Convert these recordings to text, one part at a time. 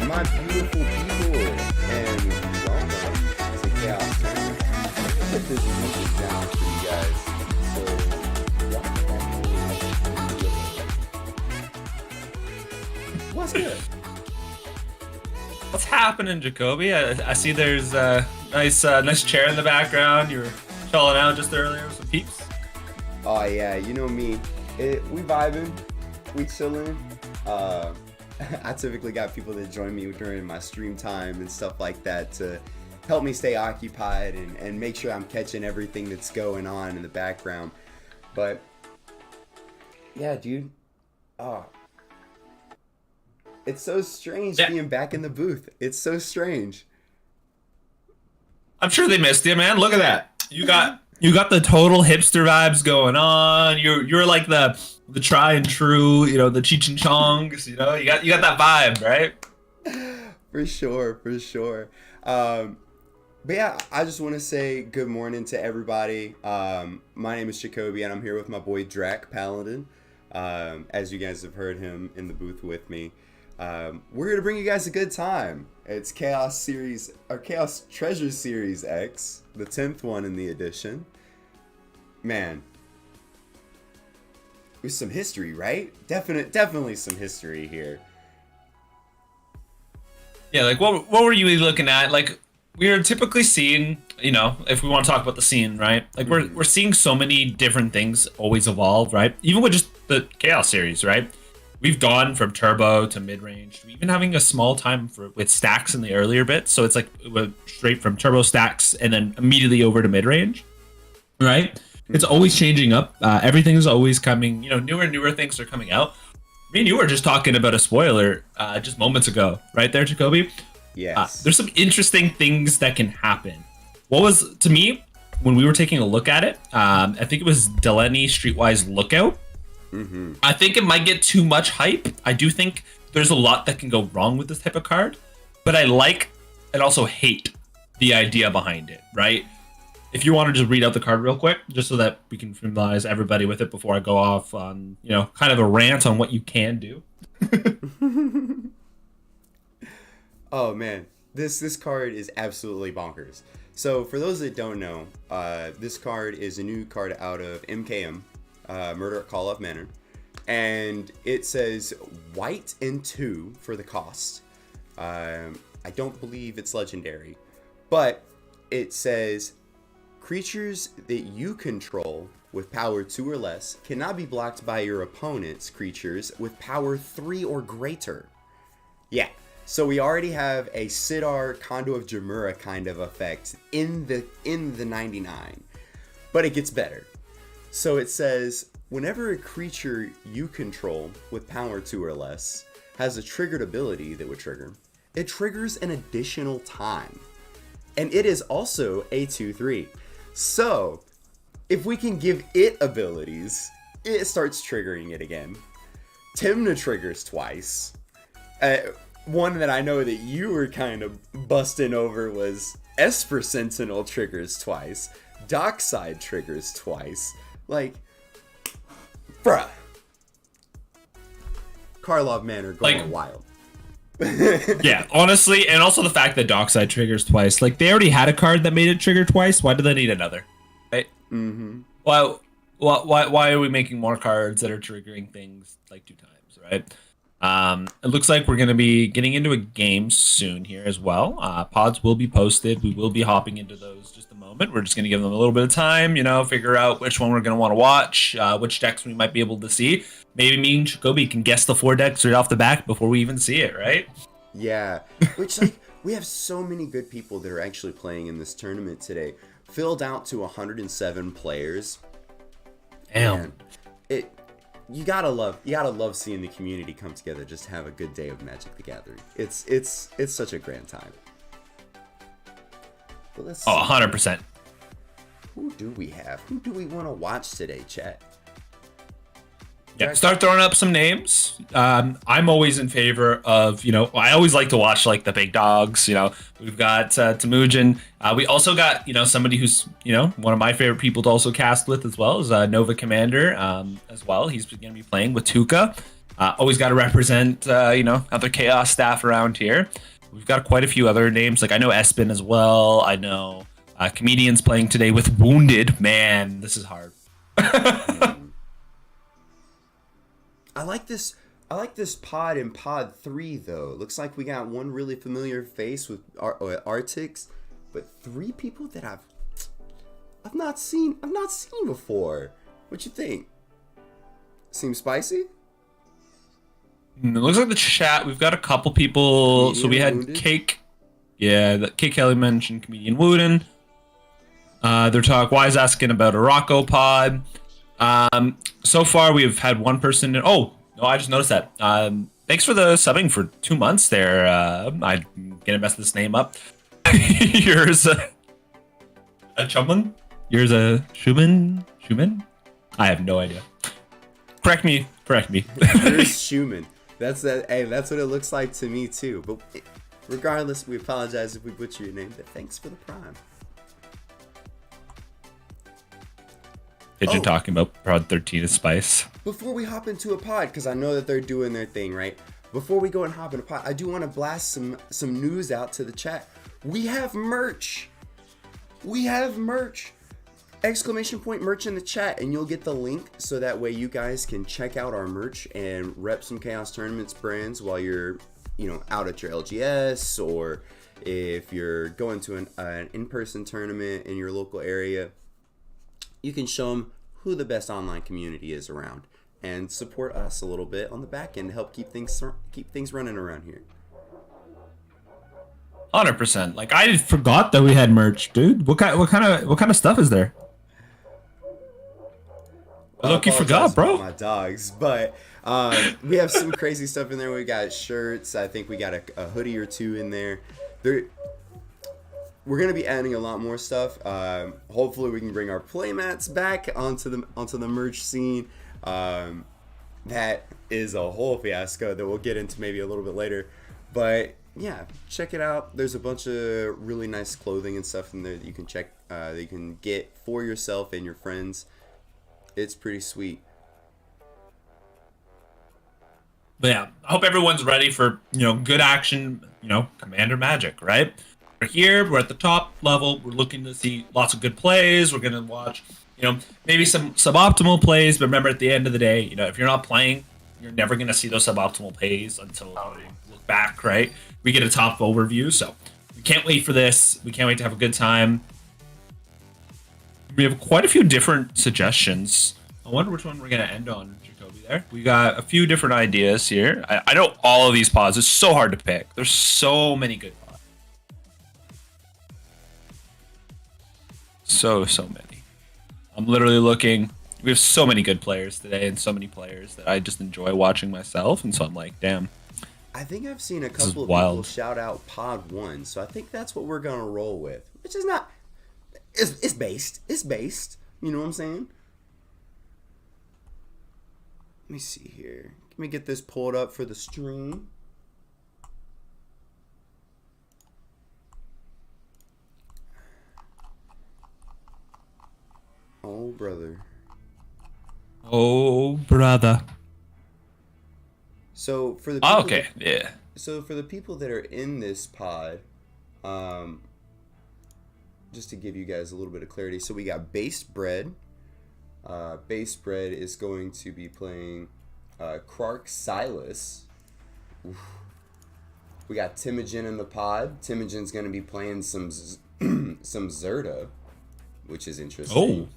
My beautiful people, and welcome to Ka0s Treasure. Put this music down for you guys. So, y'all can what's good? What's happening, Jacoby? I see there's a nice chair in the background. You were chilling out just earlier with some peeps. Oh yeah, you know me. We vibing, we chilling. I typically got people that join me during my stream time and stuff like that to help me stay occupied and make sure I'm catching everything that's going on in the background. But yeah, dude. It's so strange being back in the booth. It's so strange. I'm sure they missed you, man. Look at that. You got the total hipster vibes going on. You're like the try and true, the Cheech and Chongs. You got that vibe, right? For sure. But yeah, I just want to say good morning to everybody. My name is Jacoby, and I'm here with my boy Drac Paladin. As you guys have heard him in the booth with me. We're here to bring you guys a good time. It's Ka0s Treasure Series X, the 10th one in the edition. Man, with some history, right? Definitely some history here. Yeah, like what were you looking at? Like we're typically seeing, if we want to talk about the scene, right? Like we're seeing so many different things always evolve, right? Even with just the Ka0s series, right? We've gone from turbo to mid-range, even having a small time with stacks in the earlier bits. So it's like it went straight from turbo stacks and then immediately over to mid-range, right? It's always changing up. Everything is always coming, newer things are coming out. Me and you were just talking about a spoiler just moments ago, right there, Jacoby? Yes. There's some interesting things that can happen. What was, to me, when we were taking a look at it, I think it was Delaney Streetwise Lookout. Mm-hmm. I think it might get too much hype. I do think there's a lot that can go wrong with this type of card, but I like and also hate the idea behind it, right? If you want to just read out the card real quick, just so that we can familiarize everybody with it before I go off on, kind of a rant on what you can do. Oh man, this card is absolutely bonkers. So for those that don't know, this card is a new card out of MKM. Murder at Call Up Manor, and it says white and 2 for the cost. I don't believe it's legendary, but it says creatures that you control with power 2 or less cannot be blocked by your opponent's creatures with power 3 or greater. Yeah, so we already have a Sidar Kondo of Jamura kind of effect in the 99, but it gets better. So it says, whenever a creature you control with power 2 or less has a triggered ability that would trigger, it triggers an additional time. And it is also a 2/3. So, if we can give it abilities, it starts triggering it again. Timna triggers twice. One that I know that you were kind of busting over was Esper Sentinel triggers twice. Dockside triggers twice. Like, bruh. Karlov Manor going wild. Yeah, honestly, and also the fact that Dockside triggers twice. Like, they already had a card that made it trigger twice. Why do they need another? Right? Mm-hmm. Why are we making more cards that are triggering things like 2 times, right? It looks like we're going to be getting into a game soon here as well. Pods will be posted. We will be hopping into those just a moment. We're just going to give them a little bit of time, figure out which one we're going to want to watch, which decks we might be able to see. Maybe me and Jacoby can guess the 4 decks right off the back before we even see it, right? Yeah, which we have so many good people that are actually playing in this tournament today. Filled out to 107 players. Damn. Man, you gotta love seeing the community come together, just have a good day of Magic the Gathering. It's such a grand time. But let's see. 100%. Who do we have? Who do we want to watch today, chat? Yeah, start throwing up some names. I'm always in favor of, I always like to watch like the big dogs. We've got Temujin. We also got, somebody who's, one of my favorite people to also cast with as well is Nova Commander as well. He's going to be playing with Tuca. Always got to represent, other Chaos staff around here. We've got quite a few other names. Like I know Espen as well. I know comedians playing today with Wounded. Man, this is hard. I like this. I like this pod in pod 3 though. Looks like we got one really familiar face with Artix, but 3 people that I've not seen before. What you think? Seems spicy? It looks like the chat. We've got a couple people. So we had Wounded? Cake. Yeah, Cake Kelly mentioned comedian Wooden. They're talking. Wise asking about a Rocco pod. So far we've had one person. Oh no, I just noticed that. Thanks for the subbing for 2 months there. I'm gonna mess this name up. Yours a Chumman. Yours a Schumann. Schumann. I have no idea. Correct me. Here's Schumann. That's that. Hey, that's what it looks like to me too. But regardless, we apologize if we butcher your name. But thanks for the prime. Pigeon talking about Prod 13 is spice. Before we hop into a pod, because I know that they're doing their thing, right? Before we go and hop in a pod, I do want to blast some news out to the chat. We have merch. Exclamation point merch in the chat, and you'll get the link so that way you guys can check out our merch and rep some Chaos Tournaments brands while you're, out at your LGS, or if you're going to an in-person tournament in your local area. You can show them who the best online community is around and support us a little bit on the back end to help keep things running around here. 100%. Like I forgot that we had merch, dude. What kind of stuff is there? Look, you forgot, bro. My dogs, but we have some crazy stuff in there. We got shirts. I think we got a hoodie or 2 in there. We're gonna be adding a lot more stuff. Hopefully, we can bring our playmats back onto the merch scene. That is a whole fiasco that we'll get into maybe a little bit later. But yeah, check it out. There's a bunch of really nice clothing and stuff in there that you can check. That you can get for yourself and your friends. It's pretty sweet. But yeah, I hope everyone's ready for, good action, Commander Magic, right? We're here, we're at the top level, we're looking to see lots of good plays, we're going to watch, maybe some suboptimal plays, but remember at the end of the day, if you're not playing, you're never going to see those suboptimal plays until you look back, right? We get a top overview, so we can't wait for this. We can't wait to have a good time. We have quite a few different suggestions. I wonder which one we're going to end on, Jacoby, there. We got a few different ideas here. I know all of these pods. It's so hard to pick. There's so many good pods. So many. I'm literally looking. We have so many good players today and so many players that I just enjoy watching myself. And so I'm like, damn. I think I've seen a couple of people shout out Pod 1. So I think that's what we're going to roll with. Which is not... It's based. You know what I'm saying? Let me see here. Let me get this pulled up for the stream. Oh, brother. So for the people So for the people that are in this pod, just to give you guys a little bit of clarity, so we got Base Bread. Base Bread is going to be playing Clark Silas. Oof. We got Timogen in the pod. Timogen's going to be playing some Zerta, which is interesting. Oh.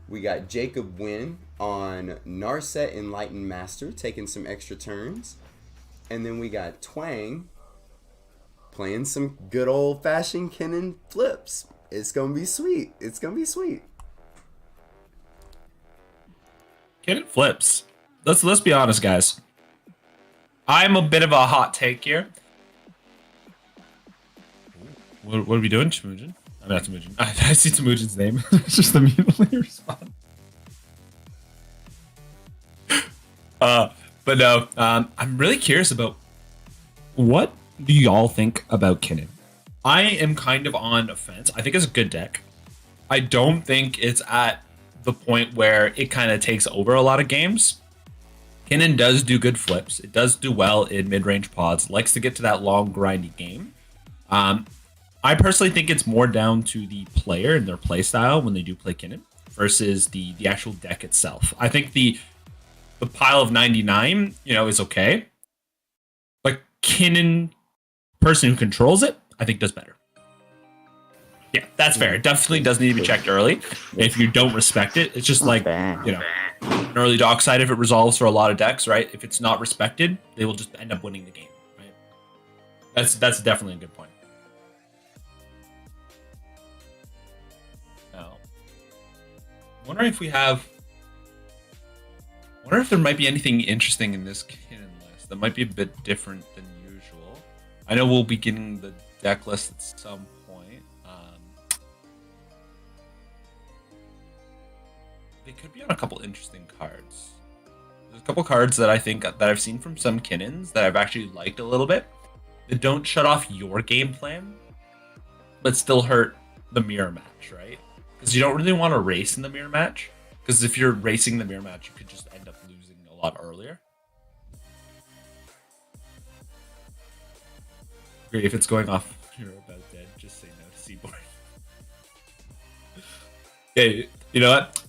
We got Jacob Wynn on Narset Enlightened Master, taking some extra turns. And then we got Twang playing some good old-fashioned Kennen flips. It's gonna be sweet. Kennen flips. Let's be honest, guys. I'm a bit of a hot take here. What are we doing, Temujin? I'm not Temujin. I see Temujin's name. It's just immediately respond. But no, I'm really curious about what do y'all think about Kennen? I am kind of on the fence. I think it's a good deck. I don't think it's at the point where it kind of takes over a lot of games. Kinnan does do good flips. It does do well in mid-range pods. Likes to get to that long, grindy game. I personally think it's more down to the player and their play style when they do play Kinnan versus the actual deck itself. I think the pile of 99, is okay. But Kinnan, person who controls it, I think does better. Yeah, that's fair. It definitely does need to be checked early. If you don't respect it, it's just like, an early dockside if it resolves for a lot of decks, right? If it's not respected, they will just end up winning the game, right? That's definitely a good point. Now, wondering if there might be anything interesting in this Kinnan list that might be a bit different than usual. I know we'll be getting the deck list at some point. They could be on a couple interesting cards. There's a couple cards that I think that I've seen from some Kinnans that I've actually liked a little bit. That don't shut off your game plan, but still hurt the mirror match, right? Because you don't really want to race in the mirror match. Because if you're racing the mirror match, you could just end up losing a lot earlier. Great, if it's going off, you're about dead. Just say no to Seaboard. Okay, you know what?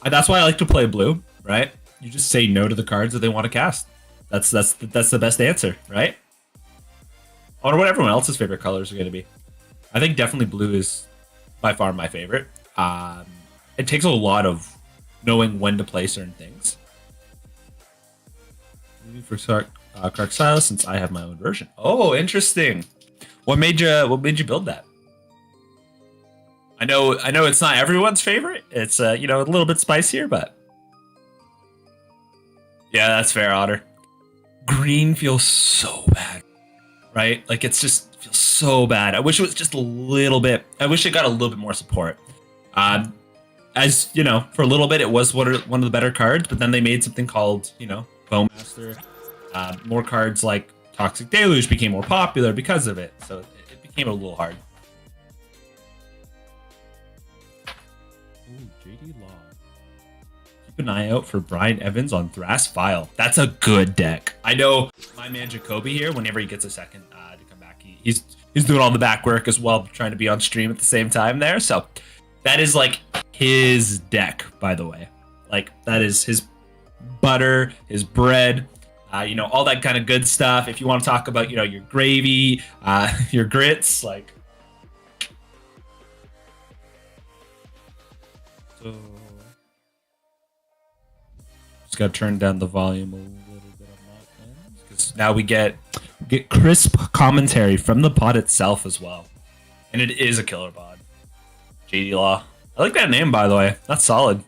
That's why I like to play blue, right? You just say no to the cards that they want to cast. That's the best answer, right? I wonder what everyone else's favorite colors are going to be. I think definitely blue is by far my favorite. It takes a lot of knowing when to play certain things. For Ka0s, since I have my own version. Oh, interesting. What made you build that? I know it's not everyone's favorite. It's a little bit spicier, but yeah, that's fair, Otter. Green feels so bad, right? Like it's just feels so bad. I wish it was just a little bit. I wish it got a little bit more support. As you know, for a little bit it was one of the better cards, but then they made something called Bowmaster. More cards like Toxic Deluge became more popular because of it, so it became a little hard. Ooh, JD Law. Keep an eye out for Brian Evans on Thras File. That's a good deck. I know my man Jacoby here, whenever he gets a second to come back, he's doing all the back work as well, trying to be on stream at the same time there. So that is like his deck, by the way. Like that is his butter, his bread, all that kind of good stuff. If you want to talk about, your gravy, your grits, like. So, just gotta turn down the volume a little bit on that end, because now we get crisp commentary from the pod itself as well, and it is a killer pod. JD Law. I like that name, by the way. That's solid.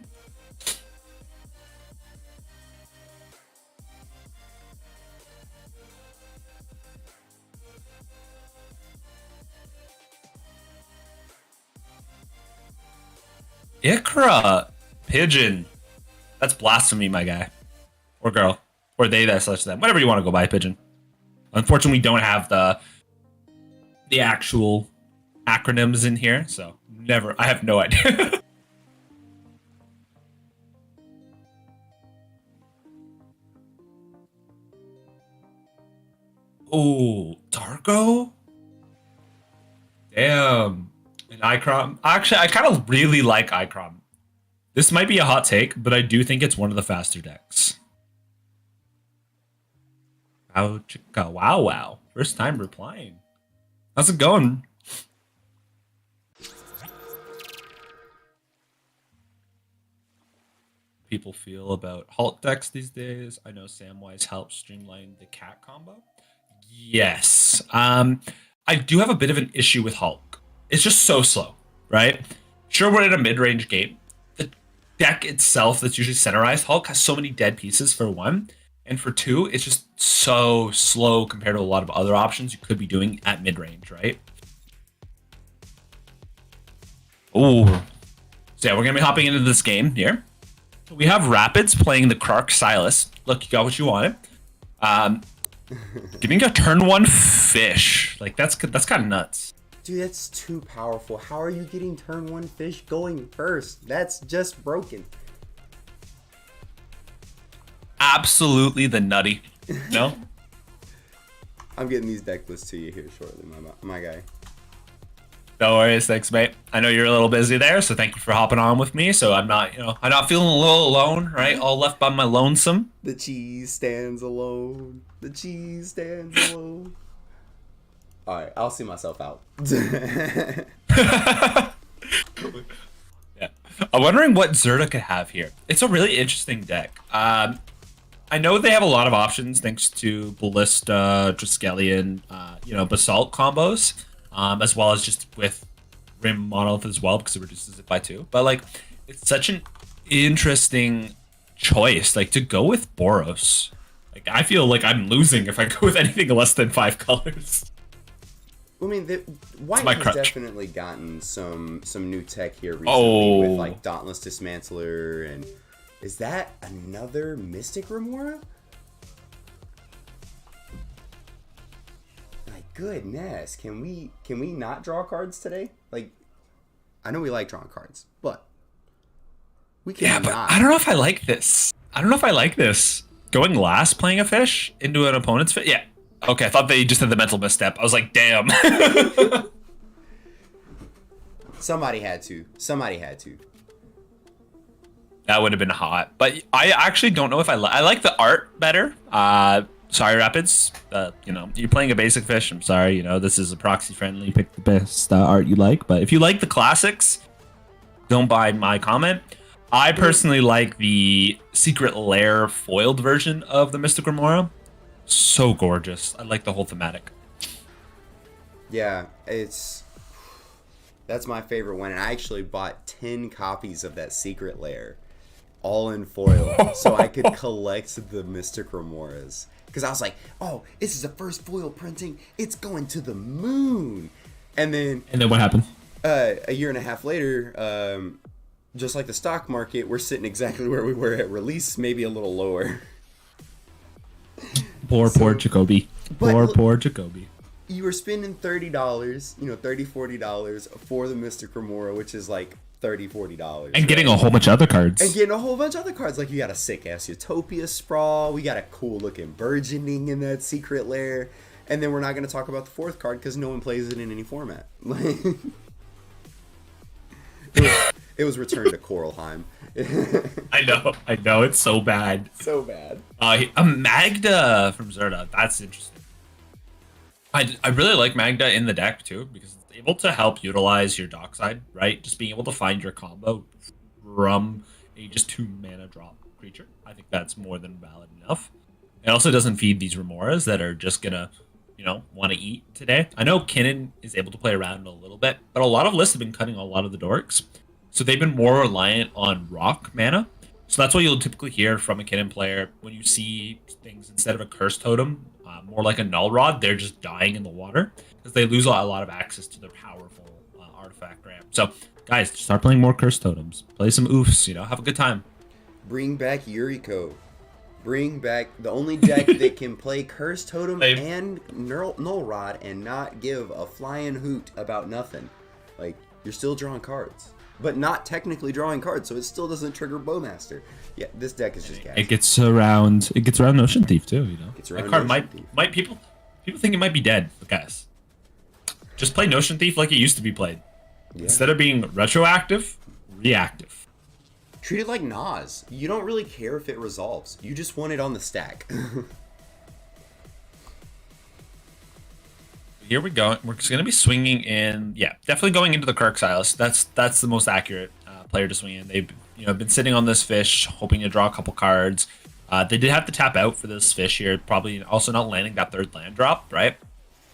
Ikra Pigeon. That's blasphemy, my guy. Or girl. Or they, that such them. Whatever you want to go by, Pigeon. Unfortunately, we don't have the actual acronyms in here, so I have no idea. Oh, Dargo? Damn. And Icrom. Actually, I kind of really like Icrom. This might be a hot take, but I do think it's one of the faster decks. Wow, chicka, wow. First time replying. How's it going? People feel about Hulk decks these days. I know Samwise helps streamline the cat combo. Yes. I do have a bit of an issue with Hulk. It's just so slow, right? Sure, we're in a mid-range game. The deck itself that's usually centerized, Hulk has so many dead pieces for one, and for two, it's just so slow compared to a lot of other options you could be doing at mid-range, right? Oh. So yeah, we're gonna be hopping into this game here. We have Rapids playing the Ka0s. Look, you got what you wanted. Getting a turn one fish. Like that's kind of nuts. Dude, that's too powerful. How are you getting turn one fish going first? That's just broken. absolutely the nutty. No. I'm getting these deck lists to you here shortly, my guy. No worries, thanks, mate. I know you're a little busy there, so thank you for hopping on with me. So I'm not, I'm not feeling a little alone, right? All left by my lonesome. The cheese stands alone. The cheese stands alone. All right, I'll see myself out. Yeah, I'm wondering what Zerta could have here. It's a really interesting deck. I know they have a lot of options thanks to Ballista, Triskelion, Basalt combos, as well as just with Rim Monolith as well because it reduces it by 2. But like, it's such an interesting choice, like to go with Boros. Like, I feel like I'm losing if I go with anything less than 5 colors. I mean, White has crutch. definitely gotten some new tech here recently with like Dauntless Dismantler, and is that another Mystic Remora? My goodness, can we not draw cards today? Like, I know we like drawing cards, but we can. Yeah, but I don't know if I like this. Going last playing a fish into an opponent's fish. Yeah. Okay, I thought they just had the mental misstep. I was like, damn. Somebody had to. That would have been hot. But I actually don't know if I like the art better. Sorry, Rapids. You're playing a basic fish. I'm sorry. This is a proxy friendly. Pick the best art you like. But if you like the classics, don't buy my comment. I personally like the Secret Lair foiled version of the Mystic Remora. So gorgeous. I like the whole thematic. Yeah, that's my favorite one, and I actually bought 10 copies of that Secret Lair, all in foil, so I could collect the Mystic Remoras. Because I was like, oh, this is the first foil printing. It's going to the moon. And then what happened? A year and a half later, just like the stock market, we're sitting exactly where we were at release, maybe a little lower. Poor Jacoby. Poor Jacoby. You were spending $30, $40 for the Mystic Remora, which is like $30-$40. And getting a whole bunch of other cards. Like you got a sick-ass Utopia Sprawl. We got a cool-looking Burgeoning in that Secret Lair. And then we're not going to talk about the 4th card because no one plays it in any format. It was returned to Coralheim. I know, it's so bad. So bad. A Magda from Zerta, that's interesting. I really like Magda in the deck too, because it's able to help utilize your dockside, right? Just being able to find your combo from a just 2 mana drop creature. I think that's more than valid enough. It also doesn't feed these Remoras that are just gonna, want to eat today. I know Kinnan is able to play around a little bit, but a lot of lists have been cutting a lot of the dorks. So they've been more reliant on rock mana. So that's what you'll typically hear from a Kinnan player when you see things instead of a Curse Totem, more like a Null Rod, they're just dying in the water because they lose a lot of access to their powerful artifact ramp. So guys, start playing more Curse Totems. Play some oofs, have a good time. Bring back Yuriko. Bring back the only deck that can play Curse Totem and Null Rod and not give a flying hoot about nothing. Like, you're still drawing cards. But not technically drawing cards, so it still doesn't trigger Bowmaster. Yeah, this deck is just gas. It gets around Notion Thief too, It's around that card Notion Thief. might people think it might be dead, but guys, just play Notion Thief like it used to be played. Yeah. Instead of being retroactive, reactive. Treat it like Nas. You don't really care if it resolves. You just want it on the stack. Here we go. We're just going to be swinging in. Yeah, definitely going into the Ka0s. That's the most accurate player to swing in. They've been sitting on this fish, hoping to draw a couple cards. They did have to tap out for this fish here. Probably also not landing that 3rd land drop, right?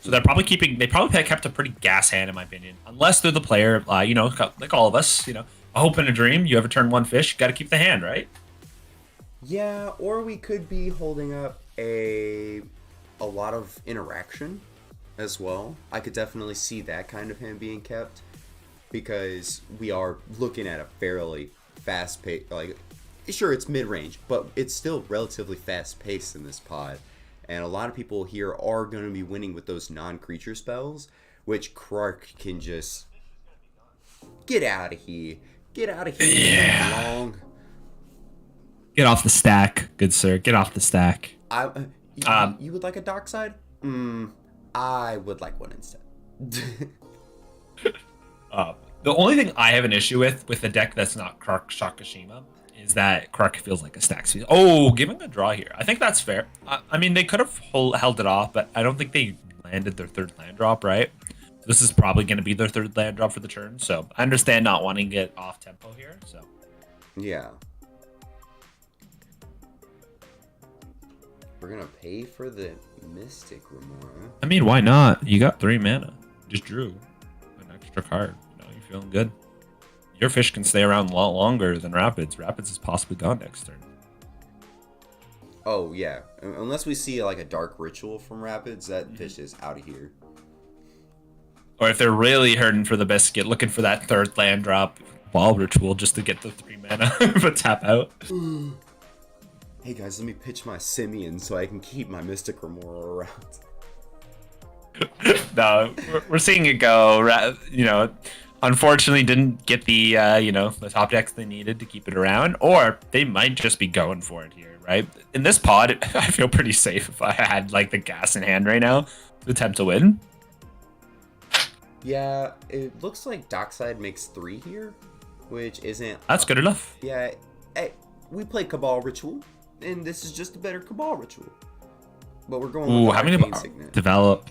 So they're probably They probably kept a pretty gas hand, in my opinion. Unless they're the player, like all of us, a hope and a dream. You ever turn 1 fish, got to keep the hand, right? Yeah, or we could be holding up a lot of interaction as well. I could definitely see that kind of hand being kept because we are looking at a fairly fast pace. Like, sure, it's mid-range, but it's still relatively fast paced in this pod, and a lot of people here are going to be winning with those non-creature spells, which Krark can just get out of here. Yeah. Long. Get off the stack, good sir. Get off the stack. You would like a dark side? I would like one instead. The only thing I have an issue with a deck that's not Krark Shakashima is that Krark feels like a stack speed. Oh, giving a draw here. I think that's fair. I mean, they could have held it off, but I don't think they landed their third land drop, right? This is probably going to be their third land drop for the turn, so I understand not wanting to get off tempo here. So yeah. We're going to pay for the Mystic Remora. I mean, why not? You got 3 mana. Just drew an extra card. You know, you're feeling good. Your fish can stay around a lot longer than Rapids. Rapids is possibly gone next turn. Oh, yeah. Unless we see like a Dark Ritual from Rapids, that fish is out of here. Or if they're really hurting for the biscuit, looking for that third land drop, Ball Ritual just to get the 3 mana but tap out. Hey guys, let me pitch my Simeon so I can keep my Mystic Remora around. No, we're seeing it go. You know, unfortunately didn't get the you know, the top decks they needed to keep it around, or they might just be going for it here, right? In this pod, I feel pretty safe if I had like the gas in hand right now to attempt to win. Yeah, it looks like Dockside makes 3 here, which isn't... That's good enough. Yeah, hey, we play Cabal Ritual, and this is just a better Cabal Ritual. But we're going with how many Signet. develop?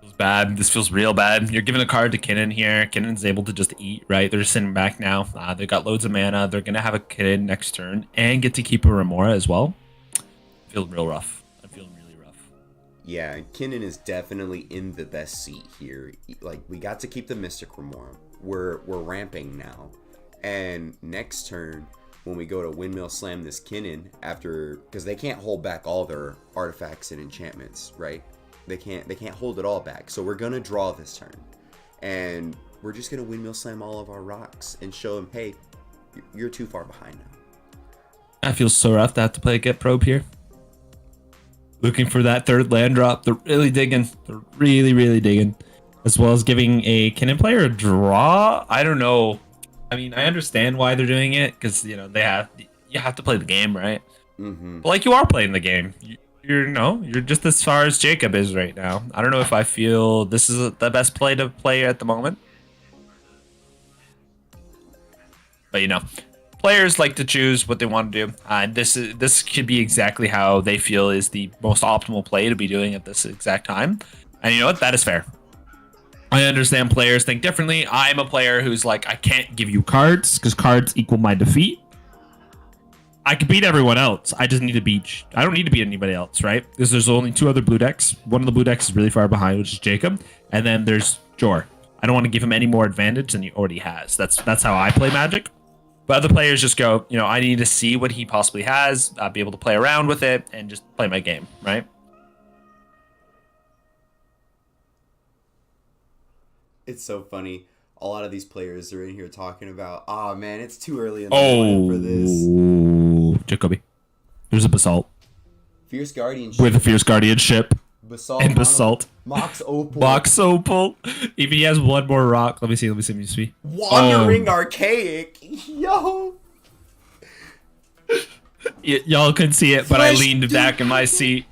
Feels bad. This feels real bad. You're giving a card to Kinnan here. Kinnan's able to just eat, right? They're just sitting back now. They've got loads of mana. They're going to have a Kinnan next turn and get to keep a Remora as well. I feel real rough. I'm feeling really rough. Yeah, Kinnan is definitely in the best seat here. Like, we got to keep the Mystic Remora. We're ramping now. And next turn, when we go to Windmill Slam this Kinnan, after... Because they can't hold back all their artifacts and enchantments, right? They can't hold it all back. So we're going to draw this turn. And we're just going to Windmill Slam all of our rocks and show them, hey, you're too far behind now. That feels so rough to have to play a Get Probe here. Looking for that third land drop. They're really digging. They're really, really digging. As well as giving a Kinnan player a draw. I don't know. I mean, I understand why they're doing it. Because, you know, you have to play the game, right? Mm-hmm. But like, you are playing the game. You're just as far as Jacob is right now. I don't know if I feel this is the best play to play at the moment. But, you know, players like to choose what they want to do. This could be exactly how they feel is the most optimal play to be doing at this exact time. And you know what? That is fair. I understand players think differently. I'm a player who's like, I can't give you cards because cards equal my defeat. I can beat everyone else. I just need to beat... I don't need to beat anybody else, right? Because there's only 2 other blue decks. One of the blue decks is really far behind, which is Jacob. And then there's Jor. I don't want to give him any more advantage than he already has. That's how I play Magic. But other players just go, you know, I need to see what he possibly has, be able to play around with it, and just play my game, right? It's so funny. A lot of these players are in here talking about, oh man, it's too early in the morning for this. Jacoby. There's a Basalt. Fierce Guardianship. With a Fierce Guardianship. Basalt. And Basalt. Mox Opal. Mox Opal. If he has one more rock. Let me see. Wandering Archaic. Yo. Y'all couldn't see it, but I leaned back in my seat.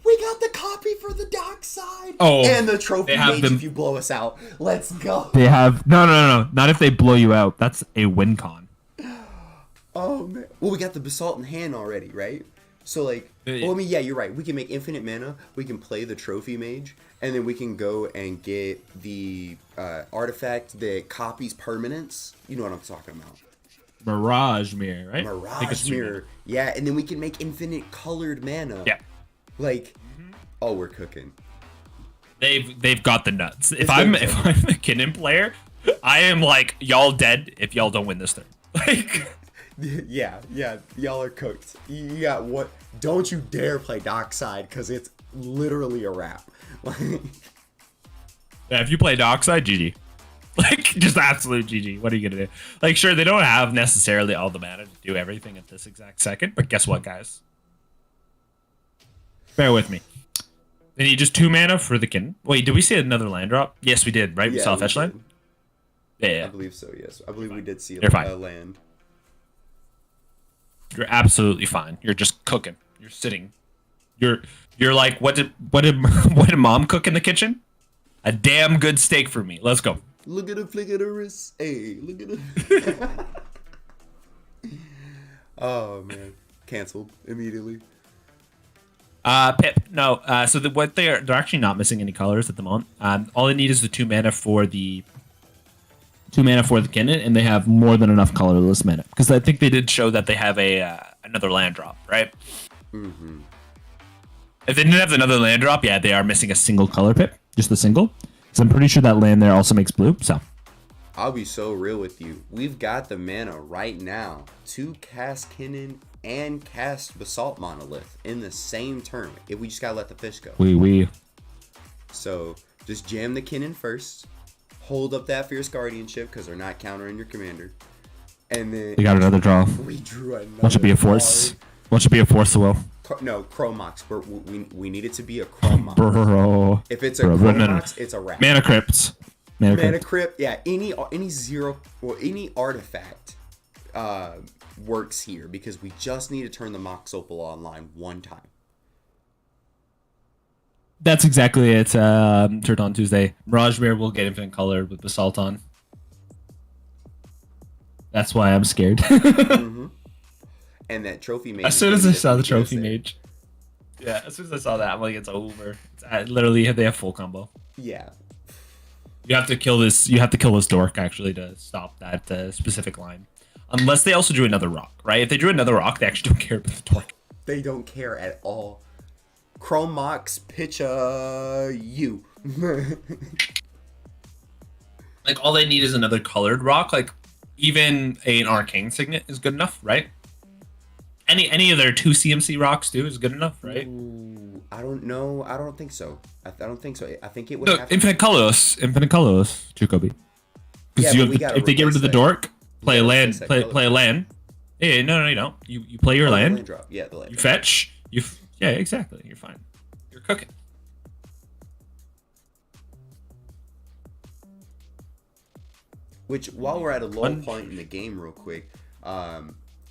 We got the copy for the dock side. Oh, and the trophy mage if you blow us out. Let's go. They have... No. Not if they blow you out. That's a win con. Oh, man. Well, we got the Basalt in hand already, right? So, like... Well, I mean, yeah, you're right. We can make infinite mana. We can play the trophy mage. And then we can go and get the artifact that copies permanence. You know what I'm talking about. Mirage Mirror, right? Mirage Mirror. Yeah, and then we can make infinite colored mana. Yeah. Like, oh, we're cooking. They've got the nuts. If I'm a Kinnan player, I am like, y'all dead if y'all don't win this thing. Like, yeah, y'all are cooked. You got what? Don't you dare play Dockside because it's literally a wrap. yeah, if you play Dockside, GG. Like, just absolute GG. What are you gonna do? Like, sure, they don't have necessarily all the mana to do everything at this exact second, but guess what, guys? Bear with me. They need just 2 mana for the Kinnan. Wait, did we see another land drop? Yes, we did, right? We saw a fetch land? Yeah. I believe so, yes. I believe we did see a land. you're absolutely fine. You're just cooking. You're sitting. You're like, what did what did mom cook in the kitchen? A damn good steak for me. Let's go. Look at the flick of the wrist. Hey, look at the. Oh man, canceled immediately. Pip. No. So what they're actually not missing any colors at the moment. All they need is the 2 mana for the Kinnan, and they have more than enough colorless mana. Because I think they did show that they have a another land drop, right? Mm-hmm. If they didn't have another land drop, yeah, they are missing a single color pip, just a single. So I'm pretty sure that land there also makes blue. So I'll be so real with you. We've got the mana right now to cast Kinnan and cast Basalt Monolith in the same turn. If we just gotta let the fish go. We. So just jam the Kinnan first. Hold up that Fierce Guardianship because they're not countering your commander. And then we got another draw. We drew another. What should be a force? What should be a force as well? No, Chromox. We need it to be a Chromox. Bro. If it's a Chromox, it's a wrap. Mana Crypt. Mana Crypt. Yeah, any artifact works here because we just need to turn the Mox Opal online one time. That's exactly it. Turned on Tuesday. Mirage Bear will get infinite color with Basalt on. That's why I'm scared. Mm-hmm. And that trophy mage. As soon as I saw the trophy mage. Yeah, as soon as I saw that, I'm like, it's over. Literally, they have full combo. Yeah. You have to kill this. You have to kill this dork actually to stop that specific line. Unless they also drew another rock, right? If they drew another rock, they actually don't care about the dork. They don't care at all. Chromox pitch you. Like all they need is another colored rock. Like even an arcane signet is good enough, right? Any of their 2 CMC rocks too is good enough, right? Ooh, I don't know. I don't think so. I don't think so. I think it would. No, have infinite colorless, Chukobi. Because if they get rid of the dork, play a land, play a land. Yeah, no, you don't. You play your land. Land drop. Yeah, the land. You fetch. Yeah, exactly. You're fine. You're cooking. Which, while we're at a low point in the game, real quick,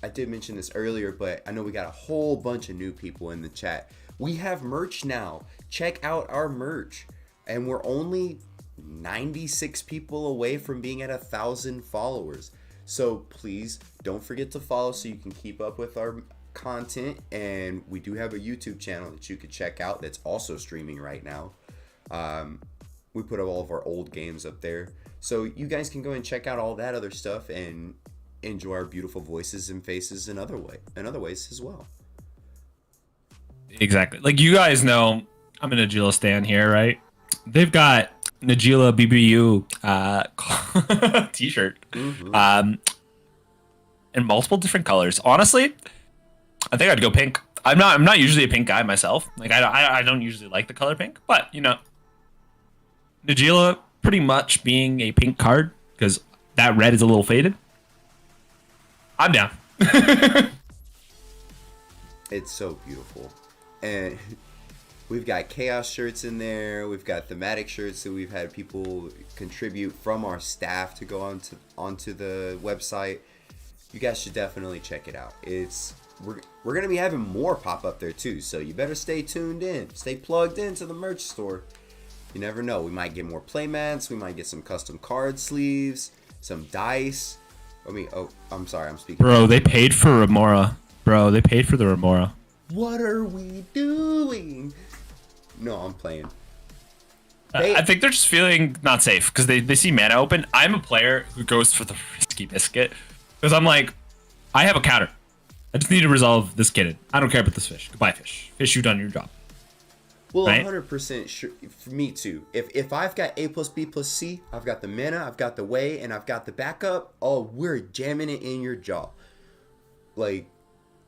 I did mention this earlier, but I know we got a whole bunch of new people in the chat. We have merch now. Check out our merch, and we're only 96 people away from being at 1,000 followers. So please don't forget to follow so you can keep up with our content. And we do have a YouTube channel that you could check out that's also streaming right now. We put all of our old games up there, so you guys can go and check out all that other stuff and enjoy our beautiful voices and faces in other ways as well. Exactly. Like you guys know, I'm an Najila stan here, right? They've got Najila BBU t-shirt, in multiple different colors. Honestly, I think I'd go pink. I'm not usually a pink guy myself. Like I don't usually like the color pink, but you know, Najila pretty much being a pink card because that red is a little faded. I'm down. It's so beautiful. And we've got Ka0s shirts in there. We've got thematic shirts that we've had people contribute from our staff to go onto the website. You guys should definitely check it out. We're going to be having more pop up there too, so you better stay tuned in. Stay plugged into the merch store. You never know. We might get more playmats. We might get some custom card sleeves, some dice. I'm sorry. I'm speaking. Bro, they paid for Remora. Bro, they paid for the Remora. What are we doing? No, I'm playing. I think they're just feeling not safe because they see mana open. I'm a player who goes for the risky biscuit because I'm like, I have a counter. I just need to resolve this kitten. I don't care about this fish. Goodbye, fish. Fish, you done your job. Well, right? 100% sure. For me too. If I've got A plus B plus C, I've got the mana, I've got the way, and I've got the backup. Oh, we're jamming it in your jaw. Like,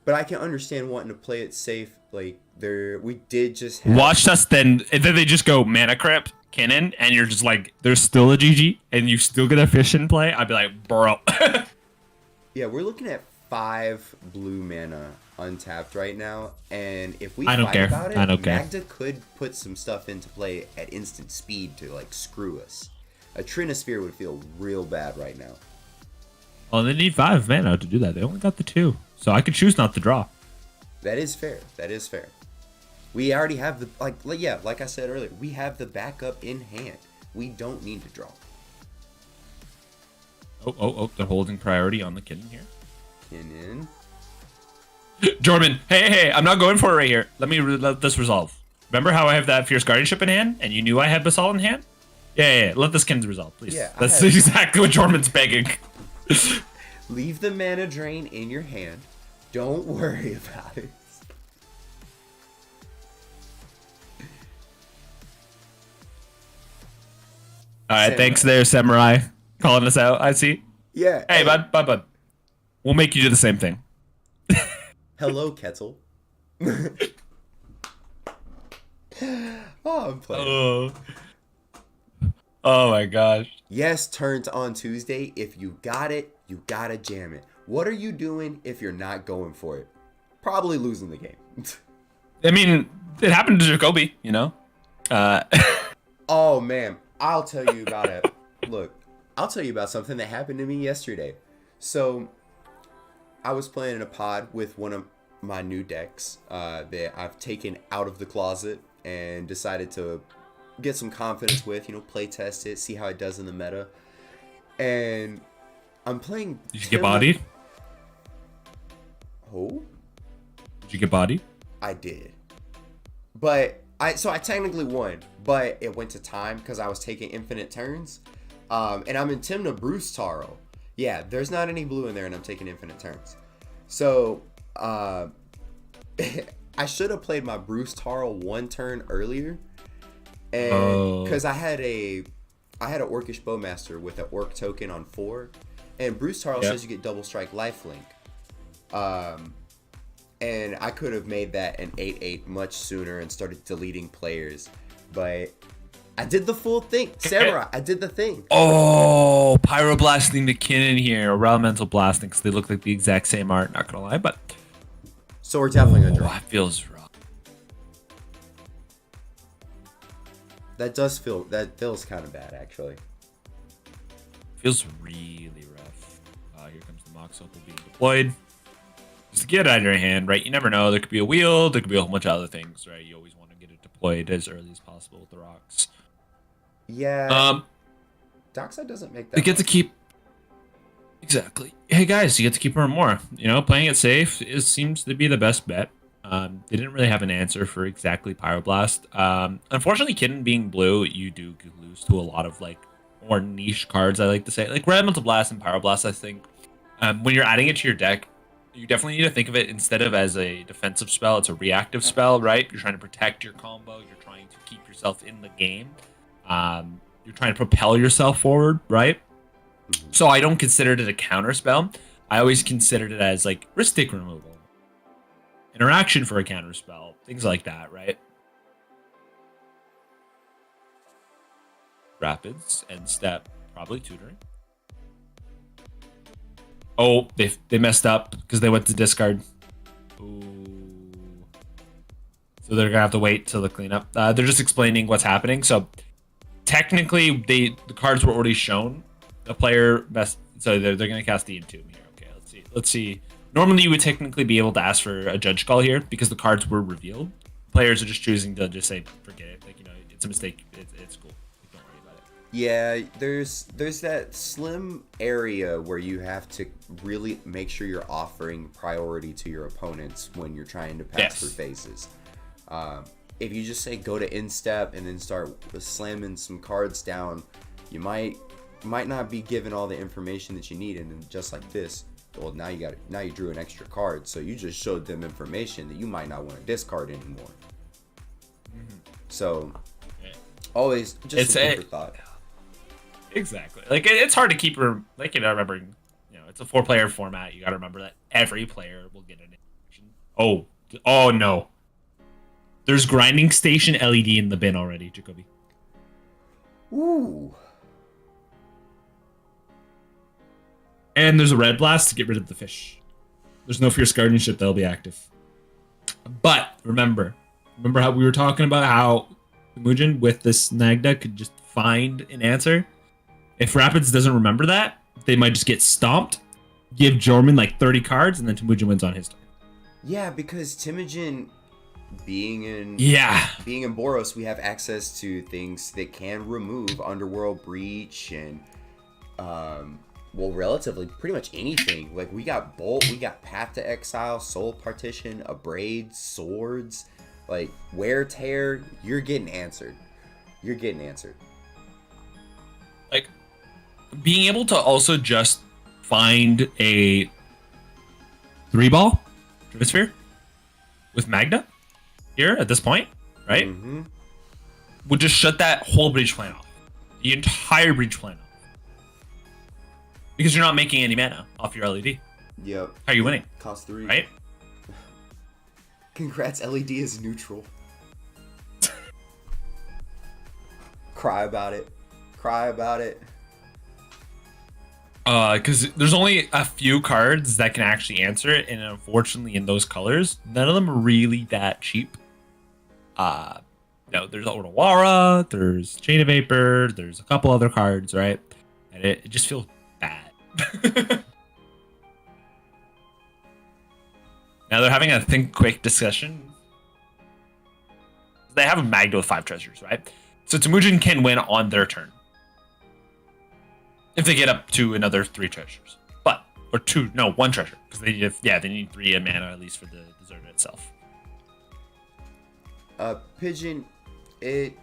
but I can understand wanting to play it safe. Like, we did just watch us then. And then they just go mana crypt, cannon, and you're just like, there's still a GG, and you still get a fish in play. I'd be like, bro. Yeah, we're looking at 5 blue mana untapped right now, and if we I don't fight care. about it, I don't care. Magda could put some stuff into play at instant speed to like screw us. A Trinosphere would feel real bad right now. Well, they need 5 mana to do that. They only got the 2. So I could choose not to draw. That is fair. That is fair. We already have the, like I said earlier, we have the backup in hand. We don't need to draw. Oh, they're holding priority on the Kinnan here. Kinnan. Jordan, hey, I'm not going for it right here. Let this resolve. Remember how I have that Fierce Guardianship in hand, and you knew I had Basalt in hand? Yeah. Let this Kinnan resolve, please. Yeah, that's exactly what Jordan's begging. Leave the mana drain in your hand. Don't worry about it. All right, thanks there, Samurai. Calling us out, I see. Yeah. Hey, bud. We'll make you do the same thing. Hello, Ketzel. I'm playing. Oh my gosh. Yes, turns on Tuesday. If you got it, you gotta jam it. What are you doing if you're not going for it? Probably losing the game. I mean, it happened to Jacoby, you know? Oh, man. I'll tell you about it. Look, I'll tell you about something that happened to me yesterday. So, I was playing in a pod with one of my new decks that I've taken out of the closet and decided to get some confidence with, play test it, see how it does in the meta. And I'm playing... Did you get bodied? Oh? Did you get bodied? I did. But I technically won, but it went to time because I was taking infinite turns. And I'm in Timna Bruce Taro. Yeah, there's not any blue in there and I'm taking infinite turns. So, I should have played my Bruce Taro 1 turn earlier. And because I had an Orcish Bowmaster with an Orc token on 4. And Bruce Taro says you get double strike lifelink. And I could have made that an 8/8 much sooner and started deleting players. But I did the full thing. Samurai, I did the thing. Oh, Pyroblasting the Kinnan here. Or Elemental Blasting, because they look like the exact same art, not going to lie. But so we're definitely going to draw. That feels rough. That feels kind of bad, actually. Feels really rough. Here comes the Mox Opal being deployed. Just to get it out of your hand, right? You never know. There could be a wheel. There could be a whole bunch of other things, right? You always want to get it deployed as early as possible with the rocks. Yeah. Dockside doesn't make that. You get to keep. Exactly. Hey guys, you get to keep her more. Playing it safe seems to be the best bet. They didn't really have an answer for exactly Pyroblast. Unfortunately, Kinnan being blue, you do lose to a lot of more niche cards. I like to say, like Red Elemental Blast and Pyroblast. I think when you're adding it to your deck, you definitely need to think of it instead of as a defensive spell. It's a reactive spell, right? You're trying to protect your combo. You're trying to keep yourself in the game. You're trying to propel yourself forward, right? So I don't consider it a counter spell. I always considered it as risk take removal, interaction for a counter spell, things like that, right? Rapids, end step, probably tutoring. Oh, they messed up because they went to discard. Ooh. So they're gonna have to wait till the cleanup. They're just explaining what's happening. So technically, the cards were already shown. The player messed, so they're gonna cast the Entomb here. Okay, let's see. Normally, you would technically be able to ask for a judge call here because the cards were revealed. Players are just choosing to just say, forget it. It's a mistake. It's cool. Don't worry about it. Yeah, there's that slim area where you have to really make sure you're offering priority to your opponents when you're trying to pass through phases. If you just say go to instep and then start slamming some cards down, you might not be given all the information that you need, and then just like this, well, now you drew an extra card, so you just showed them information that you might not want to discard anymore. So always just a food for thought. Exactly. It's hard to keep remembering. It's a 4-player format. You got to remember that every player will get an interaction. Oh no. There's grinding station LED in the bin already, Jacoby. Ooh. And there's a red blast to get rid of the fish. There's no fierce guardianship that'll be active. But remember how we were talking about how Mugen with this snag deck could just find an answer? If Rapids doesn't remember that, they might just get stomped. give Jorman like 30 cards, and then Temujin wins on his turn. Yeah, because Temujin, being in Boros, we have access to things that can remove Underworld Breach and relatively pretty much anything. Like, we got Bolt, we got Path to Exile, Soul Partition, Abrade, Swords, like Wear Tear. You're getting answered. Like, being able to also just find a 3-ball Sphere with Magda here at this point, right? Mm-hmm. Would just shut that whole breach plan off. The entire breach plan off. Because you're not making any mana off your LED. Yep. How are you winning? Cost 3. Right? Congrats, LED is neutral. Cry about it. Because there's only a few cards that can actually answer it, and unfortunately, in those colors, none of them are really that cheap. There's Otawara, there's Chain of Vapor, there's a couple other cards, right? And it just feels bad. Now they're having a think quick discussion. They have a Magda with 5 treasures, right? So Temujin can win on their turn. If they get up to another 3 treasures. One treasure. Because they need 3 mana at least for the Zerda itself. Pigeon, I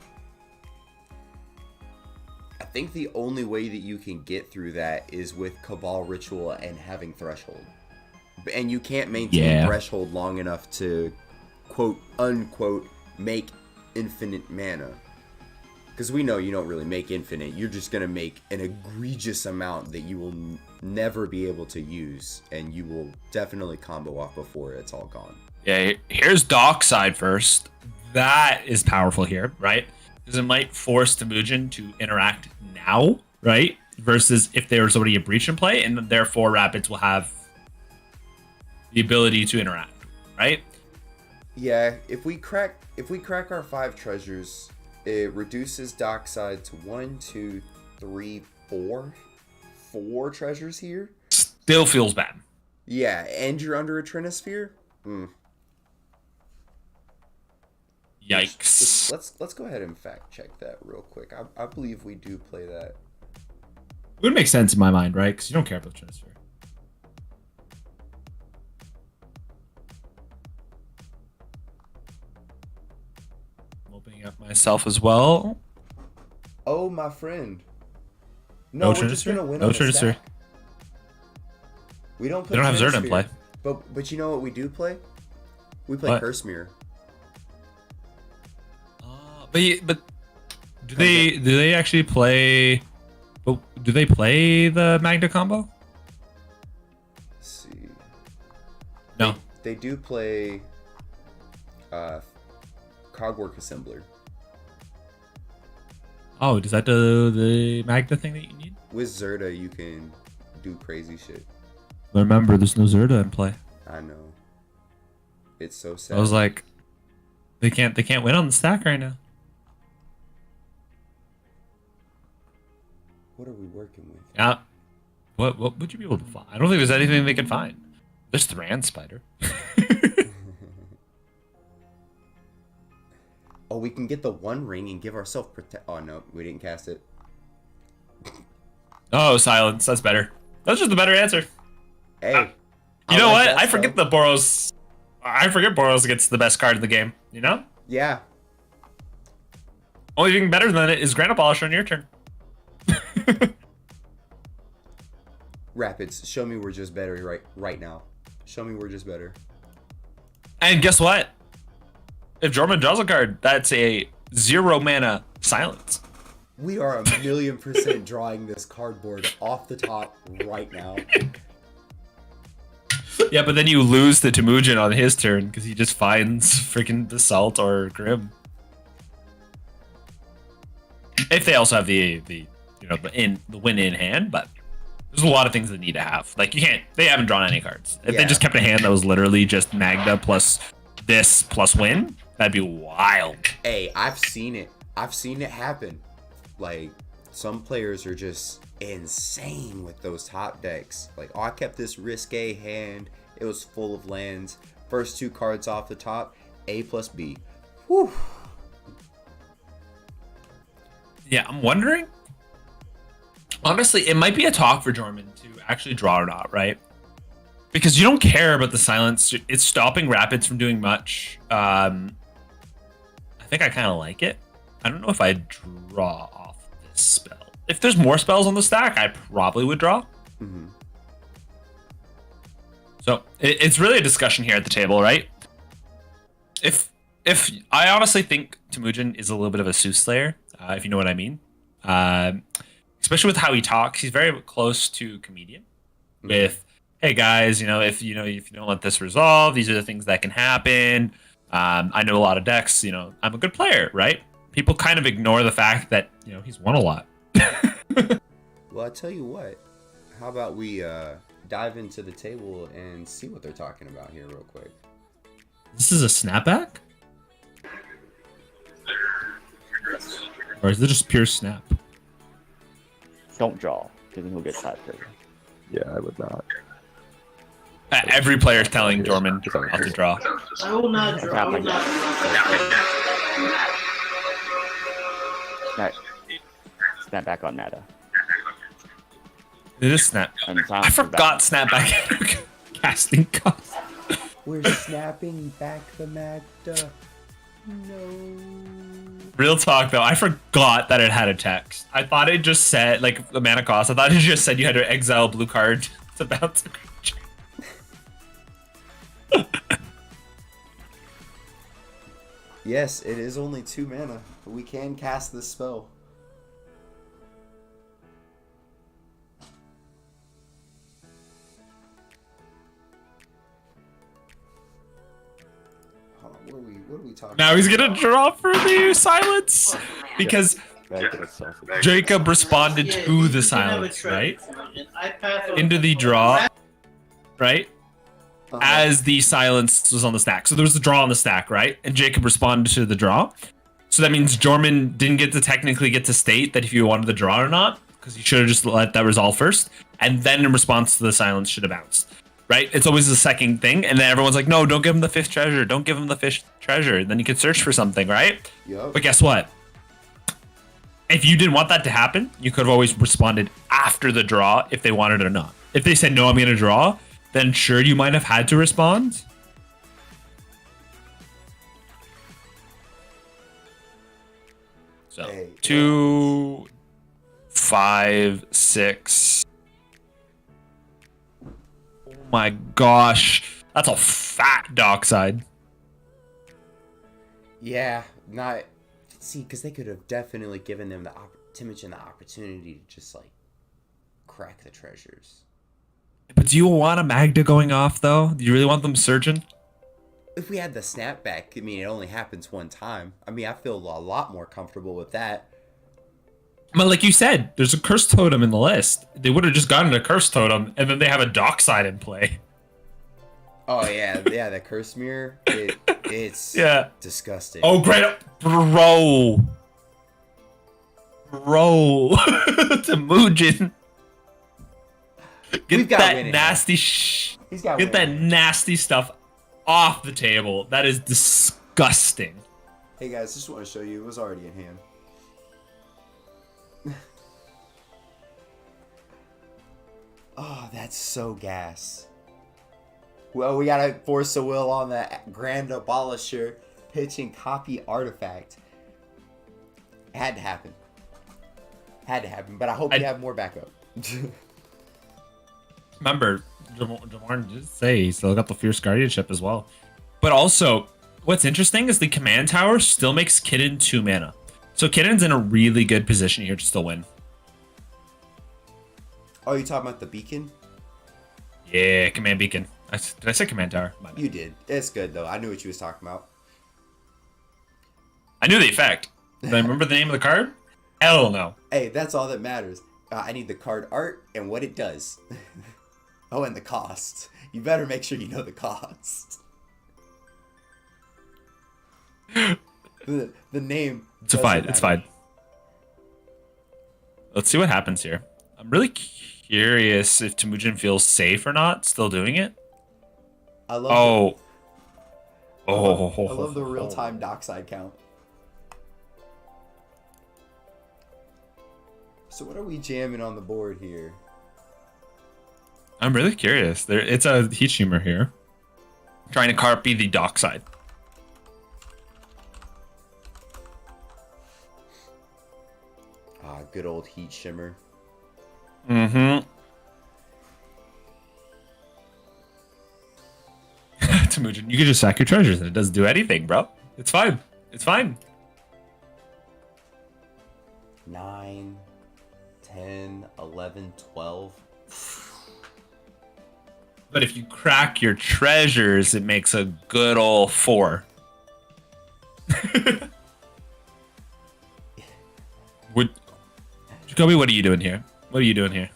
think the only way that you can get through that is with Cabal Ritual and having Threshold. And you can't maintain Threshold long enough to, quote, unquote, make infinite mana. Because we know you don't really make infinite. You're just going to make an egregious amount that you will never be able to use. And you will definitely combo off before it's all gone. Yeah, here's Dockside first. That is powerful here, right? Because it might force Temujin to interact now, right? Versus if there's already a breach in play, and therefore Rapids will have the ability to interact, right? Yeah, if we crack our 5 treasures, it reduces Dockside to 1, 2, 3, 4. 4 treasures here. Still feels bad. Yeah, and you're under a Trinisphere? Yikes. Let's go ahead and fact check that real quick. I believe we do play that. It would make sense in my mind, right? Because you don't care about the Trinisphere. I'm opening up myself as well. Oh, my friend. No, we're just gonna win on the stack. We don't have Zerda in play. But you know what we do play? We play Curse Mirror. But do they actually play? Do they play the Magda combo? Let's see. No. They do play Cogwork Assembler. Oh, does that do the Magda thing that you need? With Zerda, you can do crazy shit. Remember, there's no Zerda in play. I know. It's so sad. I was like, they can't win on the stack right now. What are we working with? Yeah. What would you be able to find? I don't think there's anything they can find. There's Thran Spider. Oh, we can get the 1 ring and give ourselves protect. Oh no, we didn't cast it. Oh, silence. That's better. That's just the better answer. Hey. You know what? I forget the Boros. I forget Boros gets the best card in the game. You know? Yeah. Only thing better than it is Granite Polisher on your turn. Rapids, show me we're just better right now. Show me we're just better. And guess what? If Jorman draws a card, that's a 0 mana silence. We are 1,000,000% drawing this cardboard off the top right now. Yeah, but then you lose the Temujin on his turn because he just finds freaking Basalt or Grim. If they also have the win in hand, but there's a lot of things they need to have. Like they haven't drawn any cards. If they just kept a hand that was literally just Magda plus this plus win, that'd be wild. Hey, I've seen it. I've seen it happen. Like, some players are just insane with those top decks. Like, oh, I kept this risque hand. It was full of lands. First 2 cards off the top, A plus B. Whew. Yeah, I'm wondering. Honestly, it might be a talk for Jorman to actually draw or not, right? Because you don't care about the silence. It's stopping rapids from doing much. I think I kind of like it. I don't know if I draw off this spell. If there's more spells on the stack, I probably would draw. Mm-hmm. So it's really a discussion here at the table, right? If I honestly think Temujin is a little bit of a soothsayer, if you know what I mean. Especially with how he talks, he's very close to comedian. Mm-hmm. With, hey guys, if you don't let this resolve, these are the things that can happen. I know a lot of decks. I'm a good player, right? People kind of ignore the fact that he's won a lot. Well, I tell you what. How about we dive into the table and see what they're talking about here real quick. This is a snapback? Or is it just pure snap? Don't draw, because then he'll get side trigger. Yeah, I would not. Every player is telling Jorman not to draw. I will not draw. I will not draw. Snap back on Meta. It is snap. And I forgot snapback casting cost. We're snapping back the Magda. No. Real talk though, I forgot that it had a text. I thought it just said, like, the mana cost, I thought it just said you had to exile blue card to bounce a creature. Yes, it is only 2 mana, but we can cast this spell. What are we talking Now about? he's gonna draw for the silence because Jacob responded to the silence, right? Into the draw, right? As the silence was on the stack. So there was a draw on the stack, right? And Jacob responded to the draw. So that means Jorman didn't get to technically get to state that if you wanted the draw or not, because he should have just let that resolve first. And then in response to the silence should have bounced. Right? It's always the second thing. And then everyone's like, no, don't give him the 5th treasure. Don't give him the 5th treasure. Then you can search for something, right? Yep. But guess what? If you didn't want that to happen, you could have always responded after the draw if they wanted it or not. If they said, no, I'm going to draw, then sure, you might have had to respond. So, Hey, 2, 5, 6. Oh my gosh. That's a fat dockside. Yeah, not... See, because they could have definitely given them Temujin the opportunity to just, like, crack the treasures. But do you want a Magda going off, though? Do you really want them searching? If we had the snapback, I mean, it only happens one time. I mean, I feel a lot more comfortable with that. But like you said, there's a curse totem in the list. They would have just gotten a curse totem, and then they have a dockside in play. Oh, yeah, yeah, the curse mirror, it's disgusting. Oh, great. Bro. Temujin. Get that nasty get that nasty stuff off the table. That is disgusting. Hey guys, just want to show you, it was already in hand. Oh, that's so gas. Well, we gotta force a will on that Grand Abolisher pitching copy artifact. It had to happen. Had to happen, but I hope you have more backup. Remember, Jamar did say he still got the Fierce Guardianship as well. But also, what's interesting is the Command Tower still makes Kitten 2 mana. So Kitten's in a really good position here to still win. Oh, you talking about the beacon? Yeah, Command Beacon. Did I say Command Tower? You did. It's good, though. I knew what you was talking about. I knew the effect. Do I remember the name of the card? Hell no. Hey, that's all that matters. I need the card art and what it does. Oh, and the cost. You better make sure you know the cost. The name. It's fine. It's fine. let's see what happens here. I'm really curious if Temujin feels safe or not, still doing it. I love Oh. I love the real-time dockside count. So what are we jamming on the board here? I'm really curious. It's a heat streamer here. Trying to copy the dockside. Ah, good old heat shimmer. Mm-hmm. Temujin, you can just sack your treasures and it doesn't do anything, bro. It's fine. It's fine. 9, 10, 11, 12. But if you crack your treasures, it makes a good old 4. Jacoby, what are you doing here? What are you doing here?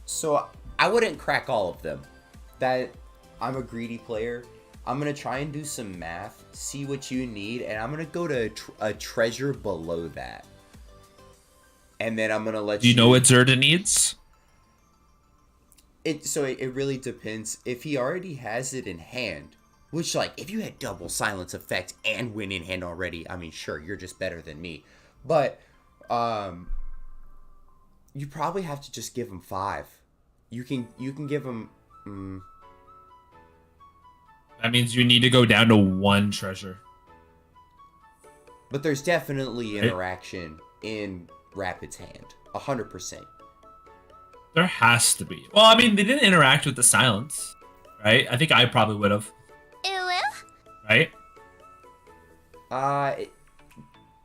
So I wouldn't crack all of them. That I'm a greedy player. I'm gonna try and do some math, see what you need, and I'm gonna go to a treasure below that. And then I'm gonna let you. Do you know what Zerda needs? It really depends. If he already has it in hand, which, like, if you had double silence effect and win in hand already, I mean, sure, you're just better than me. But you probably have to just give him 5. You can give him. That means you need to go down to 1 treasure. But there's definitely interaction in Rapid's hand, 100%. There has to be. Well, I mean, they didn't interact with the silence, right? I think I probably would have. Right? It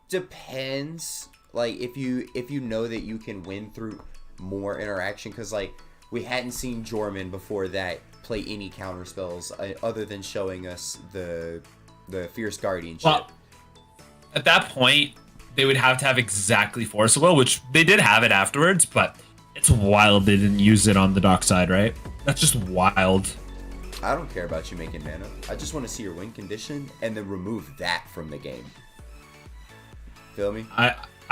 depends. Like, if you know that you can win through more interaction, because, like, we hadn't seen Jorman before that play any counter spells other than showing us the Fierce Guardianship. Well, at that point, they would have to have exactly Force Will, which they did have it afterwards, but it's wild they didn't use it on the dock side, right? That's just wild. I don't care about you making mana. I just want to see your win condition and then remove that from the game. Feel me?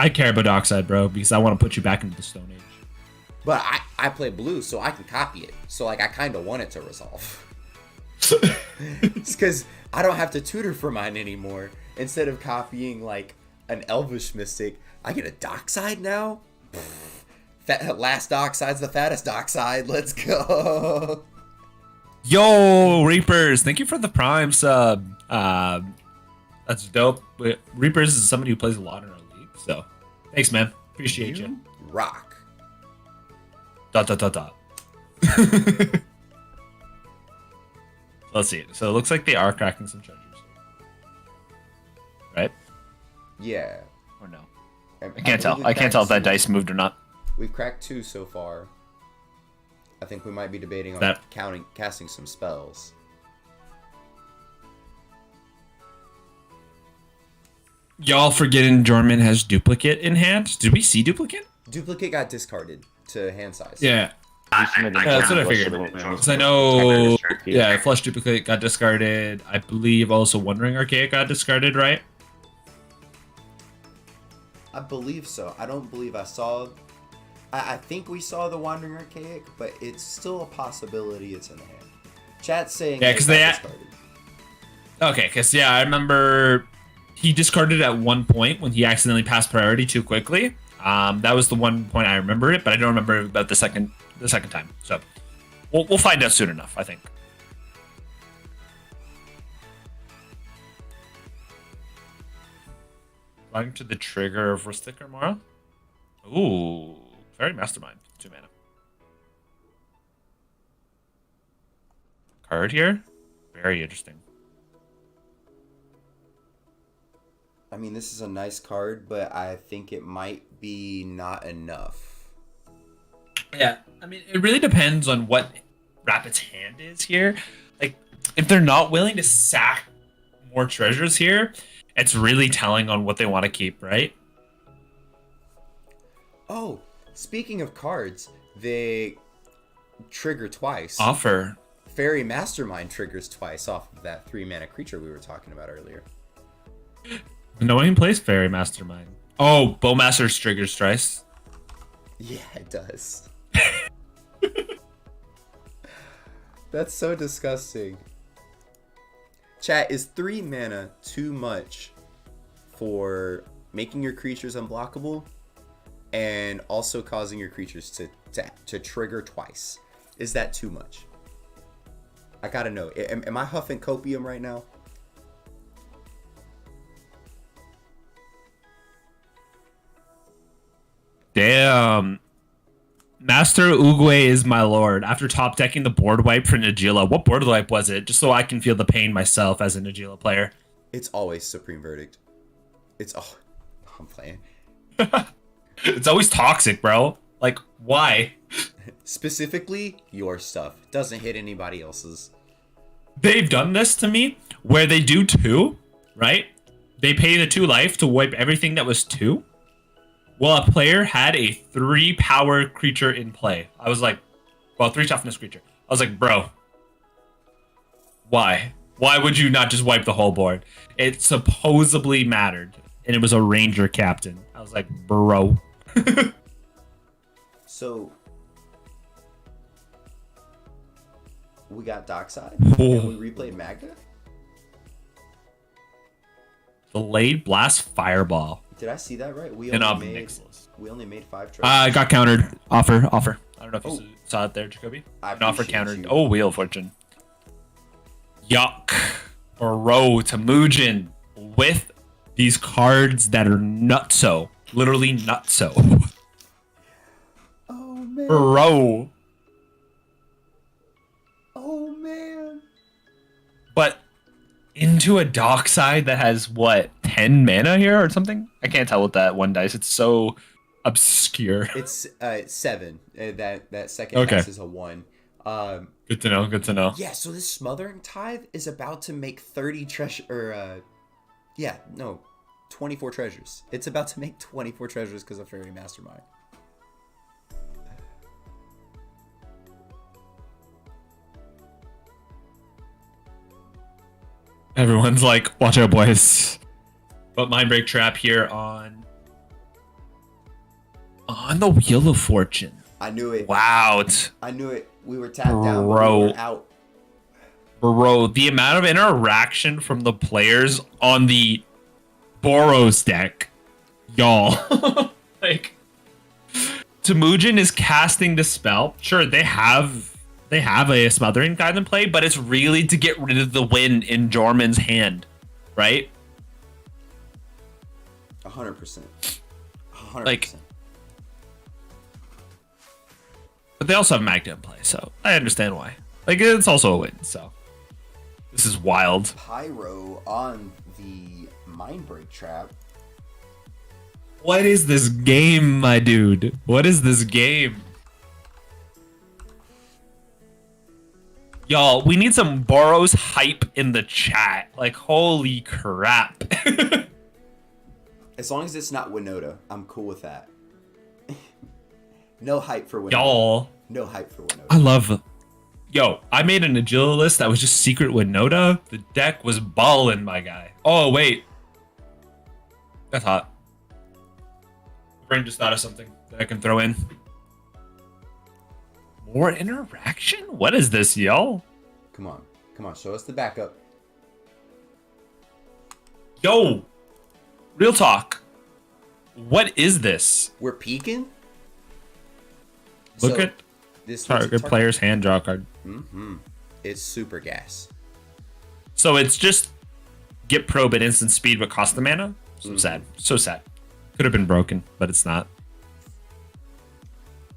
I care about dockside, bro, because I want to put you back into the Stone Age. But I play blue, so I can copy it. So, like, I kind of want it to resolve. It's because I don't have to tutor for mine anymore. Instead of copying, like, an Elvish Mystic, I get a dockside now? Last dockside's the fattest dockside. Let's go. Yo, Reapers, thank you for the Prime sub. That's dope. Reapers is somebody who plays a lot in our league, so thanks, man. Appreciate you. Rock. ... Let's see. So it looks like they are cracking some treasures. Right? Yeah. Or no? I can't tell. I can't tell if that dice moved or not. We've cracked 2 so far. I think we might be debating on casting some spells. Y'all forgetting Jorman has duplicate in hand? Did we see duplicate? Duplicate got discarded to hand size. Yeah. Yeah, That's what I figured. Because I know, yeah, Flush Duplicate got discarded. I believe also Wandering Archaic got discarded, right? I believe so. I don't believe I saw... I think we saw the Wandering Archaic, but it's still a possibility it's in the hand. Chat's saying yeah, because discarded. Okay, because, yeah, I remember he discarded at one point when he accidentally passed priority too quickly. That was the one point I remember it, but I don't remember about the second time. So we'll find out soon enough, I think. Going to the trigger of Rustic or Mora. Ooh, very Mastermind. 2 mana. Card here. Very interesting. I mean, this is a nice card, but I think it might be not enough. Yeah, I mean, it really depends on what Rapid's hand is here. Like, if they're not willing to sack more treasures here, it's really telling on what they want to keep, right? Oh, speaking of cards, they trigger twice. Offer. Fairy Mastermind triggers twice off of that 3-mana creature we were talking about earlier. No one plays Fairy Mastermind. Oh, Bowmaster's triggers twice. Yeah, it does. That's so disgusting. Chat, is 3 mana too much for making your creatures unblockable and also causing your creatures to trigger twice? Is that too much? I gotta know. Am I huffing copium right now? Damn. Master Uguay is my lord. After top decking the board wipe for Najila, what board wipe was it? Just so I can feel the pain myself as a Najila player. It's always Supreme Verdict. It's oh, I'm playing. It's always toxic, bro. Like, why? Specifically, your stuff doesn't hit anybody else's. They've done this to me where they do 2, right? They pay the 2 life to wipe everything that was 2. Well, a player had a 3 power creature in play. I was like, well, 3 toughness creature. I was like, bro, why? Why would you not just wipe the whole board? It supposedly mattered, and it was a ranger captain. I was like, bro. So, we got Dockside, and we replayed Magda? Delayed blast fireball. Did I see that right? We And only made 5 tries. I got countered. Offer. I don't know if you saw it there, Jacoby. I An offer appreciate countered. you. Oh, Wheel of Fortune. Yuck. Bro, Temujin with these cards that are nutso. Literally nutso. Oh man. Bro. Oh man. But into a Dockside that has, what, 10 mana here or something? I can't tell with that one dice. It's so obscure. It's 7. That second Okay. dice is a 1. Good to know. Yeah, so this Smothering Tithe is about to make 30 treasure, 24 treasures. It's about to make 24 treasures because of Fairy Mastermind. Everyone's like, watch out, boys. But Mindbreak Trap here on the Wheel of Fortune. I knew it. Wow. I knew it. We were tapped down, but Bro. we were out. Bro, the amount of interaction from the players on the Boros deck, y'all. Like, Temujin is casting the spell. Sure, they have a Smothering Tithe in play, but it's really to get rid of the win in Jorman's hand, right? 100%. 100%. Like, but they also have Magda in play, so I understand why. Like, it's also a win, so this is wild. Pyro on the Mindbreak Trap. What is this game, my dude? What is this game? Y'all, we need some Boros hype in the chat. Like, holy crap. As long as it's not Winota, I'm cool with that. No hype for Winota. Y'all. No hype for Winota. I love... Yo, I made an Agila list that was just secret Winota. The deck was ballin', my guy. Oh, wait. That's hot. My brain just thought of something that I can throw in. More interaction? What is this, y'all? Come on, show us the backup. Yo, real talk. What is this? We're peeking. Look So, at this target player's hand draw card. It's super gas. So it's just get probe at instant speed but cost the mana? So sad. So sad. Could have been broken, but it's not.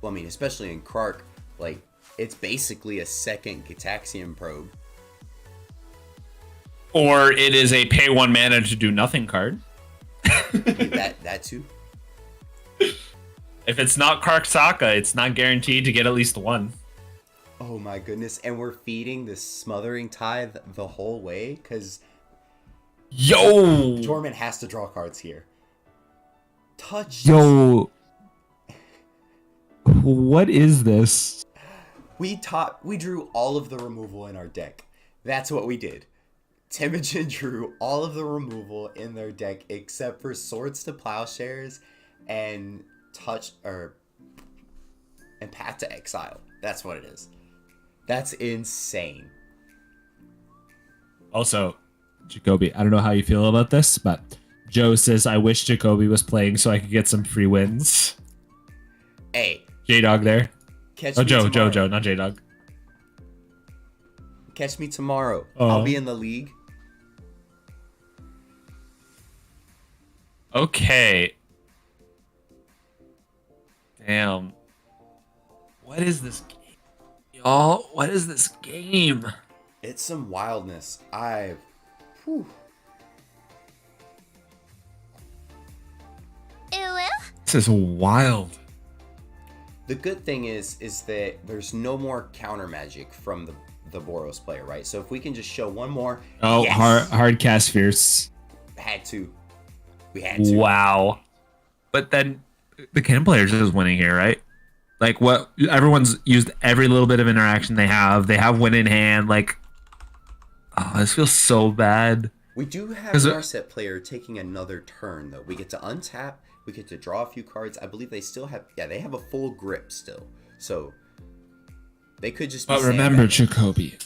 Well, I mean, especially in Krark, like, it's basically a second Gitaxian probe. Or it is a pay 1 mana to do nothing card. that too. If it's not Karksaka, it's not guaranteed to get at least 1. Oh my goodness, and we're feeding the Smothering Tithe the whole way? Because Yo! Jorman has to draw cards here. Touch. Yo! What is this? We drew all of the removal in our deck. That's what we did. Temujin drew all of the removal in their deck except for Swords to Plowshares and and Path to Exile. That's what it is. That's insane. Also, Jacoby, I don't know how you feel about this, but Joe says, I wish Jacoby was playing so I could get some free wins. Hey. J-Dog there. Catch Oh, me Joe, tomorrow. Joe, not J-Dog. Catch me tomorrow. Oh. I'll be in the league. Okay. Damn. What is this game? Y'all, what is this game? It's some wildness. Whew. This is wild. The good thing is that there's no more counter magic from the Boros player, right? So if we can just show one more. Oh, yes! hard cast fierce. Had to. We had to. Wow. But then the Cannon players is winning here, right? Like what everyone's used every little bit of interaction they have. They have win in hand. Like, oh, this feels so bad. We do have an Narset player taking another turn though. We get to untap. We get to draw a few cards. I believe they still have. Yeah, they have a full grip still. So they could just. But remember, Jacoby.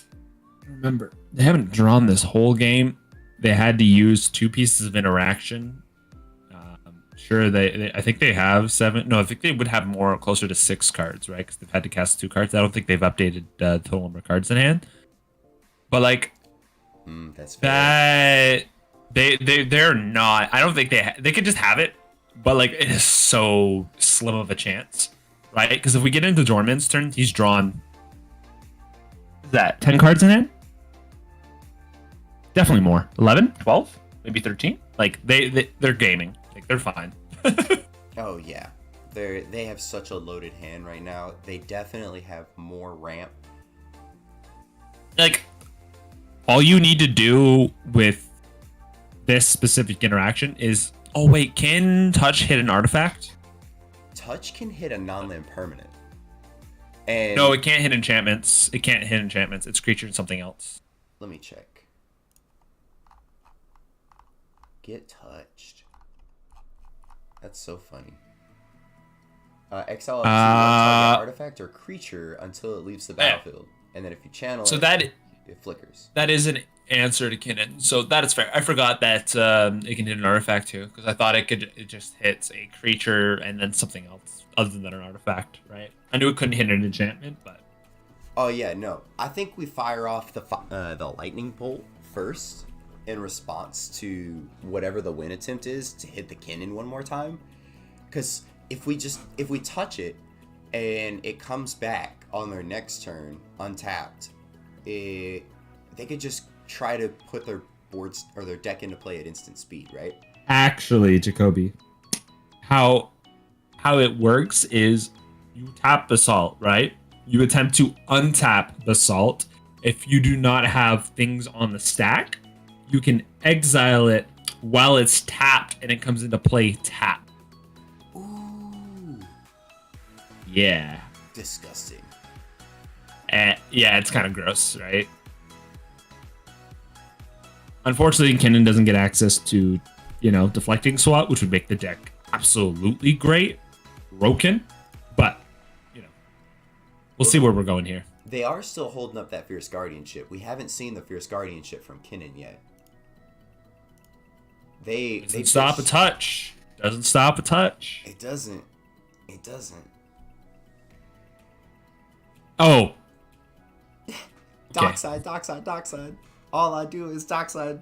Remember, they haven't drawn this whole game. They had to use 2 pieces of interaction. Sure, I think they have 7. No, I think they would have more closer to 6 cards, right? Because they've had to cast 2 cards. I don't think they've updated the total number of cards in hand. But like, that's fair. they're not. I don't think they could just have it, but like it is so slim of a chance, right? Because if we get into Dorman's turn, he's drawn. Is that 10 cards in hand? Definitely more. 11, 12, maybe 13. Like they're gaming. Like they're fine. Oh yeah, they have such a loaded hand right now. They definitely have more ramp. Like all you need to do with this specific interaction is, oh wait, can touch hit an artifact? Touch can hit a non-land permanent. And No, it can't hit enchantments. It can't hit enchantments. It's creature and something else. let me check. Get touched. That's so funny. Exile up to one target artifact or creature until it leaves the battlefield, and then if you channel it flickers. That is an answer to Kinnan, so that is fair. I forgot that it can hit an artifact too, because I thought it just hits a creature and then something else other than an artifact, right? I knew it couldn't hit an enchantment, but Oh yeah, no. I think we fire off the lightning bolt first in response to whatever the win attempt is to hit the Kinnan one more time, because if we touch it and it comes back on their next turn untapped, they could just try to put their boards or their deck into play at instant speed, right? actually, Jacoby, how it works is you tap Basalt, right? You attempt to untap Basalt. If you do not have things on the stack, you can exile it while it's tapped and it comes into play tapped. Ooh, Yeah. disgusting. Yeah, it's kind of gross, right? Unfortunately, Kinnan doesn't get access to, deflecting SWAT, which would make the deck absolutely great. Broken. But, we'll see where we're going here. They are still holding up that Fierce Guardianship. We haven't seen the Fierce Guardianship from Kinnan yet. They Stop a touch. Doesn't stop a touch. It doesn't. It doesn't. Oh. Dockside, dockside, dockside. All I do is dockside.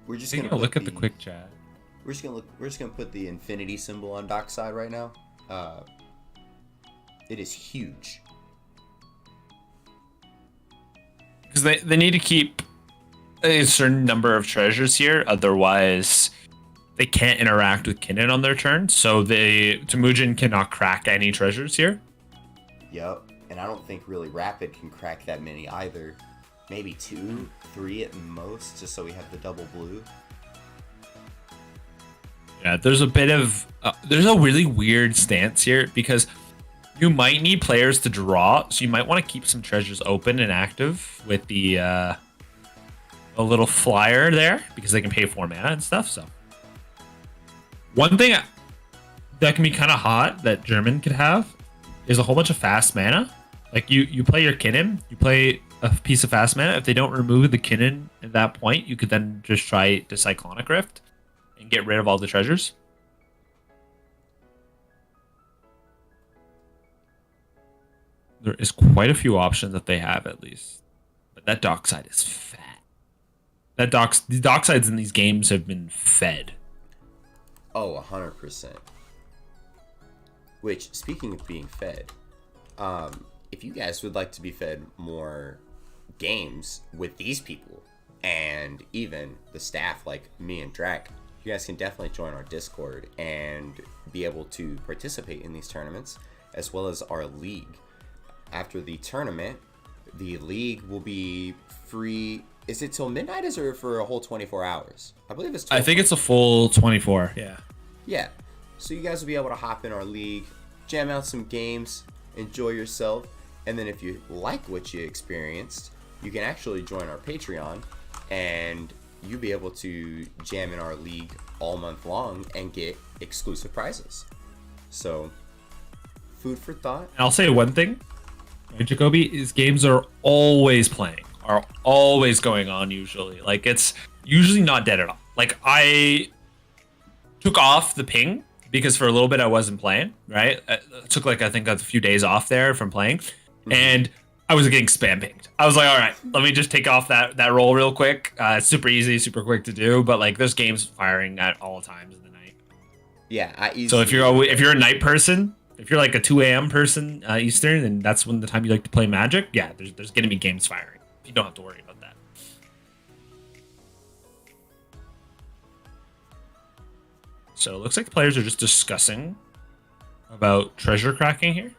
We're just gonna look at the quick chat. We're just gonna put the infinity symbol on dockside right now. It is huge. Because they need to keep a certain number of treasures here, otherwise they can't interact with Kinnan on their turn. So Temujin cannot crack any treasures here. Yep, and I don't think really Rapid can crack that many either. Maybe 2, 3 at most, just so we have the double blue. Yeah, there's a bit of there's a really weird stance here because You might need players to draw, so you might want to keep some treasures open and active with the a little flyer there because they can pay 4 mana and stuff. So one thing that can be kind of hot that German could have is a whole bunch of fast mana. Like you play your Kinnan, you play a piece of fast mana. If they don't remove the Kinnan at that point, you could then just try the Cyclonic Rift and get rid of all the treasures. There is quite a few options that they have, at least. But that dockside is fat. The docksides in these games have been fed. Oh, 100%. Which, speaking of being fed, if you guys would like to be fed more games with these people, and even the staff like me and Drac, you guys can definitely join our Discord and be able to participate in these tournaments, as well as our league. After the tournament, the league will be free. Is it till midnight? Is it for a whole 24 hours? I believe it's 24. I think it's a full 24. Yeah. Yeah. So you guys will be able to hop in our league, jam out some games, enjoy yourself, and then if you like what you experienced, you can actually join our Patreon, and you'll be able to jam in our league all month long and get exclusive prizes. So, food for thought. And I'll say one thing, right, Jacoby, is games are always playing, are always going on usually. Like, it's usually not dead at all. Like, I took off the ping because for a little bit I wasn't playing, right? I took like, I think a few days off there from playing, and I was getting spam pinged. I was like, all right, let me just take off that roll real quick. It's super easy, super quick to do, but like there's games firing at all times in the night. Yeah, so if you're a night person, if you're like a 2 a.m. person Eastern, and that's when the time you like to play Magic, yeah, there's gonna be games firing. You don't have to worry about that. So it looks like the players are just discussing about treasure cracking here.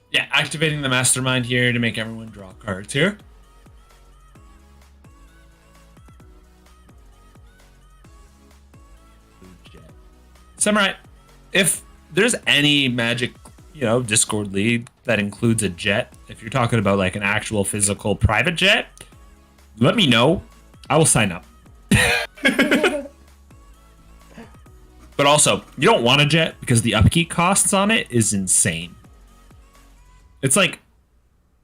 Yeah, activating the mastermind here to make everyone draw cards here. Samurai, if there's any Magic, Discord league that includes a jet, if you're talking about like an actual physical private jet, let me know. I will sign up. But also, you don't want a jet because the upkeep costs on it is insane. It's like,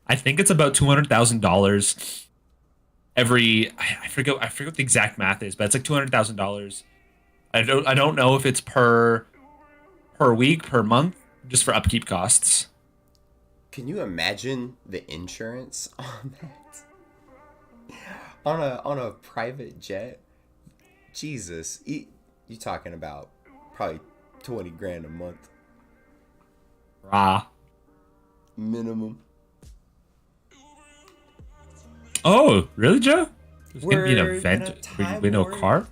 I think it's about $200,000 every. I forget what the exact math is, but it's like $200,000. I don't know if it's per week, per month, just for upkeep costs. Can you imagine the insurance on that? On a private jet? Jesus, you talking about probably 20 grand a month. Rah. Minimum. Oh, really, Joe? There's We're gonna be an event where you win a car?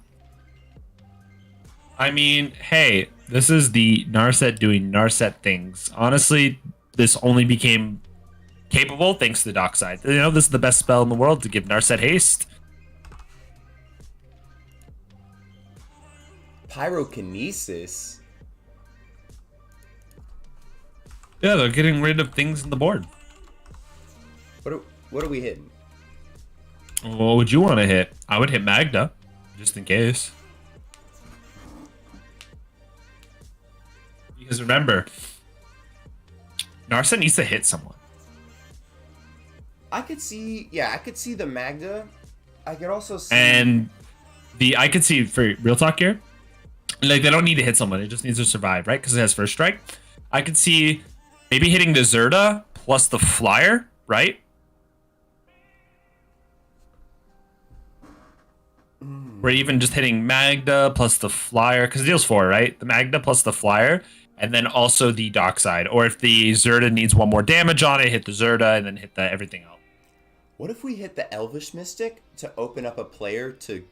I mean, hey, this is the Narset doing Narset things. Honestly, this only became capable thanks to the dockside. This is the best spell in the world to give Narset haste. Pyrokinesis? Yeah, they're getting rid of things in the board. What are we hitting? What would you want to hit? I would hit Magda, just in case. Because remember, Narset needs to hit someone. I could see the Magda. I could also see... And I could see, for real talk here, like, they don't need to hit someone. It just needs to survive, right? Because it has first strike. I could see maybe hitting the Zerda plus the Flyer, right? Or even just hitting Magda plus the Flyer, because it deals 4, right? The Magda plus the Flyer, and then also the Dockside. Or if the Zerda needs 1 more damage on it, hit the Zerda and then hit everything else. What if we hit the Elvish Mystic to open up a player to,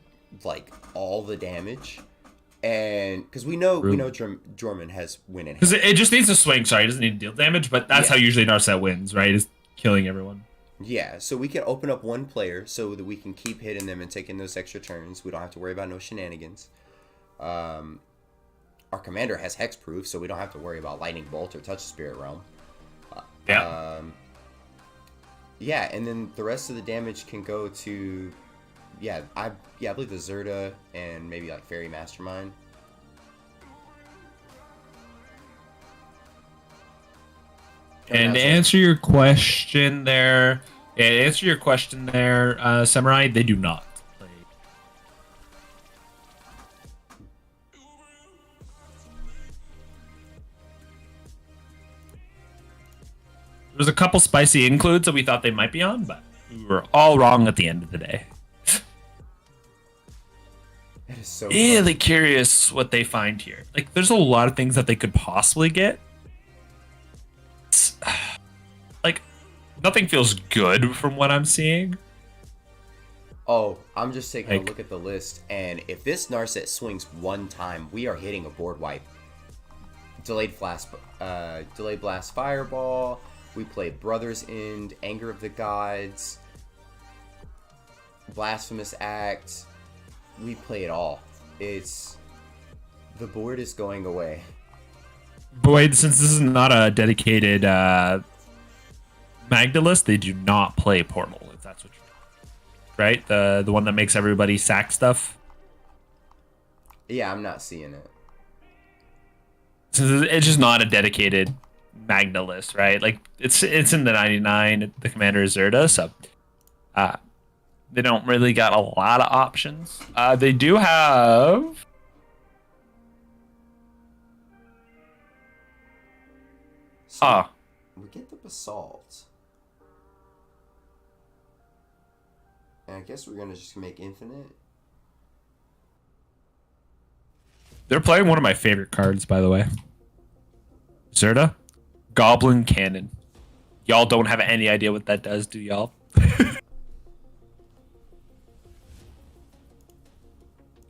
like, all the damage? And because we know Jorman has win in hand. Because it just needs to swing. Sorry, it doesn't need to deal damage, but that's how usually Narset wins, right? Is killing everyone. Yeah, so we can open up one player so that we can keep hitting them and taking those extra turns. We don't have to worry about no shenanigans. Our commander has hexproof, so we don't have to worry about lightning bolt or touch the spirit realm. Yeah, and then the rest of the damage can go to, I believe the Zerda and maybe like Fairy Mastermind. And to answer your question there, Samurai, they do not play. There was a couple spicy includes that we thought they might be on, but we were all wrong at the end of the day. It is so really curious what they find here. Like, there's a lot of things that they could possibly get. Like, nothing feels good from what I'm seeing. Oh, I'm just taking a look at the list, and if this Narset swings one time, we are hitting a board wipe. Delayed Blast Fireball. We played Brother's End, Anger of the Gods, Blasphemous Act. We play it all. The board is going away. Boyd, since this is not a dedicated Magda list, they do not play Portal, if that's what you're right? The one that makes everybody sack stuff? Yeah, I'm not seeing it. So it's just not a dedicated Magna list, right? Like, it's in the 99, the Commander is Zerda, so they don't really got a lot of options. They do have... So we get the Basalt. And I guess we're going to just make Infinite. They're playing one of my favorite cards, by the way. Zerda, Goblin Cannon. Y'all don't have any idea what that does, do y'all?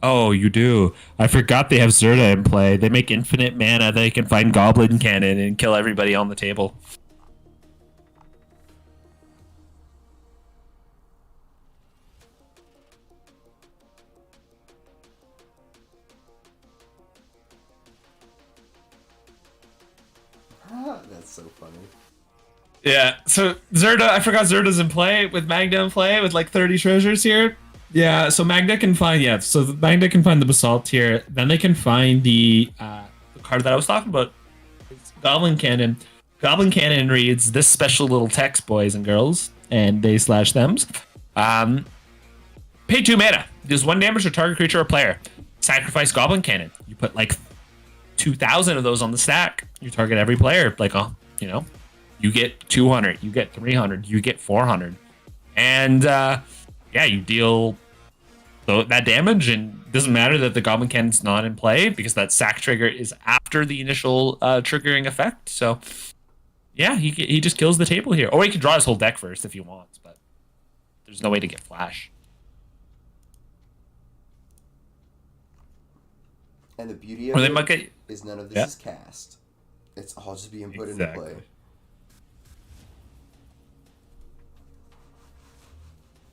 Oh, you do. I forgot they have Zerda in play. They make infinite mana. They can find Goblin Cannon and kill everybody on the table. That's so funny. Yeah, so Zerda, I forgot Zerda's in play with Magda in play with like 30 treasures here. Yeah, so Magda can find, Magda can find the Basalt here. Then they can find the card that I was talking about. It's Goblin Cannon. Goblin Cannon reads this special little text, boys and girls, and they slash thems. Pay 2 mana. Deals 1 damage to target creature or player. Sacrifice Goblin Cannon. You put like 2,000 of those on the stack. You target every player. Like, you get 200, you get 300, you get 400. And, you deal that damage, and it doesn't matter that the Goblin Cannon's not in play because that sack trigger is after the initial triggering effect. So, yeah, he just kills the table here. Or he can draw his whole deck first if he wants, but there's no way to get flash. And the beauty of it is none of this is cast. It's all just being put into play.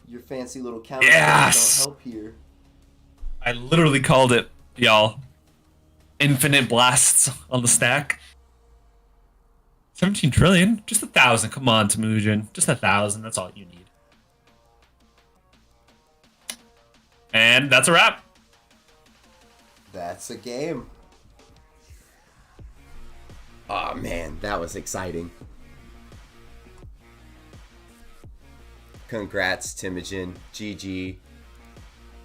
Your fancy little counter don't help here. I literally called it, y'all. Infinite blasts on the stack. 17 trillion? Just 1,000. Come on, Temujin. Just 1,000. That's all you need. And that's a wrap. That's a game. Oh man, that was exciting. Congrats, Temujin. GG.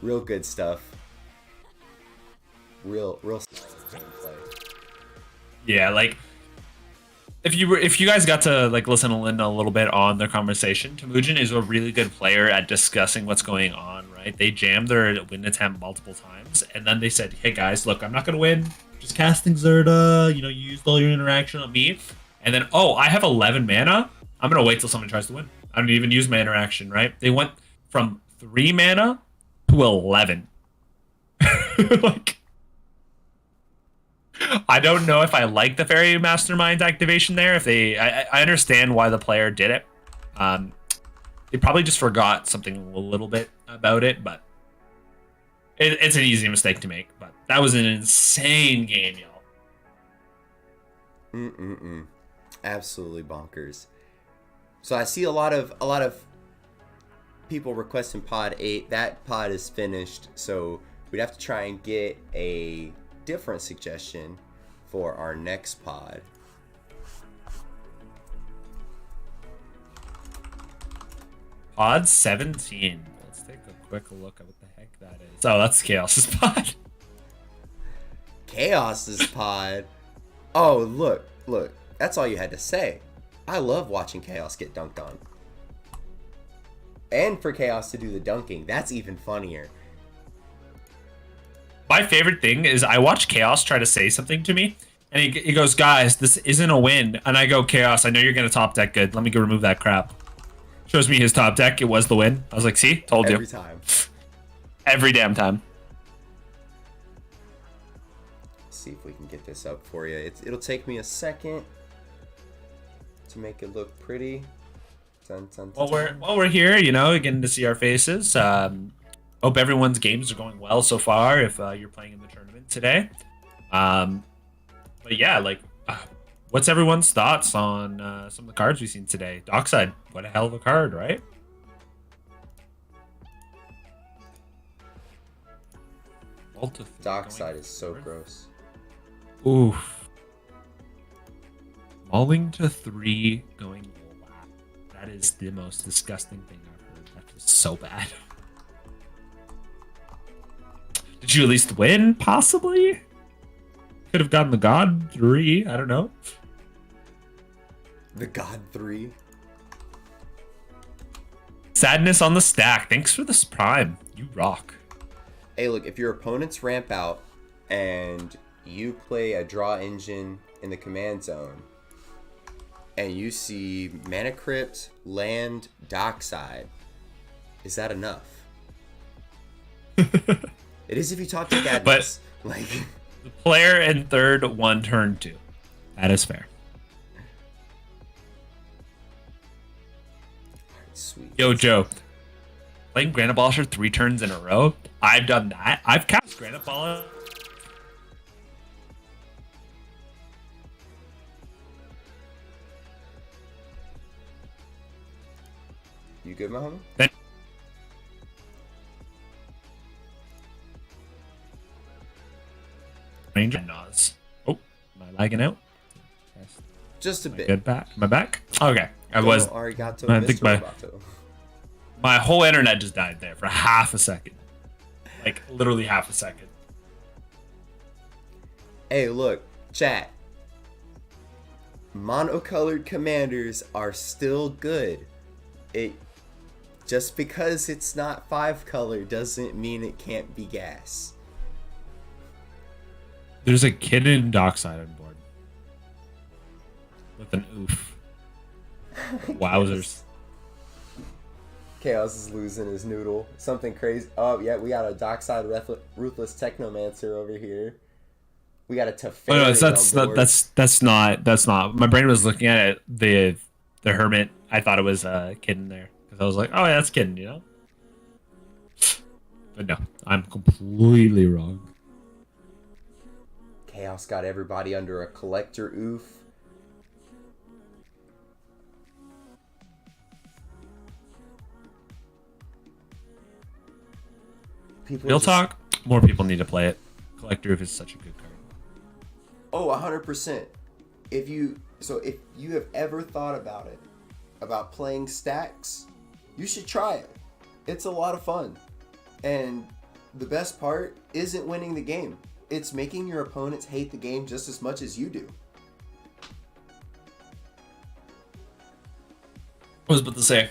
Real good stuff. Real play. Yeah, like if you guys got to like listen in a little bit on their conversation, Temujin is a really good player at discussing what's going on, right? They jammed their win attempt multiple times, and then they said, "Hey guys, look, I'm not gonna win. Just casting Zerda. You used all your interaction on me, and then I have 11 mana. I'm gonna wait till someone tries to win. I don't even use my interaction, right? They went from 3 mana to 11. Like, I don't know if I like the Fairy Mastermind activation there. I understand why the player did it. They probably just forgot something a little bit about it, but it's an easy mistake to make. But that was an insane game, y'all. Absolutely bonkers. So I see a lot of people requesting pod 8. That pod is finished, so we'd have to try and get a different suggestion for our next pod. Pod 17. Let's take a quick look at what the heck that is. Oh, that's Ka0s's pod. Ka0s's pod. Oh, look. That's all you had to say. I love watching Ka0s get dunked on. And for Ka0s to do the dunking, that's even funnier. My favorite thing is I watch Ka0s try to say something to me, and he goes, guys, this isn't a win. And I go, Ka0s, I know you're going to top deck good. Let me go remove that crap. Shows me his top deck. It was the win. I was like, see? Told you. Every time. Every damn time. Let's see if we can get this up for you. It'll take me a second to make it look pretty. Dun, dun, dun, dun. While we're here, you know, getting to see our faces. Hope everyone's games are going well so far. If you're playing in the tournament today, but yeah, like, what's everyone's thoughts on some of the cards we've seen today? Dockside, what a hell of a card, right? Dockside is so gross. Oof. Mauling to 3 going black. That is the most disgusting thing I've heard. That is so bad. Did you at least win? Possibly? Could have gotten the God 3. I don't know. The God 3. Sadness on the stack. Thanks for this prime. You rock. Hey, look, if your opponents ramp out and you play a draw engine in the command zone and you see Mana Crypt, land, Dockside, is that enough? It is if you talk to Gadness. But like, the player in third won turn 2. That is fair. Sweet. Yo, Joe. Playing Granite Polisher 3 turns in a row. I've done that. I've cast Granite Polisher. You good, my homie? Ranger Nas. Oh, am I lagging out? Just a bit. Good back. Am I back? Okay. I think my whole internet just died there for half a second. Like, literally half a second. Hey, look, chat. Monocolored commanders are still good. Just because it's not 5-color doesn't mean it can't be gas. There's a kid in Dockside on board. With an oof. Wowzers. Ka0s is losing his noodle. Something crazy. Oh, yeah, we got a Dockside Ruthless Technomancer over here. We got a Teferi. Oh, no, that's not. My brain was looking at it, the Hermit. I thought it was a kid in there. Because I was like, oh, yeah, that's kid, you know? But no, I'm completely wrong. Ka0s got everybody under a collector oof. Real talk, more people need to play it. Collector Oof is such a good card. Oh, 100%. If you have ever thought about it, about playing stacks, you should try it. It's a lot of fun. And the best part isn't winning the game. It's making your opponents hate the game just as much as you do. I was about to say,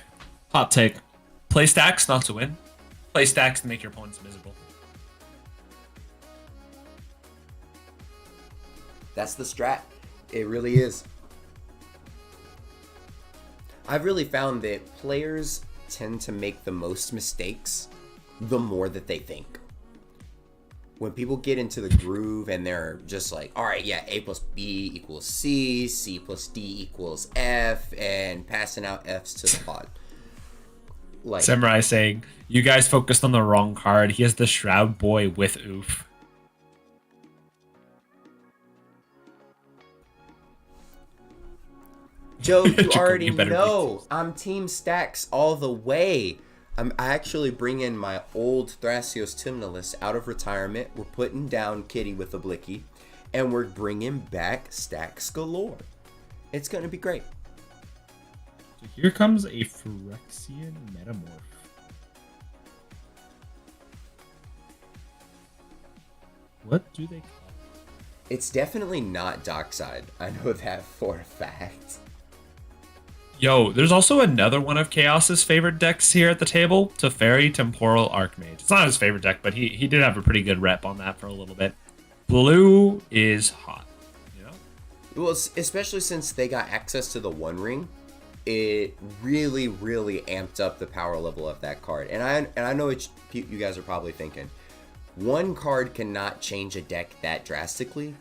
hot take. Play stacks not to win. Play stacks to make your opponents miserable. That's the strat. It really is. I've really found that players tend to make the most mistakes the more that they think. When people get into the groove and they're just like, all right, yeah, A plus B equals C, C plus D equals F, and passing out Fs to the pod. Like, Samurai saying, "You guys focused on the wrong card. He has the Shroud Boy with oof." Joe, you Jacob, already you better know I'm Team Stacks all the way. I actually bring in my old Thrasios Timnalis out of retirement. We're putting down Kitty with a Blicky, and we're bringing back Stacks galore. It's going to be great. So here comes a Phyrexian Metamorph. What do they call it? It's definitely not Dockside. I know that for a fact. Yo, there's also another one of Ka0s's favorite decks here at the table, Teferi Temporal Archmage. It's not his favorite deck, but he did have a pretty good rep on that for a little bit. Blue is hot, you know? Well, especially since they got access to the One Ring, it really, really amped up the power level of that card. And I know what you guys are probably thinking. One card cannot change a deck that drastically,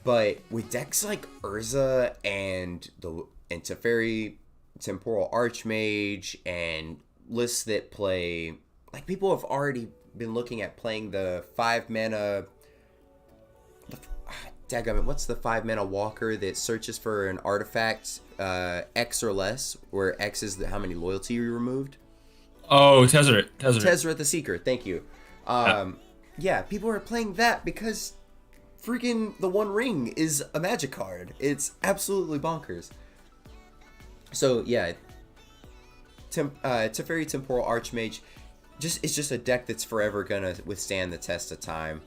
but with decks like Urza and Teferi Temporal Archmage and lists that play, like, people have already been looking at playing the 5 mana. Dadgummit, what's the 5 mana walker that searches for an artifact X or less, where X is how many loyalty you removed? Oh, Tezzeret. Tezzeret the Seeker, thank you. Yeah, people are playing that because freaking the One Ring is a Magic card. It's absolutely bonkers. So yeah, Teferi Temporal Archmage, it's just a deck that's forever gonna withstand the test of time.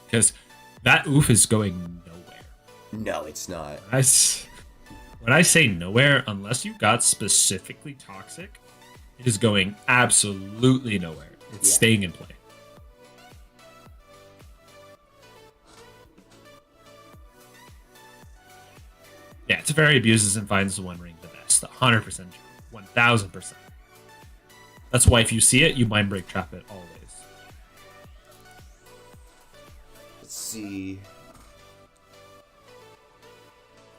Because that oof is going nowhere. No, it's not. When I say nowhere, unless you got specifically toxic, it is going absolutely nowhere. It's staying in play. Yeah, Teferi abuses and finds the One Ring the best. 100%. 1000%. That's why if you see it, you mind break trap it always. Let's see.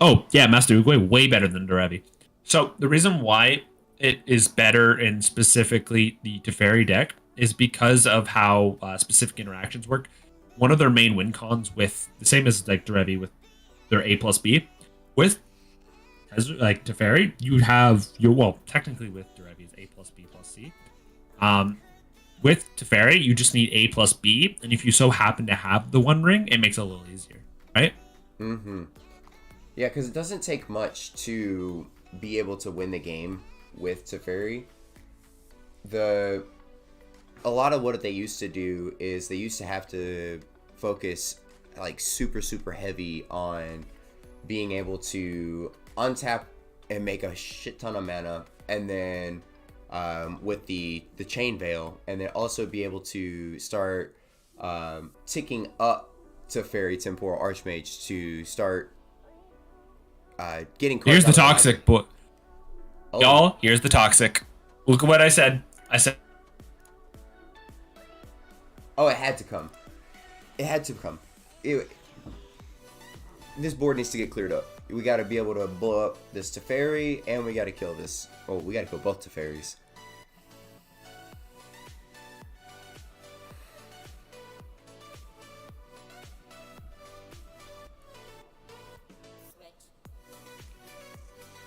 Oh, yeah, Master Uguay, way better than Derevi. So the reason why it is better in specifically the Teferi deck is because of how specific interactions work. One of their main win cons with, the same as like Derevi with their A plus B, with like Teferi, you have your, well, technically with Derevi is A plus B plus C. With Teferi, you just need A plus B, and if you so happen to have the One Ring, it makes it a little easier, right? Mm-hmm. Yeah, because it doesn't take much to be able to win the game with Teferi. A lot of what they used to do is they used to have to focus like super heavy on being able to untap and make a shit ton of mana, and then with the Chain Veil, and then also be able to start ticking up Teferi Temporal Archmage to start getting. Here's the toxic, boy. Oh. Y'all, here's the toxic. Look at what I said. I said. Oh, it had to come. It had to come. This board needs to get cleared up. We got to be able to blow up this Teferi, and we got to kill this. Oh, we got to kill both Teferis.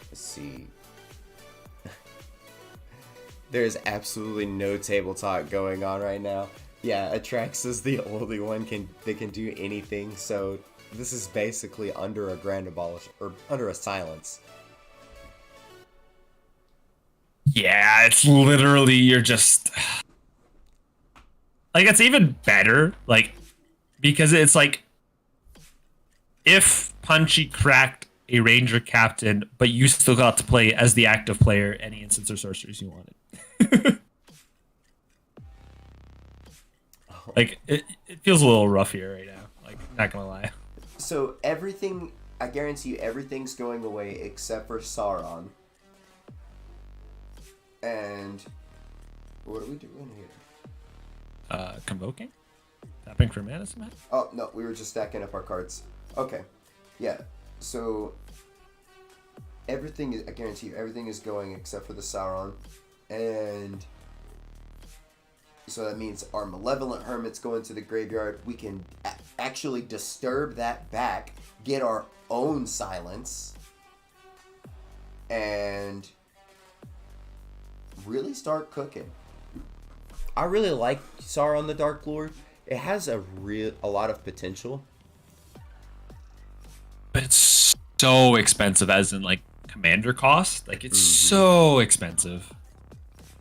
Let's see. There's absolutely no table talk going on right now. Yeah, Atrax is the only one that can do anything, so this is basically under a grand abolish, or under a silence. Yeah, it's literally, you're just like, it's even better, like, because it's like if Punchy cracked a Ranger captain, but you still got to play as the active player any instants or sorceries you wanted. Like, it feels a little rough here right now, like, not gonna lie. So everything, I guarantee you, everything's going away except for Sauron. And what are we doing here? Convoking? Tapping for mana somehow? Oh, no, we were just stacking up our cards. Okay. Yeah. So everything is, I guarantee you, everything is going except for the Sauron. And so that means our Malevolent Hermit's going to the graveyard. We can actually disturb that back, get our own silence, and really start cooking. I really like Sauron the Dark Lord. It has a lot of potential. But it's so expensive, as in like commander cost. Like it's so expensive.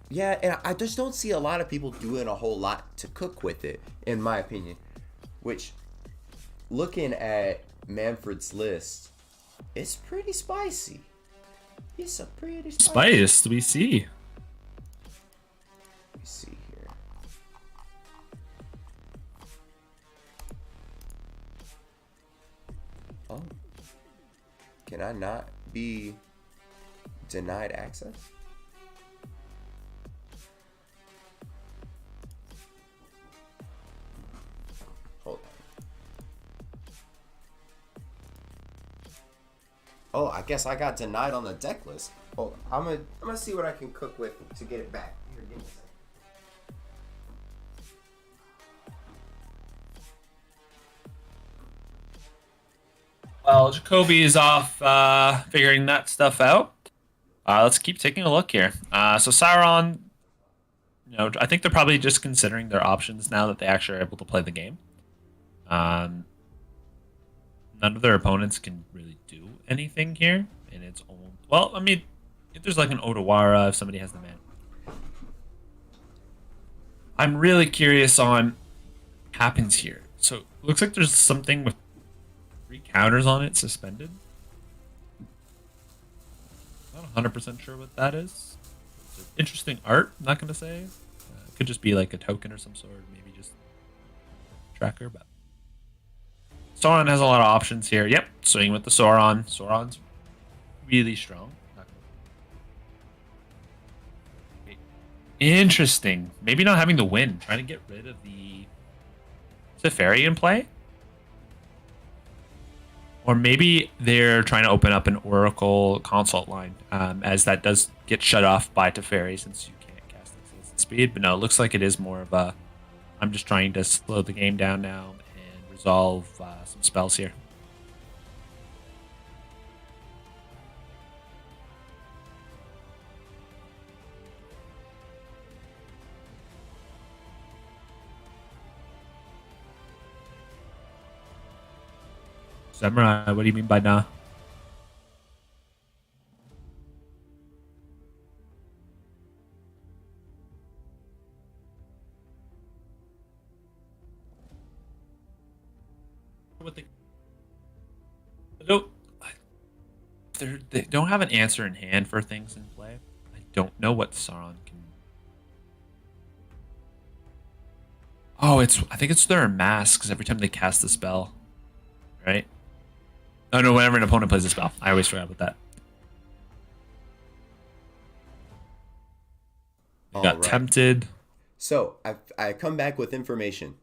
Yeah, and I just don't see a lot of people doing a whole lot to cook with it, in my opinion. Which, looking at Manfred's list, it's pretty spicy. It's a pretty spicy. Spice, we see. Let me see here. Oh. Can I not be denied access? Hold on. Oh, I guess I got denied on the deck list. Hold on. I'm gonna see what I can cook with to get it back. Here, give me a second. Well, Jacoby is off figuring that stuff out. Let's keep taking a look here. So Sauron, I think they're probably just considering their options now that they actually are able to play the game. None of their opponents can really do anything here in its own. Well, I mean, if there's like an Odawara, if somebody has the man. I'm really curious on what happens here. So it looks like there's something with 3 counters on it suspended. Not 100% sure what that is. Interesting art, I'm not going to say. It could just be like a token or some sort, maybe just tracker, but Sauron has a lot of options here. Yep, swing with the Sauron. Sauron's really strong. Interesting. Maybe not having the win. Trying to get rid of the Teferi in play. Or maybe they're trying to open up an Oracle consult line, as that does get shut off by Teferi since you can't cast things at speed. But no, it looks like it is more of a, I'm just trying to slow the game down now and resolve some spells here. Samurai, what do you mean by nah? What they don't have an answer in hand for things in play. I don't know what Sauron can. Oh, I think it's their masks every time they cast the spell, right? Oh no, whenever an opponent plays a spell. I always forgot about that. Got tempted. So I come back with information.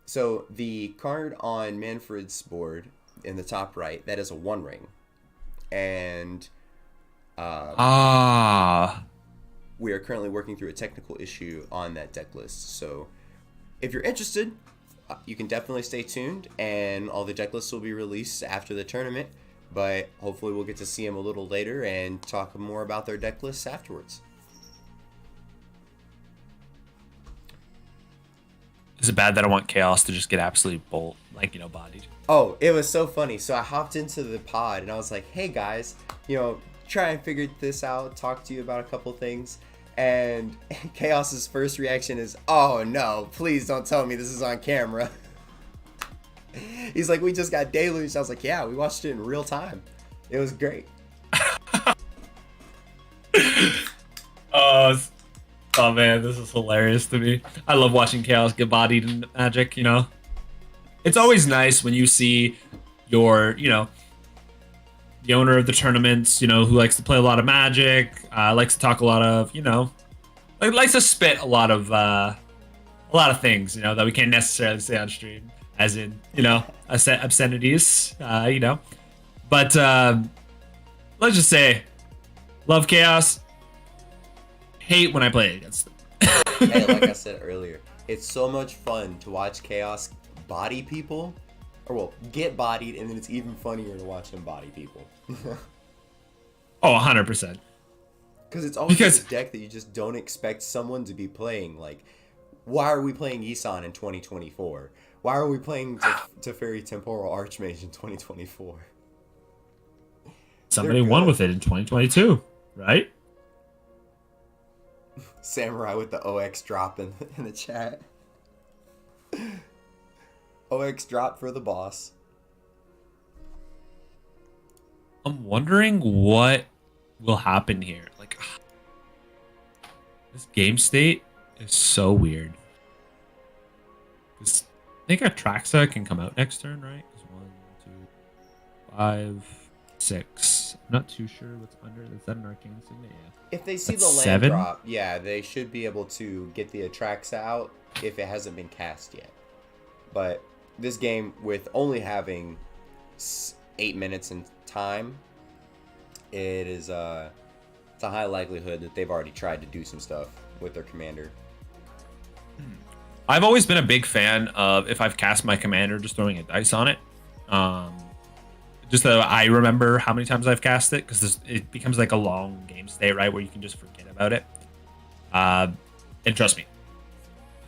So the card on Manfred's board in the top right, that is a 1 ring. And we are currently working through a technical issue on that deck list. So if you're interested, you can definitely stay tuned, and all the deck lists will be released after the tournament, but hopefully we'll get to see them a little later and talk more about their deck lists afterwards. Is it bad that I want Ka0s to just get absolutely bodied? Oh, it was so funny. So I hopped into the pod and I was like, hey guys, try and figure this out, talk to you about a couple things. And Ka0s's first reaction is, oh no, please don't tell me this is on camera. He's like, we just got deluged. I was like, yeah, we watched it in real time. It was great. Oh man, this is hilarious to me. I love watching Ka0s get bodied in Magic, It's always nice when you see your, the owner of the tournaments, who likes to play a lot of Magic, likes to talk a lot of, likes to spit a lot of things, that we can't necessarily say on stream, as in, obscenities, But let's just say, love Ka0s. Hate when I play against them. Hey, like I said earlier, it's so much fun to watch Ka0s body people, or well, get bodied, and then it's even funnier to watch him body people. Oh, 100%. Because it's always Because- a deck that you just don't expect someone to be playing. Like, why are we playing Isan in 2024? Why are we playing Teferi Temporal Archmage in 2024? Somebody They're won good. with it in 2022, right? Samurai with the OX drop in the chat. OX drop for the boss. I'm wondering what will happen here. Like, this game state is so weird. 'Cause I think Atraxa can come out next turn, right? 'Cause 1, 2, 5, 6. I'm not too sure what's under. Is that an arcane signet? Yeah. If they see That's the land 7? drop, yeah, they should be able to get the Atraxa out if it hasn't been cast yet. But this game, with only having 8 minutes in time, it is it's a high likelihood that they've already tried to do some stuff with their commander. I've always been a big fan of, if I've cast my commander, just throwing a dice on it. Just so I remember how many times I've cast it, because it becomes like a long game stay, right, where you can just forget about it. And trust me,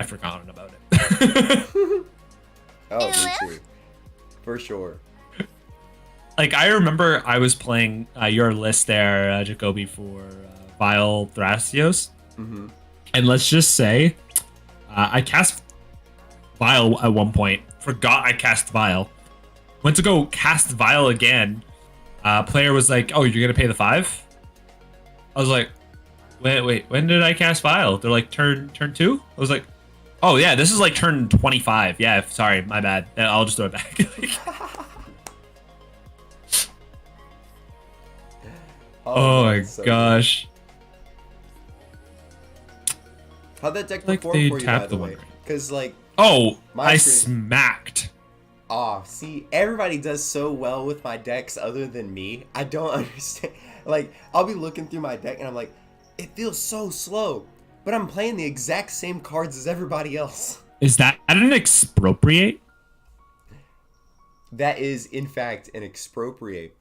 I've forgotten about it. Oh, me too. For sure. Like, I remember I was playing your list there, Jacoby, for Vile Thrasios. Mm-hmm. And let's just say, I cast Vile at one point. Forgot I cast Vile. Went to go cast Vile again. Player was like, "Oh, you're gonna pay the 5?" I was like, "Wait, when did I cast Vile?" They're like, "Turn 2." I was like, "Oh yeah, this is like turn 25." Yeah, sorry, my bad. I'll just throw it back. Oh my that's so gosh. good. How'd that deck Like, perform they for you, by tapped the the way? one. Because, like, Oh, My I screen- smacked. see, everybody does so well with my decks other than me. I don't understand. Like, I'll be looking through my deck and I'm like, it feels so slow, but I'm playing the exact same cards as everybody else. Is that an expropriate? That is, in fact, an expropriate.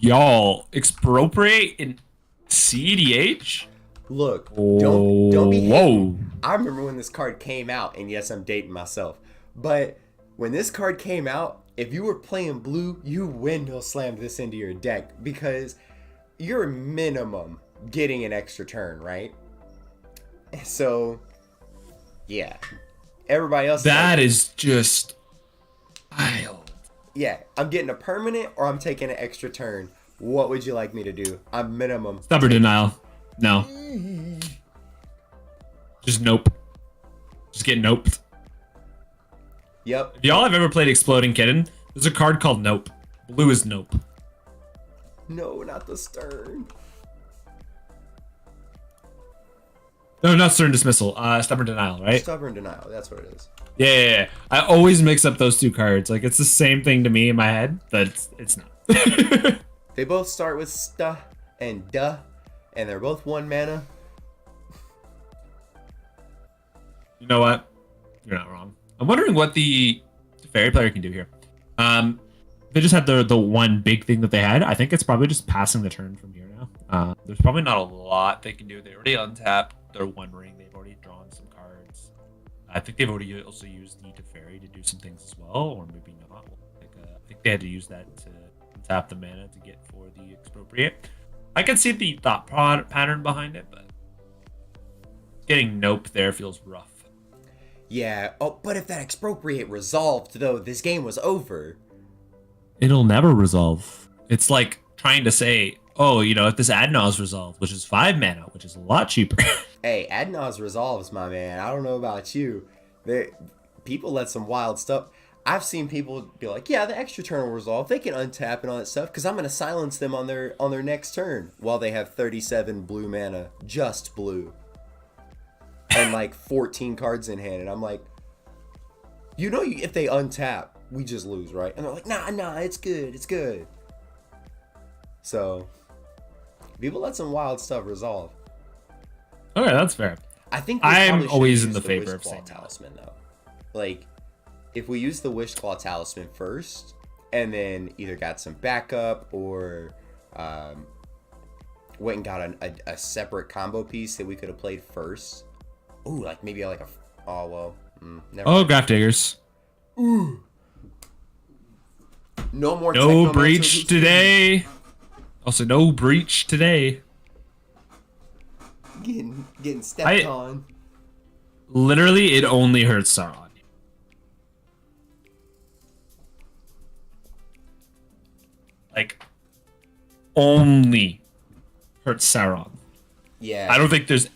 Y'all, expropriate in CDH? Look, don't be Whoa. hating. I remember when this card came out, and yes, I'm dating myself, but when this card came out, if you were playing blue, you windmill slammed this into your deck because you're minimum getting an extra turn, right? So, yeah. Everybody else That like, is just wild. yeah, I'm getting a permanent or I'm taking an extra turn. What would you like me to do? I'm minimum. Stubborn denial. No. Just nope. Just get noped. Yep. If y'all have ever played Exploding Kitten, there's a card called Nope. Blue is Nope. No, not the stern. No, not Stern Dismissal. Stubborn Denial, right? Stubborn denial. That's what it is. Yeah. I always mix up those two cards. Like, it's the same thing to me in my head, but it's not. They both start with sta and duh, and they're both 1 mana. You know what? You're not wrong. I'm wondering what the fairy player can do here. They just had the one big thing that they had. I think it's probably just passing the turn from here now. There's probably not a lot they can do. They already untapped their One Ring. They've already drawn some cards. I think they've already also used the Teferi to do some things as well, or maybe not. Like, I think they had to use that to tap the mana to get for the expropriate. I can see the thought pattern behind it, but getting nope there feels rough. Yeah. Oh, but if that expropriate resolved, though, this game was over. It'll never resolve. It's like trying to say, oh, you know, if this Adnaz resolved, which is 5 mana, which is a lot cheaper. Hey, Adnaz resolves, my man. I don't know about you. People let some wild stuff. I've seen people be like, yeah, the extra turn will resolve. They can untap and all that stuff because I'm going to silence them on their next turn while they have 37 blue mana, just blue, and like 14 cards in hand. And I'm like, you know, if they untap, we just lose, right? And they're like, nah, it's good. So people let some wild stuff resolve. Okay, that's fair. I think we I'm probably should always in use the favor Wish of Claw saying that. Talisman though. Like, if we use the Wish Claw Talisman first, and then either got some backup or went and got a separate combo piece that we could have played first. Ooh, like maybe like never mind. Graph Diggers. Ooh. No more No Technomancer breach Boost. today. Also, no breach today. Getting stepped on. Literally, it only hurts Sauron. Like, only hurts Sauron. Yeah. I don't think there's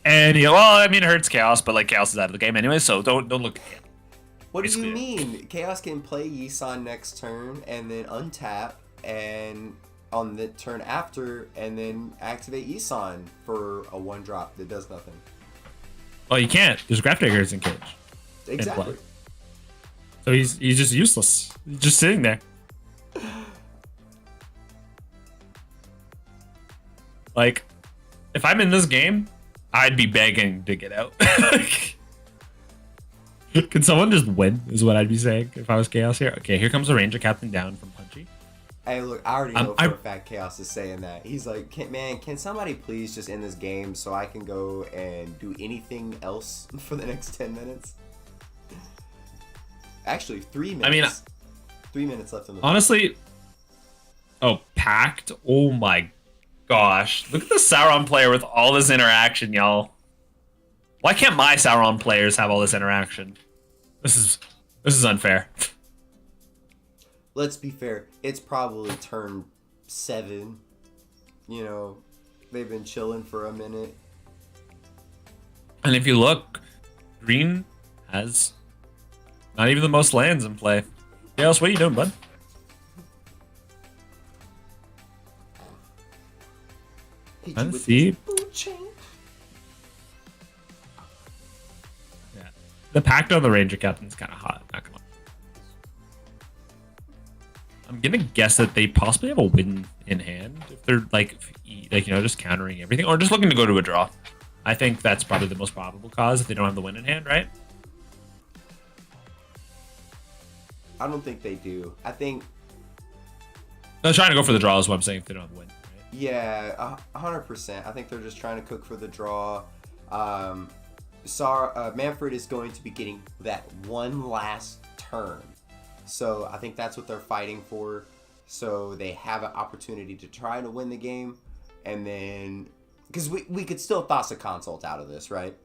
any. Well, I mean, it hurts Chaos, but like Chaos is out of the game anyway, so don't look at it. What do Basically. you mean? Chaos can play Yisan next turn and then untap and on the turn after and then activate Yisan for a 1-drop that does nothing. Well, you can't. There's Graph Diggers in Cage. Exactly. play. So he's just useless. He's just sitting there. Like, if I'm in this game, I'd be begging to get out. Can someone just win, is what I'd be saying if I was Chaos here. Okay, here comes a Ranger Captain down from Punchy. Hey, look, I already know for a fact Chaos is saying that. He's like, can somebody please just end this game so I can go and do anything else for the next 10 minutes? Actually, 3 minutes. I mean, 3 minutes left in the honestly, Pact? Oh my gosh. Look at the Sauron player with all this interaction, y'all. Why can't my Sauron players have all this interaction? This is unfair. Let's be fair. It's probably turn 7. You know, they've been chilling for a minute. And if you look, Green has not even the most lands in play. Chaos, what are you doing, bud? Hit you And with see. this food chain. Yeah. The Pact on the Ranger Captain's kind of hot. Not gonna lie. I'm gonna guess that they possibly have a win in hand if they're like just countering everything or just looking to go to a draw. I think that's probably the most probable cause if they don't have the win in hand, right? I don't think they do. I think, They're trying to go for the draw is what I'm saying if they don't have the win. Right? yeah, 100%. I think they're just trying to cook for the draw. Manfred is going to be getting that one last turn. So I think that's what they're fighting for. So they have an opportunity to try to win the game. And then, because we could still toss a consult out of this, right?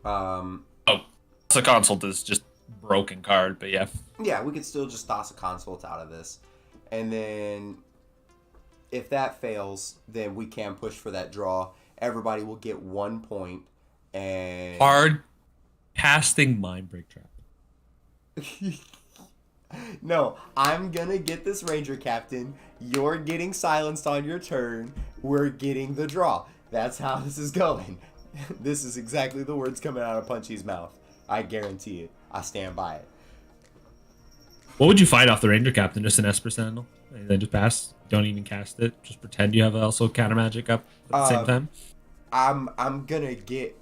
The consult is just broken card, but yeah. Yeah, we could still just toss a consult out of this. And then if that fails, then we can push for that draw. Everybody will get 1 point. And Hard casting Mind Break Trap. No, I'm gonna get this Ranger Captain. You're getting silenced on your turn. We're getting the draw. That's how this is going. This is exactly the words coming out of Punchy's mouth. I guarantee it. I stand by it. What would you fight off the Ranger Captain? Just an Esper Sentinel? And then just pass? Don't even cast it? Just pretend you have also counter magic up at the same time? I'm gonna get...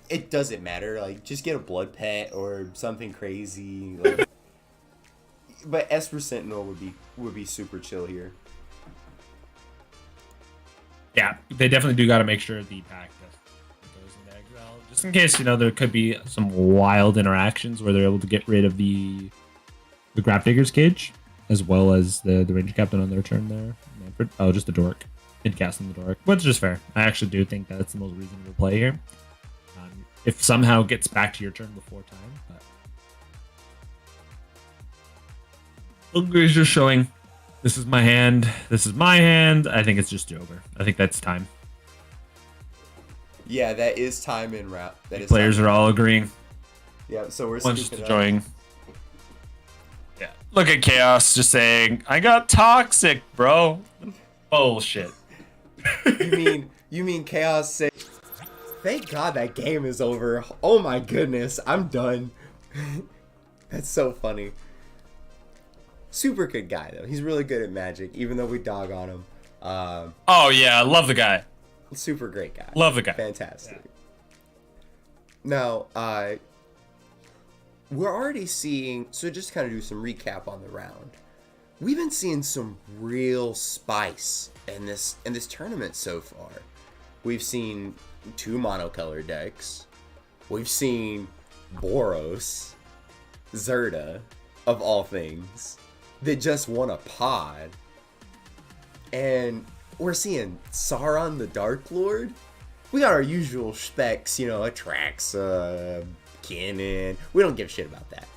it doesn't matter. Like, just get a Blood Pet or something crazy. Like, but Esper Sentinel would be super chill here. Yeah, they definitely do got to make sure the pack goes into exile. Just in case, there could be some wild interactions where they're able to get rid of the Grab Digger's Cage, as well as the Ranger Captain on their turn there. Manfred. Oh, just the Dork. In casting the Dork. But it's just fair. I actually do think that's the most reasonable play here. If somehow it gets back to your turn before time, but Ogre is just showing this is my hand, this is my hand. I think it's just over. I think that's time. Yeah, that is time in route. That is Players are all agreeing. Yeah, so we're One's just scooping up. enjoying. Yeah. Look at Chaos just saying, I got toxic, bro. Bullshit. You mean Chaos say, thank God that game is over. Oh my goodness, I'm done. That's so funny. Super good guy though. He's really good at Magic, even though we dog on him. Oh yeah, I love the guy. Super great guy. Love the guy. Fantastic. Now, we're already seeing. So just kind of do some recap on the round. We've been seeing some real spice in this tournament so far. We've seen 2 monocolor decks. We've seen Boros, Zerda, of all things, that just won a pod. And we're seeing Sauron the Dark Lord. We got our usual specs, Atraxa, Kinnan. We don't give a shit about that.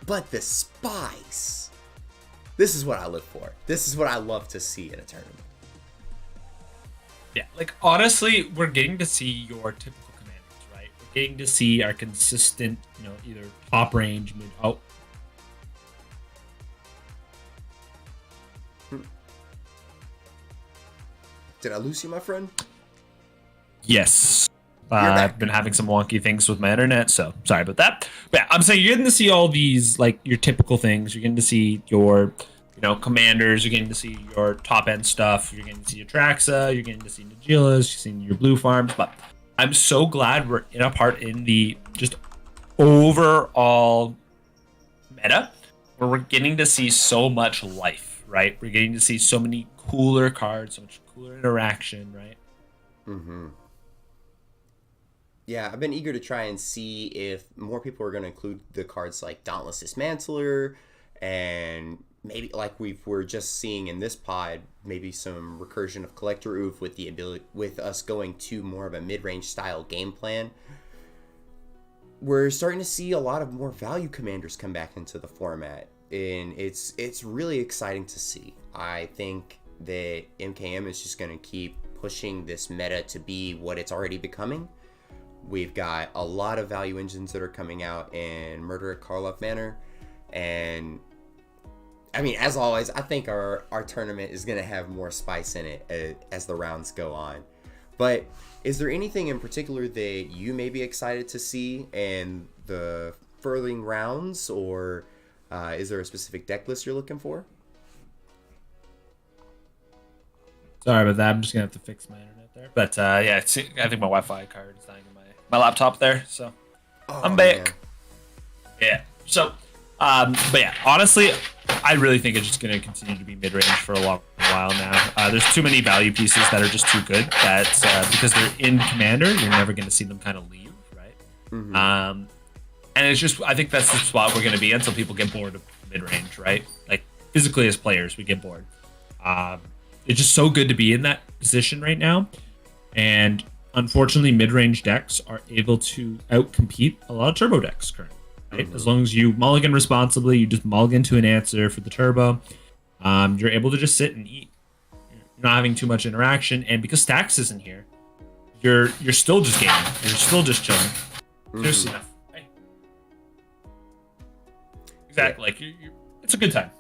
But the spice. This is what I live for. This is what I love to see in a tournament. Yeah, like honestly, we're getting to see your typical commanders, right? We're getting to see our consistent, either top range, mid. Oh, Did I lose you, my friend? yes. back. I've been having some wonky things with my internet, so sorry about that. But yeah, I'm saying you're getting to see all these, like, your typical things. You're getting to see your, commanders. You're getting to see your top end stuff. You're getting to see your Traxa. You're getting to see Nagilas. You're seeing your blue farms. But I'm so glad we're in a part in the just overall meta where we're getting to see so much life, right? We're getting to see so many cooler cards, so much cooler interaction, right? Mm-hmm. Yeah, I've been eager to try and see if more people are going to include the cards like Dauntless Dismantler, and maybe like we're just seeing in this pod, maybe some recursion of Collector Oof with the ability with us going to more of a mid-range style game plan. We're starting to see a lot of more value commanders come back into the format, and it's really exciting to see. I think that MKM is just going to keep pushing this meta to be what it's already becoming. We've got a lot of value engines that are coming out in Murder at Karlov Manor, and I mean, as always, I think our tournament is going to have more spice in it as the rounds go on. But is there anything in particular that you may be excited to see in the furthering rounds, or is there a specific deck list you're looking for? Sorry about that. I'm just gonna have to fix my internet there. But yeah, I think my Wi-Fi card is dying in my laptop there, so I'm back. Man. Yeah. So, but yeah, honestly, I really think it's just gonna continue to be mid-range for a long while now. There's too many value pieces that are just too good that because they're in Commander, you're never gonna see them kind of leave, right? Mm-hmm. And it's just, I think that's the spot we're gonna be until people get bored of mid-range, right? Like physically as players, we get bored. It's just so good to be in that position right now. And unfortunately, mid-range decks are able to outcompete a lot of turbo decks currently. Right? Mm-hmm. As long as you mulligan responsibly, you just mulligan to an answer for the turbo, you're able to just sit and eat. You're not having too much interaction. And because Stax isn't here, you're still just gaming. You're still just chilling. Seriously enough. Right? Exactly. Yeah. Like, it's a good time.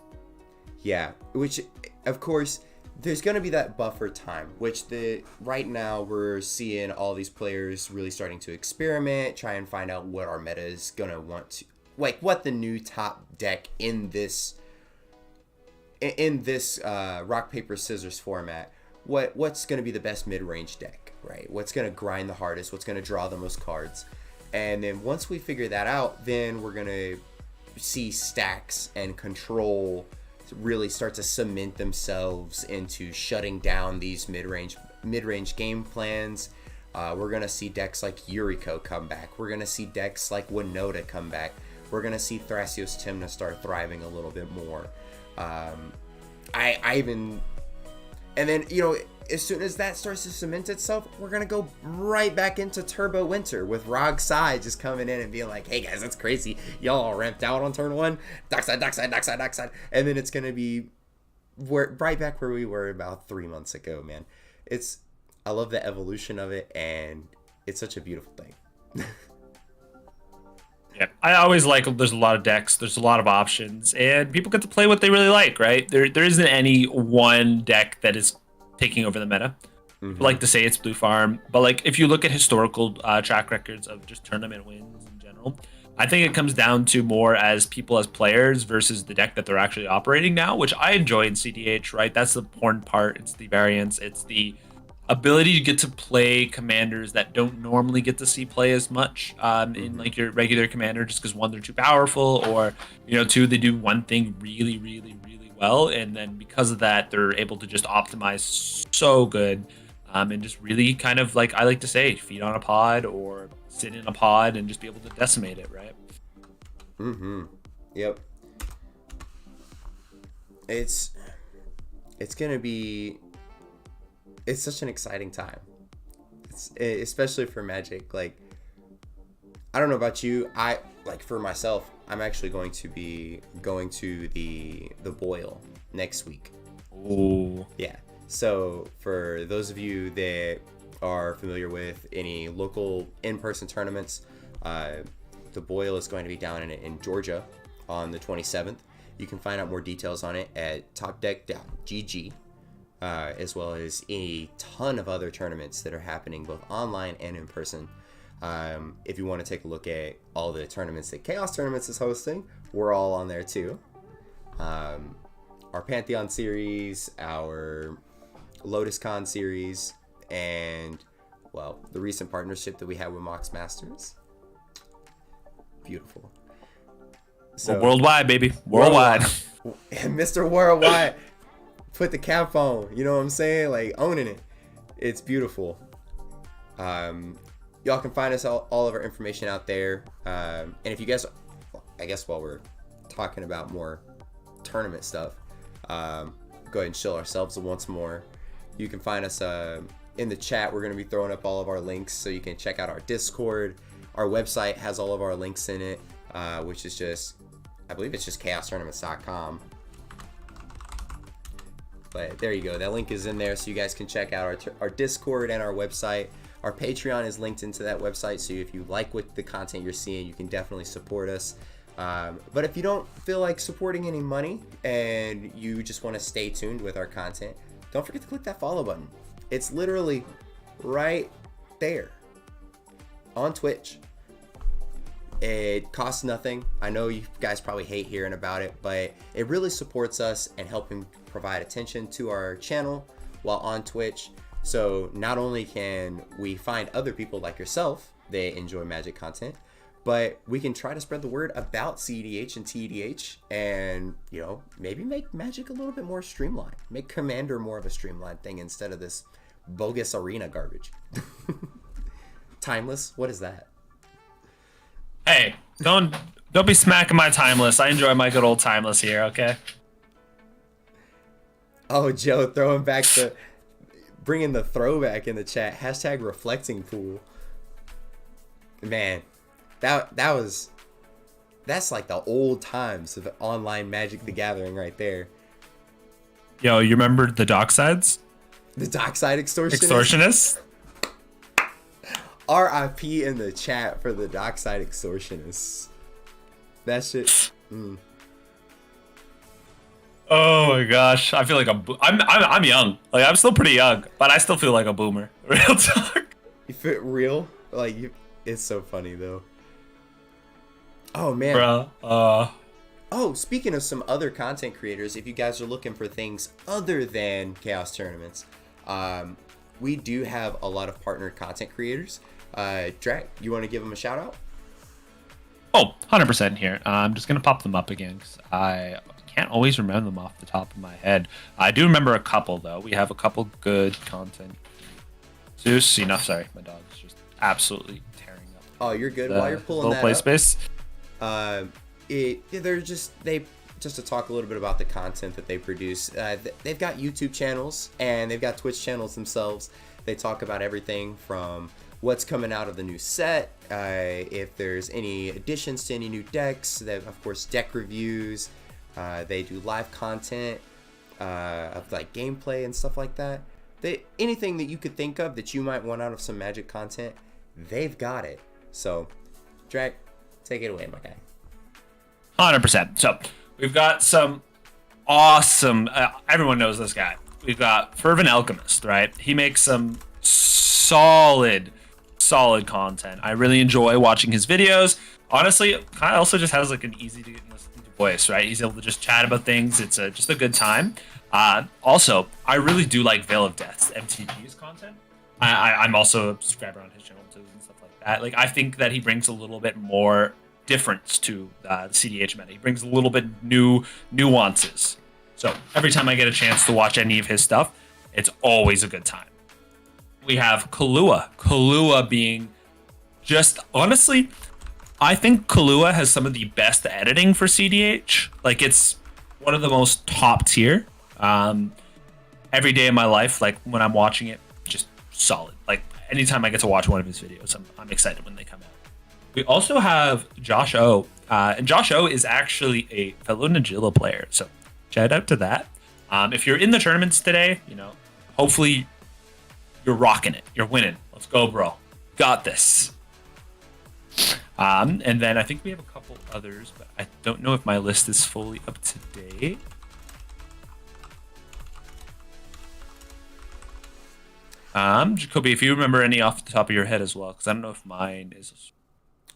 Yeah, which, of course, there's going to be that buffer time, which right now we're seeing all these players really starting to experiment, try and find out what our meta is going to want to, like what the new top deck in this rock, paper, scissors format, what's going to be the best mid-range deck, right? What's going to grind the hardest, what's going to draw the most cards. And then once we figure that out, then we're going to see stacks and control really start to cement themselves into shutting down these mid-range game plans. We're going to see decks like Yuriko come back. We're going to see decks like Winota come back. We're going to see Thrasios Tymna start thriving a little bit more. And then, as soon as that starts to cement itself, we're going to go right back into Turbo Winter with Rog Sai just coming in and being like, hey guys, that's crazy. Y'all all ramped out on turn one. Dockside. And then it's going to be right back where we were about 3 months ago, man. I love the evolution of it, and it's such a beautiful thing. Yeah, I always like there's a lot of decks, there's a lot of options, and people get to play what they really like, right? There isn't any one deck that is taking over the meta. Mm-hmm. I like to say it's Blue Farm, but like if you look at historical track records of just tournament wins in general, I think it comes down to more as people as players versus the deck that they're actually operating now, which I enjoy in CDH, right? That's the important part. It's the variance. It's the ability to get to play commanders that don't normally get to see play as much in like your regular commander, just because one, they're too powerful, or two, they do one thing really, really, really well, and then because of that, they're able to just optimize so good, and just really kind of, like I like to say, feed on a pod or sit in a pod and just be able to decimate it, right? Yep. It's gonna be. It's such an exciting time. Especially for Magic. Like, I don't know about you. For myself, I'm actually going to be going to the Boil next week. Ooh. Yeah. So for those of you that are familiar with any local in-person tournaments, the Boil is going to be down in Georgia on the 27th. You can find out more details on it at topdeck.gg. As well as a ton of other tournaments that are happening both online and in person. If you want to take a look at all the tournaments that Ka0s Tournaments is hosting, we're all on there too. Our Pantheon series, our Lotus Con series, and, well, the recent partnership that we had with Mox Masters. Beautiful. So, worldwide, baby. Worldwide. Mr. Worldwide. Put the cap on, you know what I'm saying? Like, owning it. It's beautiful. Y'all can find us all of our information out there. And if you guys, I guess while we're talking about more tournament stuff, go ahead and chill ourselves once more. You can find us in the chat. We're going to be throwing up all of our links so you can check out our Discord. Our website has all of our links in it, which is just, I believe it's just KAOStournaments.com. But there you go. That link is in there so you guys can check out our Discord and our website. Our Patreon is linked into that website, so if you like what the content you're seeing, you can definitely support us. But if you don't feel like supporting any money and you just want to stay tuned with our content, don't forget to click that follow button. It's literally right there on Twitch. It costs nothing. I know you guys probably hate hearing about it, but it really supports us and helping provide attention to our channel while on Twitch. So not only can we find other people like yourself that enjoy Magic content, but we can try to spread the word about CEDH and TEDH and, maybe make Magic a little bit more streamlined. Make Commander more of a streamlined thing instead of this bogus arena garbage. Timeless? What is that? Hey, don't be smacking my Timeless. I enjoy my good old Timeless here, okay? Oh, Joe, bringing the throwback in the chat. Hashtag reflecting pool. Man, that's like the old times of online Magic the Gathering right there. Yo, you remember the Docksides? The Dockside Extortionist? Extortionist? RIP in the chat for the Dockside Extortionists. That shit. Oh my gosh, I feel like I'm young. Like, I'm still pretty young, but I still feel like a boomer. Real talk. You feel real? It's so funny though. Oh man. Bruh. Oh, speaking of some other content creators, if you guys are looking for things other than Ka0s Tournaments, we do have a lot of partnered content creators. Drac, you want to give them a shout out? Oh, 100% here. I'm just going to pop them up again because I can't always remember them off the top of my head. I do remember a couple, though. We have a couple good content. Zeus, enough. Sorry, my dog's just absolutely tearing up. Oh, you're good. While you're pulling little that play up, space. Just to talk a little bit about the content that they produce. They've got YouTube channels and they've got Twitch channels themselves. They talk about everything from what's coming out of the new set, if there's any additions to any new decks. They have, of course, deck reviews. They do live content of like gameplay and stuff like that. Anything that you could think of that you might want out of some Magic content, they've got it. So, Drac, take it away, my guy. 100%. So, we've got some awesome, everyone knows this guy. We've got Fervent Alchemist, right? He makes some solid solid content. I really enjoy watching his videos. Honestly, Kai also just has like an easy to listen to voice, right? He's able to just chat about things. It's just a good time. Also, I really do like Veil of Death's MTG's content. I'm also a subscriber on his channel too and stuff like that. Like I think that he brings a little bit more difference to the CDH meta. He brings a little bit new nuances. So every time I get a chance to watch any of his stuff, it's always a good time. We have Kahlua. Kahlua being just honestly, I think Kahlua has some of the best editing for CDH. Like it's one of the most top tier. Every day of my life, like when I'm watching it, just solid. Like anytime I get to watch one of his videos, I'm excited when they come out. We also have Josh O. And Josh O is actually a fellow Nagila player. So shout out to that. If you're in the tournaments today, hopefully you're rocking it. You're winning. Let's go, bro. Got this. And then I think we have a couple others, but I don't know if my list is fully up to date. Jacoby, if you remember any off the top of your head as well, because I don't know if mine is.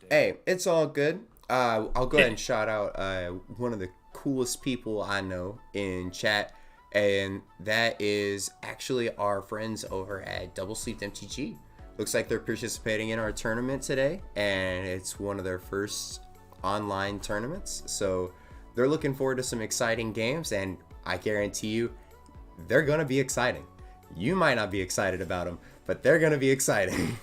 Hey, it's all good. I'll go ahead and shout out one of the coolest people I know in chat, and that is actually our friends over at Double Sleep MTG. Looks like they're participating in our tournament today, and it's one of their first online tournaments. So they're looking forward to some exciting games, and I guarantee you, they're gonna be exciting. You might not be excited about them, but they're gonna be exciting.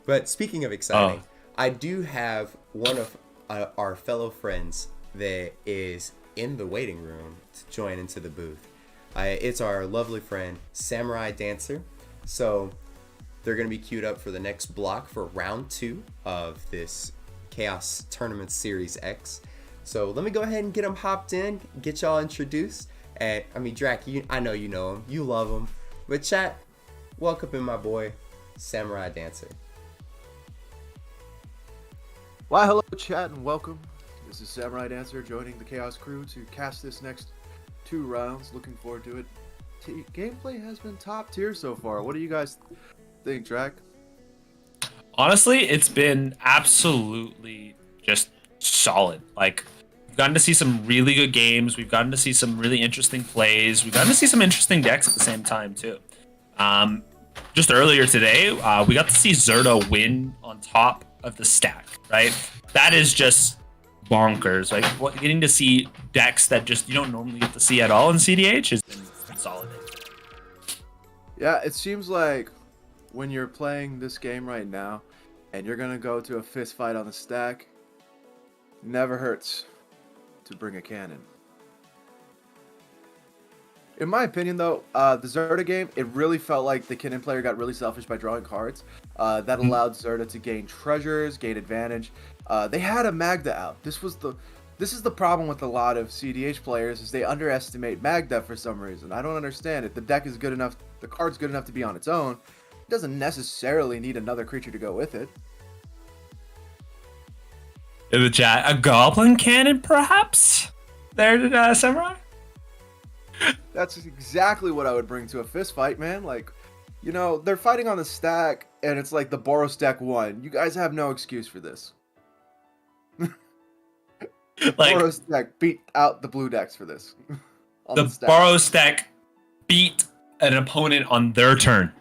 But speaking of exciting, I do have one of our fellow friends that is in the waiting room to join into the booth. It's our lovely friend, Samurai Dancer. So they're going to be queued up for the next block for round 2 of this Ka0s Tournament Series X. So let me go ahead and get them hopped in, get y'all introduced. And I mean, Drac, I know you know him, you love him. But chat, welcome in my boy, Samurai Dancer. Why, hello chat and welcome. This is Samurai Dancer joining the Ka0s crew to cast this next 2 rounds. Looking forward to it. Gameplay has been top tier so far. What do you guys think, Drac? Honestly, it's been absolutely just solid. Like, we've gotten to see some really good games. We've gotten to see some really interesting plays. We've gotten to see some interesting decks at the same time, too. Just earlier today, we got to see Zerda win on top of the stack, right? That is just bonkers. Like, getting to see decks that just you don't normally get to see at all in CDH has been solid. Yeah, it seems like when you're playing this game right now and you're gonna go to a fist fight on the stack, never hurts to bring a cannon. In my opinion, though, the Zerda game, it really felt like the Kinnan player got really selfish by drawing cards. That allowed Zerda to gain treasures, gain advantage. They had a Magda out. This is the problem with a lot of CDH players, is they underestimate Magda for some reason. I don't understand it. The deck is good enough, the card's good enough to be on its own. It doesn't necessarily need another creature to go with it. In the chat, a goblin cannon, perhaps? There, Samurai? That's exactly what I would bring to a fist fight, man. Like, they're fighting on the stack, and it's like the Boros deck won. You guys have no excuse for this. Like, Boros deck beat out the blue decks for this. the Boros deck beat an opponent on their turn,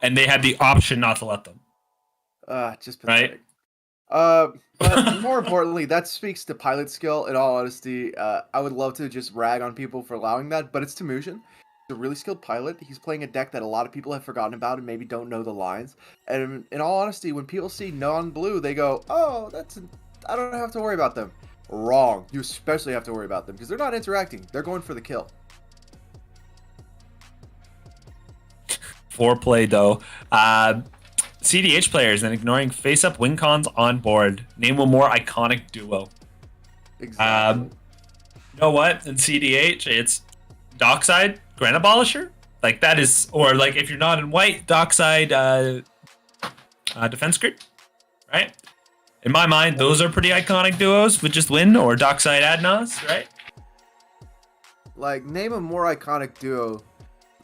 and they had the option not to let them. Just pathetic. Right? But more importantly, that speaks to pilot skill. In all honesty, I would love to just rag on people for allowing that, but it's Timushin. He's a really skilled pilot. He's playing a deck that a lot of people have forgotten about and maybe don't know the lines. And in all honesty, when people see non-blue, they go, "Oh, I don't have to worry about them." Wrong. You especially have to worry about them because they're not interacting. They're going for the kill. Foreplay, though. CDH players and ignoring face-up win cons on board. Name a more iconic duo. Exactly. You know what? In CDH, it's Dockside, Grand Abolisher. Like, that is... Or, like, if you're not in white, Dockside, Defense Grid. Right? In my mind, those are pretty iconic duos with just win, or Dockside Adnos, right? Like, name a more iconic duo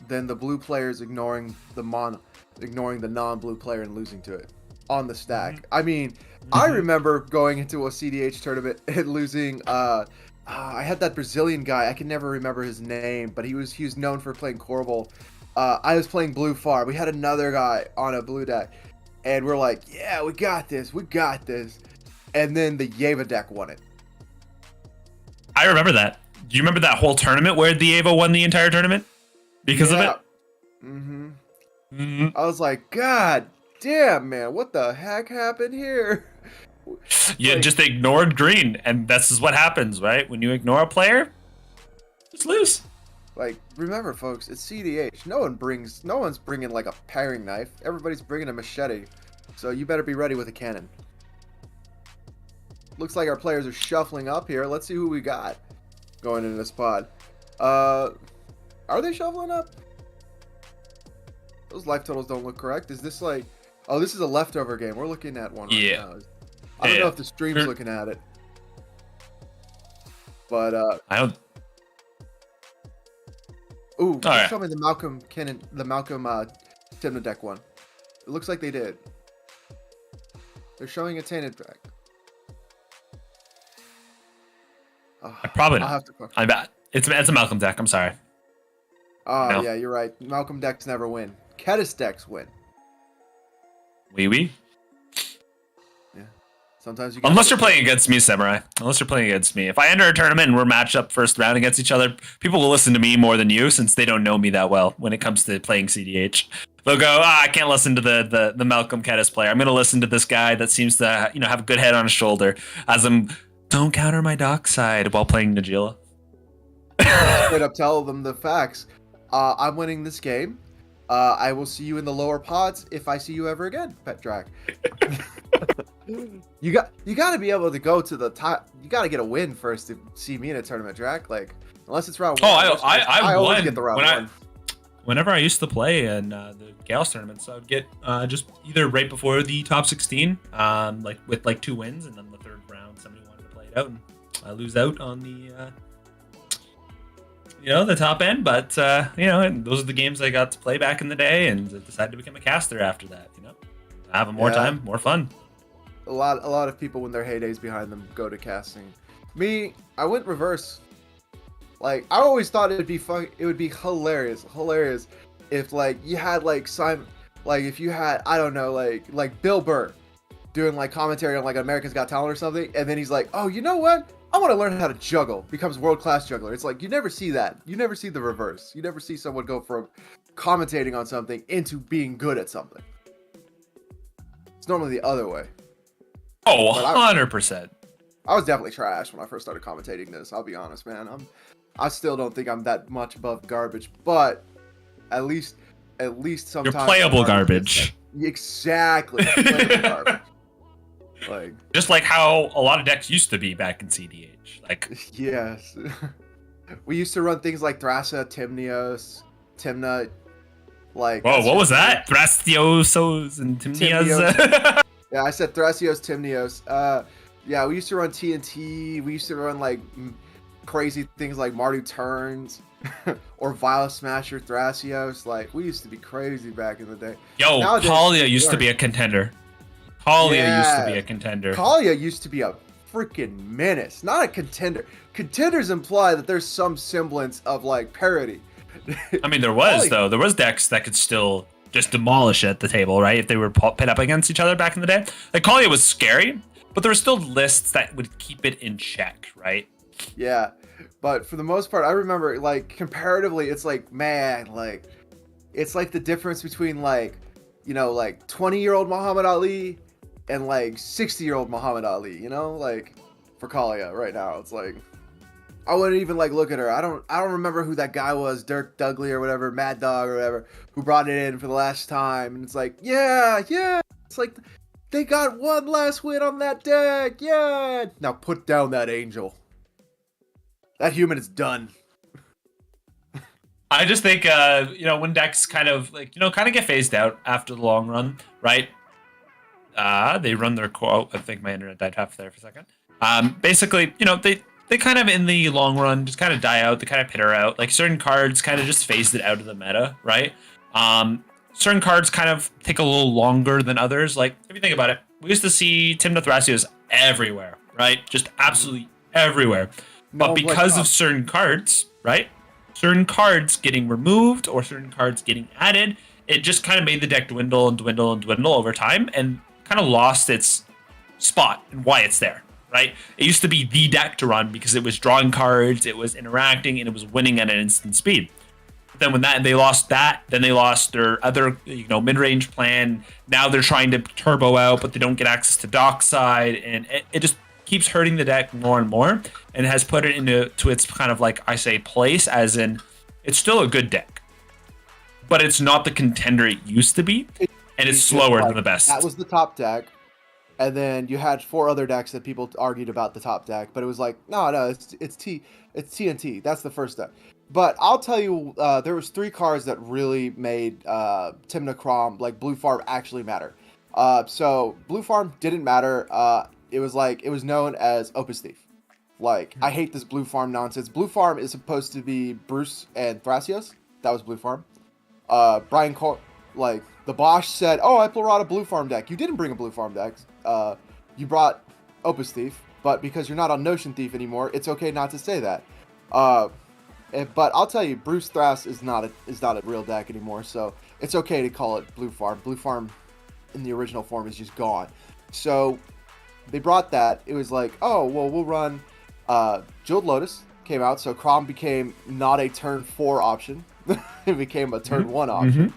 than the blue players ignoring the mono. ignoring the non-blue player and losing to it on the stack. I mean, I remember going into a CDH tournament and losing. I had that Brazilian guy. I can never remember his name, but he was known for playing Corval. I was playing blue farm. We had another guy on a blue deck, and we're like, yeah, we got this. And then the Yeva deck won it. I remember that. Do you remember that whole tournament where the Yeva won the entire tournament because of it? I was like, God damn, man, what the heck happened here? You just ignored green, and this is what happens, right? When you ignore a player, just lose. Like, remember, folks, it's CDH. No one's bringing like a paring knife. Everybody's bringing a machete. So you better be ready with a cannon. Looks like our players are shuffling up here. Let's see who we got going into this pod. Are they shuffling up? Those life totals don't look correct. Is this like... Oh, this is a leftover game. We're looking at one right now. I don't know if the stream's looking at it. But, I don't... Ooh, tell me the Malcolm Timna deck one. It looks like they did. They're showing a tainted deck. I probably I'll not. have to... I bet. It's a Malcolm deck. I'm sorry. Oh, No. yeah, you're right. Malcolm decks never win. Ka0s decks win. Wee. Yeah. Sometimes you Unless you're playing against me, Samurai. Unless you're playing against me. If I enter a tournament and we're matched up first round against each other, people will listen to me more than you since they don't know me that well when it comes to playing CDH. They'll go, I can't listen to the Malcolm Ka0s player. I'm going to listen to this guy that seems to have a good head on his shoulder as I'm don't counter my dock side while playing Najila. Straight up tell them the facts. I'm winning this game. I will see you in the lower pods if I see you ever again, Pet Drac. You got to be able to go to the top. You got to get a win first to see me in a tournament, Drac. Like unless it's round one. I always won get the round one. Whenever I used to play in the Ka0s tournaments, I would get just either right before the top 16, like with like 2 wins, and then the third round somebody wanted to play it out, and I lose out on the the top end. But those are the games I got to play back in the day, and I decided to become a caster after that. Having more time, more fun. A lot of people when their heydays behind them go to casting. Me, I went reverse. Like I always thought it would be fun. It would be hilarious if like you had like Simon, like if you had I don't know like Bill Burr doing like commentary on like America's Got Talent or something, and then he's like, oh, you know what? I want to learn how to juggle. Becomes world-class juggler. It's like you never see that. You never see the reverse. You never see someone go from commentating on something into being good at something. It's normally the other way. Oh, 100%. I was definitely trash when I first started commentating this. I'll be honest, man. I still don't think I'm that much above garbage, but at least sometimes you're playable garbage. Exactly. Playable garbage. Like just like how a lot of decks used to be back in CDH. Like yes. We used to run things like Thrasa, Timna, like whoa, what was that? Thrastiosos and Timnias. Yeah, I said Thrasios, Timnios. Yeah, we used to run TNT. We used to run like crazy things like Mardu Turns or Vile Smasher Thrasios. Like we used to be crazy back in the day. Yo, Kalia used to be a contender. Kalia used to be a contender. Kalia used to be a freaking menace. Not a contender. Contenders imply that there's some semblance of like parity. I mean, there was though. There was decks that could still just demolish at the table, right? If they were pit up against each other back in the day. Like Kalia was scary, but there were still lists that would keep it in check, right? Yeah, but for the most part, I remember like comparatively, it's like man, like it's like the difference between like 20-year-old Muhammad Ali and like 60-year-old Muhammad Ali. Like for Kalia right now, it's like I wouldn't even like look at her. I don't remember who that guy was, Dirk Dudley or whatever, Mad Dog or whatever, who brought it in for the last time, and it's like yeah, it's like. They got one last win on that deck. Yeah. Now put down that angel. That human is done. I just think, when decks kind of get phased out after the long run, right? They run their core. Oh, I think my internet died half there for a second. Basically, they kind of in the long run just kind of die out. They kind of peter out. Like certain cards kind of just phased it out of the meta, right? certain cards kind of take a little longer than others. Like, if you think about it, we used to see Tymna Thrasios everywhere, right? Just absolutely everywhere. No But one because played of certain cards, right? Certain cards getting removed or certain cards getting added, it just kind of made the deck dwindle and dwindle and dwindle over time and kind of lost its spot and why it's there, right? It used to be the deck to run because it was drawing cards, it was interacting, and it was winning at an instant speed. But then when they lost that, then they lost their other, mid-range plan. Now they're trying to turbo out, but they don't get access to dockside, and it just keeps hurting the deck more and more, and has put it into its kind of, like I say, place, as in it's still a good deck, but it's not the contender it used to be, and it's slower than the best. That was the top deck. And then you had 4 other decks that people argued about the top deck, but it was like, no, it's TNT. That's the first deck. But I'll tell you, there was 3 cards that really made Tymna Kraum, like Blue Farm, actually matter. So Blue Farm didn't matter. It was known as Opus Thief. Like, I hate this Blue Farm nonsense. Blue Farm is supposed to be Bruce and Thrasios. That was Blue Farm. Brian the Bosch said, "Oh, I brought a Blue Farm deck." You didn't bring a Blue Farm deck. You brought Opus Thief, but because you're not on Notion Thief anymore, it's okay not to say that. But I'll tell you, Bruce Thras is not a real deck anymore, so it's okay to call it Blue Farm. Blue Farm, in the original form, is just gone. So they brought that. It was like, oh, well, we'll run. Jeweled Lotus came out, so Crom became not a turn 4 option. It became a turn 1 option.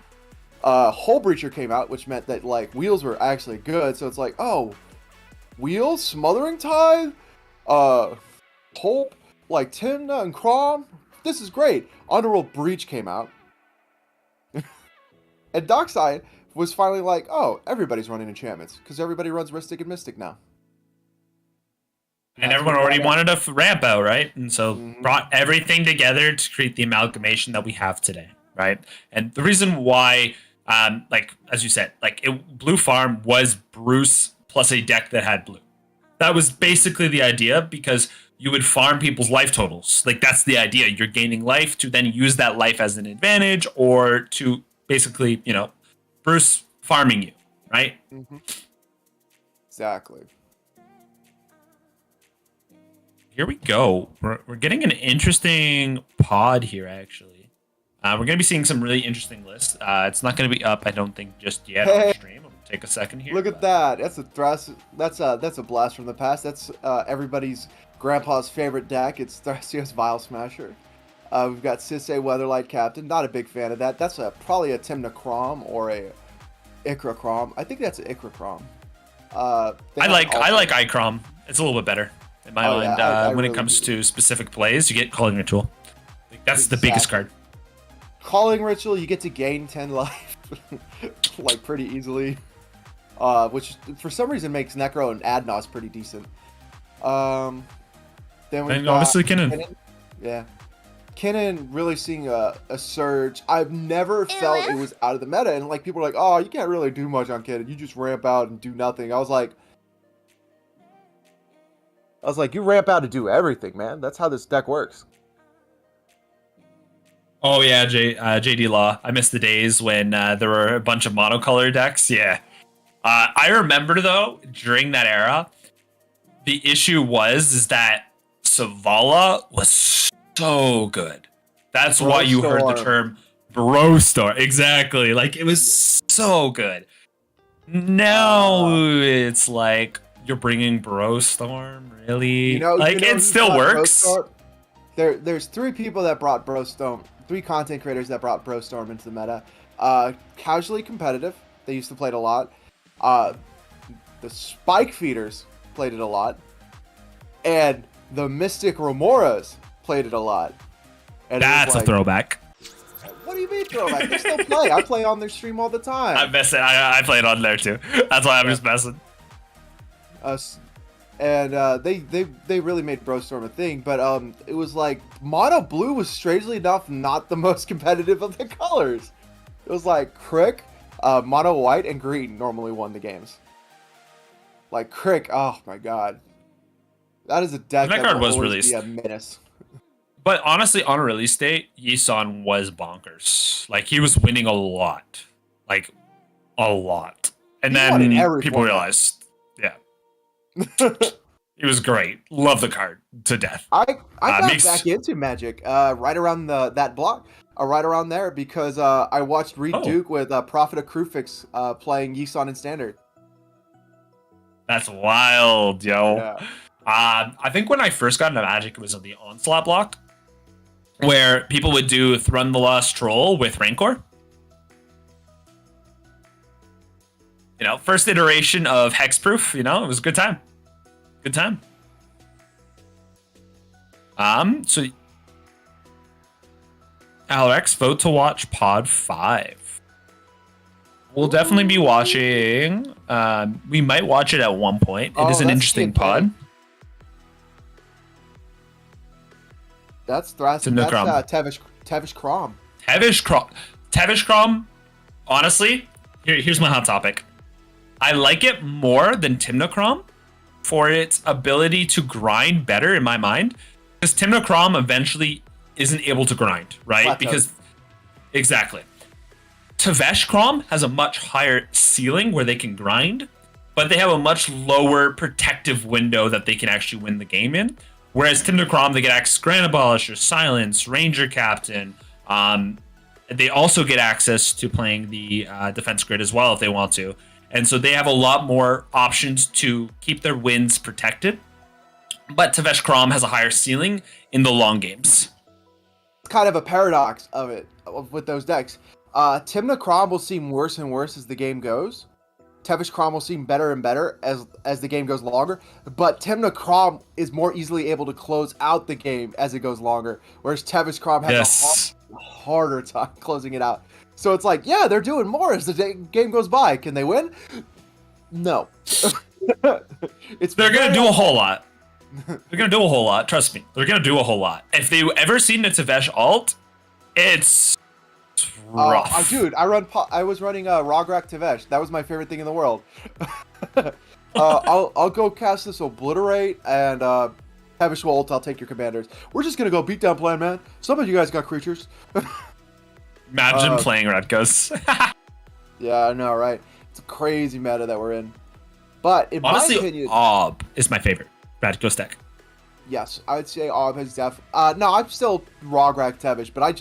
Hull Breacher came out, which meant that, like, wheels were actually good. So it's like, oh, wheels, Smothering Tide, Hope, like Tymna and Crom. This is great. Underworld Breach came out. And Dockside was finally like, oh, everybody's running enchantments because everybody runs Rhystic and Mystic now. And everyone already wanted a ramp out, right? And so brought everything together to create the amalgamation that we have today, right? And the reason why, like, as you said, like, Blue Farm was Bruce plus a deck that had blue. That was basically the idea, because you would farm people's life totals. Like, that's the idea. You're gaining life to then use that life as an advantage, or to basically, Bruce farming you, right? Exactly. Here we go. We're getting an interesting pod here, actually. We're going to be seeing some really interesting lists. It's not going to be up, I don't think, just yet on stream. It'll take a second here. Look at that. That's a thrust. That's a blast from the past. That's everybody's grandpa's favorite deck. It's Thrasios Vile Smasher. We've got Sisay Weatherlight Captain. Not a big fan of that. That's probably a Tymna Kraum or a Ikra Kraum. I think that's an Ikra Kraum. I like Icrom. It's a little bit better in my mind. When really it comes to specific plays, you get Calling Ritual. Like, that's the biggest card. Calling Ritual, you get to gain 10 life, like, pretty easily. Which for some reason makes Necro and Adnos pretty decent. Then we obviously Kinnan. Yeah. Kinnan really seeing a surge. I've never felt it was out of the meta, and like people are like, oh, you can't really do much on Kinnan. You just ramp out and do nothing. I was like, you ramp out to do everything, man. That's how this deck works. Oh yeah, JD Law. I miss the days when there were a bunch of monocolor decks. Yeah. I remember, though, during that era, the issue is that Savala was so good. That's why you heard the term Brostorm. Exactly. Like, it was so good. Now it's like, you're bringing Brostorm? Really? It still works. There's 3 people that brought Brostorm. 3 content creators that brought Brostorm into the meta. Casually competitive. They used to play it a lot. The Spike Feeders played it a lot. And the Mystic Remoras played it a lot. And that's a throwback. What do you mean throwback? They still play. I play on their stream all the time. I miss it. I play it on there too. That's why I'm just messing. And they really made Brostorm a thing, but it was like Mono Blue was strangely enough not the most competitive of the colors. It was like Crick, Mono White, and Green normally won the games. Like Crick, oh my god, that is a deck that card was released. Be a menace. But honestly, on a release date, Yisan was bonkers. Like, he was winning a lot. like a lot. And He won in then every people format. realized, yeah, it was great. Love the card to death. I got makes- back into Magic right around that block, right around there because I watched Reed Oh. Duke with Prophet of Krufix playing Yisan in Standard. That's wild, yo. Yeah. I think when I first got into Magic, it was on the Onslaught block, where people would do Thrun the Lost Troll with Rancor. You know, first iteration of Hexproof, you know, it was a good time. Good time. So Alex, vote to watch Pod 5. We'll definitely be watching. We might watch it at one point. It is an that's interesting TNK. pod. That's Timnacrom. Tevish Crom. Tevish Crom, honestly, here's my hot topic. I like it more than Timnacrom for its ability to grind better in my mind. Because Timnacrom eventually isn't able to grind, right? Plateau. Because exactly. Tevesh Crom has a much higher ceiling where they can grind, but they have a much lower protective window that they can actually win the game in. Whereas Timnacrom, they get access to Grand Abolisher, Silence, Ranger Captain. They also get access to playing the defense grid as well if they want to. And so they have a lot more options to keep their wins protected. But Tevesh Crom has a higher ceiling in the long games. It's kind of a paradox with those decks. Timna Crom will seem worse and worse as the game goes. Tevish Crom will seem better and better as the game goes longer. But Timna Crom is more easily able to close out the game as it goes longer. Whereas Tevish Crom has a harder time closing it out. So it's like, yeah, they're doing more as the game goes by. Can they win? No. They're going to do a whole lot. They're going to do a whole lot. Trust me. They're going to do a whole lot. If they ever seen a Tevesh alt, it's rough. Dude, I was running Rograk Tevesh. That was my favorite thing in the world. I'll go cast this Obliterate and Tevesh will ult. I'll take your commanders. We're just going to go beat down plan, man. Some of you guys got creatures. Imagine playing Red Ghosts. Yeah, I know, right? It's a crazy meta that we're in. But in Honestly, my opinion, Ob is my favorite Red Ghost deck. yes, I would say Ob has no, I'm still Rograk Tevish, but I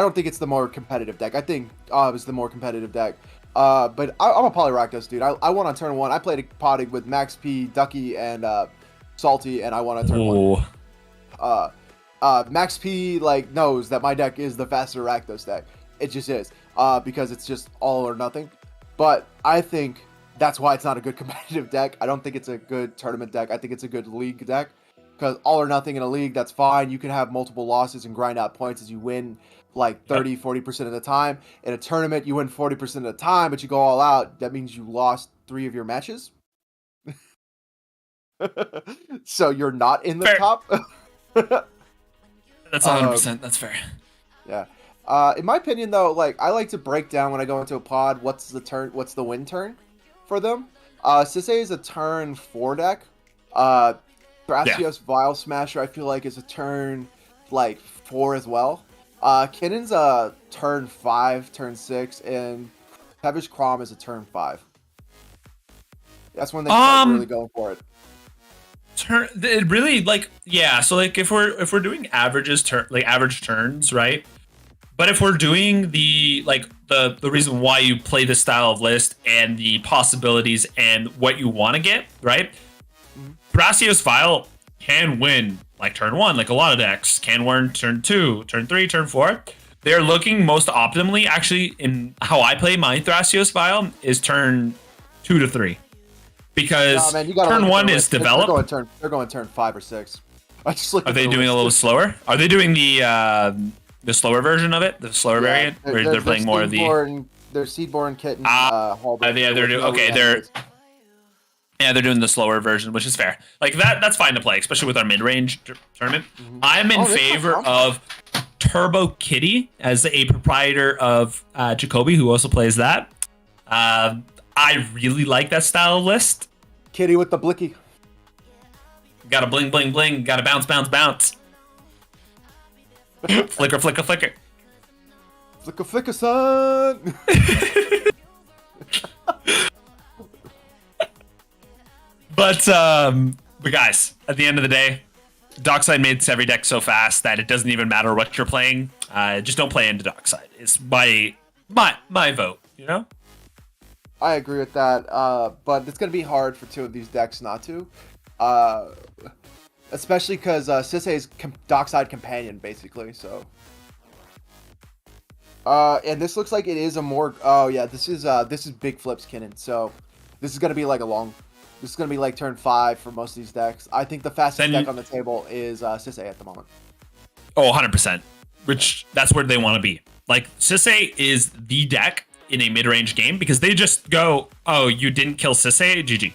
don't think it's the more competitive deck. I think Ob is the more competitive deck. But I'm a Poly Rakdos dude. I won on turn 1. I played a potting with Max P, Ducky, and Salty, and I won on turn 1. Max P knows that my deck is the faster Rakdos deck. It just is. Because it's just all or nothing. But I think that's why it's not a good competitive deck. I don't think it's a good tournament deck. I think it's a good league deck. Because all or nothing in a league, that's fine. You can have multiple losses and grind out points as you win 30, 40% of the time. In a tournament, you win 40% of the time, but you go all out. That means you lost 3 of your matches. So you're not in the Fair. top. That's 100%. That's fair. Yeah. In my opinion, though, I like to break down when I go into a pod what's the win turn for them. Sisei is a turn 4 deck. Thrasios Vile Smasher, I feel like, is a turn 4 as well. Kinnon's a turn 5, turn 6, and Tevish Crom is a turn 5. That's when they start really going for it. It really so if we're doing averages average turns, right? But if we're doing the reason why you play this style of list and the possibilities and what you want to get, right? Thrasios Vile can win turn 1, a lot of decks can win turn 2, turn 3, turn 4. They're looking most optimally, actually, in how I play my Thrasios Vile is turn 2 to 3. Because turn 1 is developed. They're going turn 5 or 6. I just look. Are they doing a little slower? Are they doing the slower version of it, the slower variant, where they're playing more of the? They're Seedborn Kitten. They're doing the slower version, which is fair. That's fine to play, especially with our mid-range tournament. I'm in favor of Turbo Kitty as a proprietor of Jacoby, who also plays that. I really like that style of list. Kitty with the blicky. Gotta bling, bling, bling. Gotta bounce, bounce, bounce. Flicker, flicker, flicker. Flicker, flicker, son. But guys, at the end of the day, Dockside makes every deck so fast that it doesn't even matter what you're playing. Just don't play into Dockside. It's my vote, you know? I agree with that, but it's going to be hard for two of these decks not to. Especially because Sisei is Dockside Companion, basically, so... and this looks like it is a more... Oh, yeah, this is Big Flips Kinnan, so... This is going to be like a long... This is going to be like turn 5 for most of these decks. I think the fastest deck on the table is Sisei at the moment. Oh, 100%. Which, that's where they want to be. Like, Sisei is the deck in a mid-range game because they just go, oh, you didn't kill Sisei? GG.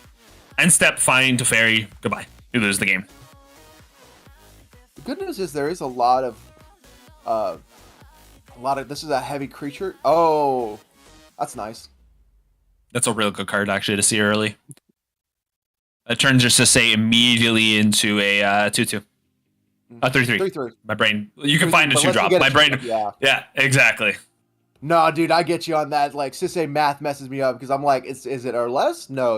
End step, fine to fairy, goodbye. You lose the game. The good news is there is a lot of... This is a heavy creature. Oh, that's nice. That's a real good card, actually, to see early. It turns your Sisei immediately into a 2/2. A 3/3. 3/3. My brain. You can find a 2-drop. My brain. Yeah, exactly. No, dude, I get you on that. Like, Sisei math messes me up because I'm like, is it or less? No,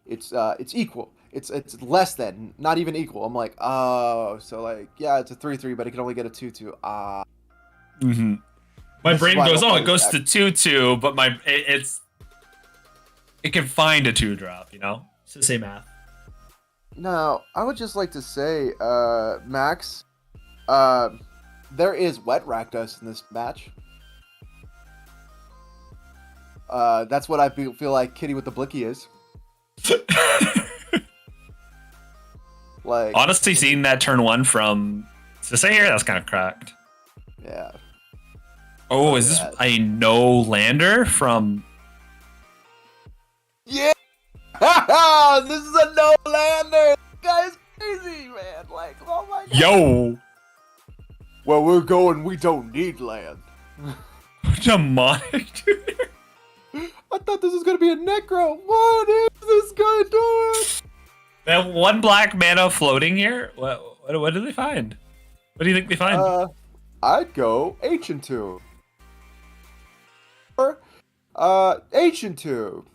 it's equal. It's less than, not even equal. I'm like, oh, so like, yeah, it's a 3/3, but it can only get a 2/2. Mm-hmm. My brain goes, oh, it goes to 2/2, but it can find a 2-drop, you know? Sisei math. Now, I would just like to say, Max, there is wet Rakdos in this match. That's what I feel like Kitty with the Blicky is. Like, honestly, seeing that turn 1 from Sisei here, that's kind of cracked. Yeah. Oh, is this a no lander from... Yeah! This is a no lander! This guy's crazy, man! Like, oh my god! Yo! Well, we're going, we don't need land. Demonic, dude. I thought this was gonna be a Necro. What is this guy doing? They have 1 black mana floating here? What did they find? What do you think they find? I'd go Ancient Tomb. Or, Ancient Tomb.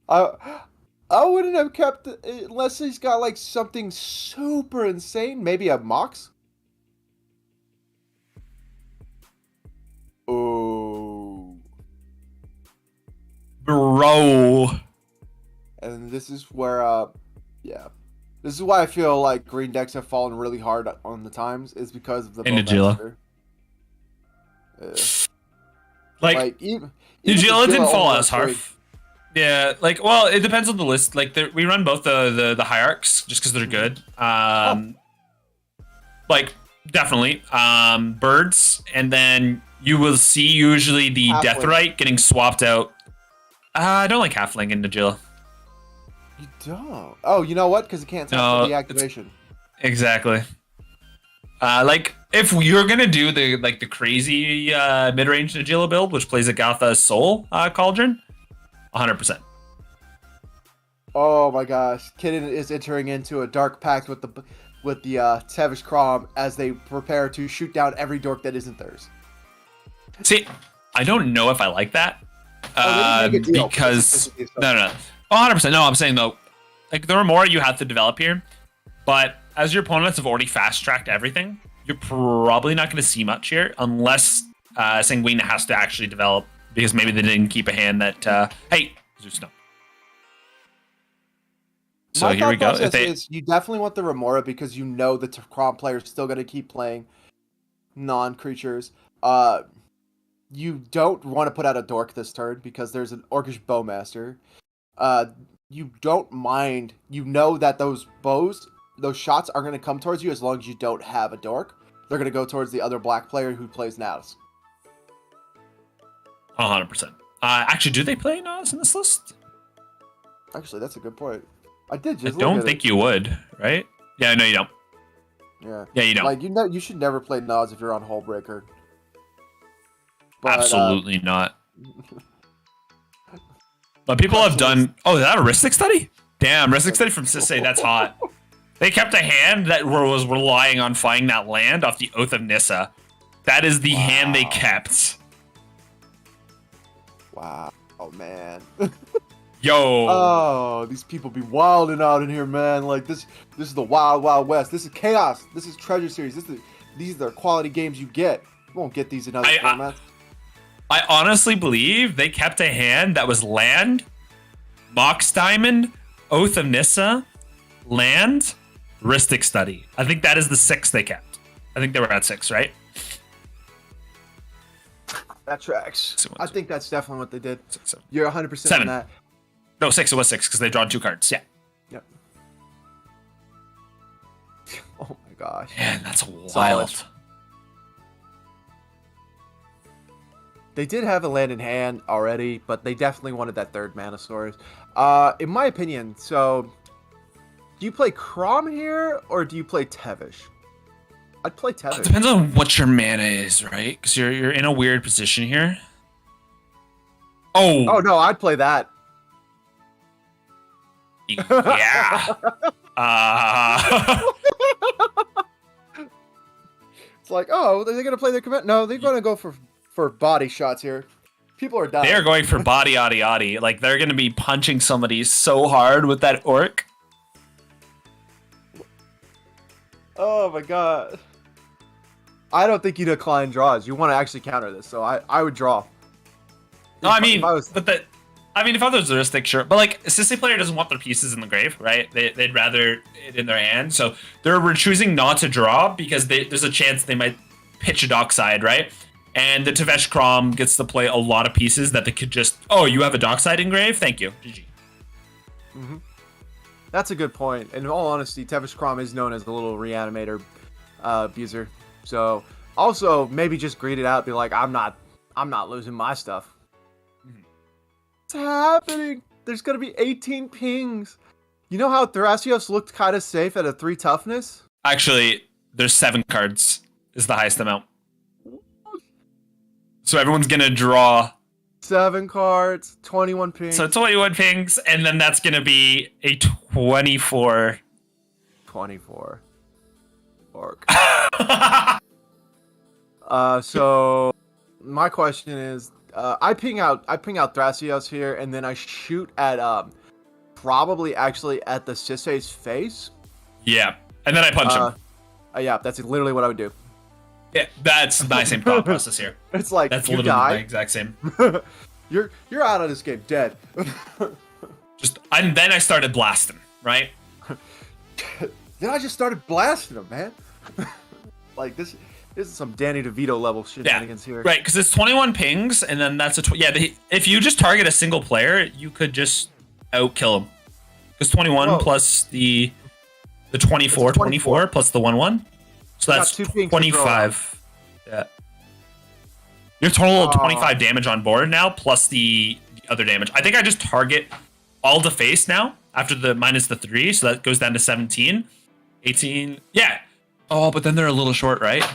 I wouldn't have kept it unless he's got like something super insane. Maybe a Mox? Oh. Bro. And this is where, yeah. This is why I feel like green decks have fallen really hard on the times, is because of the Nagila. Like even Nagila didn't fall as hard. Yeah, like, well, it depends on the list. Like, we run both the hierarchs just because they're good. Like, definitely. Birds, and then you will see usually the Deathrite getting swapped out. I don't like Halfling in Nagila. You don't? Oh, you know what? Because it can't tap the activation. Exactly. Like, if you're gonna do the crazy mid-range Nagila build, which plays Agatha's Soul Cauldron, 100%. Oh my gosh, Kidden is entering into a dark pact with the Tevish Crom as they prepare to shoot down every dork that isn't theirs. See, I don't know if I like that. Because no. 100%. No, I'm saying though, like, there are more you have to develop here, but as your opponents have already fast-tracked everything, you're probably not going to see much here unless Sanguine has to actually develop, because maybe they didn't keep a hand that, hey, Zeus, no. So My here we go. Is you definitely want the Remora because you know the Crom player is still going to keep playing non-creatures. You don't want to put out a Dork this turn because there's an Orcish Bowmaster. You don't mind. You know that those shots are going to come towards you as long as you don't have a Dork. They're going to go towards the other black player who plays Naus. 100%. Actually, do they play Naus in this list? Actually, that's a good point. I don't think you would, right? Yeah, no, you don't. Yeah, you don't. Like, you should never play Naus if you're on Hullbreaker. But, absolutely not. But people have done... Oh, is that a Ristic study? Damn, Ristic study from Sisei, that's hot. They kept a hand that was relying on finding that land off the Oath of Nissa. That is the hand they kept. Wow. Oh, man. Yo. Oh, these people be wilding out in here, man. Like this is the wild, wild west. This is chaos. This is Treasure Series. These are the quality games you get. You won't get these in other formats. I honestly believe they kept a hand that was land, Mox Diamond, Oath of Nissa, land, Ristic Study. I think that is the 6 they kept. I think they were at 6, right? That tracks. So I think that's definitely what they did. 6, 7. You're 100% on 7. that. No, 6. It was 6 because they drawn 2 cards. Yeah. Yep. Oh my gosh. Man, that's wild. Solid. They did have a land in hand already, but they definitely wanted that third mana source. In my opinion, so do you play Crom here or do you play Tevish? I'd play Tevish. It depends on what your mana is, right? Because you're in a weird position here. Oh. Oh no, I'd play that. Yeah. It's like, oh, they're gonna play their command. No, they're gonna go for body shots here. People are dying. They are going for body, like they're gonna be punching somebody so hard with that orc. Oh my god. I don't think you decline draws. You want to actually counter this, so I would draw. No, I mean, If I was- if others are stick, sure. But like, a Sissy player doesn't want their pieces in the grave, right? They'd rather it in their hand. So they're choosing not to draw because there's a chance they might pitch a dockside, right? And the Tevesh Crom gets to play a lot of pieces that they could just, oh, you have a dockside engrave? Thank you. GG. Mm-hmm. That's a good point. And in all honesty, Tevish Crom is known as the little reanimator abuser. So also maybe just greet it out, be like, I'm not losing my stuff. What's happening? There's gonna be 18 pings. You know how Thrasios looked kind of safe at a 3 toughness? Actually, there's 7 cards is the highest amount. So everyone's gonna draw 7 cards, 21 pings. So 21 pings, and then that's gonna be a 24. 24. Orc. So my question is, I ping out Thrasios here, and then I shoot at probably actually at the Sisei's face. Yeah, and then I punch him. Yeah, that's literally what I would do. Yeah, that's my same thought process here. It's like That's you literally die, the exact same. you're out of this game dead. And then I started blasting, right? Then I just started blasting him, man. Like this is some Danny DeVito level shenanigans here. Right, because it's 21 pings, and then that's if you just target a single player, you could just outkill him. Because 21 plus the 24 plus the 1/1. So that's 25. Yeah. Your total of 25 damage on board now, plus the other damage. I think I just target all the face now after the minus the 3, so that goes down to 17. 18. Yeah. Oh, but then they're a little short, right?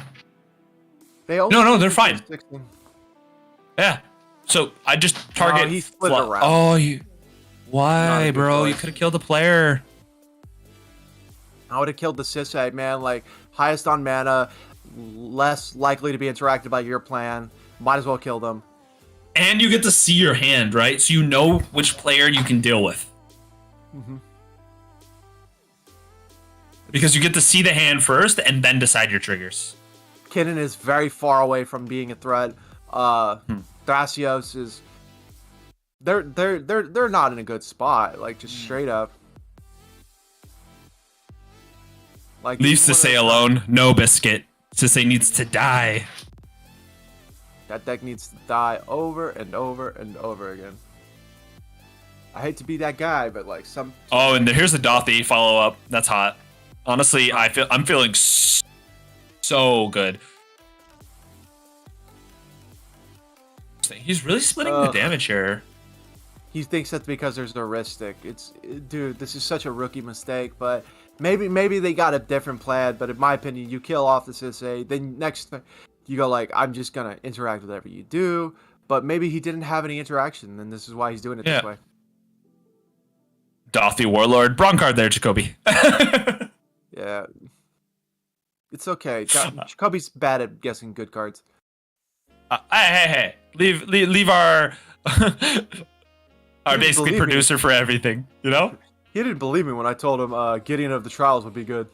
No, they're fine. 16. Yeah. So I just target. No, he split it around. Oh, why, bro? choice. You could have killed the player. I would have killed the Sisei, man. Like, highest on mana, less likely to be interacted by your plan. Might as well kill them. And you get to see your hand, right? So you know which player you can deal with. Mm-hmm. Because you get to see the hand first and then decide your triggers. Kinnan is very far away from being a threat. Thrasios is... They're not in a good spot. Like, just straight up. Like, Leaves Sisei alone. No biscuit. Sisei needs to die. That deck needs to die over and over and over again. I hate to be that guy, but like some. Oh, and here's the Dothy follow up. That's hot. Honestly, I'm feeling so good. He's really splitting the damage here. He thinks that's because there's no Ristic. Dude, this is such a rookie mistake. But maybe they got a different plan. But in my opinion, you kill off the Sisei. Then next, you go like, I'm just gonna interact with whatever you do. But maybe he didn't have any interaction, and this is why he's doing it this way. Dothy Warlord, Bron card there, Jacoby. Yeah, it's okay. Jacoby's bad at guessing good cards. Hey! Leave our our didn't basically believe me. producer for everything, you know? He didn't believe me when I told him Gideon of the Trials would be good.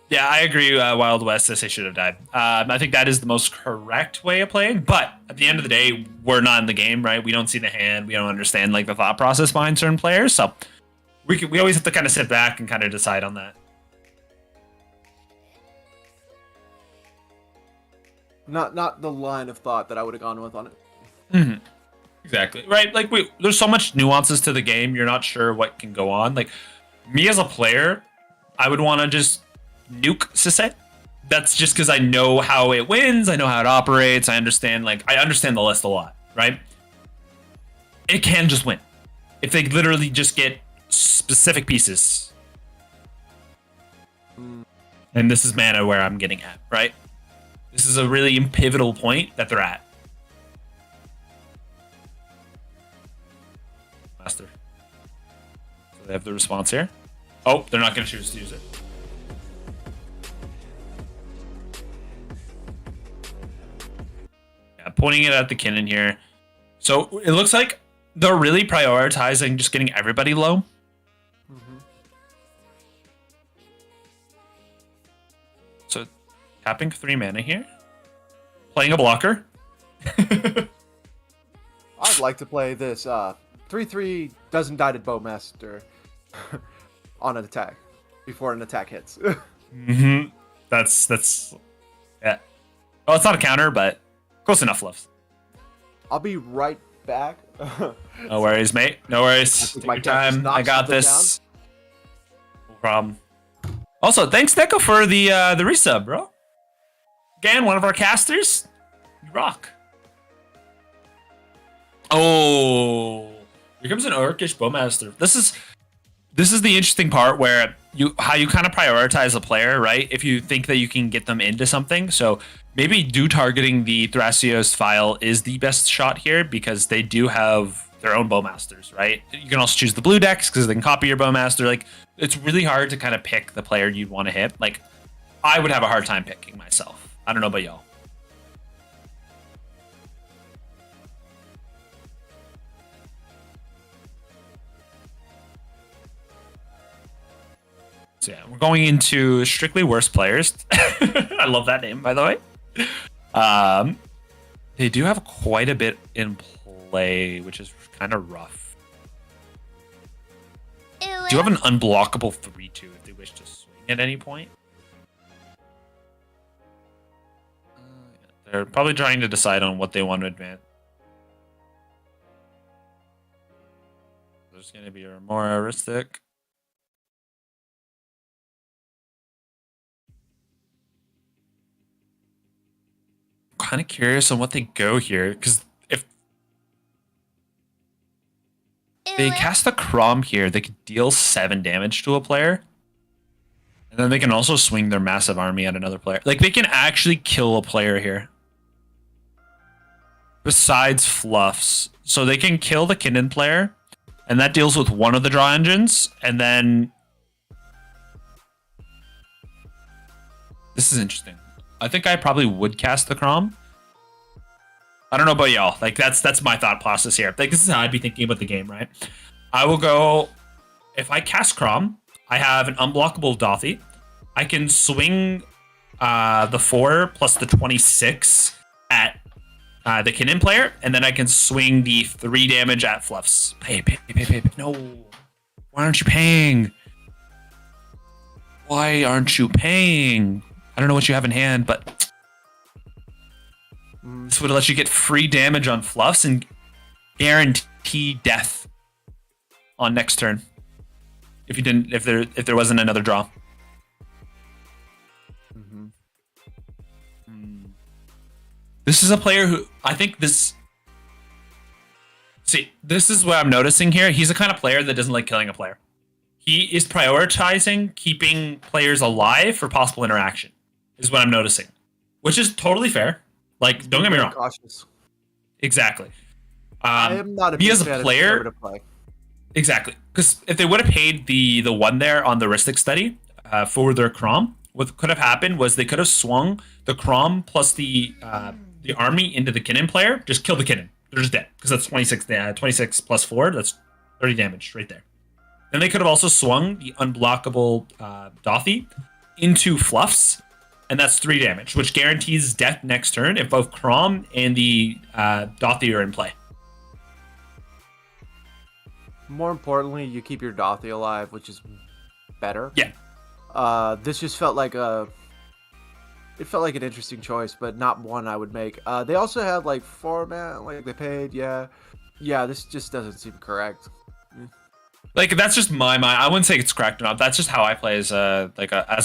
Yeah, I agree. Wild West, this should have died. I think that is the most correct way of playing. But at the end of the day, we're not in the game, right? We don't see the hand. We don't understand like the thought process behind certain players. So we always have to kind of sit back and kind of decide on that. Not the line of thought that I would have gone with on it. Mm-hmm. Exactly. Right. Like there's so much nuances to the game. You're not sure what can go on. Like me as a player, I would want to just nuke Sisse. That's just because I know how it wins. I know how it operates. I understand the list a lot, right? It can just win if they literally just get specific pieces. And this is mana where I'm getting at, right? This is a really pivotal point that they're at. Master. So they have the response here. Oh, they're not going to choose to use it. Pointing it at the Kinnan here. So it looks like they're really prioritizing just getting everybody low. Mm-hmm. So tapping 3 mana here. Playing a blocker. I'd like to play this 3/3 doesn't die to Bowmaster on an attack before an attack hits. Mm-hmm. That's yeah. Well, it's not a counter, but close enough, Fluffs. I'll be right back. No worries, mate. No worries. think Take my your cat just time. knocked I got something this. No problem. Also, thanks, Neko, for the resub, bro. Again, one of our casters. You rock. Oh, here comes an Orcish Bowmaster. This is the interesting part where how you kind of prioritize a player, right? If you think that you can get them into something. So maybe targeting the Thrasios file is the best shot here because they do have their own Bowmasters, right? You can also choose the blue decks because they can copy your Bowmaster. Like, it's really hard to kind of pick the player you'd want to hit. Like, I would have a hard time picking myself. I don't know about y'all. So yeah, we're going into strictly worst players. I love that name, by the way. They do have quite a bit in play, which is kind of rough. Do you have an unblockable 3/2 if they wish to swing at any point? They're probably trying to decide on what they want to advance. There's going to be a more heuristic. Kind of curious on what they go here, because if they cast the Crom here, they could deal 7 damage to a player, and then they can also swing their massive army at another player. Like, they can actually kill a player here besides Fluffs. So they can kill the Kinnan player, and that deals with one of the draw engines, and then this is interesting. I think I probably would cast the Crom. I don't know about y'all. Like, that's my thought process here. Like, this is how I'd be thinking about the game, right? I will go, if I cast Crom, I have an unblockable Dothy. I can swing the 4 plus the 26 at the Kinnan player, and then I can swing the 3 damage at Fluffs. Pay. No. Why aren't you paying? Why aren't you paying? I don't know what you have in hand, but this would let you get free damage on Fluffs and guarantee death on next turn. If there wasn't another draw. This is a player who I think this. See, this is what I'm noticing here. He's the kind of player that doesn't like killing a player. He is prioritizing keeping players alive for possible interaction. Is what I'm noticing, which is totally fair. Like, don't get me wrong. Cautious. Exactly. I am not a me big as a fan of player. to play. Exactly, because if they would have paid the one there on the Ristic study for their Crom, what could have happened was they could have swung the Crom plus the army into the Kinnan player, just kill the Kinnan. They're just dead because that's 26 plus 4. That's 30 damage right there. Then they could have also swung the unblockable Dothy into Fluffs, and that's 3 damage, which guarantees death next turn if both Crom and the Dothy are in play. More importantly, you keep your Dothy alive, which is better. Yeah. This just felt like an interesting choice, but not one I would make. They also had like 4 mana, like they paid. Yeah. This just doesn't seem correct. Like, that's just my mind. I wouldn't say it's correct or not. That's just how I play as a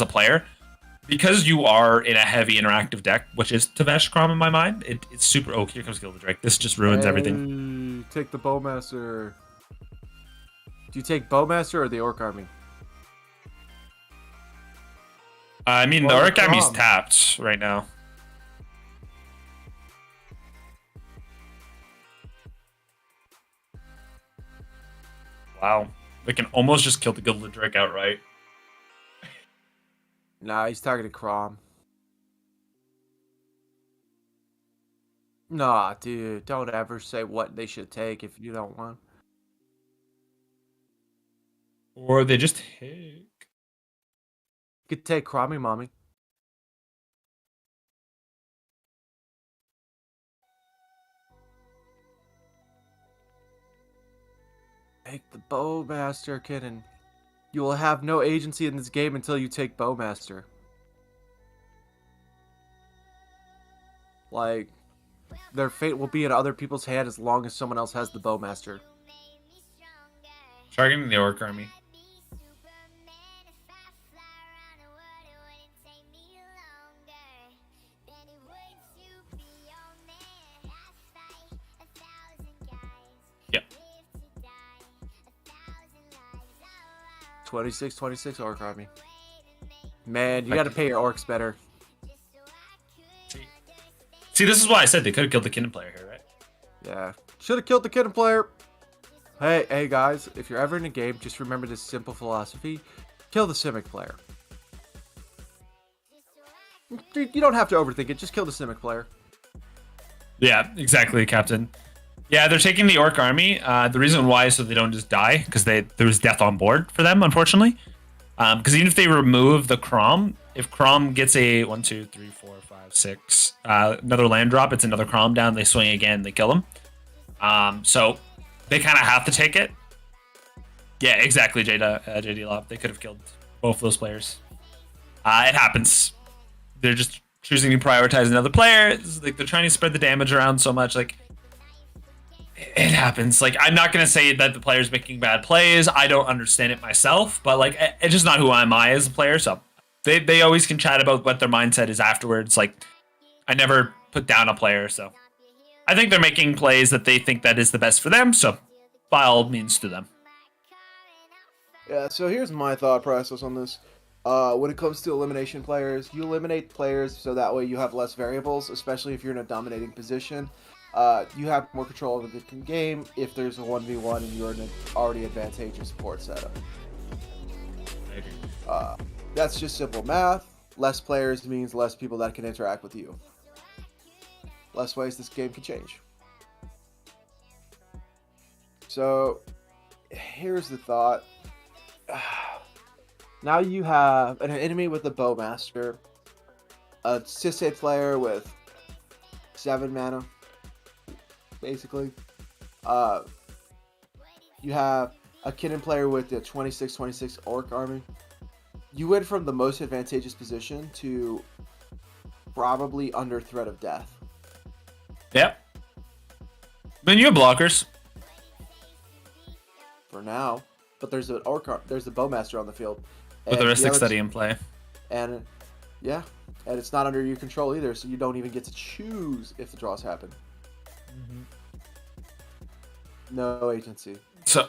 player. Because you are in a heavy interactive deck, which is Tavesh Crom in my mind, it's super... Oh, here comes Gildrake. This just ruins everything. Take the Bowmaster. Do you take Bowmaster or the Orc Army? I mean, the Well, Orc Army's Crom. tapped right now. Wow. They can almost just kill the Gildrake outright. Nah, he's targeting Crom. Nah, dude, don't ever say what they should take if you don't want. Or they just take... You could take Crommy Mommy. Take the Bowmaster, kitten. You will have no agency in this game until you take Bowmaster. Like, their fate will be in other people's hand as long as someone else has the Bowmaster. Targeting the Orc Army. Yep. 26 Orc Army. Man, you gotta pay your Orcs better. See, this is why I said they could have killed the Kitten player here, right? Yeah. Should have killed the kitten player. Hey guys, if you're ever in a game, just remember this simple philosophy. Kill the Simic player. You don't have to overthink it, just kill the Simic player. Yeah, exactly, Captain. Yeah, they're taking the Orc Army. The reason why is so they don't just die, because there was death on board for them, unfortunately. Because even if they remove the Crom, if Crom gets a 1, 2, 3, 4, 5, 6, another land drop, it's another Crom down, they swing again, they kill him. So they kind of have to take it. Yeah, exactly, JD Lop. They could have killed both of those players. It happens. They're just choosing to prioritize another player. It's like they're trying to spread the damage around so much. Like, it happens. Like, I'm not gonna say that the player's making bad plays. I don't understand it myself, but like, it's just not who am I as a player. So they always can chat about what their mindset is afterwards. Like, I never put down a player, so I think they're making plays that they think that is the best for them. So by all means, to them. Yeah, so here's my thought process on this. When it comes to elimination players, you eliminate players so that way you have less variables, especially if you're in a dominating position. You have more control over the game if there's a 1v1 and you're in an already advantageous support setup. That's just simple math. Less players means less people that can interact with you. Less ways this game can change. So, here's the thought. Now you have an enemy with a Bowmaster, a Sisei player with 7 mana, basically. You have a Kitten player with the 26 Orc Army. You went from the most advantageous position to probably under threat of death. Yep. Then you have blockers. For now, but there's a Bowmaster on the field. With the Rhystic Study in play. And yeah, and it's not under your control either, so you don't even get to choose if the draws happen. No agency. So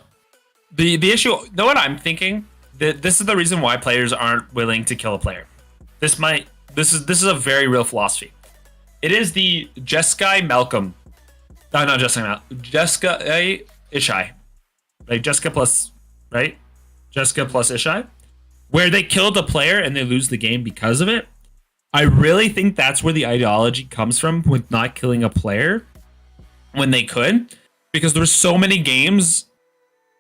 the issue, know what I'm thinking? This is the reason why players aren't willing to kill a player. This is a very real philosophy. It is the Jeskai Malcolm. No, not Jeskai Malcolm. Jessica Ishai. Right? Jessica plus Ishai. Where they kill the player and they lose the game because of it. I really think that's where the ideology comes from with not killing a player when they could. Because there's so many games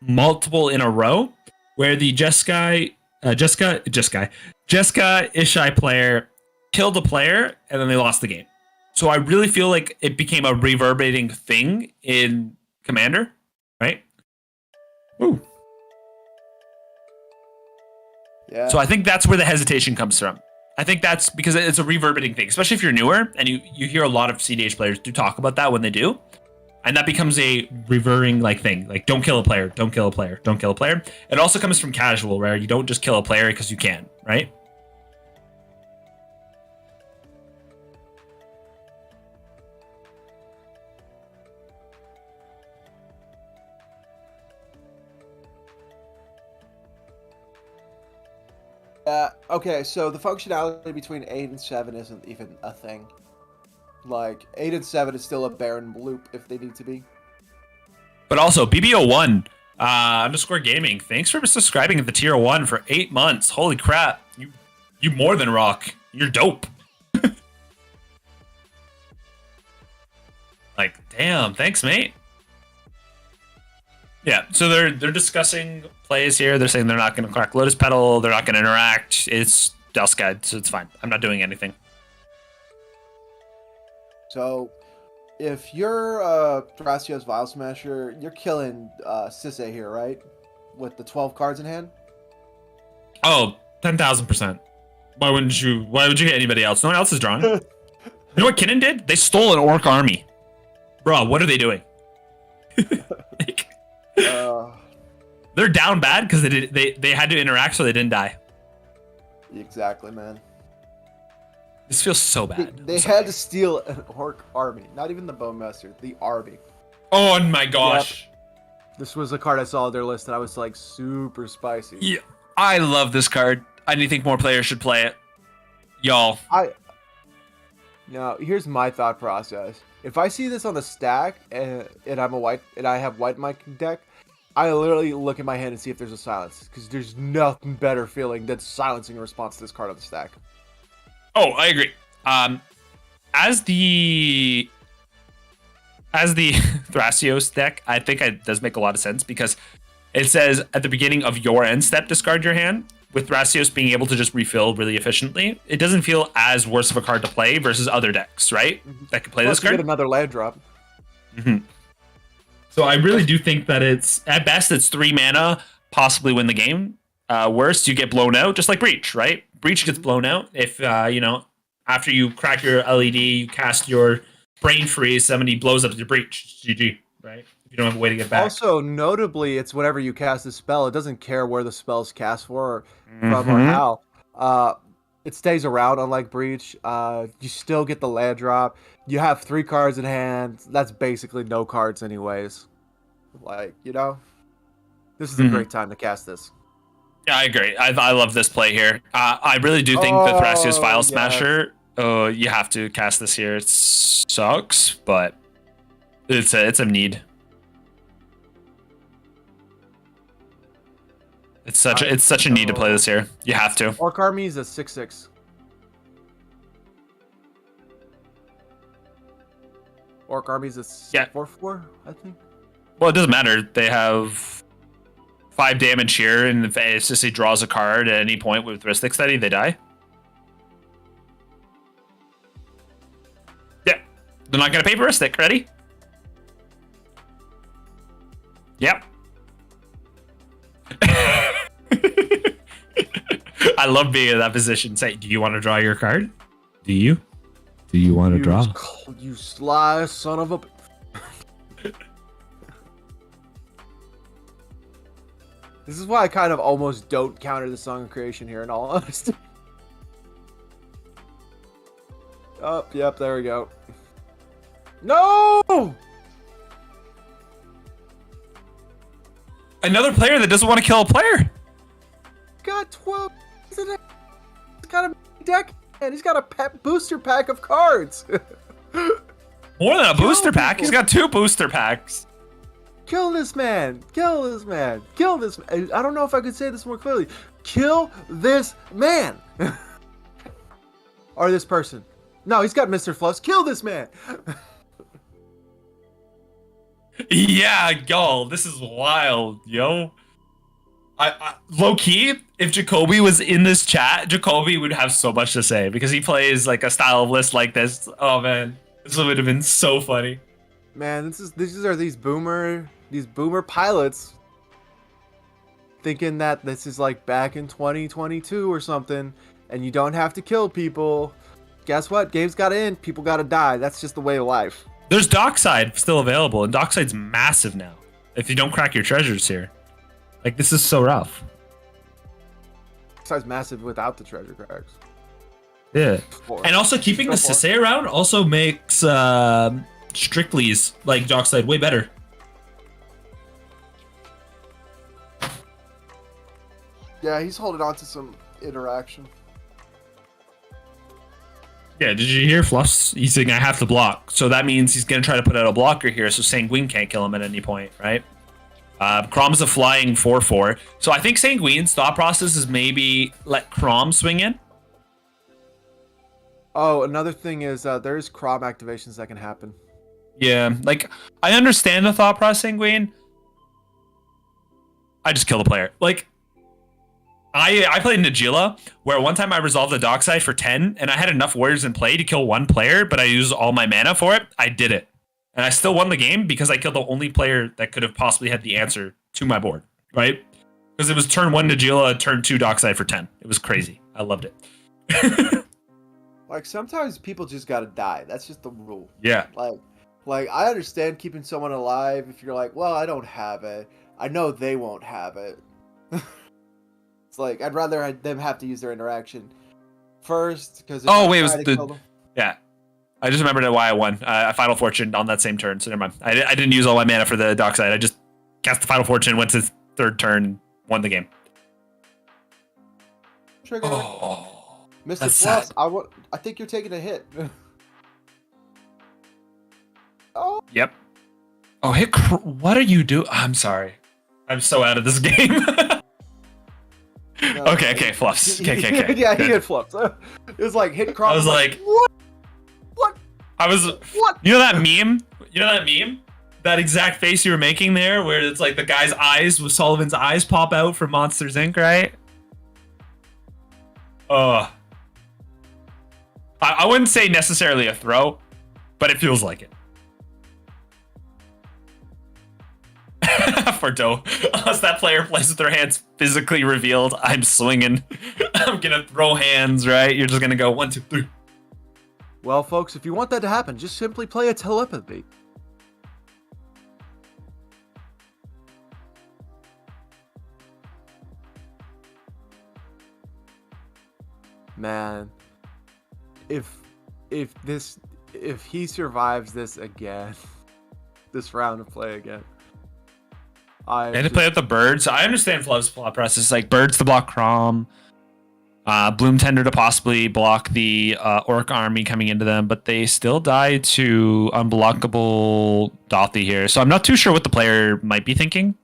multiple in a row where the Jessica Ishai player killed a player and then they lost the game. So I really feel like it became a reverberating thing in Commander, right? Ooh. Yeah. So I think that's where the hesitation comes from. I think that's because it's a reverberating thing, especially if you're newer and you hear a lot of CDH players do talk about that when they do. And that becomes a reverting like thing, like don't kill a player, don't kill a player, don't kill a player. It also comes from casual, where you don't just kill a player because you can, right? Okay, so the functionality between 8 and 7 isn't even a thing. Like, 8 and 7 is still a barren loop if they need to be. But also, BBO1 underscore gaming, thanks for subscribing to the tier 1 for 8 months. Holy crap. You more than rock. You're dope. Like, damn, thanks, mate. Yeah, so they're discussing plays here. They're saying they're not going to crack Lotus Petal. They're not going to interact. It's Dust Guide, so it's fine. I'm not doing anything. So, if you're Thrasios Vile Smasher, you're killing Sisse here, right? With the 12 cards in hand? Oh, 10,000%. Why would you hit anybody else? No one else is drawing. You know what Kinnan did? They stole an orc army. Bro, what are they doing? Like, they're down bad because they had to interact so they didn't die. Exactly, man. This feels so bad. They had to steal an orc army. Not even the Bone Master, the army. Oh my gosh. Yep. This was a card I saw on their list and I was like super spicy. Yeah, I love this card. I think more players should play it. Y'all. Now, here's my thought process. If I see this on the stack and I have white in my deck, I literally look at my hand and see if there's a silence, because there's nothing better feeling than silencing a response to this card on the stack. Oh, I agree. As the Thrasios deck, I think it does make a lot of sense because it says at the beginning of your end step, discard your hand. With Thrasios being able to just refill really efficiently, it doesn't feel as worse of a card to play versus other decks, right? That could play Plus this card. You get another land drop. Mm-hmm. So I really do think that it's, at best, it's 3 mana, possibly win the game. Worst, you get blown out, just like Breach, right? Breach gets blown out if, after you crack your LED, you cast your Brain Freeze, somebody blows up your Breach. GG, right? You don't have a way to get back. Also, notably, it's whenever you cast a spell, it doesn't care where the spell's cast from or how. It stays around, unlike Breach. You still get the land drop. You have 3 cards in hand. That's basically no cards anyways. Like, this is a great time to cast this. Yeah, I agree. I love this play here. I really do think the Thrasios Vile Smasher, you have to cast this here. It sucks, but it's a need. It's such a need to play this here. You have to. Orc Army is a 6/6. Orc Army is a 4/4, I think. Well, it doesn't matter. They have 5 damage here, and if Sissy draws a card at any point with Rhystic Study, they die. Yeah. They're not going to pay for Rhystic. Ready? Yep. I love being in that position. Say, do you want to draw your card? Do you? Do you want to draw? You sly son of a... This is why I kind of almost don't counter the Song of Creation here, in all honesty. Oh, yep, there we go. No! Another player that doesn't want to kill a player. Got 12. He's got a deck, and he's got a booster pack of cards. More than a booster pack. He's got 2 booster packs. Kill this man. Kill this man. Kill this man. I don't know if I could say this more clearly. Kill this man. Or this person. No, he's got Mr. Fluffs. Kill this man. Yeah, y'all, this is wild, yo. I low key, if Jacoby was in this chat, Jacoby would have so much to say because he plays like a style of list like this. Oh man, this would have been so funny. Man, these are these boomer pilots thinking that this is like back in 2022 or something, and you don't have to kill people. Guess what? Games gotta end. People gotta die. That's just the way of life. There's Dockside still available, and Dockside's massive now. If you don't crack your treasures here, like this is so rough. Size massive without the treasure cracks. Yeah, Four. and also keeping the Still four. Sisei around also makes Strictly's like Dockside way better. Yeah, he's holding on to some interaction. Yeah, did you hear Fluffs? He's saying I have to block. So that means he's going to try to put out a blocker here, so Sanguine can't kill him at any point, right? Crom's a flying 4-4. So I think Sanguine's thought process is maybe let Crom swing in. Oh, another thing is there's Crom activations that can happen. Yeah, like, I understand the thought process, Sanguine. I just kill the player. Like, I played Najila, where one time I resolved the Dockside for 10, and I had enough warriors in play to kill one player, but I used all my mana for it. I did it. And I still won the game because I killed the only player that could have possibly had the answer to my board, right? Because it was turn 1 Najila, turn 2 Dockside for 10. It was crazy. I loved it. Like, sometimes people just gotta die. That's just the rule. Yeah. Like I understand keeping someone alive if you're like, well, I don't have it. I know they won't have it. It's like, I'd rather them have to use their interaction first, because Oh, wait, it was the... Yeah. I just remembered why I won. A Final Fortune on that same turn, so never mind. I didn't use all my mana for the Dockside. I just cast the Final Fortune, went to third turn, won the game. Trigger. Oh, Mr. that's Plus, sad. I think you're taking a hit. Oh, Yep. Oh, what are you doing? I'm sorry. I'm so out of this game. no. Okay, Fluffs. Okay. Yeah, he Good. hit flips. It was like hit Crom. I was like, what? I was, What? you know that meme? That exact face you were making there, where it's like the guy's eyes, with Sullivan's eyes pop out from Monsters Inc., right? I wouldn't say necessarily a throw, but it feels like it. For dough, unless that player plays with their hands physically revealed, I'm swinging. I'm gonna throw hands, right? You're just gonna go 1, 2, 3. Well, folks, if you want that to happen, just simply play a telepathy. Man, if he survives this again, this round of play again, And to play with the birds. I understand Fluff's plot process. Like birds to block Crom, Bloom Tender to possibly block the Orc army coming into them, but they still die to unblockable Dothy here. So I'm not too sure what the player might be thinking.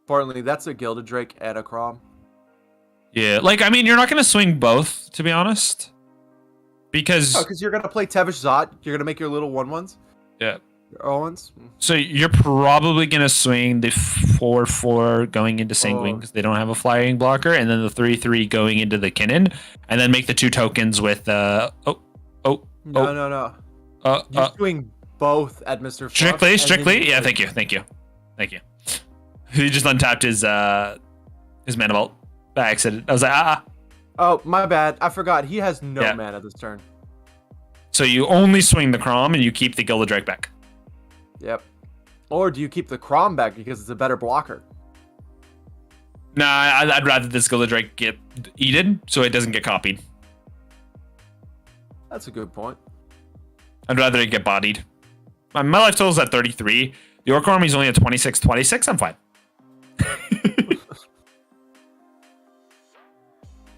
Importantly, that's a Gilded Drake and a Crom. Yeah, like, I mean, you're not going to swing both, to be honest. Because... Oh, because you're going to play Tevish Zot. You're going to make your little 1/1s. Yeah. Your Owens. So you're probably going to swing the 4/4 going into Sanguine because they don't have a flying blocker, and then the 3/3 going into the Kinnan, and then make the 2 tokens with... No. You swing both at Mr. Fluff. Strictly? Yeah, thank you. He just untapped his mana vault by accident. I was like, Oh, my bad. I forgot. He has no Yeah. mana this turn. So you only swing the Crom and you keep the Gilded Drake back. Yep. Or do you keep the Crom back because it's a better blocker? Nah, I'd rather this Gilded Drake get eaten so it doesn't get copied. That's a good point. I'd rather it get bodied. My life total is at 33. The Orc Army's only at 26. I'm fine.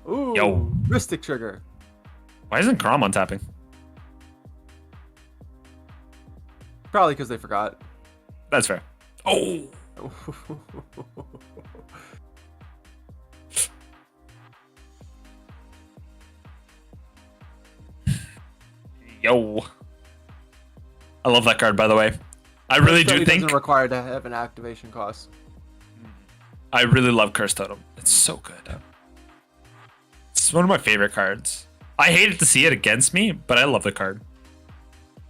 Ooh. Yo. Mystic Trigger. Why isn't Crom untapping? Probably because they forgot. That's fair. Oh. Yo. I love that card, by the way. I really do It think doesn't require to have an activation cost. I really love Curse Totem. It's so good. It's one of my favorite cards. I hated to see it against me, but I love the card.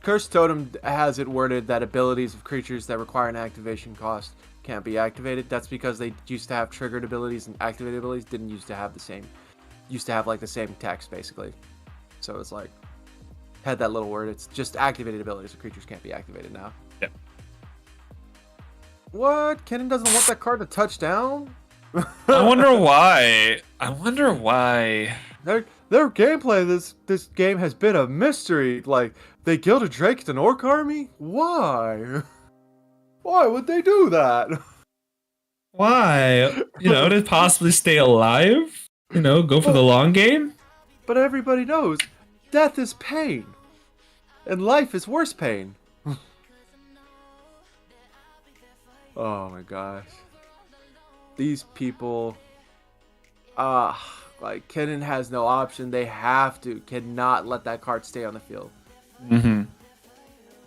Curse Totem has it worded that abilities of creatures that require an activation cost can't be activated. That's because they used to have triggered abilities and activated abilities didn't used to have the same. Used to have like the same text basically. So it's like had that little word. It's just activated abilities of creatures can't be activated now. Yep. What? Kennen doesn't want that card to touch down? I wonder why. Their gameplay this game has been a mystery. Like they killed a Drake with an orc army? Why? Why would they do that? Why? To possibly stay alive? Go for the long game? But everybody knows death is pain. And life is worse pain. Oh my gosh. These people like Kennen has no option. They cannot let that card stay on the field. Mm-hmm.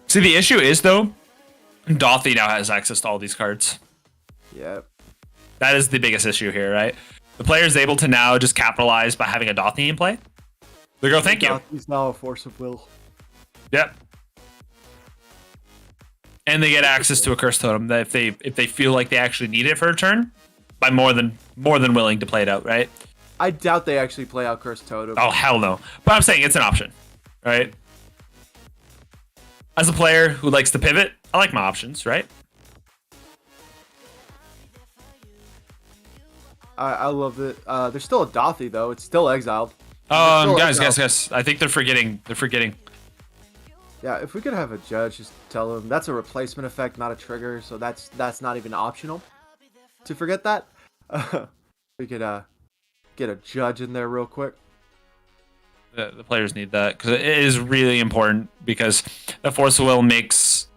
See, the issue is though, Dothy now has access to all these cards. Yep. That is the biggest issue here, right? The player is able to now just capitalize by having a Dothy in play. They go, thank you. He's now a force of will. Yep. And they get access to a Curse Totem that if they feel like they actually need it for a turn, by more than willing to play it out, right? I doubt they actually play out Curse Totem. Oh hell no! But I'm saying it's an option, right? As a player who likes to pivot, I like my options, right? I love it. There's still a Dothy though. It's still exiled. Guys. I think they're forgetting. Yeah, if we could have a judge just tell them that's a replacement effect, not a trigger, so that's not even optional to forget that. We could get a judge in there real quick. The players need that because it is really important because the Force of Will makes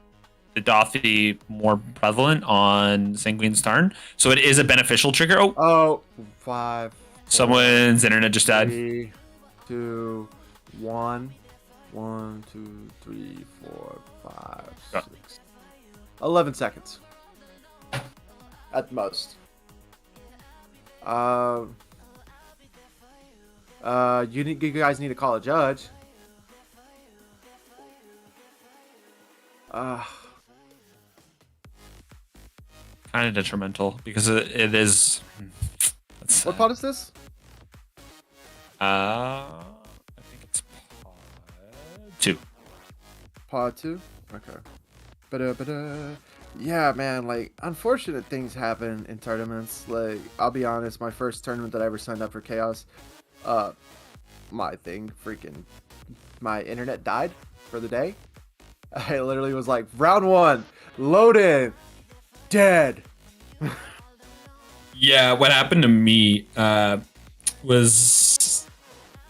the Dothy more prevalent on Sanguine's turn, so it is a beneficial trigger. Oh, 5. Someone's internet just died. 3, 2, 1. 1, 2, 3, 4, 5, 6. 11 seconds. At most. You guys need to call a judge. Kind of detrimental because it is. What pod is this? I think it's pod 2. Pod 2? Okay. But yeah, man, like, unfortunate things happen in tournaments. Like, I'll be honest, my first tournament that I ever signed up for Ka0s, my internet died for the day. I literally was like, round 1, load in, dead. Yeah, what happened to me was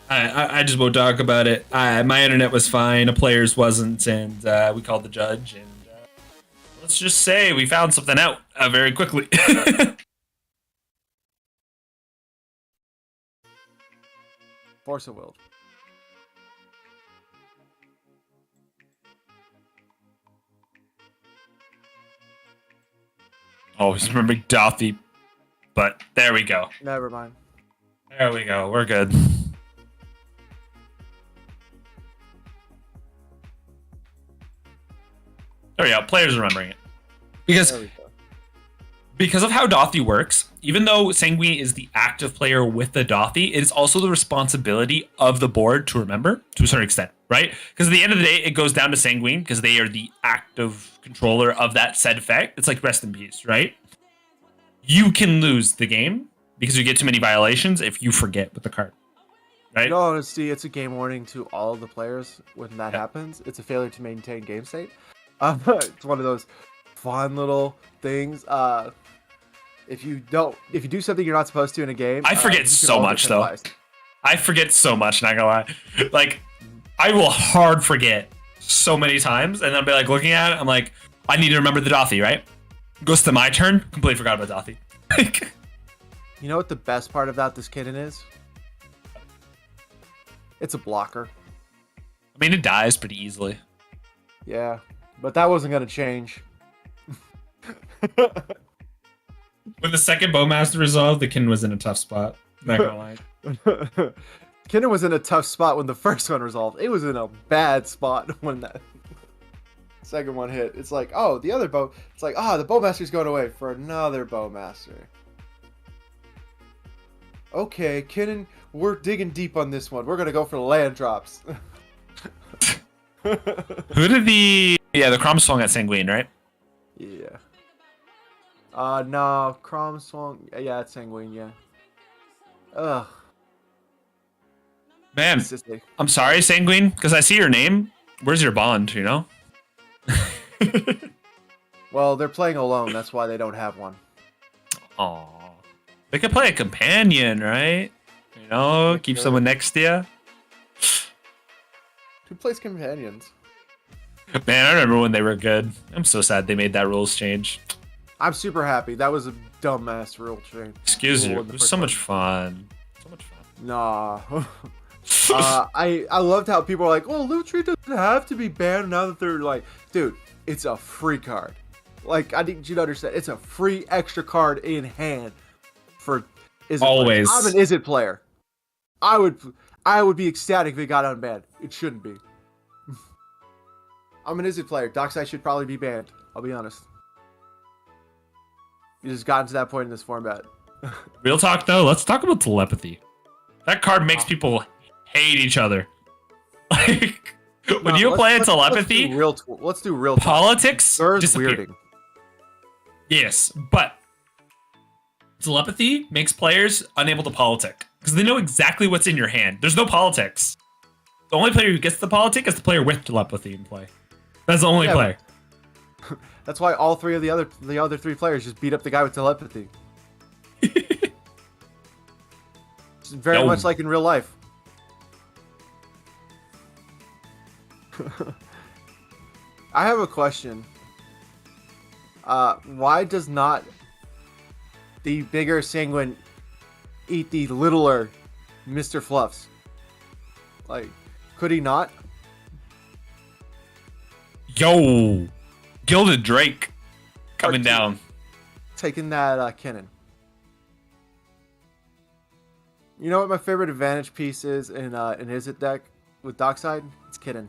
I just won't talk about it. My internet was fine, a player's wasn't, and we called the judge, and let's just say we found something out very quickly. Force of Will. Always remember Dothy, but there we go. Never mind. There we go. We're good. There we go. Players remembering it. Because of how Dothy works, even though Sanguine is the active player with the Dothy, it is also the responsibility of the board to remember to a certain extent, right? Because at the end of the day, it goes down to Sanguine because they are the active controller of that said effect. It's like rest in peace, right? You can lose the game because you get too many violations if you forget with the card, right? In all honesty, it's a game warning to all of the players when that happens. It's a failure to maintain game state. It's one of those fun little things. If you do something you're not supposed to in a game, I forget so much though. I forget so much, not gonna lie. Like, I will hard forget so many times, and then I'll be like looking at it, I'm like, I need to remember the Dothy, right? Goes to my turn, completely forgot about Dothy. You know what the best part about this kitten is? It's a blocker. I mean, it dies pretty easily. Yeah. But that wasn't gonna change. When the second Bowmaster resolved, the Kin was in a tough spot. Not gonna lie. Kinnan was in a tough spot when the first one resolved. It was in a bad spot when that second one hit. It's like, oh, the other bow. It's like, the Bowmaster's going away for another Bowmaster. Okay, Kinnan, we're digging deep on this one. We're gonna go for the land drops. Who did the Crom swung at Sanguine, right? Yeah. No, Crom swung. Yeah, it's Sanguine. Yeah. Ugh. Man, I'm sorry, Sanguine, because I see your name. Where's your bond? You know. Well, they're playing alone. That's why they don't have one. Aw. They could play a companion, right? You know, keep someone next to you. Who plays companions? Man, I remember when they were good. I'm so sad they made that rules change. I'm super happy. That was a dumbass rule change. Excuse you. It was so much fun. So much fun. Nah. I loved how people were like, well, Loot Tree doesn't have to be banned now that they're like, dude, it's a free card. Like, I need you to understand, it's a free extra card in hand for Izzet always. Players. I'm an Izzet player. I would be ecstatic if it got unbanned. It shouldn't be. I'm an Izzet player. Dockside should probably be banned. I'll be honest. You just gotten to that point in this format. Real talk though, let's talk about telepathy. That card makes people hate each other. Like when you play a telepathy, let's do real politics talk. disappear. Weirding. Yes, but telepathy makes players unable to politic because they know exactly what's in your hand. There's no politics. The only player who gets the politic is the player with telepathy in play. That's the only player. That's why all three of the other three players just beat up the guy with telepathy. It's very much like in real life. I have a question. Why does not the bigger Sanguine eat the littler Mr. Fluffs? Like, could he not? Yo, Gilded Drake coming down. Taking that Kinnan. You know what my favorite advantage piece is in Izzet deck with Dockside? It's Kinnan.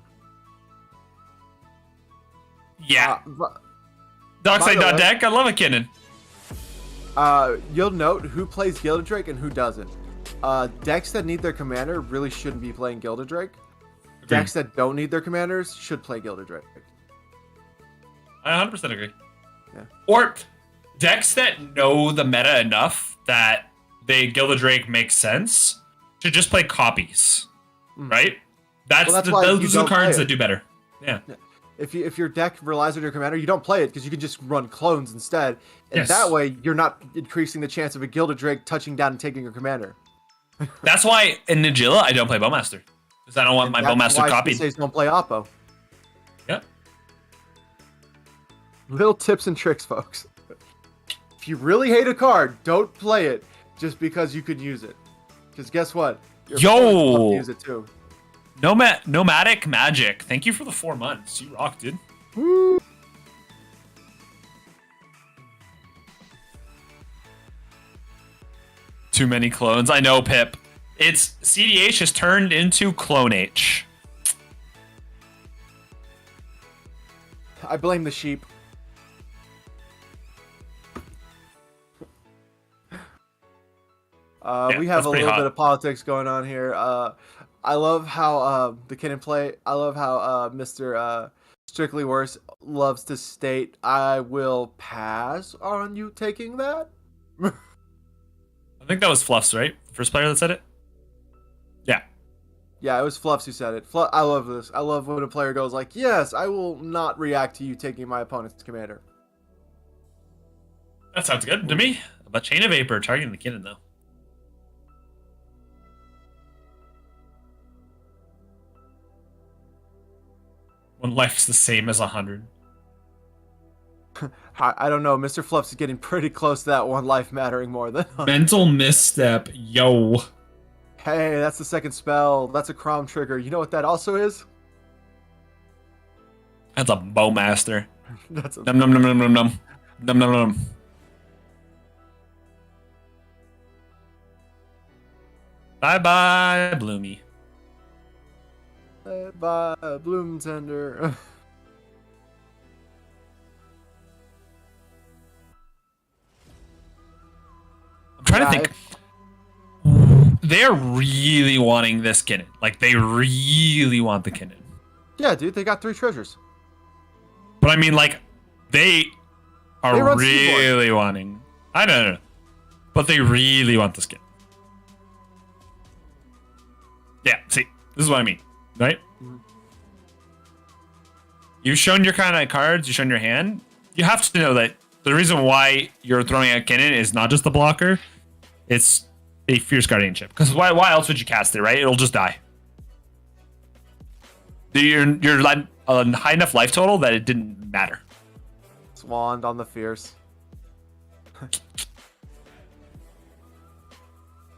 Yeah. Dockside.deck, I love a Kinnan. You'll note who plays Gilded Drake and who doesn't. Decks that need their commander really shouldn't be playing Gilded Drake. Decks that don't need their commanders should play Gilded Drake. I 100% agree. Yeah. Or decks that know the meta enough that Gilded Drake makes sense should just play copies, right? Those are the cards that do better. Yeah. If your deck relies on your commander, you don't play it because you can just run clones instead, and that way you're not increasing the chance of a Gilded Drake touching down and taking your commander. That's why in Nagila I don't play Bowmaster because I don't want my Bowmaster copied. Says don't play Oppo. Yeah. Little tips and tricks, folks. If you really hate a card, don't play it just because you could use it. Because guess what? Your use it too. Nomadic Magic. Thank you for the 4 months. You rock, dude. Woo. Too many clones. I know, Pip. It's CDH has turned into Clone H. I blame the sheep. We have a little bit of politics going on here. I love how the Kinnan play. I love how Mr. Strictly Worse loves to state, "I will pass on you taking that." I think that was Fluffs, right? First player that said it? Yeah. Yeah, it was Fluffs who said it. I love this. I love when a player goes like, "Yes, I will not react to you taking my opponent's commander." That sounds good to me. But Chain of Vapor targeting the Kinnan, though. When life's the same as 100. I don't know. Mr. Fluffs is getting pretty close to that one life mattering more than 100. Mental misstep. Yo. Hey, that's the second spell. That's a Crom trigger. You know what that also is? That's a bowmaster. That's a Num num num num num num num num num. Bye bye, Bloomy. by Bloom Tender. I'm trying Yeah, to think. They're really wanting this Kinnan. Like, they really want the Kinnan. Yeah, dude, they got 3 treasures. But I mean, like, they are They run really wanting. I know. But they really want the skin. Yeah, see, this is what I mean, right? You've shown your kind of cards, you've shown your hand. You have to know that the reason why you're throwing out Kinnan is not just the blocker, it's a Fierce Guardianship. Because why else would you cast it, right? It'll just die. You're a high enough life total that it didn't matter. Swand on the Fierce.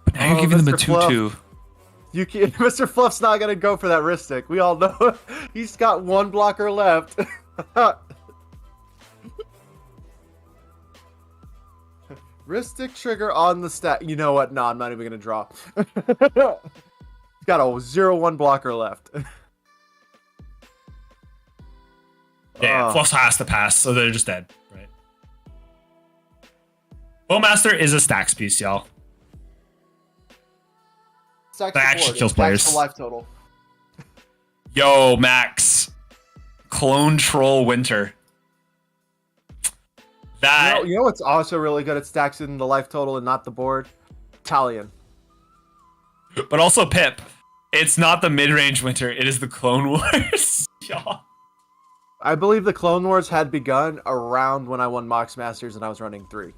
But now you're giving them a Mr. Fluff. 2/2. You can, Mr. Fluff's not gonna go for that wrist stick. We all know he's got 1 blocker left. Wrist stick trigger on the stat. You know what? No, I'm not even gonna draw. He's got a 0/1 blocker left. Yeah, Fluff has to pass, so they're just dead, right? Bowmaster is a stacks piece, y'all. Stacks That the actually board. kills It stacks players. the life total. Yo, Max. Clone Troll Winter. That You know what's also really good at stacks in the life total and not the board? Talion. but also Pip. It's not the mid-range Winter, it is the Clone Wars. Y'all. I believe the Clone Wars had begun around when I won Mox Masters and I was running 3.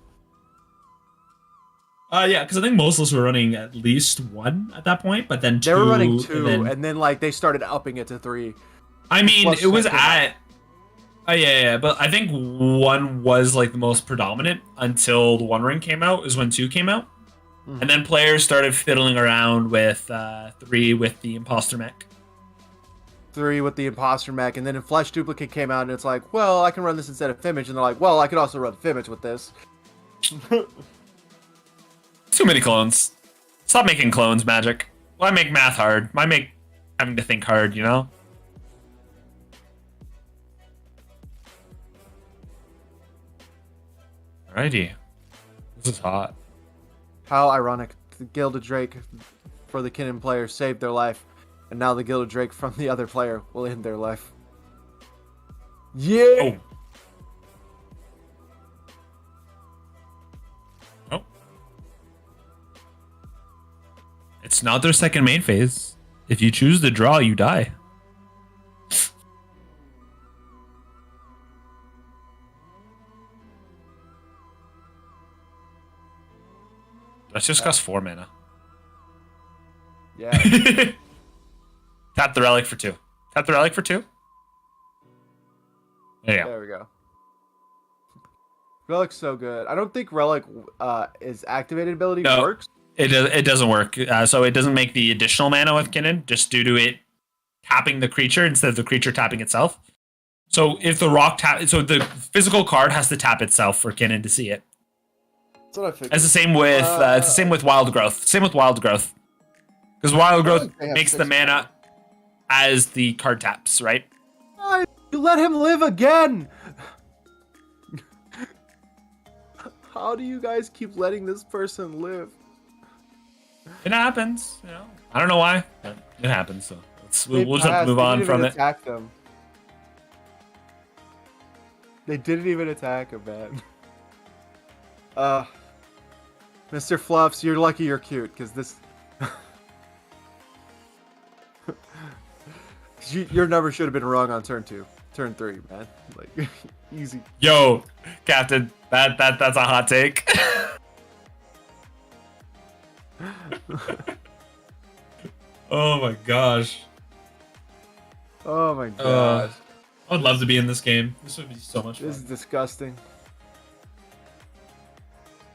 Yeah, because I think most of us were running at least 1 at that point, but then 2. They were running 2, and then, and then like they started upping it to 3. I mean, plus it was second. at. Oh yeah, but I think 1 was like the most predominant until the One Ring came out. Is when 2 came out, and then players started fiddling around with 3 with the Imposter Mech. 3 with the Imposter Mech, and then Flesh Duplicate came out, and it's like, well, I can run this instead of Fimage, and they're like, well, I could also run Fimage with this. Too many clones. Stop making clones, Magic. Why make math hard? Why make having to think hard? You know. Alrighty. This is hot. How ironic. The Gilded Drake for the Kinnan player saved their life, and now the Gilded Drake from the other player will end their life. Yeah! Oh. Oh. It's not their second main phase. If you choose to draw, you die. That's just cost 4 mana. Yeah. Tap the relic for 2. Tap the relic for 2. There you go. There we go. Relic's so good. I don't think Relic is activated ability No. works. It doesn't work. So it doesn't make the additional mana with Kinnan, just due to it tapping the creature instead of the creature tapping itself. So if the rock so the physical card has to tap itself for Kinnan to see it. That's what I figured. It's the same with it's the same with Wild Growth. Same with Wild Growth, because Wild Growth they have makes 6 the mana as the card taps, right? You let him live again! How do you guys keep letting this person live? It happens, you know. I don't know why, but it happens. So we'll just have to move on from it. Attack them. They didn't even attack him, man. Mr. Fluffs, you're lucky you're cute, because this... Your number should have been wrong on turn 2. Turn 3, man. Like, easy. Yo, Captain, that's a hot take. Oh my gosh. Oh my gosh. I would love to be in this game. This would be so much fun. This is disgusting.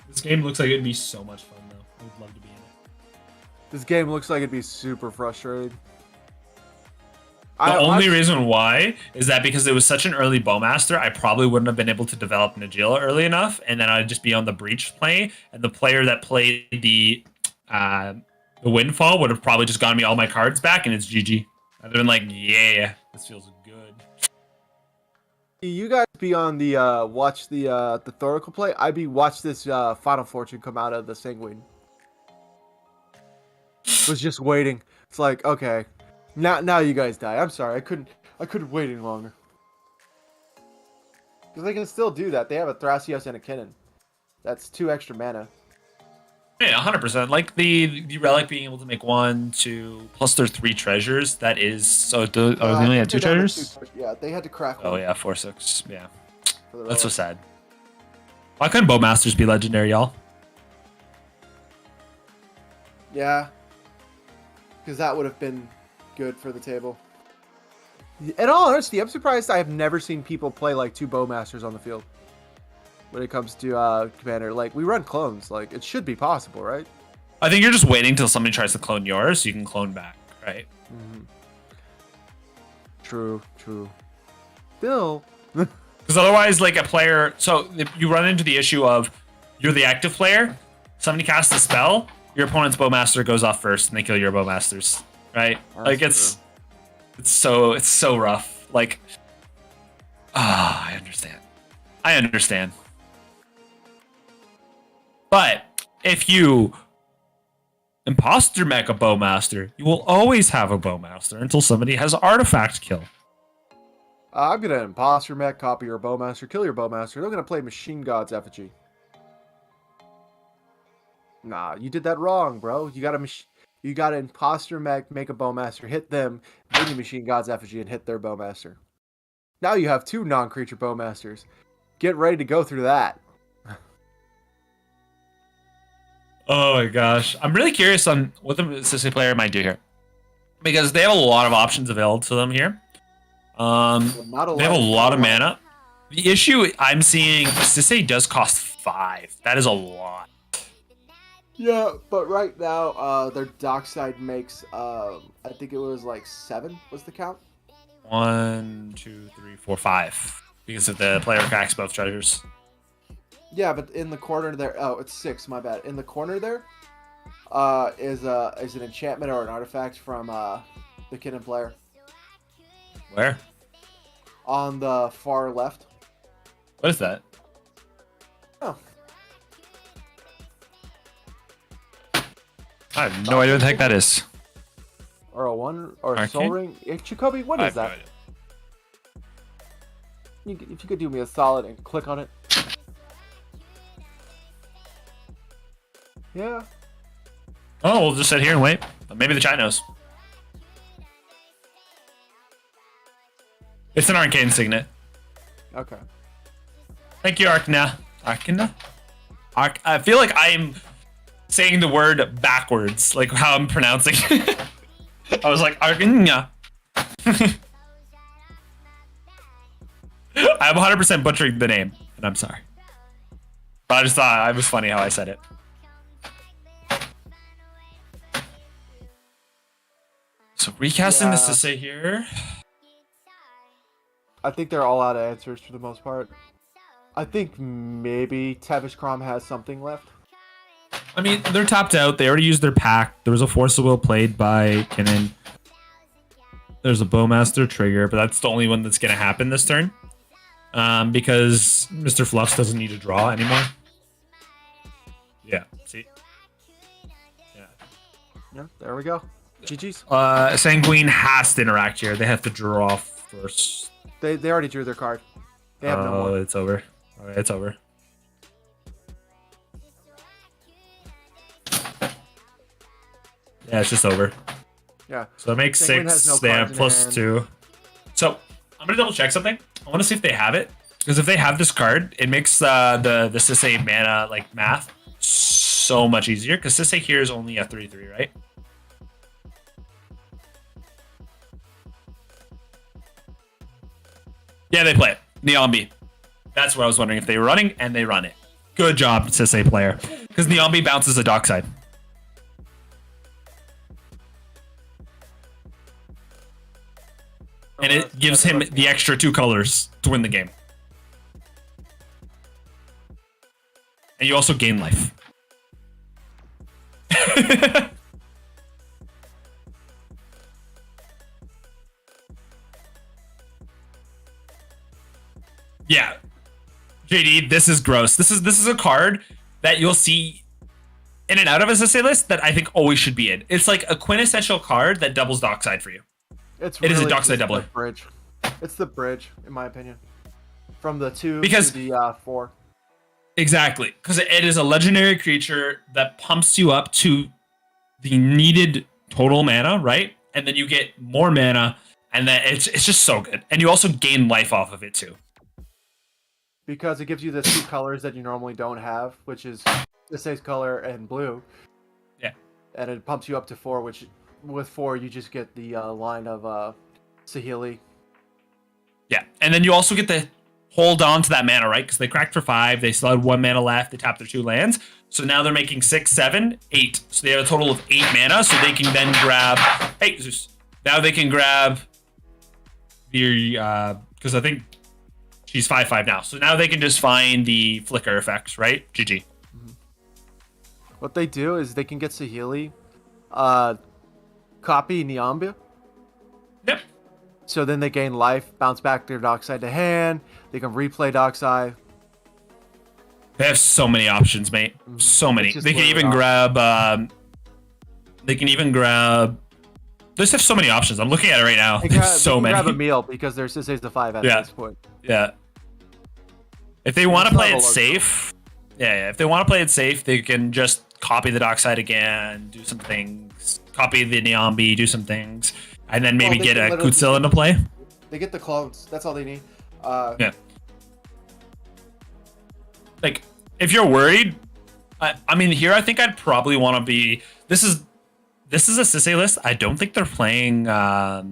This game looks like it'd be so much fun, though. I would love to be in it. This game looks like it'd be super frustrating. The only reason why is that because it was such an early Bowmaster, I probably wouldn't have been able to develop Najila early enough, and then I'd just be on the Breach play, and the player that played the Windfall would have probably just gotten me all my cards back, and it's GG. I'd have been like, yeah, this feels good. You guys be on the watch the Thoracle play. I be watch this Final Fortune come out of the Sanguine. Was just waiting. It's like, okay, now you guys die. I'm sorry, I couldn't wait any longer. Because they can still do that. They have a Thrasios and a Kinnan. That's 2 extra mana. Yeah, 100%. Like the relic being able to make 1, 2, plus their 3 treasures. That is so. They only had 2 treasures. Yeah, they had to crack. Oh yeah, 4, 6. Yeah, that's so relic. sad. Why couldn't Bowmasters be legendary, y'all? Yeah, because that would have been good for the table. In all honesty, I'm surprised I have never seen people play like 2 Bowmasters on the field. When it comes to Commander, like we run clones, like it should be possible, right? I think you're just waiting till somebody tries to clone yours, so you can clone back, right? Mm-hmm. True. Still, Because otherwise, like a player, so if you run into the issue of you're the active player, somebody casts a spell, your opponent's Bowmaster goes off first, and they kill your Bowmasters, right? Like it's so rough. Like, I understand. But if you imposter mech a Bowmaster, you will always have a Bowmaster until somebody has artifact kill. I'm gonna imposter mech, copy your Bowmaster, kill your Bowmaster. They're gonna play Machine God's Effigy. Nah, you did that wrong, bro. You gotta imposter mech, make a Bowmaster, hit them, then you Machine God's Effigy and hit their Bowmaster. Now you have 2 non-creature Bowmasters. Get ready to go through that. Oh my gosh. I'm really curious on what the Sissy player might do here. Because they have a lot of options available to them here. They have a lot of mana. The issue I'm seeing, Sissy does cost 5. That is a lot. Yeah, but right now, their dockside makes, I think it was like 7 was the count. 1, 2, 3, 4, 5. Because if the player cracks both treasures. Yeah, but in the corner there, oh, it's 6. My bad. In the corner there, is an enchantment or an artifact from the Kinnan player Where? on the far left. What is that? Oh, I have no idea what the heck that is. Or a 1 or a Arcane? Soul Ring. Jacoby, what I is have no that? idea. If you could do me a solid and click on it. Yeah. Oh, we'll just sit here and wait. Maybe the chat knows. It's an arcane signet. Okay. Thank you, Arcana. Arcana? I feel like I'm saying the word backwards, like how I'm pronouncing it. I was like, Arcana. I'm 100% butchering the name, and I'm sorry. But I just thought it was funny how I said it. So recasting this to say here. I think they're all out of answers for the most part. I think maybe Tavish Crom has something left. I mean, they're tapped out. They already used their pack. There was a Force of Will played by Kinnan. There's a Bowmaster trigger, but that's the only one that's going to happen this turn. Because Mr. Fluffs doesn't need to draw anymore. Yeah, see? Yeah, there we go. GG's. Sanguine has to interact here. They have to draw first. They already drew their card. They have no more. It's over. All right, it's over. Yeah, it's just over. Yeah. So it makes Sanguine has 6. no They have cards in plus hand. 2. So I'm gonna double check something. I want to see if they have it, because if they have this card, it makes the Sisei mana like math so much easier. Because Sisei here is only a 3/3, right? Yeah, they play it. Neombi. That's what I was wondering if they were running, and they run it. Good job, Sisei player. Because Neombi bounces the dockside. and it gives him the extra 2 colors to win the game. And you also gain life. Yeah. JD, this is gross. This is a card that you'll see in and out of a SSA list that I think always should be in. It's like a quintessential card that doubles Dockside for you. It is a Dockside doubler. Bridge. It's the bridge, in my opinion. From the 2 because, to the 4. Exactly. Because it is a legendary creature that pumps you up to the needed total mana, right? And then you get more mana, and then it's just so good. And you also gain life off of it too. Because it gives you the 2 colors that you normally don't have, which is SSA's color and blue. Yeah. And it pumps you up to 4, which with 4 you just get the line of Saheeli. Yeah, and then you also get to hold on to that mana, right? Because they cracked for 5, they still had 1 mana left, they tapped their 2 lands. So now they're making 6, 7, 8. So they have a total of 8 mana, so they can then grab... Hey, Zeus. Now they can grab the... Because I think she's 5/5 now. So now they can just find the flicker effects, right? GG. What they do is they can get Saheeli, copy Niambia. Yep. So then they gain life, bounce back their Dockside to hand. They can replay Dockside. They have so many options, mate. So many. They can even grab... they can even grab... They just have so many options. I'm looking at it right now. There's so many. Grab a meal because their SSA's the 5 at this point. Yeah. If they want to play it safe... Yeah, if they want to play it safe, they can just copy the Dockside again, do some things, copy the Niambi, do some things, and then maybe get a Kutzil into play. They get the clones. That's all they need. Yeah. Like, if you're worried, I mean, here I think I'd probably want to be... This is a Sisay list. I don't think they're playing... No,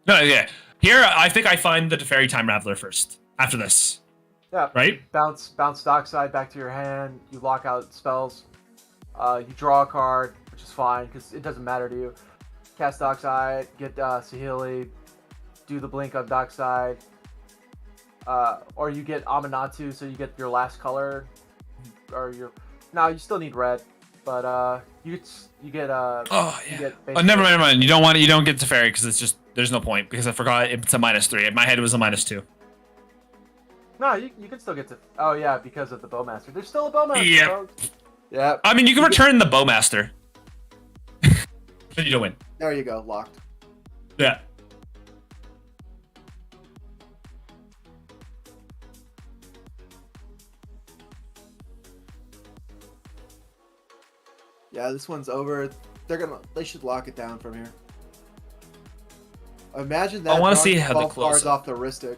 yeah. Here, I think I find the Teferi Time Raveler first, after this. Yeah. Right? Bounce Dockside back to your hand. You lock out spells. You draw a card, which is fine because it doesn't matter to you. Cast Dockside, get Saheeli, do the blink on Dockside. Or you get Amanatu, so you get your last color. Or your... No, you still need red. But you get oh yeah. Never mind. You don't get Teferi because it's just there's no point because I forgot it's a -3. In my head it was a -2. No, you can still get to... Oh, yeah, because of the Bowmaster. There's still a Bowmaster, Yeah. folks. Yeah. I mean, you can return the Bowmaster. Then you don't win. There you go, locked. Yeah. Yeah, this one's over. They should lock it down from here. Imagine that. I want to see how the cards close off the Ristic.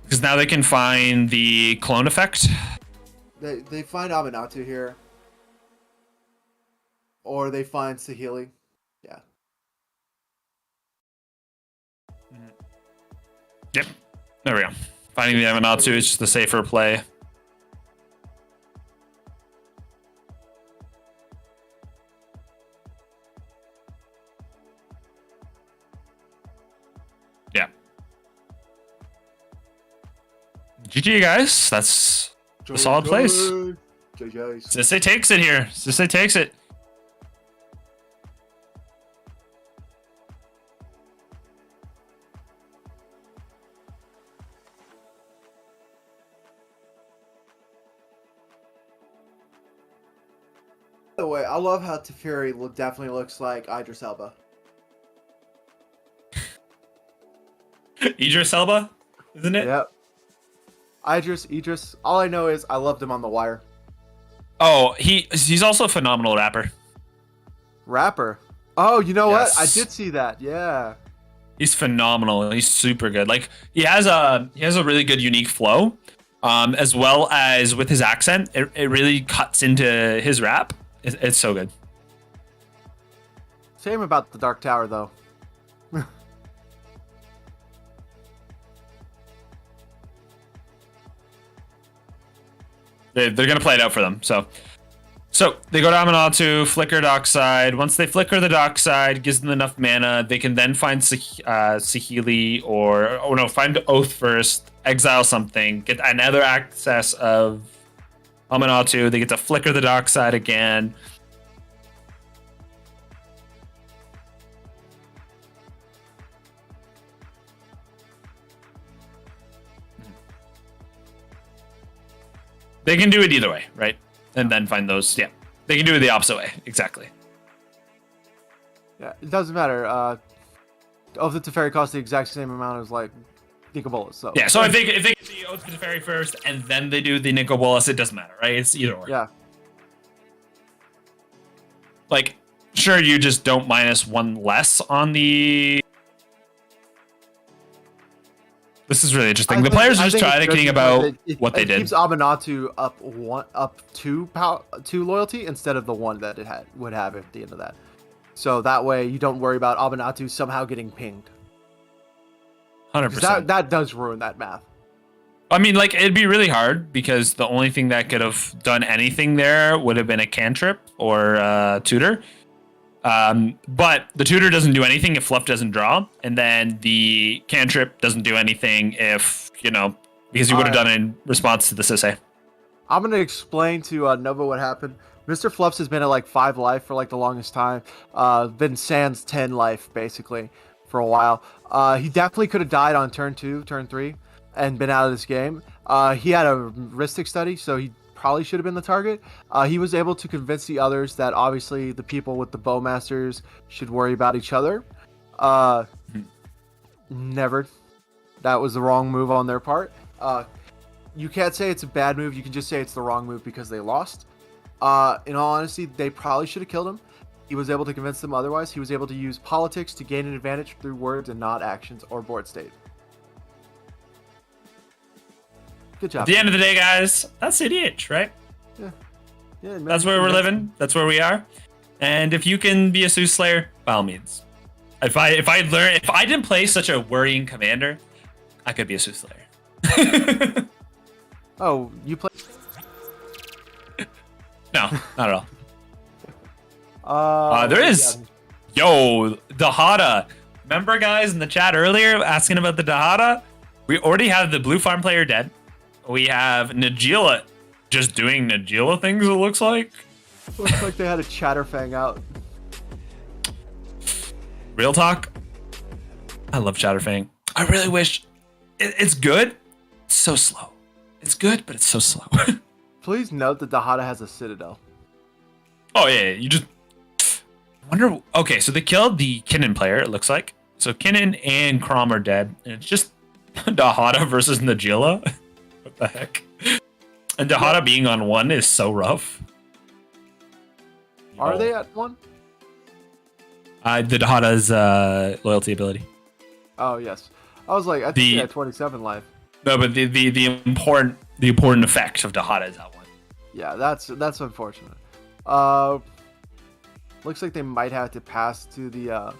Because now they can find the clone effect. They find Amanatu here. Or they find Saheeli. Yeah. Yep. There we go. Finding the Amanatu is just the safer play. Yeah. GG, guys. That's a solid place. Sisay takes it here. Sisay takes it. By the way, I love how Teferi definitely looks like Idris Elba. Idris Elba, isn't it? Yep. Idris. All I know is I loved him on The Wire. Oh, he's also a phenomenal rapper. Rapper. Oh, you know Yes. what? I did see that. Yeah. He's phenomenal. He's super good. Like he has a really good unique flow, as well as with his accent, it really cuts into his rap. It's so good. Same about the Dark Tower, though. They're gonna play it out for them. So So they go to Amanatu, flicker Dockside. Once they flicker the Dockside, gives them enough mana, they can then find Saheeli find Oath first, exile something, get another access of Amanatu. They get to flicker the Dockside again. They can do it either way, right? And then find those. Yeah, they can do it the opposite way. Exactly. Yeah, it doesn't matter. Oath of Teferi costs the exact same amount as like Nika Bolas. So yeah, so if they get the Oath of Teferi first and then they do the Nika Bolas, it doesn't matter, right? It's either or. Yeah. Like, sure, you just don't minus one less on the. This is really interesting. The players are just thinking about what they did. It keeps Amanatu up two loyalty instead of the one that it would have at the end of that. So that way you don't worry about Amanatu somehow getting pinged. 100%. That does ruin that math. I mean, like, it'd be really hard because the only thing that could have done anything there would have been a cantrip or tutor. But the tutor doesn't do anything if Fluff doesn't draw, and then the cantrip doesn't do anything if, because you would have done it in response to the Sisei. I'm going to explain to Nova what happened. Mr. Fluffs has been at like 5 life for like the longest time. Been sans 10 life basically for a while. He definitely could have died on turn 2, turn 3, and been out of this game. He had a heuristic study, so he probably should have been the target. He was able to convince the others that obviously the people with the bowmasters should worry about each other. Never. That was the wrong move on their part. You can't say it's a bad move. You can just say it's the wrong move because they lost. In all honesty, they probably should have killed him. He was able to convince them otherwise. He was able to use politics to gain an advantage through words and not actions or board state. Good job. At the end of the day, guys, that's CDH, right? Yeah. Yeah. That's where we're living. That's where we are. And if you can be a Sooth Slayer, by all means. If I didn't play such a worrying commander, I could be a Sooth Slayer. Oh, you play? No, not at all. There is. Yeah. Yo, Dahada. Remember, guys, in the chat earlier asking about the Dahada? We already have the blue farm player dead. We have Najila just doing Najila things, it looks like. Looks like they had a Chatterfang out. Real talk. I love Chatterfang. I really wish it's good. It's so slow. It's good, but it's so slow. Please note that Dahada has a Citadel. Oh yeah, you just wonder. Okay, so they killed the Kinnan player. It looks like so. Kinnan and Crom are dead, and it's just Dahada versus Najila. What the heck? And Dahada being on 1 is so rough. Are they at 1? The Dahada's loyalty ability. Oh yes, I was like, I think they had 27 life. No, but the important effect of Dahada is that 1. Yeah, that's unfortunate. Looks like they might have to pass to the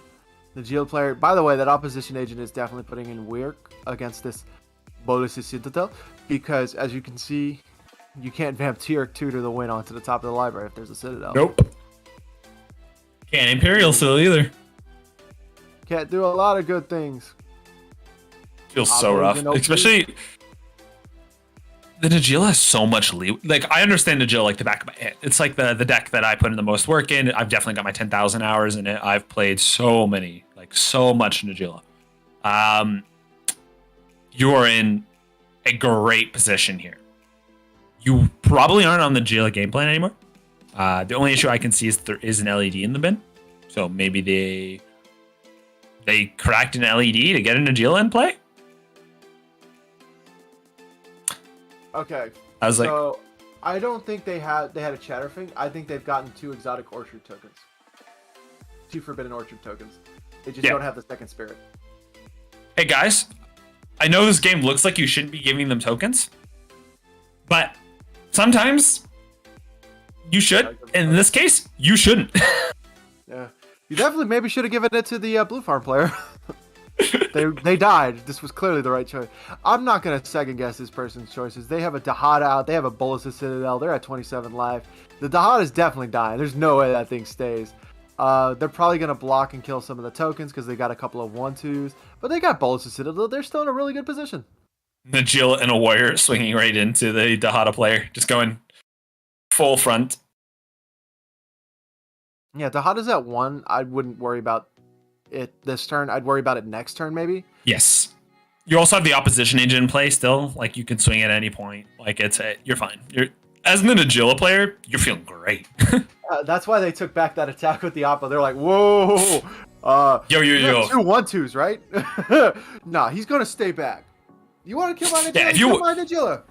Geo player. By the way, that opposition agent is definitely putting in work against this Bolas Citadel because, as you can see, you can't vamp tier 2 to the win onto the top of the library if there's a Citadel. Nope. Can't Imperial still either. Can't do a lot of good things. Feels so rough, especially. The Najila has so much leeway. Like, I understand Najila like the back of my hand. It's like the deck that I put in the most work in. I've definitely got my 10,000 hours in it. I've played so much Najila. You are in a great position here. You probably aren't on the Najila game plan anymore. The only issue I can see is there is an LED in the bin. So maybe they cracked an LED to get a Najila in play. Okay. I was like, so I don't think they had a Chatterfang. I think they've gotten 2 exotic orchard tokens. 2 forbidden orchard tokens. They just don't have the second spirit. hey guys, I know this game looks like you shouldn't be giving them tokens, but sometimes you should. In this case, you shouldn't. Yeah. You definitely maybe should have given it to the blue farm player. They died. This was clearly the right choice. I'm not gonna second guess this person's choices. They have a Dahada out. They have a Bolus of Citadel. They're at 27 life. The Dahada is definitely dying. There's no way that thing stays. They're probably gonna block and kill some of the tokens because they got a couple of 1/2s. But they got Bolus of Citadel. They're still in a really good position. Najila and a warrior swinging right into the Dahada player, just going full front. Yeah, Dahada's at 1. I wouldn't worry about it this turn. I'd worry about it next turn maybe. Yes. You also have the opposition agent in play still. Like you can swing at any point. Like you're fine. As an Najila player, you're feeling great. That's why they took back that attack with the Oppa. They're like, whoa. Yo. 2 1/2s, right? Nah, he's gonna stay back. You want to kill my Najila? Yeah, kill my Najila.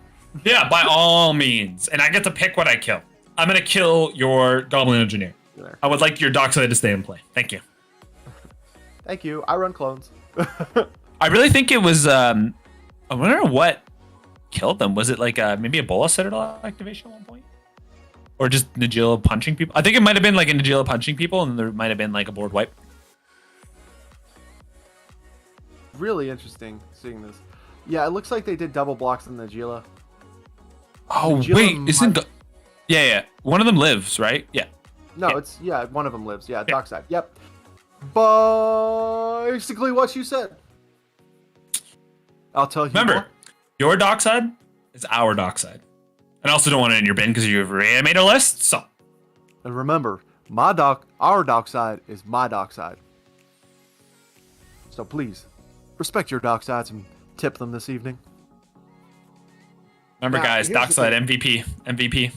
Yeah, by all means. And I get to pick what I kill. I'm going to kill your Goblin Engineer. I would like your Dockside to stay in play. Thank you. Thank you. I run clones. I really think it was, I wonder what killed them. Was it like maybe a Bola Citadel activation at one point? Or just Najila punching people? I think it might have been like a Najila punching people and there might have been like a board wipe. Really interesting seeing this. Yeah, it looks like they did double blocks on Najila. Oh, Najila wait. Isn't... Yeah. One of them lives, right? Yeah. No, one of them lives. Yeah, Dockside. Yep. Basically what you said. I'll tell you. Remember, more. your Dockside is our Dockside. And I also don't want it in your bin because you have reanimator list. So. And remember, our Dockside is my Dockside. So please, respect your Docksides and tip them this evening. Remember, guys, Dockside MVP.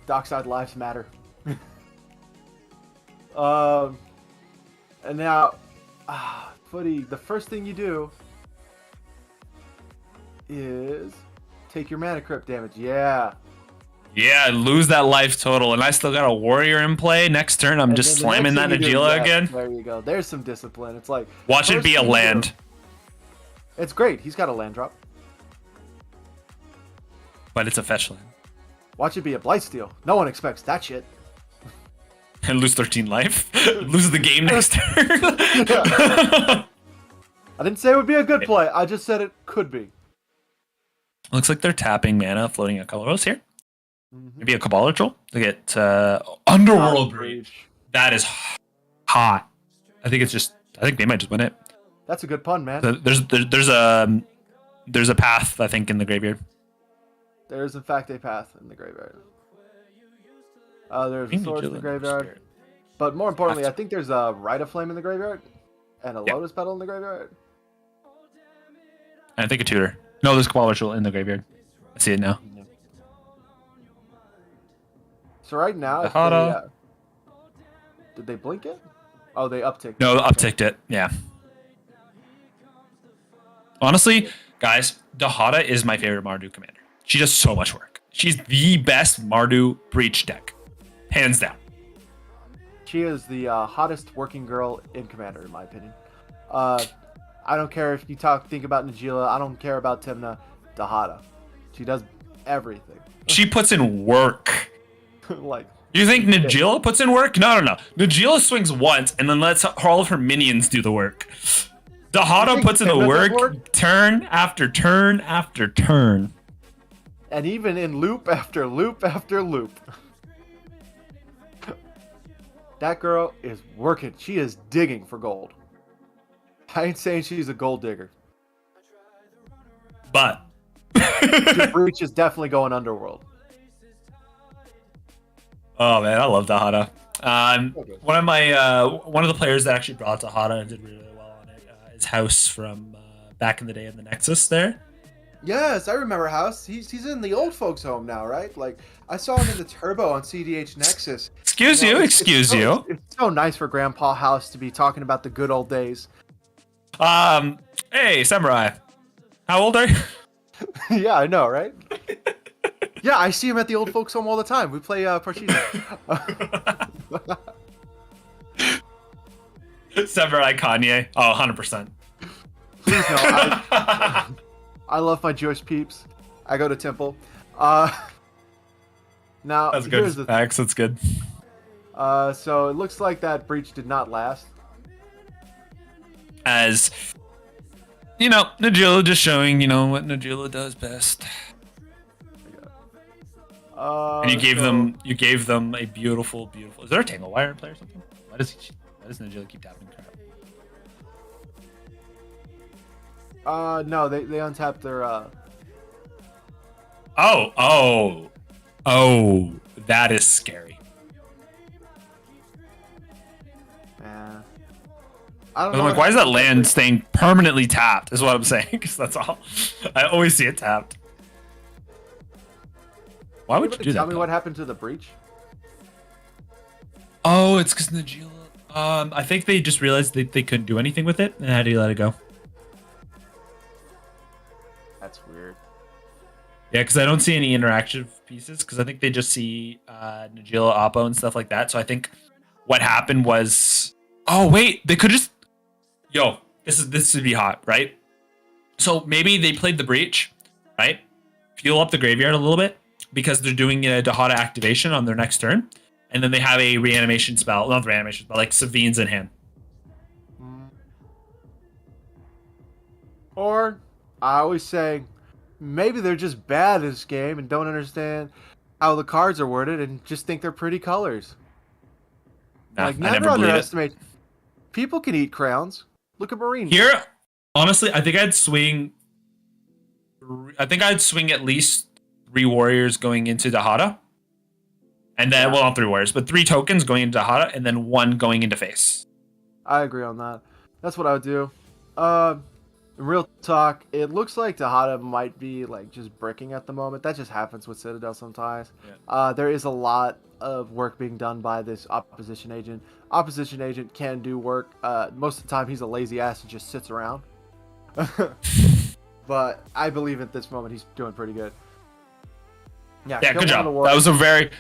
Dockside lives matter. And now, Footy, the first thing you do is take your mana crypt damage. Yeah. Yeah, lose that life total, and I still got a warrior in play. Next turn, I'm just slamming that Najila again. There you go. There's some discipline. It's like watch it be a land. It's great. He's got a land drop. But it's a fetch land. Watch it be a Blightsteel. No one expects that shit. And lose 13 life. Lose the game next turn. I didn't say it would be a good play. I just said it could be. Looks like they're tapping mana, floating a Ka0s here. Maybe a Cabal Ritual to get Underworld Breach. That is hot. I think they might just win it. That's a good pun, man. There's a path, I think, in the graveyard. There is in fact a path in the graveyard. There's a sword in the graveyard. But more importantly, I think there's a Rite of Flame in the graveyard and a Lotus Petal in the graveyard. And I think a tutor. No, there's Cabal Ritual in the graveyard. I see it now. So right now, did they blink it? Oh, they upticked. No, upticked it. Yeah. Honestly, guys, Dahada is my favorite Mardu commander. She does so much work. She's the best Mardu Breach deck. Hands down. She is the hottest working girl in Commander, in my opinion. I don't care if you think about Najila. I don't care about Timna. Dahada. She does everything. She puts in work. Like, you think Najila puts in work? No. Najila swings once and then lets all of her minions do the work. Dahada puts in the work turn after turn after turn. And even in loop after loop after loop. That girl is working. She is digging for gold. I ain't saying she's a gold digger. But Breach is definitely going Underworld. Oh man, I love Dahada. One of the players that actually brought Dahada and did really well on it is Ka0s from back in the day in the Nexus there. Yes, I remember Ka0s. He's in the old folks' home now, right? Like I saw him in the Turbo on CDH Nexus. Excuse you. It's so nice for Grandpa Ka0s to be talking about the good old days. Hey, Samurai. How old are you? Yeah, I know, right? Yeah, I see him at the old folks' home all the time. We play Parcheesi. Samurai Kanye. Oh, 100%. Please no. I love my Jewish peeps. I go to temple. Now, that's good. Facts, that's good. So it looks like that breach did not last. As You know, Najila just showing, what Najila does best. And you gave them a beautiful. Is there a tangle wire in play or something? Why does Najila keep tapping crap? No, they untapped their Oh, that is scary. Yeah. I don't I'm know. like, why is that land staying permanently tapped? Is what I'm saying, because that's all. I always see it tapped. Why would you do that? Tell me though? what happened to the breach. Oh, it's because Najila. I think they just realized they couldn't do anything with it, and had to let it go. That's weird. Yeah, because I don't see any interactive pieces, because I think they just see Najila, Oppo, and stuff like that. So I think what happened was, oh wait, they could just, this would be hot, right? So maybe they played the breach, right? Fuel up the graveyard a little bit because they're doing a Dahada activation on their next turn, and then they have a reanimation spell, not the reanimation spell, like Savine's in hand. Or I always say, maybe they're just bad at this game and don't understand how the cards are worded and just think they're pretty colors. Nah, Like, I never never believe it. underestimate. People can eat crowns. Look at Marine. Here, honestly, I think I'd swing at least 3 warriors going into Dahada. And then, well, not 3 warriors, but 3 tokens going into Dahada, and then 1 going into face. I agree on that. That's what I would do. Real talk, it looks like Dahada might be like just bricking at the moment. That just happens with Citadel sometimes. Yeah. There is a lot of work being done by this opposition agent. Opposition agent can do work. Most of the time he's a lazy ass and just sits around. But I believe at this moment he's doing pretty good. Yeah, killed good one job. of the warriors. That was a very,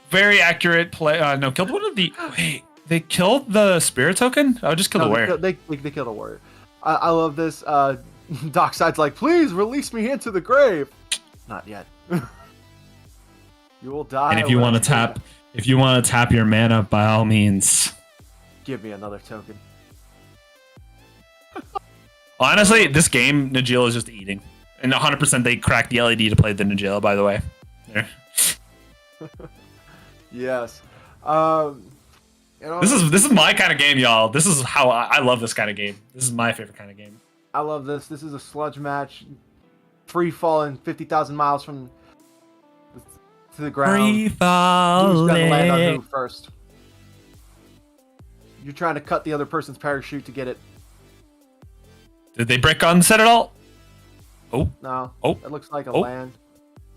very accurate play. No, killed one of the. Wait, they killed the spirit token? I would just kill the warrior. They killed a warrior. I love this. Dockside's like, please release me into the grave. Not yet. You will die. And if you want to tap your mana, by all means. Give me another token. Honestly, this game, Najila is just eating. And 100% they cracked the LED to play the Najila, by the way. There. Yes. This is my kind of game, y'all. This is how I love this kind of game. This is my favorite kind of game. I love this. This is a sludge match. Free falling 50,000 miles from to the ground. Free falling. Who's gonna land on who first? You're trying to cut the other person's parachute to get it. Did they brick on Citadel? Oh. No. Oh. It looks like a Oh. land.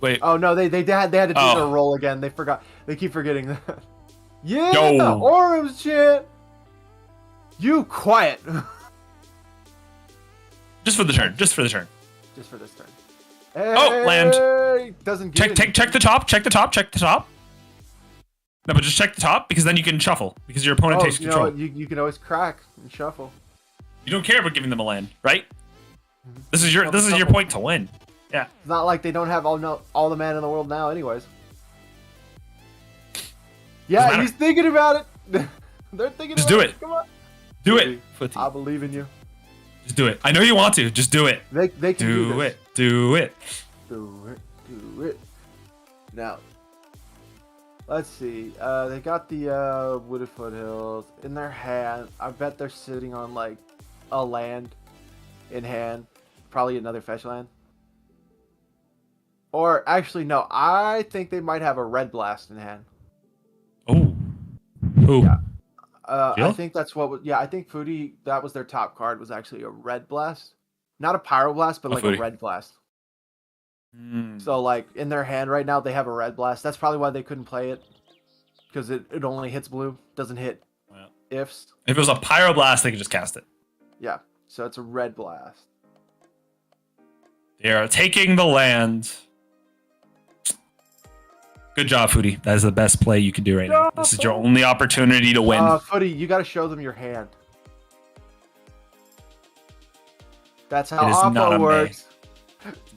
Wait. Oh no, they had to do Oh. their roll again. They forgot. They keep forgetting that. Yeah, Yo. Orum's shit. You quiet. Just for the turn. Just for the turn. Just for this turn. Hey, Oh, land. Doesn't get Check the top. Check the top. Check the top. No, but just check the top because then you can shuffle because your opponent takes you know control. what? You can always crack and shuffle. You don't care about giving them a land, right? This is your point to win. Yeah. It's not like they don't have all the mana in the world now, anyways. Yeah, matter. he's thinking about it. They're thinking Just about do it. Come on. Do it. Footy. I believe in you. Just do it. I know you want to. Just do it. They can do Do this. it. Do it. Do it. Now, let's see. They got the Wooded Foothills in their hand. I bet they're sitting on like a land in hand. Probably another fetch land. Or actually, no. I think they might have a Red Blast in hand. Oh. Ooh. Yeah. Yeah? I think that's what. I think Foodie. That was their top card. Was actually a Red Blast, not a Pyroblast, but like Foodie. a Red Blast. Mm. So like in their hand right now, they have a Red Blast. That's probably why they couldn't play it, because it only hits blue, doesn't hit Well, ifs. if it was a Pyroblast, they could just cast it. Yeah. So it's a Red Blast. They are taking the land. Good job, Foodie. That is the best play you can do right now. This is your only opportunity to win. Footy, you got to show them your hand. That's how It is not a Oppo May. works.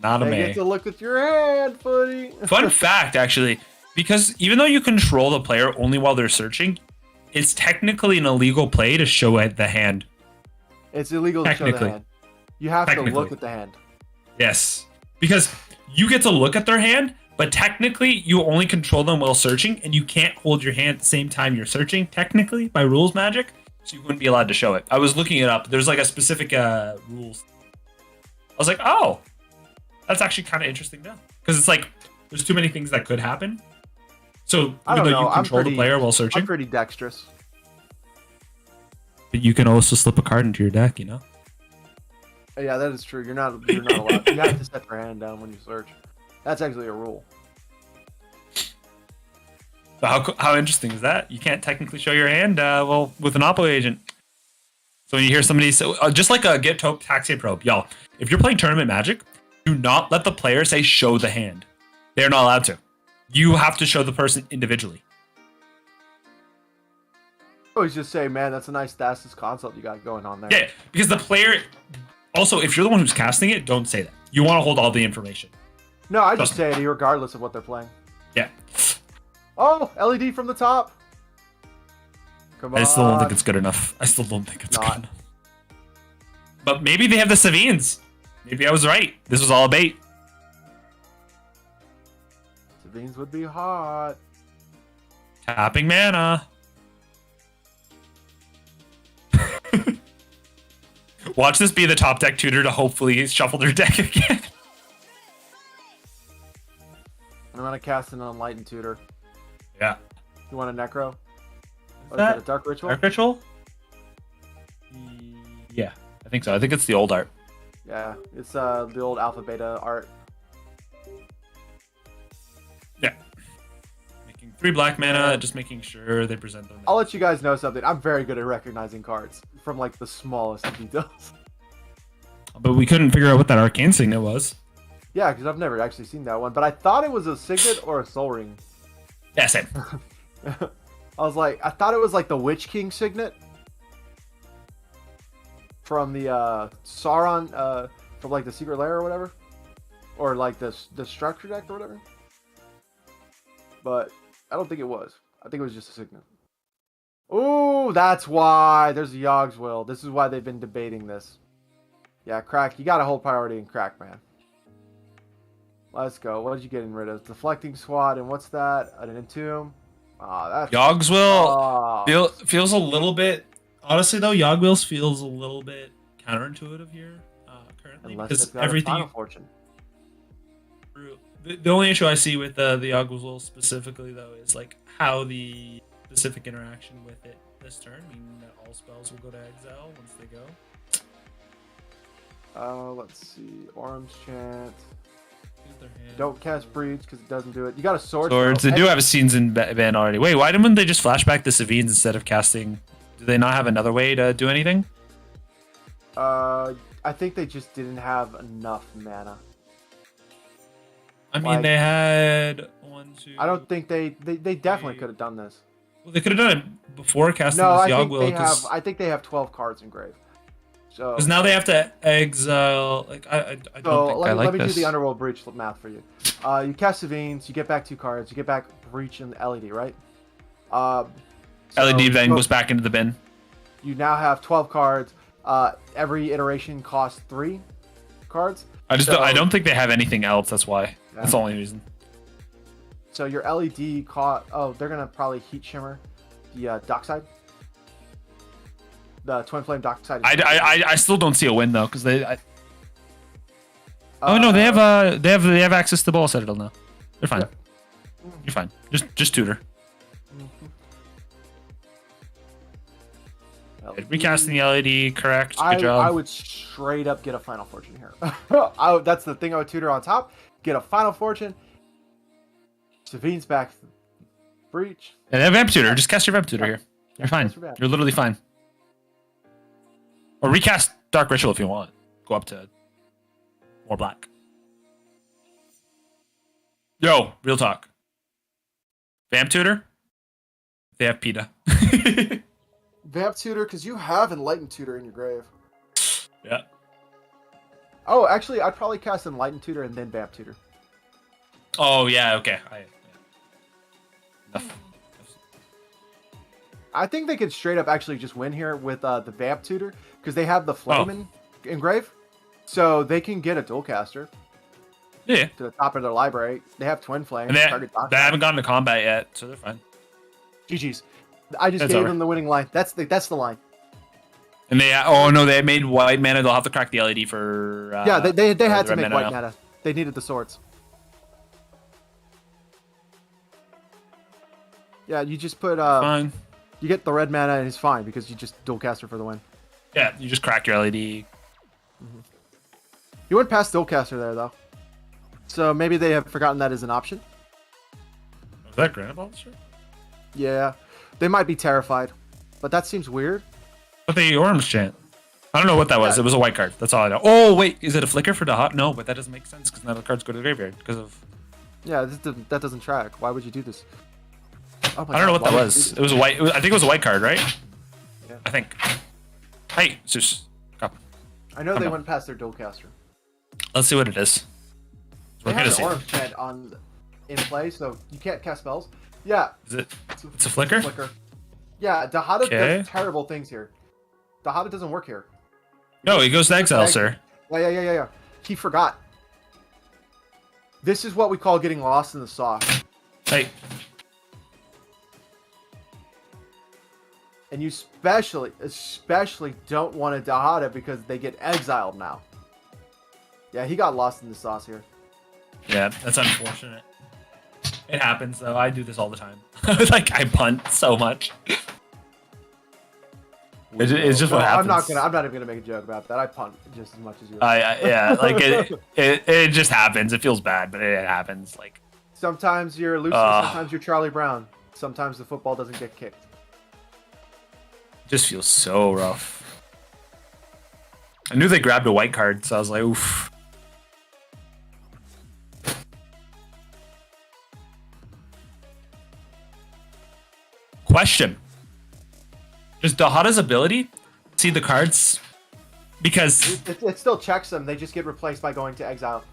Not a They May. get to look at your hand, Footy. Fun fact, actually, because even though you control the player only while they're searching, it's technically an illegal play to show the hand. It's illegal to show the Technically. hand. You have to Technically. look at the hand. Yes. Because you get to look at their hand, but technically you only control them while searching, and you can't hold your hand at the same time you're searching, technically, by rules magic. So you wouldn't be allowed to show it. I was looking it up. There's like a specific rules. I was like, oh, that's actually kind of interesting now. Because it's like, there's too many things that could happen. So I even don't though know. you control the player while searching, I'm pretty dexterous. but you can also slip a card into your deck, you know? Yeah, that is true. You're not allowed. You have to set your hand down when you search. That's actually a rule. So how interesting is that? You can't technically show your hand, well, with an Oppo agent. So when you hear somebody say, just like a Get Taxi Probe, y'all, if you're playing tournament Magic, do not let the player say show the hand. They're not allowed to. You have to show the person individually. Always just say, man, that's a nice Stasis consult you got going on there. Yeah, because the player, also, if you're the one who's casting it, don't say that. You want to hold all the information. No, I just say it regardless of what they're playing. Yeah. Oh, LED from the top. Come on. I still don't think it's good enough. I still don't think it's Not. good enough. But maybe they have the Savines. Maybe I was right. This was all a bait. Savines would be hot. Tapping mana. Watch this be the top deck tutor to hopefully shuffle their deck again. I'm gonna cast an Enlightened Tutor. Yeah. You want a Necro? Or is that that a Dark Ritual? Dark Ritual? Yeah, I think so. I think it's the old art. Yeah, it's the old Alpha Beta art. Yeah. Making 3 black mana, just making sure they present them. I'll let you guys know something. I'm very good at recognizing cards from like the smallest of details. But we couldn't figure out what that arcane signet was. Yeah, because I've never actually seen that one, but I thought it was a Signet or a Soul Ring. Yeah, same. I thought it was like the Witch King Signet from the Sauron, from like the Secret Lair or whatever, or like the Structure deck or whatever. But I don't think it was. I think it was just a Signet. Ooh, that's why there's a Yogg's Will. This is why they've been debating this. Yeah, Crack, you got to hold priority in Crack, man. Let's go. What did you get rid of? Deflecting Swat, and what's that? An Entomb. Ah, that's Yogg's Will feels a little bit. Honestly, though, Yogg Wills feels a little bit counterintuitive here currently unless because they've got a everything. Final Fortune. The only issue I see with the Yogg Will specifically, though, is like how the specific interaction with it this turn, meaning that all spells will go to exile once they go. Let's see. Orm's Chant. Use their hand. Don't cast Breach because it doesn't do it. You got a Sword. Swords. Throw. They do have a scenes in ban already. Wait, why didn't they just flashback the Savines instead of casting? Do they not have another way to do anything? I think they just didn't have enough mana. I mean, Like- they had 1, 2. I don't think they definitely could have done this. Well, they could have done it before casting No, this I Yogg think Will they have. I think they have 12 cards engraved. So because now they have to exile. Like I don't So think let I me, like let me this. do the Underworld Breach math for you. You cast Savines, you get back 2 cards, you get back Breach and LED, right? LED then so goes back into the bin. you now have 12 cards. Every iteration costs 3 cards. I just So- I don't think they have anything else. That's why. Yeah. That's the only reason. So your LED oh, they're gonna probably Heat Shimmer the Dockside. The Twin Flame Dockside. I still don't see a win though because oh no, they have access to Ball Citadel now. They're fine. Yeah. You're fine. Just tutor. Recasting the LED, correct. Good job. I would straight up get a Final Fortune here. That's the thing I would tutor on top. Get a Final Fortune. Savine's back. Breach. And then Vamp Tutor. Just cast your Vamp Tutor here. You're fine. cast your Vamp. You're literally fine. Or recast Dark Ritual if you want. Go up to more black. Yo, real talk. Vamp Tutor? They have PETA. Vamp Tutor, because you have Enlightened Tutor in your grave. Yeah. Oh, actually, I'd probably cast Enlightened Tutor and then Vamp Tutor. Oh, yeah, okay. Enough. I think they could straight up actually just win here with the Vamp Tutor, because they have the Flame engrave. So they can get a dualcaster Yeah. to the top of their library. They have twin flame. And Target dot they haven't gotten to combat yet, so they're fine. GG's. I just It's gave over. them the winning line. That's the line. And they made white mana. They'll have to crack the LED for. Yeah, they had the to red make white now. mana. They needed the swords. Yeah, you just put Fine. you get the red mana and it's fine because you just dualcaster for the win. Yeah, you just crack your LED. You went past dualcaster there though, so maybe they have forgotten that as an option. Was that Granite Ball? Sure. Yeah, they might be terrified, but that seems weird. But the orange chant. I don't know what that was. Yeah. It was a white card. That's all I know. Oh wait, is it a flicker for the hot? No, but that doesn't make sense because now the cards go to the graveyard because of. Yeah, that doesn't track. Why would you do this? Oh my I don't know God, what that why would was. you It was a white. I think it was a white card, right? Yeah. I think. Hey, Zeus. Come. do this? I know they on. went past their dualcaster. Let's see what it is. They We're have gonna an see. orange chant in play, so you can't cast spells. Yeah, Is it? It's a flicker. Yeah, Dahada Okay. does terrible things here. Dahada doesn't work here. No, he goes to exile, sir. Yeah. He forgot. This is what we call getting lost in the sauce. Hey, And you especially don't want a Dahada because they get exiled now. Yeah, he got lost in the sauce here. yeah, that's unfortunate. It happens though. I do this all the time. Like I punt so much. It's just what happens. I'm not even gonna make a joke about that. I punt just as much as you. Yeah, like it just happens. It feels bad, but it happens. Like Sometimes you're Lucy, sometimes you're Charlie Brown. Sometimes the football doesn't get kicked. it just feels so rough. I knew they grabbed a white card, so I was like, oof. Question. Does Dahada's ability see the cards? Because It still checks them. They just get replaced by going to exile.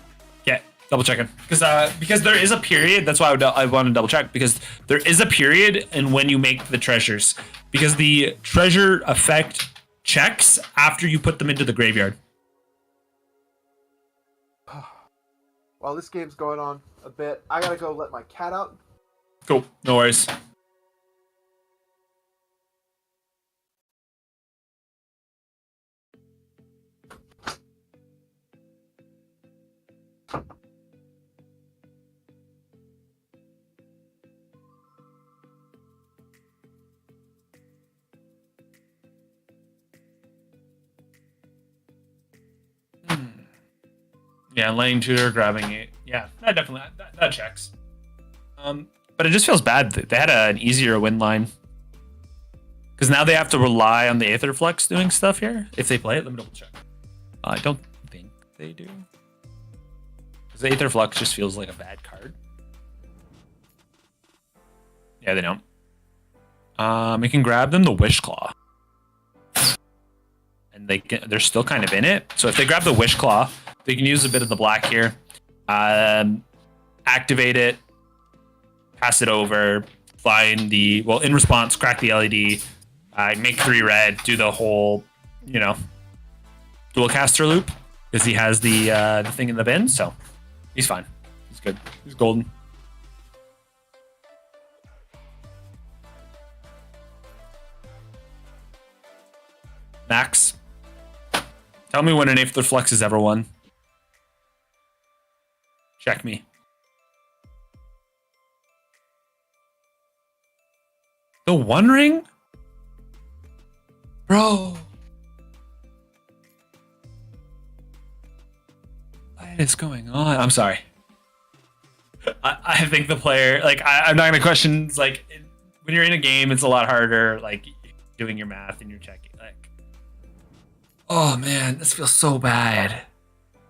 yeah, double checking. Because there is a period. That's why I want to double check because there is a period in when you make the treasures because the treasure effect checks after you put them into the graveyard. While this game's going on a bit, I gotta go let my cat out. Cool. No worries. Yeah, laying tutor, grabbing it. Yeah, that definitely that checks. But it just feels bad. They had an easier win line. Because now they have to rely on the Aetherflux doing stuff here. If they play it, let me double check. I don't think they do. Because the Aetherflux just feels like a bad card. Yeah, they don't. We can grab them the Wish Claw. And they're still kind of in it. So if they grab the Wish Claw, they can use a bit of the black here. Activate it. Pass it over. Find the... Well, in response, crack the LED. Make 3 red. Do the whole, dual caster loop. Because he has the thing in the bin. So he's fine. He's good. He's golden. Max. Tell me when an Aetherflux has ever won. Check me. The One Ring? Bro. What is going on? I'm sorry. I think the player, I'm not going to question, when you're in a game, it's a lot harder, doing your math and you're checking. Oh man, this feels so bad.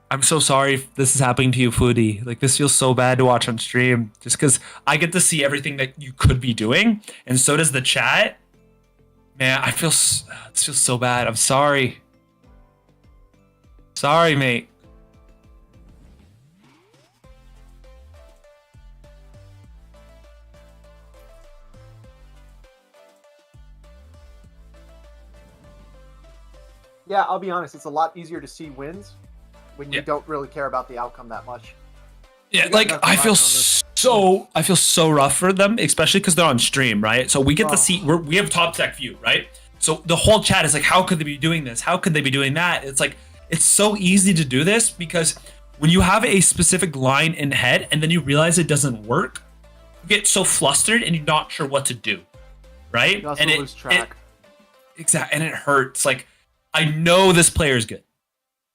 I'm so sorry if this is happening to you, Foodie. This feels so bad to watch on stream. Just because I get to see everything that you could be doing, and so does the chat. Man, this feels so bad. I'm sorry. Sorry, mate. Yeah, I'll be honest. It's a lot easier to see wins when Yeah. you don't really care about the outcome that much. Yeah, You got like nothing I to feel ride on this. so rough for them, especially because they're on stream, right? So we get to Oh. see we have top deck view, right? So the whole chat is like, how could they be doing this? How could they be doing that? It's like it's so easy to do this because when you have a specific line in head and then you realize it doesn't work, you get so flustered and you're not sure what to do, right? You also And lose track. exactly, and it hurts. Like I know this player is good.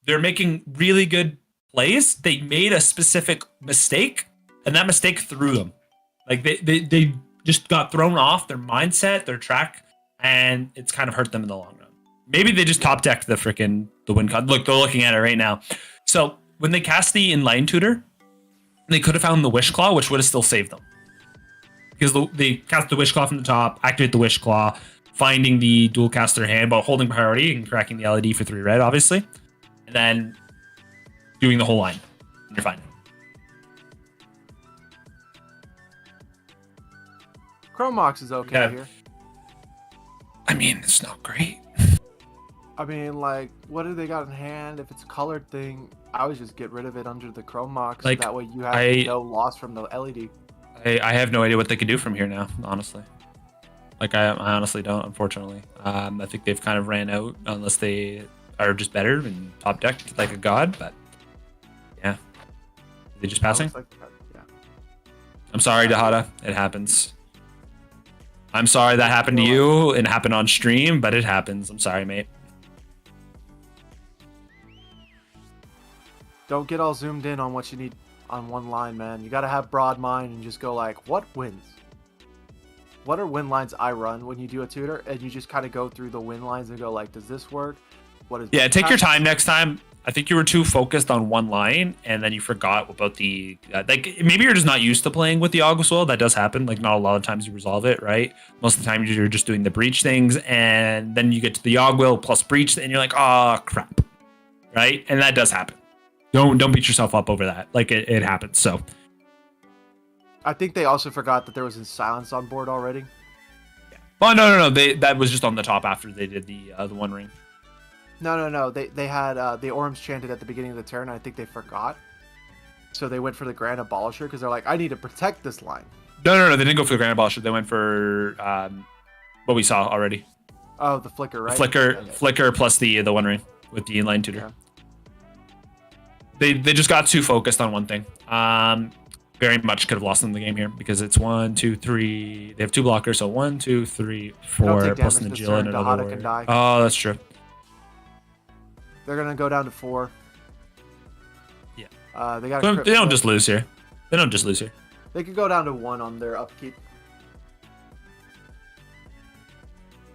They're making really good plays. They made a specific mistake, and that mistake threw them. Like they just got thrown off their mindset, their track, and it's kind of hurt them in the long run. Maybe they just top decked the win con. Look, they're looking at it right now. So when they cast the inline tutor, they could have found the wish claw, which would have still saved them. Because they cast the wish claw from the top, activate the wish claw, finding the dual caster hand while holding priority and cracking the LED for 3 red, obviously. And then doing the whole line. And you're fine. Chromox is okay Yeah. here. I mean, it's not great. I mean, like, what do they got in hand? If it's a colored thing, I would just get rid of it under the Chromox. Like, That way you have I- no loss from the LED. I have no idea what they could do from here now, honestly. Like, I honestly don't, unfortunately. I think they've kind of ran out unless they are just better and top decked like a god, but yeah. Are they just passing? Looks like that, yeah. I'm sorry, Dahada. It happens. I'm sorry that happened to you. It happened on stream, but it happens. I'm sorry, mate. Don't get all zoomed in on what you need on one line, man. You got to have broad mind and just go like, what wins? What are win lines I run when you do a tutor? And you just kind of go through the win lines and go like, does this work? What is Yeah, take your time next time. I think you were too focused on one line, and then you forgot about the like. Maybe you're just not used to playing with the Auguswell. That does happen. Like, not a lot of times you resolve it, right? Most of the time you're just doing the breach things, and then you get to the Ogwill plus breach, and you're like, oh crap, right? And that does happen. Don't beat yourself up over that. Like it happens. So I think they also forgot that there was a silence on board already. oh no. That was just on the top after they did the one ring. No. They had the Orms chanted at the beginning of the turn. I think they forgot. So they went for the Grand Abolisher because they're like, I need to protect this line. No. They didn't go for the Grand Abolisher. They went for what we saw already. Oh, the Flicker, right? Flicker plus the one ring with the inline tutor. Yeah. They just got too focused on one thing. Very much could have lost them the game here because it's 1, 2, 3. They have 2 blockers, so 1, 2, 3, 4 take plus damage this Najila turn, and Dahada another can warrior. die. Oh, that's true. They're gonna go down to 4. Yeah. They got. So they don't just lose here. They don't just lose here. They could go down to 1 on their upkeep.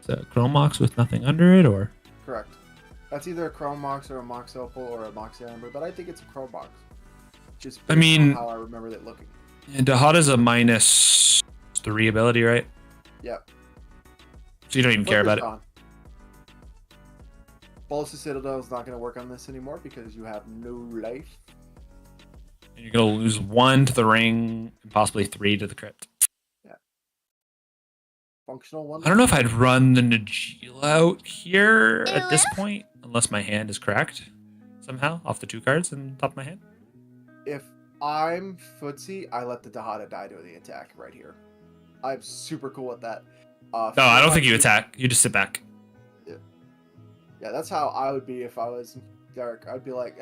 So Chromox with nothing under it, or Correct. That's either a Chrome Mox or a Mox Opal or a Mox Amber, but I think it's a Chrome Mox. Just I based mean- on how I remember it looking. Dahada's a -3 ability, right? Yep. So you don't even care about it. Gone. Bolus Citadel is not going to work on this anymore because you have no life. And you're gonna lose 1 to the ring and possibly 3 to the crypt. Functional one. I don't know if I'd run the Najila out here at this point, unless my hand is cracked somehow off the 2 cards in the top of my hand. If I'm Footsie, I let the Dahada die to the attack right here. I'm super cool with that. No, I don't think you attack. You just sit back. Yeah, that's how I would be if I was Derek. I'd be like,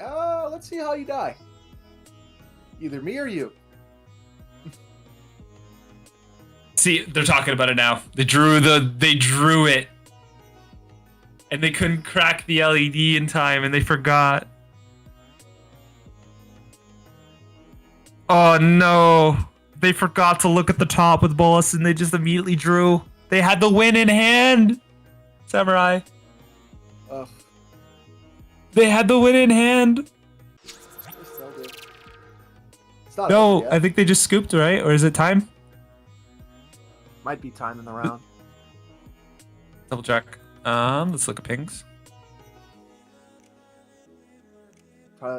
let's see how you die. Either me or you. See, they're talking about it now. They drew it. And they couldn't crack the LED in time and they forgot. Oh no. They forgot to look at the top with Bolus and they just immediately drew. They had the win in hand. Samurai. Ugh. They had the win in hand. I still do. It's not No, over yet. I think they just scooped, right? Or is it time? Might be time in the round. Double check. Let's look at pings.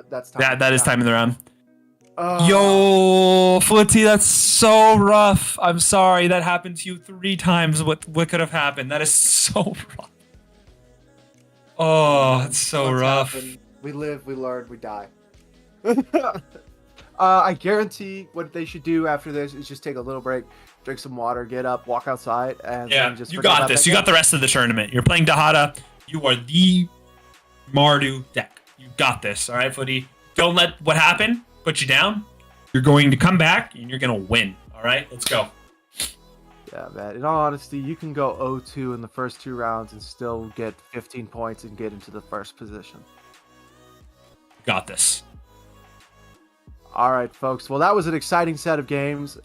That's time. That is time in the round. Oh, Yo, Footy, that's so rough. I'm sorry that happened to you 3 times. What could have happened? That is so rough. Oh, it's so what's rough. happened? We live, we learn, we die. I guarantee what they should do after this is just take a little break, drink some water, get up, walk outside, and Yeah, then just you forget got about this. that You got game. the rest of the tournament. You're playing Dahada. You are the Mardu deck. You got this. All right, Footy. Don't let what happened put you down. You're going to come back and you're going to win. All right, let's go. Yeah, man. In all honesty, you can go 0-2 in the first 2 rounds and still get 15 points and get into the first position. Got this. All right, folks. Well, that was an exciting set of games.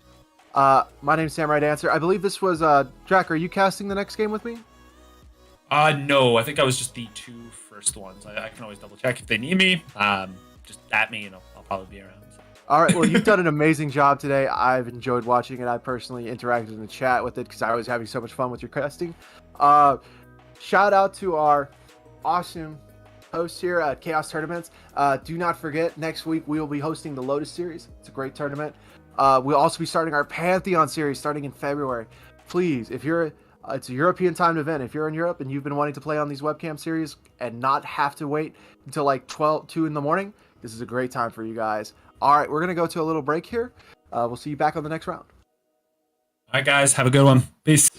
My name's Samurai Dancer. I believe this was Jack. Are you casting the next game with me? No, I think I was just the 2 first ones. I can always double check if they need me. Just at me, I'll probably be around. So. All right. Well, you've done an amazing job today. I've enjoyed watching it. I personally interacted in the chat with it because I was having so much fun with your casting. Shout out to our awesome hosts here at Ka0s Tournaments. Do not forget, next week we will be hosting the Lotus Series. It's a great tournament. We'll also be starting our Pantheon Series starting in February. Please, if you're it's a European timed event. If you're in Europe and you've been wanting to play on these webcam series and not have to wait until like 2 in the morning, this is a great time for you guys. All right, we're going to go to a little break here. We'll see you back on the next round. All right, guys. Have a good one. Peace.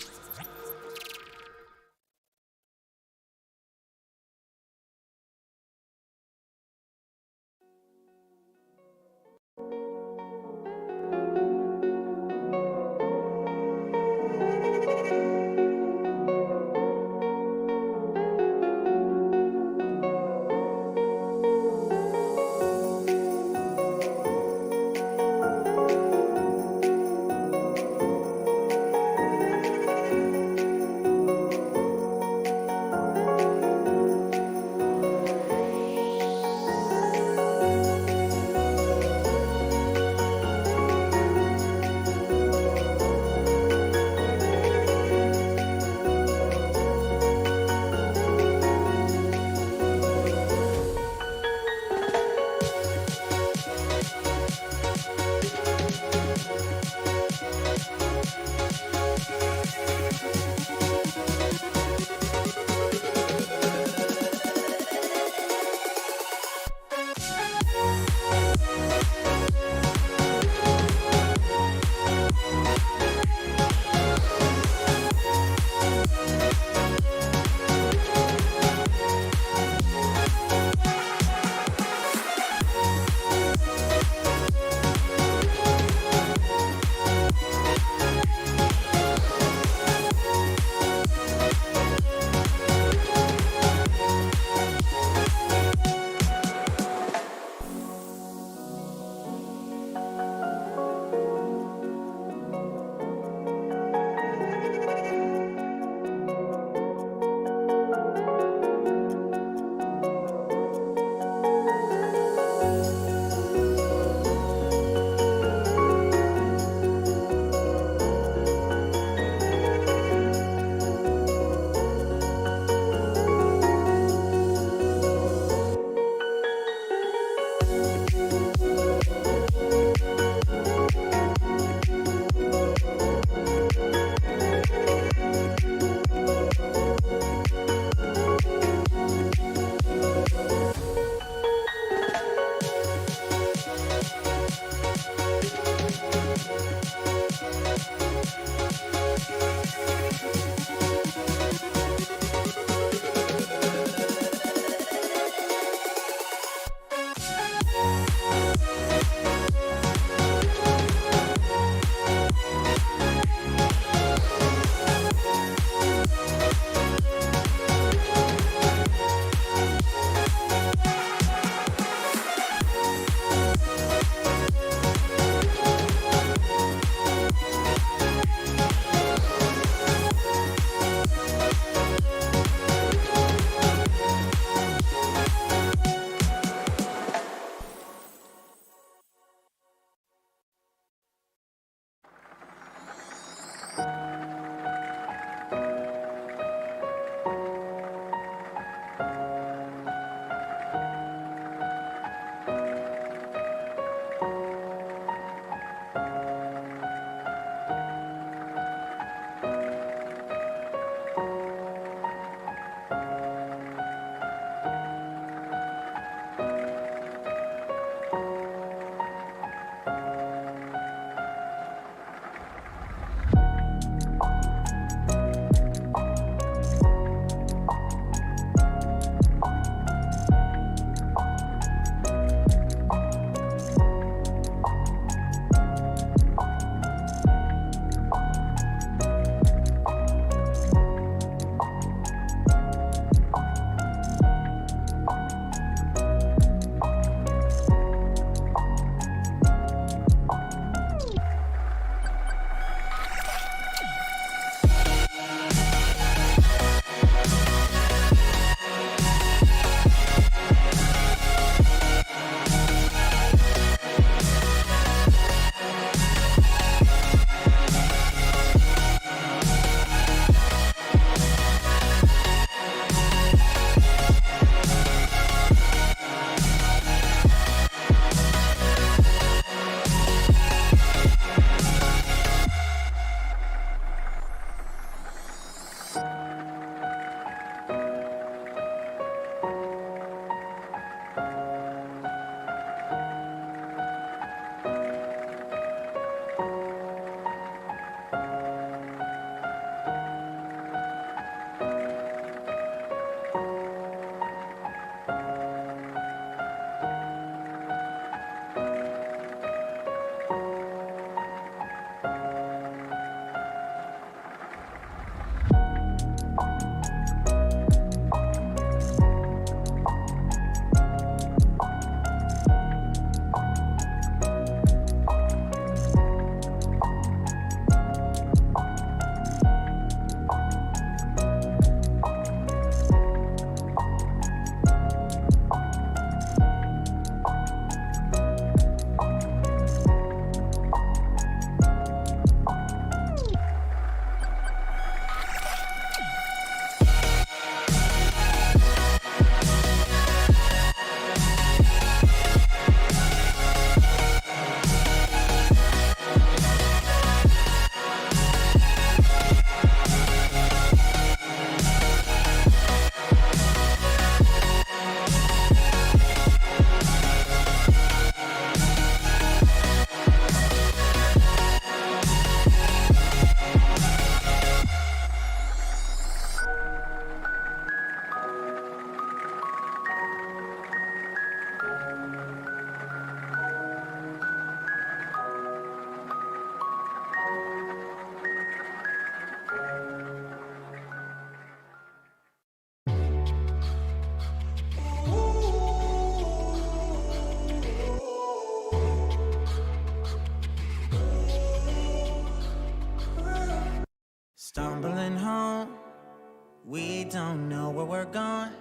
We don't know where we're going.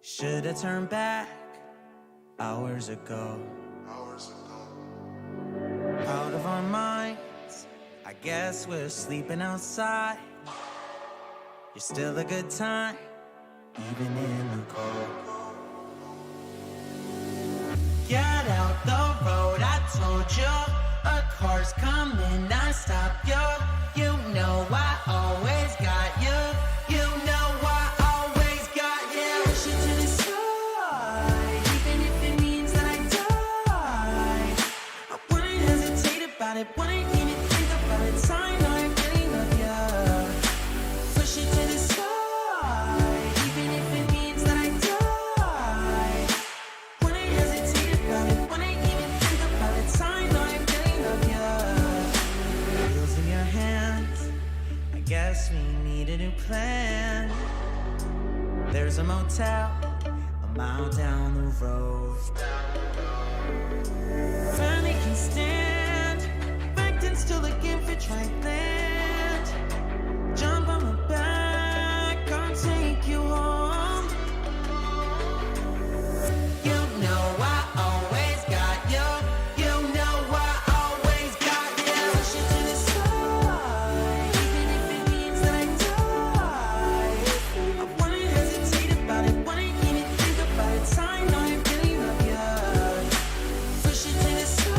Should've turned back hours ago. Out of our minds, I guess we're sleeping outside. You're still a good time, even in the cold. Get out the road, I told you. A car's coming, I stop you. You know I always got you. You know I always got you. Push it to the side, even if it means that I die. I wouldn't hesitate about it, wouldn't even think about it. I know I really love you. Push it to the side, even if it means that I die. Wouldn't hesitate about it, wouldn't even think about it. I know I really love you. Wheels in your hands, I guess we need a new plan. There's a motel a mile down the road. Finally can stand, back then still looking for dry land. Jump on my back, I'll take you home. You know I always got you. You know I always got you. Push it to the side, even if it means that I die. I wouldn't hesitate about it, wouldn't even think about it. I know I really love you. Push it to the side.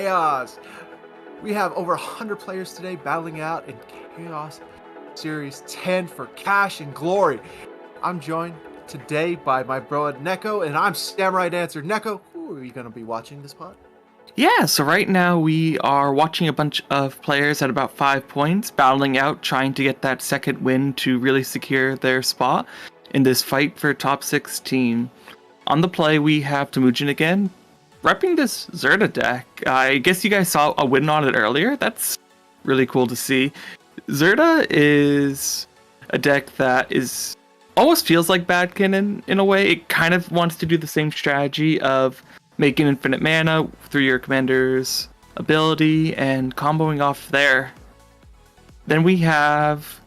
Chaos. We have over 100 players today battling out in Ka0s Series 10 for cash and glory. I'm joined today by my bro Neko, and I'm Samurai Dancer. Neko, who are you going to be watching this pod? Yeah, so right now we are watching a bunch of players at about 5 points, battling out, trying to get that second win to really secure their spot in this fight for top 16. On the play, we have Temujin again, repping this Zerta deck. I guess you guys saw a win on it earlier. That's really cool to see. Zerta is a deck that is almost feels like Badkin in a way. It kind of wants to do the same strategy of making infinite mana through your commander's ability and comboing off there. Then we have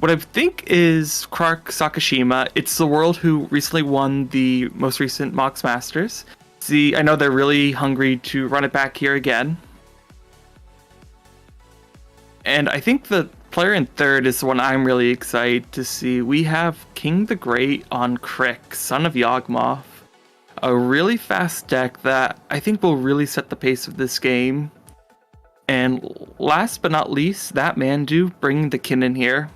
what I think is Clark Sakashima. It's the world who recently won the most recent Mox Masters. See, I know they're really hungry to run it back here again. And I think the player in third is the one I'm really excited to see. We have King the Great on Crick, Son of Yawgmoth. A really fast deck that I think will really set the pace of this game. And last but not least, that Mandu bringing the Kinnan here.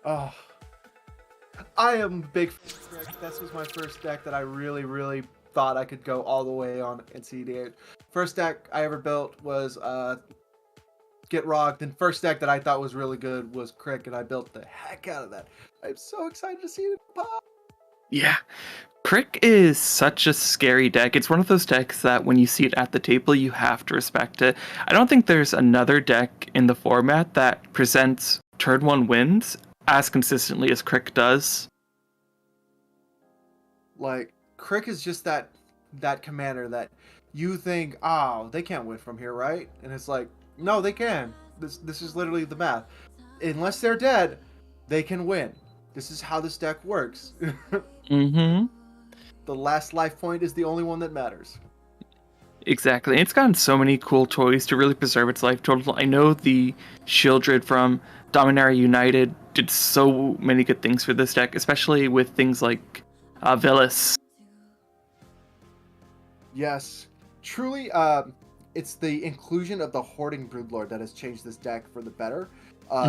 Oh, I am big fan of Crick. This was my first deck that I really thought I could go all the way on in CD8. First deck I ever built was Get Rocked, and first deck that I thought was really good was Crick, and I built the heck out of that. I'm so excited to see it pop. Yeah, Crick is such a scary deck. It's one of those decks that when you see it at the table, you have to respect it. I don't think there's another deck in the format that presents turn 1 wins as consistently as Crick does. Like, Crick is just that commander that you think, oh, they can't win from here, right? And it's like, no, they can. This is literally the math. Unless they're dead, they can win. This is how this deck works. Mm-hmm. The last life point is the only one that matters. Exactly. It's gotten so many cool toys to really preserve its life total. I know the Shieldred from Dominaria United did so many good things for this deck, especially with things like Villas. Yes. Truly, it's the inclusion of the Hoarding Broodlord that has changed this deck for the better.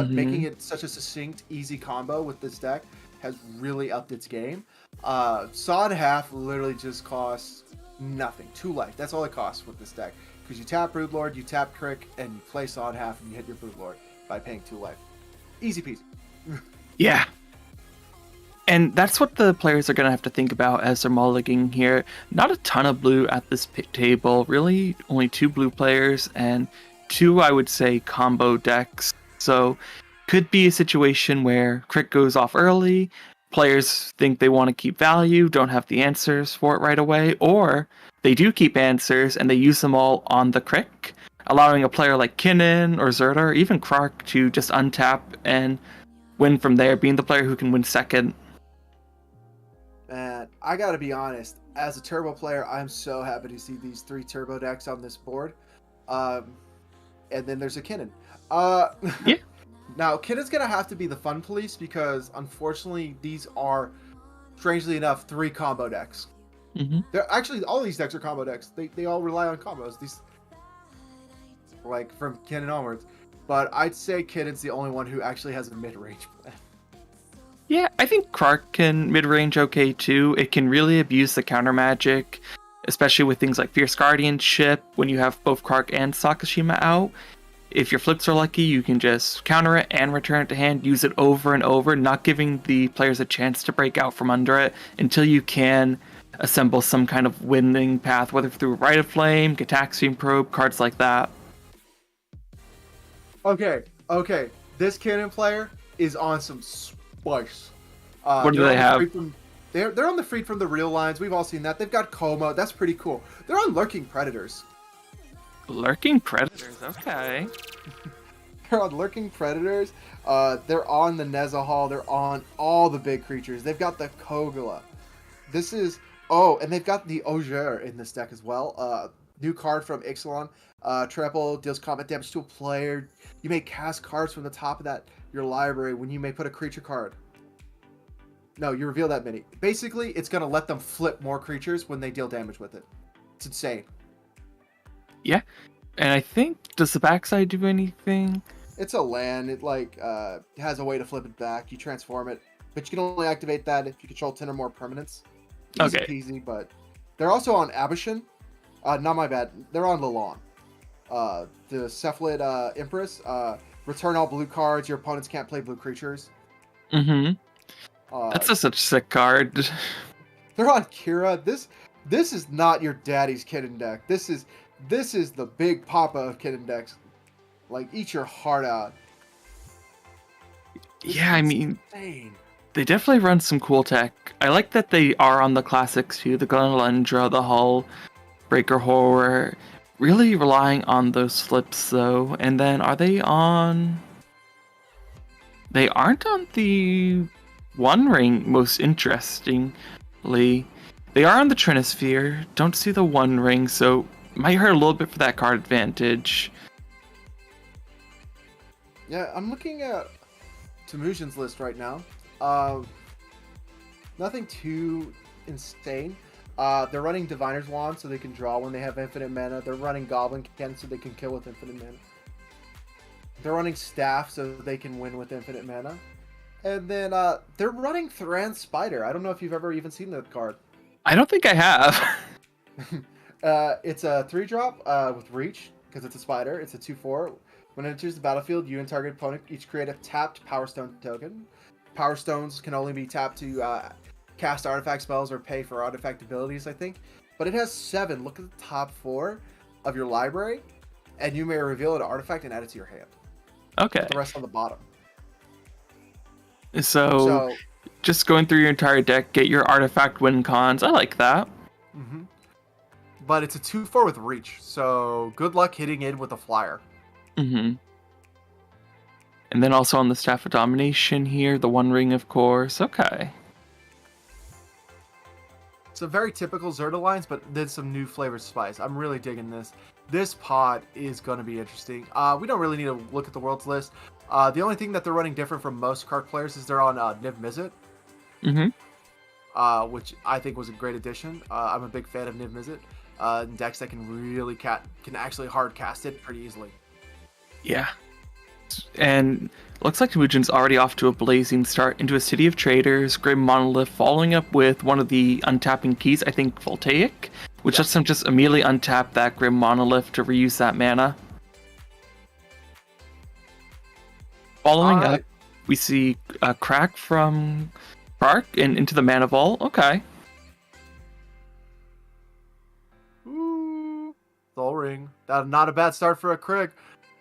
Making it such a succinct, easy combo with this deck has really upped its game. Sod Half literally just costs nothing. 2 life. That's all it costs with this deck. Because you tap Broodlord, you tap Crick, and you play Sod Half, and you hit your Broodlord by paying 2 life. Easy peasy. Yeah. And that's what the players are going to have to think about as they're mulliganing here. Not a ton of blue at this table. Really, only 2 blue players and 2, I would say, combo decks. So, could be a situation where Crick goes off early, players think they want to keep value, don't have the answers for it right away, or they do keep answers and they use them all on the Crick, allowing a player like Kinnan or Zerta or even Clark to just untap and win from there, being the player who can win second. Man, I gotta be honest, as a turbo player, I'm so happy to see these 3 turbo decks on this board. And then there's a Kinnan. Yeah. Now, Kinnan's gonna have to be the fun police because, unfortunately, these are, strangely enough, 3 combo decks. Mm-hmm. They're actually, all these decks are combo decks. They all rely on combos. These, like, from Kinnan onwards. But I'd say Kinnan's the only one who actually has a mid-range plan. Yeah, I think Clark can mid-range okay too. It can really abuse the counter magic, especially with things like Fierce Guardianship when you have both Clark and Sakashima out. If your flips are lucky, you can just counter it and return it to hand, use it over and over, not giving the players a chance to break out from under it until you can assemble some kind of winning path, whether through Rite of Flame, Gataxian Probe, cards like that. Okay. This Kinnan player is on some spice. What do they have? They're on the Freed from the Real lines. We've all seen that. They've got Coma. That's pretty cool. They're on Lurking Predators. Lurking Predators, okay. They're on Lurking Predators. They're on the Nezahal. They're on all the big creatures. They've got the Kogla. This is... Oh, and they've got the Auger in this deck as well. New card from Ixalan. Trample deals combat damage to a player. You may cast cards from the top of your library when you may put a creature card. No, you reveal that many. Basically, it's going to let them flip more creatures when they deal damage with it. It's insane. Yeah. And I think, does the backside do anything? It's a land. It like has a way to flip it back. You transform it, but you can only activate that if you control 10 or more permanents. Easy Okay. peasy, but they're also on Abishan. Not my bad. They're on Lalon. The Cephalid Empress. Return all blue cards. Your opponents can't play blue creatures. Mm-hmm. Uh, That's such a sick card. They're on Kira. This is not your daddy's Kitten deck. This is the big papa of Kitten decks. Like, eat your heart out. This Yeah, I is mean, insane. they definitely run some cool tech. I like that they are on the classics too, the Glenalendra, the Hull, Breaker Horror. Really relying on those flips though. And then are they on... They aren't on the One Ring, most interestingly. They are on the Trinisphere. Don't see the One Ring, so might hurt a little bit for that card advantage. Yeah, I'm looking at Temujin's list right now. Nothing too insane. They're running Diviner's Wand so they can draw when they have infinite mana. They're running Goblin Ken so they can kill with infinite mana. They're running Staff so they can win with infinite mana. And then they're running Thran Spider. I don't know if you've ever even seen that card. I don't think I have. It's a 3-drop with Reach, because it's a spider. It's a 2/4. When it enters the battlefield, you and target opponent each create a tapped Power Stone token. Power Stones can only be tapped to cast artifact spells or pay for artifact abilities, I think. But it has 7. Look at the top 4 of your library, and you may reveal an artifact and add it to your hand. Okay. The rest on the bottom. So just going through your entire deck, get your artifact win cons. I like that. Mm-hmm. But it's a 2/4 with Reach, so good luck hitting it with a flyer. Mm-hmm. And then also on the Staff of Domination here, the One Ring, of course. Okay. It's a very typical Zerd Alliance, but there's some new flavor spice. I'm really digging this. This pod is going to be interesting. We don't really need to look at the Worlds list. The only thing that they're running different from most Kark players is they're on Niv Mizzet, which I think was a great addition. I'm a big fan of Niv Mizzet. Decks that can really can actually hard cast it pretty easily. Yeah. And looks like Temujin's already off to a blazing start into a City of Traders, Grim Monolith, following up with one of the untapping keys, I think Voltaic, which lets them just immediately untap that Grim Monolith to reuse that mana. Following up, we see a crack from Kark and into the Mana Vault. Okay. Ooh, Soul Ring. Not a bad start for a Krieg.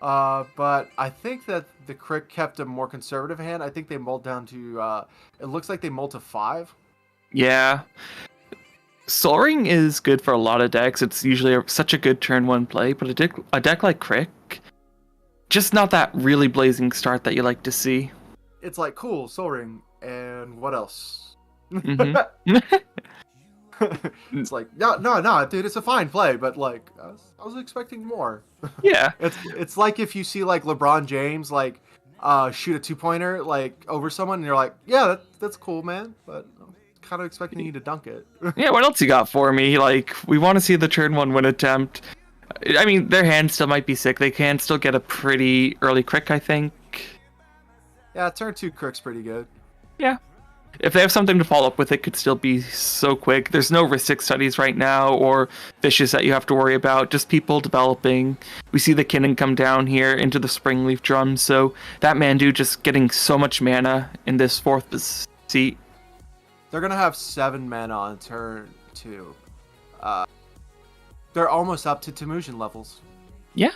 But I think that the Krieg kept a more conservative hand. I think they mulled down to, it looks like they mulled to 5. Yeah. Soul Ring is good for a lot of decks. It's usually such a good turn 1 play, but a deck like Krieg, just not that really blazing start that you like to see. It's like, cool, Soul Ring, and what else? Mm-hmm. It's like, no, dude, it's a fine play, but like, I was expecting more. Yeah. It's like if you see like LeBron James like shoot a 2-pointer like over someone, and you're like, yeah, that's cool, man, but I'm kind of expecting you to dunk it. Yeah, what else you got for me? Like, we want to see the turn 1 win attempt. I mean, their hand still might be sick. They can still get a pretty early crick, I think. Yeah, turn 2 Krieg's pretty good. Yeah. If they have something to follow up with, it could still be so quick. There's no Ristic studies right now or fishes that you have to worry about. Just people developing. We see the Kinnan come down here into the Springleaf Drum. So that Mandu just getting so much mana in this 4th seat. They're going to have 7 mana on turn 2. They're almost up to Temujin levels. Yeah.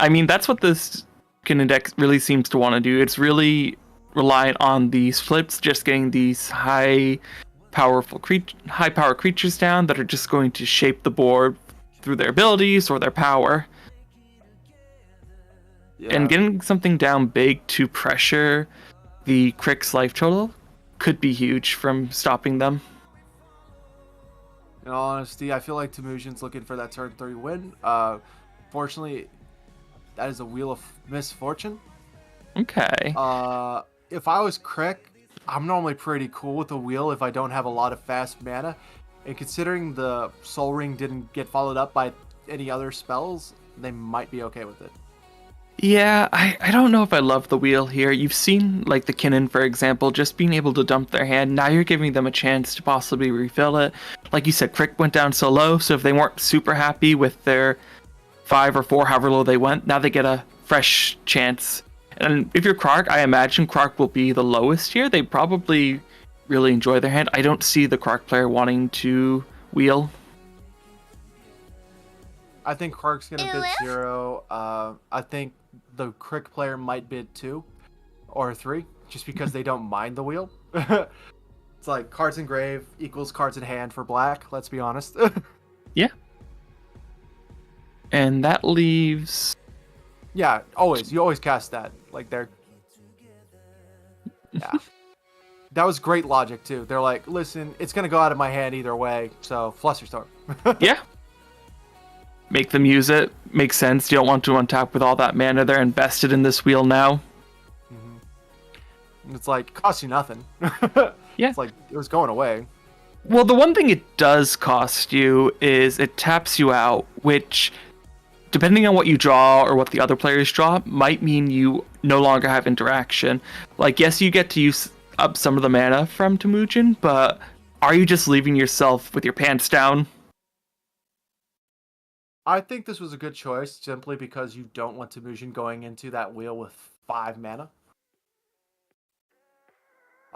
I mean, that's what this Kinnan deck really seems to want to do. It's really reliant on these flips, just getting these high power creatures down that are just going to shape the board through their abilities or their power. Yeah. And getting something down big to pressure the Krieg's life total could be huge from stopping them. In all honesty, I feel like Temujin's looking for that turn 3 win. Fortunately, that is a wheel of misfortune. Okay. If I was Krieg, I'm normally pretty cool with the wheel if I don't have a lot of fast mana. And considering the Soul Ring didn't get followed up by any other spells, they might be okay with it. Yeah, I don't know if I love the wheel here. You've seen, like, the Kinnan, for example, just being able to dump their hand. Now you're giving them a chance to possibly refill it. Like you said, Crick went down so low, so if they weren't super happy with their 5 or 4, however low they went, now they get a fresh chance. And if you're Krark, I imagine Krark will be the lowest here. They probably really enjoy their hand. I don't see the Krark player wanting to wheel. I think Krark's going to bid 0. I think the Crick player might bid 2 or 3, just because they don't mind the wheel. It's like cards in grave equals cards in hand for black, let's be honest. Yeah. And that leaves... Yeah, always. You always cast that. Like, they're... Yeah. That was great logic, too. They're like, listen, it's going to go out of my hand either way, so Flusterstorm. Yeah. Make them use it. Makes sense. You don't want to untap with all that mana. They're invested in this wheel now. And it's like, costs you nothing. Yeah. It's like, it was going away. Well, the one thing it does cost you is it taps you out, which, depending on what you draw or what the other players draw, might mean you no longer have interaction. Like, yes, you get to use up some of the mana from Temujin, but are you just leaving yourself with your pants down? I think this was a good choice, simply because you don't want Temujin going into that wheel with 5 mana.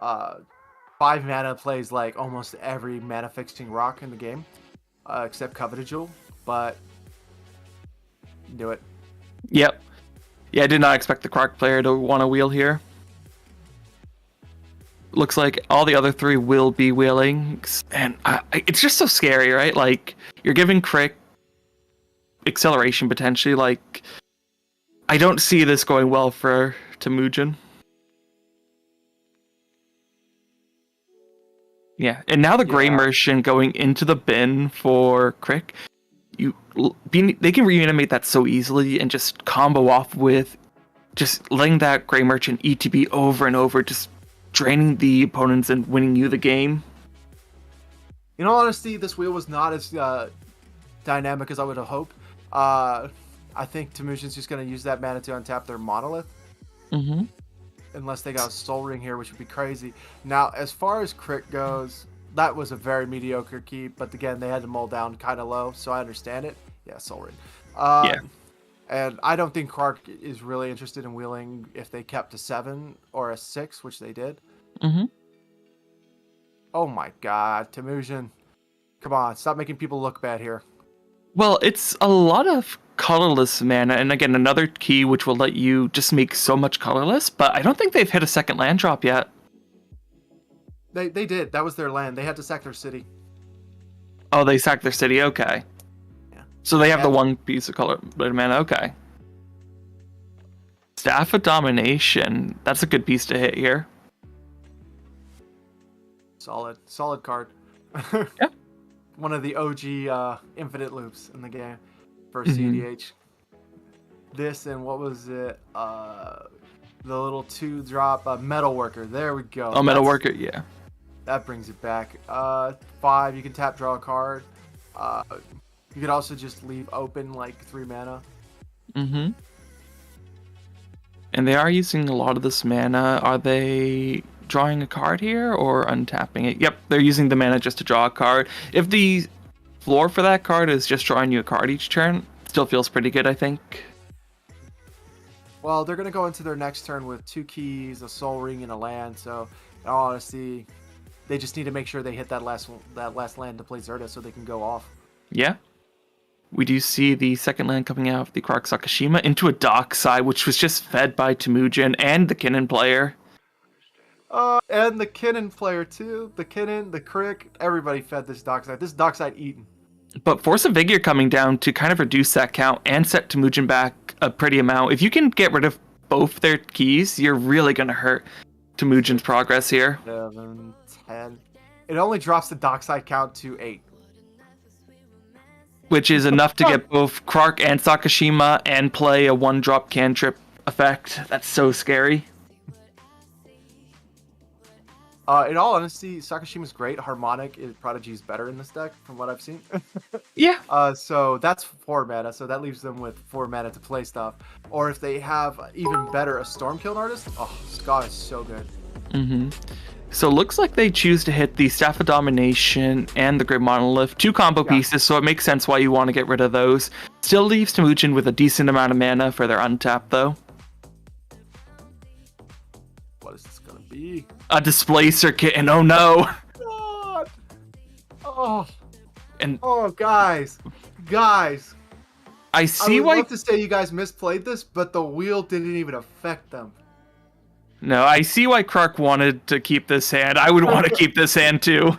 5 mana plays like almost every mana fixing rock in the game, except Coveted Jewel, but do it. Yep. Yeah, I did not expect the Krark player to want to wheel here. Looks like all the other 3 will be wheeling, and it's just so scary, right? Like, you're giving Crick acceleration potentially. Like, I don't see this going well for Temujin. Yeah, and now the Grey Merchant going into the bin for Crick. They can reanimate that so easily and just combo off with just letting that Grey Merchant ETB over and over, just draining the opponents and winning you the game. In all honesty, this wheel was not as dynamic as I would have hoped. I think Temujin's just going to use that mana to untap their Monolith. Mm-hmm. Unless they got a Soul Ring here, which would be crazy. Now, as far as Crick goes, that was a very mediocre keep, but again, they had to mull down kind of low, so I understand it. Yeah, Soul Ring. Yeah. And I don't think Krark is really interested in wheeling if they kept a 7 or a 6, which they did. Mm-hmm. Oh my god, Temujin. Come on, stop making people look bad here. Well, it's a lot of colorless mana, and again, another key which will let you just make so much colorless, but I don't think they've hit a second land drop yet. They did. That was their land. They had to sack their city. Oh, they sacked their city, okay. Yeah. So they have the one piece of color mana, okay. Staff of Domination, that's a good piece to hit here. Solid card. Yeah. One of the OG infinite loops in the game for CDH. This and what was it? The little 2-drop Metal Worker. There we go. Oh, Metal Worker, yeah. That brings it back. 5, you can tap, draw a card. You could also just leave open like 3 mana. Mm-hmm. And they are using a lot of this mana. Are they drawing a card here or untapping it? Yep, they're using the mana just to draw a card. If the floor for that card is just drawing you a card each turn, still feels pretty good, I think. Well, they're going to go into their next turn with 2 keys, a Soul Ring, and a land. So, in all honesty, they just need to make sure they hit that last land to play Zerda so they can go off. Yeah. We do see the second land coming out of the Krark Sakashima into a Dockside, which was just fed by Temujin and the Kinnan player. And the Kinnan player too. The Kinnan, the Crick, everybody fed this Dockside. This Dockside eaten. But Force of Vigor coming down to kind of reduce that count and set Temujin back a pretty amount. If you can get rid of both their keys, you're really going to hurt Temujin's progress here. 7, 10. It only drops the Dockside count to 8. Which is enough to get both Krark and Sakashima and play a 1-drop cantrip effect. That's so scary. In all honesty, Sakashima's great. Harmonic is Prodigy's better in this deck, from what I've seen. Yeah. So that's 4 mana, so that leaves them with 4 mana to play stuff. Or if they have even better, a Stormkiln artist. Oh, Ska is so good. Mm-hmm. So it looks like they choose to hit the Staff of Domination and the Grid Monolith, 2 combo pieces, so it makes sense why you want to get rid of those. Still leaves Temujin with a decent amount of mana for their untap, though. What is this gonna be? A Displacer Kitten, oh no! God. Oh. And guys. I I see would why... love to say you guys misplayed this, but the wheel didn't even affect them. No, I see why Krark wanted to keep this hand. I would want to keep this hand, too.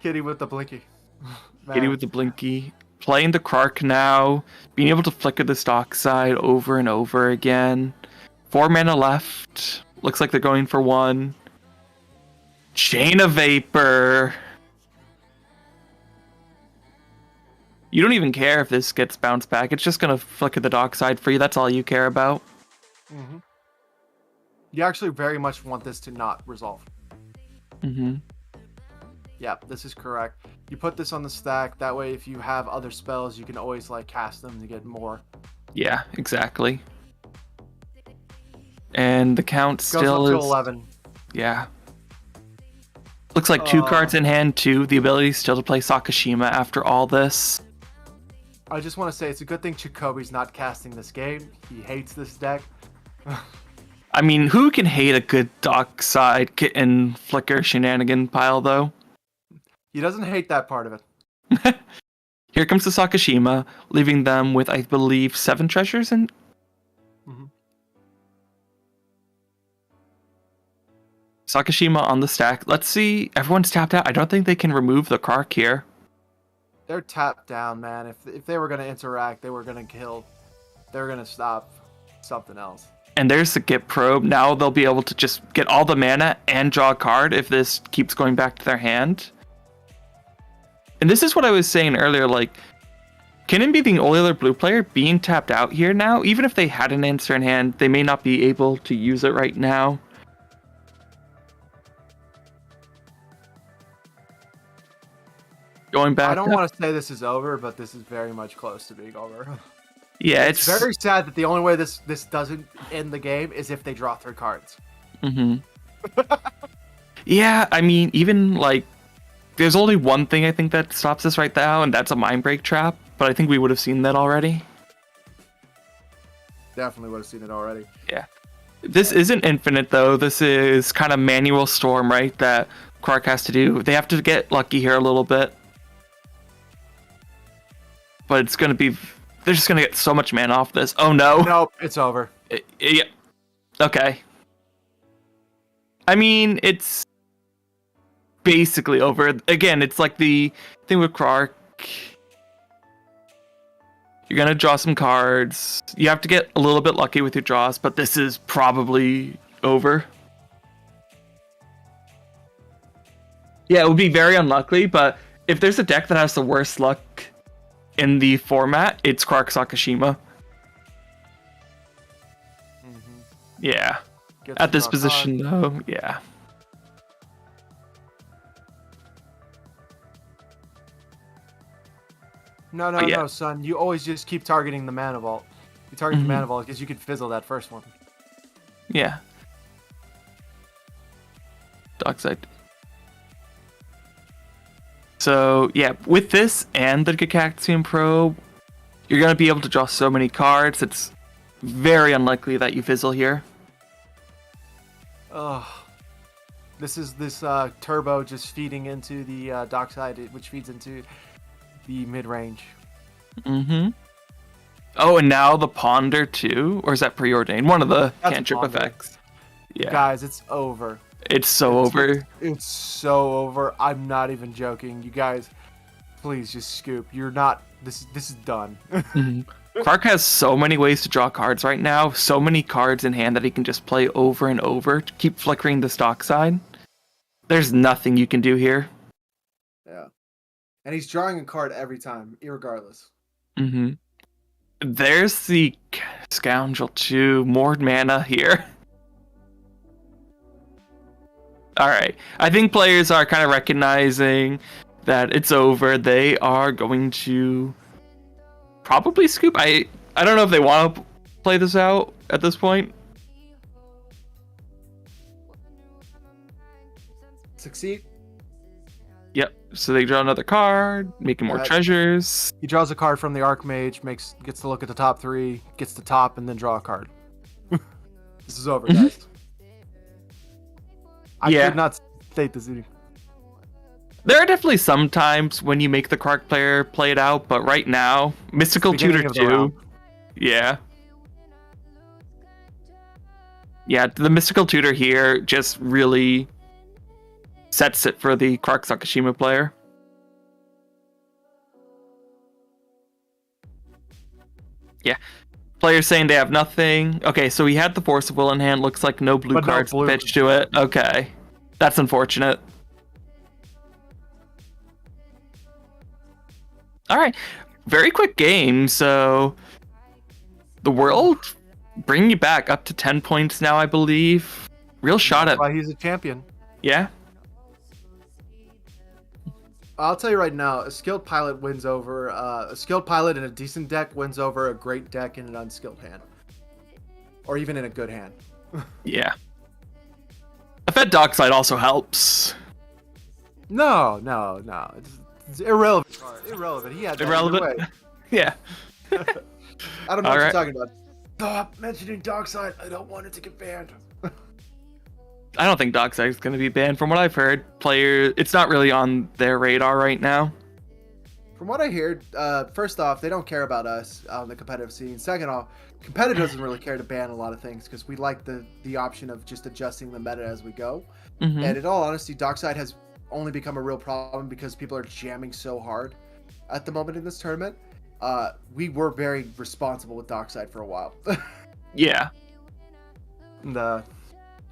Kitty with the blinky. Kitty with the Blinky. Playing the Krark now. Being able to flicker the stock side over and over again. 4 mana left. Looks like they're going for 1. Chain of Vapor. You don't even care if this gets bounced back. It's just going to flicker the dock side for you. That's all you care about. Mm-hmm. You actually very much want this to not resolve. Mm-hmm. Yeah, this is correct. You put this on the stack. That way, if you have other spells, you can always like cast them to get more. Yeah, exactly. And the count Goes still up to is 11. Yeah. Looks like 2 cards in hand too. The ability still to play Sakashima after all this. I just want to say it's a good thing Chikobi's not casting this game. He hates this deck. I mean, who can hate a good dockside kitten flicker shenanigan pile though? He doesn't hate that part of it. Here comes the Sakashima, leaving them with, I believe, 7 treasures and Mm-hmm. Sakashima on the stack. Let's see. Everyone's tapped out. I don't think they can remove the Krark here. They're tapped down, man. If they were going to interact, they were going to kill. They were going to stop something else. And there's the Git Probe. Now they'll be able to just get all the mana and draw a card if this keeps going back to their hand. And this is what I was saying earlier, like, Kinnan be the only other blue player being tapped out here now. Even if they had an answer in hand, they may not be able to use it right now. Going back. I don't want to say this is over, but this is very much close to being over. Yeah, It's very sad that the only way this doesn't end the game is if they draw 3 cards. Mm-hmm. Yeah, I mean, even like, there's only one thing I think that stops this right now, and that's a Mind Break Trap. But I think we would have seen that already. Definitely would have seen it already. Yeah. This isn't infinite, though. This is kind of manual storm, right? That Krark has to do. They have to get lucky here a little bit. But it's going to be... They're just going to get so much mana off this. Oh, no. Nope, it's over. Yeah. Okay. I mean, it's basically over. Again, it's like the thing with Krark. You're going to draw some cards. You have to get a little bit lucky with your draws, but this is probably over. Yeah, it would be very unlucky, but if there's a deck that has the worst luck in the format, it's Krark Sakashima. Mm-hmm. Yeah. At this position, though, yeah. No, no, son. You always just keep targeting the mana vault. You target the mana vault because you could fizzle that first one. Yeah. Dockside. So, yeah, with this and the Gikaxian Probe, you're going to be able to draw so many cards. It's very unlikely that you fizzle here. Ugh. This is this turbo just feeding into the dockside, which feeds into the mid-range. Mm-hmm. Oh, and now the Ponder too? Or is that preordained? One of the cantrip effects. Yeah. Guys, it's over. It's so over. It's so over. I'm not even joking. You guys, please just scoop. You're not... This is done. Mm-hmm. Krark has so many ways to draw cards right now. So many cards in hand that he can just play over and over to keep flickering the stock side. There's nothing you can do here. Yeah. And he's drawing a card every time, irregardless. Mm-hmm. There's the Scoundrel too. More mana here. All right. I think players are kind of recognizing that it's over. They are going to probably scoop. I don't know if they want to play this out at this point. Succeed. Yep. So they draw another card, making more treasures. He draws a card from the Archmage, gets to look at the top 3, gets to top, and then draw a card. This is over, guys. I could not state this any. There are definitely some times when you make the Kark player play it out, but right now, Mystical Tutor 2. Yeah. Yeah, the Mystical Tutor here just really sets it for the Kark Sakashima player. Yeah. Players saying they have nothing. Okay, so he had the Force of Will in hand. Looks like no blue cards pitched to it. Okay. That's unfortunate. Alright. Very quick game, so the world bringing you back up to 10 points now, I believe. Real shot at... That's why he's a champion. Yeah. I'll tell you right now, a skilled pilot wins over a skilled pilot in a decent deck wins over a great deck in an unskilled hand, or even in a good hand. Yeah. A Fed Dockside also helps. No. It's irrelevant. Irrelevant. He had that Irrelevant. either way. Yeah. I don't know All what right. you're talking about. Stop mentioning Dockside. I don't want it to get banned. I don't think Dockside is going to be banned. From what I've heard, it's not really on their radar right now. From what I hear, first off, they don't care about us on the competitive scene. Second off, competitive doesn't really care to ban a lot of things because we like the option of just adjusting the meta as we go. Mm-hmm. And in all honesty, Dockside has only become a real problem because people are jamming so hard at the moment in this tournament. We were very responsible with Dockside for a while. Yeah. And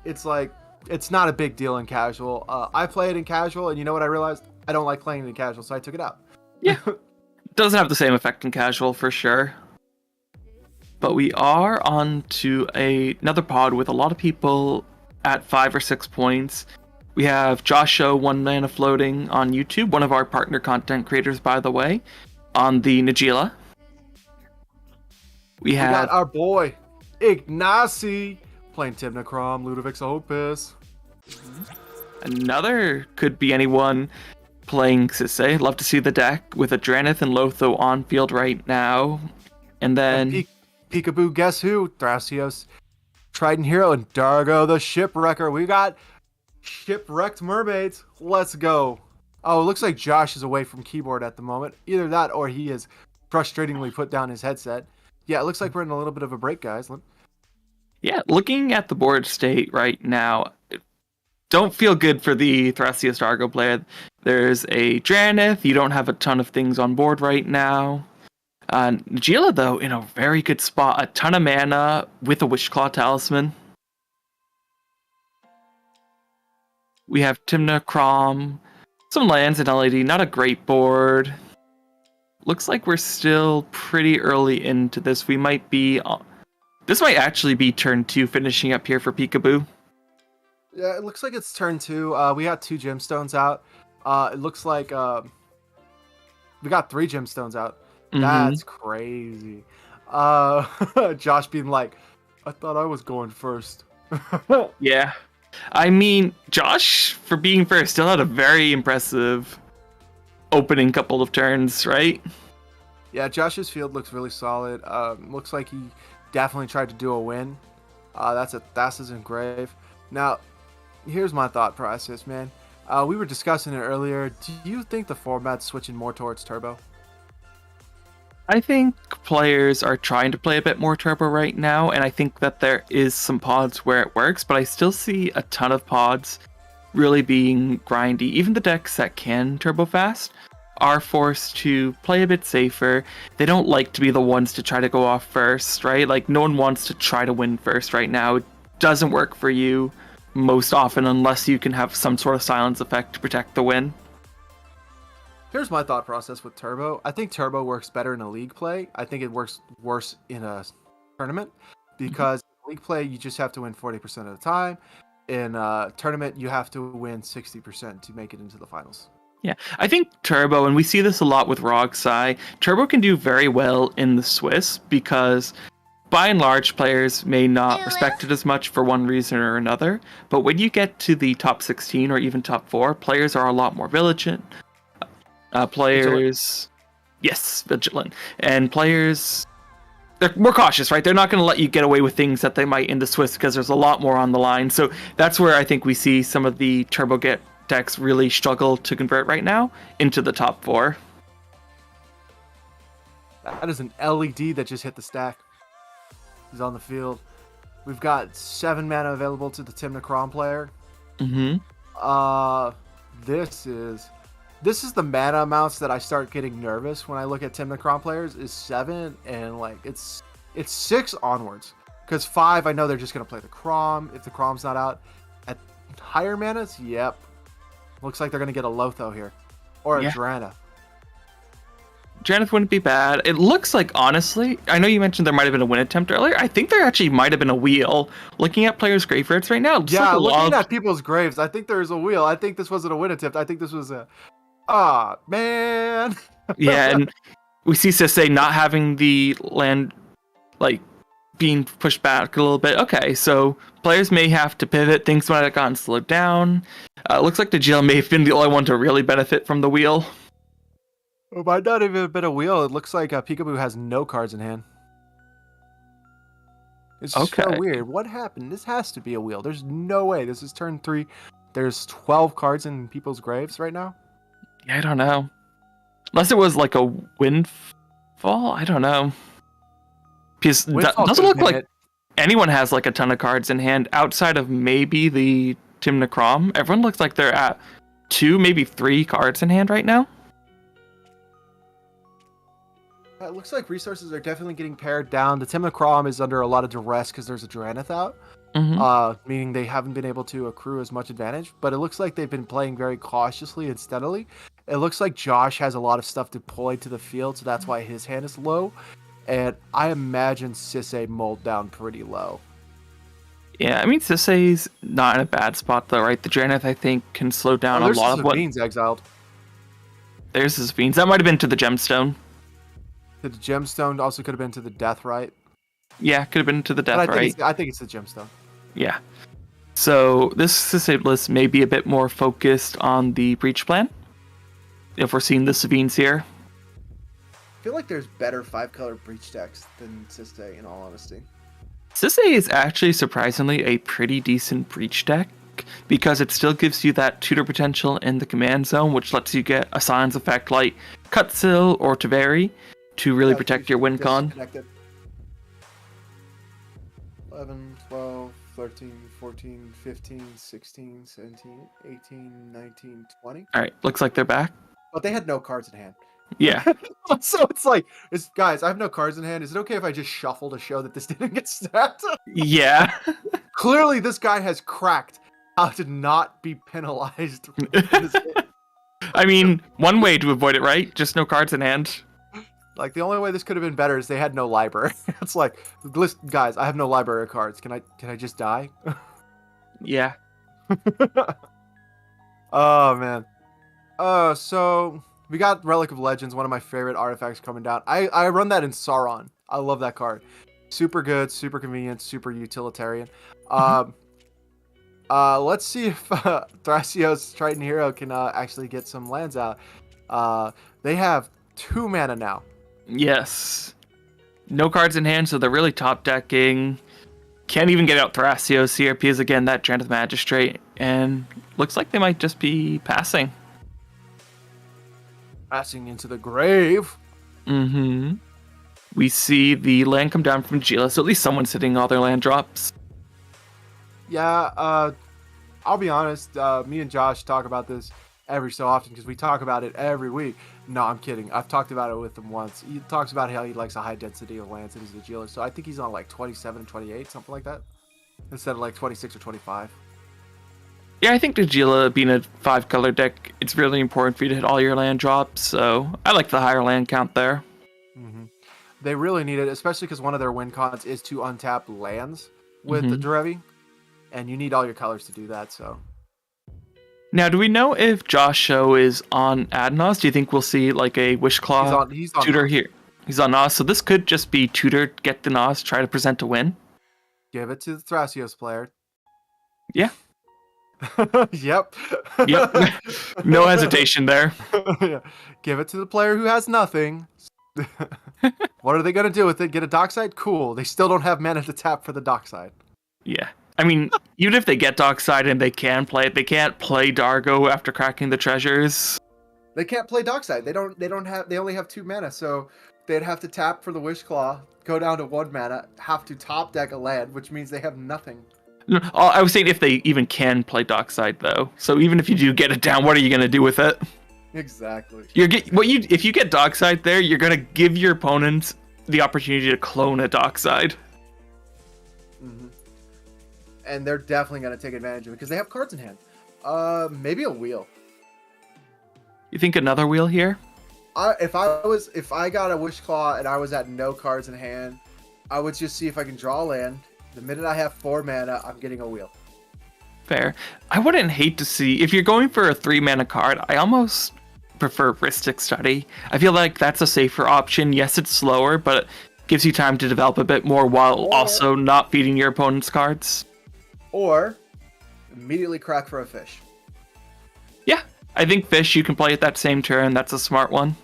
it's like, it's not a big deal in casual. I play it in casual, and you know what I realized? I don't like playing it in casual, so I took it out. Yeah. Doesn't have the same effect in casual for sure. But we are on to another pod with a lot of people at 5 or 6 points. We have Josh Show, 1 Mana Floating on YouTube, one of our partner content creators, by the way, on the Najila. We got our boy, Ignacy, playing Timnacrom, Ludovic's Opus. Another could be anyone playing Sisse. Love to see the deck with a Dranith and Lotho on field right now. And then... Peekaboo, guess who? Thrasios, Trident Hero, and Dargo the Shipwrecker. We got Shipwrecked Mermaids. Let's go. Oh, it looks like Josh is away from keyboard at the moment. Either that or he has frustratingly put down his headset. Yeah, it looks like we're in a little bit of a break, guys. Yeah, looking at the board state right now, don't feel good for the Thrasios Dargo player. There's a Dranith. You don't have a ton of things on board right now. Najila, though, in a very good spot. A ton of mana with a Wishclaw Talisman. We have Timnacrom, some lands in LED. Not a great board. Looks like we're still pretty early into this. We might be... This might actually be turn 2 finishing up here for Peekaboo. Yeah, it looks like it's turn 2. We got 2 gemstones out. It looks like we got 3 gemstones out. Mm-hmm. That's crazy. Josh being like, I thought I was going first. Yeah. I mean, Josh, for being first, still had a very impressive opening couple of turns, right? Yeah, Josh's field looks really solid. Looks like he definitely tried to do a win. That's a Thassa's Engrave. Now, here's my thought process, man. We were discussing it earlier. Do you think the format's switching more towards turbo? I think players are trying to play a bit more turbo right now, and I think that there is some pods where it works, but I still see a ton of pods really being grindy. Even the decks that can turbo fast are forced to play a bit safer. They don't like to be the ones to try to go off first, right? Like, no one wants to try to win first right now. It doesn't work for you most often unless you can have some sort of silence effect to protect the win. Here's my thought process with turbo. I think turbo works better in a league play. I think it works worse in a tournament because league play, you just have to win 40% of the time. in tournament, you have to win 60% to make it into the finals. Yeah, I think Turbo, and we see this a lot with Roxai, Turbo can do very well in the Swiss because by and large, players may not respect it as much for one reason or another. But when you get to the top 16 or even top 4, players are a lot more vigilant. Vigilant. And players, they're more cautious, right? They're not going to let you get away with things that they might in the Swiss because there's a lot more on the line. So that's where I think we see some of the Turbo Get decks really struggle to convert right now into the top 4. That is an LED that just hit the stack. He's on the field. We've got 7 mana available to the Tim Necrom player. Mm-hmm. This is the mana amounts that I start getting nervous when I look at Tim Necrom players. Is 7 and like it's 6 onwards. Because 5, I know they're just gonna play the Crom if the Crom's not out. At higher manas, yep. Looks like they're gonna get a Lotho here, or a Drana. Janeth wouldn't be bad. It looks like, honestly, I know you mentioned there might have been a win attempt earlier. I think there actually might have been a wheel. Looking at players' graveyards right now, looking at people's graves, I think there is a wheel. I think this wasn't a win attempt. I think this was a, man. Yeah, and we see Sisse not having the land, like, being pushed back a little bit. Okay, so players may have to pivot. Things might have gotten slowed down. Looks like the GL may have been the only one to really benefit from the wheel. It might not even have been a wheel. It looks like Peekaboo has no cards in hand. It's so weird. What happened? This has to be a wheel. There's no way. This is turn 3. There's 12 cards in people's graves right now. Yeah, I don't know. Unless it was like a windfall. I don't know. Because doesn't look like anyone has like a ton of cards in hand outside of maybe the Tim Necrom. Everyone looks like they're at 2, maybe 3 cards in hand right now. It looks like resources are definitely getting pared down. The Tim Necrom is under a lot of duress because there's a Drannith out, meaning they haven't been able to accrue as much advantage. But it looks like they've been playing very cautiously and steadily. It looks like Josh has a lot of stuff deployed to the field, so that's why his hand is low. And I imagine Sisse mulled down pretty low. Yeah, I mean, Sisse's not in a bad spot, though, right? The Drannith, I think, can slow down a lot of what... Beans exiled. There's his Beans. That might have been to the Gemstone. The Gemstone also could have been to the Death Right. Yeah, could have been to the Death Right. I think it's the Gemstone. Yeah. So this Sisse list may be a bit more focused on the Breach plan. If we're seeing the Savines here. I feel like there's better 5-color Breach decks than Sisse, in all honesty. Sisse is actually surprisingly a pretty decent Breach deck because it still gives you that tutor potential in the command zone, which lets you get a Science effect like Cutsil or Taveri to really protect your win con. 11, 12, 13, 14, 15, 16, 17, 18, 19, 20. All right, looks like they're back. But they had no cards in hand. Yeah. So it's like, guys, I have no cards in hand. Is it okay if I just shuffle to show that this didn't get stacked? Yeah. Clearly, this guy has cracked how to not be penalized. I mean, one way to avoid it, right? Just no cards in hand. Like, the only way this could have been better is they had no library. It's like, listen, guys, I have no library of cards. Can I just die? Yeah. Oh, man. So we got Relic of Legends, one of my favorite artifacts coming down. I run that in Sauron. I love that card. Super good, super convenient, super utilitarian. Let's see if Thrasios Triton Hero can actually get some lands out. They have 2 mana now. Yes. No cards in hand, so they're really top decking. Can't even get out Thrasios here because, again, that Drannith Magistrate. And looks like they might just be passing. Passing into the grave. Mm-hmm. We see the land come down from Gila, so at least someone's hitting all their land drops. Yeah, I'll be honest. Me and Josh talk about this every so often because we talk about it every week. No, I'm kidding. I've talked about it with him once. He talks about how he likes a high density of lands in his Agila. So I think he's on like 27, 28, something like that. Instead of like 26 or 25. Yeah, I think the Agila being a 5-color deck, it's really important for you to hit all your land drops. So I like the higher land count there. Mm-hmm. They really need it, especially because one of their win cons is to untap lands with the Derevi. and you need all your colors to do that. So Now, do we know if Josh Show is on Adnos? Do you think we'll see like a Wishclaw he's on tutor Nos. here? He's on Nos, so this could just be tutor, get the Nos, try to present a win. Give it to the Thrasios player. Yeah. Yep. Yep. No hesitation there. Yeah. Give it to the player who has nothing. What are they going to do with it? Get a Dockside? Cool. They still don't have mana to tap for the Dockside. Yeah. I mean, even if they get Dockside and they can play it, they can't play Dargo after cracking the treasures. They can't play Dockside. They only have 2 mana, so they'd have to tap for the Wishclaw, go down to 1 mana, have to top deck a land, which means they have nothing. No, I was saying if they even can play Dockside though. So even if you do get it down, what are you going to do with it? Exactly. If you get Dockside there, you're going to give your opponents the opportunity to clone a Dockside. Mm-hmm. And they're definitely going to take advantage of it because they have cards in hand. Maybe a wheel. You think another wheel here? If I got a Wishclaw and I was at no cards in hand, I would just see if I can draw land. The minute I have 4 mana, I'm getting a wheel. Fair. I wouldn't hate to see, if you're going for a 3 mana card, I almost prefer Ristic Study. I feel like that's a safer option. Yes, it's slower, but it gives you time to develop a bit more while also not feeding your opponent's cards. Or immediately crack for a fish. Yeah, I think Fish you can play at that same turn. That's a smart one.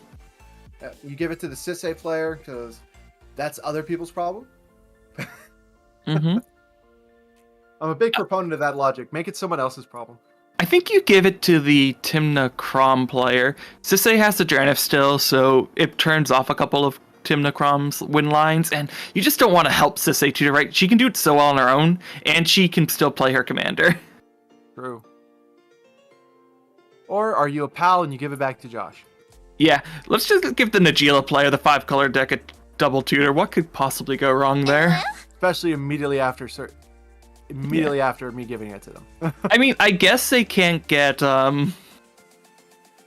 You give it to the Sisei player because that's other people's problem. Mm-hmm. I'm a big proponent of that logic. Make it someone else's problem. I think you give it to the Timna Crom player. Sisei has the Dranif still, so it turns off a couple of Timna Crom's win lines, and you just don't want to help Sisei tutor, right? She can do it so well on her own, and she can still play her commander. True. Or are you a pal and you give it back to Josh? Yeah, let's just give the Najila player the 5-color deck a double tutor. What could possibly go wrong there? Especially immediately after after me giving it to them. I mean, I guess they can't get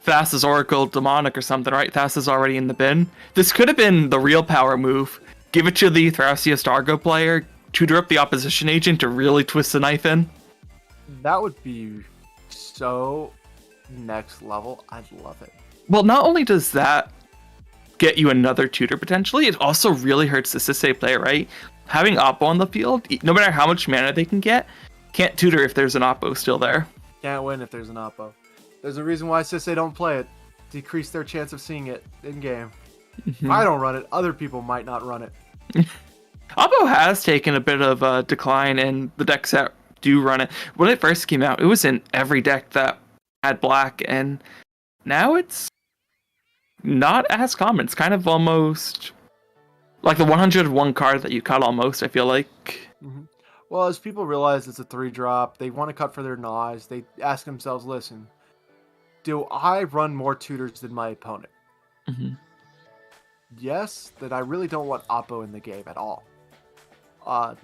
Thassa's Oracle Demonic or something, right? Thassa's already in the bin. This could have been the real power move. Give it to the Thrasios Dargo player, tutor up the opposition agent to really twist the knife in. That would be so next level. I'd love it. Well, not only does that get you another tutor potentially, it also really hurts the Sisei player, right? Having Oppo on the field, no matter how much mana they can get, can't tutor if there's an Oppo still there. Can't win if there's an Oppo. There's a reason why Sisei don't play it. Decrease their chance of seeing it in game. If I don't run it, other people might not run it. Oppo has taken a bit of a decline, and the decks that do run it. When it first came out, it was in every deck that had black, and now it's not as common. It's kind of almost like the 101 card that you cut almost, I feel like. Mm-hmm. Well, as people realize it's a 3-drop, they want to cut for their Nas. They ask themselves, listen, do I run more tutors than my opponent? Mm-hmm. Yes, then I really don't want Oppo in the game at all.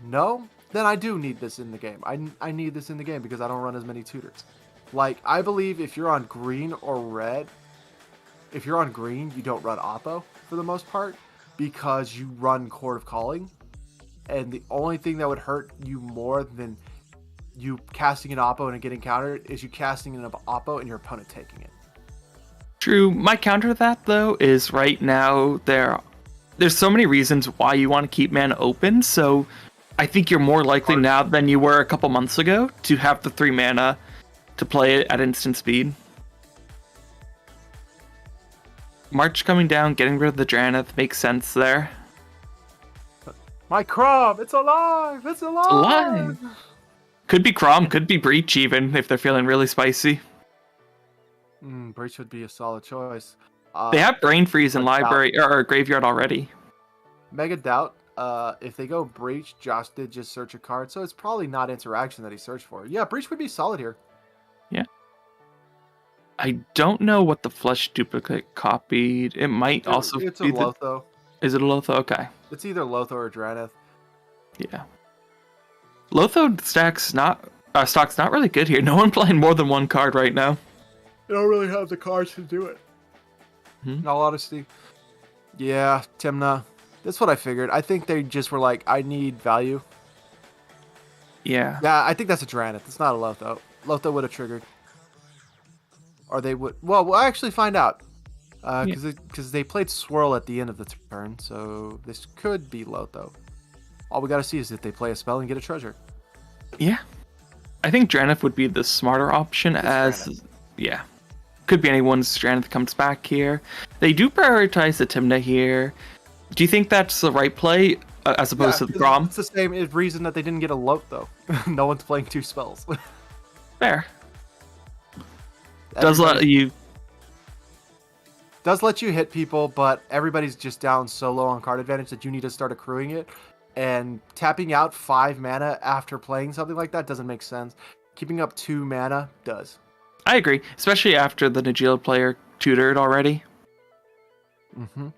No, then I do need this in the game. I need this in the game because I don't run as many tutors. Like, I believe if you're on green or red, if you're on green, you don't run Oppo for the most part because you run Court of Calling. And the only thing that would hurt you more than you casting an Oppo and it getting countered is you casting an Oppo and your opponent taking it. True. My counter to that, though, is right now there's so many reasons why you want to keep mana open. So I think you're more likely now than you were a couple months ago to have the 3 mana to play it at instant speed. March coming down, getting rid of the Dranith makes sense there. My Crom, it's alive! It's alive! It's alive! Could be Crom, could be Breach even, if they're feeling really spicy. Breach would be a solid choice. They have Brain Freeze in library or graveyard already. Mega Doubt. If they go Breach, Josh did just search a card, so it's probably not interaction that he searched for. Yeah, Breach would be solid here. Yeah. I don't know what the Flesh Duplicate copied. It might also it's be a Lotho. Is it a Lotho? Okay. It's either Lotho or Dranith. Yeah. Lotho stock's not really good here. No one playing more than one card right now. They don't really have the cards to do it. In all honesty. Yeah, Timna. That's what I figured. I think they just were like, I need value. Yeah. Yeah, I think that's a Dranith. It's not a Lotho. Lotho would have triggered. Or they would... Well, we'll actually find out. Because they played Swirl at the end of the turn, so this could be Lotho. All we gotta see is if they play a spell and get a treasure. Yeah. I think Dranith would be the smarter option Yeah. Could be anyone's Dranith comes back here. They do prioritize the Tymna here. Do you think that's the right play as opposed to the Grom? It's the same reason that they didn't get a Lotho. No one's playing 2 spells. Fair. Does let you hit people, but everybody's just down so low on card advantage that you need to start accruing it. And tapping out 5 mana after playing something like that doesn't make sense. Keeping up 2 mana does. I agree, especially after the Najeela player tutored already. Mm-hmm.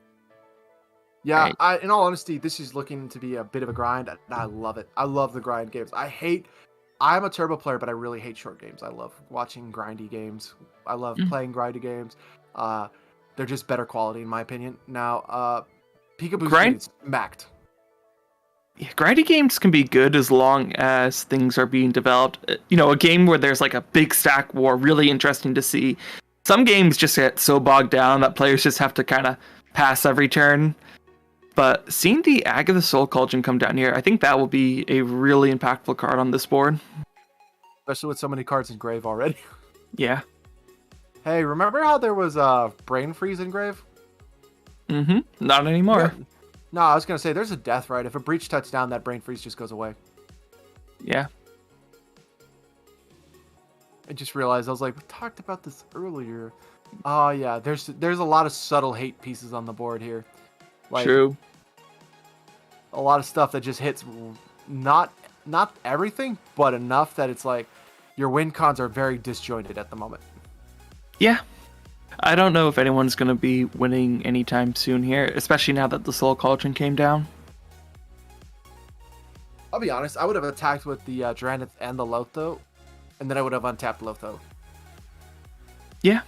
Yeah, Right. In all honesty, this is looking to be a bit of a grind, and I love it. I love the grind games. I'm a turbo player, but I really hate short games. I love watching grindy games. I love playing grindy games. They're just better quality, in my opinion. Now, Peekaboo's getting smacked. Yeah, grindy games can be good as long as things are being developed. You know, a game where there's like a big stack war, really interesting to see. Some games just get so bogged down that players just have to kind of pass every turn. But seeing the Agatha Soul Cauldron come down here, I think that will be a really impactful card on this board. Especially with so many cards in Grave already. Yeah. Hey, remember how there was Brain Freeze in Grave? Mm-hmm. Not anymore. Yeah. No, I was going to say, there's a death, right? If a Breach touches down, that Brain Freeze just goes away. Yeah. I just realized, I was like, we talked about this earlier. Oh, yeah, there's a lot of subtle hate pieces on the board here. Like, True. A lot of stuff that just hits not everything, but enough that it's like your win cons are very disjointed at the moment. Yeah. I don't know if anyone's going to be winning anytime soon here, especially now that the Soul Cauldron came down. I'll be honest, I would have attacked with the Dranith and the Lotho, and then I would have untapped Lotho. Yeah.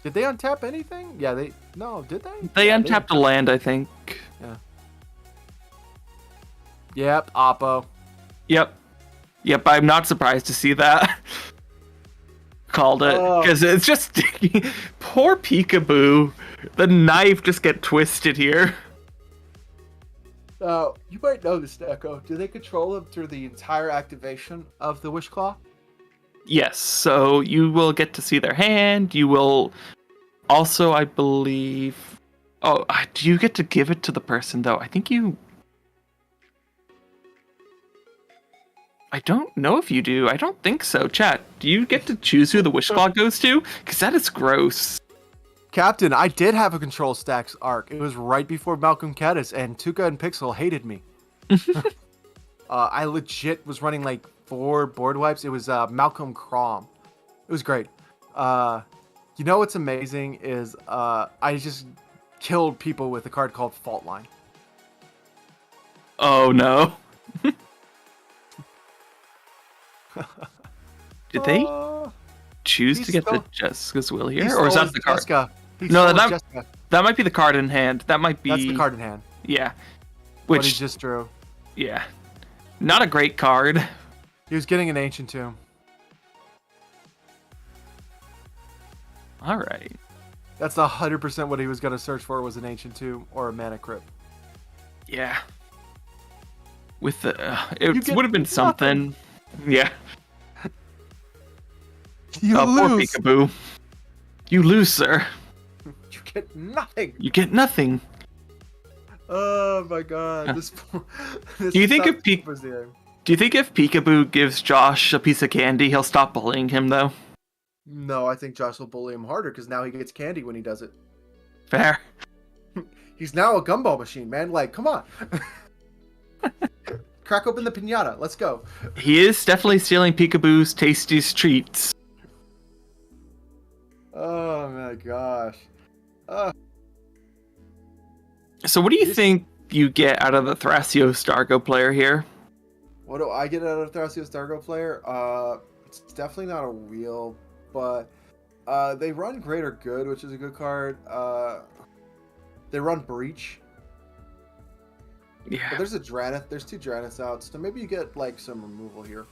Did they untap anything? Yeah, did they? They Yeah, untapped a land, I think. Yeah. Yep, Oppo. Yep, I'm not surprised to see that. Called it. Because it's just... Poor Peekaboo. The knife just get twisted here. You might know this, Neko. Do they control him through the entire activation of the Wish Claw? Yes, so you will get to see their hand. You will also, I believe... Oh, do you get to give it to the person, though? I think you... I don't know if you do. I don't think so. Chat, do you get to choose who the Wish Claw goes to? Because that is gross. Captain, I did have a control stacks arc. It was right before Malcolm Ka0s, and Tuka and Pixel hated me. I legit was running like 4 board wipes. It was Malcolm Crom. It was great. You know what's amazing is I just killed people with a card called Fault Line. Oh no. Did they choose to get the Jessica's Will here? Or is that the card? Jessica. No, that might be the card in hand. That might be... That's the card in hand. Yeah. Which he just drew. Yeah. Not a great card. He was getting an Ancient Tomb. Alright. That's 100% what he was going to search for, was an Ancient Tomb or a Mana Crypt. Yeah. With the... it would have been something. Yeah. You lose. Poor Peekaboo. You lose, sir. You get nothing. You get nothing. Oh my god. This Do you think if Peekaboo gives Josh a piece of candy, he'll stop bullying him, though? No, I think Josh will bully him harder because now he gets candy when he does it. Fair. He's now a gumball machine, man. Like, come on. Crack open the piñata. Let's go. He is definitely stealing Peekaboo's tastiest treats. Oh my gosh. So what do you think you get out of the Thrasios Dargo player here? What do I get out of Thrasios Dargo player? It's definitely not a wheel, but they run Greater Good, which is a good card. They run Breach. Yeah. But there's a Dranith. There's 2 Draniths out, so maybe you get like some removal here.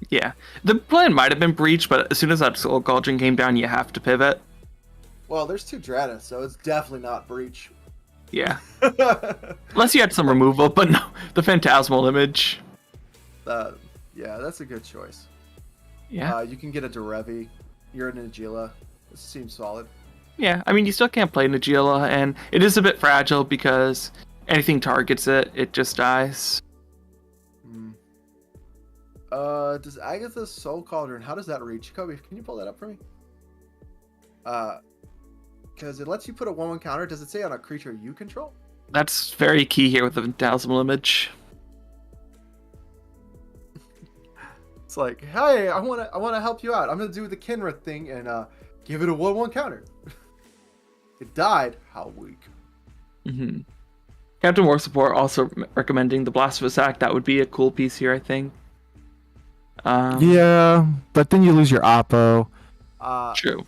Yeah. The plan might have been breach, but as soon as that Soul Cauldron came down, you have to pivot. Well, there's 2 Draniths, so it's definitely not breach. Yeah. Unless you had some removal, but no, the Phantasmal Image. Yeah, that's a good choice. Yeah. You can get a Derevi. You're an Agila. This seems solid. Yeah, I mean, you still can't play Nagila, and it is a bit fragile because anything targets it, it just dies. Does Agatha's Soul Cauldron, how does that reach? Kobe, can you pull that up for me? Because it lets you put a 1/1 counter. Does it say on a creature you control? That's very key here with the Phantasmal Image. It's like, hey, I wanna help you out. I'm gonna do the Kinra thing and give it a 1/1 counter. It died. How weak. Mm-hmm. Captain War Support also recommending the Blasphemous Act. That would be a cool piece here, I think. Yeah, but then you lose your Oppo. True.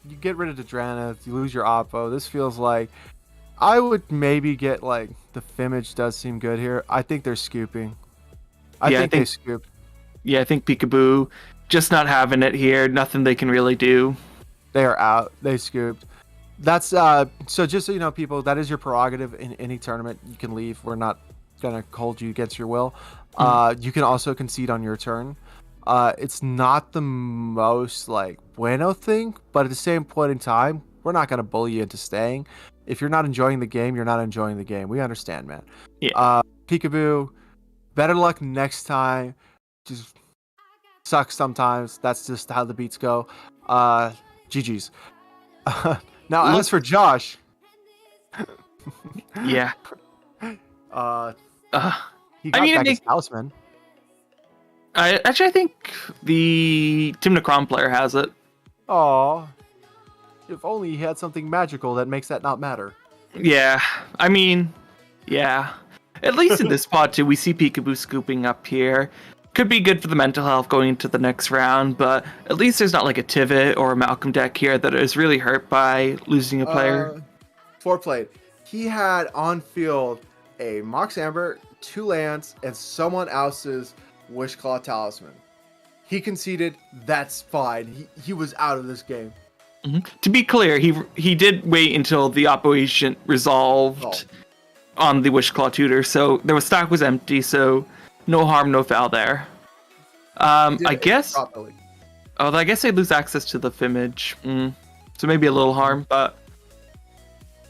You get rid of the Dranith, you lose your Oppo. This feels like I would maybe get like the Fimage does seem good here. I think they're scooping. I think they scoop. Yeah, I think Peekaboo just not having it here. Nothing they can really do. They are out. They scooped. That's so just so you know, people, that is your prerogative in any tournament. You can leave. We're not gonna hold you against your will. You can also concede on your turn. It's not the most like bueno thing, but at the same point in time, we're not gonna bully you into staying. If you're not enjoying the game, you're not enjoying the game. We understand, man. Yeah. Peekaboo, better luck next time. Just sucks sometimes. That's just how the beats go. GG's. Now, as for Josh, Yeah. he I got mean, back his Talisman. I think the Tim Necron player has it. Aw, if only he had something magical that makes that not matter. Yeah. I mean, yeah. At least in this spot too, we see Peekaboo scooping up here. Could be good for the mental health going into the next round, but at least there's not like a Tivit or a Malcolm deck here that is really hurt by losing a player. Foreplayed. He had on field a Mox Amber, 2 lands, and someone else's Wishclaw Talisman. He conceded. That's fine. He was out of this game. To be clear, he did wait until the operation resolved on the Wishclaw tutor, so the stack was empty, so no harm, no foul there. I guess. Properly. Oh, I guess they lose access to the Fimage. So maybe a little harm, but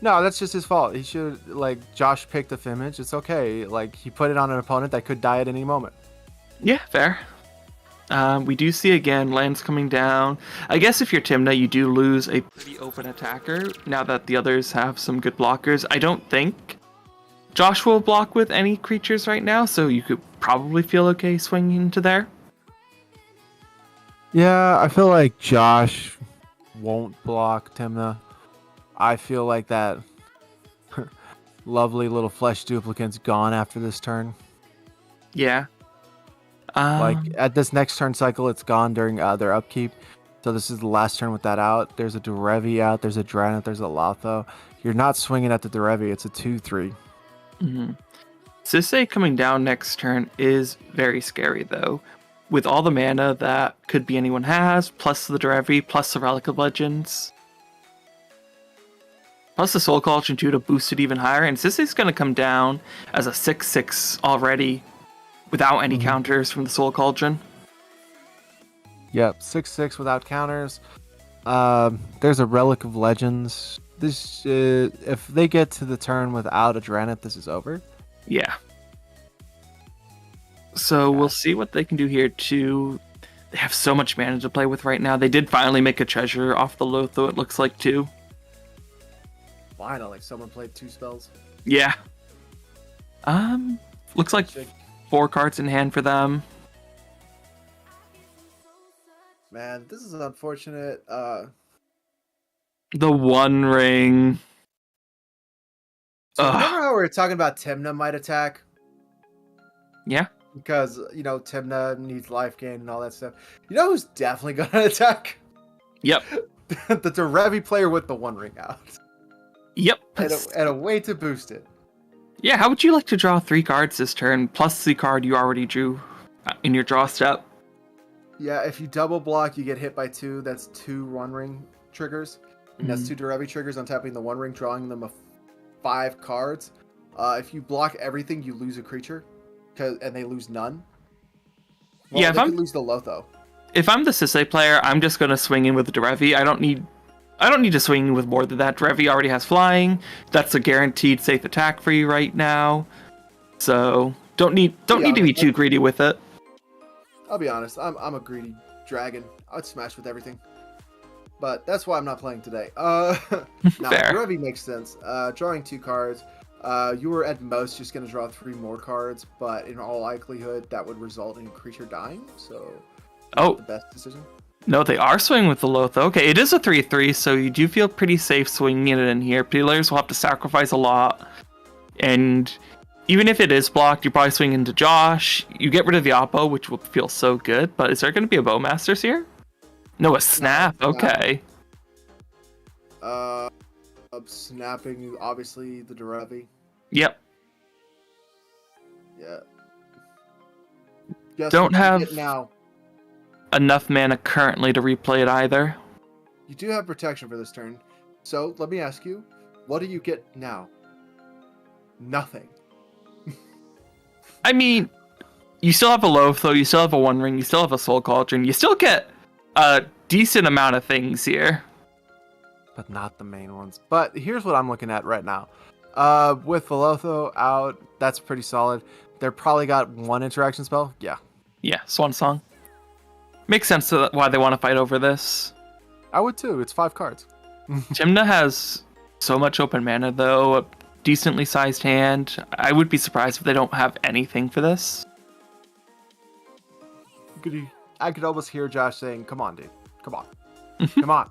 No, that's just his fault. He should, like, Josh picked the Fimage. It's okay. Like, he put it on an opponent that could die at any moment. yeah, fair. We do see again lands coming down. I guess if you're Timna, you do lose a pretty open attacker now that the others have some good blockers. I don't think Josh will block with any creatures right now, so you could probably feel okay swinging into there. Yeah, I feel like Josh won't block Timna. I feel like that lovely little flesh duplicate's gone after this turn. Yeah. Like, at this next turn cycle, it's gone during their upkeep. So this is the last turn with that out. There's a Derevi out. There's a Dranith. There's a Lotho. You're not swinging at the Derevi. It's a 2/3. Sisei coming down next turn is very scary, though. With all the mana that could be anyone has, plus the Derevi, plus the Relic of Legends, plus the Soul Cauldron too to boost it even higher. And Sisei's going to come down as a 6/6 already without any counters from the Soul Cauldron. Yep, 6/6 without counters. There's a Relic of Legends. This, if they get to the turn without a Dranith, this is over. Yeah. So we'll see what they can do here too. They have so much mana to play with right now. They did finally make a treasure off the Lotho, it looks like too. Finally, someone played 2 spells. Yeah. Looks like 4 cards in hand for them. Man, this is unfortunate. The One Ring. So remember how we were talking about Timna might attack? Yeah. Because, you know, Timna needs life gain and all that stuff. You know who's definitely going to attack? Yep. The Derevi player with the One Ring out. Yep. And a way to boost it. Yeah, how would you like to draw 3 cards this turn, plus the card you already drew in your draw step? Yeah, if you double block, you get hit by 2. That's 2 One Ring triggers. And that's 2 Derevi triggers on tapping the One Ring, drawing them 5 cards. If you block everything, you lose a creature, and they lose none. Well, yeah, they could lose the Lotho. If I'm the Sisei player, I'm just gonna swing in with the Derevi. I don't need to swing in with more than that. Derevi already has flying. That's a guaranteed safe attack for you right now. So don't need to be too greedy with it. I'll be honest, I'm a greedy dragon. I'd smash with everything. But that's why I'm not playing today. Now, Fair. Derevi makes sense. Drawing 2 cards. You were at most just going to draw 3 more cards, but in all likelihood, that would result in a creature dying. So, not the best decision. No, they are swinging with the Lotho. Okay, it is a 3/3, so you do feel pretty safe swinging it in here. Players will have to sacrifice a lot. And even if it is blocked, you probably swing into Josh. You get rid of the Oppo, which will feel so good. But is there going to be a Bowmasters here? No, a Snap. Okay. Snapping, obviously, the Derevi. Yep. Yeah. Guess Don't what you have get now. enough mana currently to replay it either. You do have protection for this turn. So, let me ask you, what do you get now? Nothing. I mean, you still have a Lotho, you still have a One Ring, you still have a Soul Cauldron, you still get a decent amount of things here. But not the main ones. But here's what I'm looking at right now. With Velotho out, that's pretty solid. They're probably got 1 interaction spell. Yeah. Yeah, Swan Song. Makes sense to why they want to fight over this. I would too. It's 5 cards. Timna has so much open mana, though. A decently sized hand. I would be surprised if they don't have anything for this. I could almost hear Josh saying, come on, dude. Come on. Come on.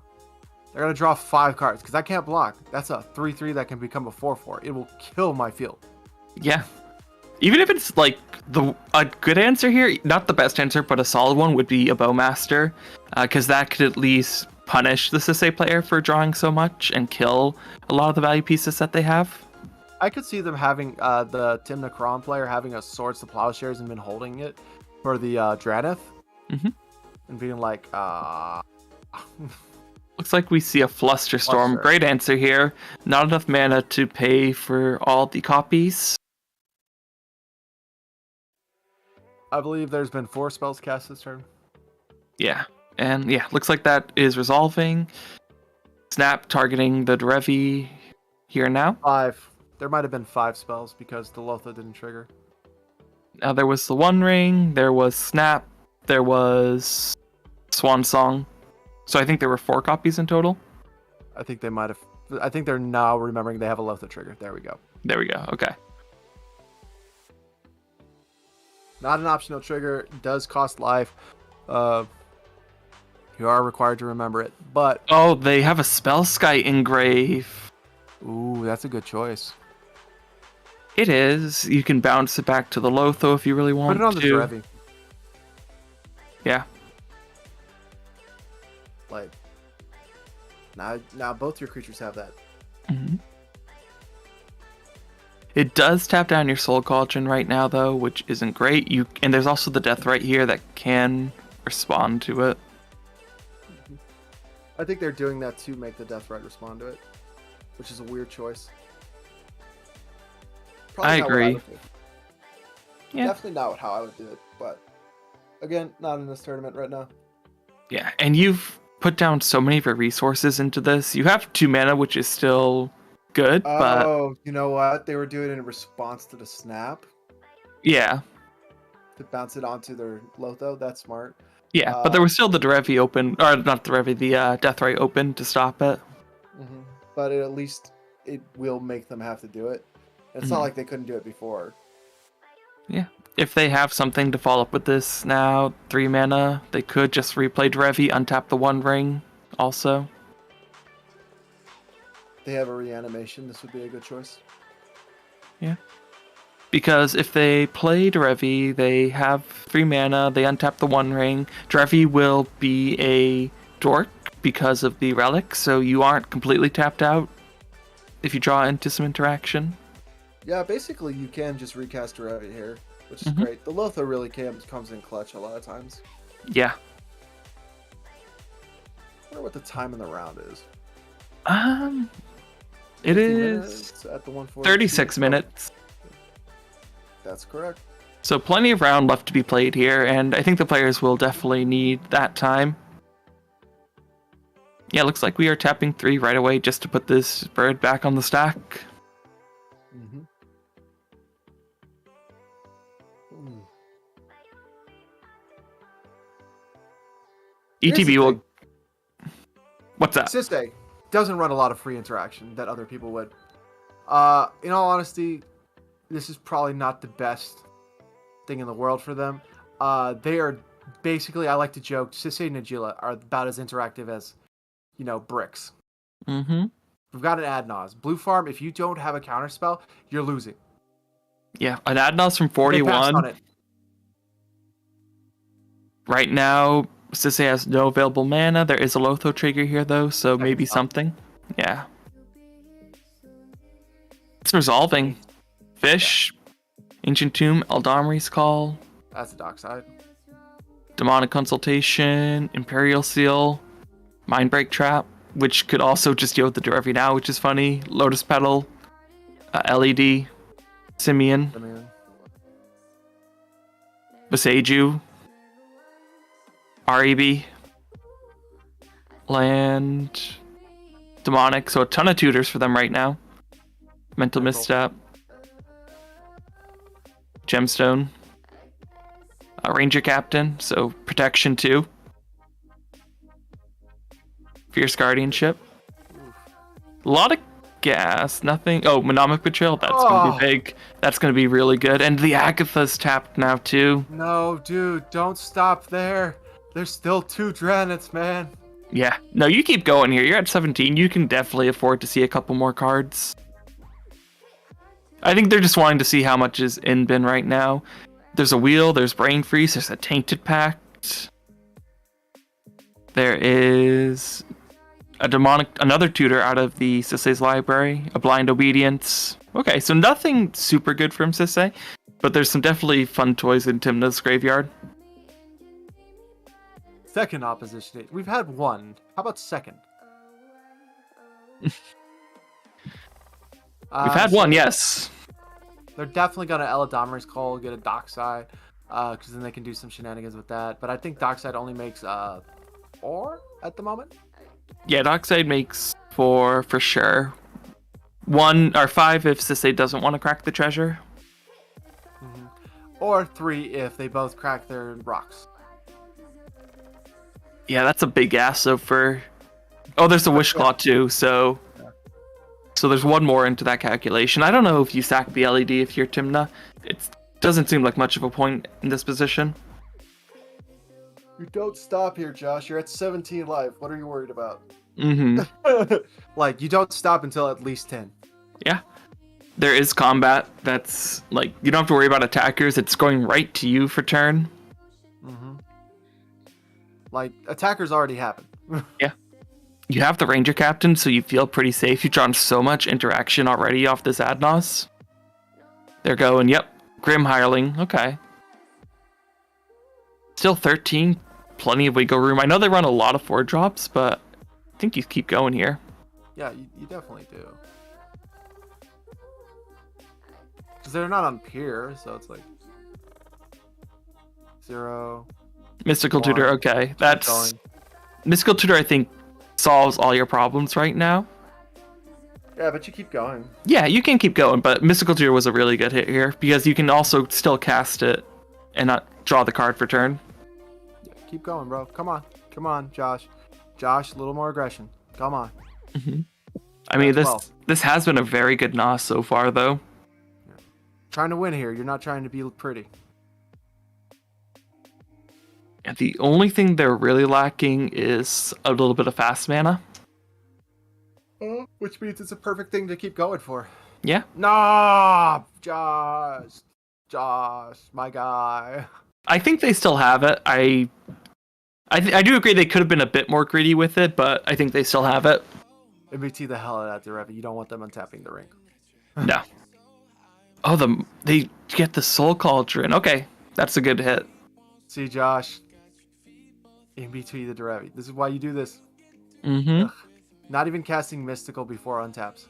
They're going to draw 5 cards because I can't block. That's a 3/3 that can become a 4/4. It will kill my field. Yeah. Even if it's like a good answer here, not the best answer, but a solid one would be a Bowmaster, because that could at least punish the Sisei player for drawing so much and kill a lot of the value pieces that they have. I could see them having the Tim Necron player having a Swords to Plowshares and been holding it for the Draneth. And being like, Looks like we see a Flusterstorm. Great answer here. Not enough mana to pay for all the copies. I believe there's been 4 spells cast this turn. Yeah. And yeah, looks like that is resolving. Snap targeting the Derevi here now. 5. There might have been 5 spells because the Lotha didn't trigger. Now there was the One Ring, there was Snap, there was Swan Song. So I think there were 4 copies in total. I think they might have. I think they're now remembering they have a Lotha trigger. There we go. There we go. Okay. Not an optional trigger. Does cost life. You are required to remember it. But oh, they have a Spell Sky engrave. Ooh, that's a good choice. It is. You can bounce it back to the Lotho if you really want to. Put it on the Derevi. Yeah. Like, now both your creatures have that. Mm-hmm. It does tap down your Soul Cauldron right now, though, which isn't great. And there's also the Death right here that can respond to it. I think they're doing that to make the Death Right respond to it, which is a weird choice. I agree. Yeah. Definitely not how I would do it, but again, not in this tournament right now. Yeah, and you've put down so many of your resources into this. You have 2 mana, which is still good, but... Oh, you know what? They were doing it in response to the snap. Yeah. To bounce it onto their Lotho. That's smart. Yeah, but there was still the Derevi open, or not the Derevi, the Deathray open to stop it. Mm-hmm. But at least it will make them have to do it. It's not like they couldn't do it before. Yeah. If they have something to follow up with this now, 3 mana, they could just replay Derevi, untap the One Ring also. They have a reanimation. This would be a good choice. Yeah. Because if they play Derevi, they have 3 mana, they untap the One Ring. Derevi will be a dork because of the relic, so you aren't completely tapped out if you draw into some interaction. Yeah, basically you can just recast Revi here, which is Mhm. great. The Lotho really comes in clutch a lot of times. Yeah. I wonder what the time in the round is. It 50 is minutes at the 142. 36 minutes. That's correct. So plenty of round left to be played here, and I think the players will definitely need that time. Yeah, looks like we are tapping 3 right away just to put this bird back on the stack. Mm-hmm. ETB will... What's that? Siste doesn't run a lot of free interaction that other people would. In all honesty, this is probably not the best thing in the world for them. They are basically, I like to joke, Sisse and Najila are about as interactive as, bricks. Mm-hmm. We've got an Adnaz. Blue Farm, if you don't have a counterspell, you're losing. Yeah, an Adnos from They passed 41. on it. Right now, Sisse has no available mana. There is a Lotho trigger here, though, so maybe stop. something. Yeah. It's resolving. Fish, Ancient Tomb, Eldamri's Call, That's the dock side. Demonic Consultation, Imperial Seal, Mindbreak Trap, which could also just deal with the door every now, which is funny. Lotus Petal, LED, Simeon, I mean, Beseiju, REB, Land, Demonic, so a ton of tutors for them right now. Mental Misstep, Gemstone, Ranger Captain, so Protection 2, Fierce Guardianship. A lot of gas, nothing. Oh, Mnemonic Betrayal, that's going to be big. That's going to be really good. And the Agatha's tapped now, too. no, dude, don't stop there. There's still 2 Dranets, man. Yeah, no, you keep going here. You're at 17. You can definitely afford to see a couple more cards. I think they're just wanting to see how much is in bin right now. There's a wheel, there's Brain Freeze, there's a Tainted Pact. There is another tutor out of the Sisse's library, a Blind Obedience. Okay, so nothing super good from Sisse, but there's some definitely fun toys in Timna's graveyard. Second opposition. We've had one. How about second? We've had one, yes. They're definitely gonna Eladamri's Call, get a Dockside, because then they can do some shenanigans with that. But I think Dockside only makes 4 at the moment. Yeah, Dockside makes 4 for sure. 1 or 5 if Sisse doesn't want to crack the treasure. Mm-hmm. Or 3 if they both crack their rocks. Yeah, that's a big ass. So for... Oh, there's a Wish Claw too, so... So there's 1 more into that calculation. I don't know if you sack the LED if you're Timna. It doesn't seem like much of a point in this position. You don't stop here, Josh. You're at 17 life. What are you worried about? Mm-hmm. Like, you don't stop until at least 10. Yeah. There is combat that's, like, you don't have to worry about attackers. It's going right to you for turn. Mm-hmm. Like, attackers already happened. Yeah. You have the Ranger Captain, so you feel pretty safe. You've drawn so much interaction already off this Adnos. They're going, yep, Grim Hireling, okay. Still 13, plenty of wiggle room. I know they run a lot of 4-drops, but I think you keep going here. Yeah, you definitely do. Because they're not on Pier, so it's like... 0. Mystical 1. Tutor, okay. Keep That's... going. Mystical Tutor, I think, solves all your problems right now. Yeah, but you keep going. Yeah, you can keep going, but Mystical Tutor was a really good hit here, because you can also still cast it and not draw the card for turn. Yeah, keep going, bro. Come on. Come on, Josh. Josh, a little more aggression. Come on. Mm-hmm. I mean, As well. this has been a very good NOS so far, though. Trying to win here. You're not trying to be pretty. And the only thing they're really lacking is a little bit of fast mana. Which means it's a perfect thing to keep going for. Yeah. Nah, Josh, my guy. I think they still have it. I do agree they could have been a bit more greedy with it, but I think they still have it. MBT the hell out of that, Derevi. You don't want them untapping the ring. No. Oh, they get the Soul Cauldron. Okay, that's a good hit. See, Josh, in between the Derevi. This is why you do this. Mm-hmm. Ugh. Not even casting Mystical before untaps.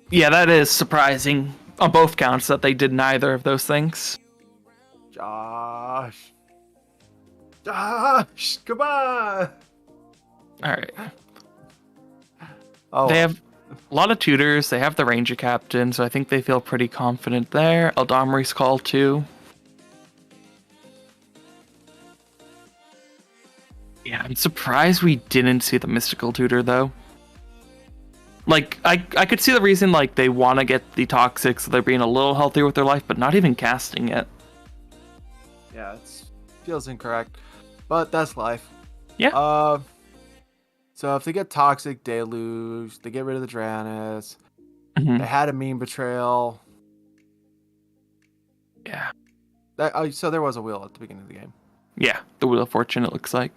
Yeah, that is surprising on both counts that they did neither of those things. Josh, come on! All right. Oh, They have a lot of tutors. They have the Ranger Captain, so I think they feel pretty confident there. Eldamri's Call, too. Yeah, I'm surprised we didn't see the Mystical Tutor, though. Like, I could see the reason, like, they want to get the Toxic, so they're being a little healthier with their life, but not even casting it. yeah, it feels incorrect, but that's life. Yeah. So if they get Toxic Deluge, they get rid of the Dranis. Mhm. They had a Mean Betrayal. Yeah. So there was a wheel at the beginning of the game. Yeah, the Wheel of Fortune, it looks like.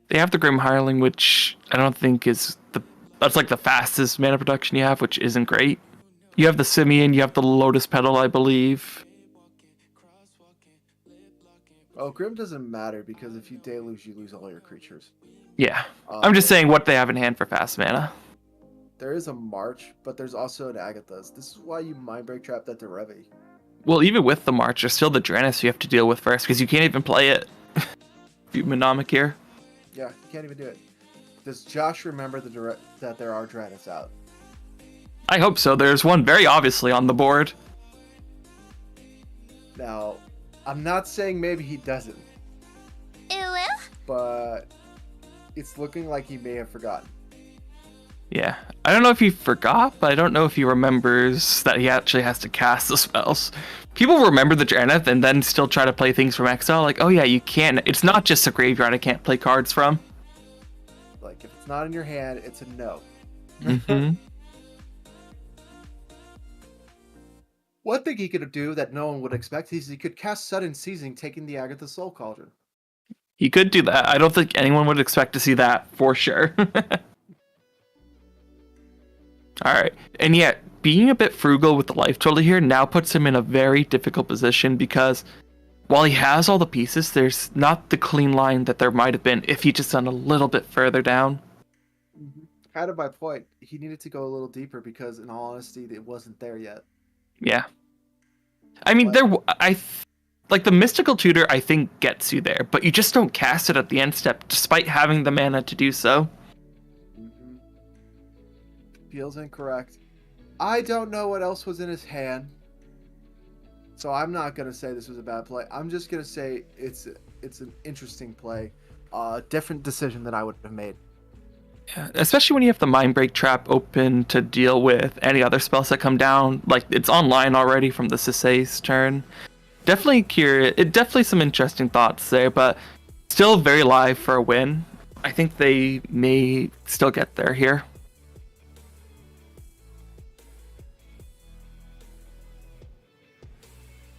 They have the Grim Hireling, which I don't think is that's like the fastest mana production you have, which isn't great. You have the Simeon, you have the Lotus Petal, I believe. Oh, Grim doesn't matter because if you deluge, you lose all your creatures. Yeah. I'm just saying what they have in hand for fast mana. There is a March, but there's also an Agatha's. This is why you Mindbreak Trap that Derevi. Well, even with the March, there's still the Dranis you have to deal with first, because you can't even play it. If you Mnemonic here. Yeah, you can't even do it. Does Josh remember that there are Dranis out? I hope so. There's one very obviously on the board. Now, I'm not saying maybe he doesn't, but it's looking like he may have forgotten. Yeah. I don't know if he forgot, but I don't know if he remembers that he actually has to cast the spells. People remember the Janeth and then still try to play things from exile. Like, oh yeah, you can. It's not just a graveyard I can't play cards from. Like, if it's not in your hand, it's a no. Mm-hmm. One thing he could do that no one would expect is he could cast Sudden Seizing, taking the Agatha Soul Cauldron. He could do that. I don't think anyone would expect to see that for sure. Alright. And yet, being a bit frugal with the life total here now puts him in a very difficult position because while he has all the pieces, there's not the clean line that there might have been if he just done a little bit further down. Kind of my point. He needed to go a little deeper because, in all honesty, it wasn't there yet. Yeah. I mean, like the Mystical Tutor, I think, gets you there, but you just don't cast it at the end step despite having the mana to do so. Feels incorrect. I don't know what else was in his hand, so I'm not gonna say this was a bad play. I'm just gonna say it's an interesting play, different decision than I would have made. Yeah, especially when you have the Mindbreak Trap open to deal with any other spells that come down. Like, it's online already from the Sisei's turn. Definitely curious. Definitely some interesting thoughts there, but still very live for a win. I think they may still get there here.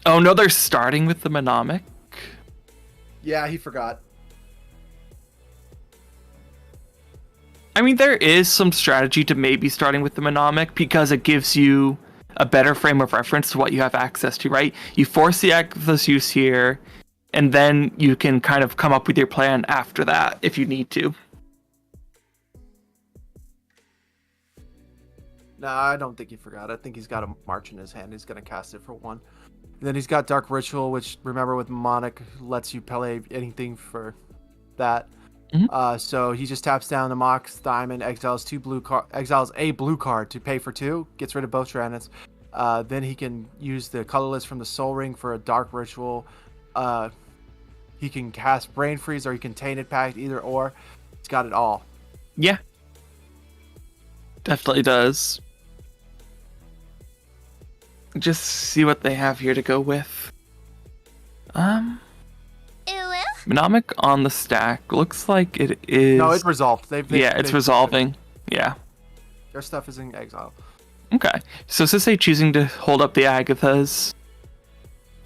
Oh no, they're starting with the Mnemonic. Yeah, he forgot. I mean, there is some strategy to maybe starting with the Mnemonic because it gives you a better frame of reference to what you have access to, right? You force the Agatha's use here, and then you can kind of come up with your plan after that if you need to. No, I don't think he forgot. I think he's got a March in his hand. He's going to cast it for one. And then he's got Dark Ritual, which, remember, with Mnemonic, lets you play anything for that. Mm-hmm. So he just taps down the Mox Diamond, exiles a blue card to pay for 2, gets rid of both Tranets. Then he can use the colorless from the Soul Ring for a Dark Ritual. He can cast Brain Freeze or he can Tainted Pact, either or. He's got it all. Yeah. Definitely does. Just see what they have here to go with. Mnemonic on the stack. Looks like it is... No, it's resolved. It's resolving. Yeah. Their stuff is in exile. Okay. So Sisei choosing to hold up the Agathas.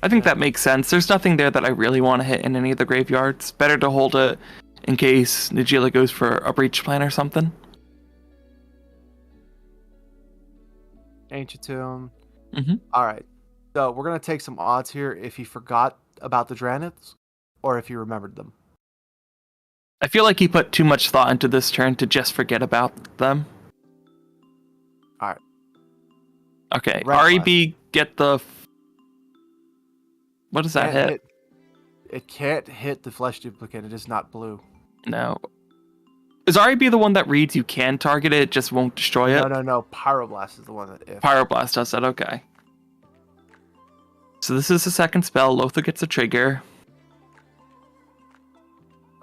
I think that makes sense. There's nothing there that I really want to hit in any of the graveyards. Better to hold it in case Nagila goes for a Breach Plan or something. Ancient Tomb. Mhm. All right. So we're gonna take some odds here. If he forgot about the Dranniths, or if he remembered them. I feel like he put too much thought into this turn to just forget about them. Alright. Okay, Red REB, get the... What does that hit? It can't hit the flesh duplicate. It is not blue. No. Is REB the one that reads you can target it, just won't destroy it? No. Pyroblast is the one that if. Pyroblast does that, okay. So this is the second spell. Lothar gets a trigger.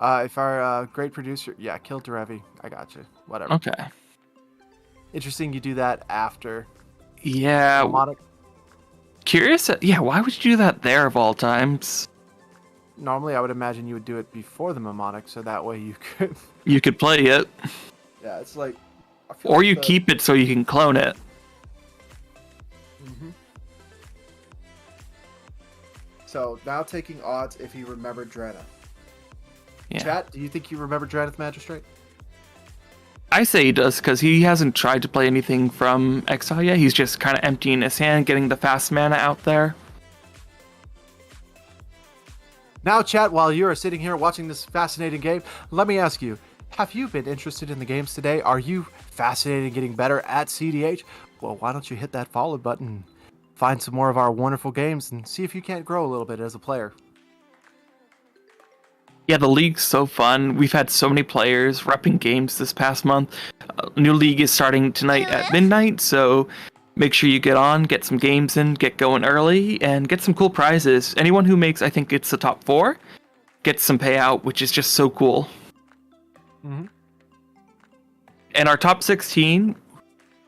If our great producer... Yeah, kill Derevi. I got you. Whatever. Okay. Interesting you do that after. Yeah. Mnemonic. Curious. Yeah, why would you do that there of all times? Normally, I would imagine you would do it before the mnemonic, so that way you could... You could play it. Yeah, it's like... I feel Or like you keep it so you can clone it. Mhm. So, now taking odds if he remembered Drannith. Yeah. Chat, do you think you remember Drannith Magistrate? I say he does, because he hasn't tried to play anything from Exile yet. He's just kind of emptying his hand, getting the fast mana out there. Now, chat, while you are sitting here watching this fascinating game, let me ask you, have you been interested in the games today? Are you fascinated in getting better at CDH? Well, why don't you hit that follow button, find some more of our wonderful games, and see if you can't grow a little bit as a player. Yeah, the league's so fun. We've had so many players repping games this past month. New league is starting tonight at midnight, so make sure you get on, get some games in, get going early, and get some cool prizes. Anyone who makes, I think it's the top 4, gets some payout, which is just so cool. Mm-hmm. And our top 16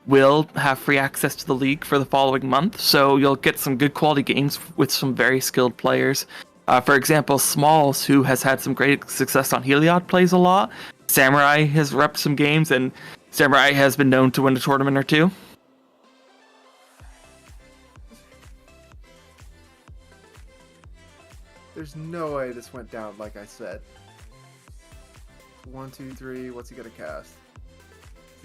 will have free access to the league for the following month, so you'll get some good quality games with some very skilled players. For example, Smalls, who has had some great success on Heliod, plays a lot. Samurai has repped some games, and Samurai has been known to win a tournament or two. There's no way this went down like I said. 1, 2, 3, what's he gonna cast?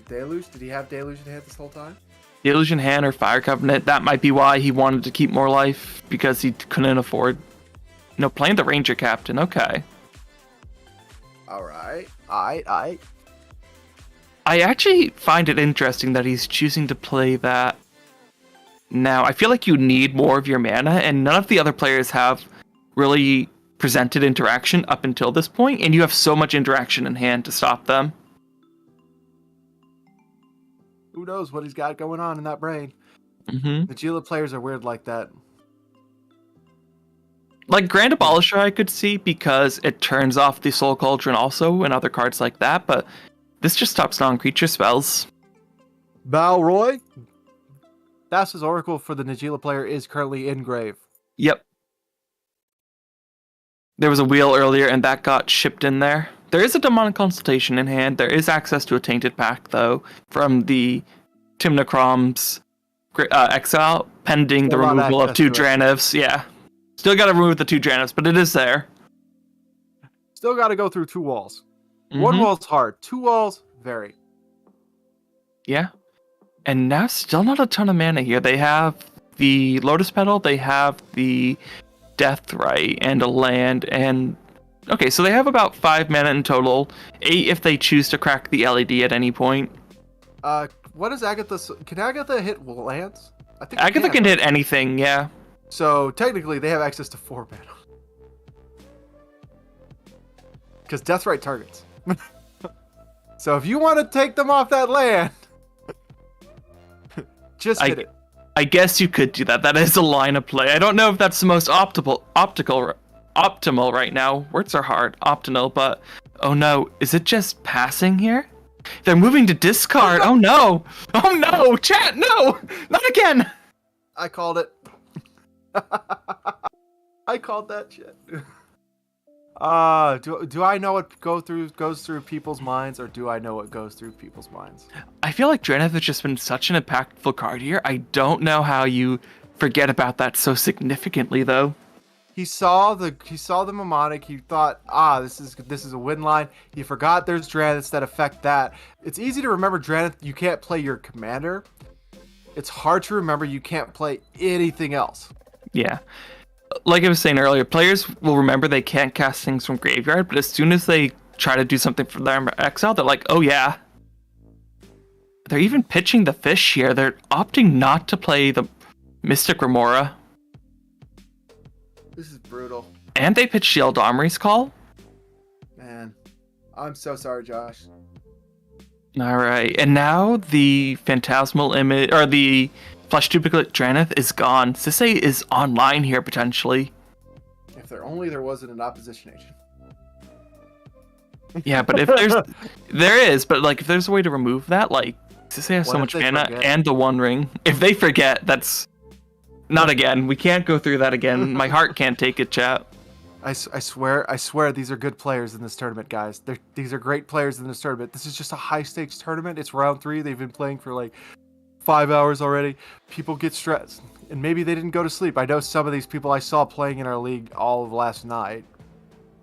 Deluge? Did he have Deluge in hand this whole time? Deluge in hand or Fire Covenant, that might be why he wanted to keep more life, because he couldn't afford... No, playing the Ranger Captain, okay. Alright. I actually find it interesting that he's choosing to play that now. I feel like you need more of your mana, and none of the other players have really presented interaction up until this point, and you have so much interaction in hand to stop them. Who knows what he's got going on in that brain? Mm-hmm. The Gila players are weird like that. Like Grand Abolisher I could see, because it turns off the Soul Cauldron also, and other cards like that, but this just stops non-creature spells. Balroy? Thassa's Oracle for the Najila player is currently in grave. Yep. There was a wheel earlier, and that got shipped in there. There is a Demonic Consultation in hand. There is access to a Tainted Pack, though, from the Timnacrom's Exile, pending the removal of 2 Dranniths. Yeah. Still gotta remove the 2 Dranniths, but it is there. Still gotta go through 2 walls. Mm-hmm. 1 wall's hard. 2 walls, very. Yeah. And now still not a ton of mana here. They have the Lotus Petal, they have the Deathrite, and a land, and... Okay, so they have about 5 mana in total. 8 if they choose to crack the LED at any point. What is Agatha... Can Agatha hit lands? I think Agatha can hit anything, yeah. So, technically, they have access to 4 mana. Because Deathrite targets. So, if you want to take them off that land, just hit it. I guess you could do that. That is a line of play. I don't know if that's the most optimal right now. Words are hard. Optimal, but... Oh no, is it just passing here? They're moving to discard. Oh no! Oh no! Chat, no! Not again! I called it. I called that shit. Do I know what goes through people's minds, or do I know what goes through people's minds? I feel like Drannith has just been such an impactful card here. I don't know how you forget about that so significantly, though. He saw the mnemonic. He thought, this is a win line. He forgot there's Dranniths that affect that. It's easy to remember Drannith. You can't play your commander. it's hard to remember you can't play anything else. Yeah. Like I was saying earlier, players will remember they can't cast things from graveyard, but as soon as they try to do something for their exile, they're like, oh yeah. They're even pitching the fish here. They're opting not to play the Mystic Remora. This is brutal. And they pitched the Eldamri's Call. Man, I'm so sorry, Josh. Alright, and now the Phantasmal Image, or the Flesh Duplicate Draneth is gone. Sisay is online here, potentially. If there wasn't an opposition agent. Yeah, but if there is, but like, if there's a way to remove that, like, Sisay has What so if much they mana forget? and the One Ring. If they forget, that's... Not again. We can't go through that again. My heart can't take it, chat. I swear, these are good players in this tournament, guys. These are great players in this tournament. This is just a high-stakes tournament. It's round 3. They've been playing for like 5 hours already. People get stressed, and maybe they didn't go to sleep. I know some of these people I saw playing in our league all of last night.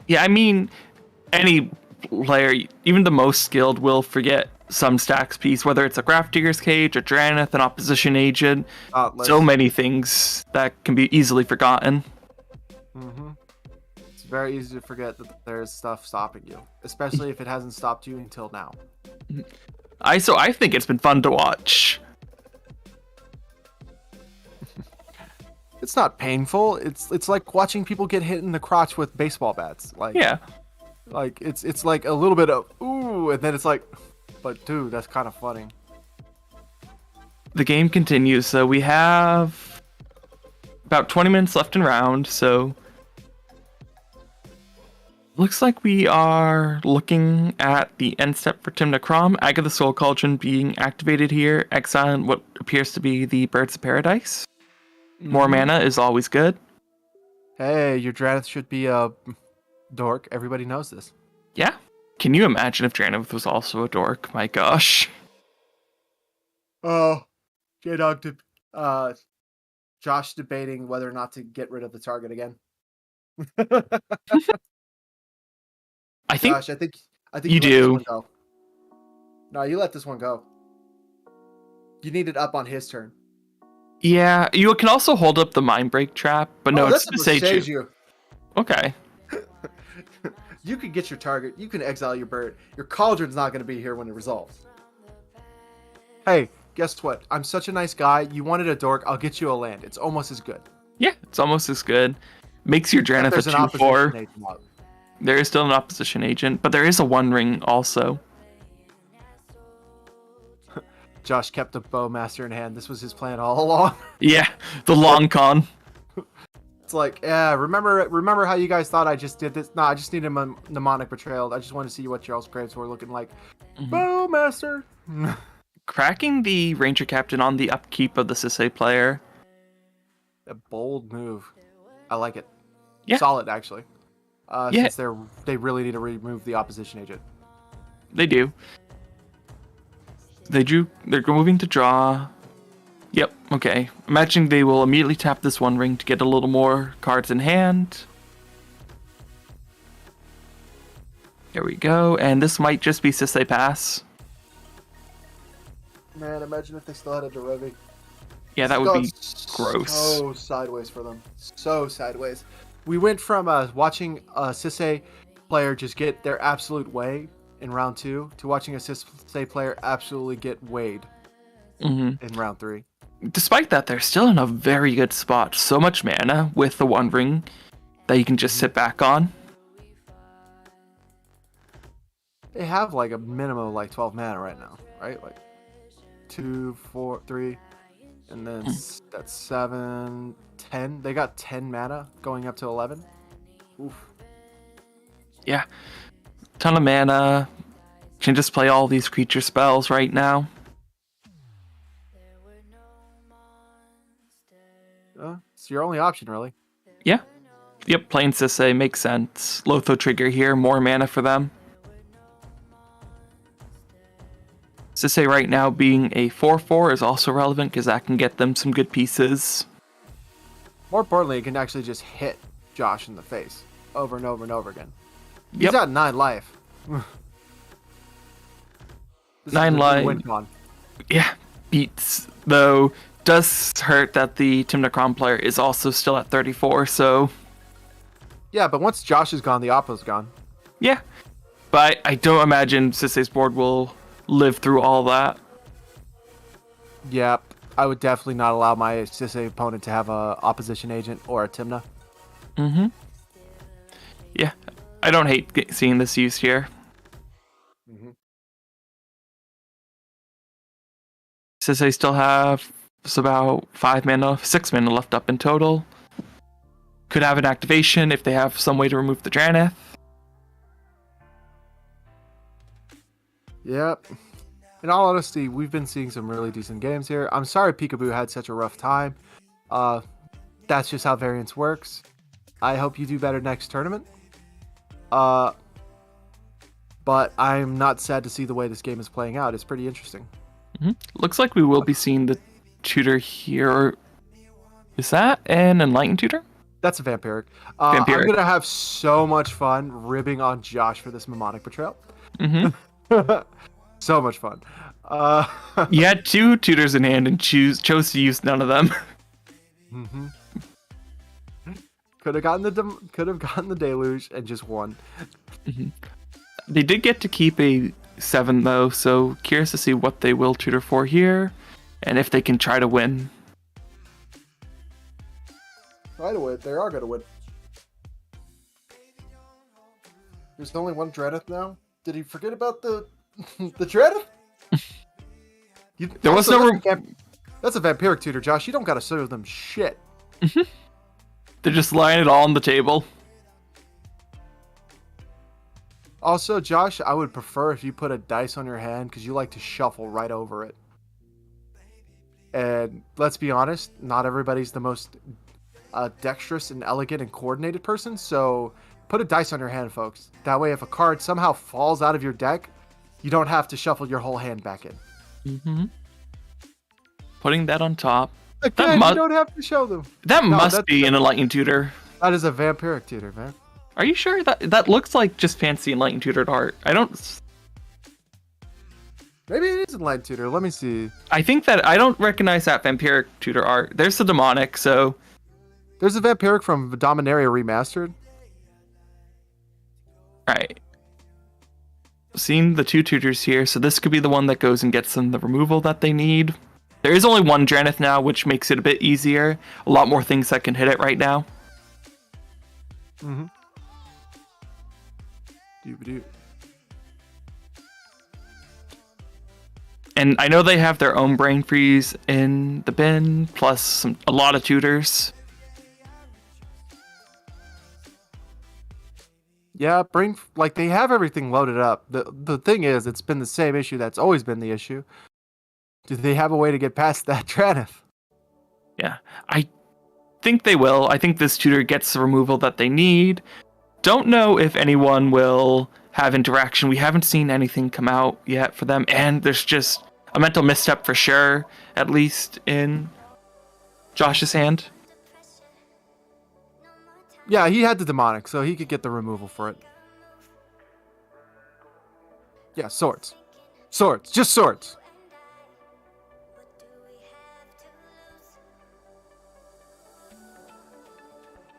Yeah, I mean, any player, even the most skilled, will forget some stacks piece, whether it's a Grafdigger's Cage, a Draneth, an opposition agent. So many things that can be easily forgotten. Mm-hmm. It's very easy to forget that there's stuff stopping you, especially if it hasn't stopped you until now. I think it's been fun to watch. It's not painful. It's like watching people get hit in the crotch with baseball bats. Like, Yeah. like it's like a little bit of ooh, and then it's like, but dude, that's kind of funny. The game continues, so we have about 20 minutes left in round, so looks like we are looking at the end step for Timna Krom, Aga the Soul Cauldron being activated here, exiling what appears to be the Birds of Paradise. More mana is always good. Hey, your Draneth should be a dork. Everybody knows this. Yeah. Can you imagine if Draneth was also a dork? My gosh. Oh, J-Dog, Josh debating whether or not to get rid of the target again. I think Josh, I think you let this do. one go. No, you let this one go. You need it up on his turn. Yeah, you can also hold up the Mind Break trap, but no, it's that's to what saves say you. Okay. You can get your target. You can exile your bird. Your cauldron's not going to be here when it resolves. Hey, guess what? I'm such a nice guy. You wanted a dork. I'll get you a land. It's almost as good. Yeah, it's almost as good. Makes your Draneth a There's an 2/4. opposition agent out. There is still an opposition agent, but there is a One Ring also. Josh kept a Bowmaster in hand. This was his plan all along. Yeah, the long con. It's like, yeah, remember how you guys thought I just did this? No, I just needed a mnemonic betrayal. I just wanted to see what Charles Graves were looking like. Bowmaster. Cracking the Ranger Captain on the upkeep of the Sisay player. A bold move. I like it. Yeah. Solid, actually. Yeah. Since they really need to remove the opposition agent. They do. They're moving to draw. Yep, okay. Imagine they will immediately tap this One Ring to get a little more cards in hand. There we go, and this might just be Sisay Pass. Man, imagine if they still had a Derevi. Yeah, that would be gross. So sideways for them. So sideways. We went from watching a Sisay player just get their absolute way in round 2 to watching a Sisay player absolutely get weighed in round 3. Despite that, they're still in a very good spot. So much mana with the One Ring that you can just sit back on. They have like a minimum of like 12 mana right now, right? Like 2, 4, 3, and then that's 7, 10. They got 10 mana going up to 11. Oof. Yeah. Ton of mana. Can just play all these creature spells right now. It's your only option, really. Yeah. Yep, playing Sisay makes sense. Lotho trigger here, more mana for them. Sisay right now being a 4/4 is also relevant because that can get them some good pieces. More importantly, it can actually just hit Josh in the face over and over and over again. He's Yep. got 9 life. This is 9 the new life. win con. Yeah, though does hurt that the Timnacron player is also still at 34, so... Yeah, but once Josh is gone, the Oppo's gone. Yeah, but I don't imagine Sisei's board will live through all that. Yep, I would definitely not allow my Sisei opponent to have a opposition agent or a Timna. Mm-hmm. Yeah, I don't hate seeing this used here. Mm-hmm. Sisei still have about 6 mana left up in total. Could have an activation if they have some way to remove the Draneth. Yep. In all honesty, we've been seeing some really decent games here. I'm sorry Peekaboo had such a rough time. That's just how variance works. I hope you do better next tournament. But I'm not sad to see the way this game is playing out. It's pretty interesting. Mm-hmm. Looks like we will be seeing the tutor here. Is that an Enlightened tutor? That's a Vampiric. Vampiric. I'm going to have so much fun ribbing on Josh for this Mnemonic Betrayal. Mm-hmm. So much fun. You had 2 tutors in hand and chose to use none of them. Mm-hmm. Could have gotten the Deluge and just won. Mm-hmm. They did get to keep a 7 though, so curious to see what they will tutor for here, and if they can try to win. Try to win. They are going to win. There's only one Draneth now. Did he forget about the Draneth? There was no. That's a Vampiric tutor, Josh. You don't got to serve them shit. They're just laying it all on the table. Also, Josh, I would prefer if you put a dice on your hand because you like to shuffle right over it. And let's be honest, not everybody's the most dexterous and elegant and coordinated person, so put a dice on your hand, folks. That way, if a card somehow falls out of your deck, you don't have to shuffle your whole hand back in. Mm-hmm. Putting that on top. Again, you don't have to show them. That must be an Enlightened tutor. That is a Vampiric tutor, man. Are you sure? That looks like just fancy Enlightened tutored art. I don't... Maybe it is Enlightened tutor. Let me see. I think that I don't recognize that Vampiric tutor art. There's the Demonic, so... There's a Vampiric from Dominaria Remastered. Right. Seeing the 2 tutors here, so this could be the one that goes and gets them the removal that they need. There is only one Draneth now, which makes it a bit easier. A lot more things that can hit it right now. Mm-hmm. Doo-ba-doo. And I know they have their own Brain Freeze in the bin, plus a lot of tutors. Yeah, they have everything loaded up. The thing is, it's been the same issue that's always been the issue. Do they have a way to get past that Draneth? Yeah, I think they will. I think this tutor gets the removal that they need. Don't know if anyone will have interaction. We haven't seen anything come out yet for them, and there's just a mental misstep for sure, at least in Josh's hand. Yeah, he had the Demonic, so he could get the removal for it. Yeah, swords. Swords. Just swords.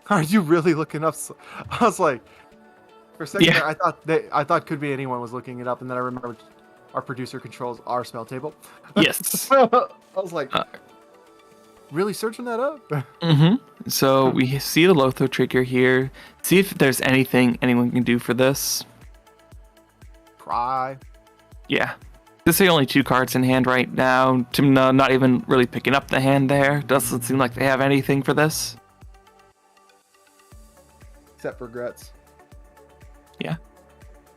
Are you really looking up? I was like, for a second there, I thought could be anyone was looking it up, and then I remembered our producer controls our spell table. Yes. I was like, really searching that up? Mm-hmm. So we see the Lotho trigger here. See if there's anything anyone can do for this. Cry. Yeah. This is only 2 cards in hand right now. Timna not even really picking up the hand there. Doesn't seem like they have anything for this. Except regrets. Yeah.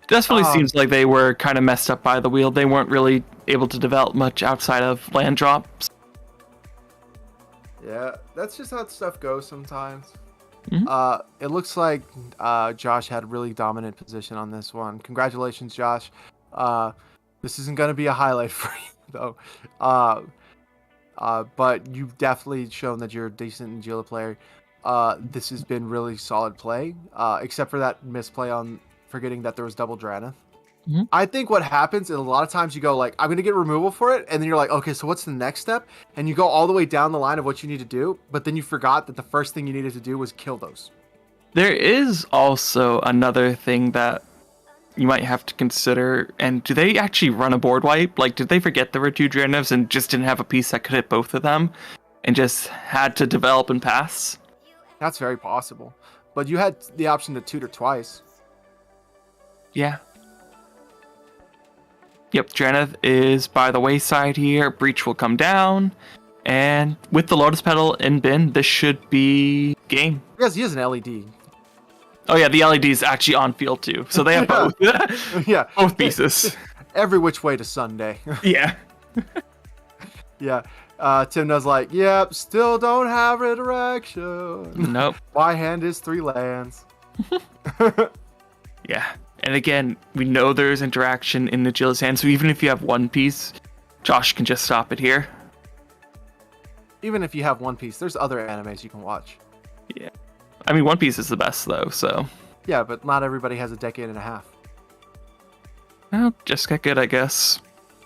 Definitely seems like they were kind of messed up by the wheel. They weren't really able to develop much outside of land drops. Yeah, that's just how stuff goes sometimes. Mm-hmm. It looks like Josh had a really dominant position on this one. Congratulations, Josh. This isn't going to be a highlight for you, though. But you've definitely shown that you're a decent Njila player. This has been really solid play, except for that misplay on forgetting that there was double Draneth. I think what happens is a lot of times you go like, I'm going to get removal for it. And then you're like, okay, so what's the next step? And you go all the way down the line of what you need to do. But then you forgot that the first thing you needed to do was kill those. There is also another thing that you might have to consider. And do they actually run a board wipe? Like, did they forget there were 2 Draenevs and just didn't have a piece that could hit both of them? And just had to develop and pass? That's very possible. But you had the option to tutor twice. Yeah. Yep, Draenei is by the wayside here. Breach will come down. And with the Lotus Petal in bin, this should be game. Because he is an LED. Oh yeah, the LED is actually on field too. So they have both. Yeah. Both pieces. Every which way to Sunday. Yeah. Yeah. Tim does like, yep, still don't have redirection. Nope. My hand is 3 lands. Yeah. And again, we know there's interaction in Najila's hand, so even if you have 1 piece, Josh can just stop it here. Even if you have 1 piece, there's other animes you can watch. Yeah. I mean, 1 piece is the best though, so. Yeah, but not everybody has a decade and a half. Well, just get good, I guess.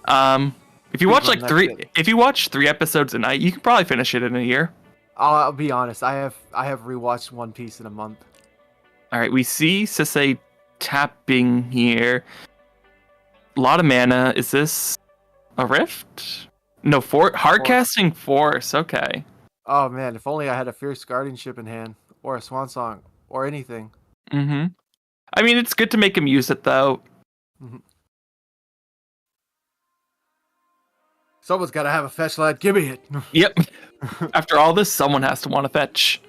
If you watch like 3 episodes a night, you can probably finish it in a year. I'll be honest, I have rewatched One Piece in a month. All right, we see Sisei tapping here. A lot of mana. Is this a rift? No, hardcasting force. Okay. Oh man, if only I had a Fierce Guardianship in hand, or a Swan Song, or anything. Mm-hmm. I mean, it's good to make him use it though. Mm-hmm. Someone's got to have a fetch, lad. Give me it. Yep. After all this, someone has to want to fetch.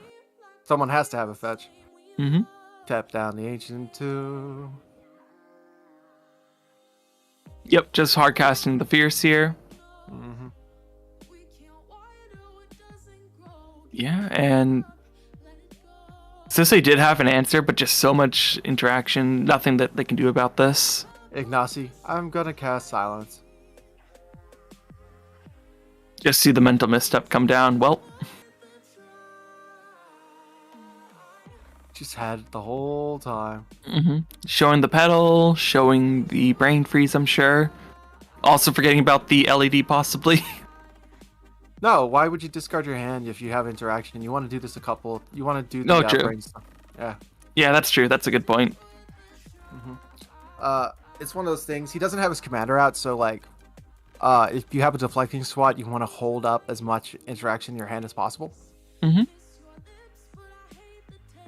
Someone has to have a fetch. Mm-hmm. Tap down the Ancient 2. Yep, just hardcasting the Fierce here. Mm-hmm. Yeah, and Sisei did have an answer, but just so much interaction, nothing that they can do about this. Ignacy, I'm gonna cast Silence. Just see the mental misstep come down. Well, just had it the whole time. mm-hmm. Showing the pedal, showing the brain freeze, I'm sure. Also forgetting about the LED, possibly. No, why would you discard your hand if you have interaction? You want to do this you want to do No, the true. brain stuff. Yeah. Yeah, that's true. That's a good point. Mm-hmm. It's one of those things. He doesn't have his commander out, so like, if you have a deflecting SWAT, you want to hold up as much interaction in your hand as possible. Mm-hmm.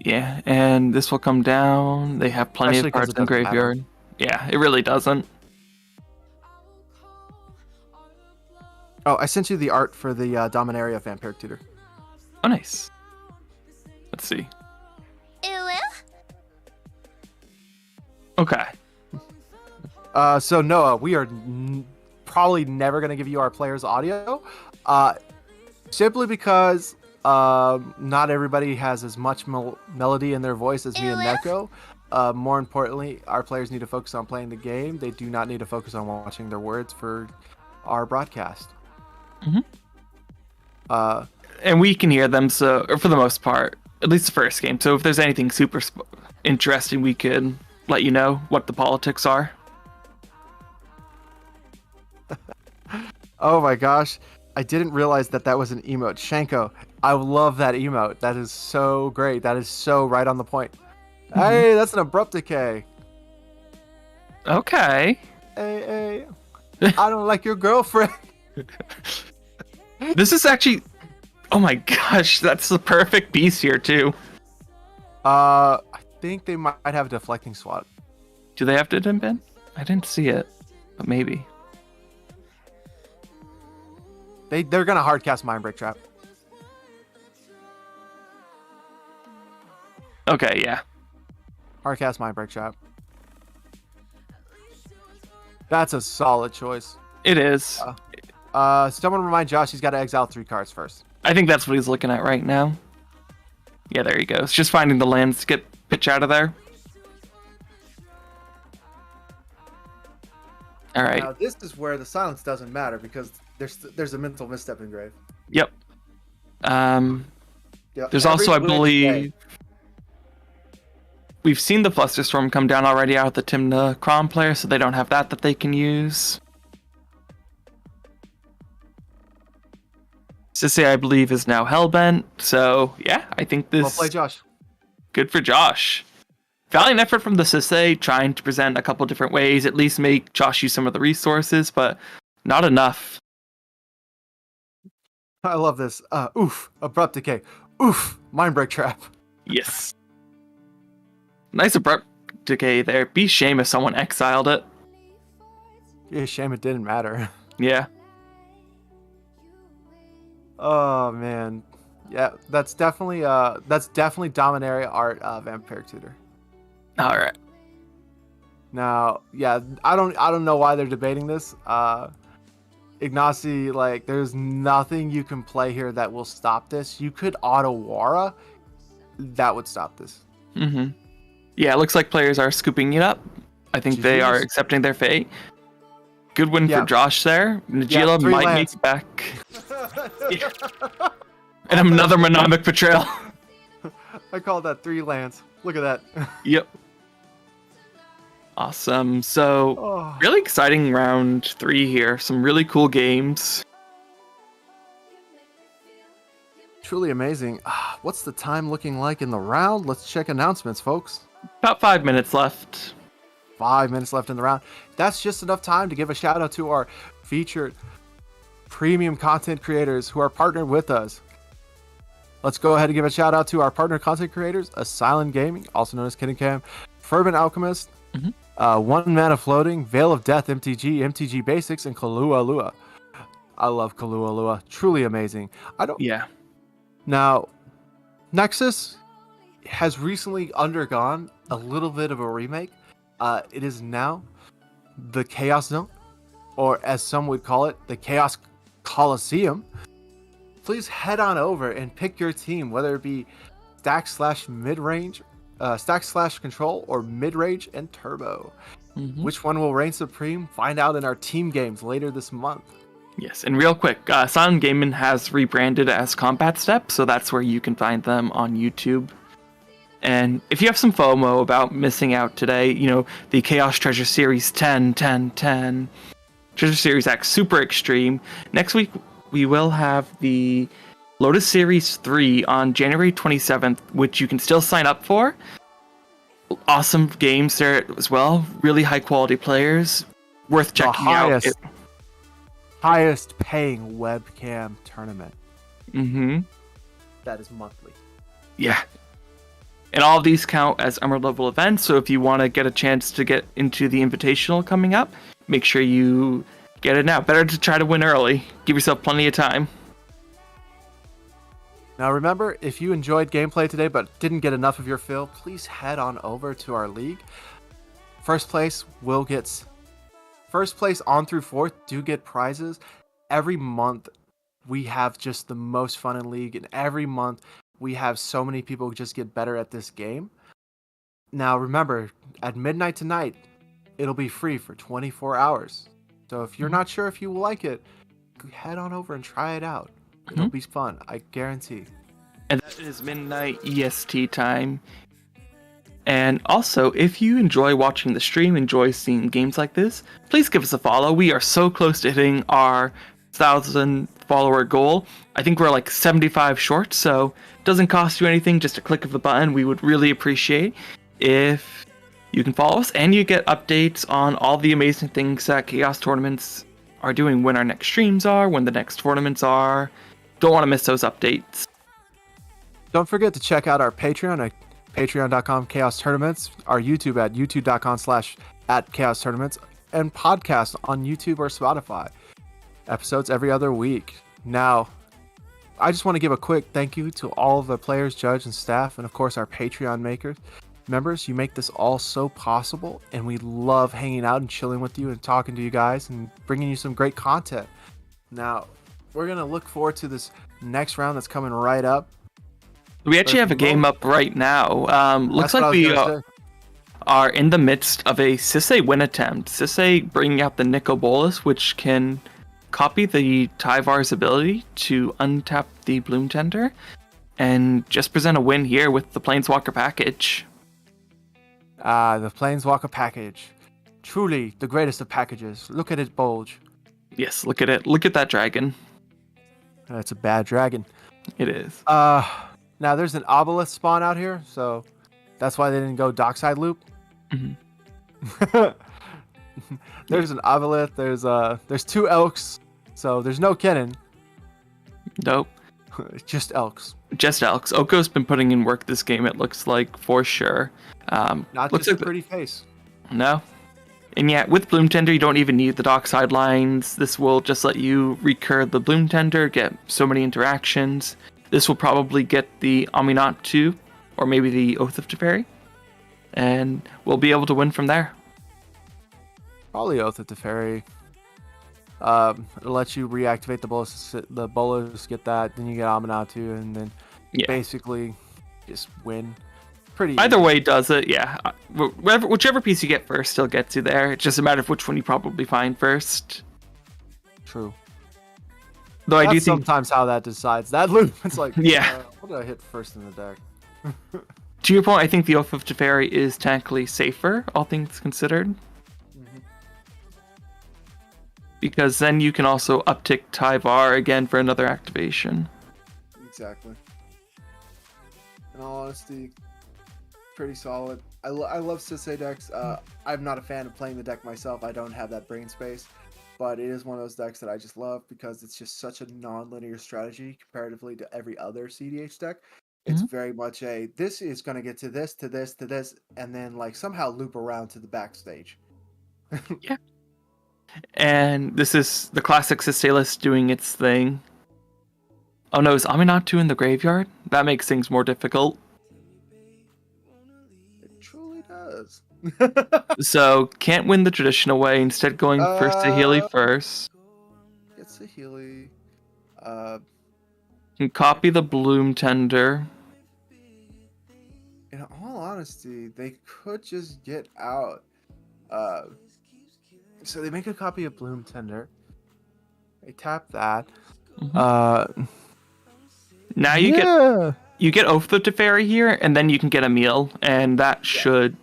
Yeah, and this will come down. They have plenty Especially of 'cause cards it in doesn't graveyard. Yeah, it really doesn't. Oh, I sent you the art for the Dominaria Vampiric Tutor. Oh, nice. Let's see. Okay. So Noah, we are probably never going to give you our players' audio, simply because not everybody has as much melody in their voice as me and Neko. More importantly, our players need to focus on playing the game. They do not need to focus on watching their words for our broadcast. Mm-hmm. And we can hear them, so or for the most part, at least the first game. So if there's anything super interesting, we could let you know what the politics are. Oh my gosh, I didn't realize that was an emote. Shanko, I love that emote. That is so great. That is so right on the point. Mm-hmm. Hey, that's an abrupt decay. Okay. Hey, I don't like your girlfriend. This is actually, oh my gosh, that's the perfect piece here too. I think they might have a deflecting SWAT. Do they have to dim bin? I didn't see it, but maybe. They're gonna hardcast Mindbreak Trap. Okay, yeah. Hardcast Mindbreak Trap. That's a solid choice. It is. Someone remind Josh he's got to exile 3 cards first. I think that's what he's looking at right now. Yeah, there he goes. Just finding the lands to get pitch out of there. All right. Now this is where the silence doesn't matter because there's a mental misstep engraved. Yep. Yep. There's also, I believe, we've seen the Flusterstorm come down already out of the Tymna Chrom player, so they don't have that they can use. Sissy, I believe, is now Hellbent, so yeah, I think this... Well played, Josh. Good for Josh. Valiant effort from the Sissy, trying to present a couple different ways, at least make Josh use some of the resources, but not enough. I love this. Oof, abrupt decay. Oof, mind break trap. Yes. Nice abrupt decay there. Be shame if someone exiled it. Yeah, shame it didn't matter. Yeah. Oh man, yeah, that's definitely Dominaria art Vampire Tutor. All right. Now, yeah, I don't know why they're debating this. Ignacy, like, there's nothing you can play here that will stop this. You could auto Wara, that would stop this. Mm-hmm. Yeah, it looks like players are scooping it up. I think they are accepting their fate. Good win for Josh there. Najila might make it back. And another Monomic Betrayal. I call that 3 lands. Look at that. Yep. Awesome. So, really exciting round 3 here. Some really cool games. Truly amazing. What's the time looking like in the round? Let's check announcements, folks. About 5 minutes left. 5 minutes left in the round. That's just enough time to give a shout out to our featured premium content creators who are partnered with us. Let's go ahead and give a shout out to our partner content creators: Asylum Gaming, also known as Kid and Cam, Fervent Alchemist, One Mana Floating, Veil of Death MTG, MTG Basics, and Kalua Lua. I love Kalua Lua. Truly amazing. Now, Nexus has recently undergone a little bit of a remake. It is now the Chaos Zone, or as some would call it, the Chaos Coliseum. Please head on over and pick your team, whether it be stack/mid-range, stack/control, or mid-range and turbo. Which one will reign supreme? Find out in our team games later this month. Yes, and real quick, Silent Gaming has rebranded as Combat Step, so that's where you can find them on YouTube. And if you have some FOMO about missing out today, you know, the Ka0s Treasure Series 10, Treasure Series X, Super Extreme. Next week, we will have the Lotus Series 3 on January 27th, which you can still sign up for. Awesome games there as well. Really high quality players. Worth checking out. Highest paying webcam tournament. That is monthly. Yeah. And all of these count as Emerald level events, so if you want to get a chance to get into the Invitational coming up, make sure you get it now. Better to try to win early. Give yourself plenty of time. Now remember, if you enjoyed gameplay today but didn't get enough of your fill, please head on over to our league. First place on through 4th do get prizes. Every month we have just the most fun in league, and every month we have so many people who just get better at this game. Now remember, at midnight tonight, it'll be free for 24 hours. So if you're not sure if you will like it, head on over and try it out. It'll be fun, I guarantee. And that is midnight EST time. And also, if you enjoy watching the stream, enjoy seeing games like this, please give us a follow. We are so close to hitting our 1,000 follower goal. I think we're like 75 short, so it doesn't cost you anything, just a click of the button. We would really appreciate if you can follow us, and you get updates on all the amazing things that Chaos Tournaments are doing, when our next streams are, when the next tournaments are. Don't want to miss those updates. Don't forget to check out our Patreon at patreon.com Ka0s Tournaments, our YouTube at youtube.com/@Ka0s Tournaments, and podcast on YouTube or Spotify. Episodes every other week. Now, I just want to give a quick thank you to all of the players, judge, and staff, and of course our Patreon members. You make this all so possible, and we love hanging out and chilling with you and talking to you guys and bringing you some great content. Now, we're going to look forward to this next round that's coming right up. We actually have a game up right now. Looks like we are in the midst of a Sisse win attempt. Sisse bringing out the Nico Bolas, which can copy the Tyvar's ability to untap the Bloom Tender and just present a win here with the Planeswalker package. The Planeswalker package. Truly the greatest of packages. Look at it bulge. Yes, look at it. Look at that dragon. That's a bad dragon. It is. Now there's an obelisk spawn out here, so that's why they didn't go dockside loop. Mhm. There's an obelisk. There's 2 elks, so there's no Kennen. Nope. It's just elks. Just Elks. Oko's been putting in work this game, it looks like, for sure. Not looks just like a pretty face. No. And yeah, with Bloom Tender, you don't even need the dockside lines. This will just let you recur the Bloom Tender, get so many interactions. This will probably get the Aminat 2, or maybe the Oath of Teferi. And we'll be able to win from there. Probably Oath of Teferi. It'll let you reactivate the bolus, get that, then you get Aminatu, and then Yeah. basically just win. Pretty Either easy. way does it, yeah. Whichever piece you get first still gets you there. It's just a matter of which one you probably find first. True. Though That's I do think, sometimes how that decides that loop. It's like, Yeah. What did I hit first in the deck? to your point, I think the Oath of Teferi is technically safer, all things considered. Because then you can also uptick Tyvar again for another activation. Exactly. In all honesty, pretty solid. I love Sisei decks. I'm not a fan of playing the deck myself. I don't have that brain space. But it is one of those decks that I just love because it's just such a non-linear strategy comparatively to every other CDH deck. It's very much this is going to get to this, to this, to this, and then like somehow loop around to the backstage. Yeah. And this is the classic Sisalis doing its thing. Oh no, is Aminatu in the graveyard? That makes things more difficult. It truly does. So, can't win the traditional way, instead going for Saheeli first. It's a Healy. Can copy the Bloom Tender. In all honesty, they could just get out. So they make a copy of Bloom Tender. They tap that. Mhm. Now you get Oath of Teferi here, and then you can get a meal, and that should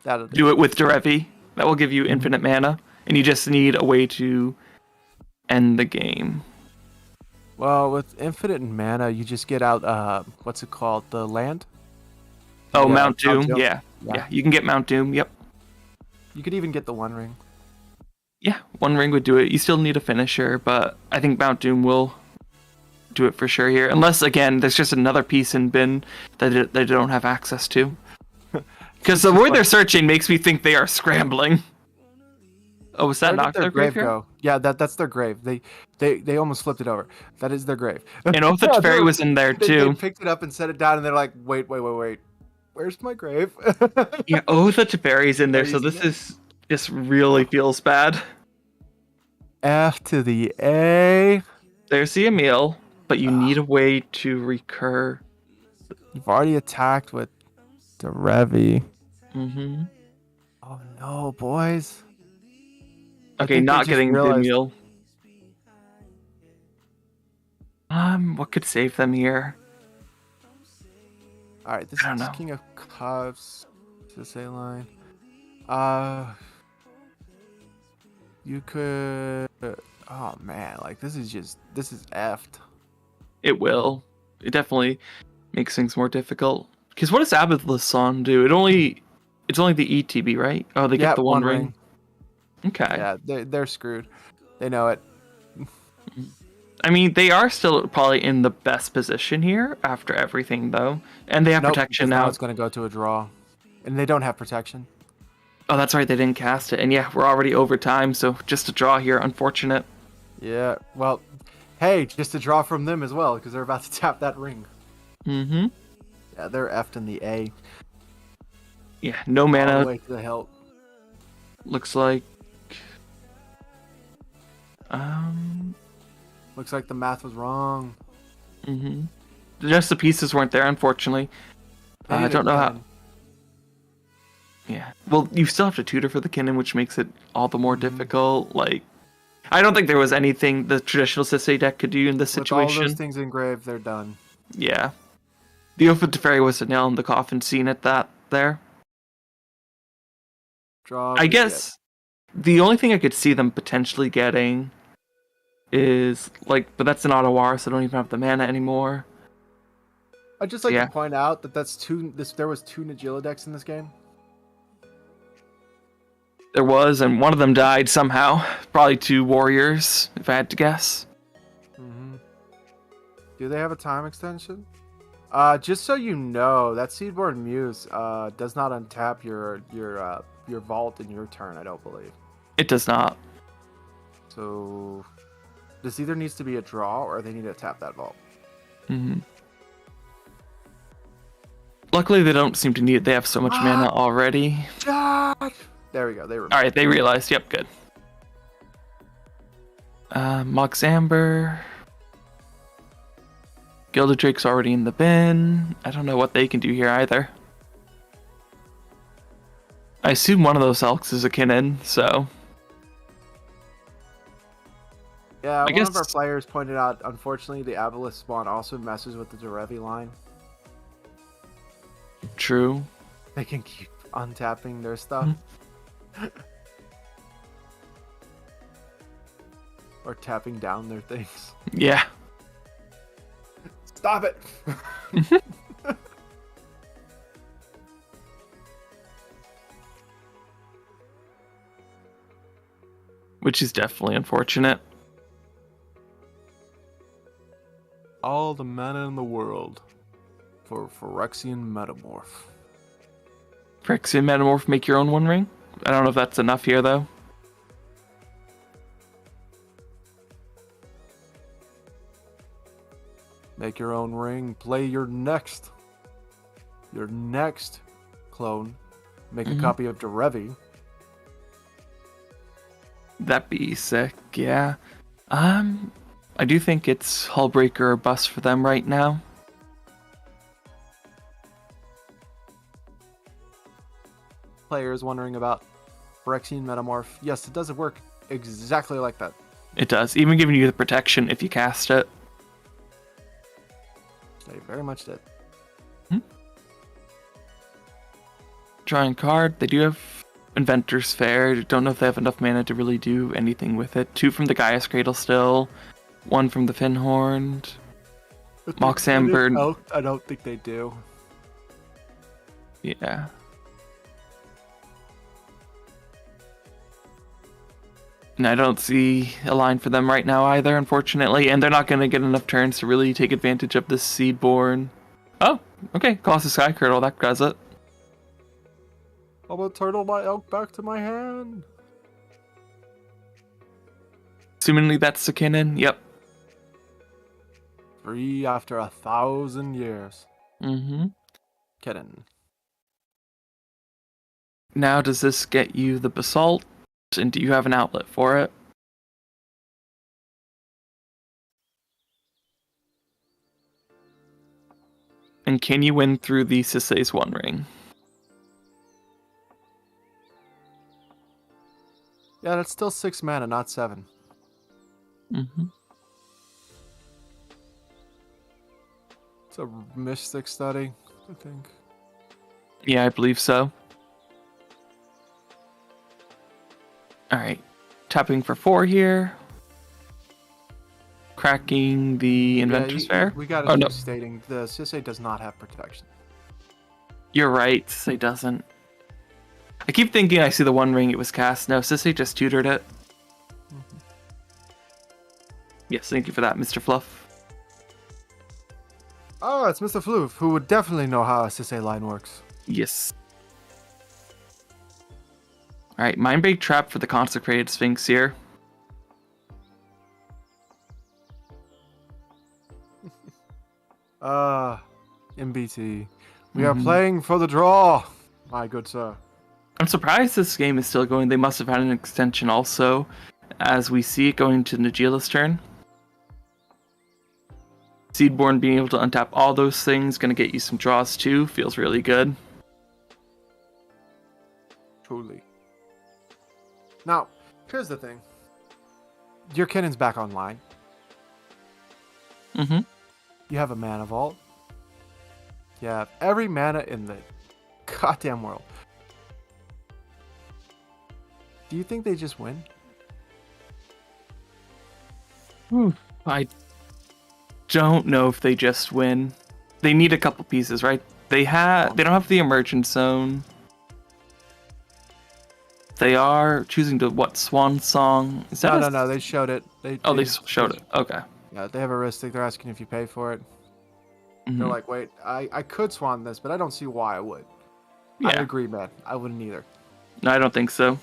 That'll do it with Derevi. That will give you infinite mana, and you just need a way to end the game. Well, with infinite mana, you just get out. What's it called? The land. Oh, Yeah, Mount Doom. Mount Doom. Yeah, you can get Mount Doom. Yep. You could even get the One Ring. Yeah, One Ring would do it. You still need a finisher, but I think Mount Doom will do it for sure here. Unless, again, there's just another piece in bin that they don't have access to. Because the way they're searching makes me think they are scrambling. Oh, was that Where did not their their grave graveyard? go? Yeah, that's their grave. They almost flipped it over. That is their grave. And Oath of Teferi was in there They too. picked it up and set it down, and they're like, wait. Where's my grave? Yeah, Oath of Teferi's in there, Are so you this seeing is just really feels bad. F to the A. There's the Emil, but you need a way to recur. You've already attacked with the Revi. Mm-hmm. Oh no, boys. I Okay, think they not just getting the realized- Emil. What could save them here? All right, this I don't is know. King of Ka0s Treasure line. You could. Oh man, like this is effed. It will. It definitely makes things more difficult. Because what does Abathlis Song do? It's only the ETB, right? Oh, they Yeah, get the One One Ring. Ring. Okay. Yeah, they're screwed. They know it. I mean, they are still probably in the best position here after everything, though. And they have Nope, protection because now. it's going to go to a draw. And they don't have protection. Oh, that's right. They didn't cast it. And yeah, we're already over time, so just a draw here. Unfortunate. Yeah, well, hey, just a draw from them as well, because they're about to tap that ring. Mm-hmm. Yeah, they're effed in the A. Yeah, no All the mana. way to the help. Looks like... Looks like the math was wrong. Mm-hmm. Just the pieces weren't there, unfortunately. They I need don't a know how... Ken. Yeah. Well, you still have to tutor for the Kinnan, which makes it all the more difficult. Like, I don't think there was anything the traditional Sisei deck could do in this With all situation. those things engraved, they're done. Yeah. The Oath of Teferi was a nail in the coffin scene at that there. Draw. I guess the only thing I could see them potentially getting is like, but that's an Ottawara, so I don't even have the mana anymore. I'd just like Yeah. to point out that there was two Nagila decks in this game. There was, and one of them died somehow. Probably 2 warriors, if I had to guess. Mm-hmm. Do they have a time extension? Just so you know, that Seedborn Muse does not untap your vault in your turn. I don't believe. It does not. So this either needs to be a draw or they need to tap that vault. Mm-hmm. Luckily, they don't seem to need it. They have so much mana already. Josh! There we go. They remember. All right, they realized. Yep, good. Mox Amber. Gilded Drake's already in the bin. I don't know what they can do here either. I assume one of those elks is a Kinnan, so... Yeah, one guess... of our players pointed out, unfortunately, the Aboleth spawn also messes with the Derevi line. True. They can keep untapping their stuff. Or tapping down their things. Yeah. Stop it! Which is definitely unfortunate. All the mana in the world for Phyrexian Metamorph. Phyrexian Metamorph, make your own One Ring? I don't know if that's enough here, though. Make your own ring. Play your next clone. Make a copy of Derevi. That'd be sick, yeah. I do think it's Hullbreaker or bust for them right now. Players wondering about Phyrexian Metamorph. Yes, it does work exactly like that. It does, even giving you the protection if you cast it. They very much did. Drawing card, they do have Inventor's Fair. Don't know if they have enough mana to really do anything with it. 2 from the Gaia's Cradle still. 1 from the Finhorned. Mox Amber. I don't think they do. Yeah. And I don't see a line for them right now either, unfortunately. And they're not going to get enough turns to really take advantage of this Seedborn. Oh, okay. Colossus Sky Curdle, that does it. I'm gonna turtle my elk back to my hand. Assumingly that's the Kinnan, yep. 3 after 1,000 years. Mm-hmm. Kidding. Now does this get you the Basalt? And do you have an outlet for it? And can you win through the Sisei's One Ring? Yeah, that's still 6 mana, not 7. Mm-hmm. It's a Mystic Study, I think. Yeah, I believe so. Alright. Tapping for 4 here. Cracking the Inventor's Fair. We gotta keep stating the Sisei does not have protection. You're right, Sisei doesn't. I keep thinking I see the One Ring it was cast. No, Sisei just tutored it. Mm-hmm. Yes, thank you for that, Mr. Fluff. Oh, it's Mr. Floof, who would definitely know how a Sisei line works. Yes. Alright, Mindbreak Trap for the Consecrated Sphinx here. MBT. We are playing for the draw, my good sir. I'm surprised this game is still going. They must have had an extension also, as we see it going to Nagila's turn. Seedborn being able to untap all those things, gonna get you some draws too, feels really good. Truly. Now, here's the thing. Your Kinnan's back online. Mm-hmm. You have a mana vault. You have every mana in the goddamn world. Do you think they just win? I don't know if they just win. They need a couple pieces, right? They don't have the emergent zone. They are choosing to Swan Song? Is that No. They showed it. They showed it. Okay. Yeah, they have a wrist stick. They're asking if you pay for it. Mhm. They're like, wait, I could swan this, but I don't see why I would. Yeah. I agree, man. I wouldn't either. No, I don't think so.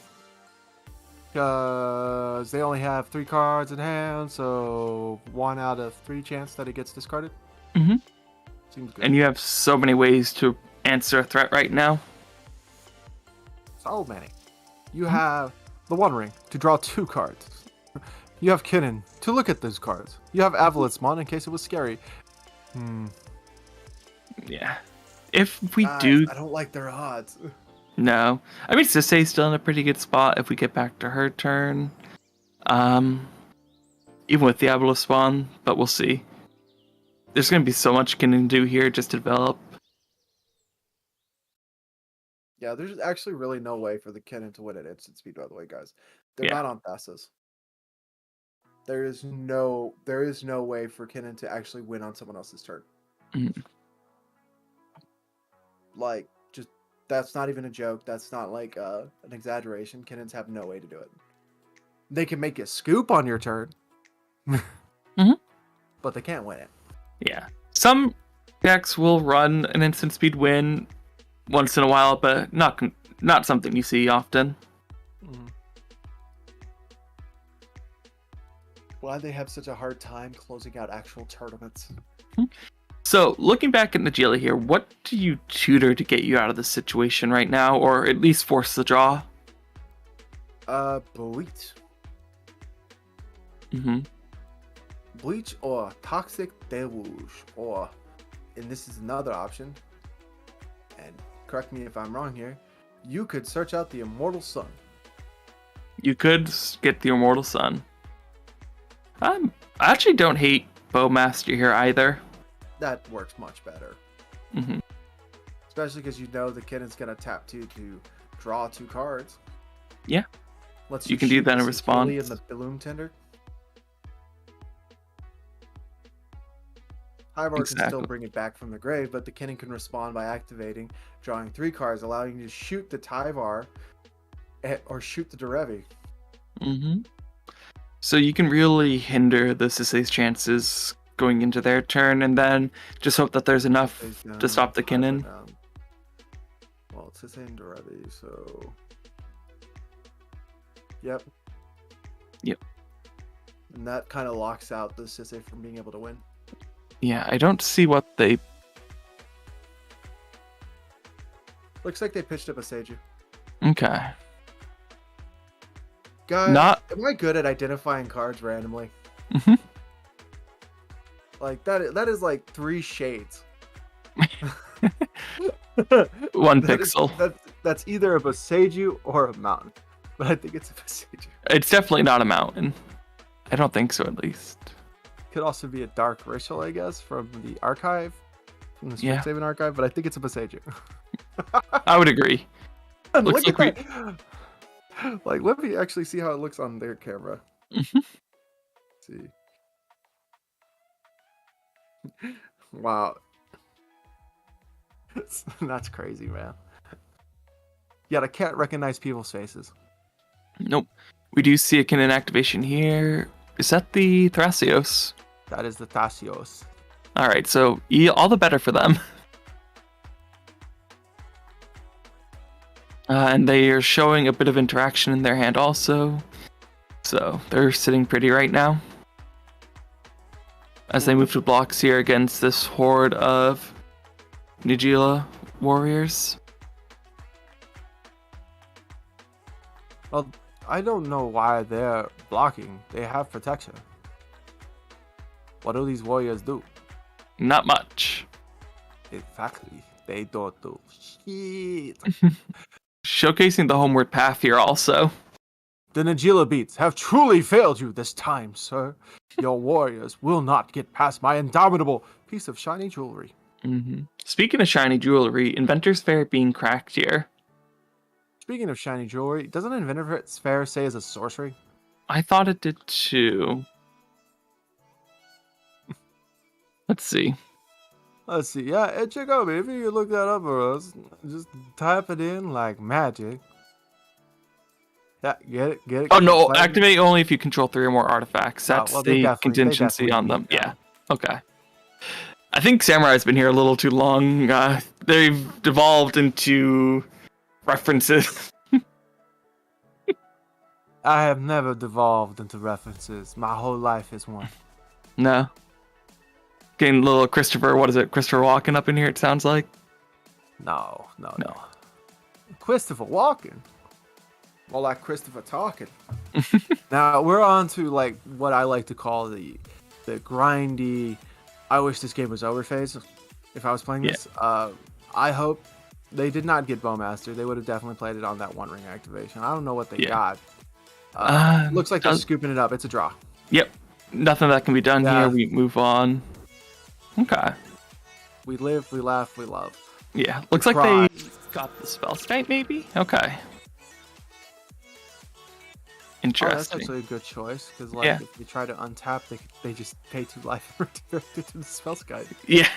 Because they only have 3 cards in hand, so 1 out of 3 chance that it gets discarded. Mhm. Seems good. And you have so many ways to answer a threat right now. So many. You have the One Ring to draw 2 cards. You have Kinnan to look at those cards. You have Avalitzmon in case it was scary. Yeah. If we Guys, do... I don't like their odds. No. I mean, Sisei's still in a pretty good spot if we get back to her turn. Even with Diablo Spawn, but we'll see. There's going to be so much Kinnan do here just to develop. Yeah, there's actually really no way for the Kinnan to win at instant speed, by the way, guys. They're Yeah. not on Thassa's. There is no way for Kinnan to actually win on someone else's turn. Mhm. Like, just that's not even a joke. That's not like an exaggeration. Kinnans have no way to do it. They can make a scoop on your turn. But they can't win it. Yeah. Some decks will run an instant speed win once in a while, but not something you see often. Why they have such a hard time closing out actual tournaments? So, looking back at Najila here, what do you tutor to get you out of this situation right now, or at least force the draw? Bleach. Mm-hmm. Bleach or Toxic Deluge, or, and this is another option, and correct me if I'm wrong here, you could search out the Immortal Sun. You could get the Immortal Sun. I actually don't hate Bowmaster here either. That works much better. Mm-hmm. Especially because you know the Kinnan's going to tap 2 to draw 2 cards. Yeah. Let's You can do that in response. In the Bloom Tender. Highbar can still bring it back from the grave, but the Kinnan can respond by activating, drawing 3 cards, allowing you to shoot the Tyvar or shoot the Derevi. Mm-hmm. So you can really hinder the Sisei's chances going into their turn, and then just hope that there's enough to stop the Kinnan. Well, it's Sisei and Derevi, so... Yep. And that kind of locks out the Sisei from being able to win. Yeah, I don't see what they... Looks like they pitched up a Seiju. Okay. Guys, am I good at identifying cards randomly? Mhm. Like, that is like 3 shades. One pixel. That's either a Boseiju or a mountain. But I think it's a Boseiju. It's definitely not a mountain. I don't think so, at least. Could also be a Dark Ritual, I guess, from the archive. From the Yeah. Strixhaven archive, but I think it's a Boseiju. I would agree. Look Looks at that. Like, let me actually see how it looks on their camera. Mhm. See. Wow. That's crazy, man. Yet I can't recognize people's faces. Nope. We do see a Kinnan activation here. Is that the Thrasios? That is the Thasios. Alright, so all the better for them. And they are showing a bit of interaction in their hand also. So they're sitting pretty right now. As they move to blocks here against this horde of Nijila warriors. Well, I don't know why they're blocking. They have protection. What do these warriors do? Not much. Exactly. They don't do shit. Showcasing the homeward path here also. The Najila beats have truly failed you this time, sir. Your warriors will not get past my indomitable piece of shiny jewelry. Mm-hmm. Speaking of shiny jewelry, Inventor's Fair being cracked here. Speaking of shiny jewelry, doesn't Inventor's Fair say it's a sorcery? I thought it did too. Let's see. Let's see. Yeah, hey, check out, if you look that up for us, just type it in like magic. Yeah, get it. Oh no, Play. activate only if you control 3 or more artifacts. Oh, That's well, they the definitely contingency on them. beat Yeah. Okay. I think Samurai's been here a little too long. They've devolved into references. I have never devolved into references. My whole life is one. No. Getting a little Christopher, what is it? Christopher Walken up in here, it sounds like. No. No. Christopher Walken. More like Christopher talking. Now we're on to like what I like to call the grindy. I wish this game was over phase. If I was playing this, I hope they did not get Bowmaster. They would have definitely played it on that One Ring activation. I don't know what they got. Looks like they're scooping it up. It's a draw. Yep. Nothing that can be done here. We move on. Okay. We live, we laugh, we love. Yeah. Looks like they got the spell state, maybe? Okay. Interesting. Oh, that's actually a good choice because, like, if you try to untap, they just pay 2 life for directed to the Spellskite. Yeah,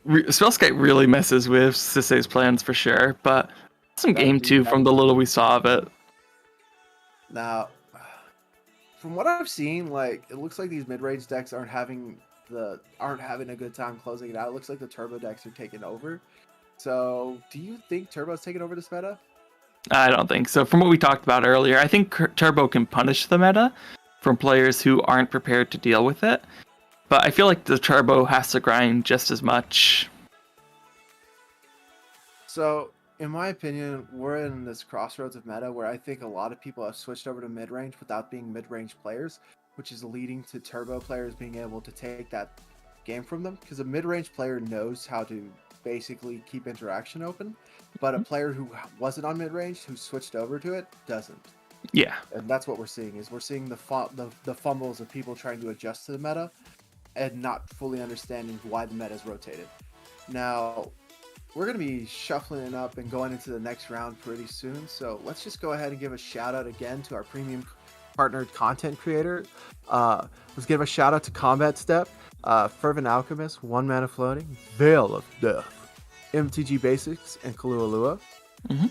Spellskite really messes with Sisei's plans for sure, but some game 2 from the little we saw of it. Now, from what I've seen, like it looks like these mid-range decks aren't having a good time closing it out. It looks like the turbo decks are taking over. So, do you think Turbo's taking over this meta? I don't think so. From what we talked about earlier, I think Turbo can punish the meta from players who aren't prepared to deal with it. But I feel like the Turbo has to grind just as much. So, in my opinion, we're in this crossroads of meta where I think a lot of people have switched over to mid-range without being mid-range players, which is leading to Turbo players being able to take that game from them. Because a mid-range player knows how to basically keep interaction open, but a player who wasn't on mid-range, who switched over to it, doesn't. Yeah. And that's what we're seeing, is we're seeing the fumbles of people trying to adjust to the meta and not fully understanding why the meta is rotated. Now, we're going to be shuffling it up and going into the next round pretty soon, so let's just go ahead and give a shout out again to our premium partnered content creator. Let's give a shout out to Combat Step, Fervent Alchemist, One Mana Floating, Veil of Death, MTG Basics, and Kalualua. Mm-hmm.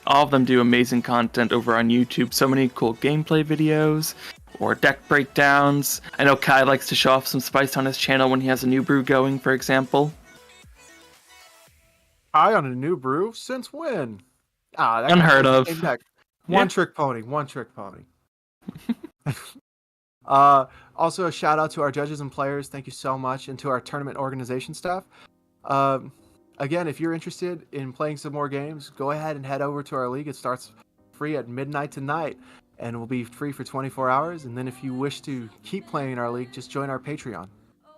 All of them do amazing content over on YouTube. So many cool gameplay videos or deck breakdowns. I know Kai likes to show off some spice on his channel when he has a new brew going, for example. Kai on a new brew? Since when? That Unheard of. One trick pony. Also, a shout out to our judges and players. Thank you so much. And to our tournament organization staff. Again, if you're interested in playing some more games, go ahead and head over to our league. It starts free at midnight tonight and will be free for 24 hours. And then if you wish to keep playing in our league, just join our Patreon.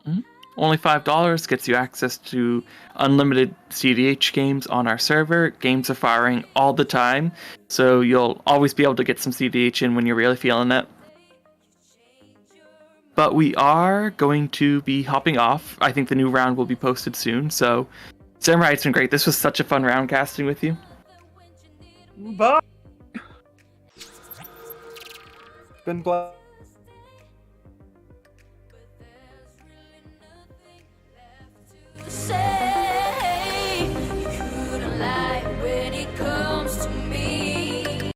Mm-hmm. Only $5 gets you access to unlimited CDH games on our server. Games are firing all the time, so you'll always be able to get some CDH in when you're really feeling it. But we are going to be hopping off. I think the new round will be posted soon, so Samurai, it's been great. This was such a fun round casting with you. Bye. Been blessed. Say you couldn't lie when it comes to me.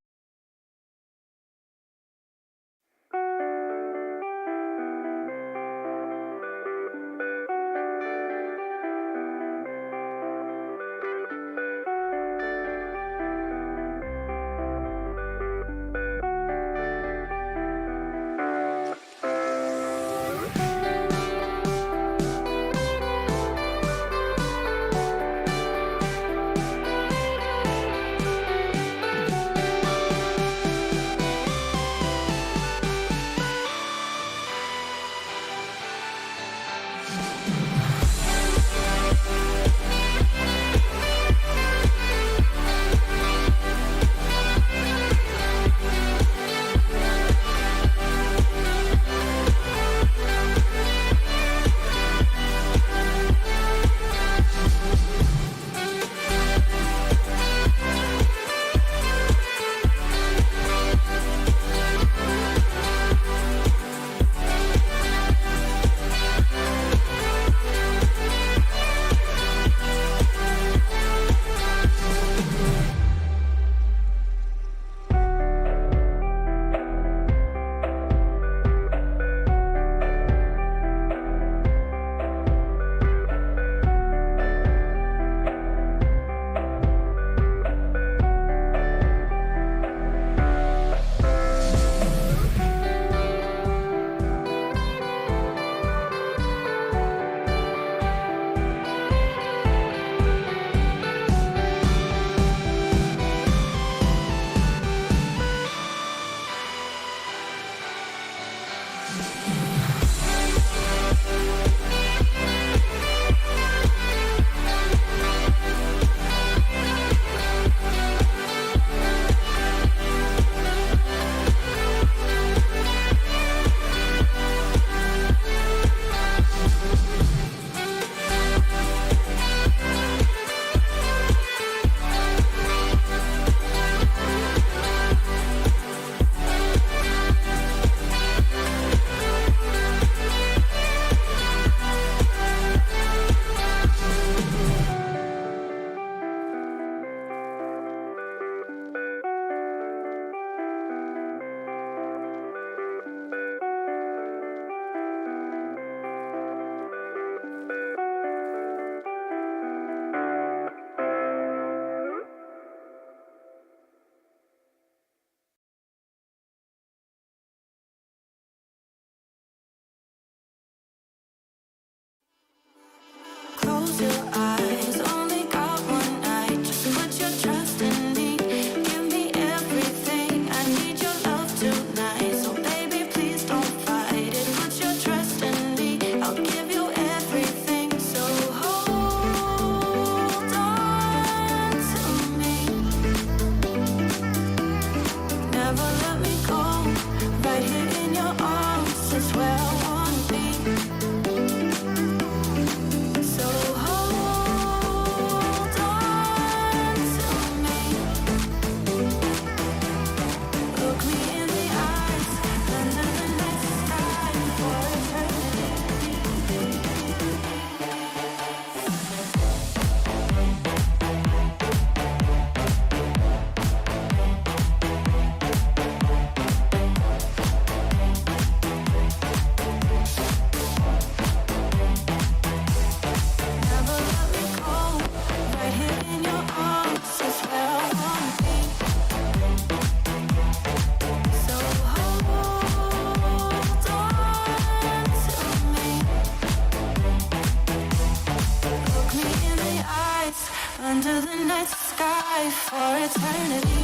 under the night sky for eternity.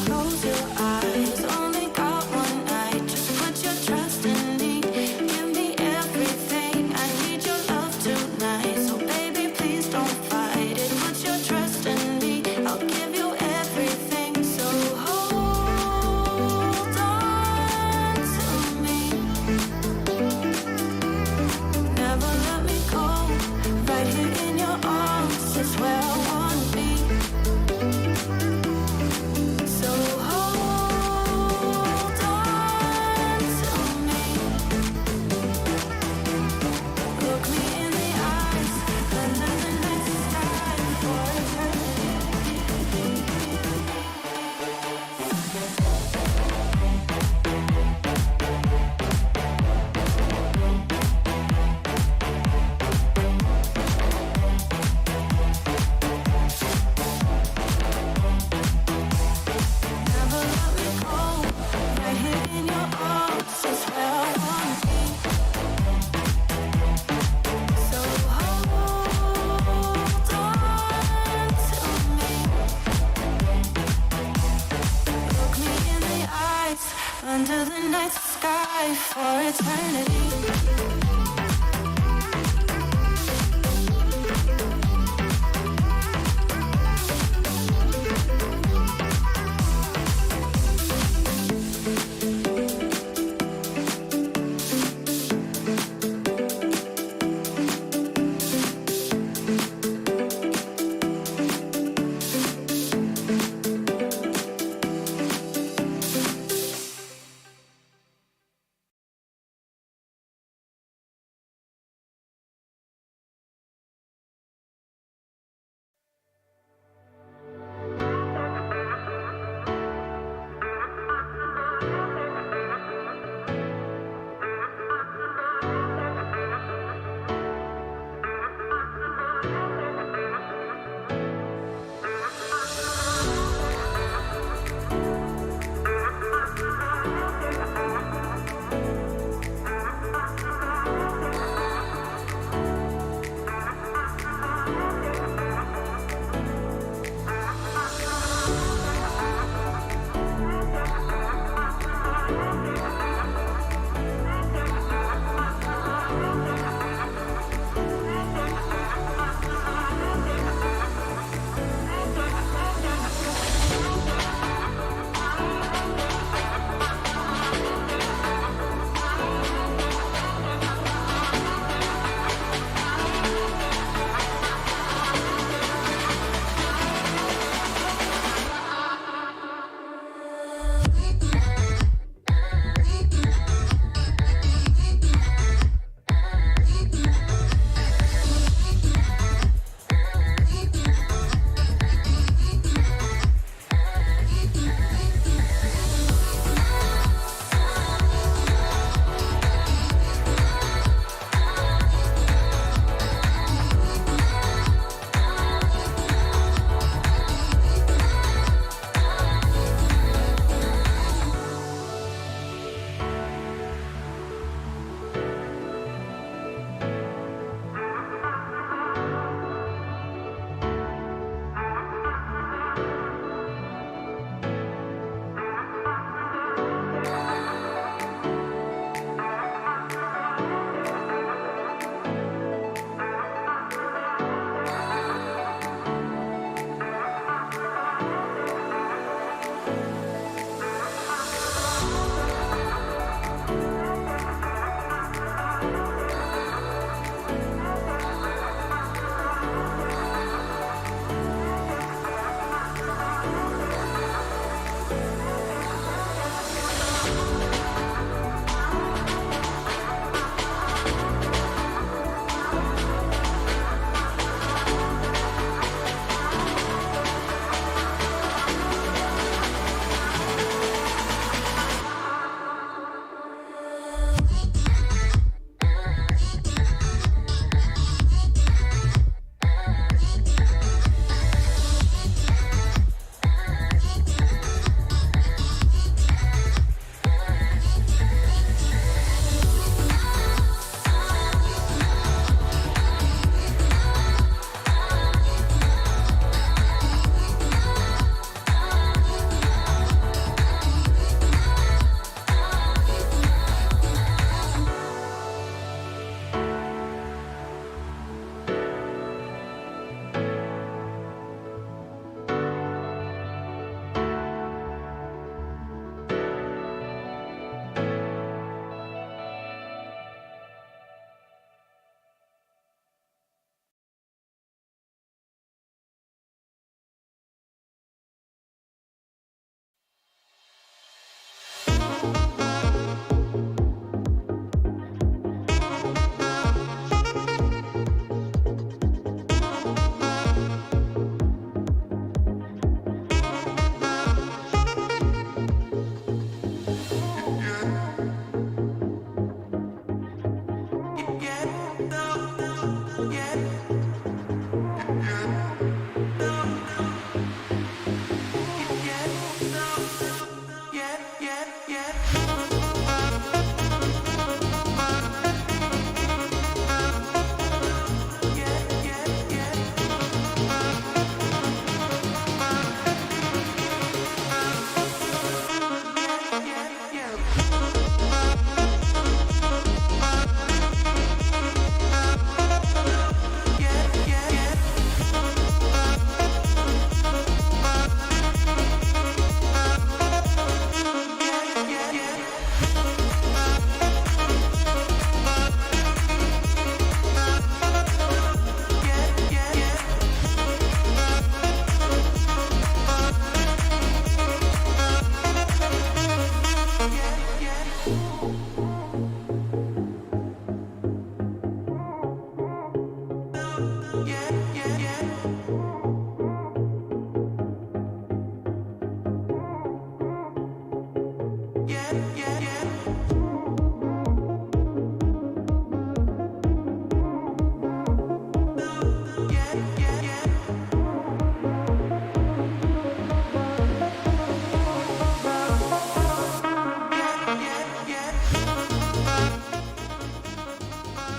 Close your eyes, only got one night. Just put your trust in me. Give me everything. I need your love tonight. So baby, please don't fight it. Put your trust in me. I'll give you everything. So hold on to me. Never let me go. Right here in your arms is where I wanna be. So hold on to me. Look me in the eyes, under the night sky for eternity. Never let me go. Right here in your arms is where I wanna be. So hold on to me. Look me in the eyes, under the night sky for eternity.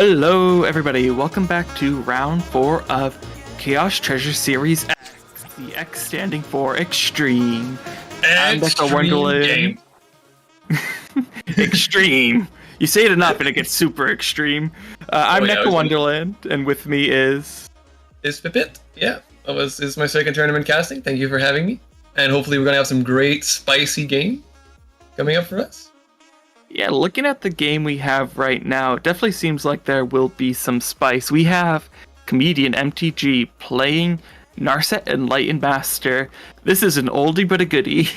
Hello, everybody. Welcome back to round 4 of Ka0s Treasure Series X. The X standing for Extreme. I'm Dr. Wonderland. Game. Extreme. You say it enough and it gets super extreme. I'm yeah, Neko Wonderland, and with me is... Is Pipit? Yeah. This is my second tournament casting. Thank you for having me. And hopefully we're going to have some great spicy game coming up for us. Yeah, looking at the game we have right now, it definitely seems like there will be some spice. We have comedian MTG playing Narset Enlightened Master. This is an oldie but a goodie.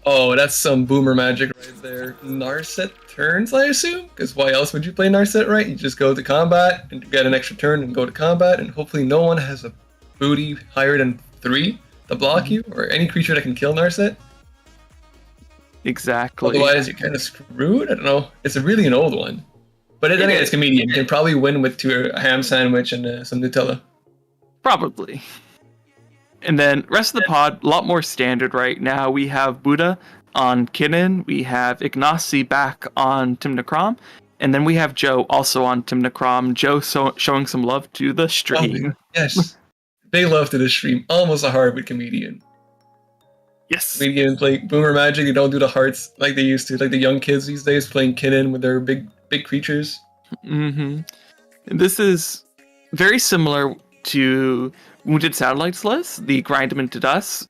Oh, that's some boomer magic right there. Narset turns, I assume? Because why else would you play Narset, right? You just go to combat and get an extra turn and go to combat, and hopefully no one has a booty higher than 3 to block you, or any creature that can kill Narset. Exactly. Otherwise, you're kind of screwed. I don't know. It's really an old one. But then again, it's comedian. You can probably win with a ham sandwich and some Nutella. Probably. And then rest of the pod, a lot more standard right now. We have Buddha on Kinnan. We have Ignacy back on Timnacrom. And then we have Joe also on Timnacrom. Joe showing some love to the stream. Oh, yes. Big love to the stream. Almost a heart with comedian. Yes. Comedian play boomer magic. They don't do the hearts like they used to. Like the young kids these days playing Kinnan with their big creatures. Mm-hmm. This is very similar to Wounded Satellites list, the grind them into dust,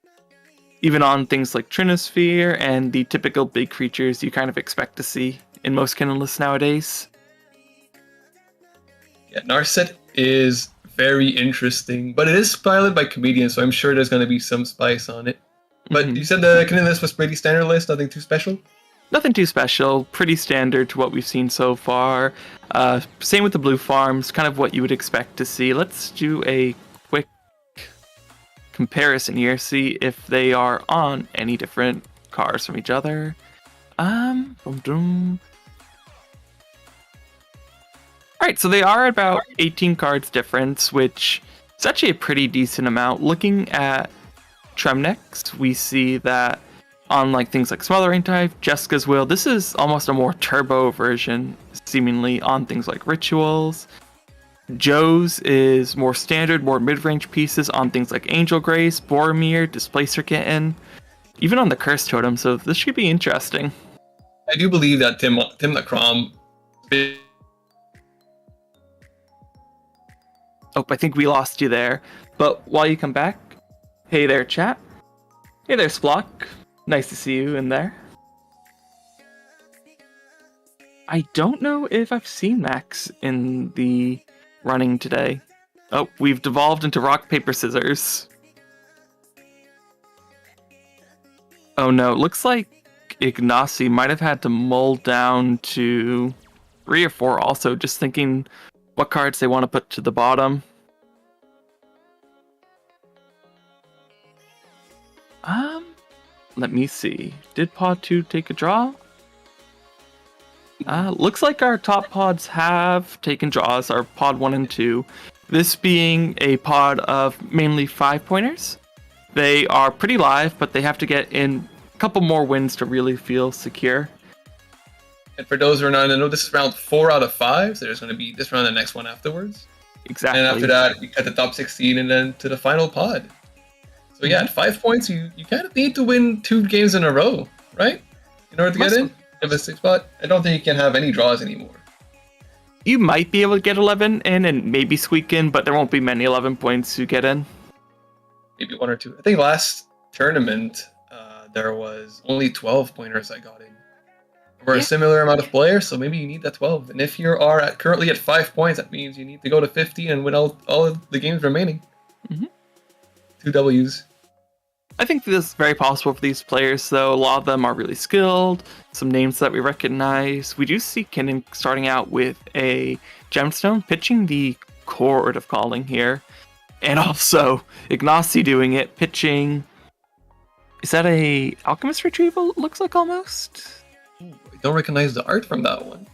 even on things like Trinosphere and the typical big creatures you kind of expect to see in most Kinnan lists nowadays. Yeah, Narset is very interesting, but it is piloted by comedian, so I'm sure there's going to be some spice on it. But you said the Kinnan list was pretty standard list, nothing too special? Nothing too special, pretty standard to what we've seen so far. Same with the blue farms, kind of what you would expect to see. Let's do a quick comparison here, see if they are on any different cards from each other. Alright, so they are about 18 cards difference, which is actually a pretty decent amount. Looking at Tremnex, we see that on like things like Smothering Type, Jessica's Will, this is almost a more turbo version, seemingly on things like Rituals. Joe's is more standard, more mid-range pieces on things like Angel Grace, Boromir, Displacer Kitten, even on the Curse Totem, so this should be interesting. I do believe that Timnacrom. Oh, I think we lost you there. But while you come back, hey there, chat. Hey there, Splock. Nice to see you in there. I don't know if I've seen Max in the running today. Oh, we've devolved into rock, paper, scissors. Oh no, looks like Ignacy might have had to mull down to 3 or 4 also, just thinking what cards they want to put to the bottom. Let me see. Did pod 2 take a draw? Looks like our top pods have taken draws, our pod 1 and 2. This being a pod of mainly 5-pointers. They are pretty live, but they have to get in a couple more wins to really feel secure. And for those who are not to know, this is round 4 out of 5, so there's going to be this round and the next one afterwards. Exactly. And after that, you cut the top 16 and then to the final pod. So yeah, at 5 points, you kind of need to win 2 games in a row, right? In order to get in, you have a 6 spot. I don't think you can have any draws anymore. You might be able to get 11 in and maybe squeak in, but there won't be many 11 points to get in. Maybe 1 or 2. I think last tournament, there was only 12 pointers I got in. For a similar amount of players, so maybe you need that 12. And if you are currently at 5 points, that means you need to go to 50 and win all of the games remaining. 2 W's. I think this is very possible for these players, though. A lot of them are really skilled, some names that we recognize. We do see Kinnan starting out with a Gemstone, pitching the Chord of Calling here. And also, Ignacy doing it, pitching... Is that a Alchemist Retrieval, it looks like, almost? Ooh, I don't recognize the art from that one.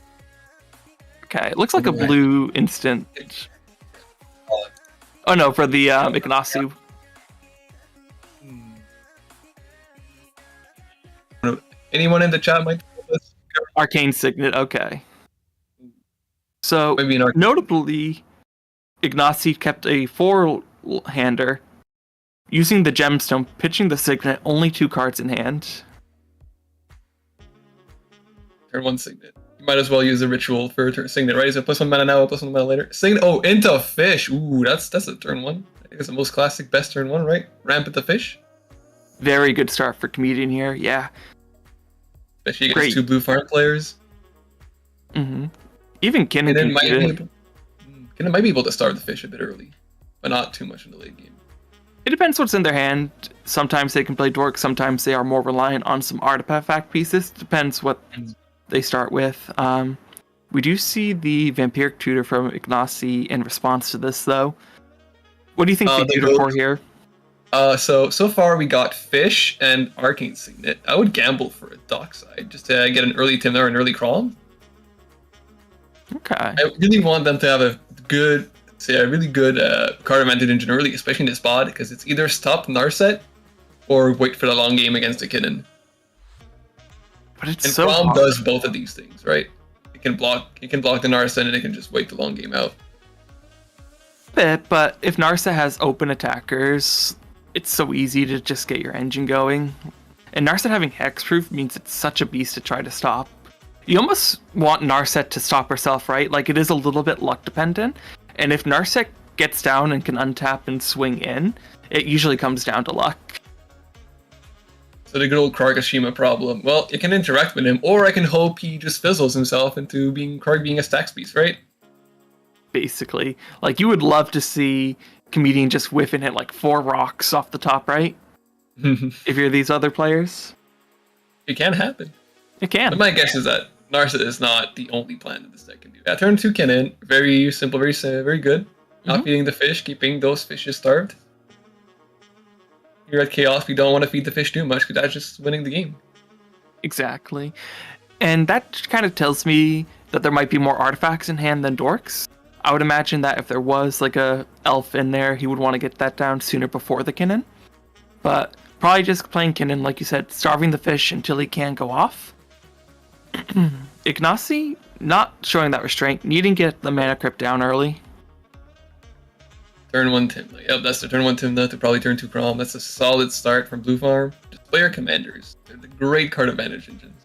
Okay, it looks like a blue instant. Oh no, for the Ignacy. Anyone in the chat might know this? Arcane Signet, okay. So, Maybe an arc. notably, Ignacy kept a 4-hander, using the gemstone, pitching the signet, only 2 cards in hand. Turn 1 signet. You might as well use a ritual for turn signet, right? Is it +1 mana now, +1 mana later? Signet. Oh, into fish. Ooh, that's a turn 1. I think it's the most classic, best turn 1, right? Ramp into fish. Very good start for Comedian here. Yeah. Especially against Great. 2 blue farm players. Mm-hmm. Even Kinnan Kinnan can might do be it. able. Kinnan might be able to starve the fish a bit early, but not too much in the late game. It depends what's in their hand. Sometimes they can play Dork, sometimes they are more reliant on some artifact pieces. Depends what they start with. We do see the Vampiric Tutor from Ignacy in response to this, though. What do you think they they tutor go- for here? So far we got fish and arcane signet. I would gamble for a dockside just to get an early Timnar and early crawl. Okay. I really want them to have a really good card advantage engine early, especially in this spot, because it's either stop Narset or wait for the long game against the Kinnan. But it's And so Crom hard. does both of these things, right? It can block the Narset and it can just wait the long game out. Bit, but if Narset has open attackers, it's so easy to just get your engine going. And Narset having hexproof means it's such a beast to try to stop. You almost want Narset to stop herself, right? Like, it is a little bit luck dependent. And if Narset gets down and can untap and swing in, it usually comes down to luck. So the good old Kargashima problem. Well, you can interact with him, or I can hope he just fizzles himself into Karg being a stacks piece, right? Basically. Like, you would love to see Comedian just whiff and hit like 4 rocks off the top, right? If you're these other players. It can happen. It can. But my guess is that Narset is not the only plan that this deck can do. At turn 2 Kinnan, very simple, very good. Not feeding the fish, keeping those fishes starved. Here at Ka0s, we don't want to feed the fish too much because that's just winning the game. Exactly. And that kind of tells me that there might be more artifacts in hand than Dorks. I would imagine that if there was like a elf in there, he would want to get that down sooner before the Kinnan. But probably just playing Kinnan, like you said, starving the fish until he can go off. Ignacy, not showing that restraint, needing to get the mana crypt down early. Turn 1 Timna. Yep, that's the turn 1 Timna to probably turn 2 Crom. That's a solid start from Blue Farm. Just play your commanders. They're the great card advantage engines.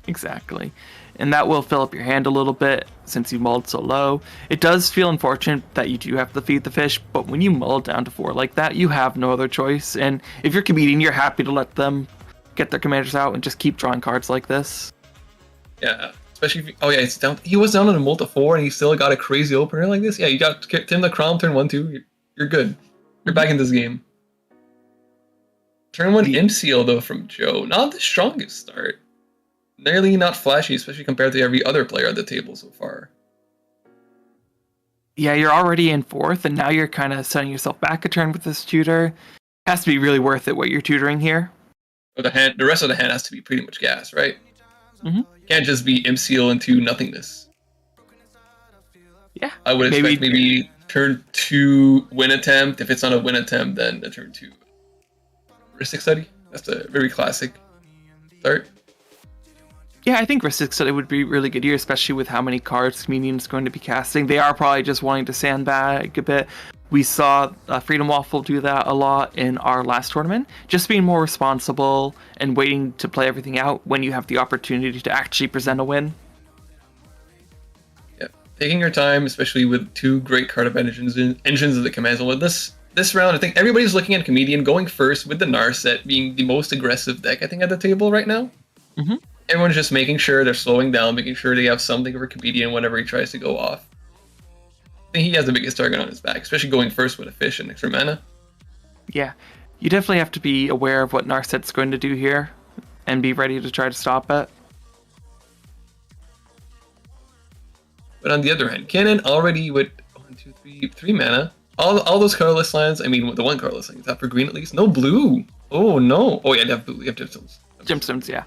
Exactly. And that will fill up your hand a little bit since you mulled so low. It does feel unfortunate that you do have to feed the fish, but when you mull down to 4 like that, you have no other choice. And if you're Comedian, you're happy to let them get their commanders out and just keep drawing cards like this. Yeah, especially if it's down. He was down on a multi 4 and he still got a crazy opener like this. Yeah, you got Timna Crom turn 1-2. You're good. You're back in this game. Turn 1 Imseal though from Joe. Not the strongest start. Nearly not flashy, especially compared to every other player at the table so far. Yeah, you're already in 4th, and now you're kind of setting yourself back a turn with this tutor. It has to be really worth it what you're tutoring here. But the rest of the hand has to be pretty much gas, right? Mhm. Can't just be Imseal into nothingness. Yeah. I would expect maybe turn 2 win attempt. If it's not a win attempt, then a turn 2 Ristic Study. That's a very classic start. Yeah, I think Ristic Study would be really good here, especially with how many cards Comedian is going to be casting. They are probably just wanting to sandbag a bit. We saw Freedom Waffle do that a lot in our last tournament. Just being more responsible and waiting to play everything out when you have the opportunity to actually present a win. Yeah, taking your time, especially with 2 great card advantage engines of the commands. With this round, I think everybody's looking at Comedian going first with the Narset being the most aggressive deck, I think, at the table right now. Mm-hmm. Everyone's just making sure they're slowing down, making sure they have something for Comedian whenever he tries to go off. I think he has the biggest target on his back, especially going first with a fish and extra mana. Yeah, you definitely have to be aware of what Narset's going to do here and be ready to try to stop it. But on the other hand, Kinnan already with 3 mana. All those colorless lands, I mean, with the 1 colorless land, is that for green at least? No blue! Oh no! Oh yeah, you have blue, you have gemstones. Gemstones, yeah.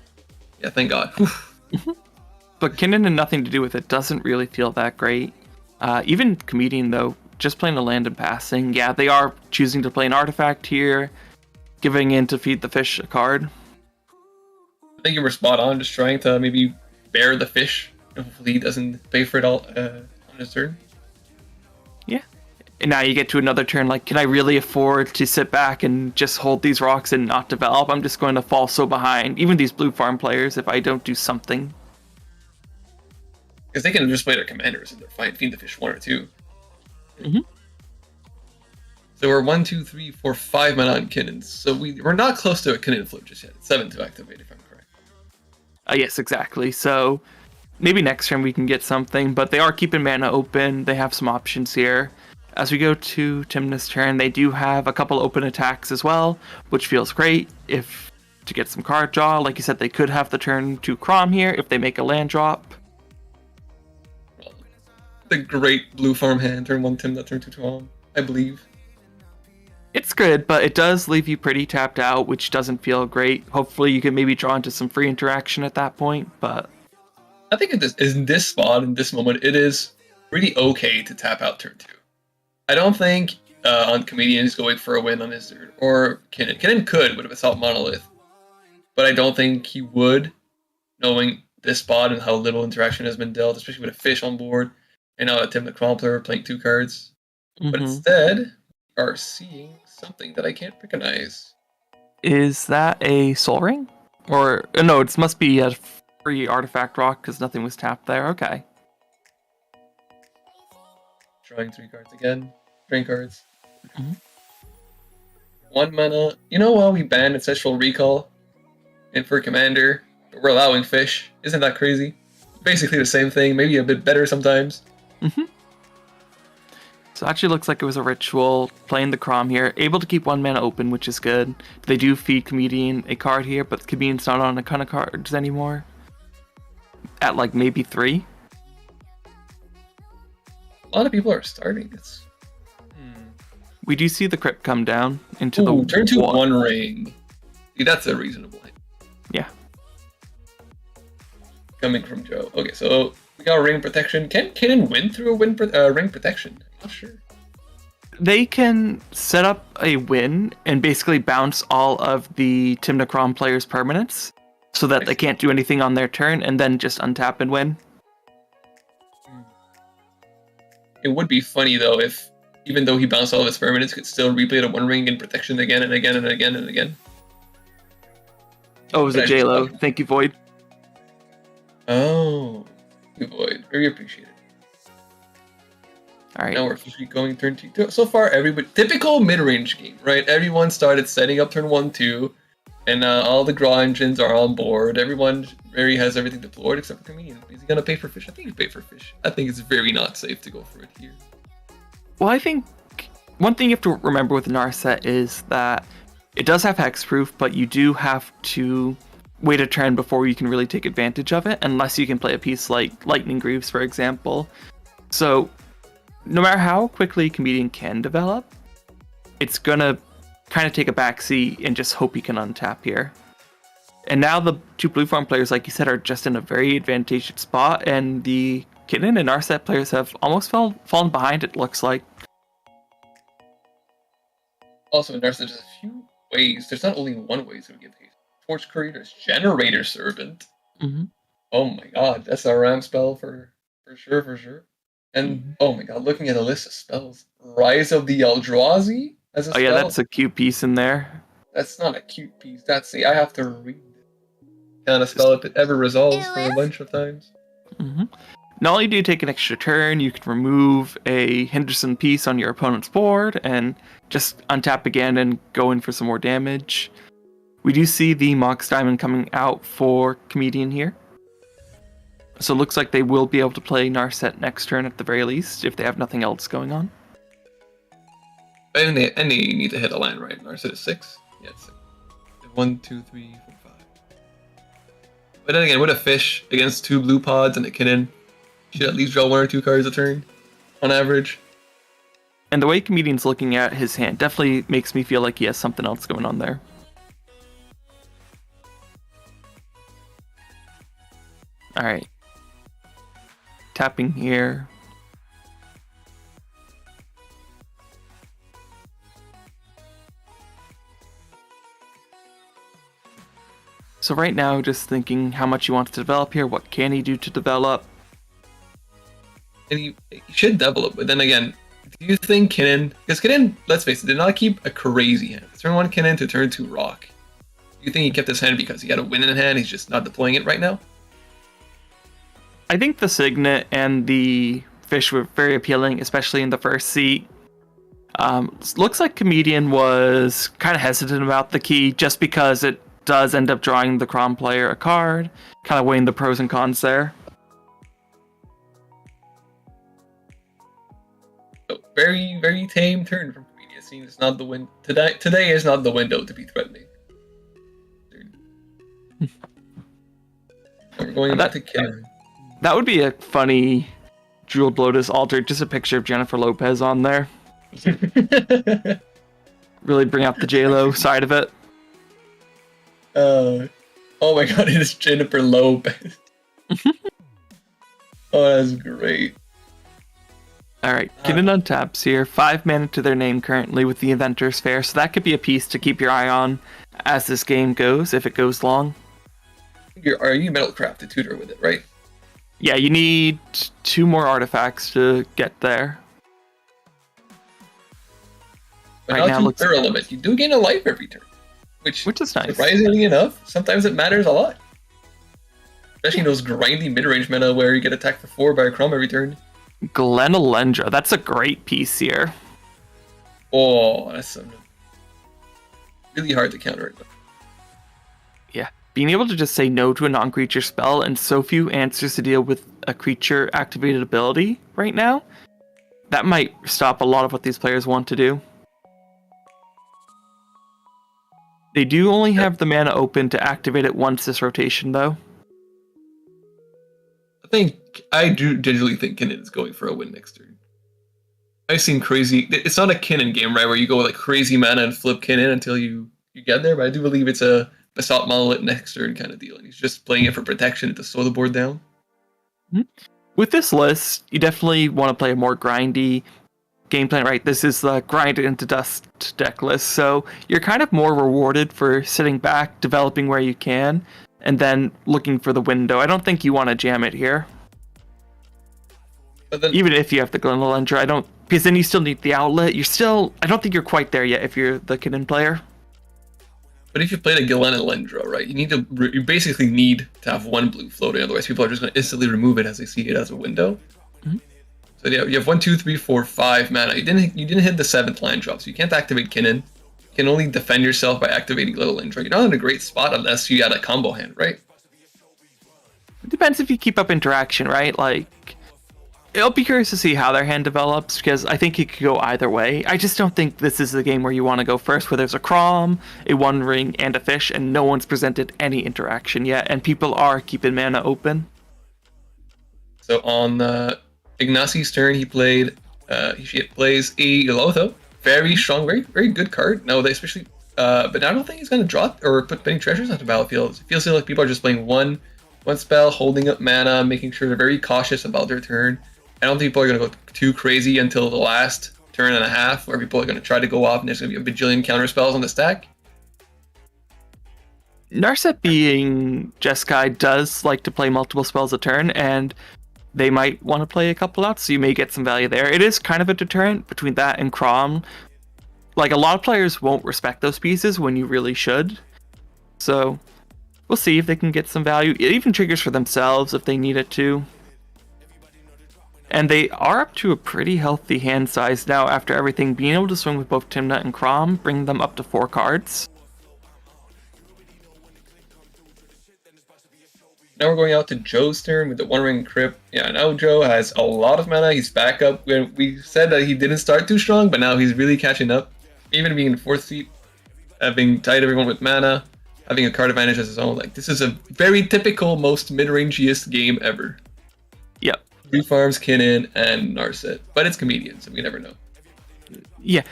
Yeah, thank God. But Kinnan and nothing to do with it doesn't really feel that great. Even Comedian, though, just playing a land and passing. Yeah, they are choosing to play an artifact here, giving in to feed the fish a card. I think you were spot on, just trying to maybe bear the fish. Hopefully he doesn't pay for it all on his turn. And now you get to another turn, like, can I really afford to sit back and just hold these rocks and not develop? I'm just going to fall so behind, even these blue farm players, if I don't do something. Because they can just play their commanders and they're fine. Feed the fish 1 or 2. Mm-hmm. So we're 1, 2, 3, 4, 5 mana on Kinnons. So we're not close to a Kinnon flip just yet. It's 7 to activate, if I'm correct. Yes, exactly. So maybe next turn we can get something, but they are keeping mana open. They have some options here. As we go to Timna's turn, they do have a couple open attacks as well, which feels great. If to get some card draw, like you said, they could have the turn to Crom here if they make a land drop. The great blue farm hand, turn 1 Timna, turn 2 Crom, I believe. It's good, but it does leave you pretty tapped out, which doesn't feel great. Hopefully you can maybe draw into some free interaction at that point, but... I think in this spot, in this moment, it is pretty okay to tap out turn 2. I don't think on Comedians going for a win on his turn, or Kinnon. Kinnon could with Assault Monolith, but I don't think he would, knowing this spot and how little interaction has been dealt, especially with a fish on board, and now a Timna Crumpler playing 2 cards. But instead, are seeing something that I can't recognize. Is that a Soul Ring? Or, no, it must be a free artifact rock, because nothing was tapped there. Okay. Drawing 3 cards again. Drain cards. Mhm. 1 mana. You know why we banned Ancestral Recall? And for Commander, but we're allowing fish. Isn't that crazy? Basically the same thing, maybe a bit better sometimes. So it actually looks like it was a ritual, playing the Crom here, able to keep 1 mana open, which is good. They do feed Comedian a card here, but Comedian's not on a ton of cards anymore. At like maybe 3. A lot of people are starting. It's We do see the crypt come down into the turn 2 wall. 1 ring. See, that's a reasonable hit. Yeah. Coming from Joe. Okay, so we got ring protection. Can Kinnon win through a ring protection? I'm not sure. They can set up a win and basically bounce all of the Timna Crom players' permanents so that they can't do anything on their turn and then just untap and win. It would be funny though if, even though he bounced all of his permanents, could still replay the 1 ring in protection again and again and again and again. Oh, it was a But I- J-Lo. Thank you, Void. Oh, you Void. Very appreciated. All right. Now we're officially going turn 2. So far, everybody, typical mid-range game, right? Everyone started setting up turn 1, 2, and all the draw engines are on board. Everyone very has everything deployed except for Comedian. Is he gonna pay for fish? I think he paid for fish. I think it's very not safe to go for it here. Well, I think one thing you have to remember with Narset is that it does have hexproof, but you do have to wait a turn before you can really take advantage of it, unless you can play a piece like Lightning Greaves, for example. So, no matter how quickly Comedian can develop, it's gonna kind of take a backseat and just hope he can untap here. And now the 2 blue farm players, like you said, are just in a very advantageous spot, and the Kitten and Narset players have almost fallen behind, it looks like. Also, in Narset, there's a few ways. There's not only one way to give haste. Torch Courier, there's Generator Servant. Mm-hmm. Oh my god, that's a ram spell for sure. And oh my god, looking at the list of spells, Rise of the Eldrazi as a spell. Oh yeah, that's a cute piece in there. That's not a cute piece. I have to read it. Kind of spell if it ever resolves for a bunch of times. Mm-hmm. Not only do you take an extra turn, you can remove a Henderson piece on your opponent's board and just untap again and go in for some more damage. We do see the Mox Diamond coming out for Comedian here. So it looks like they will be able to play Narset next turn at the very least, if they have nothing else going on. And they need to hit a land, right? Narset is 6? Yeah, it's 6. 1, 2, 3, 4, 5. But then again, with a fish against 2 blue pods and a kitten, you should at least draw 1 or 2 cards a turn, on average. And the way Comedian's looking at his hand definitely makes me feel like he has something else going on there. Alright. Tapping here. So right now, just thinking how much he wants to develop here, what can he do to develop? and he should develop. But then again, do you think Kinnan? Because Kinnan, let's face it, did not keep a crazy hand. Turn 1 Kinnan to turn 2 Rock. Do you think he kept his hand because he had a win in hand? He's just not deploying it right now. I think the Signet and the Fish were very appealing, especially in the first seat. Looks like Comedian was kind of hesitant about the key just because it does end up drawing the Crom player a card, kind of weighing the pros and cons there. So very, very tame turn from Comedian. It seems not the win today is not the window to be threatening. We're going back to Kinnan. That would be a funny Jeweled Lotus altar, just a picture of Jennifer Lopez on there. Really bring out the J-Lo side of it. Oh my god, it is Jennifer Lopez. Oh, that's great. Alright, Kinnan untaps here. 5 mana to their name currently with the Inventor's Fair, so that could be a piece to keep your eye on as this game goes, if it goes long. Are you Metalcraft to tutor with it, right? Yeah, you need 2 more artifacts to get there. But Right not now too thorough limit. You do gain a life every turn. Which is nice. Surprisingly enough, sometimes it matters a lot. Especially in those grindy mid-range meta where you get attacked for 4 by a Crom every turn. Glenalendra, that's a great piece here. Oh, that's really hard to counter it. Yeah, being able to just say no to a non-creature spell and so few answers to deal with a creature activated ability right now, that might stop a lot of what these players want to do. They do only have the mana open to activate it once this rotation, though. I do genuinely think Kinnan is going for a win next turn. I've seen crazy. It's not a Kinnan game, right, where you go like crazy mana and flip Kinnan until you get there, but I do believe it's a Basalt Monolith next turn kind of deal, and he's just playing it for protection to slow the board down. With this list, you definitely want to play a more grindy game plan, right? This is the grind it into dust deck list, so you're kind of more rewarded for sitting back, developing where you can, and then looking for the window. I don't think you want to jam it here. But then, even if you have the Glenalendra, because then you still need the outlet. I don't think you're quite there yet if you're the Kinnan player. But if you played a Glenalendra, right, you basically need to have 1 blue floating, otherwise people are just going to instantly remove it as they see it as a window. Mm-hmm. So yeah, you have 1, 2, 3, 4, 5 mana. You didn't hit the 7th land drop, so you can't activate Kinnan. You can only defend yourself by activating Glenalendra. You're not in a great spot unless you got a combo hand, right? It depends if you keep up interaction, right? Like, I'll be curious to see how their hand develops, because I think it could go either way. I just don't think this is the game where you want to go first, where there's a Crom, a One Ring, and a Fish, and no one's presented any interaction yet, and people are keeping mana open. So on Ignacy's turn, he plays a Yolotho. Very strong, very, very good card. No, they especially, but I don't think he's going to draw or put any treasures onto the battlefield. It feels like people are just playing one spell, holding up mana, making sure they're very cautious about their turn. I don't think people are going to go too crazy until the last turn and a half, where people are going to try to go off and there's going to be a bajillion counter spells on the stack. Narset, being Jeskai, does like to play multiple spells a turn, and they might want to play a couple out, so you may get some value there. It is kind of a deterrent between that and Crom. Like, a lot of players won't respect those pieces when you really should. So we'll see if they can get some value. It even triggers for themselves if they need it to. And they are up to a pretty healthy hand size now after everything. Being able to swing with both Tymna and Crom, bring them up to 4 cards. Now we're going out to Joe's turn with the One Ring Crypt. Yeah, now Joe has a lot of mana. He's back up. We said that he didn't start too strong, but now he's really catching up. Even being in 4th seat, having tied everyone with mana, having a card advantage as his own. Like, this is a very typical, most mid-rangiest game ever. Yep. 3 farms, Kinnan, and Narset. But it's Comedian, so we never know. Yeah,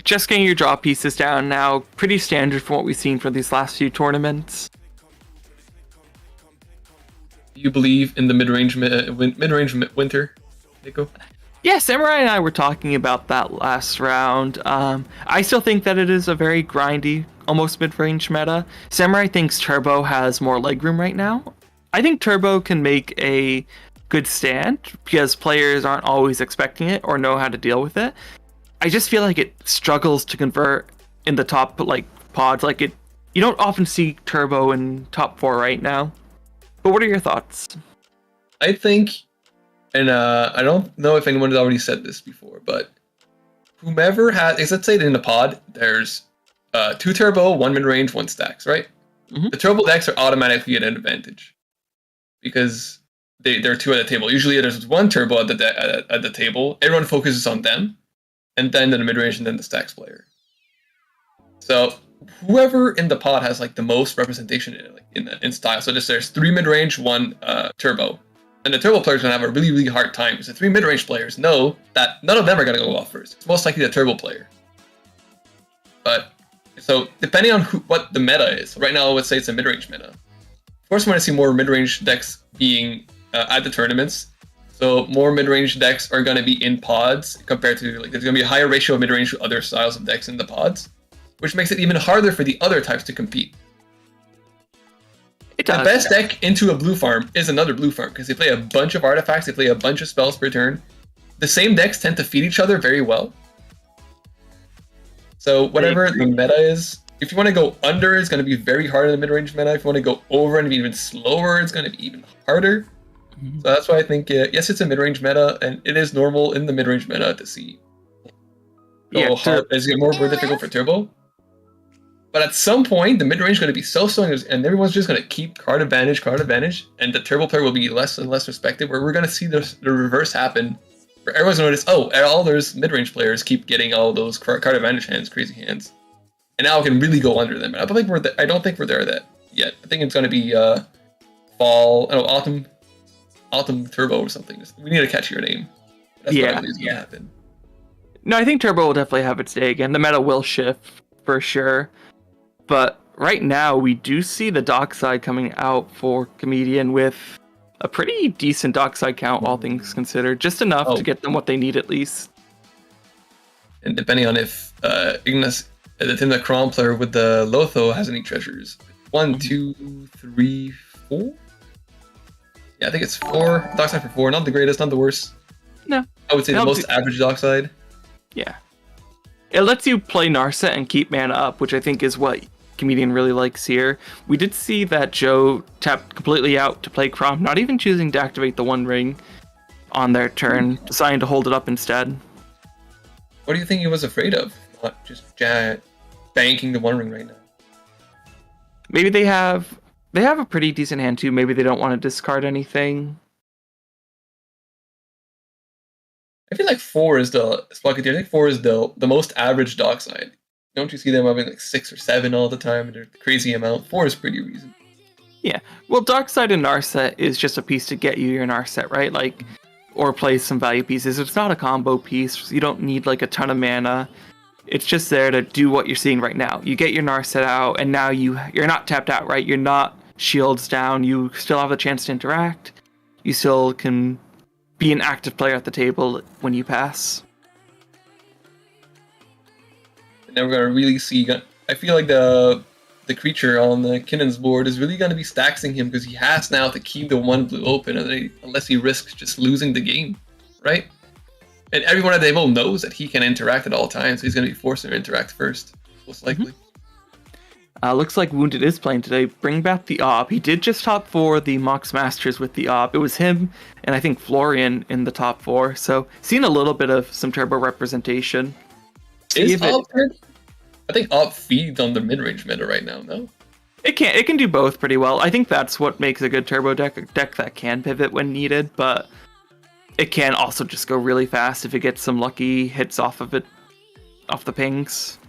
just getting your draw pieces down now. Pretty standard from what we've seen for these last few tournaments. Do you believe in the mid-range winter, Nico? Yeah, Samurai and I were talking about that last round. I still think that it is a very grindy, almost mid-range meta. Samurai thinks Turbo has more legroom right now. I think Turbo can make a good stand because players aren't always expecting it or know how to deal with it. I just feel like it struggles to convert in the top like pods. Like it, you don't often see turbo in top 4 right now. But what are your thoughts? I think, and I don't know if anyone has already said this before, but whomever has, let's say in the pod, there's 2 turbo, 1 mid range, 1 stacks, right? Mhm. The turbo decks are automatically at an advantage because there are 2 at the table. Usually there's 1 turbo at the table. Everyone focuses on them, and then the mid range, and then the stacks player. So whoever in the pod has like the most representation in style. So there's 3 mid range, 1 turbo. And the turbo players are going to have a really, really hard time because the 3 mid-range players know that none of them are going to go off first. It's most likely the turbo player. But, so, depending on what the meta is, right now, let's say it's a mid-range meta. Of course, we want to see more mid-range decks being at the tournaments. So, more mid-range decks are going to be in pods compared to, like, there's going to be a higher ratio of mid-range to other styles of decks in the pods, which makes it even harder for the other types to compete. The best deck into a blue farm is another blue farm because they play a bunch of artifacts, they play a bunch of spells per turn. The same decks tend to feed each other very well. So whatever the meta is, if you want to go under, it's going to be very hard in the mid-range meta. If you want to go over and be even slower, it's going to be even harder. So that's why I think, yes, it's a mid-range meta, and it is normal in the mid-range meta to see. It's get more difficult for turbo. But at some point, the mid-range is going to be so strong, and everyone's just going to keep card advantage, and the turbo player will be less and less respected, where we're going to see the reverse happen, where everyone's going to notice, oh, all those mid-range players keep getting all those card advantage hands, crazy hands. And now I can really go under them. I don't think we're there yet. I think it's going to be autumn turbo or something. We need to catch your name. That's what I believe is going to happen. No, I think turbo will definitely have its day again. The meta will shift for sure. But right now, we do see the dockside coming out for Comedian with a pretty decent dockside count, all things considered. Just enough to get them what they need, at least. And depending on if Ignis, the Tim the Crom player with the Lotho, has any treasures. 1, 2, 3, 4? Yeah, I think it's 4. Dockside for 4. Not the greatest, not the worst. No. I would say the most average dockside. Yeah. It lets you play Narset and keep mana up, which I think is what Comedian really likes here. We did see that Joe tapped completely out to play Crom, not even choosing to activate the One Ring on their turn, deciding to hold it up instead. What do you think he was afraid of? Not just banking the One Ring right now. Maybe they have a pretty decent hand too. Maybe they don't want to discard anything. I feel like 4 is the Spocketeer. I think 4 is the most average dockside. Don't you see them having like 6 or 7 all the time and they're a crazy amount? 4 is pretty reasonable. Yeah. Well, dockside and Narset is just a piece to get you your Narset, right? Like, or play some value pieces. It's not a combo piece. You don't need like a ton of mana. It's just there to do what you're seeing right now. You get your Narset out, and now you're not tapped out, right? You're not shields down. You still have a chance to interact. You still can be an active player at the table when you pass. And then we're going to really see... I feel like the creature on the Kinnon's board is really going to be staxing him because he has now to keep the 1 blue open unless he risks just losing the game, right? And everyone at the table knows that he can interact at all times, so he's going to be forced to interact first, most likely. Looks like Wounded is playing today. Bring back the Op. He did just top 4 the Mox Masters with the Op. It was him and I think Florian in the top 4. So seen a little bit of some turbo representation. Is Op good? I think Op feeds on the mid-range meta right now, no? It can do both pretty well. I think that's what makes a good turbo deck, a deck that can pivot when needed, but it can also just go really fast if it gets some lucky hits off of it, off the pings.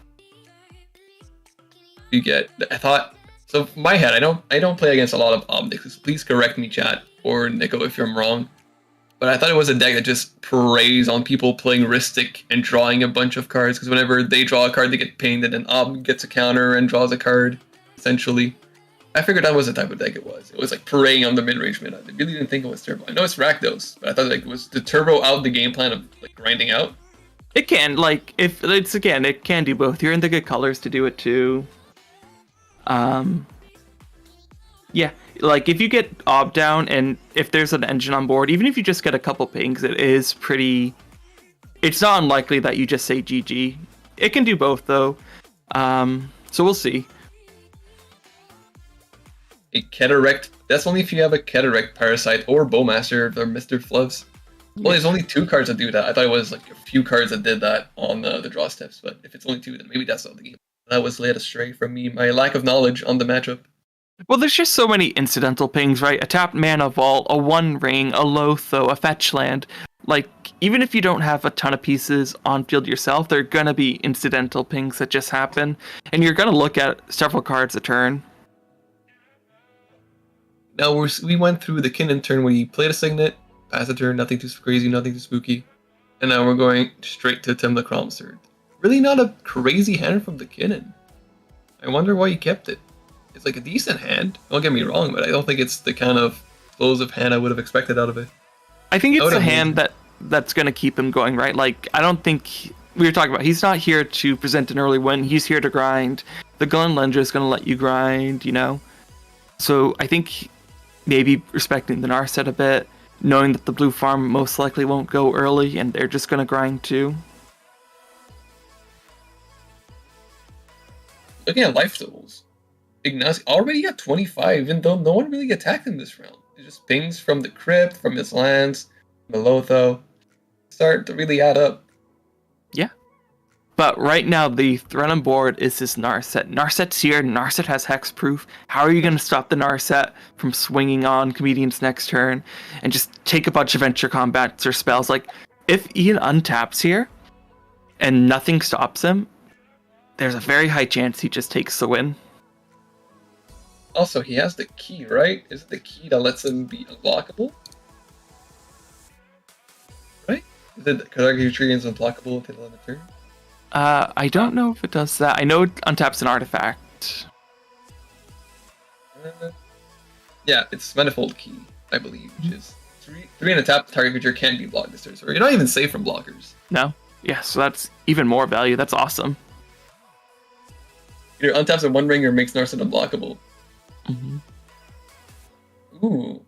So my head, I don't play against a lot of Omnics, so please correct me, chat, or Nico if I'm wrong. But I thought it was a deck that just preys on people playing Ristic and drawing a bunch of cards, because whenever they draw a card, they get pinged, and then Ob gets a counter and draws a card, essentially. I figured that was the type of deck it was. It was like preying on the mid-range meta. I really didn't think it was turbo. I know it's Rakdos, but I thought like it was the turbo out the game plan of like grinding out. It can, like, if it's again, it can do both. You're in the good colors to do it too. Yeah, Like, if you get ob down and if there's an engine on board, even if you just get a couple pings, it is pretty... It's not unlikely that you just say GG. It can do both, though. So we'll see. A Cataract. That's only if you have a Cataract, Parasite, or Bowmaster, or Mr. Flubs. Well, there's only 2 cards that do that. I thought it was like a few cards that did that on the draw steps, but if it's only 2, then maybe that's not the game. That was led astray from me, my lack of knowledge on the matchup. Well, there's just so many incidental pings, right? A tapped mana vault, a one ring, a Lotho, a fetch land. Like, even if you don't have a ton of pieces on field yourself, there are gonna be incidental pings that just happen, and you're gonna look at several cards a turn. Now we went through the Kinnan turn where you played a Signet, pass the turn, nothing too crazy, nothing too spooky, and now we're going straight to Tim the Crom's third. Really not a crazy hand from the Kinnan. I wonder why he kept it. It's like a decent hand, don't get me wrong, but I don't think it's the kind of explosive hand I would have expected out of it. I think it's a hand that's going to keep him going, right? Like, I don't think... We were talking about, he's not here to present an early win, he's here to grind. The Glenlendra is going to let you grind, you know? So I think maybe respecting the Narset a bit, knowing that the blue farm most likely won't go early, and they're just going to grind too. Looking at life totals, Ignacy already got 25, even though no one really attacked him this round. It just pings from the crypt, from his lands, from the Lotho, start to really add up. Yeah. But right now, the threat on board is this Narset. Narset's here, Narset has hexproof. How are you going to stop the Narset from swinging on Comedian's next turn and just take a bunch of Venture Combats or spells? Like, if Ian untaps here and nothing stops him, there's a very high chance he just takes the win. Also, he has the key, right? Is it the key that lets him be unblockable? Right? Is it because Argue Tree is unblockable until the end of turn? I don't know if it does that. I know it untaps an artifact. Yeah, it's Manifold Key, I believe, which is 3 and a tap, the target creature can't be blocked this turn. So you're not even safe from blockers. No? Yeah, so that's even more value. That's awesome. Either untaps a 1 ringer makes Narset unblockable. Mm-hmm. Ooh.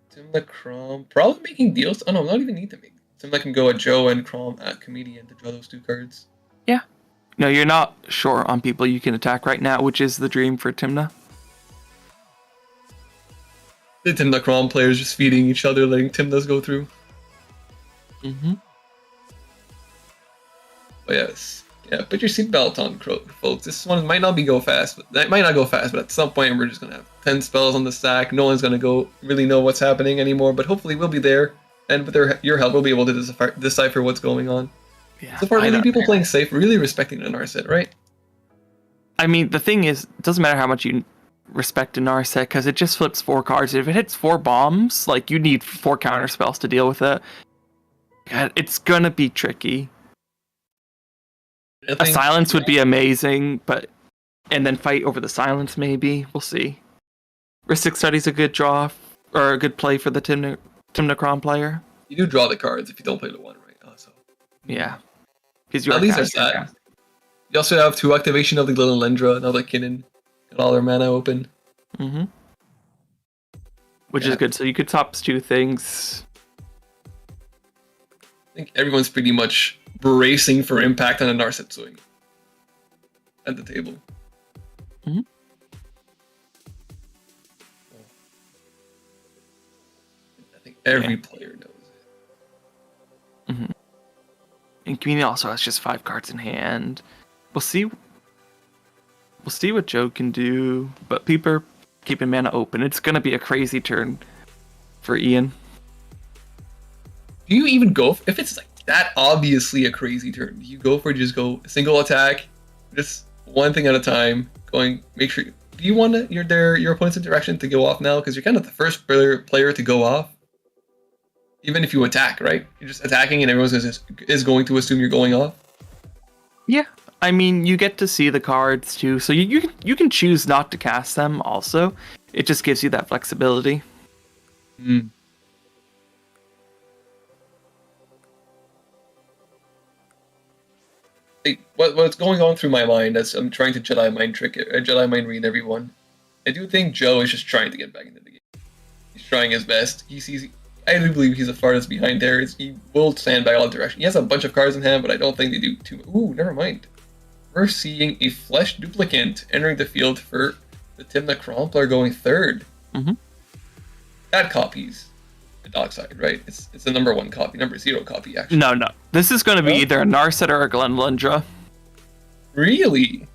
Tim the Crom. Probably making deals. Oh no, not even need to make. Tim can go at Joe and Crom at Comedian to draw those 2 cards. Yeah. No, you're not sure on people you can attack right now, which is the dream for Timna. The Tim the Crom players just feeding each other, letting Timnas go through. Mm-hmm. But yes. Yeah, put your seatbelt on, folks. This one might not go fast, but at some point we're just gonna have 10 spells on the stack. No one's gonna really know what's happening anymore, but hopefully we'll be there, and with your help, we'll be able to decipher what's going on. Yeah, so far, many people playing safe, really respecting the Narset, right? I mean, the thing is, it doesn't matter how much you respect a Narset, because it just flips 4 cards. If it hits 4 bombs, like, you need 4 counter spells to deal with it. God, it's gonna be tricky. A silence would be amazing, and then fight over the silence maybe. We'll see. Ristic Study's a good draw, or a good play for the Timna Crom player. You do draw the cards if you don't play the 1, right? Also. Yeah. At least there's that. You also have 2 activation of the Glenlendra, another Kinnan, and all their mana open. Mm-hmm. Which is good, so you could top 2 things. I think everyone's pretty much bracing for impact on a Narset swing at the table. Mm-hmm. I think every player knows it. Mm-hmm. And Community also has just 5 cards in hand. We'll see what Joe can do, but people are keeping mana open. It's gonna be a crazy turn for Ian. Do you even go if it's like that obviously a crazy turn? Do you go for just go single attack, just one thing at a time, make sure. Do you want your opponent's interaction to go off now because you're kind of the first player to go off? Even if you attack, right? You're just attacking and everyone is going to assume you're going off. Yeah, I mean, you get to see the cards too, so you can choose not to cast them also. It just gives you that flexibility. Hmm. What's going on through my mind as I'm trying to Jedi Mind read everyone. I do think Joe is just trying to get back into the game. He's trying his best. I do believe he's the farthest behind there. He will stand by all directions. He has a bunch of cards in hand, but I don't think they do too much. Ooh, never mind. We're seeing a flesh duplicant entering the field for the Tim the Crumpler going third. Mm-hmm. That copies the Dockside, right? It's the number 1 copy, number 0 copy, actually. No. This is going to be either a Narset or a Glenlundra. Really?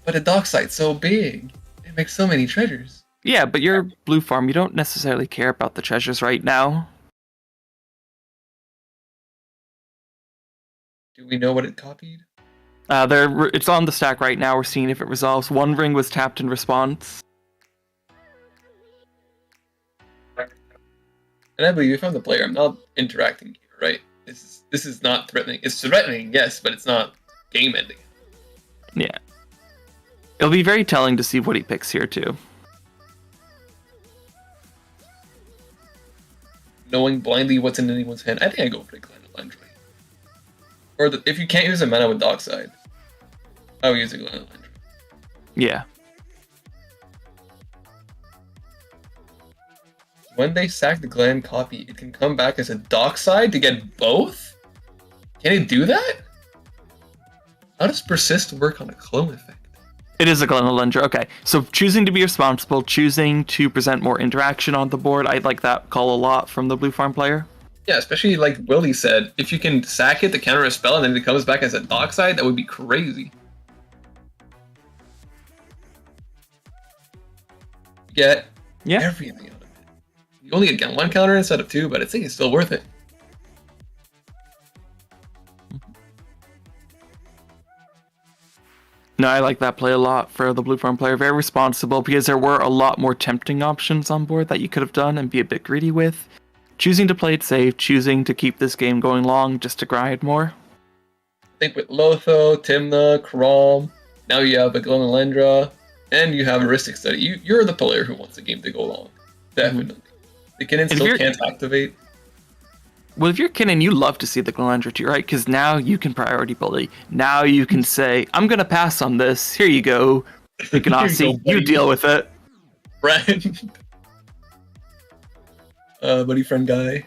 But a Dockside's so big. It makes so many treasures. Yeah, but you're Blue Farm. You don't necessarily care about the treasures right now. Do we know what it copied? It's on the stack right now. We're seeing if it resolves. 1 ring was tapped in response. And I believe if I'm the player, I'm not interacting here, right? This is not threatening. It's threatening, yes, but it's not game ending. Yeah. It'll be very telling to see what he picks here, too. Knowing blindly what's in anyone's hand, I think I go for the Glenlundra. Or if you can't use a mana with Dockside, I would use the Glenlundra. Yeah. When they sack the Glen copy, it can come back as a Dockside to get both? Can it do that? How does Persist work on a clone effect? It is a Glenlundra. Okay, so choosing to be responsible, choosing to present more interaction on the board. I like that call a lot from the Blue Farm player. Yeah, especially like Willie said, if you can sack it to counter a spell and then it comes back as a Dockside, that would be crazy. Get everything out of it. You only get 1 counter instead of 2, but I think it's still worth it. No, I like that play a lot for the Blue Farm player. Very responsible, because there were a lot more tempting options on board that you could have done and be a bit greedy with. Choosing to play it safe, choosing to keep this game going long just to grind more. I think with Lotho, Timna, Krom, now you have a Glenlundra, and you have a Ristic Study. You're the player who wants the game to go long. Definitely. The Kinnan still can't activate. Well, if you're Kinnan, you love to see the Glenlundra too, right? Because now you can priority bully. Now you can say, I'm going to pass on this. Here you go. Ka0s, you deal with it. Friend. Buddy friend guy.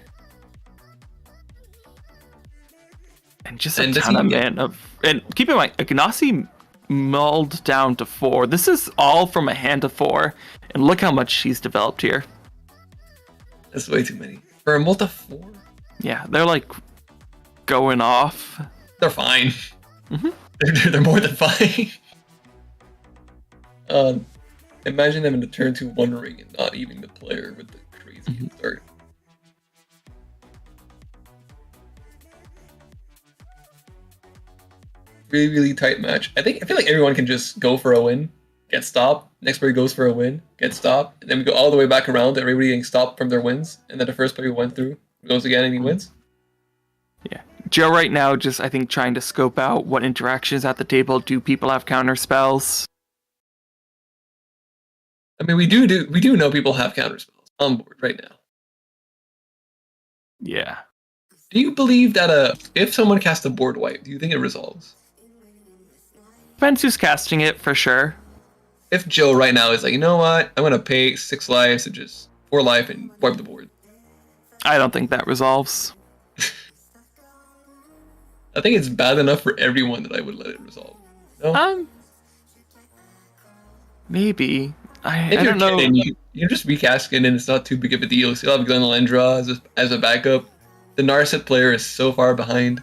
And just a ton of mana. And keep in mind, Ka0s mulled down to 4. This is all from a hand of 4. And look how much she's developed here. That's way too many. For a multi 4? Yeah, they're like going off. They're fine. Mm-hmm. They're more than fine. Imagine them in the turn to 1 ring and not even the player with the crazy start. Really, really tight match. I feel like everyone can just go for a win, get stopped. Next player goes for a win, get stopped, and then we go all the way back around. Everybody getting stopped from their wins, and then the first player who went through goes again and he wins. Yeah. Joe right now just, I think, trying to scope out what interactions at the table. Do people have counter spells? I mean, we do know people have counter spells on board right now. Yeah. Do you believe that if someone casts a board wipe, do you think it resolves? Depends who's casting it, for sure. If Joe right now is like, you know what, I'm gonna pay 6 lives to just 4 life and wipe the board. I don't think that resolves. I think it's bad enough for everyone that I would let it resolve. No? Maybe. I If don't know. you can just recast it and it's not too big of a deal. Still have Glenlundra as a backup. The Narset player is so far behind.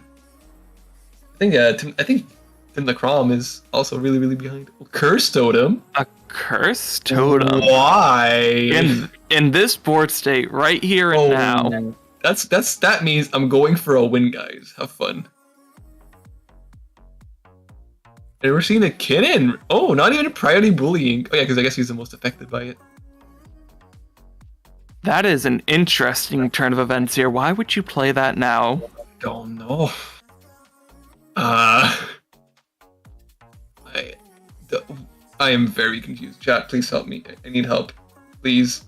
I think Tim the Crom is also really, really behind. Ka0s Totem. A Ka0s Totem. Why? In this board state, right here and now. That means I'm going for a win, guys. Have fun. And we're seeing a Kinnan. Oh, not even a priority bullying. Oh yeah, because I guess he's the most affected by it. That is an interesting turn of events here. Why would you play that now? Don't know. I am very confused. Chat, please help me. I need help. Please.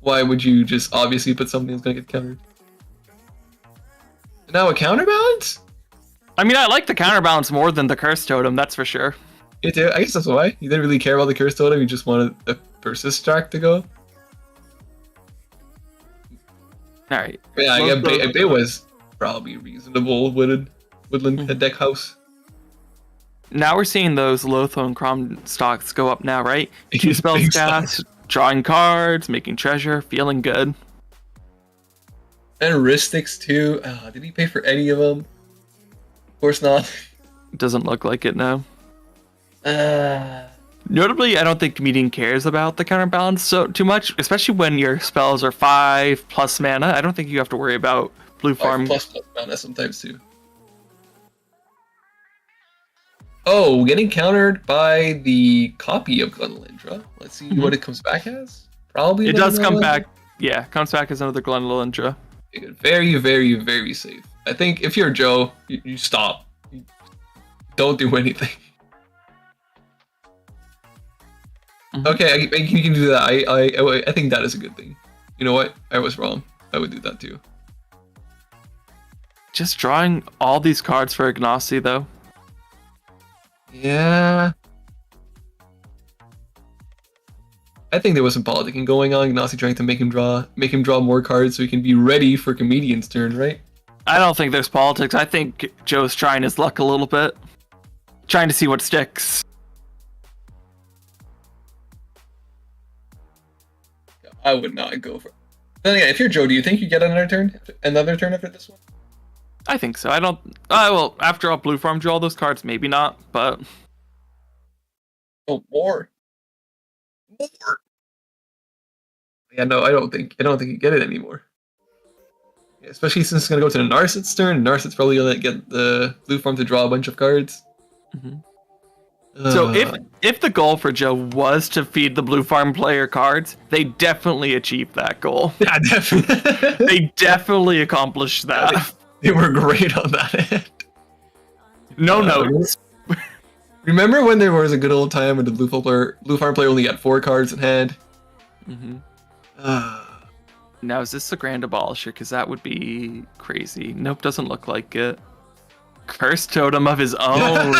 Why would you just obviously put something that's gonna get countered? Now a counterbalance? I mean, I like the counterbalance more than the Ka0s Totem, that's for sure. I guess that's why. You didn't really care about the Ka0s Totem, you just wanted a Persist track to go. All right. But yeah, Most of- a bay was probably reasonable woodland deck house. Now we're seeing those Lothar and Crom stocks go up now, right? 2 spells Big cast, drawing cards, making treasure, feeling good. And wristics too. Did he pay for any of them? Of course not. Doesn't look like it now. Notably, I don't think Comedian cares about the counterbalance too much, especially when your spells are 5+ mana. I don't think you have to worry about blue farm. Plus mana sometimes too. Oh, getting countered by the copy of Glenalindra. Let's see what it comes back as. Probably It does come Glenalindra. back. Yeah, comes back as another Glenalindra. Very, very, very safe. I think if you're Joe, you stop. You don't do anything. Okay, you can do that. I think that is a good thing. You know what? I was wrong. I would do that too. Just drawing all these cards for Ignacy, though. Yeah. I think there was some politicking going on. Ignacy trying to make him draw more cards so he can be ready for Comedian's turn, right? I don't think there's politics. I think Joe's trying his luck a little bit. Trying to see what sticks. I would not go for. Then again, if you're Joe, do you think you get another turn? Another turn after this one? I think so. I don't. Well, after all, blue farm drew all those cards, maybe not, but. Oh, more. Yeah, no, I don't think you get it anymore. Yeah, especially since it's gonna go to the Narset's turn. Narset's probably gonna get the blue farm to draw a bunch of cards. So if the goal for Joe was to feed the blue farm player cards, they definitely achieved that goal. Yeah, definitely. They definitely accomplished that. They were great on that end. No notes. Remember when there was a good old time when the blue farm player only had 4 cards in hand? Now is this a Grand Abolisher? Because that would be crazy. Nope, doesn't look like it. Cursed Totem of his own.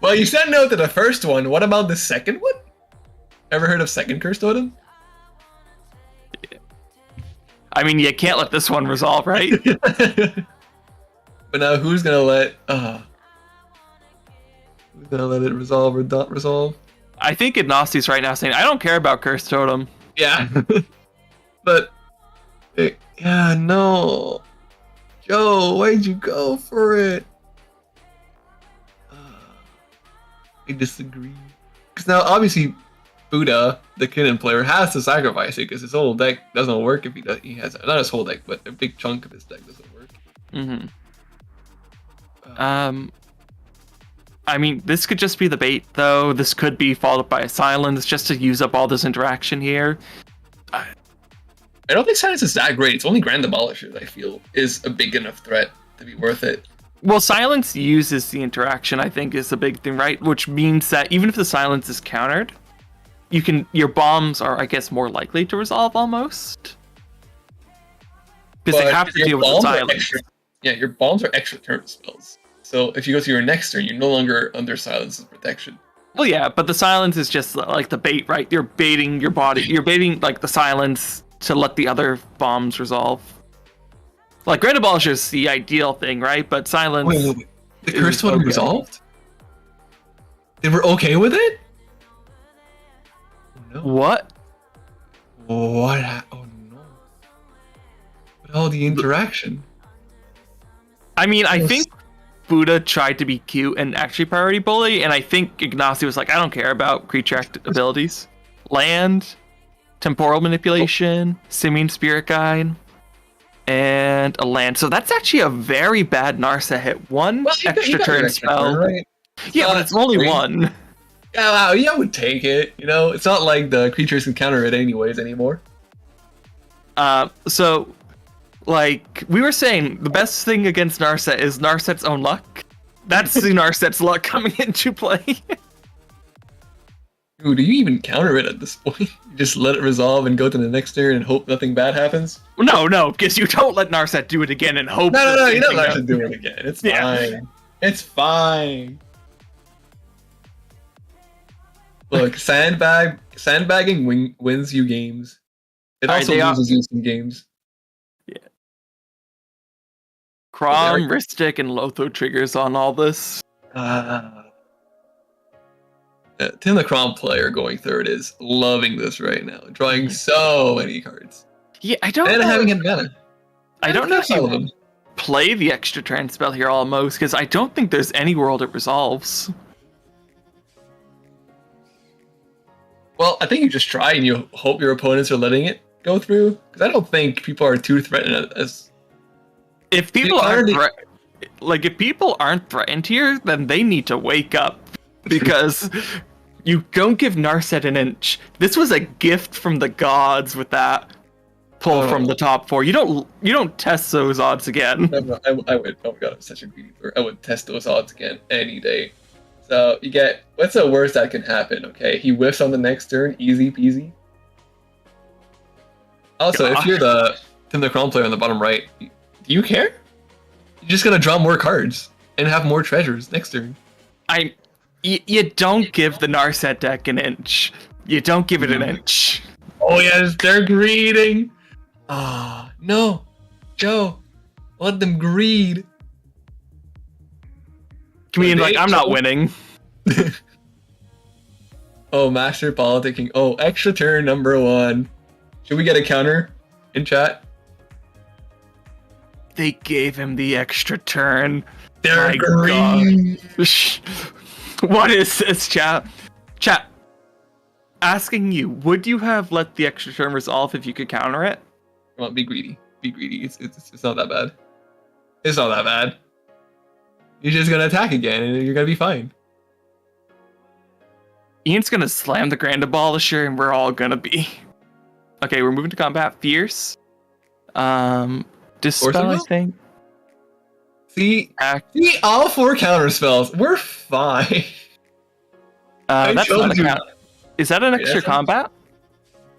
Well, you said no to the first one. What about the second one? Ever heard of second Cursed Totem? I mean, you can't let this one resolve, right? But now who's gonna let it resolve or not resolve? I think Ignacy's right now saying, I don't care about Cursed Totem. Yeah. But yeah, no. Joe, why'd you go for it? I disagree. Because now, obviously, Buddha, the Kinnan player, has to sacrifice it because his whole deck doesn't work if he has not his whole deck, but a big chunk of his deck doesn't work. I mean, this could just be the bait, though. This could be followed by a silence just to use up all this interaction here. I don't think silence is that great. It's only Grand Abolisher, I feel, is a big enough threat to be worth it. Well, silence uses the interaction, I think, is the big thing, right? Which means that even if the silence is countered, your bombs are, I guess, more likely to resolve almost. Because they have to deal with the silence. Your bombs are extra turn spells. So if you go to your next turn, you're no longer under silence's protection. Well, yeah, but the silence is just like the bait, right? You're baiting your body. You're baiting like the silence to let the other bombs resolve. Like Grand Abolisher is the ideal thing, right? But silence. Wait. The Cursed Totem resolved? They were okay with it? Oh, no. What? What? Oh no. But all the interaction. I mean, I think Buddha tried to be cute and actually priority bully, and I think Ignacy was like, I don't care about creature abilities. Land, temporal manipulation, Simian Spirit Guide, and a land. So that's actually a very bad Narsa hit. One extra turn spell. Right? Yeah, but it's only one. Yeah, I would take it. You know, it's not like the creatures can counter it anyways anymore. So, like, we were saying, the best thing against Narset is Narset's own luck. That's the Narset's luck coming into play. Ooh, do you even counter it at this point? You just let it resolve and go to the next turn and hope nothing bad happens? No, because you don't let Narset do it again and hope. No, you don't let it do it again. It's fine. Yeah. It's fine. Look, sandbagging wins you games. It Alright, also they are- loses you some games. Crom, Ristic, and Lotho triggers on all this. Tim the Crom player going third is loving this right now, drawing so many cards Yeah, I don't and know. having it mana. I don't know if all of you them. play the extra turn spell here almost, because I don't think there's any world it resolves. Well, I think you just try and you hope your opponents are letting it go through, because I don't think people are too threatened as. If people They aren't already- if people aren't threatened here, then they need to wake up, because you don't give Narset an inch. This was a gift from the gods with that pull from the top 4. You don't test those odds again. I would. Oh my god, I'm such a greedy player. I would test those odds again any day. So you get, what's the worst that can happen? Okay, he whiffs on the next turn, easy peasy. Also, if you're the Tim the Crown player on the bottom right, do you care? You're just gonna draw more cards and have more treasures next turn. You don't give the Narset deck an inch. You don't give it an inch. Oh yes, they're greeding. Ah, no, Joe, let them greed. I mean, like, I'm not winning. Oh, master politicking. Oh, extra turn number 1. Should we get a counter in chat? They gave him the extra turn. They're My green. What is this, chat? Chat. Asking you, would you have let the extra turn resolve if you could counter it? Come on, be greedy. Be greedy. It's not that bad. It's not that bad. You're just gonna attack again, and you're gonna be fine. Ian's gonna slam the Grand Abolisher, and we're all gonna be. Okay, we're moving to combat. Fierce. Dispel, I Force think. See, Act. see, all 4 counter spells. We're fine. That's told not a you. count. Is that an Wait, extra that's not-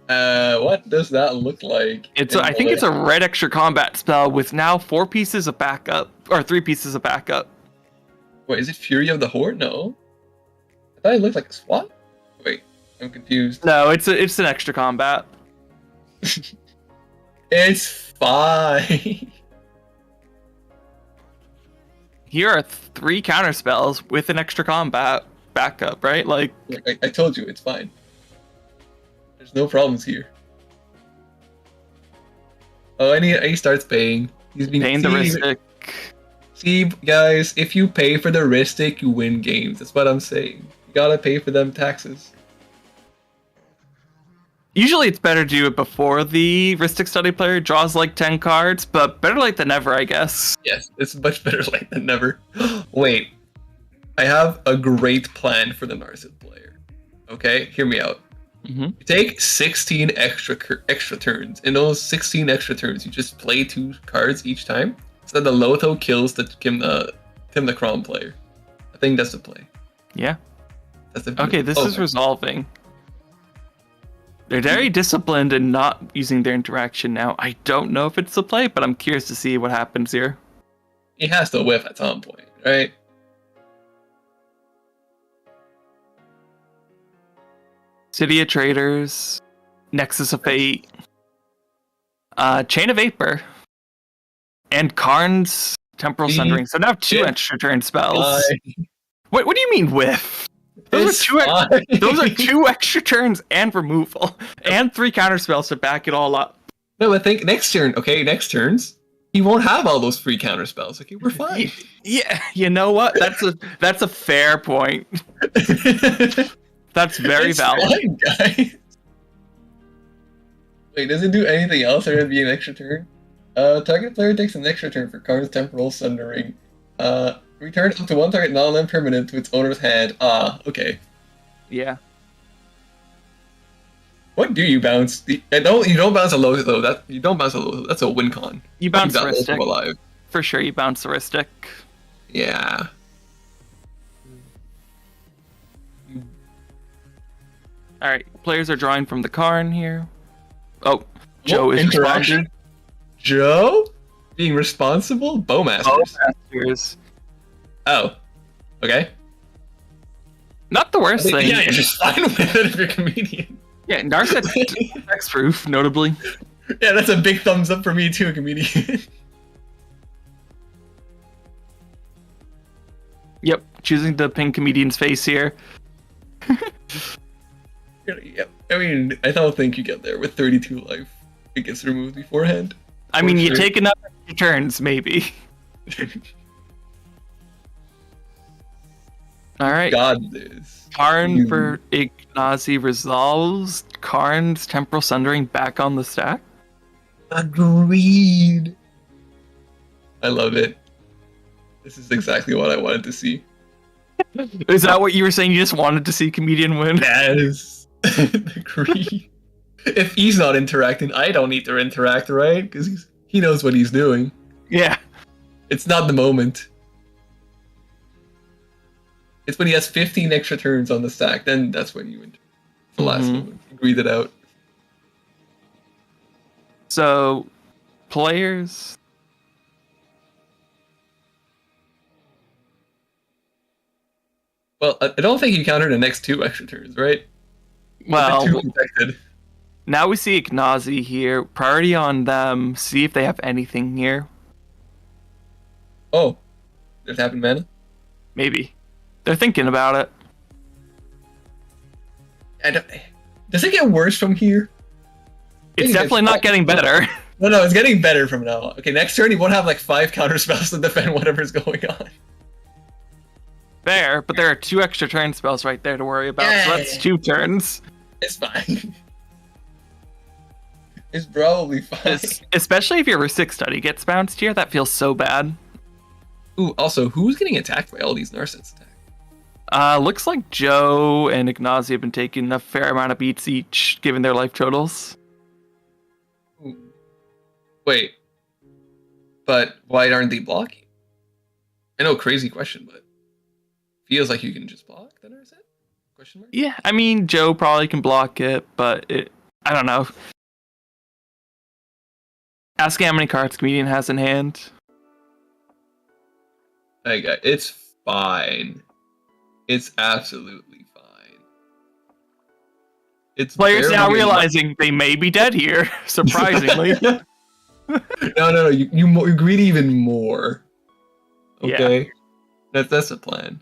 combat? What does that look like? I think it's a red extra combat spell with now 4 pieces of backup, or 3 pieces of backup. Wait, is it Fury of the Horde? No. I thought it looked like a SWAT. Wait, I'm confused. No, it's an extra combat. It's fine. Here are 3 counter spells with an extra combat backup, right? Like, I told you, it's fine. There's no problems here. Oh, and he starts paying. He's being paying the Ristic. See, guys, if you pay for the Ristic, you win games. That's what I'm saying. You gotta pay for them taxes. Usually it's better to do it before the Ristic Study player draws like 10 cards, but better late than never, I guess. Yes, it's much better late than never. Wait, I have a great plan for the Narset player. Okay, hear me out. Mm-hmm. You take 16 extra turns. In those 16 extra turns, you just play 2 cards each time, so that the Lotho kills the Tim the Crom player. I think that's the play. Yeah. That's the Okay, this is resolving. They're very disciplined in not using their interaction now. I don't know if it's the play, but I'm curious to see what happens here. He has to whiff at some point, right? City of Traders, Nexus of Fate, Chain of Vapor, and Karn's Temporal Sundering. So now 2 Yeah. extra turn spells. Fine. What do you mean whiff? Those It's are fine. those are 2 extra turns and removal, and 3 counter spells to back it all up. No, I think next turn, okay, next turns, he won't have all those free counter spells. Okay, we're fine. Yeah, you know what? That's a fair point. That's very It's valid. fine, guys. Wait, does it do anything else or would it be an extra turn? Target player takes an extra turn for Karn's Temporal Sundering. Return up to 1 target non-land permanent to its owner's hand. Ah, okay. Yeah. What do you bounce? You don't bounce a low though. You don't bounce a low. That's a win con. You bounce Keep the that Lotho Ristic. alive. For sure, you bounce the Ristic. Yeah. Alright, players are drawing from the Karn here. Oh, Joe is interaction. responding. Joe? Being responsible? Bowmasters. Bowmasters. Oh. Okay. Not the worst thing. Yeah, you're just fine with it if you're a comedian. Yeah, Narset X proof, notably. Yeah, that's a big thumbs up for me too, comedian. Yep, choosing to ping comedian's face here. Yeah, I mean, I don't think you get there with 32 life. It gets removed beforehand. I mean, you take enough turns, maybe. All right. God, this. Karn for Ignazi resolves. Karn's Temporal Sundering back on the stack. Agreed. I love it. This is exactly what I wanted to see. Is that what you were saying? You just wanted to see comedian win? Yes. Agreed. If he's not interacting, I don't need to interact, right? Because he knows what he's doing. Yeah. It's not the moment. It's when he has 15 extra turns on the stack, then that's when you enter. The last moment. Breathe it out. So, players. Well, I don't think you counter the next 2 extra turns, right? Well, 2 protected. now we see Ignazi here. Priority on them. See if they have anything here. Oh. There's happened mana? Maybe. They're thinking about it. Does it get worse from here? It's definitely not getting better. No, it's getting better from now on. Okay, next turn he won't have like 5 counter spells to defend whatever's going on. There, but there are 2 extra turn spells right there to worry about, so that's 2 turns. It's fine. It's probably fine. Especially if your Ristic Study gets bounced here, that feels so bad. Ooh, also, who's getting attacked by all these Narsets attacks? Looks like Joe and Ignazi have been taking a fair amount of beats each, given their life totals. Ooh. Wait. But why aren't they blocking? I know, crazy question, but feels like you can just block the Narset? Question mark? Yeah, I mean, Joe probably can block it, but I don't know. Asking how many cards Comedian has in hand. Okay, it's fine. It's absolutely fine. It's Players now barely realizing they may be dead here, surprisingly. No. You greedy even more. Okay, Yeah. that's the plan.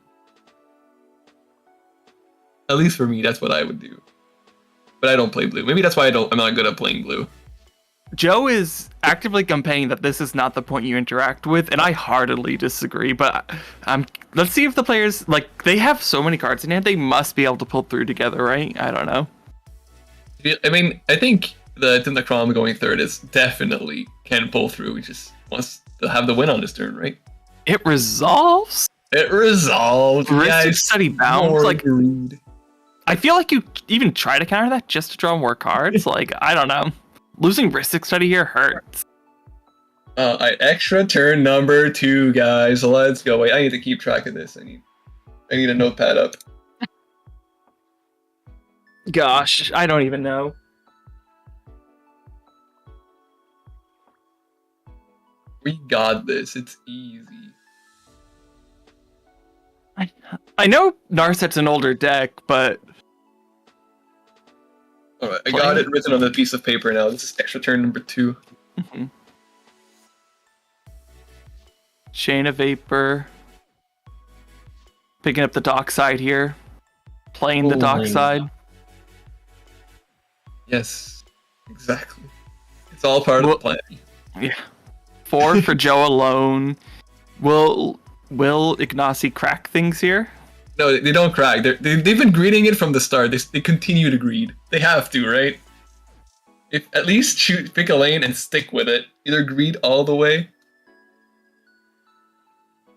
At least for me, that's what I would do. But I don't play blue. Maybe that's why I'm not good at playing blue. Joe is actively campaigning that this is not the point you interact with, and I heartily disagree. But let's see if the players, like, they have so many cards in hand, they must be able to pull through together, right? I don't know. I mean, I think the Tindakram going third is definitely can pull through. He just wants to have the win on his turn, right? It resolves? It resolved. Ristic Study bounds? Like, greed. I feel like you even try to counter that just to draw more cards. Like, I don't know. Losing Ristic Study here hurts. Extra turn number 2, guys. Let's go. Wait, I need to keep track of this. I need a notepad up. Gosh, I don't even know. We got this. It's easy. I know Narset's an older deck, but... Alright, I got it written on a piece of paper now. This is extra turn number 2. Mm-hmm. Chain of Vapor. Picking up the dockside here. Playing the dockside. Yes, exactly. It's all part of the plan. Yeah. 4 for Joe alone. Will Ignazi crack things here? No, they don't crack. They've been greeting it from the start. They continue to greed. They have to, right? If at least pick a lane and stick with it. Either greed all the way.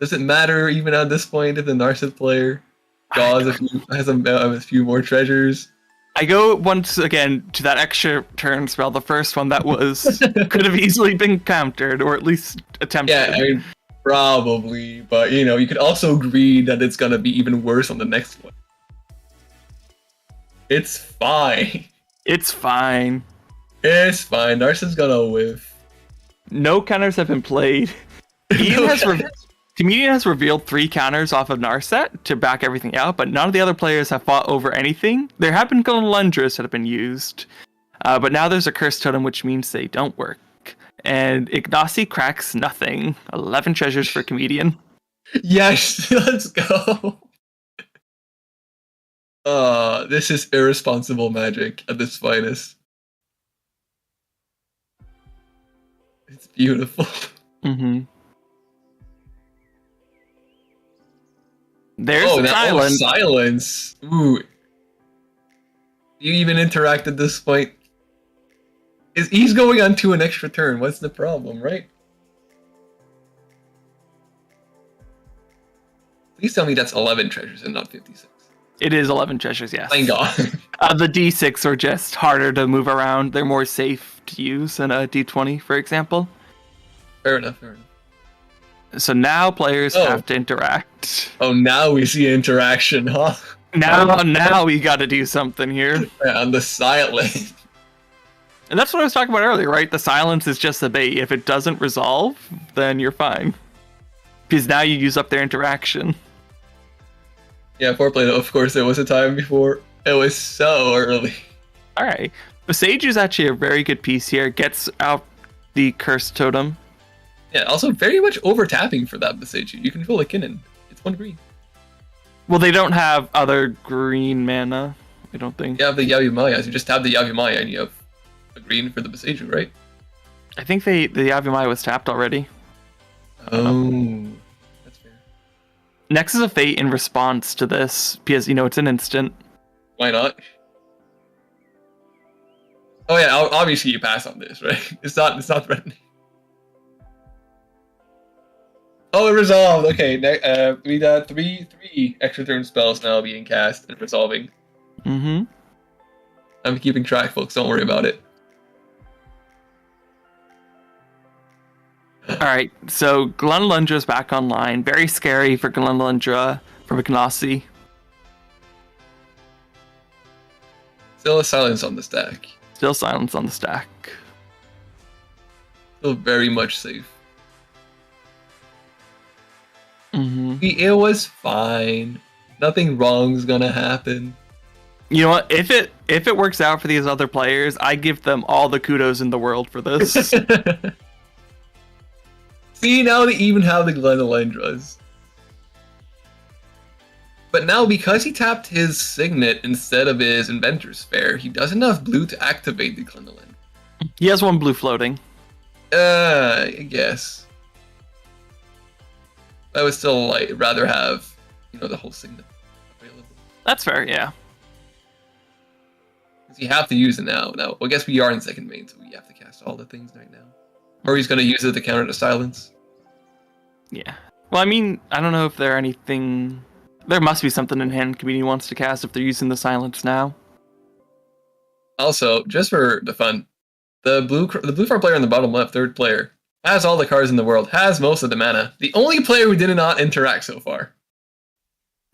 Does it matter even at this point if the Narset player draws has a few more treasures? I go once again to that extra turn spell, the first one that was could have easily been countered or at least attempted. Yeah, I mean, probably, but you could also greed that it's gonna be even worse on the next one. It's fine. It's fine. It's fine. Narset's gonna whiff. No counters have been played. Ian has Comedian has revealed 3 counters off of Narset to back everything out, but none of the other players have fought over anything. There have been Calandras that have been used, but now there's a Curse Totem, which means they don't work. And Ignacy cracks nothing. 11 treasures for Comedian. Yes, let's go. This is irresponsible magic at its finest. It's beautiful. Mm-hmm. There's silence. Silence. Ooh. You even interact at this point. He's going on to an extra turn. What's the problem, right? Please tell me that's 11 treasures and not 56. It is 11 treasures, yes. Thank God. The D6 are just harder to move around. They're more safe to use than a D20, for example. Fair enough. So now players have to interact. Oh, now we see interaction, huh? Now we got to do something here. On the silent. And that's what I was talking about earlier, right? The silence is just a bait. If it doesn't resolve, then you're fine. Because now you use up their interaction. Yeah, foreplay though, of course, there was a time before. It was so early. Alright. The Sage is actually a very good piece here. Gets out the Curse Totem. Yeah, also very much over-tapping for that Beseiju. You control a Kinnan. It's 1 green. Well, they don't have other green mana, I don't think. You have the Yavimaya, so you just tap the Yavimaya and you have a green for the Beseiju, right? I think the Yavimaya was tapped already. Oh, that's fair. Nexus of Fate in response to this, because, it's an instant. Why not? Oh yeah, obviously you pass on this, right? It's not threatening. Oh, it resolved. Okay, we got three extra turn spells now being cast and resolving. Mm-hmm. I'm keeping track, folks. Don't worry about it. Alright, so Glenlundra's back online. Very scary for Glenlundra from Ignacy. Still a silence on the stack. Still silence on the stack. Still very much safe. Mm-hmm. It was fine. Nothing wrong's gonna happen. You know what? If it works out for these other players, I give them all the kudos in the world for this. See, now they even have the Glenelendras. But now, because he tapped his Signet instead of his Inventor's Fair, he doesn't have blue to activate the Glenelendra. He has 1 blue floating. I guess. I would still rather have, the whole Signet available. That's fair, yeah. Because you have to use it now. Now, I guess we are in second main, so we have to cast all the things right now. Or he's going to use it to counter the silence. Yeah. Well, I mean, I don't know if there anything... There must be something in hand Comedian wants to cast if they're using the silence now. Also, just for the fun, the blue farm player in the bottom left, third player, has all the cards in the world, has most of the mana. The only player who did not interact so far.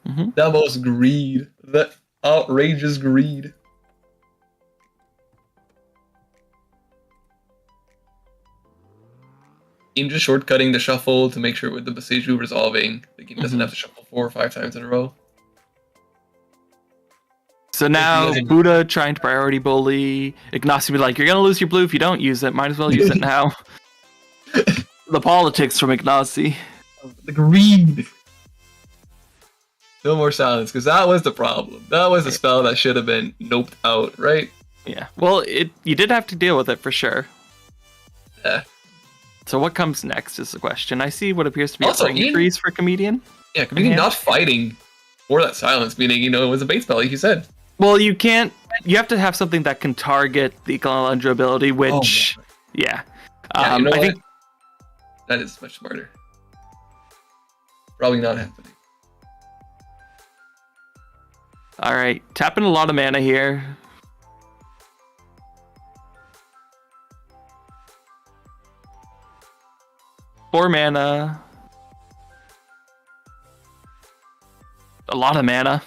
Mm-hmm. The most greed. The outrageous greed. In just shortcutting the shuffle to make sure with the Beseiju resolving, the game doesn't have to shuffle 4 or 5 times in a row. So now, Buddha trying to priority bully. Ignacy be like, you're going to lose your blue if you don't use it. Might as well use it now. The politics from Ignacy. The greed. No more silence, because that was the problem. That was the spell that should have been noped out, right? Yeah. Well, you did have to deal with it for sure. Yeah. So what comes next is the question. I see what appears to be Also, a freeze for Comedian. Yeah, Comedian not fighting for that silence, meaning, it was a bait spell, like you said. Well, you have to have something that can target the Glenelundra ability, which, yeah. Yeah, you know I what? think That is much smarter. Probably not happening. all right, tapping a lot of mana here. Four mana. A lot of mana.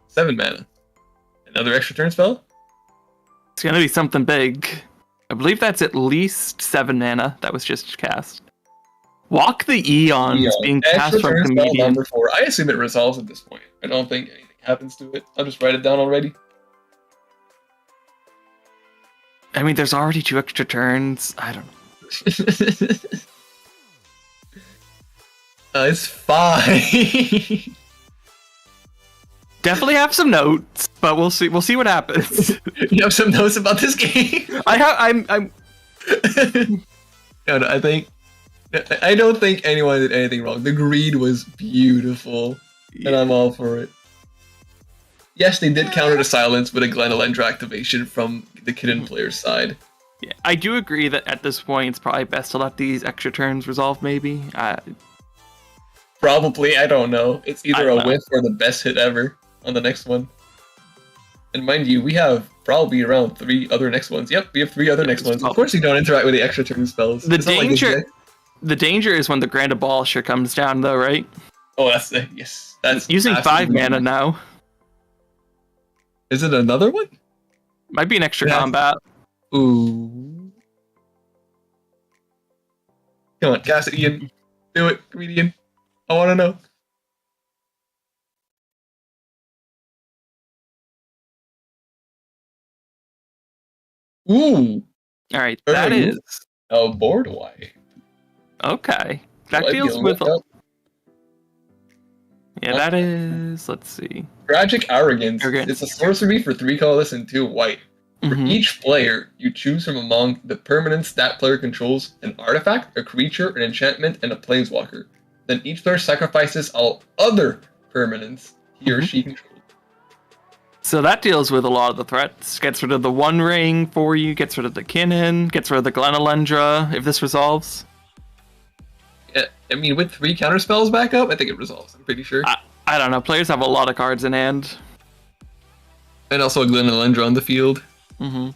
7 mana. Another extra turn spell? It's gonna be something big. I believe that's at least 7 mana that was just cast. Walk the Eons being cast Extra from turn spell Comedian. number 4. I assume it resolves at this point. I don't think anything happens to it. I'll just write it down already. I mean, there's already 2 extra turns. I don't know. It's fine. Definitely have some notes, but we'll see. We'll see what happens. You have some notes about this game? I'm. No, I don't think anyone did anything wrong. The greed was beautiful, and I'm all for it. Yes, they did counter the silence with a Glenalendra activation from the Kitten player's side. Yeah, I do agree that at this point it's probably best to let these extra turns resolve. Maybe. Probably, I don't know. It's either I a don't know. whiff or the best hit ever on the next one. And mind you, we have probably around 3 other next ones. Yep, we have 3 other next ones. Of course, you don't interact with the extra turn spells. The It's not like this danger. deck- The danger is when the Grand Abolisher comes down, though, right? Oh, that's the yes. That's Using 5 absolutely- mana now. Is it another one? Might be an extra Yeah. combat. Ooh. Come on, cast it, Ian. Do it, comedian. I want to know. Ooh. All right, that Very is Oh, board wipe. okay. That Might be deals a with. lookout. Yeah, that is. Let's see. Tragic Arrogance. Arrogance. It's a sorcery for 3 colorless and 2 white. For Mhm. each player, you choose from among the permanents that player controls an artifact, a creature, an enchantment, and a planeswalker. Then each player sacrifices all other permanents he or Mhm. she controls. So that deals with a lot of the threats. Gets rid of the One Ring for you. Gets rid of the Kinnan. Gets rid of the Glenalendra. If this resolves. Yeah, I mean, with 3 counterspells back up, I think it resolves. I'm pretty sure. I don't know. Players have a lot of cards in hand. And also a Glenalendra on the field. Mm-hmm.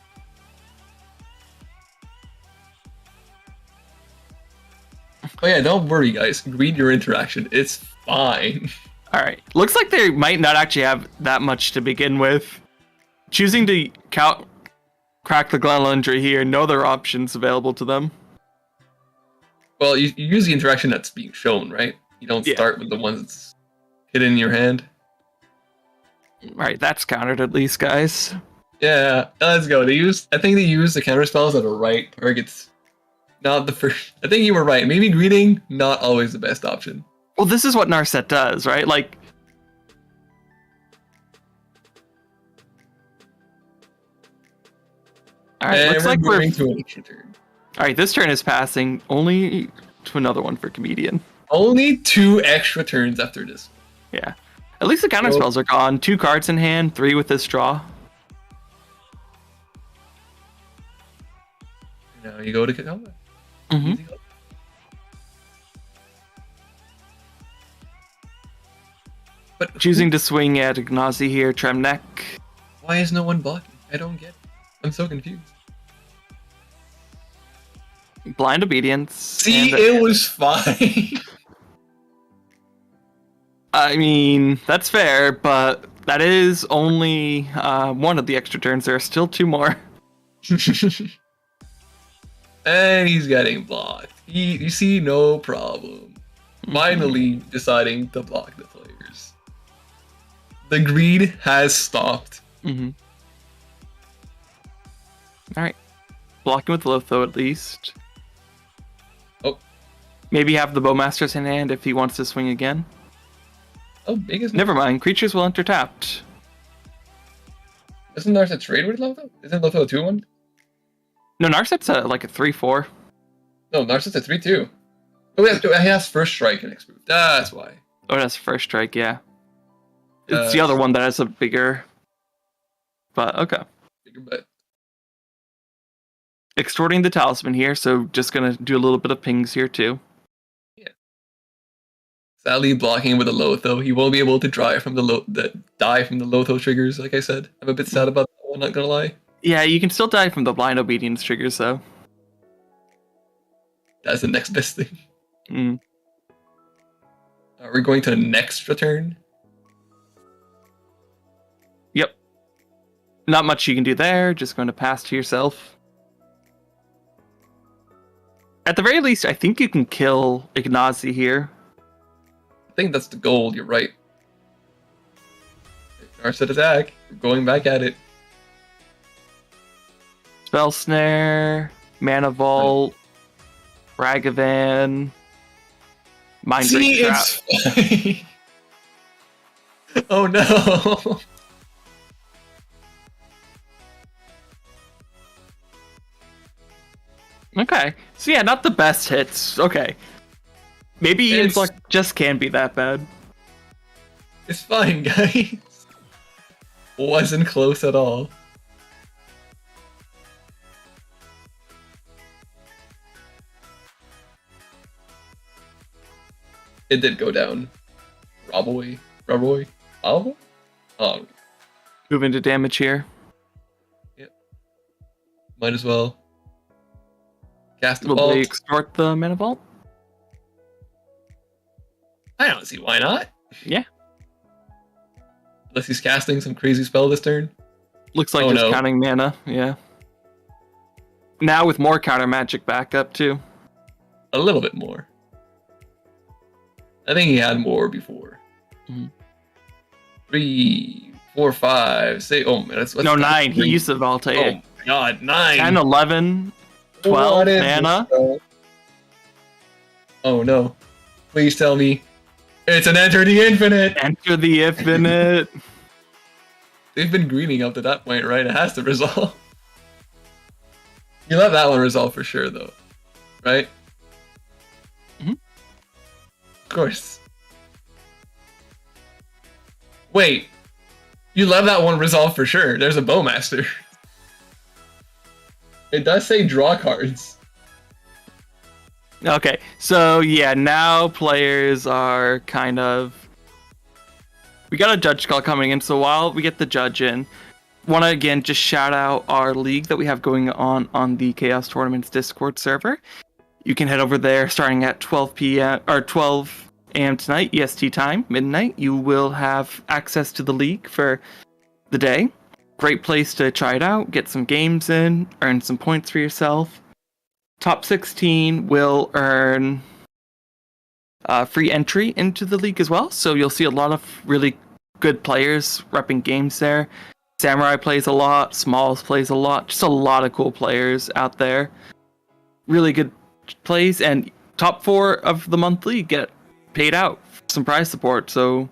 Oh yeah, don't worry, guys. Read your interaction. It's fine. All right. Looks like they might not actually have that much to begin with. Choosing to crack the Glenalendra here, no other options available to them. Well, you use the interaction that's being shown, right? You don't Yeah. start with the ones that's hidden in your hand. All right, that's countered at least, guys. Yeah, let's go. I think they use the counter spells that are right targets. Not the first. I think you were right. Maybe greeting, not always the best option. Well, this is what Narset does, right? Like, all right, And looks like we're. moving to an extra turn. All right, this turn is passing only to another one for Comedian. Only 2 extra turns after this. Yeah. At least the counter spells are gone. 2 cards in hand, 3 with this draw. Now you go to combat. Mhm. Easy go. But Choosing to swing at Ignazi here, Tremnek. why is no one blocking? I don't get it. I'm so confused. Blind Obedience. See, and- it was fine. I mean, that's fair, but that is only one of the extra turns. There are still 2 more. And he's getting blocked. You see, no problem. Finally deciding to block the players. The greed has stopped. Mm-hmm. All right. Blocking with Lotho at least. Oh. Maybe have the Bowmasters in hand if he wants to swing again. Oh, big is Never mind. Creatures will enter tapped. Isn't Narset trade with Lotho? Isn't Lotho a 2-1? No, Narset's like a 3/4. No, Narset's a 3-2. Oh, he has first strike in next move. That's why. Oh, that's first strike, yeah. It's the other one that has a bigger. But okay. Bigger bet. Extorting the Talisman here, so just gonna do a little bit of pings here too. Sadly, blocking with a Lotho, he won't be able to die from the Lotho triggers. Like I said, I'm a bit sad about that one. Not gonna lie. Yeah, you can still die from the Blind Obedience triggers though. That's the next best thing. Mm. We're going to the next return. Yep. Not much you can do there. Just going to pass to yourself. At the very least, I think you can kill Ignazi here. I think that's the goal. You're right. Narset attack. We're going back at it. Spell Snare, Mana Vault, Ragavan, Mind See, Break Trap. it's fine. Oh no. Okay. So yeah, not the best hits. Okay. Maybe Ian's luck just can't be that bad. It's fine, guys. Wasn't close at all. It did go down. Robboy? Oh. Move into damage here. Might as well. Cast a Will vault. they extort the Mana Vault? I don't see why not. Yeah. Unless he's casting some crazy spell this turn. Looks like Oh, just no. counting mana, yeah. Now with more counter magic backup too. A little bit more. I think he had more before. Mhm. 3, 4, 5. Say, oh man, that's No, 9. He used the Voltaic. Oh my god, 9. 10, 11, 12 What is mana. this, bro? Oh no. Please tell me. It's an Enter the Infinite! Enter the Infinite. They've been greening up to that point, right? It has to resolve. You let that one resolve for sure, though. Right? Mhm. Of course. Wait. You let that one resolve for sure. There's a Bowmaster. It does say draw cards. Okay, so yeah, now players are kind of... We got a judge call coming in, so while we get the judge in, want to again just shout out our league that we have going on the Chaos Tournaments Discord server. You can head over there starting at 12 p.m. or 12 a.m. tonight, EST time, midnight. You will have access to the league for the day. Great place to try it out, get some games in, earn some points for yourself. Top 16 will earn free entry into the league as well, so you'll see a lot of really good players repping games there. Samurai plays a lot, Smalls plays a lot, just a lot of cool players out there. Really good plays, and top 4 of the monthly get paid out some prize support, so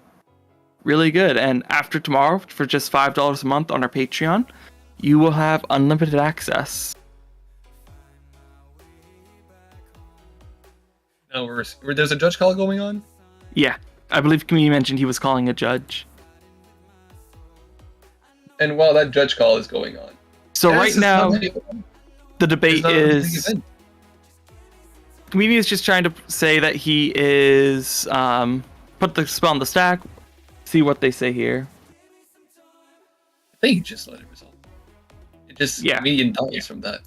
really good. And after tomorrow, for just $5 a month on our Patreon, you will have unlimited access. No, there's a judge call going on? Yeah, I believe Camille mentioned he was calling a judge. And while that judge call is going on. So Yes, right it's now, not many- the debate there's not a big is... event. Comedian is just trying to say that he is... put the spell on the stack, see what they say here. I think you just let it resolve. It just Yeah. comedian dies from that.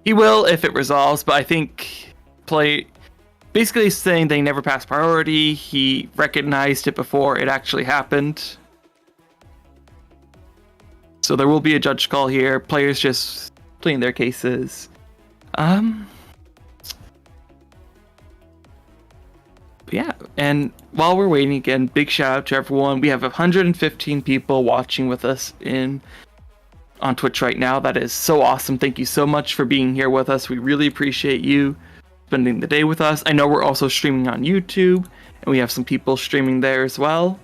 He will if it resolves, but I think play... Basically saying they never passed priority, he recognized it before it actually happened. So there will be a judge call here, players just pleading their cases. Yeah, and while we're waiting again, big shout out to everyone. We have 115 people watching with us on Twitch right now. That is so awesome. Thank you so much for being here with us. We really appreciate you spending the day with us. I know we're also streaming on YouTube, and we have some people streaming there as well.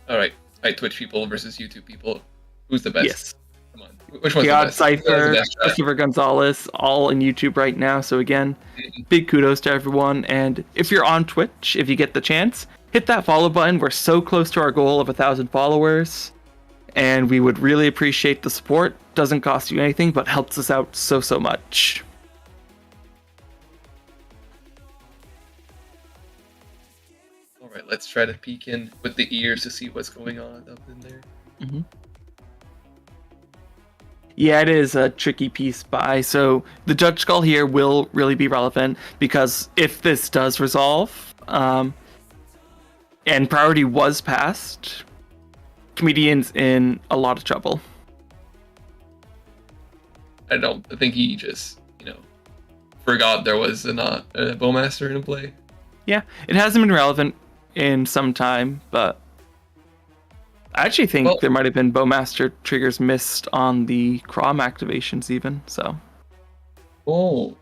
Alright, Twitch people versus YouTube people. Who's the best? Yes. Come on. Which one's the Ka0s best? Who's the Cypher, best chat? Christopher Gonzalez, all in YouTube right now. So again, big kudos to everyone. And if you're on Twitch, if you get the chance, hit that follow button. We're so close to our goal of 1,000 followers. And we would really appreciate the support. Doesn't cost you anything, but helps us out so much. Alright, let's try to peek in with the ears to see what's going on up in there. Mm-hmm. Yeah, it is a tricky piece by. So the judge call here will really be relevant because if this does resolve, and priority was passed, comedian's in a lot of trouble. I think he just, forgot there was a Bowmaster in play. Yeah, it hasn't been relevant in some time, but I actually think there might have been Bowmaster triggers missed on the Crom activations even, so. Oh.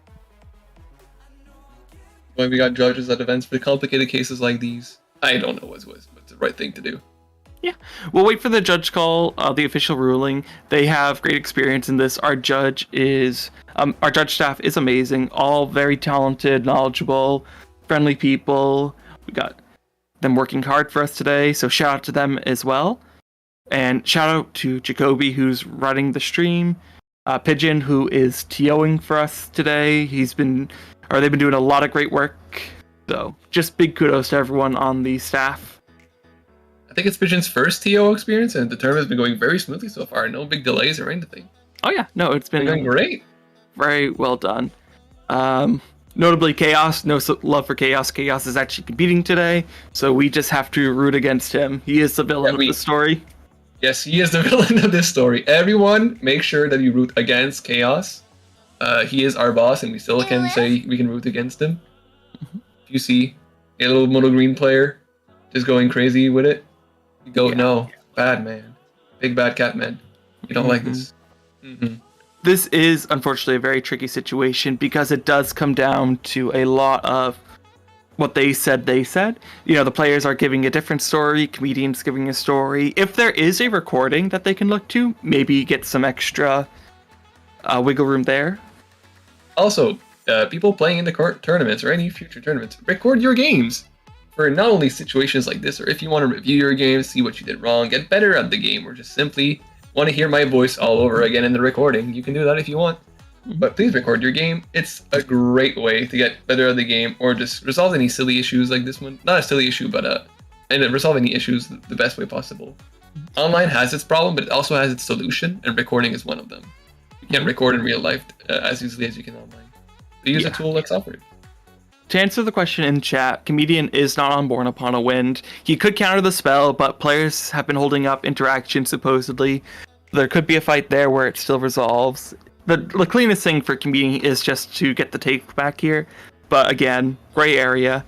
When we got judges at events for complicated cases like these, I don't know what's the right thing to do. Yeah, we'll wait for the judge call, the official ruling. They have great experience in this. Our judge staff is amazing, all very talented, knowledgeable, friendly people. We got them working hard for us today, so shout out to them as well. And shout out to Jacoby, who's running the stream. Pigeon, who is TOing for us today. They've been doing a lot of great work. So just big kudos to everyone on the staff. I think it's Pigeon's first TO experience, and the tournament has been going very smoothly so far. No big delays or anything. Oh yeah, no, it's been going great. Very well done. Notably, Ka0s. No love for Ka0s. Ka0s is actually competing today, so we just have to root against him. He is the villain of the story. Yes, he is the villain of this story. Everyone, make sure that you root against Ka0s. He is our boss, and we still can say we can root against him. If you see a little mono green player just going crazy with it, you go, no, bad man. Big bad cat man. You don't like this. This is, unfortunately, a very tricky situation because it does come down to a lot of what they said. The players are giving a different story, comedians giving a story. If there is a recording that they can look to, maybe get some extra wiggle room there. Also, people playing in the tournaments or any future tournaments, record your games for not only situations like this, or if you want to review your game, see what you did wrong, get better at the game, or just simply want to hear my voice all over again in the recording. You can do that if you want, but please record your game. It's a great way to get better at the game, or just resolve any silly issues like this one. Not a silly issue, but and resolve any issues the best way possible. Online has its problem, but it also has its solution, and recording is one of them. You can't record in real life as easily as you can online. So use a tool that's offered. To answer the question in chat, Comedian is not unborn upon a wind. He could counter the spell, but players have been holding up interaction supposedly. There could be a fight there where it still resolves. The cleanest thing for Comedian is just to get the take back here. But again, gray area.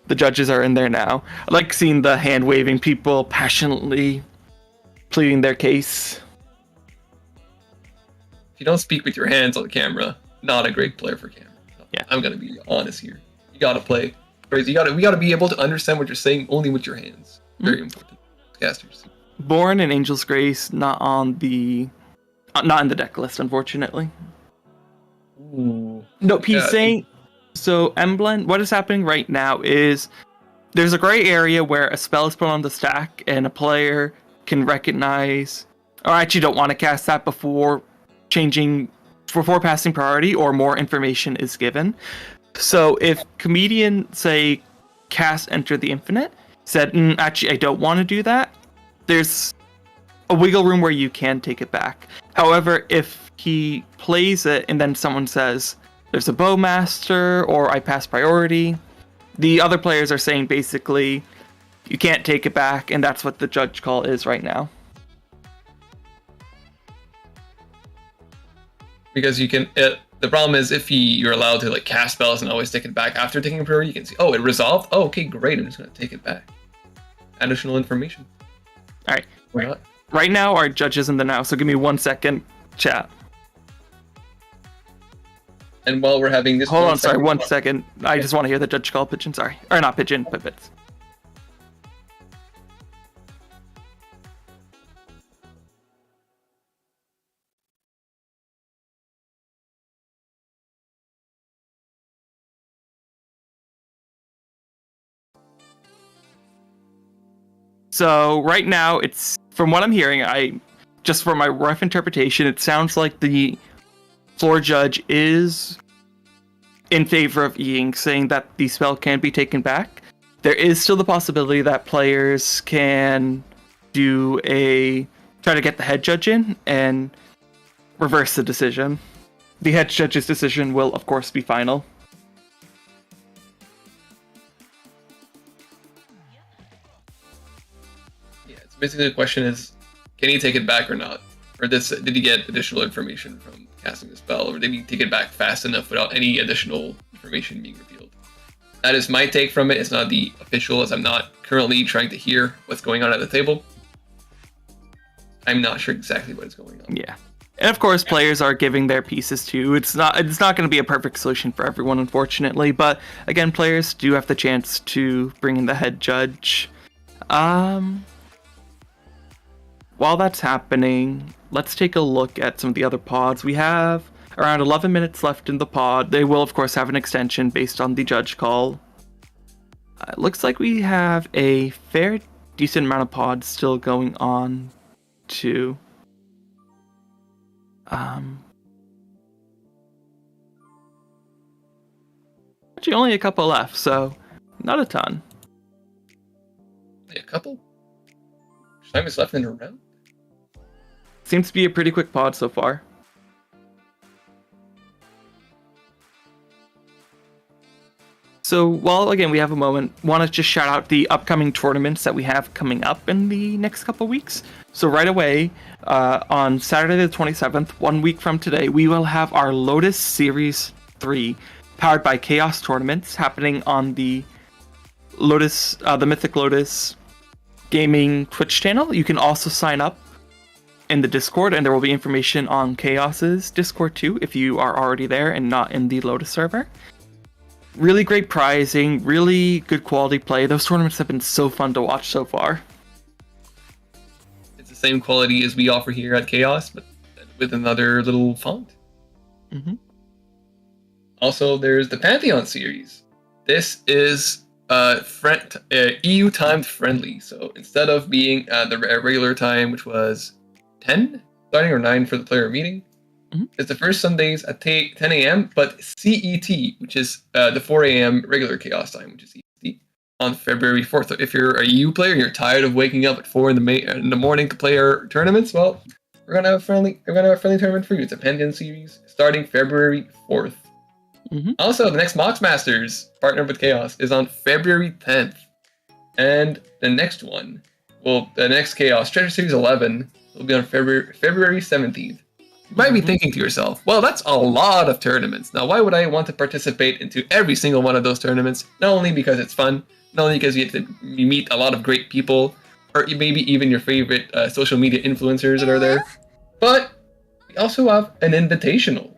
The judges are in there now. I like seeing the hand-waving people passionately pleading their case. If you don't speak with your hands on the camera, not a great player for camera. Yeah. I'm gonna be honest here. You gotta play crazy. We gotta be able to understand what you're saying only with your hands. Very important. Casters. Born and Angel's Grace not in the deck list, unfortunately. Ooh. Nope, he's saying. So Emblem, what is happening right now is there's a gray area where a spell is put on the stack and a player can recognize, or actually don't want to cast that before passing priority or more information is given. So if Comedian, say, cast Enter the Infinite, said, actually I don't want to do that, there's a wiggle room where you can take it back. However, if he plays it and then someone says, there's a Bowmaster or I pass priority, the other players are saying basically, you can't take it back, and that's what the judge call is right now. Because you can, the problem is if you're allowed to cast spells and always take it back after taking a priority, you can see, oh, it resolved? Oh, okay, great, I'm just going to take it back. Additional information. All right. Why not? Right now, our judge is in the now, so give me 1 second, chat. And while we're having this... Hold on, sorry, 1 second. I just want to hear the judge call Pigeon, sorry. Or not Pigeon, but Bits. So right now, it's from what I'm hearing, just from my rough interpretation, it sounds like the floor judge is in favor of Ying, saying that the spell can be taken back. There is still the possibility that players can try to get the head judge in and reverse the decision. The head judge's decision will, of course, be final. Basically, the question is, can he take it back or not? Or did he get additional information from casting the spell, or did he take it back fast enough without any additional information being revealed? That is my take from it. It's not the official, as I'm not currently trying to hear what's going on at the table. I'm not sure exactly what is going on. Yeah. And of course, players are giving their pieces too. It's not going to be a perfect solution for everyone, unfortunately. But again, players do have the chance to bring in the head judge. While that's happening, let's take a look at some of the other pods. We have around 11 minutes left in the pod. They will, of course, have an extension based on the judge call. It looks like we have a fair decent amount of pods still going on too. Actually, only a couple left, so not a ton. A couple? How much time is left in a round? Seems to be a pretty quick pod so far. So, while again we have a moment, want to just shout out the upcoming tournaments that we have coming up in the next couple weeks. So right away, on Saturday the 27th, 1 week from today, we will have our Lotus Series 3, powered by Ka0s Tournaments, happening on the Lotus, the Mythic Lotus Gaming Twitch channel. You can also sign up in the Discord, and there will be information on Ka0s's Discord too, if you are already there and not in the Lotus server. Really great prizing, really good quality play. Those tournaments have been so fun to watch so far. It's the same quality as we offer here at Ka0s, but with another little font. Mm-hmm. Also, there's the Pantheon series. This is EU timed friendly. So instead of being the regular time, which was 10 starting or 9 for the player meeting, it's the first Sundays at 10 a.m., but CET, which is the 4 a.m. regular Ka0s time, which is CET, on February 4th. So if you're a EU player and you're tired of waking up at 4 in the morning to play our tournaments, well, we're gonna have a friendly tournament for you. It's a Pantheon series starting February 4th. Also, the next Mox Masters, partnered with Ka0s, is on February 10th. And the next one, the next Ka0s Treasure Series 11 will be on February 17th. You might be thinking to yourself, well, that's a lot of tournaments. Now, why would I want to participate into every single one of those tournaments? Not only because it's fun, not only because you meet a lot of great people, or maybe even your favorite social media influencers that are there, but we also have an invitational.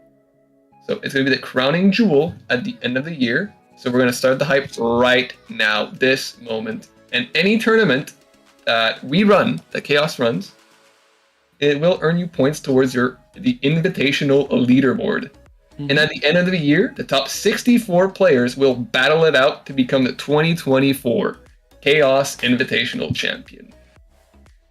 So it's going to be the crowning jewel at the end of the year. So we're going to start the hype right now, this moment. And any tournament that we run, that Ka0s runs, it will earn you points towards the invitational leaderboard. And at the end of the year, the top 64 players will battle it out to become the 2024 Ka0s Invitational Champion.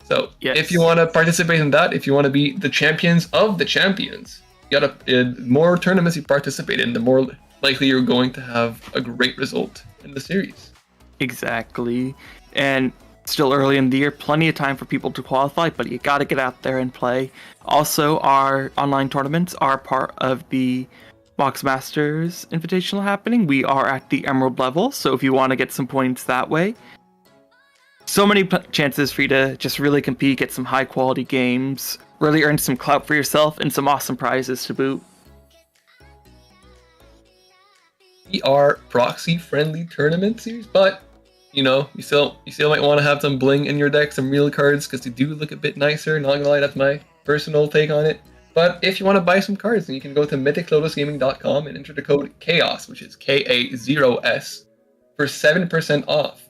So if you want to participate in that, if you want to be the champions of the champions, you gotta, more tournaments you participate in, the more likely you're going to have a great result in the series. Exactly. And still early in the year, plenty of time for people to qualify, but you gotta get out there and play. Also, our online tournaments are part of the Mox Masters Invitational happening. We are at the Emerald level, so if you want to get some points that way, so many chances for you to just really compete, get some high quality games, really earn some clout for yourself, and some awesome prizes to boot. We are proxy friendly tournament series, but you know, you still might want to have some bling in your deck, some real cards, because they do look a bit nicer. Not gonna lie, that's my personal take on it. But if you want to buy some cards, then you can go to mythiclotusgaming.com and enter the code Ka0s, which is Ka0s, for 7% off.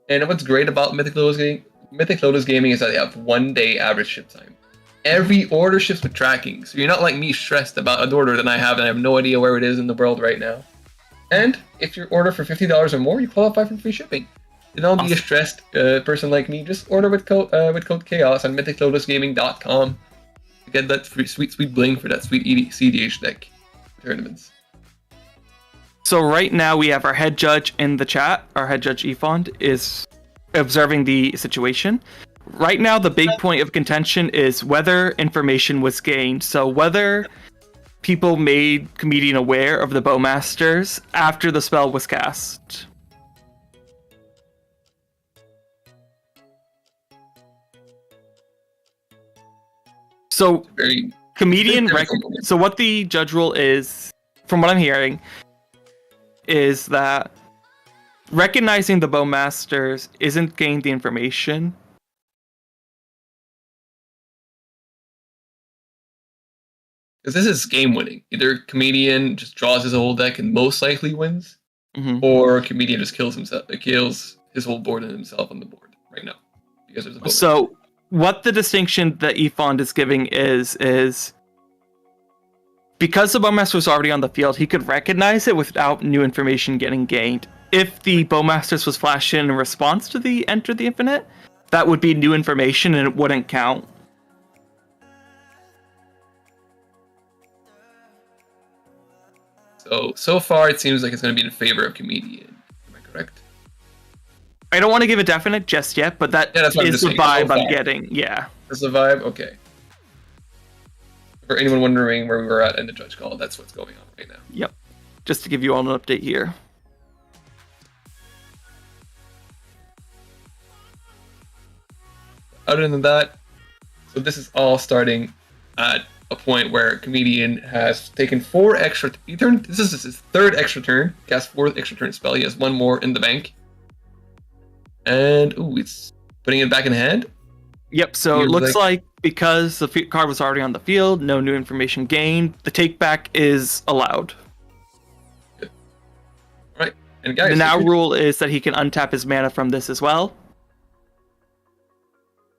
And what's great about Mythic Lotus Gaming is that they have 1 day average ship time. Every order ships with tracking, so you're not like me stressed about an order that I have and I have no idea where it is in the world right now. And if you order for $50 or more, you qualify for free shipping. So don't be a stressed person like me. Just order with code Ka0s on mythiclotusgaming.com to get that free sweet bling for that sweet CDH deck tournaments. So right now we have our head judge in the chat. Our head judge Efond is observing the situation. Right now the big point of contention is whether information was gained. So whether people made Comedian aware of the Bowmasters after the spell was cast. So Very comedian. very difficult. So what the judge rule is, from what I'm hearing, is that recognizing the bowmasters isn't getting the information. Because this is game winning. Either comedian just draws his whole deck and most likely wins, Mhm. or comedian just kills his whole board and himself on the board right now. Because there's a bonus. So what the distinction that Efond is giving is because the bowmaster was already on the field, he could recognize it without new information getting gained. If the bowmasters was flashed in response to the Enter the Infinite, that would be new information and it wouldn't count. So far it seems like it's going to be in favor of comedian. Am I correct? I don't want to give a definite just yet, but that Yeah, that's what I'm is just the saying. vibe So I'm far. getting. Yeah. That's the vibe? Okay. For anyone wondering where we were at in the judge call, that's what's going on right now. Yep. Just to give you all an update here. Other than that, so this is all starting at a point where comedian has taken 4 extra. This is his 3rd extra turn. Cast 4th extra turn spell. He has 1 more in the bank, and it's putting it back in hand. Yep, so it Seems looks like- like because the card was already on the field, no new information gained, the take back is allowed. Right, and guys, The now if you're- rule is that he can untap his mana from this as well.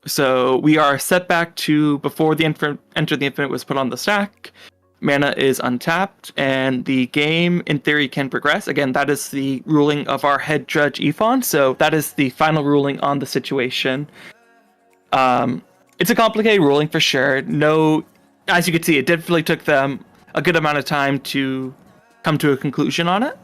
So we are set back to before the Enter the Infinite was put on the stack. Mana is untapped, and the game, in theory, can progress. Again, that is the ruling of our head judge, Efon, so that is the final ruling on the situation. It's a complicated ruling for sure. No, as you can see, it definitely took them a good amount of time to come to a conclusion on it.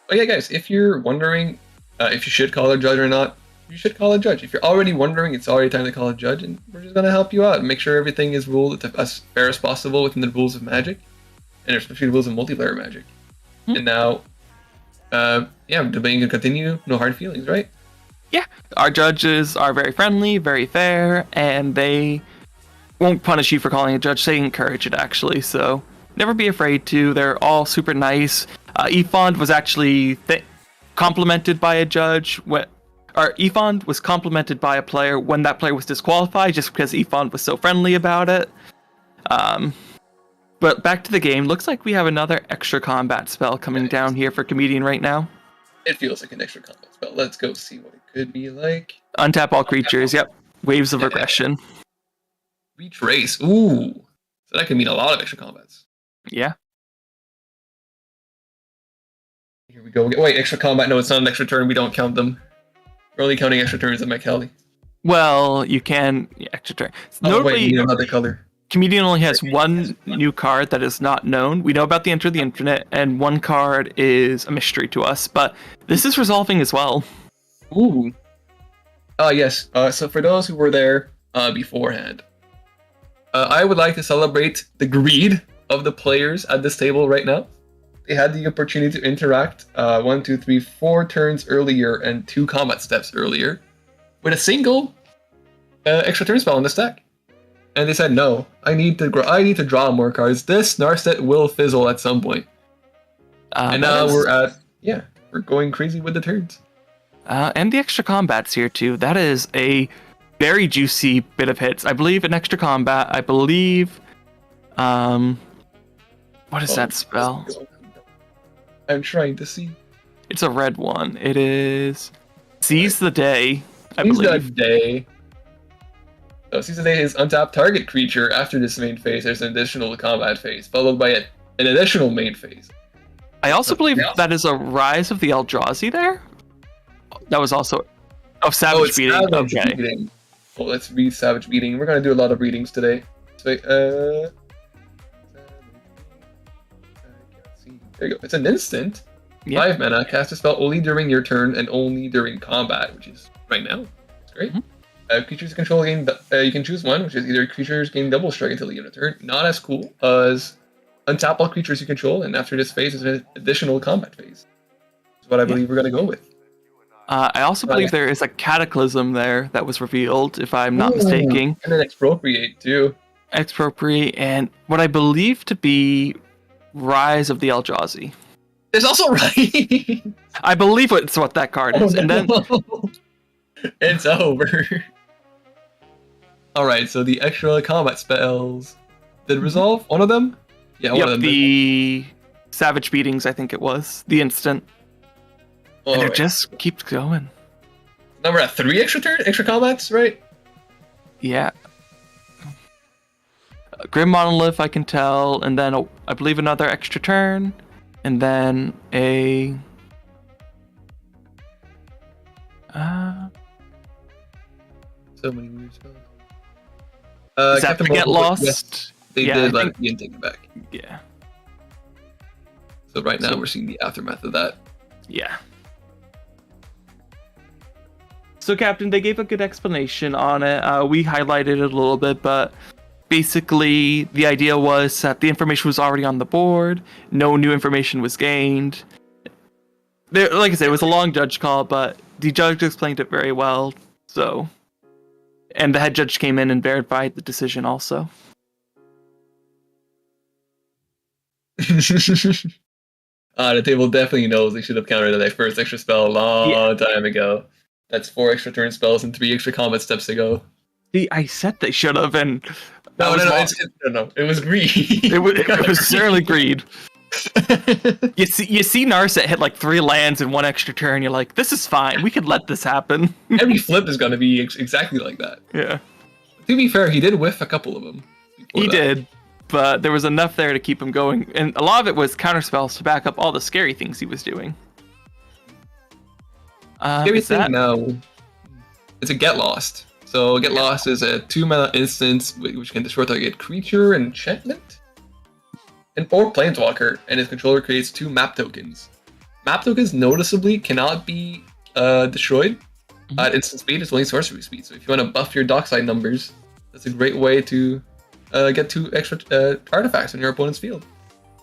But yeah, guys, if you're wondering if you should call a judge or not, you should call a judge. If you're already wondering, it's already time to call a judge, and we're just gonna help you out and make sure everything is ruled as fair as possible within the rules of Magic, and especially the rules of multiplayer Magic. And now, the debating can continue. No hard feelings, right? Yeah, our judges are very friendly, very fair, and they won't punish you for calling a judge. They encourage it, actually, so never be afraid to. They're all super nice. Efond was actually complimented by a judge. Efond was complimented by a player when that player was disqualified, just because Efond was so friendly about it. But back to the game. Looks like we have another extra combat spell coming down here for Comedian right now. It feels like an extra combat spell. Let's go see what it could be like. Untap all creatures. Yep. Waves of Regression. Retrace. Ooh. So that could mean a lot of extra combats. Yeah. Here we go. Wait, extra combat. No, it's not an extra turn. We don't count them. We're only counting extra turns at McKelly. Well, you can extra turn. Oh, Notably, wait, you need another color. Comedian only has one new card that is not known. We know about the Enter the Infinite, and one card is a mystery to us, but this is resolving as well. Ooh. Yes. So for those who were there beforehand, I would like to celebrate the greed of the players at this table right now. They had the opportunity to interact 4 turns earlier and 2 combat steps earlier with a single extra turn spell on the stack. And they said, no, I need to draw more cards. This Narset will fizzle at some point. And now we're going crazy with the turns. And the extra combats here too. That is a very juicy bit of hits. I believe an extra combat. I believe, what is that spell? I'm trying to see. It's a red one. It is Seize the Day, I Seize the believe. Day. So Seize the Day is untap target creature. After this main phase, there's an additional combat phase, followed by an additional main phase. I also believe that is a Rise of the Eldrazi there. That was also Savage Beating. Savage Okay. Beating. Well, let's read Savage Beating. We're gonna do a lot of readings today. So, there you go. It's an instant. Yeah. 5 mana. Cast a spell only during your turn and only during combat, which is right now. It's great. Creatures you control gain. You can choose one, which is either creatures gain double strike until the end of turn. Not as cool as untap all creatures you control, and after this phase is an additional combat phase. Is what I believe we're gonna go with. I also believe there is a cataclysm there that was revealed, if I'm not Ooh, mistaken. And then expropriate too. Expropriate, and what I believe to be Rise of the Eldrazi. There's also right. I believe it's what that card is. And then It's over. Alright, so the extra combat spells did resolve one of them? Yeah, one of them. the Savage Beatings, I think it was. The instant. And it Alright. just keeps going. Now we're at 3 extra combats, right? Yeah. Grim Monolith, I can tell, and then I believe another extra turn, and then a. So many weird spells. Is that Captain Forget Marvel, Lost? yes, they Yeah, did I let think- it be and take it back. Yeah. So right now So- we're seeing the aftermath of that. Yeah. So, Captain, they gave a good explanation on it. We highlighted it a little bit, but basically, the idea was that the information was already on the board. No new information was gained. Like I said, it was a long judge call, but the judge explained it very well. So, and the head judge came in and verified the decision also. The table definitely knows they should have countered that first extra spell a long time ago. That's 4 extra turn spells and 3 extra combat steps ago. See, I said they should have, and No, that it was greed. it was certainly greed. You see Narset hit like 3 lands in 1 extra turn. You're like, this is fine. We could let this happen. Every flip is going to be exactly like that. Yeah, To be fair, he did whiff a couple of them. he did, but there was enough there to keep him going, and a lot of it was counterspells to back up all the scary things he was doing. Scary Is that thing now, it's a Get Lost. So Get Lost is a 2-mana instance which can destroy target creature, enchantment, or planeswalker, and its controller creates 2 map tokens. Map tokens noticeably cannot be destroyed at instant speed. It's only sorcery speed. So if you want to buff your dockside numbers, that's a great way to get 2 extra artifacts on your opponent's field.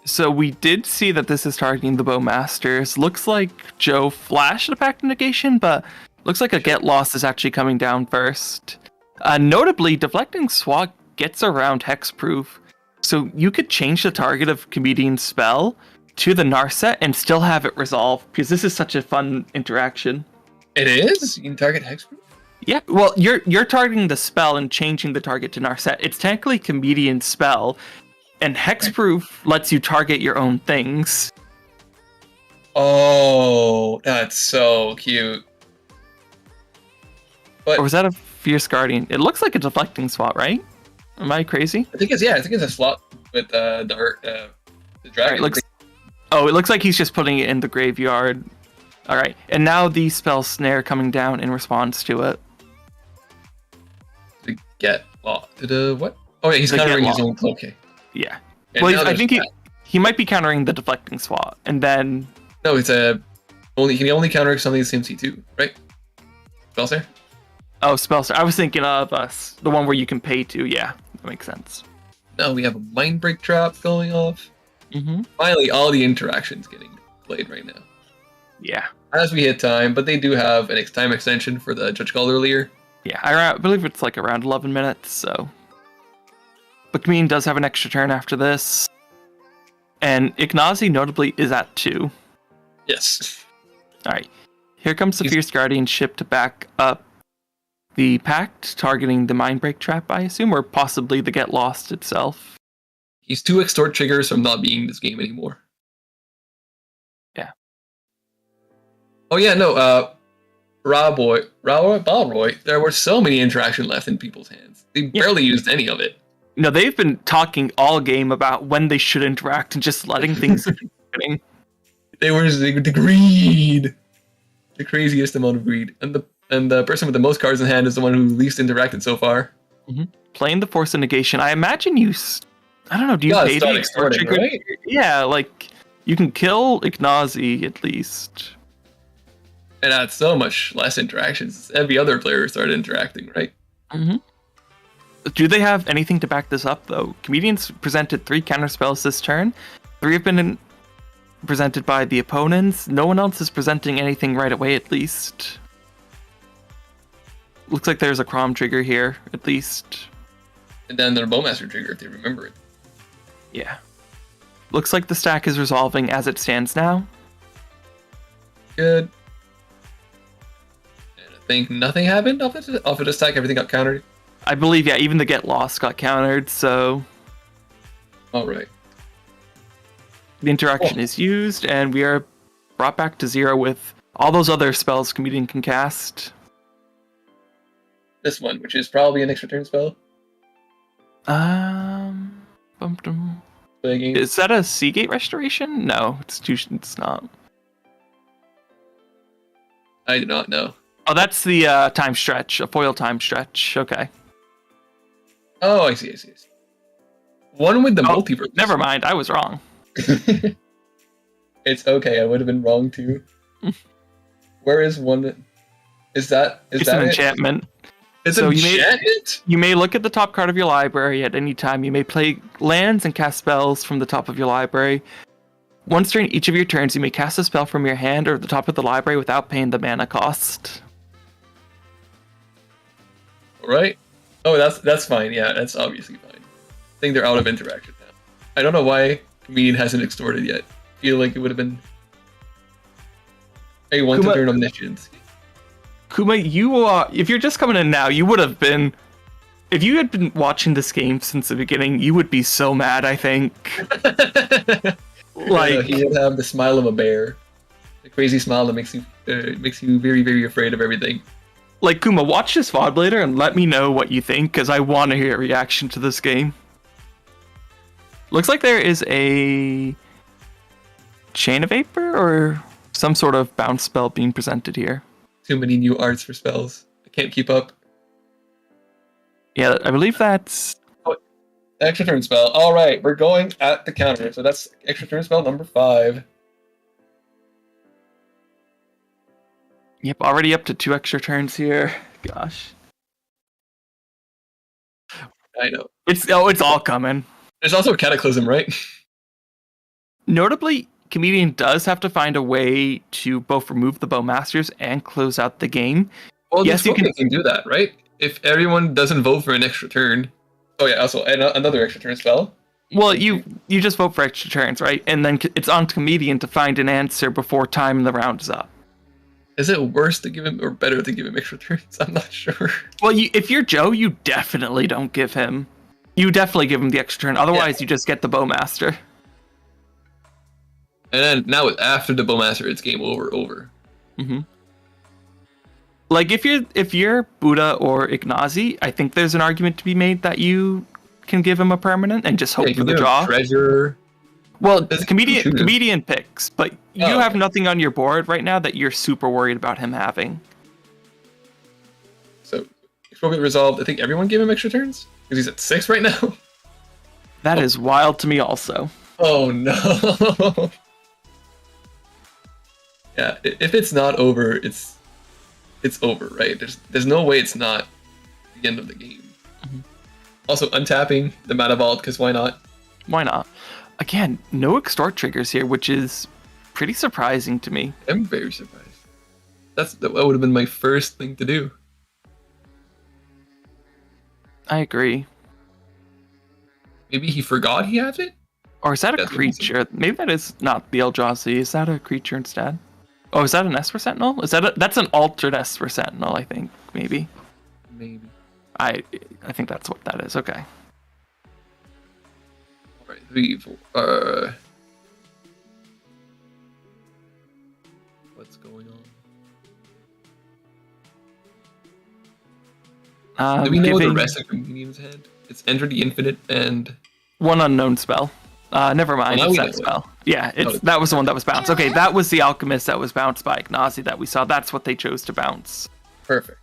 So we did see that this is targeting the Bowmasters. Looks like Joe flashed a Pact of Negation, but looks like a Get Lost is actually coming down first. Notably, Deflecting Swat gets around Hexproof, so you could change the target of Comedian's spell to the Narset and still have it resolve, because this is such a fun interaction. It is? You can target hexproof? Yeah, well, you're targeting the spell and changing the target to Narset. It's technically Comedian's spell, and Hexproof lets you target your own things. Oh, that's so cute. But Or was that a Fierce Guardian? It looks like a Deflecting Swat, right? Am I crazy? I think it's a slot with the dragon. Alright, it looks like he's just putting it in the graveyard. Alright, and now the spell Snare coming down in response to it. To get lost. What? Oh yeah, he's The Get countering his Lost. own. Okay. Yeah. And Well, now I there's think that. he might be countering the Deflecting Swat, and then... No, it's he can only counter something that's CMC2, right? Spellsare? Oh, Spellstar. I was thinking of the one where you can pay to. Yeah, that makes sense. Now we have a Mind Break trap going off. Mm-hmm. Finally, all the interactions getting played right now. Yeah. As we hit time, but they do have an time extension for the judge called earlier. Yeah, I believe it's like around 11 minutes, so... But Kameen does have an extra turn after this. And Ignazi notably is at 2. Yes. Alright. Here comes the Fierce Guardian ship to back up the Pact, targeting the Mind Break trap, I assume, or possibly the Get Lost itself. He's 2 extort triggers from not being in this game anymore. Yeah. Oh yeah, no, Balroy, there were so many interaction left in people's hands. They barely used any of it. No, they've been talking all game about when they should interact and just letting things keep happening. They were the greed. The craziest amount of greed. And the person with the most cards in hand is the one who least interacted so far. Mm-hmm. Playing the Force of Negation, I imagine you... I don't know, do you gotta pay start the extort extorting, trigger? right? Yeah, like, you can kill Ignazi at least. And that's so much less interactions. Every other player started interacting, right? Mm-hmm. Do they have anything to back this up, though? Comedians presented 3 counterspells this turn. 3 have been presented by the opponents. No one else is presenting anything right away, at least. Looks like there's a Chrom trigger here, at least. And then the Bowmaster trigger, if they remember it. Yeah. Looks like the stack is resolving as it stands now. Good. And I think nothing happened off of the stack. Everything got countered. I believe, yeah, even the get lost got countered, so All right. the interaction is used, and we are brought back to 0 with all those other spells Comedian can cast. This one, which is probably an extra turn spell. Bum-dum. Begging. Is that a Seagate restoration? No, it's not. I do not know. Oh, that's the time stretch, a foil time stretch. Okay. Oh, I see. One with the multiverse. Never mind, I was wrong. It's okay. I would have been wrong too. Where is one? Is that It's that an it? enchantment. It's So an you may- enchantment? You may look at the top card of your library at any time. You may play lands and cast spells from the top of your library. Once during each of your turns, you may cast a spell from your hand or the top of the library without paying the mana cost. Right? Oh, that's fine. Yeah, that's obviously fine. I think they're out of interaction now. I don't know why Comedian hasn't extorted yet. I feel like it would have been a one to Kuma- turn omniscience. Kuma, if you're just coming in now, you would have been. If you had been watching this game since the beginning, you would be so mad, I think. Like, he would have the smile of a bear, the crazy smile that makes you very, very afraid of everything. like Kuma, watch this VOD later and let me know what you think, because I want to hear a reaction to this game. Looks like there is a Chain of Vapor or some sort of bounce spell being presented here. Too many new arts for spells. I can't keep up. Yeah, I believe that's... Extra turn spell. All right, we're going at the counter. So that's extra turn spell number 5. Yep, already up to 2 extra turns here. Gosh. I know. It's all coming. There's also a cataclysm, right? Notably, Comedian does have to find a way to both remove the Bowmasters and close out the game. Well, Yes, you you can do that, right? If everyone doesn't vote for an extra turn. Oh yeah, also another extra turn spell. Well, you just vote for extra turns, right? And then it's on Comedian to find an answer before time in the round is up. Is it worse to give him or better to give him extra turns? I'm not sure. Well, if you're Joe, you definitely don't give him. You definitely give him the extra turn. Otherwise, you just get the Bowmaster. And then now after the Bowmaster, it's game over. Mm-hmm. Like if you're Buddha or Ignazi, I think there's an argument to be made that you can give him a permanent and just hope Yeah, you for can the give him draw. Treasure. Well, Does it comedian choose? comedian picks, but you Oh, have okay. nothing on your board right now that you're super worried about him having. So Expropriate resolved. I think everyone gave him extra turns because he's at 6 right now. That is wild to me also. Oh no. Yeah, if it's not over, it's over, right? There's no way it's not the end of the game. Mhm. Also, untapping the Mana Vault, because why not? Why not? Again, no extort triggers here, which is pretty surprising to me. I'm very surprised. That would have been my first thing to do. I agree. Maybe he forgot he had it? Or is that a That's what I'm saying. creature? Maybe that is not the Eldrazi. Is that a creature instead? Oh, is that an Esper Sentinel? That's an altered Esper Sentinel, I think. Maybe. Maybe. I think that's what that is. Okay. Alright, 3, 4. What's going on? Do we know the Giving rest of Comedian's head? It's Enter the Infinite and... one unknown spell. Never mind. Well, now It's we that know it. spell. Yeah, Oh. that was the one that was bounced. Okay, that was the Alchemist that was bounced by Ignazi that we saw. That's what they chose to bounce. Perfect.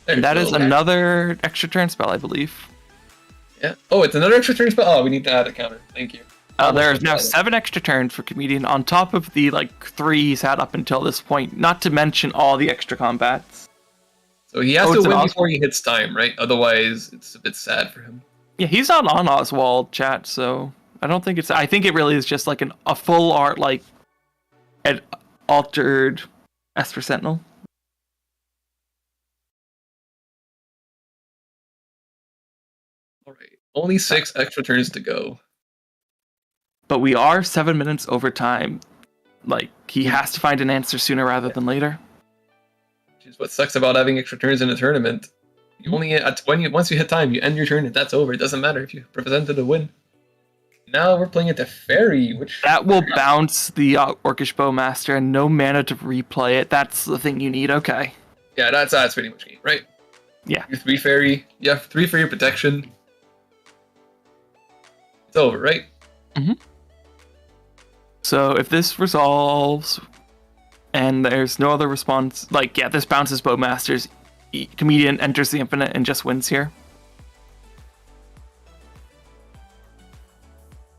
And that There's is no- another extra turn spell, I believe. Yeah. Oh, it's another extra turn spell. Oh, we need to add a counter. Thank you. There is now Almost 7 extra turns for Comedian on top of the 3 he's had up until this point. Not to mention all the extra combats. So he has Oh, to it's an win Os- before he hits time, right? Otherwise, it's a bit sad for him. Yeah, he's not on Oswald chat, so I don't think it's. I think it really is just like a full art, like an altered Esper Sentinel. All right. Only 6 extra turns to go. But we are 7 minutes over time. Like, he has to find an answer sooner rather than later. Which is what sucks about having extra turns in a tournament. You only once you hit time, you end your turn, and that's over. It doesn't matter if you presented a win. Now we're playing it to Fairy, which That will bounce the Orcish Bowmaster and no mana to replay it. That's the thing you need. Okay. yeah, that's pretty much it, right? Yeah. Your 3 Fairy, you have 3 Fairy protection. It's over, right? So if this resolves and there's no other response, like, yeah, this bounces Bowmasters, Comedian enters the Infinite and just wins here.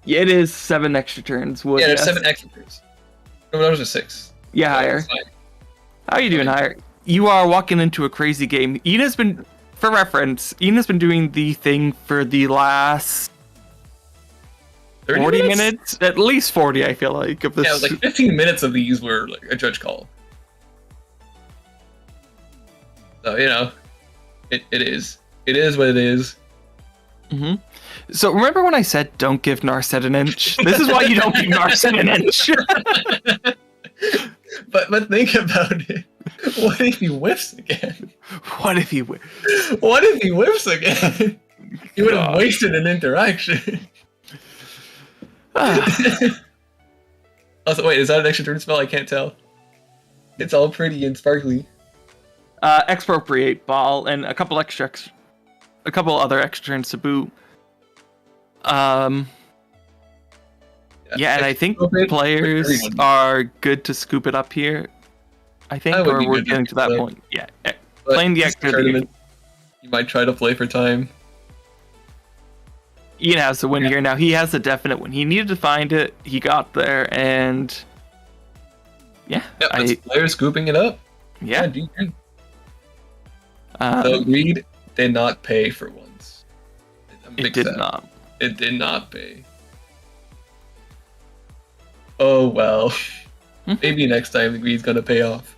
Yeah, it is 7 extra turns. Would Yeah, there's yes. 7 extra turns. No, those are 6. Yeah, higher. That's fine. How are you doing, Higher? You are walking into a crazy game. Ina's been, for reference, Ina's been doing the thing for the last 30 40 minutes? At least 40, I feel like, of this. Yeah, it was like 15 minutes of these were like a judge call. So, you know, it is. It is what it is. Mm-hmm. So remember when I said don't give Narset an inch? This is why you don't give Narset an inch. But think about it. What if he whiffs again? What if he What if he whiffs again? He would have wasted an interaction. Also, wait, is that an extra turn spell? I can't tell. It's all pretty and sparkly. Expropriate Ball and a couple other extra turns to boot. Yeah, and I think players are good to scoop it up here. I think, would or be we're good to getting to that play. point. Yeah, But playing the this extra. tournament, you might try to play for time. Ian has the win here now. He has a definite win. He needed to find it. He got there, and yeah, Yep, that's players scooping it up. yeah. GG. So Greed did not pay for once. It did not. It did not pay. Oh well. Maybe next time the greed's gonna pay off.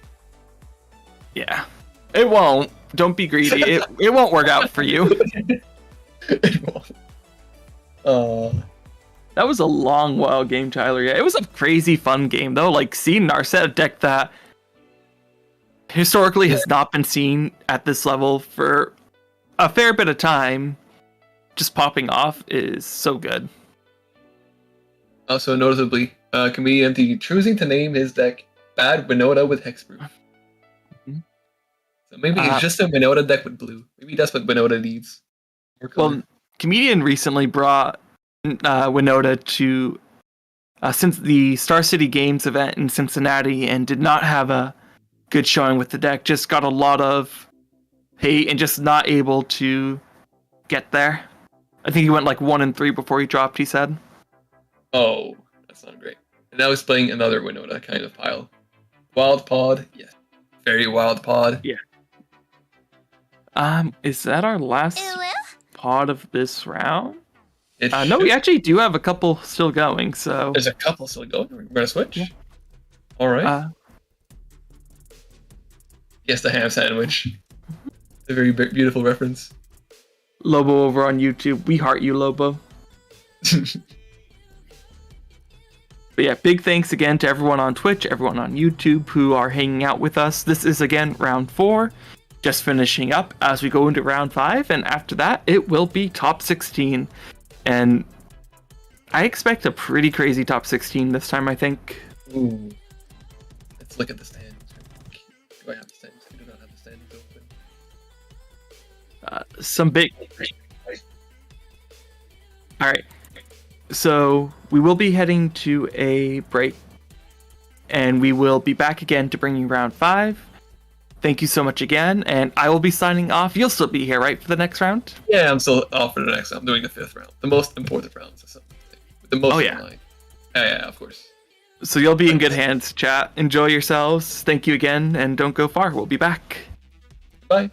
Yeah, it won't. Don't be greedy. It won't work out for you. It won't. That was a long while game, Tyler. Yeah, it was a crazy fun game though. Like seeing Narset deck that historically has not been seen at this level for a fair bit of time, just popping off is so good. Also, noticeably, Comedian MT choosing to name his deck Bad Winota with Hexproof. So maybe it's just a Winota deck with blue. Maybe that's what Winota needs. Well, Comedian recently brought Winota to since the Star City Games event in Cincinnati and did not have a good showing with the deck. Just got a lot of hate and just not able to get there. I think he went like 1-3 before he dropped, he said. Oh, that's not great. And now he's playing another Winota kind of pile. Wild Pod, yes. Very Wild Pod. Yeah. Is that our last pod of this round? No, we actually do have a couple still going, so... There's a couple still going. We're gonna switch? Yeah. Alright. Yes, the ham sandwich. A very beautiful reference. Lobo over on YouTube. We heart you, Lobo. But yeah, big thanks again to everyone on Twitch, everyone on YouTube who are hanging out with us. This is again round 4, just finishing up as we go into round 5, and after that it will be top 16. And I expect a pretty crazy top 16 this time, I think. Ooh. Let's look at the standings. Do I have the standings? I do not have the standings open. Some big... Alright. So we will be heading to a break, and we will be back again to bring you round 5. Thank you so much again, and I will be signing off. You'll still be here, right, for the next round? Yeah, I'm still off for the next round. I'm doing the 5th round. The most important rounds. The most online. Yeah, of course. So you'll be in good hands, chat. Enjoy yourselves. Thank you again, and don't go far. We'll be back. Bye.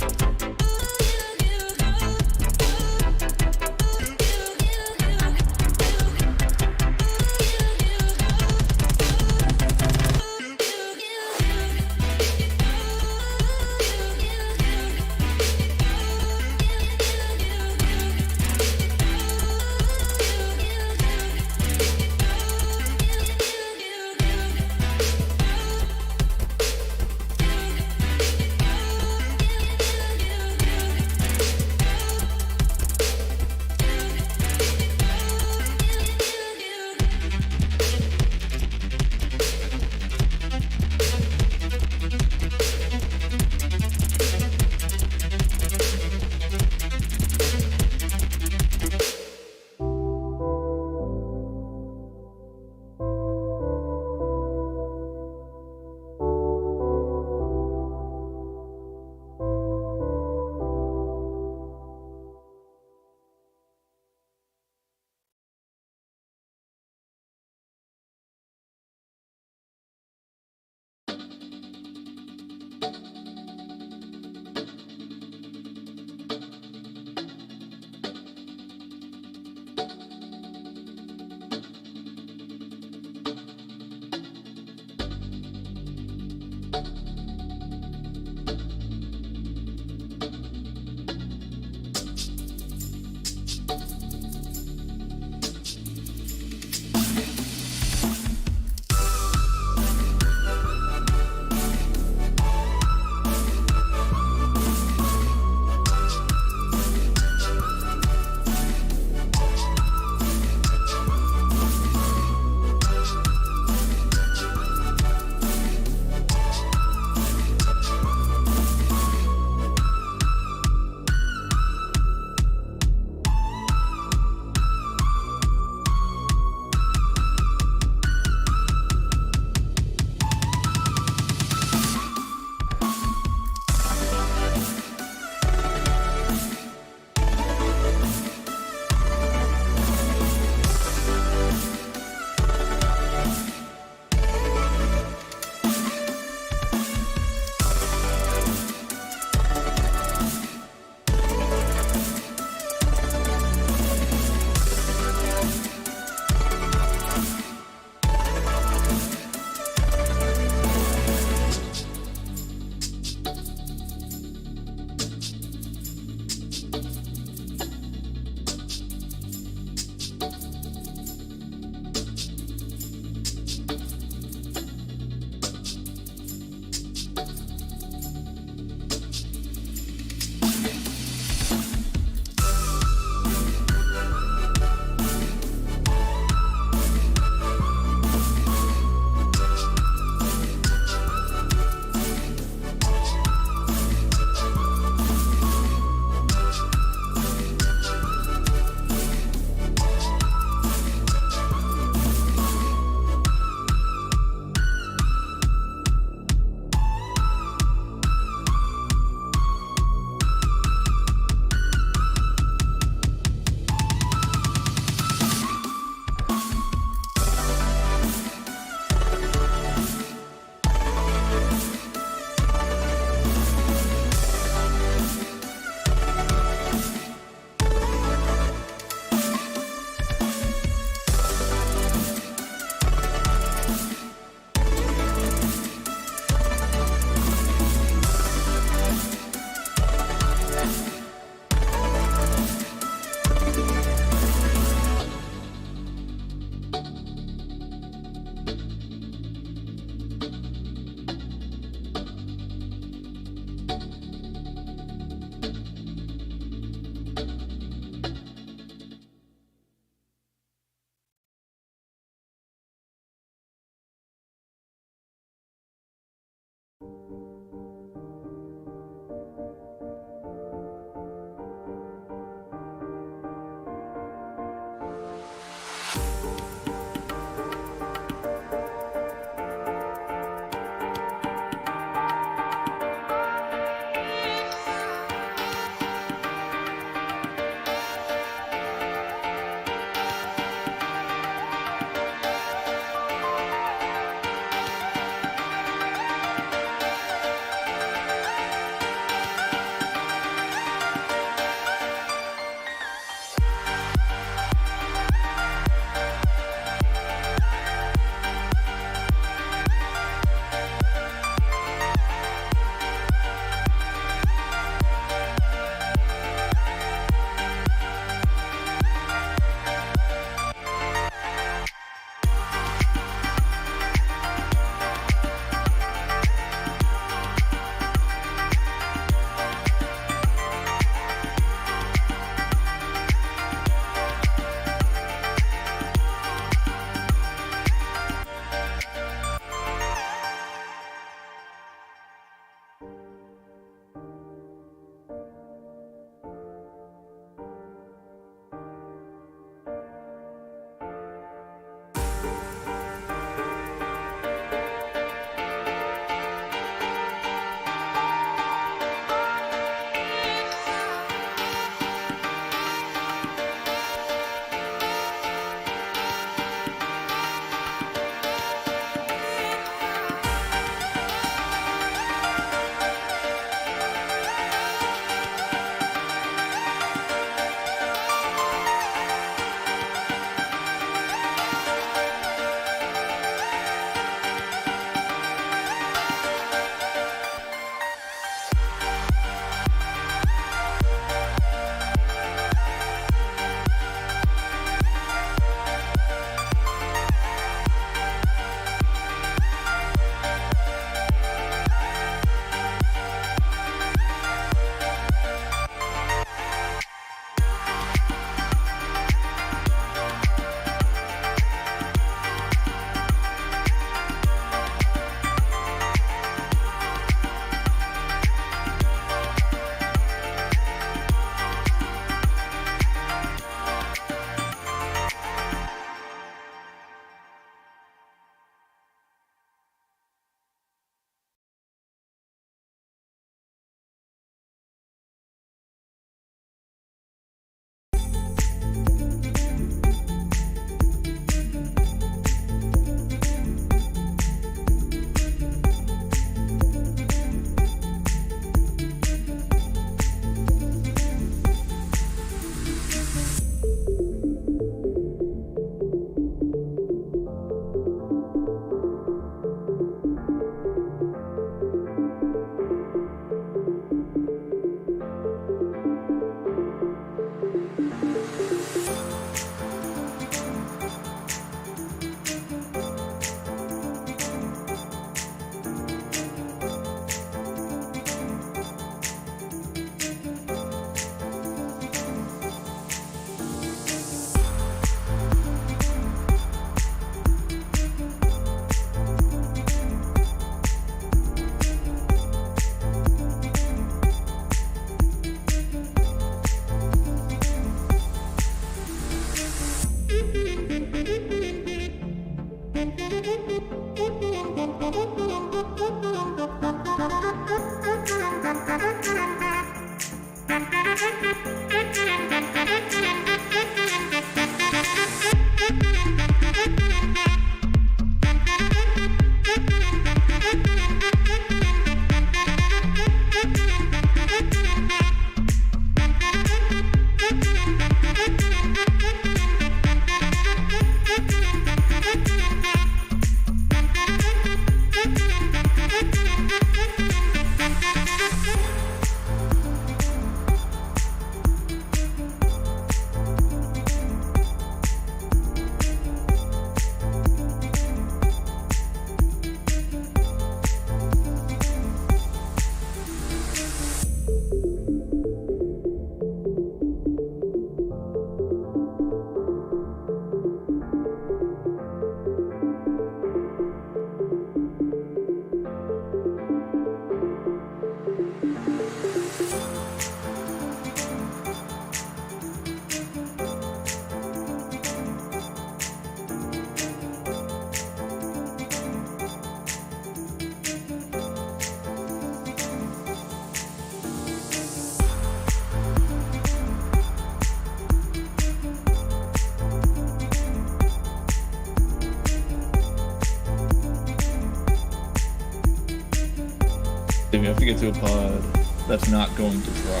into a pod that's not going to draw.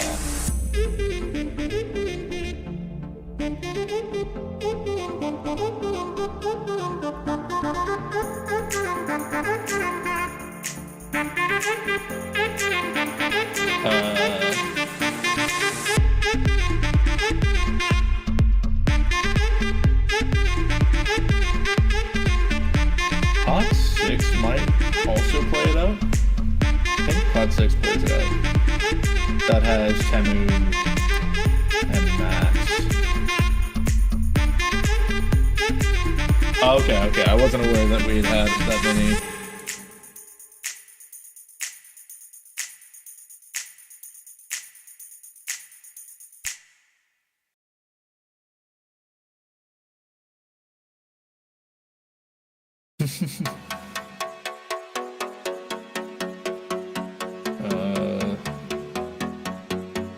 Ka0s might also play it out. I think Ka0s plays it out. That has Temu and Max. Oh, okay. I wasn't aware that we had that many.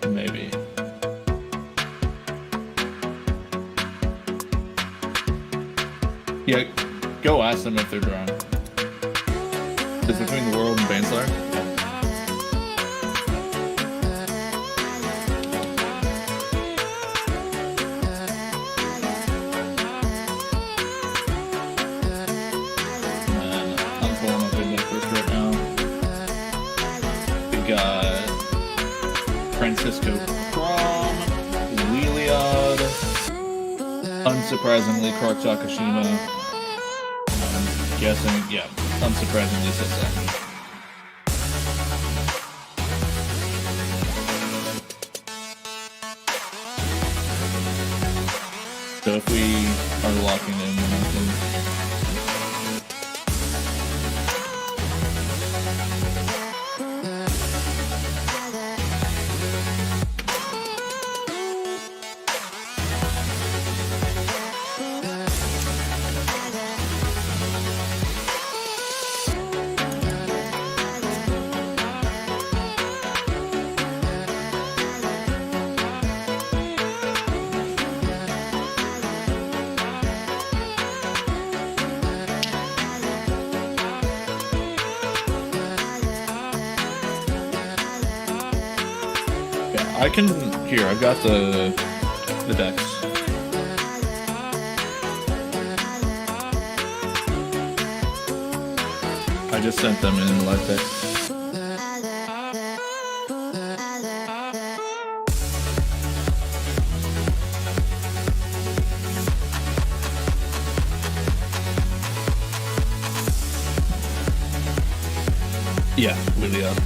Maybe. Yeah, go ask them if they're drawing. Is between the world and Baneslayer? I'm pulling up in first right now. We got Francisco Crom, Wheeliod, unsurprisingly Clark Takashima. I'm guessing, yeah, unsurprisingly Sasa. So if we are locking in, then I can. I can, here, I've got the decks. I just sent them in live text. Yeah, really up.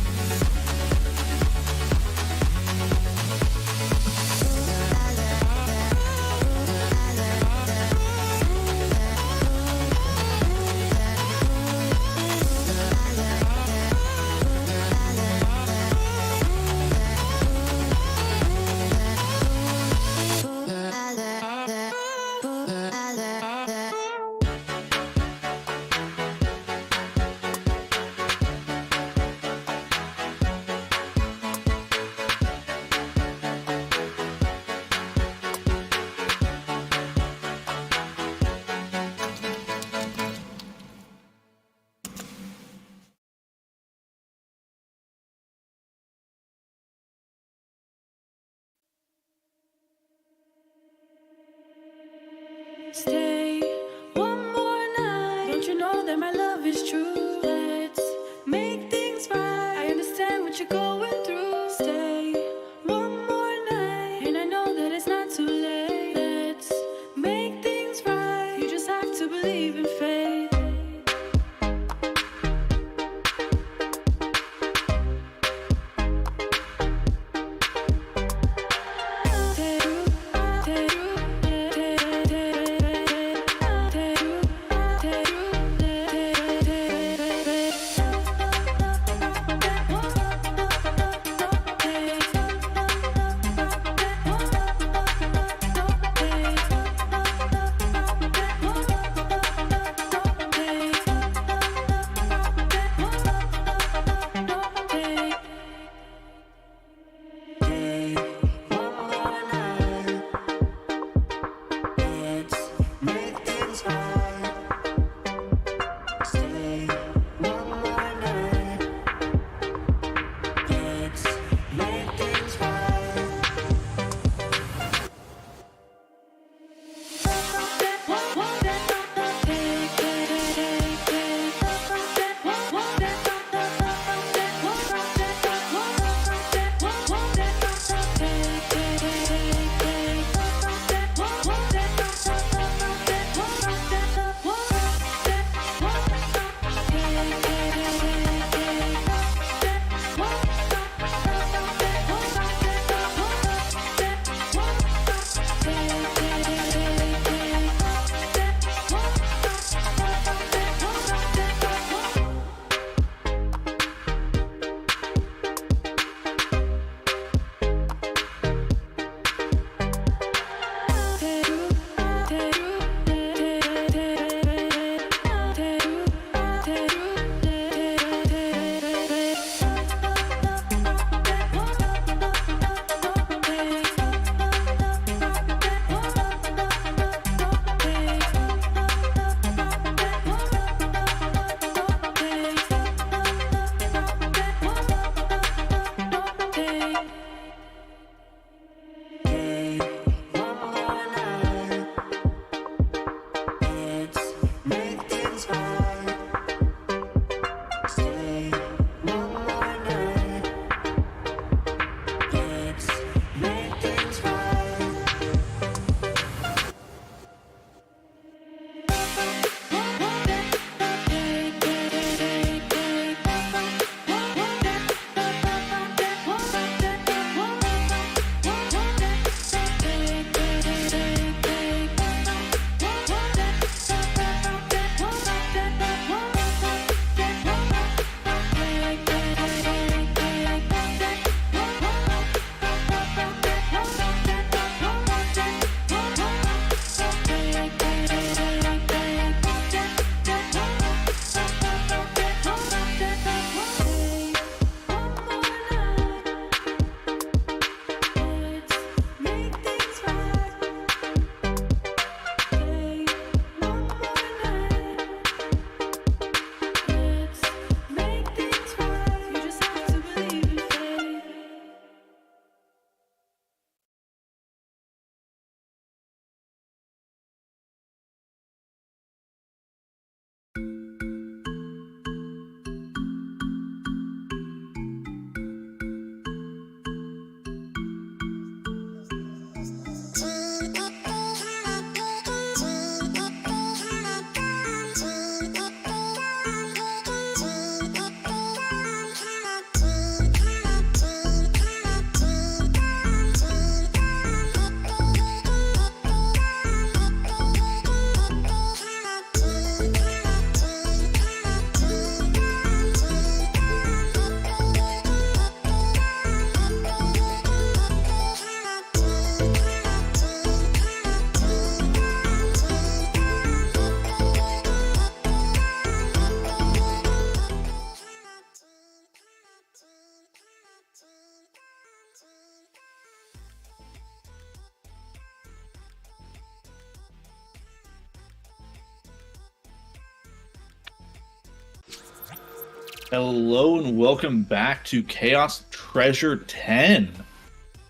Hello and welcome back to Ka0s Treasure 10.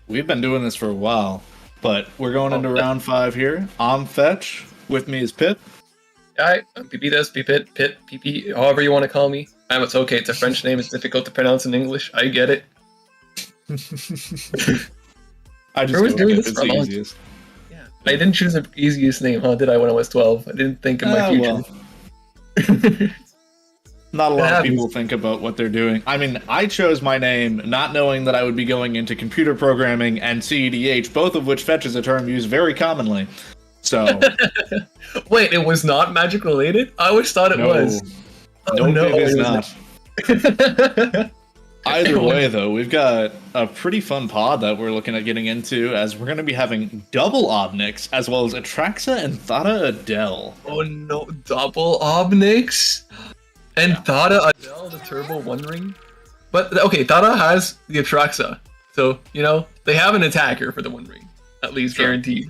We've been doing this for a while, but we're going into round 5 here. I'm Fetch. With me is Pip. Hi, I'm Pipitas, Pipit, Pip, Pipi, however you want to call me. It's okay, it's a French name, it's difficult to pronounce in English. I get it. I just was doing this it's for a the long easiest. Yeah. I didn't choose the easiest name, did I, when I was 12? I didn't think of my future. Well. Not a lot of happens. people think about what they're doing. I mean, I chose my name not knowing that I would be going into computer programming and CEDH, both of which Fetch is a term used very commonly. So... Wait, it was not magic related? I always thought it was. No, it is not. Either way, though, we've got a pretty fun pod that we're looking at getting into, as we're going to be having double Obnix, as well as Atraxa and Thada Adele. Oh no, double Obnix? And Thada Adele, the Turbo One Ring? But, okay, Thada has the Atraxa. So, you know, they have an attacker for the One Ring. At least guaranteed.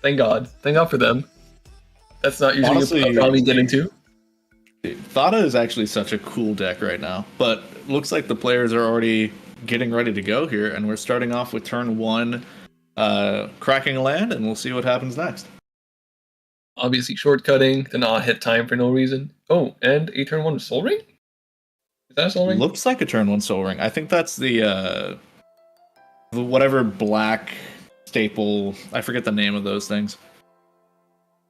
Thank God. Thank God for them. That's not usually Honestly, a problem you get into. Thada is actually such a cool deck right now, but looks like the players are already getting ready to go here, and we're starting off with turn 1, cracking a land, and we'll see what happens next. Obviously shortcutting to not hit time for no reason. Oh, and a turn 1 Soul Ring? Is that a Soul Ring? Looks like a turn 1 Soul Ring. I think that's the whatever black staple. I forget the name of those things.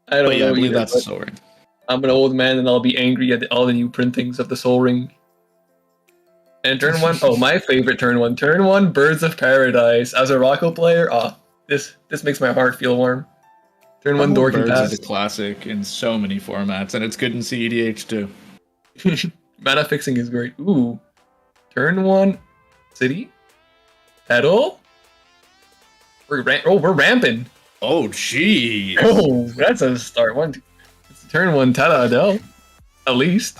I don't know I believe either, that's a Soul Ring. I'm an old man and I'll be angry at all the new printings of the Soul Ring. And turn 1, oh, my favorite turn 1. Turn 1, Birds of Paradise. As a Rocco player, this makes my heart feel warm. Turn 1, Dork and Birds Pass. is a classic in so many formats, and it's good in CEDH too. Mana fixing is great. Ooh. Turn 1, City. Petal. We're ramping. Oh, gee. Oh, that's a start. It's turn 1, Tada Adele. At least.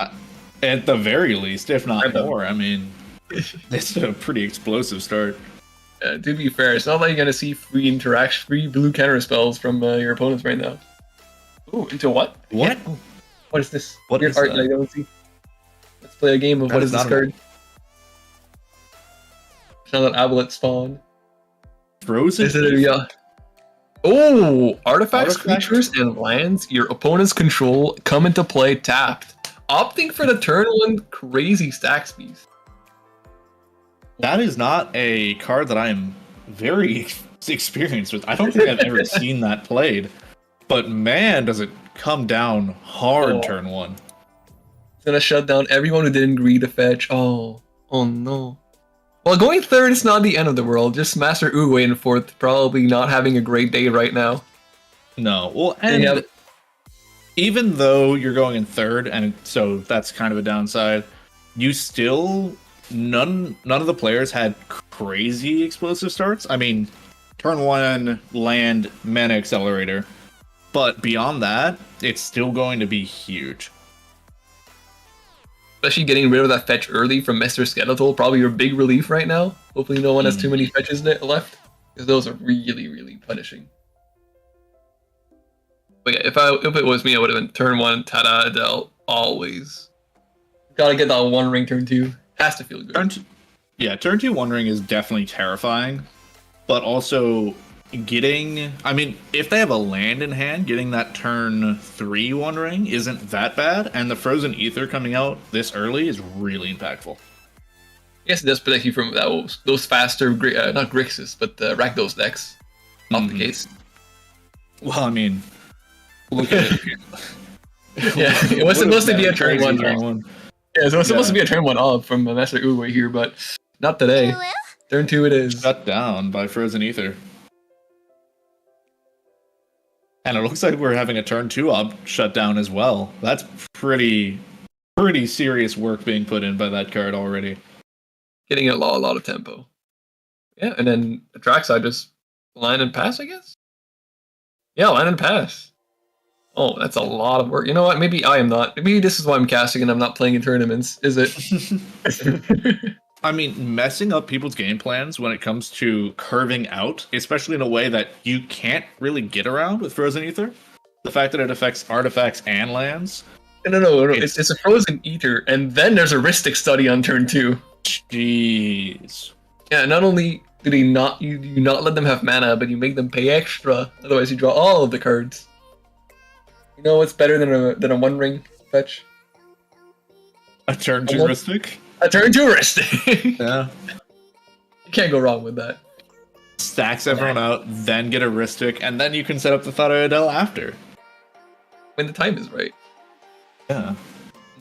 At the very least, if not I know. more. I mean, it's a pretty explosive start. To be fair, it's not like you're gonna see free blue counter spells from your opponents right now. Ooh, into what? What? Ooh, what is this? What Weird is art that? that I don't see. Let's play a game of That what is is this not card? It's not an Abelet spawn. Frozen? Is it a Oh! Artifacts, Artifact? creatures, and lands your opponent's control come into play tapped. Opting for the turn 1 crazy stack speed. That is not a card that I am very experienced with. I don't think I've ever seen that played. But man, does it come down hard turn 1. It's gonna shut down everyone who didn't agree to fetch. Oh no. Well, going 3rd is not the end of the world. Just Master Uwe in 4th, probably not having a great day right now. No. Well, and even though you're going in 3rd, and so that's kind of a downside, you still... None of the players had crazy explosive starts. I mean, turn 1, land, mana accelerator. But beyond that, it's still going to be huge. Especially getting rid of that fetch early from Mr. Skeletal, probably your big relief right now. Hopefully no one has too many fetches left, because those are really, really punishing. But yeah, if it was me, I would have been turn 1, Tada Adele, always. Gotta get that 1 ring turn 2. Has to feel good. Turn 2 One Ring is definitely terrifying, but also getting... I mean, if they have a land in hand, getting that turn 3 One Ring isn't that bad, and the Frozen Ether coming out this early is really impactful. Yes, it does protect you from those faster, not Grixis, but Rakdos decks off the case. Well, I mean, look at it. Yeah, it was supposed to be a turn 1. Yeah, so it's supposed to be a turn 1 up from Master Uwe here, but not today. Turn 2 it is. Shut down by Frozen Ether. And it looks like we're having a turn 2 up shut down as well. That's pretty serious work being put in by that card already. Getting a lot of tempo. Yeah, and then the trackside just line and pass, I guess? Yeah, line and pass. Oh, that's a lot of work. You know what? Maybe I am not. Maybe this is why I'm casting and I'm not playing in tournaments, is it? I mean, messing up people's game plans when it comes to curving out, especially in a way that you can't really get around with Frozen Ether. The fact that it affects artifacts and lands No. It's a frozen eater, and then there's a Ristic study on turn 2. Jeez. Yeah, not only do they not you not let them have mana, but you make them pay extra. Otherwise, you draw all of the cards. You know what's better than a One Ring fetch? A turn 2 Ristic? A turn 2 Ristic. Yeah. You can't go wrong with that. Stacks everyone out, then get a Ristic, and then you can set up the Thought Adele after. When the time is right. Yeah.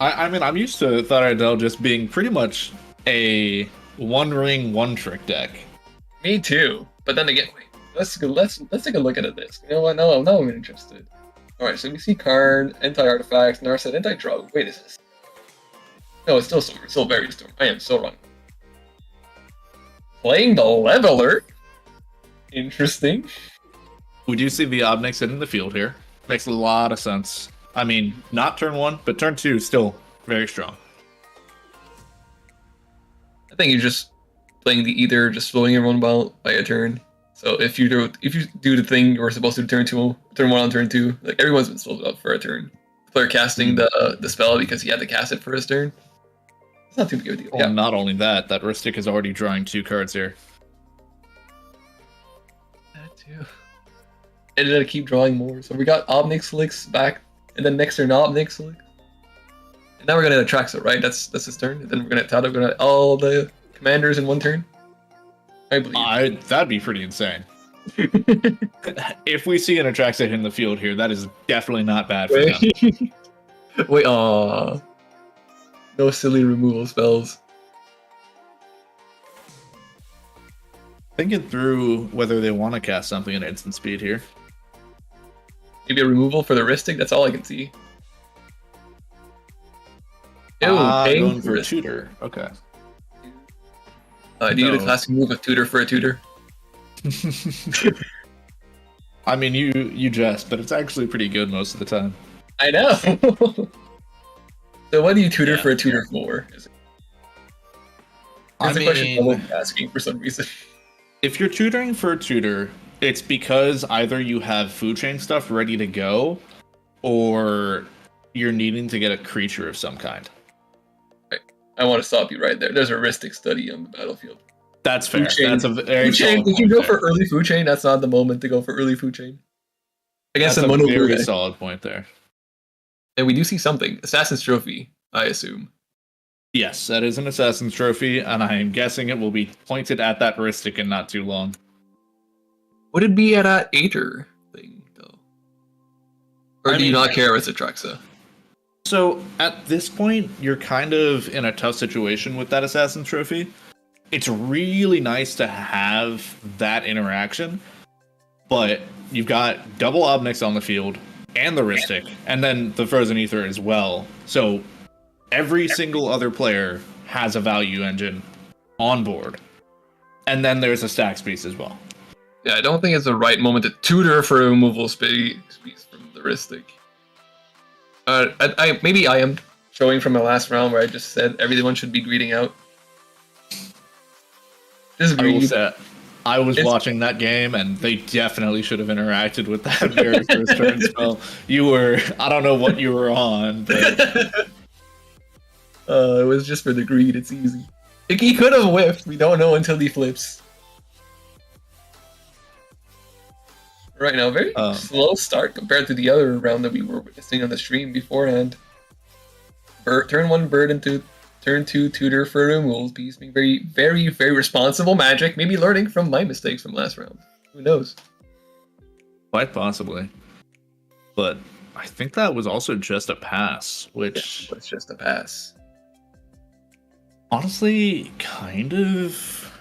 I mean, I'm used to Thought Adele just being pretty much a one ring, one trick deck. Me too. But then again, wait, let's take a look at this. You know what? No, I'm interested. Alright, so we see card, anti-artifacts, Narset, anti-draw. Wait, is this? No, it's still very storm. I am so wrong. Playing the Leveler? Interesting. We do see the Obnix hitting the field here. Makes a lot of sense. I mean, not turn 1, but turn 2 still very strong. I think you're just playing the Ether, just slowing everyone by a turn. So if you do the thing you were supposed to do turn 1 on turn 2, like everyone's been slowed up for a turn. Player casting the spell because he had to cast it for his turn. It's not too big of a deal. Well, not only that Ristic is already drawing 2 cards here. That too. And then keep drawing more. So we got Obnix Elix back, and then next turn Obnix Elix. And now we're gonna Atraxa, right? That's his turn. And then we're gonna all the commanders in one turn. I believe. That'd be pretty insane. If we see an Atraxa in the field here, that is definitely not bad for them. Wait, no silly removal spells. Thinking through whether they want to cast something at instant speed here. Maybe a removal for the Ristic? That's all I can see. Ew, going for a tutor. Okay. Do you do the classic move of tutor for a tutor? I mean, you jest, but it's actually pretty good most of the time. I know. So what do you tutor for a tutor for? That's a question I'm asking for some reason. If you're tutoring for a tutor, it's because either you have food chain stuff ready to go, or you're needing to get a creature of some kind. Right. I want to stop you right there. There's a Ristic study on the battlefield. That's fair. That's a very food chain. Did you go for early food chain? That's not the moment to go for early food chain. Against that's a mono very solid point there. And we do see something. Assassin's Trophy, I assume. Yes, that is an Assassin's Trophy, and I am guessing it will be pointed at that Ristic in not too long. Would it be at that Aether thing, though? Or do you not care if it's Atraxa? So, at this point, you're kind of in a tough situation with that Assassin's Trophy. It's really nice to have that interaction, but you've got double Obnix on the field, and the Ristic, and then the Frozen Ether as well. So every single other player has a value engine on board. And then there's a stacks piece as well. Yeah, I don't think it's the right moment to tutor for a removal space from the Ristic. Maybe I am showing from my last round where I just said everyone should be greeting out. Just greed. I was watching that game, and they definitely should have interacted with that very first turn spell. I don't know what you were on, but... it was just for the greed, it's easy. He could have whiffed, we don't know until he flips. Right now, very slow start compared to the other round that we were witnessing on the stream beforehand. Turn 1 bird into turn 2 tutor for a removal piece, being very, very, very responsible Magic. Maybe learning from my mistakes from last round. Who knows? Quite possibly. But I think that was also just a pass, which... Yeah, it's just a pass. Honestly, kind of...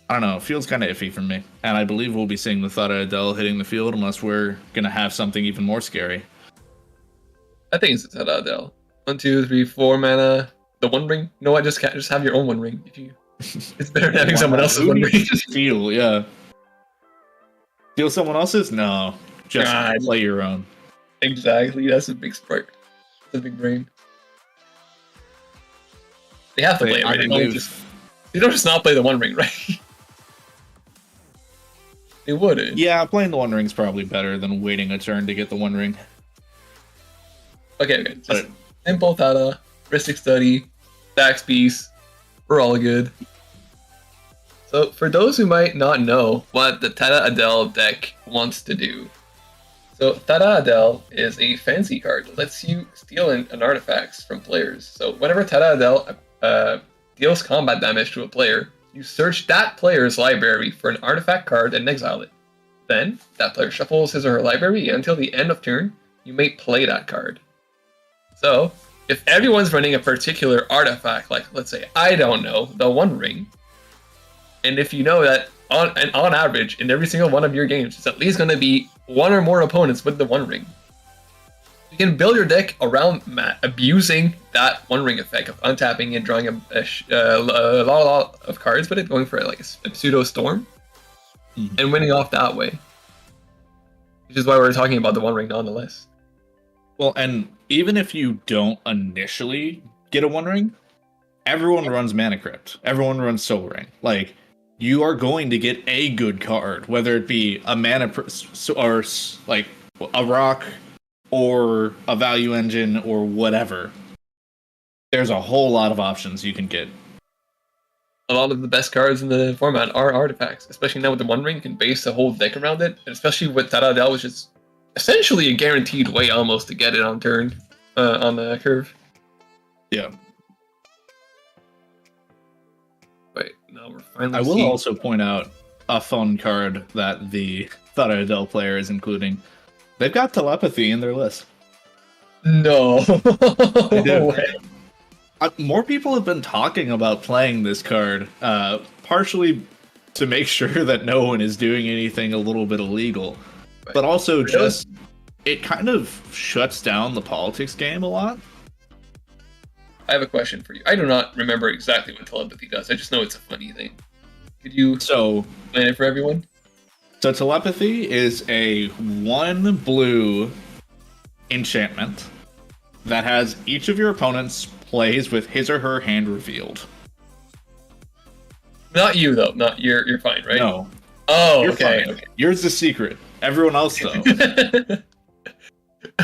I don't know, it feels kind of iffy for me. And I believe we'll be seeing the Thought Adele hitting the field unless we're going to have something even more scary. I think it's the Thought Adele. 1, 2, 3, 4 mana... The One Ring? No, I just can't. Just have your own One Ring. If you, it's better than having someone else's One Ring. Just steal, yeah. Steal someone else's? No, just play your own. Exactly. That's a big spark. That's a big brain. They have to play it, right? They don't just not play the One Ring, right? They wouldn't. Yeah, playing the One Ring's probably better than waiting a turn to get the One Ring. Okay. Simple Tata, Ristic Study, Dax Beast, we're all good. So for those who might not know what the Tata Adele deck wants to do. So Tata Adele is a fancy card that lets you steal an artifacts from players. So whenever Tata Adele deals combat damage to a player, you search that player's library for an artifact card and exile it. Then, that player shuffles his or her library until the end of turn, you may play that card. So, if everyone's running a particular artifact, like let's say, I don't know, the One Ring, and if you know that on average, in every single one of your games, it's at least going to be one or more opponents with the One Ring, you can build your deck around abusing that One Ring effect of untapping and drawing a lot of cards with it, going for like a pseudo storm, and winning off that way. Which is why we're talking about the One Ring nonetheless. Well, and even if you don't initially get a One Ring, everyone runs Mana Crypt. Everyone runs Soul Ring. Like, you are going to get a good card, whether it be a or like a rock, or a value engine, or whatever. There's a whole lot of options you can get. A lot of the best cards in the format are artifacts, especially now with the One Ring. You can base a whole deck around it, and especially with Tata Adele, which is essentially a guaranteed way almost to get it on turn, on the curve. Yeah. Wait, now we're finally. I will also point out a fun card that the Tata Adele player is including. They've got telepathy in their list. No. They do. More people have been talking about playing this card, partially to make sure that no one is doing anything a little bit illegal, but also just it kind of shuts down the politics game a lot. I have a question for you. I do not remember exactly what telepathy does. I just know it's a funny thing. Could you explain it for everyone? So telepathy is a 1 blue enchantment that has each of your opponents plays with his or her hand revealed. Not you though. Not you're fine, right? No. Oh, You're okay. fine. Yours is secret. Everyone else though.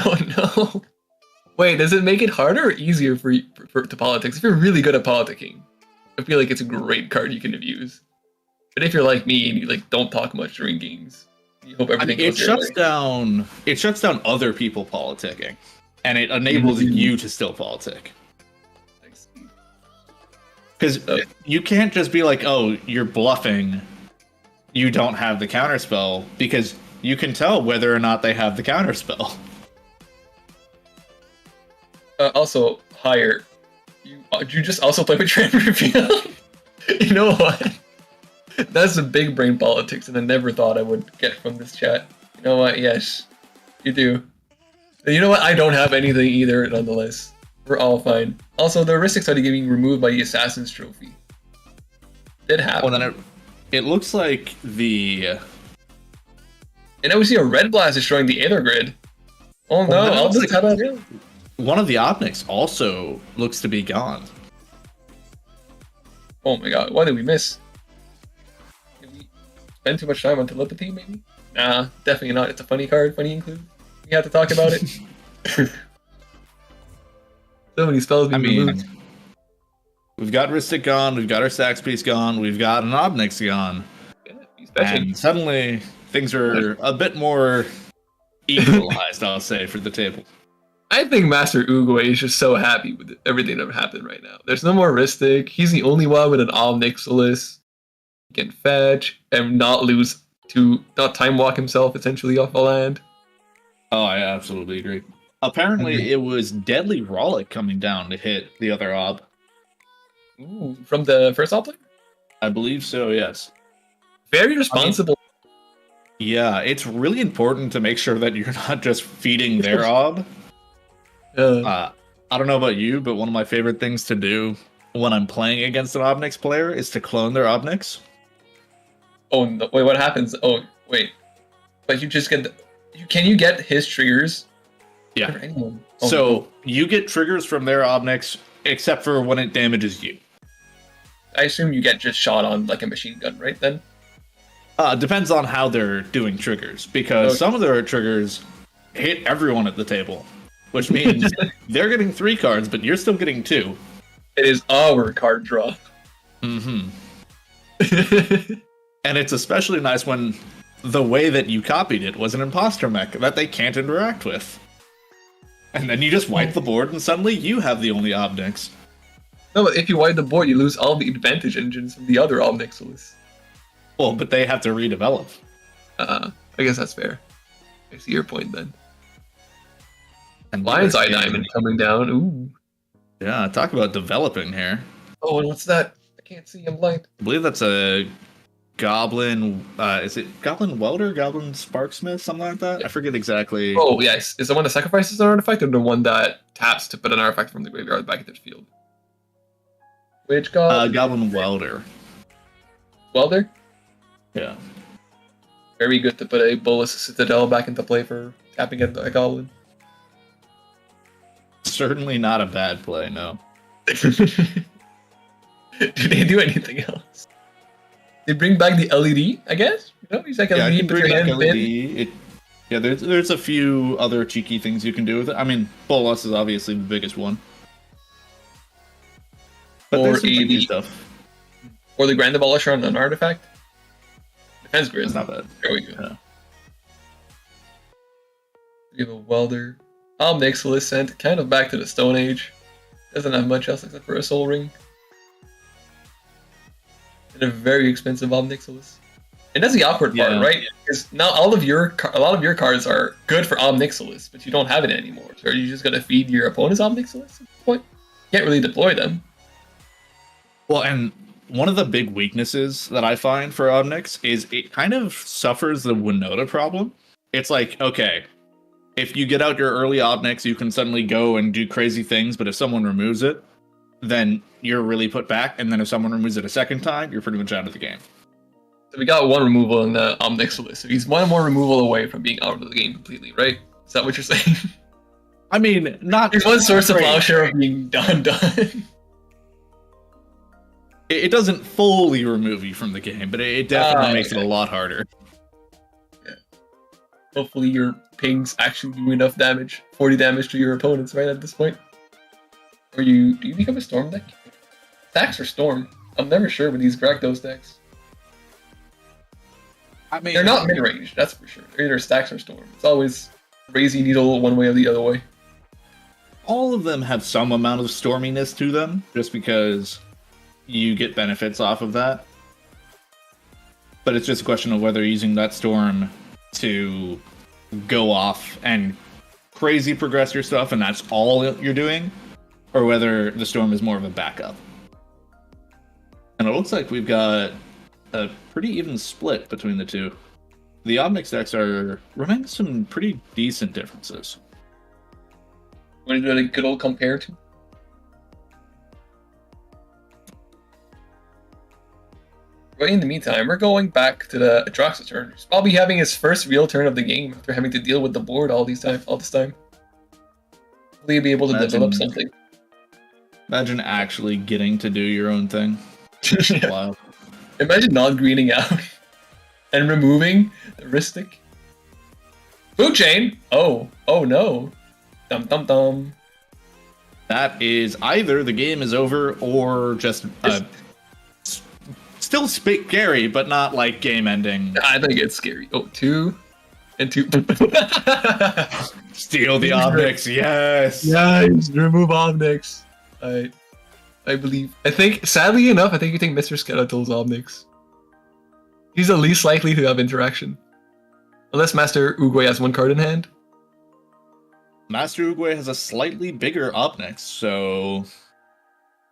Oh no. Wait, does it make it harder or easier for to politics? If you're really good at politicking, I feel like it's a great card you can abuse. But if you're like me and you like don't talk much during games, you hope everything goes your way. It shuts down other people politicking, and it enables you to still politic. Because you can't just be like, oh, you're bluffing. You don't have the counterspell, because you can tell whether or not they have the counterspell. Also, higher. You just also play with Trend Reveal? You know what? That's a big brain politics, and I never thought I would get from this chat. You know what? Yes, you do. And you know what? I don't have anything either, nonetheless. We're all fine. Also, the heuristics started getting removed by the Assassin's Trophy. Did happen. Well, then it looks like the... And now we see a red blast destroying the Aether Grid. Oh no, I'll just cut out here. One of the Omnics also looks to be gone. Oh my god, what did we miss? Did we spend too much time on telepathy, maybe? Nah, definitely not. It's a funny card, funny include. We have to talk about it. So many spells being removed. We've got Ristic gone, we've got our Sax Piece gone, we've got an Omnix gone. Yeah, and suddenly, things are a bit more equalized, I'll say, for the table. I think Master Uguay is just so happy with everything that happened right now. There's no more Ristic. He's the only one with an Omnixilus. He can fetch and not time walk himself essentially off the land. Oh, I absolutely agree. Apparently, it was Deadly Rollick coming down to hit the other Ob. Ooh, from the first Ob player? I believe so, yes. Very responsible. Yeah, it's really important to make sure that you're not just feeding their Ob. I don't know about you, but one of my favorite things to do when I'm playing against an Obnix player is to clone their Obnix. Oh, no, wait, what happens? Oh, wait. But you just get... Can you get his triggers? Yeah. Oh, so no. you get triggers from their Obnix, except for when it damages you. I assume you get just shot on like a machine gun, right then? Depends on how they're doing triggers, because some of their triggers hit everyone at the table. which means they're getting 3 cards, but you're still getting 2. It is our card draw. Mm-hmm. And it's especially nice when the way that you copied it was an imposter mech that they can't interact with. And then you just wipe the board and suddenly you have the only Obnix. No, but if you wipe the board, you lose all the advantage engines from the other Obnixilis. Well, but they have to redevelop. I guess that's fair. I see your point then. And Lion's Eye Diamond coming down. Ooh. Yeah, talk about developing here. Oh, and what's that? I can't see. I'm blind. I believe that's a Goblin. Is it Goblin Welder? Goblin Sparksmith? Something like that? I forget exactly. Oh, yes. Is the one that sacrifices an artifact or the one that taps to put an artifact from the graveyard back into the field? Which god? Goblin Welder. Welder? Yeah. Very good to put a Bolus Citadel back into play for tapping at a goblin. Certainly not a bad play, no. Do they do anything else? They bring back the LED, I guess? You know, he's like Yeah, LED, you can put bring your back hand LED. in. Yeah, there's a few other cheeky things you can do with it. I mean, Bolas is obviously the biggest one. But Or there's some cheeky AD. stuff. Or the Grand Abolisher on an artifact. Defense grid. It's not bad. There we go. Yeah. We have a Welder. Omnixilis sent kind of back to the Stone Age. Doesn't have much else except for a Soul Ring. And a very expensive Omnixilis. And that's the awkward part, Yeah. right? Because now a lot of your cards are good for Omnixilis, but you don't have it anymore. So are you just gonna feed your opponent's Omnixilis at this point? You can't really deploy them. Well, and one of the big weaknesses that I find for Obnix is it kind of suffers the Winota problem. It's like, okay, if you get out your early Obnix, you can suddenly go and do crazy things, but if someone removes it, then you're really put back, and then if someone removes it a second time, you're pretty much out of the game. So we got one removal in the Omnixilis. So he's one more removal away from being out of the game completely, right? Is that what you're saying? I mean, not... There's one source of great. Plowshare of being done. It doesn't fully remove you from the game, but it definitely makes it a lot harder. Yeah. Hopefully your pings actually do enough damage, 40 damage to your opponents, right, at this point? Or do you become a Storm deck? Stacks or Storm? I'm never sure with these Gractos decks. I mean, They're not mid-range, that's for sure. They're either Stacks or Storm. It's always crazy needle one way or the other way. all of them have some amount of storminess to them, just because you get benefits off of that. But it's just a question of whether using that storm to go off and crazy progress your stuff and that's all you're doing, or whether the storm is more of a backup. And it looks like we've got a pretty even split between the two. The Obnix decks are running some pretty decent differences. Want to do a good old compare to? But in the meantime, we're going back to the Atraxa turn. He's probably having his first real turn of the game after having to deal with the board all this time. Hopefully he'll be able to develop something. Imagine actually getting to do your own thing. Yeah. Wow. Imagine not greening out and removing the Ristic. Food chain! Oh no. Dum dum dum. That is either the game is over or just still scary, but not like game ending. I think it's scary. Oh, 2 and 2. Steal the Obnix, yes! Nice! Remove Obnix. I believe. I think, sadly enough, I think you take Mr. Skeletal's Obnix. He's the least likely to have interaction. Unless Master Uguay has one card in hand. Master Uguay has a slightly bigger Obnix, so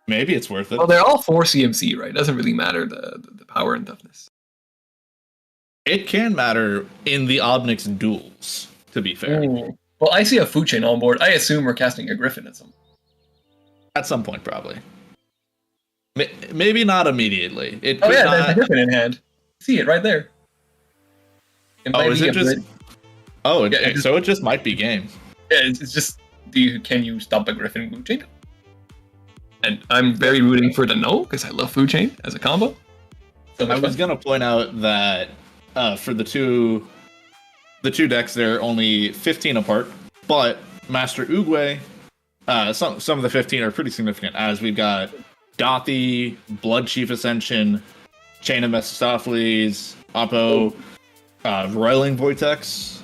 maybe it's worth it. Well, they're all 4 CMC, right? Doesn't really matter the power and toughness. It can matter in the Obnix duels, to be fair. Ooh. Well, I see a food chain on board. I assume we're casting a Griffin at some point. At some point, probably. Maybe not immediately. It Oh could yeah, not... there's a Griffin in hand. See it right there. It might is be it just... Yeah, so it just might be game. Yeah, it's just, can you stop a Griffin food chain? And I'm very rooting for the no, because I love food chain as a combo. So I was going to point out that for the two decks, they're only 15 apart, but Master Oogway, some of the 15 are pretty significant, as we've got Dothy, Blood Chief Ascension, Chain of Mephistopheles, Oppo, Roiling Vortex.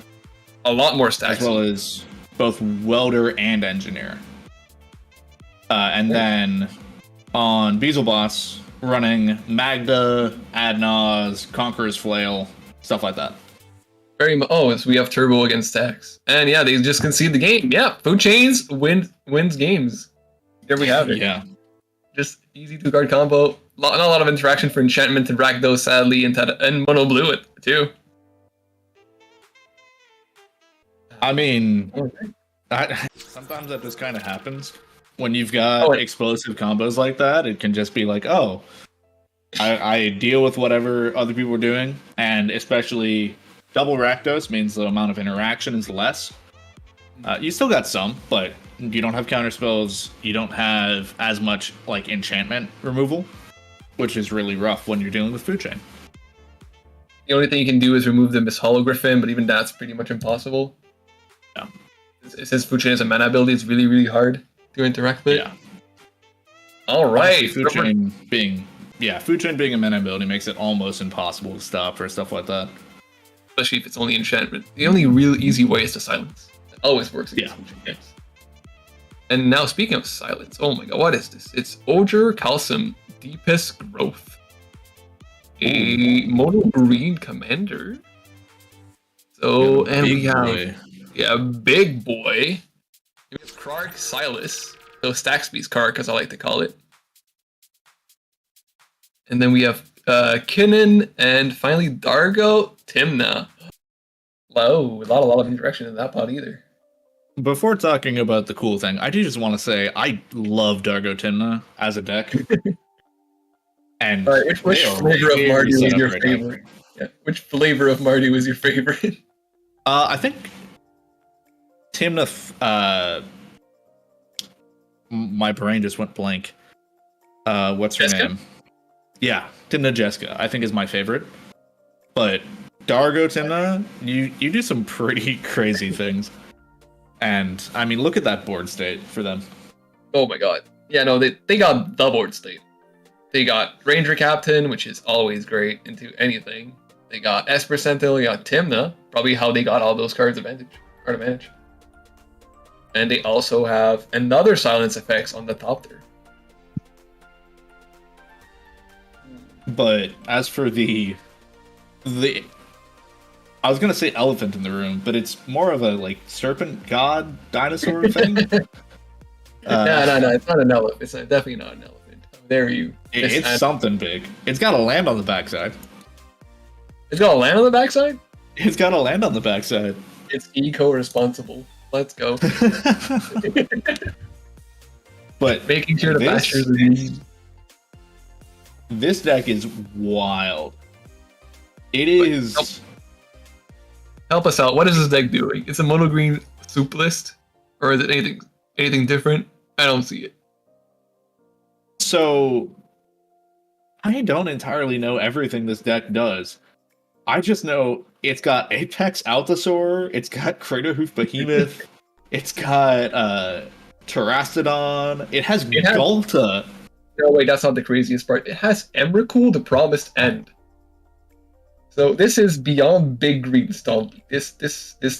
A lot more stacks. As well as both Welder and Engineer. And then on Beelzeboss, running Magda, Adnaz, Conqueror's Flail, stuff like that. So we have Turbo against stacks. And yeah, they just concede the game. Yeah, Food Chains wins games. There we have it. Yeah. Just easy 2-card combo. Not a lot of interaction for Enchantment and Rakdos, sadly, and Mono Blue it too. I mean, sometimes that just kind of happens. When you've got explosive combos like that, it can just be like, oh, I deal with whatever other people are doing, and especially double Rakdos means the amount of interaction is less. You still got some, but you don't have counter spells. You don't have as much like enchantment removal, which is really rough when you're dealing with Food Chain. The only thing you can do is remove the Miss Hologriffin, but even that's pretty much impossible. Yeah. Since Food Chain has a mana ability, it's really, really hard to interact with. Yeah. All right. Food Chain being a mana ability makes it almost impossible to stop for stuff like that. Especially if it's only enchantment. The only real easy way is to silence. It always works against Food Chain decks. And now, speaking of silence, oh my god, what is this? It's Ka0s Deepest Growth. A mono green commander. So, and we have big boy. It's Krark Silas. So Staxby's Krark, as I like to call it. And then we have Kinnan, and finally Dargo Timna. Wow, not a lot of interaction in that pot either. Before talking about the cool thing, I do just want to say I love Dargo Timna as a deck. And all right, which flavor of Mardu was your favorite? Yeah, which flavor of Mardu was your favorite? I think Timna. My brain just went blank. What's her Jessica? name? Yeah, Timna Jessica, I think is my favorite. But Dargo Timna, you do some pretty crazy things. And I mean, look at that board state for them. Oh my god. Yeah, no, they got the board state. They got Ranger Captain, which is always great into anything. They got Esper Sentinel, they got Timna, probably how they got all those card advantage. And they also have another silence effects on the top there. But as for the I was gonna say elephant in the room, but it's more of a like serpent god dinosaur thing. No, it's not an elephant. It's definitely not an elephant. There you. It's something big. It's got a land on the backside. It's got a land on the backside? It's got a land on the backside. It's eco-responsible. Let's go. But making sure the pastures are green. This deck is wild. It is. Help us out. What is this deck doing? It's a mono green soup list, or is it anything different? I don't see it. So I don't entirely know everything this deck does. I just know it's got Apex Altasaur, it's got Craterhoof Behemoth, it's got Terrastodon, it has Galta. No, wait, that's not the craziest part. It has Emrakul, the Promised End. So this is beyond big green Stompy. This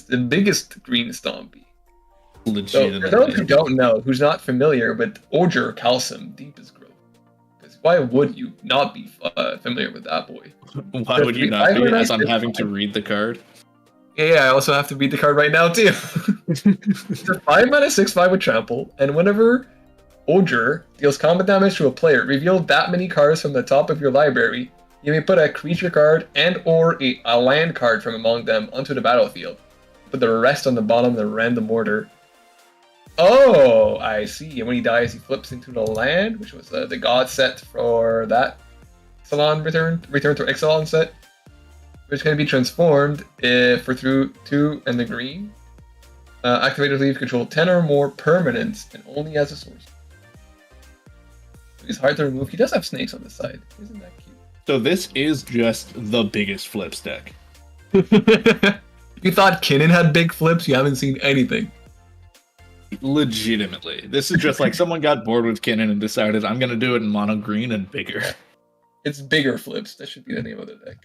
the biggest green Stompy. So for those who don't know, who's not familiar with Ka0s Deepest Growth, because why would you not be familiar with that boy? Why would you not be, as I'm having to read the card? Yeah, I also have to read the card right now too. It's a 5-mana 6/5 with trample, and whenever Oger deals combat damage to a player, reveal that many cards from the top of your library. You may put a creature card and or a land card from among them onto the battlefield. Put the rest on the bottom of the random order. Oh, I see. And when he dies, he flips into the land, which was the god set for that Ixalan return to Ixalan set, which can be transformed for through 2 and the green. Activated leave control 10 or more permanents and only as a source. He's hard to remove. He does have snakes on the side. Isn't that cute? So this is just the biggest flips deck. You thought Kinnan had big flips? You haven't seen anything. Legitimately. This is just like someone got bored with Kinnan and decided, I'm going to do it in mono green and bigger. It's bigger flips. That should be the name of the deck.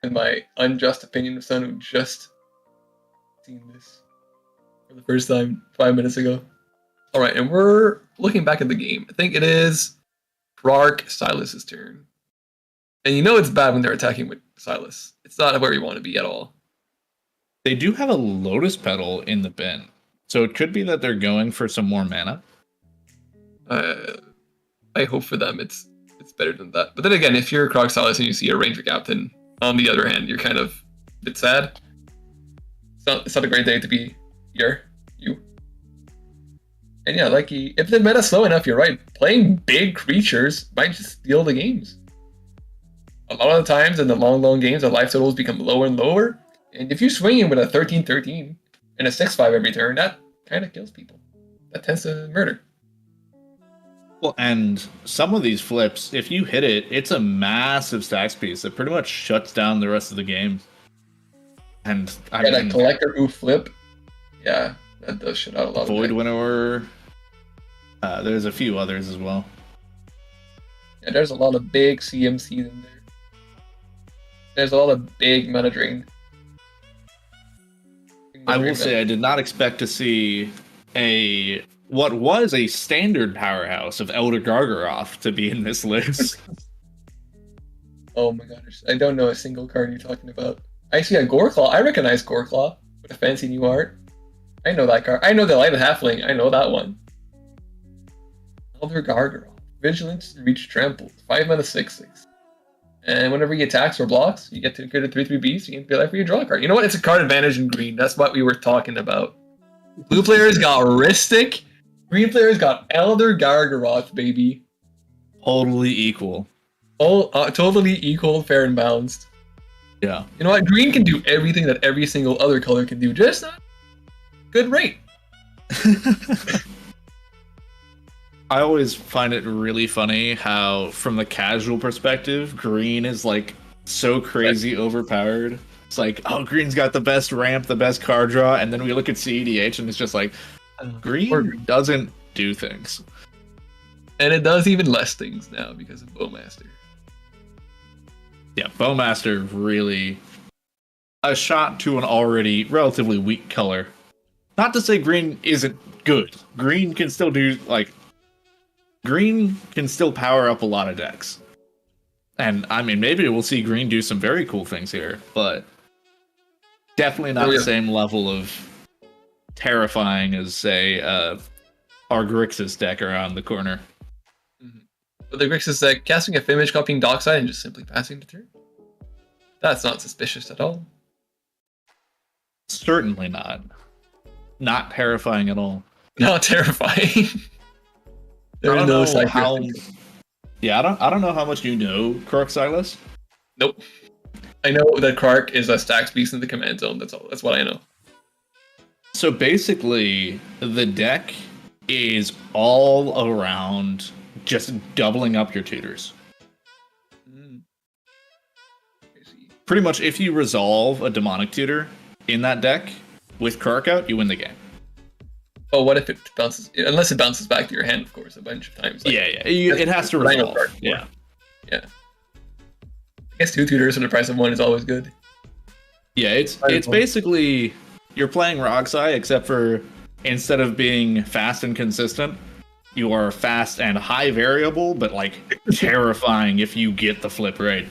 In my unjust opinion of someone who just seen this for the first time 5 minutes ago. All right, and we're looking back at the game. I think it is Clark Silas's turn. And you know it's bad when they're attacking with Silas. It's not where you want to be at all. They do have a Lotus Petal in the bin. So it could be that they're going for some more mana. I hope for them it's better than that. But then again, if you're Krog Silas and you see a Ranger Captain, on the other hand, you're kind of a bit sad. It's not a great day to be you. And yeah, like if the meta's slow enough, you're right. Playing big creatures might just steal the games. A lot of the times in the long games, the life totals become lower and lower. And if you swing in with a 13-13 and a 6-5 every turn, that kind of kills people. That tends to murder. Well, and some of these flips, if you hit it, it's a massive stacks piece that pretty much shuts down the rest of the game. And I mean, that collector who flip, yeah, that does shut out a lot Void of Winnower. There's a few others as well. Yeah, there's a lot of big CMCs in there. There's a lot of big mana drain. I will say I did not expect to see what was a standard powerhouse of Elder Gargaroth to be in this list. Oh my gosh, I don't know a single card you're talking about. I see a Goreclaw. I recognize Goreclaw with a fancy new art. I know that card. I know the Lighted Halfling. I know that one. Elder Gargaroth. Vigilance, Reach, Trampled. 5 mana 6/6. And whenever he attacks or blocks, you get to create a 3/3 beast. You can pay life for your draw card. You know what? It's a card advantage in green. That's what we were talking about. Blue players got Ristic. Green players got Elder Gargaroth, baby. Totally equal. Totally equal, fair and balanced. Yeah. You know what? Green can do everything that every single other color can do, just not good rate. I always find it really funny how, from the casual perspective, green is like so crazy overpowered. It's like, oh, green's got the best ramp, the best card draw, and then we look at CEDH and it's just like, green doesn't do things. And it does even less things now because of Bowmaster. Yeah, Bowmaster really a shot to an already relatively weak color. Not to say green isn't good. Green can still power up a lot of decks. And I mean, maybe we'll see green do some very cool things here, but definitely not the same level of terrifying as, say, our Grixis deck around the corner. But the Grixis deck, casting a image, copying Dockside, and just simply passing the turn. That's not suspicious at all. Certainly not. Not terrifying at all. Not terrifying. There's no cycle. Yeah, I don't know how much you know Krog Silas. Nope. I know that Clark is a stacks beast in the command zone. That's all. That's what I know. So basically, the deck is all around just doubling up your tutors. Pretty much, if you resolve a demonic tutor in that deck with Krark out, you win the game. Oh, what if it bounces? Unless it bounces back to your hand, of course, a bunch of times. Like, it has to resolve. Yeah. I guess 2 tutors for the price of 1 is always good. Yeah, it's basically you're playing Roxai, except for instead of being fast and consistent, you are fast and high variable, but like terrifying if you get the flip right.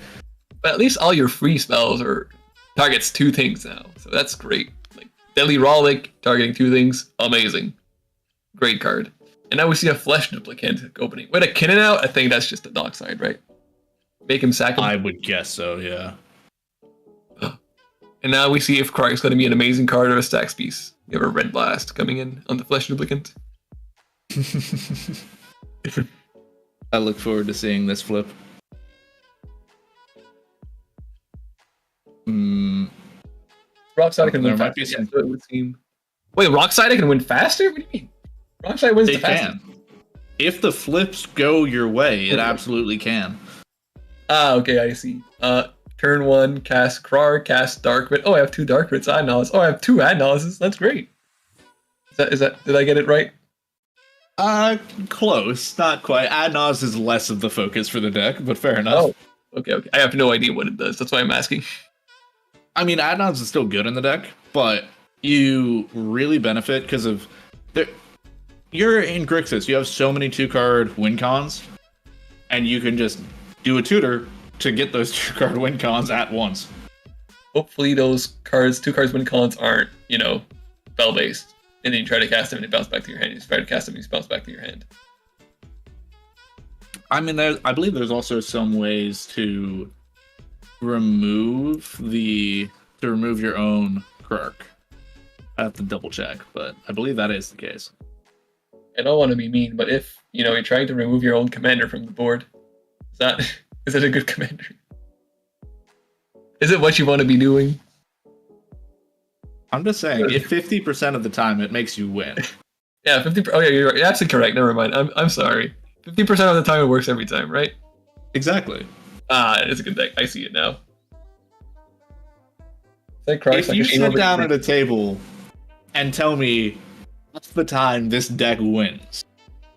But at least all your free spells are targets 2 things now, so that's great. Like Deadly Rollick targeting 2 things, amazing, great card. And now we see a Flesh Duplicant opening. With a Kinnan out, I think that's just the Dockside, right? Make him sack him. I would guess so, yeah. And now we see if Krark's going to be an amazing card or a stacks piece. You have a Red Blast coming in on the Flesh Duplicant. I look forward to seeing this flip. Rockside can win faster. So it would seem. Wait, Rockside can win faster? What do you mean? Rockside wins the fastest. If the flips go your way, it absolutely can. Ah, okay, I see. Turn 1, cast Krark, cast Dark Rit. Oh, I have 2 Dark Rits, Adnals. Oh, I have 2 Adnals. That's great. Is that? Did I get it right? Close, not quite. Adnos is less of the focus for the deck, but fair enough. Oh, okay. I have no idea what it does. That's why I'm asking. I mean, Adnos is still good in the deck, but you really benefit because of you're in Grixis. You have so many 2-card win cons, and you can just do a tutor to get those 2-card win cons at once. Hopefully, those cards, 2 cards win cons, aren't spell based, and then you try to cast them and it bounces back to your hand. You try to cast them and it bounces back to your hand. I mean, I believe there's also some ways to remove your own Kirk. I have to double check, but I believe that is the case. I don't want to be mean, but if you're trying to remove your own commander from the board, is it a good commander? Is it what you want to be doing? I'm just saying, if 50% of the time it makes you win. Yeah, 50%. Oh yeah, you're absolutely correct. Never mind. I'm sorry. 50% of the time it works every time, right? Exactly. It's a good deck. I see it now. If you sit down at a table and tell me that's the time this deck wins,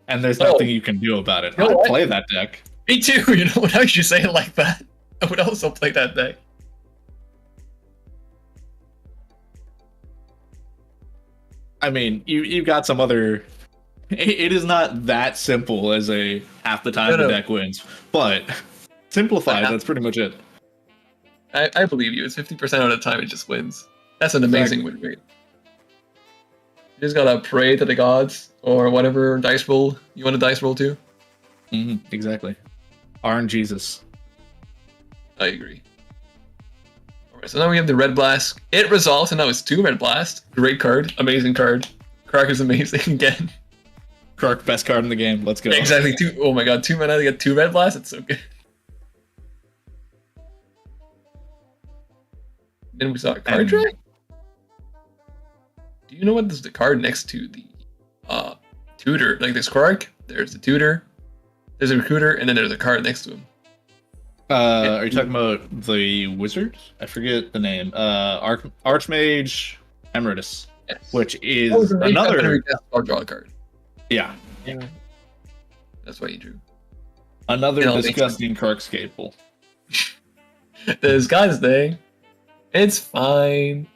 and there's nothing you can do about it, I'd play that deck. Me too. What? How you say it like that? I would also play that deck. I mean, you've got some other. It is not that simple as a half the time the deck wins, but simplified. That's pretty much it. I believe you. It's 50% of the time it just wins. That's an amazing win rate. You just gotta pray to the gods or whatever dice roll you want to dice roll to. Exactly. RNGesus. I agree. Alright, so now we have the Red Blast. It resolves, and now it's 2 Red Blast. Great card. Amazing card. Krark is amazing again. Krark, best card in the game. Let's go. Exactly. 2. Oh my god, 2 mana to get 2 Red Blast. It's so good. Then we saw a card drag. Do you know what is the card next to the tutor? Like there's Krark, there's the tutor, there's a recruiter, and then there's a card next to him. Are you talking about the wizard? I forget the name. Archmage Emeritus, yes. Which is another draw card. Yeah. That's what you drew. Another disgusting Krark staple. This guy's thing. It's fine.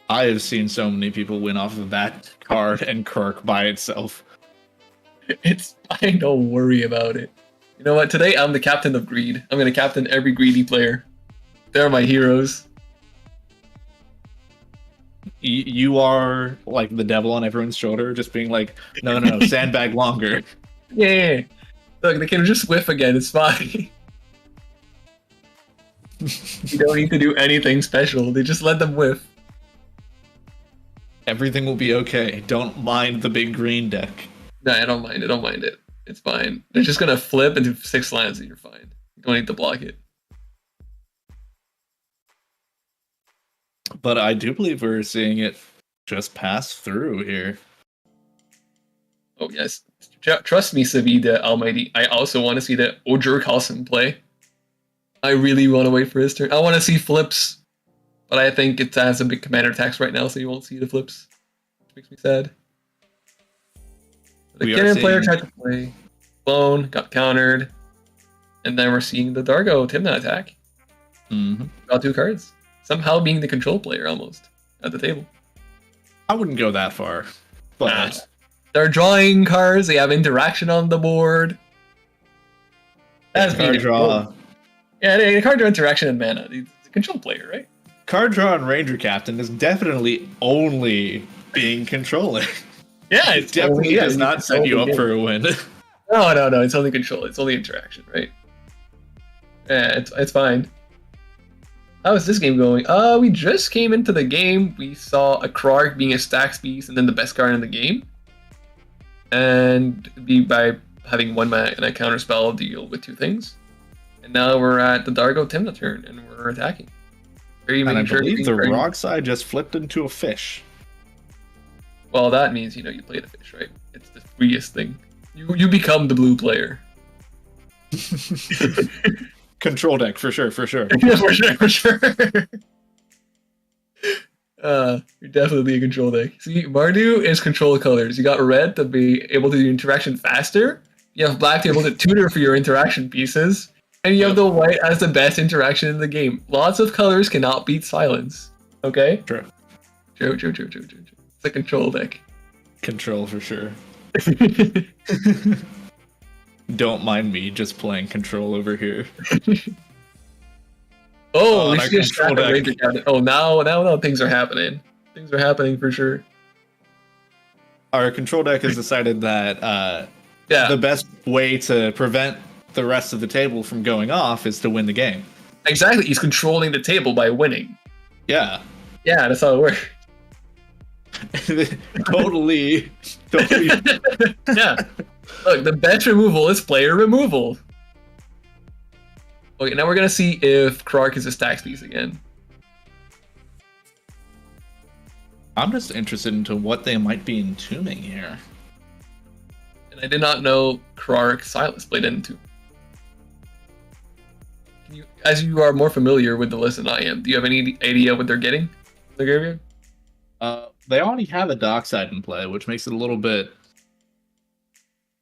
I have seen so many people win off of that card and Krark by itself. It's fine, don't worry about it. You know what? Today I'm the captain of greed. I'm gonna captain every greedy player. They're my heroes. You are like the devil on everyone's shoulder, just being like, no, sandbag longer. Yeah. Look, they can just whiff again. It's fine. You don't need to do anything special. They just let them whiff. Everything will be okay. Don't mind the big green deck. No, I don't mind it. Don't mind it. It's fine. They're just gonna flip into 6 lands and you're fine. You don't need to block it. But I do believe we're seeing it just pass through here. Oh yes. Trust me, Savi the Almighty. I also want to see the Ojur Carlson play. I really want to wait for his turn. I want to see flips. But I think it has a big commander tax right now, so you won't see the flips. Which makes me sad. The Cannon player tried to play. Blown, got countered. And then we're seeing the Dargo Timna attack. Got 2 cards. Somehow being the control player almost at the table. I wouldn't go that far. But they're drawing cards, they have interaction on the board. That's card draw. Yeah, the card draw interaction and mana. He's a control player, right? Card draw and Ranger Captain is definitely only being controlling. Yeah, it definitely does not set you up for a win. No, it's only control. It's only interaction, right? Yeah, it's fine. How is this game going? We just came into the game. We saw a Krark being a stacks piece and then the best card in the game. And by having 1 mana and a counter spell deal with 2 things. And now we're at the Dargo Timna turn and we're attacking. And I believe the rock side just flipped into a fish. Well, that means, you play the fish, right? It's the freest thing. You become the blue player. Control deck, for sure. Yeah, for sure. You're definitely a control deck. See, Mardu is control colors. You got red to be able to do interaction faster. You have black to be able to tutor for your interaction pieces. And you have the white as the best interaction in the game. Lots of colors cannot beat silence. Okay? True. True. It's a control deck. Control for sure. Don't mind me just playing control over here. Oh, we should just track a Ranger cabinet. Oh, now things are happening. Things are happening for sure. Our control deck has decided that the best way to prevent the rest of the table from going off is to win the game. Exactly. He's controlling the table by winning. Yeah. Yeah, that's how it works. Totally. Yeah. Look, the best removal is player removal. Okay, now we're gonna see if Krark is a stacks piece again. I'm just interested into what they might be entombing here. And I did not know Krark Silas played into. As you are more familiar with the list than I am, do you have any idea what they're getting in the graveyard? They already have a Dockside in play, which makes it a little bit...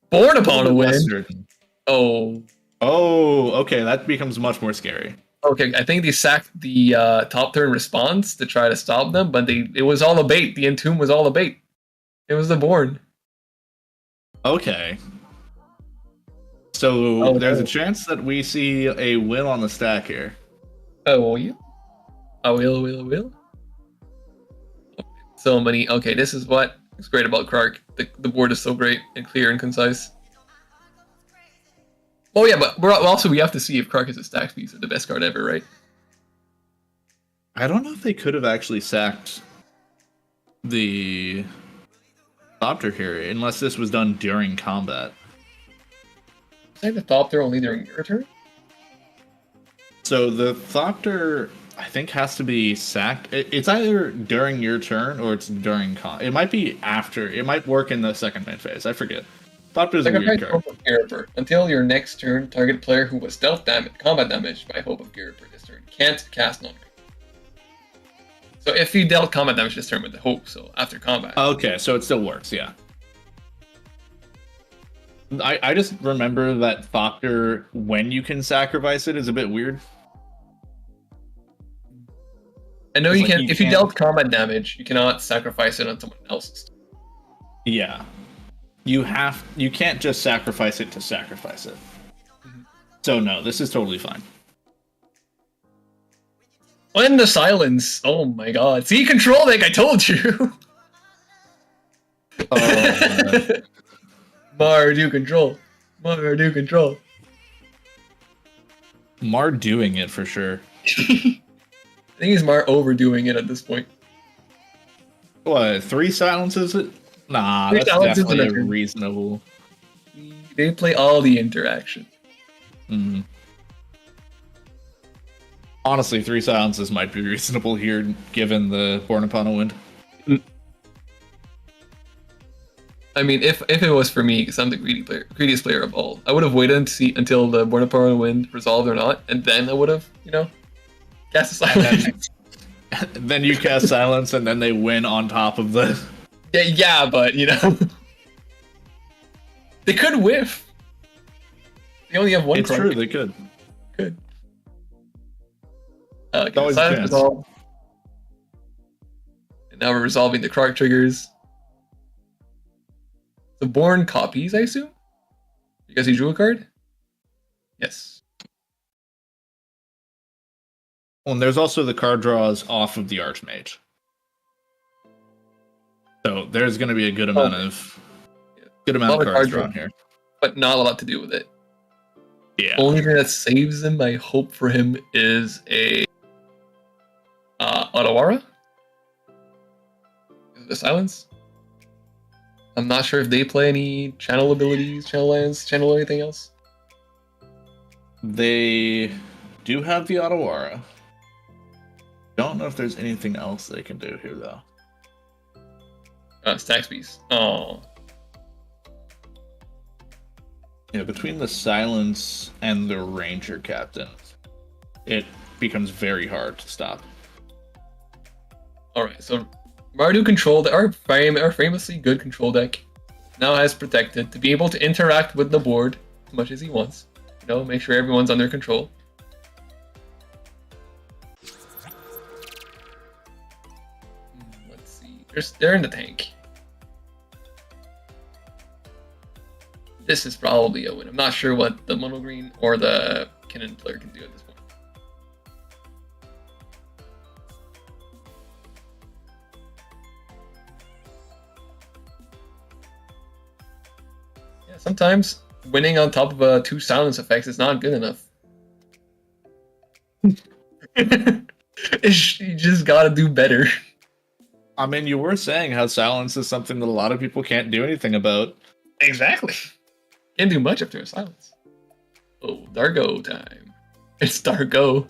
Born Upon a Wind? certain. Oh, okay, that becomes much more scary. Okay, I think they sacked the top turn response to try to stop them, but it was all a bait. The Entomb was all a bait. It was the Born. Okay. So there's a chance that we see a win on the stack here. Oh, will you? I will. So many. Okay, this is what is great about Krark. The board is so great and clear and concise. Oh yeah, but we have to see if Krark is a stack piece or the best card ever, right? I don't know if they could have actually sacked the Thopter here, unless this was done during combat. Say the Thopter only during your turn? So the Thopter, I think, has to be sacked. It's either during your turn or it's during it might be after. It might work in the second main phase. I forget. Thopter's a weird card. Until your next turn, target player who was dealt combat damage by Hope of Gyaraper this turn can't cast non-creature. So if he dealt combat damage this turn with the Hope, so after combat. Okay, so it still works, yeah. I just remember that Thopter, when you can sacrifice it, is a bit weird. I know you can. If you dealt combat damage, you cannot sacrifice it on someone else's. Yeah. You can't just sacrifice it to sacrifice it. Mm-hmm. So no, this is totally fine. When the silence, oh my god. See, control deck, I told you. Mardu control. Mar doing it for sure. I think he's Mar overdoing it at this point. What, 3 silences it? Nah, that's definitely reasonable. They play all the interaction. Mm-hmm. Honestly, 3 silences might be reasonable here, given the Born Upon a Wind. I mean, if it was for me, because I'm the greediest player of all, I would have waited to see until the Born Upon a Wind resolved or not, and then I would have, cast a silence. Then you cast silence, and then they win on top of the... Yeah, but, they could whiff. They only have one It's card. true, they could. Okay, silence resolved. And now we're resolving the Krark triggers. The Born copies, I assume? Because he drew a card? Yes. Well, and there's also the card draws off of the Archmage. So there's going to be a good amount of cards drawn here. But not a lot to do with it. Yeah. Only thing that saves him, I hope for him, is a Otawara? The silence? I'm not sure if they play any channel abilities, channel lands, channel anything else. They do have the Otawara. Don't know if there's anything else they can do here, though. Stacks piece. Oh. Yeah, between the silence and the Ranger Captain, it becomes very hard to stop. Alright, so Mardu control, our famously good control deck now has protected to be able to interact with the board as much as he wants. Make sure everyone's under control. Let's see. They're in the tank. This is probably a win. I'm not sure what the mono green or the Kinnan player can do at this point. Yeah, sometimes winning on top of 2 silence effects is not good enough. You just gotta do better. I mean, you were saying how silence is something that a lot of people can't do anything about. Exactly. Can't do much after a silence. Oh, Dargo time. It's Dargo.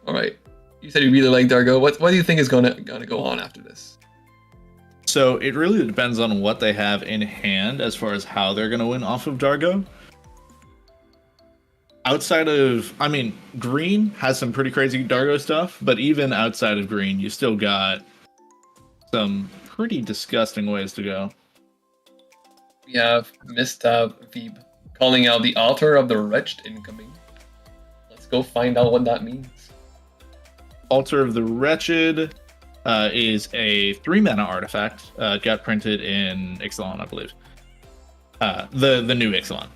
Alright. You said you really like Dargo. What do you think is gonna go on after this? So it really depends on what they have in hand as far as how they're going to win off of Dargo. Outside of, I mean, green has some pretty crazy Dargo stuff, but even outside of green, you still got some pretty disgusting ways to go. We have Mistab Veeb calling out the Altar of the Wretched incoming. Let's go find out what that means. Altar of the Wretched is a 3-mana artifact. It got printed in Ixalan, I believe. The new Ixalan.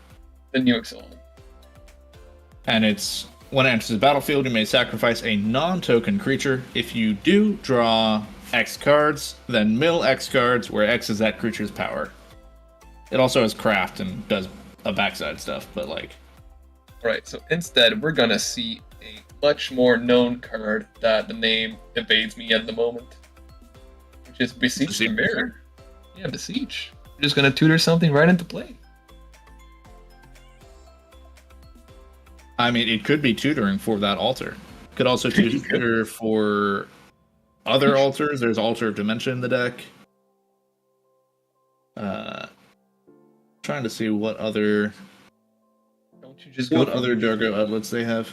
The new Ixalan. And it's, when it enters the battlefield, you may sacrifice a non-token creature. If you do, draw X cards, then mill X cards, where X is that creature's power. It also has craft and does a backside stuff, but like... Right, so instead, we're gonna see a much more known card that the name evades me at the moment, which is Beseech the Mirror. Yeah, Beseech. We're just gonna tutor something right into play. I mean, it could be tutoring for that altar. Could also tutor for other altars. There's Altar of Dimension in the deck. Trying to see what other... Don't you just what other Dargo outlets they have.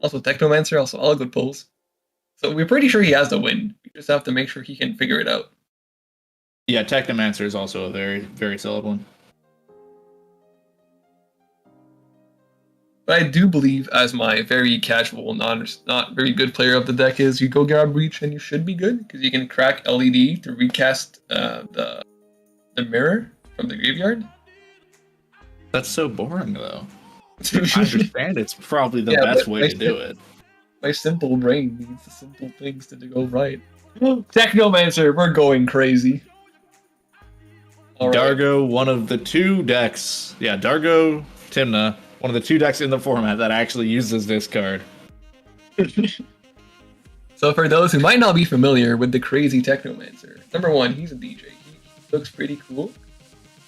Also Technomancer, also all good pulls. So we're pretty sure he has the win. We just have to make sure he can figure it out. Yeah, Technomancer is also a very, very solid one. But I do believe, as my very casual, not very good player of the deck is, you go grab Reach and you should be good, because you can crack LED to recast the mirror from the graveyard. That's so boring, though. I understand it's probably the best way to do it. My simple brain needs the simple things to go right. Technomancer, we're going crazy. All right. Dargo, one of the 2 decks. Yeah, Dargo, Tymna, one of the 2 decks in the format that actually uses this card. So for those who might not be familiar with the crazy Technomancer, number 1, he's a DJ. He looks pretty cool.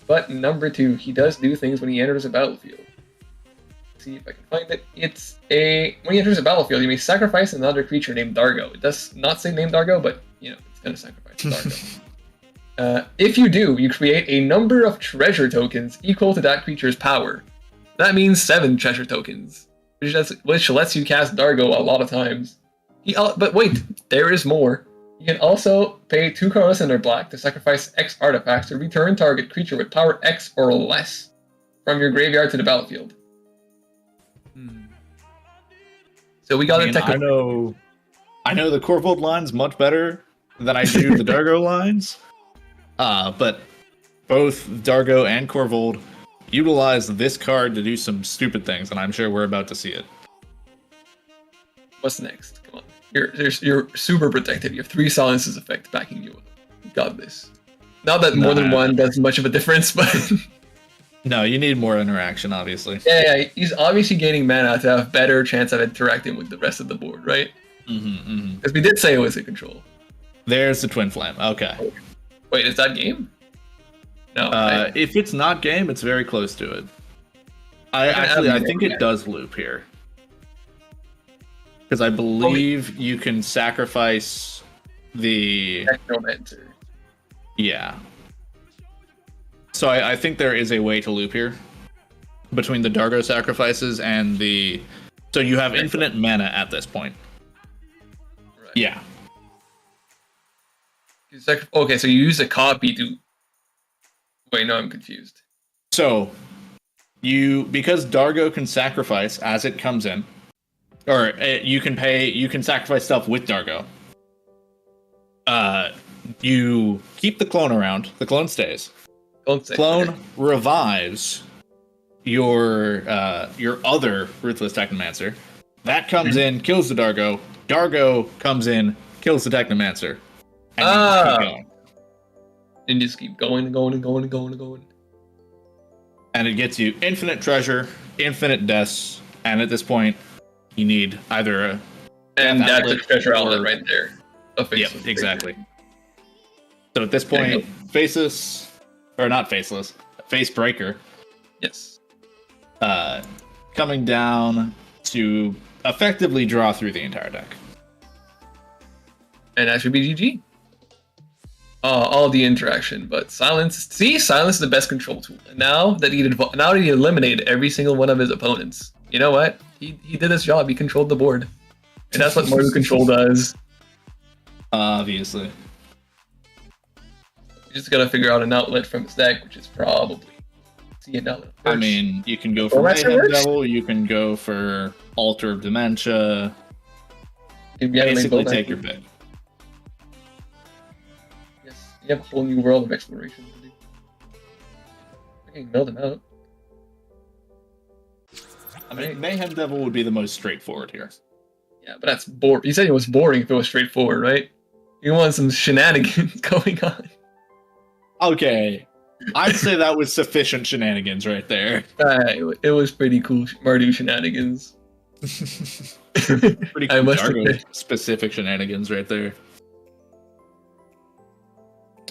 But number 2, he does do things when he enters a battlefield. Let's see if I can find it. When he enters a battlefield, you may sacrifice another creature named Dargo. It does not say named Dargo, but it's gonna sacrifice Dargo. If you do, you create a number of treasure tokens equal to that creature's power. That means 7 treasure tokens, which lets you cast Dargo a lot of times. But wait, there is more. You can also pay 2 colorless and they're black to sacrifice X artifacts to return target creature with power X or less from your graveyard to the battlefield. So we got I know the Corvold lines much better than I do the Dargo lines. But both Dargo and Corvold utilize this card to do some stupid things, and I'm sure we're about to see it. What's next? Come on. You're super protected. You have 3 silences effect backing you up. You got this. Not that more than one does much of a difference, but... No, you need more interaction, obviously. Yeah, he's obviously gaining mana to have better chance of interacting with the rest of the board, right? Because we did say it was a control. There's the Twin Flame. Okay. Wait, is that game? No. If it's not game, it's very close to it. I think it does loop here. Because I believe you can sacrifice the... Necromancer. Yeah. So I think there is a way to loop here. Between the Dargo sacrifices and the So you have infinite mana at this point. Right. Yeah. Okay, so you use a copy to. Wait, no, I'm confused. So because Dargo can sacrifice as it comes in, or you can sacrifice stuff with Dargo. You keep the clone around. The clone stays. Clone revives your other Ruthless Technomancer. That comes in, kills the Dargo. Dargo comes in, kills the Technomancer. And you just keep going. And just keep going and going and going and going and going. And it gets you infinite treasure, infinite deaths, and at this point, you need either a and that's a treasure outlet right there. Yep, exactly. So at this point, Faceless, or not Faceless, Face Breaker. Yes. Coming down to effectively draw through the entire deck. And that should be GG. All the interaction, but Silence. See, Silence is the best control tool. And now that he eliminated every single one of his opponents, you know what? He did his job. He controlled the board, and that's what Mardu Control does. Obviously, you just gotta figure out an outlet from his deck, which is probably an outlet. I mean, you can go for Mayhem Devil. You can go for Altar of Dementia. Basically, take your pick. You have a whole new world of exploration to do. I can build them out. I mean, Mayhem Devil would be the most straightforward here. Yeah, but that's boring. You said it was boring if it was straightforward, right? You want some shenanigans going on. Okay. I'd say that was sufficient shenanigans right there. It was pretty cool Mardu shenanigans. Pretty cool Dargo specific shenanigans right there.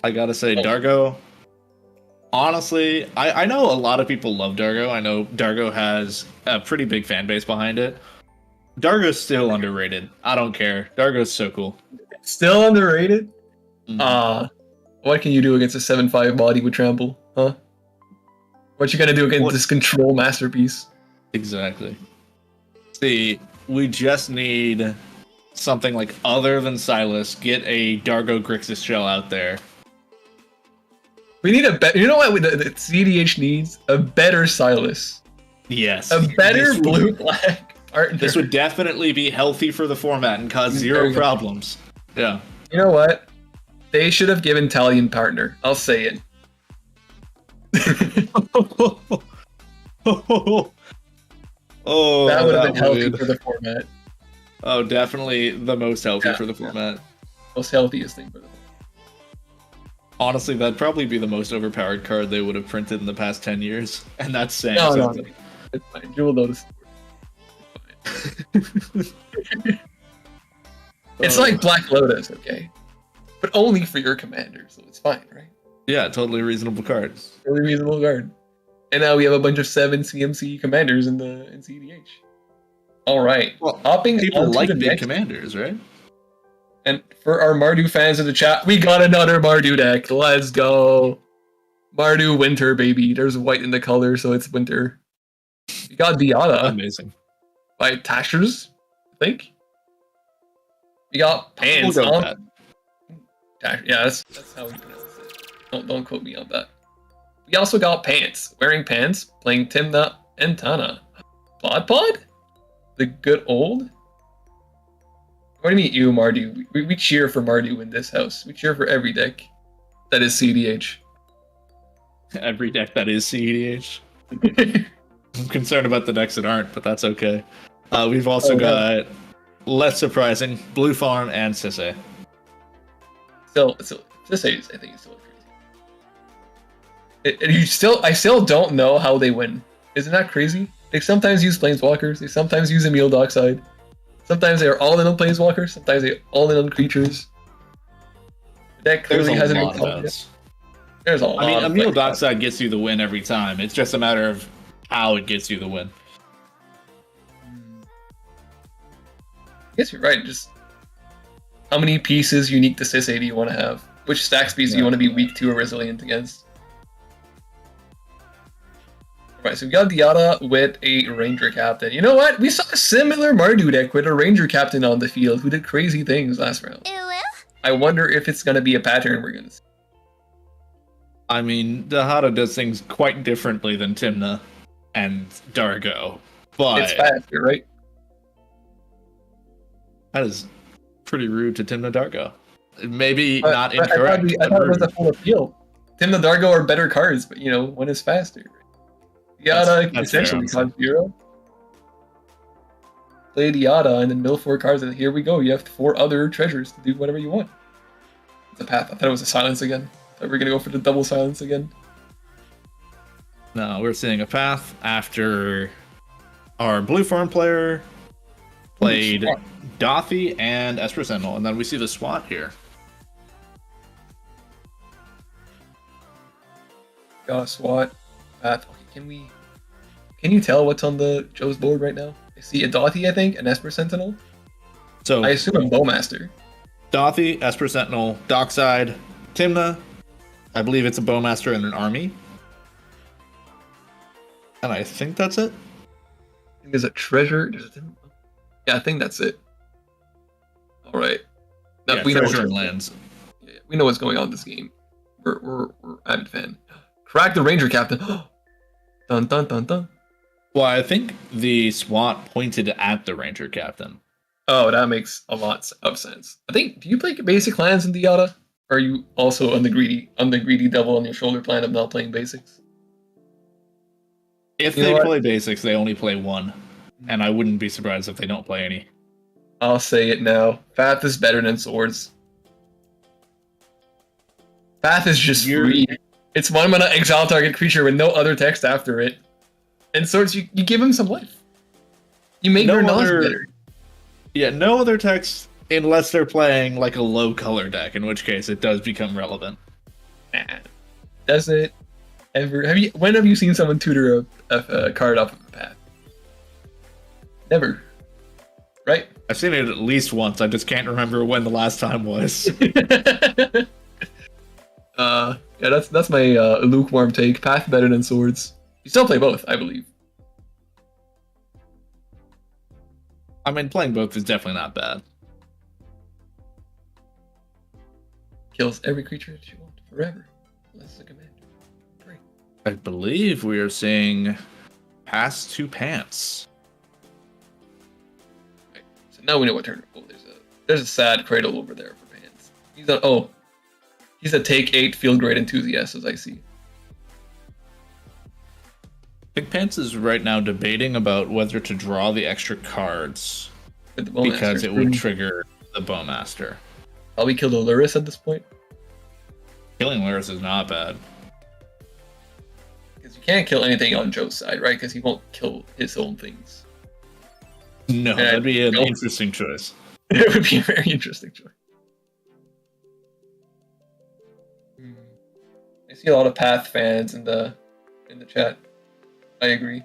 I gotta say, Dargo, honestly, I know a lot of people love Dargo. I know Dargo has a pretty big fan base behind it. Dargo's still underrated. I don't care. Dargo's so cool. Still underrated? What can you do against a 7/5 body with trample, huh? What you gonna do against this control masterpiece? Exactly. See, we just need something like other than Silas. Get a Dargo Grixis shell out there. We need a better. You know what the CDH needs? A better Silas. Yes. A better blue-black partner. This would definitely be healthy for the format and cause zero problems. Yeah. You know what? They should have given Talion partner. I'll say it. That would have been healthy for the format. Oh, definitely the most healthy for the format. Most healthiest thing for the format. Honestly, that'd probably be the most overpowered card they would have printed in the past 10 years. And that's saying something. No. It's fine. You will notice. It's fine. It's like Black Lotus, okay? But only for your commander, so it's fine, right? Yeah, totally reasonable card. Totally reasonable card. And now we have a bunch of 7 CMC commanders in CDH. All right. Well, hopping people like big commanders, right? And for our Mardu fans in the chat, we got another Mardu deck. Let's go. Mardu Winter, baby. There's white in the color, so it's winter. We got Diana. Amazing. By Tashers, I think. We got Pants. We'll Yeah, that's how we pronounce it. Don't quote me on that. We also got Pants. Wearing Pants, playing Timna and Tana. Pod? The good old? What do you mean, you, Mardu? We cheer for Mardu in this house. We cheer for every deck that is CDH. Every deck that is CDH. I'm concerned about the decks that aren't, but that's okay. We've also got, less surprising, Blue Farm and Sisse. Sisse, I think, is still crazy. I still don't know how they win. Isn't that crazy? They sometimes use Planeswalkers. They sometimes use Emil Dockside. Sometimes they are all in on Planeswalkers. Sometimes they are all in on creatures. That clearly hasn't been called yet. There's a lot. I mean, Emil Dockside gets you the win every time. It's just a matter of how it gets you the win. I guess you're right. Just how many pieces unique to Sisse do you want to have? Which stack speeds do you want to be weak to or resilient against? Right, Alright, so we got Diata with a Ranger Captain. You know what? We saw a similar Mardu deck with a Ranger Captain on the field who did crazy things last round. I wonder if it's going to be a pattern we're going to see. I mean, Dahada does things quite differently than Timna and Dargo, but It's faster, right? that is pretty rude to Timna Dargo. Maybe not incorrect. I thought it was a full appeal. Timna Dargo are better cards, but one is faster. Diata That's essentially fair, cost 0. Play Diata and then mill 4 cards, and here we go. You have 4 other treasures to do whatever you want. It's a path. I thought it was a silence again. I thought we were gonna go for the double silence again. No, we're seeing a path after our blue farm player played Dothy and Esper Sentinel, and then we see the SWAT here. Got a SWAT path. Okay, can you tell what's on the Joe's board right now? I see a Dothy, I think, an Esper Sentinel. So I assume a Bowmaster. Dothy, Esper Sentinel, Dockside, Timna. I believe it's a Bowmaster and an army. And I think that's it. I think there's a treasure. Yeah, I think that's it. All right. Yeah, we know treasure and lands. Yeah, we know what's going on in this game. We're avid fan. Crack the Ranger Captain. Dun dun dun dun. Well, I think the SWAT pointed at the Ranger Captain. Oh, that makes a lot of sense. I think. Do you play basic lands in Diata? Or are you also on the greedy devil on your shoulder plan of not playing basics? If they play basics, they only play 1. And I wouldn't be surprised if they don't play any. I'll say it now. Path is better than Swords. Path is just free. It's 1 mana exile target creature with no other text after it. And Swords, you give him some life. You make your knowledge better. Yeah, no other text unless they're playing like a low color deck, in which case it does become relevant. Does it ever? When have you seen someone tutor a card off of a path? Never. Right? I've seen it at least once. I just can't remember when the last time was. Yeah, that's my lukewarm take. Path better than Swords. You still play both, I believe. I mean, playing both is definitely not bad. Kills every creature that you want forever. Unless it's a commander. Great. I believe we are seeing Pass to Pants. Right. So now we know what turn. Oh, there's a sad cradle over there for Pants. He's a take 8 field grade enthusiast, as I see. Big Pants is right now debating about whether to draw the extra cards because it would trigger the Bowmaster. Probably kill the Luris at this point. Killing Luris is not bad. Because you can't kill anything on Joe's side, right? Because he won't kill his own things. No, that'd be an interesting choice. It would be a very interesting choice. I see a lot of Path fans in the chat. I agree.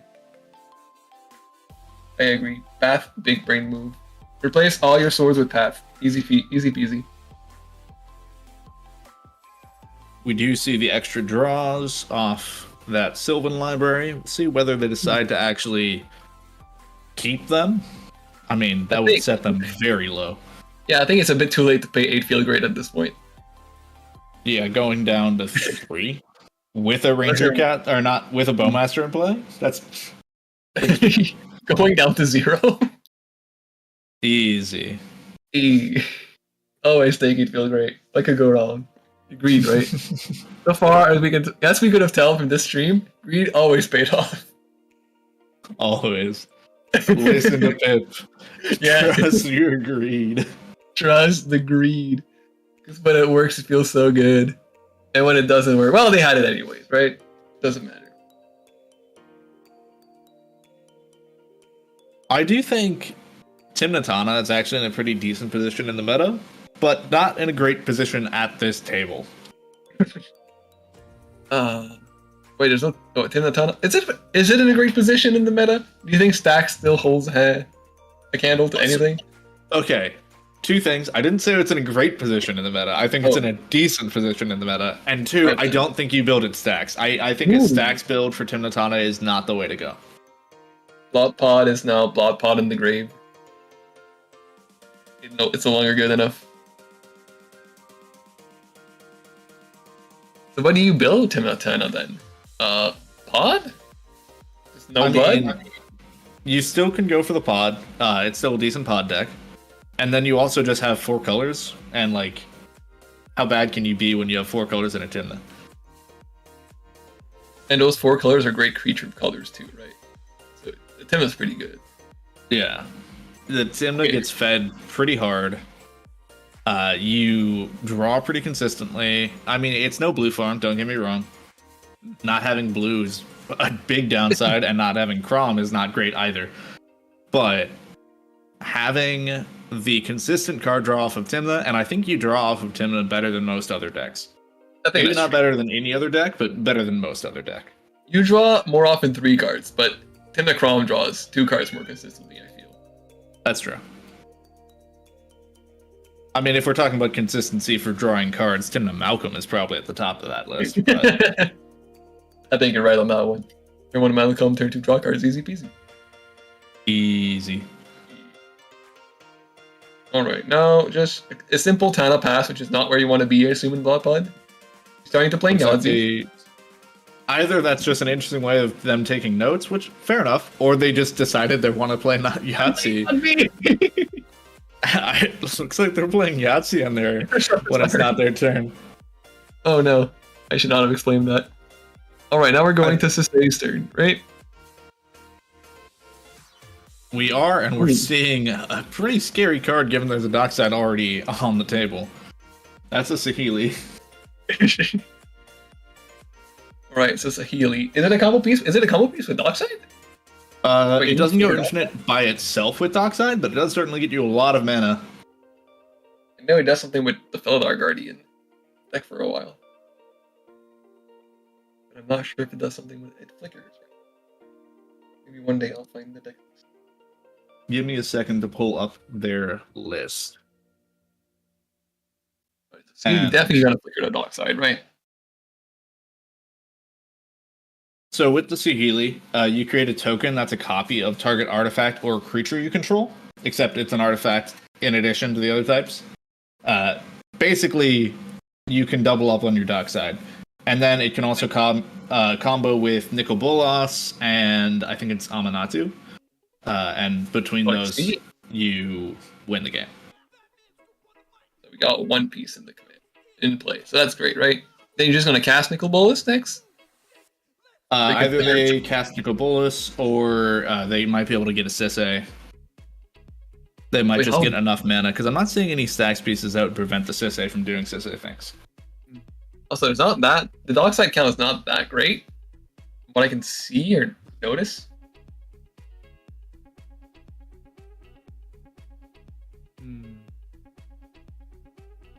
Path, big brain move. Replace all your swords with Path. Easy peasy. We do see the extra draws off that Sylvan library. We'll see whether they decide to actually keep them. I mean, that would set them very low. Yeah, I think it's a bit too late to pay 8 field grade at this point. Yeah, going down to 3 with a Ranger Cat, or not with a Bowmaster in play. That's going down to 0. Easy. Always take it field grade. What could go wrong? Greed, right? So far as we could have tell from this stream, greed always paid off. Always. Listen to Pip. Yeah. Trust your greed. Trust the greed. Because when it works, it feels so good. And when it doesn't work, well, they had it anyways, right? Doesn't matter. I do think Timna Tana is actually in a pretty decent position in the meta, but not in a great position at this table. Wait, there's no Timna Tana. Is it in a great position in the meta? Do you think Stack still holds a candle to anything? Okay. two things. I didn't say it's in a great position in the meta. I think it's in a decent position in the meta. And two, I don't think you build it stacks. I think a stacks build for Timnatana is not the way to go. Blot Pod is now Blot Pod in the grave. No, it's no longer good enough. So what do you build Timnatana then? Pod? Just no blood? You still can go for the pod. It's still a decent pod deck. And then you also just have 4 colors, and like, how bad can you be when you have 4 colors in a Timna? And those 4 colors are great creature colors too, right? So the Timna's pretty good. Yeah. The Timna gets fed pretty hard. You draw pretty consistently. I mean, it's no blue farm, don't get me wrong. Not having blue is a big downside, and not having Crom is not great either. But having the consistent card draw off of Timna, and I think you draw off of Timna better than most other decks. I think maybe not better than any other deck, but better than most other deck. You draw more often 3 cards, but Timna Crom draws 2 cards more consistently, I feel. That's true. I mean, if we're talking about consistency for drawing cards, Timna Malcolm is probably at the top of that list. But... I think you're right on that one. Turn 1 Malcolm, turn 2 draw cards, easy peasy. Easy. Alright, now just a simple Tana pass, which is not where you want to be, I assume, in Blood Pod. Starting to play Galaxy. Either that's just an interesting way of them taking notes, which, fair enough, or they just decided they want to play not Yahtzee. It looks like they're playing Yahtzee on there when it's not their turn. Oh no, I should not have explained that. Alright, now we're going to Sisei's turn, right? We are, and we're seeing a pretty scary card given there's a Dockside already on the table. That's a Saheeli. Alright, so Saheeli. Is it a combo piece? Is it a combo piece with Dockside? It doesn't go infinite by itself with Dockside, but it does certainly get you a lot of mana. I know it does something with the Felidar Guardian deck for a while. But I'm not sure if it does something with it. Flickers. Maybe one day I'll find the deck. Give me a second to pull up their list. So you definitely gotta flicker to Dockside, right? So with the Saheeli, you create a token that's a copy of target artifact or creature you control, except it's an artifact in addition to the other types. Basically, you can double up on your Dockside. And then it can also combo with Nicol Bolas and I think it's Amanatu. And between those, you win the game. So we got 1 piece in the command in play, so that's great, right? Then you're just gonna cast Nicol Bolas next. Either they cast Nicol Bolas, or they might be able to get a Sisei. They might get enough mana, because I'm not seeing any stacks pieces that would prevent the Sisei from doing Sisei things. Also, there's not that the Dockside count is not that great. What I can see or notice.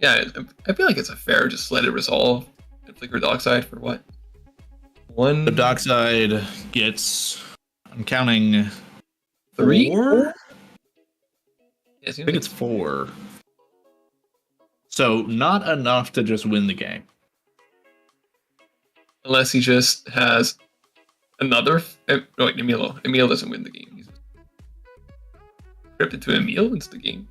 Yeah, I feel like it's a fair just let it resolve and flicker Dockside for what? 1. The Dockside gets, I'm counting 3? 4? Yeah, I think it's 4. So not enough to just win the game. Unless he just has another. No, wait, Emil. Emil doesn't win the game. He's scripted to Emil wins the game.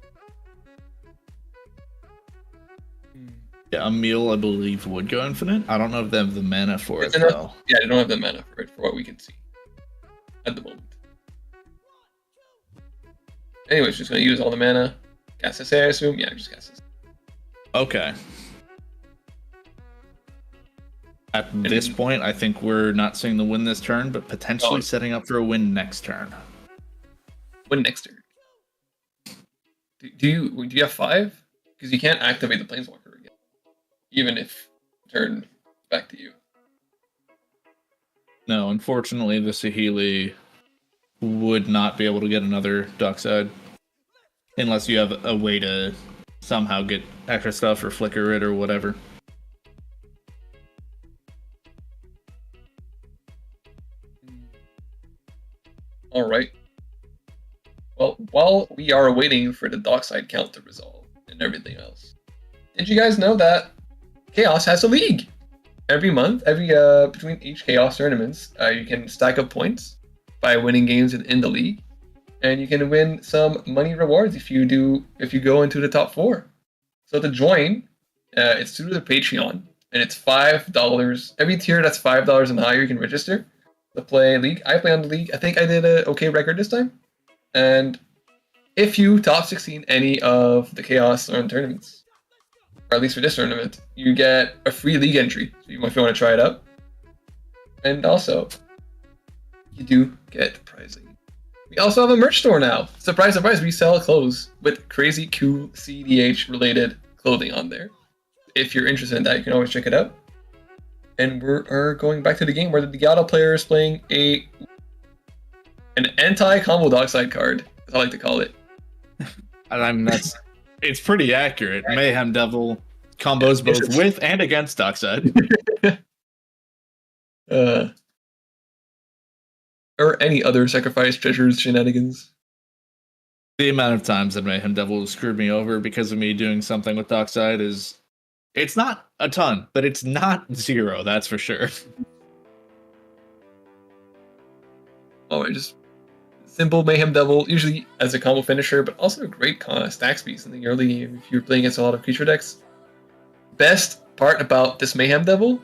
Yeah, Emil, I believe, would go infinite. I don't know if they have the mana for it, though. Yeah, they don't have the mana for it, for what we can see at the moment. Anyways, just gonna use all the mana. Cast Sisei, I assume. Yeah, just cast Sisei. Okay. At this point, I think we're not seeing the win this turn, but potentially setting up for a win next turn. Win next turn. Do you have 5? Because you can't activate the Planeswalker again, even if turn back to you. No, unfortunately, the Saheeli would not be able to get another Dockside unless you have a way to somehow get extra stuff or flicker it or whatever. All right. Well, while we are waiting for the Dockside count to resolve, and everything else. Did you guys know that Ka0s has a league? Every month, between each Ka0s tournaments, you can stack up points by winning games in the league, and you can win some money rewards if you go into the top 4. So to join, it's through the Patreon, and it's $5. Every tier that's $5 and higher, you can register to play league. I play on the league. I think I did an okay record this time, and if you top 16 any of the Ka0s tournaments, or at least for this tournament, you get a free league entry if you want to try it out. And also, you do get pricing. We also have a merch store now. Surprise, surprise, we sell clothes with crazy cool CDH related clothing on there. If you're interested in that, you can always check it out. And we're going back to the game where the Diallo player is playing an anti-combo dockside card, as I like to call it. I mean, it's pretty accurate. Mayhem Devil combos both with and against dockside. Or any other sacrifice treasures shenanigans. The amount of times that Mayhem Devil screwed me over because of me doing something with dockside it's not a ton, but it's not 0, that's for sure. Oh, just simple Mayhem Devil, usually as a combo finisher, but also a great stacks piece in the early game if you're playing against a lot of creature decks. Best part about this Mayhem Devil,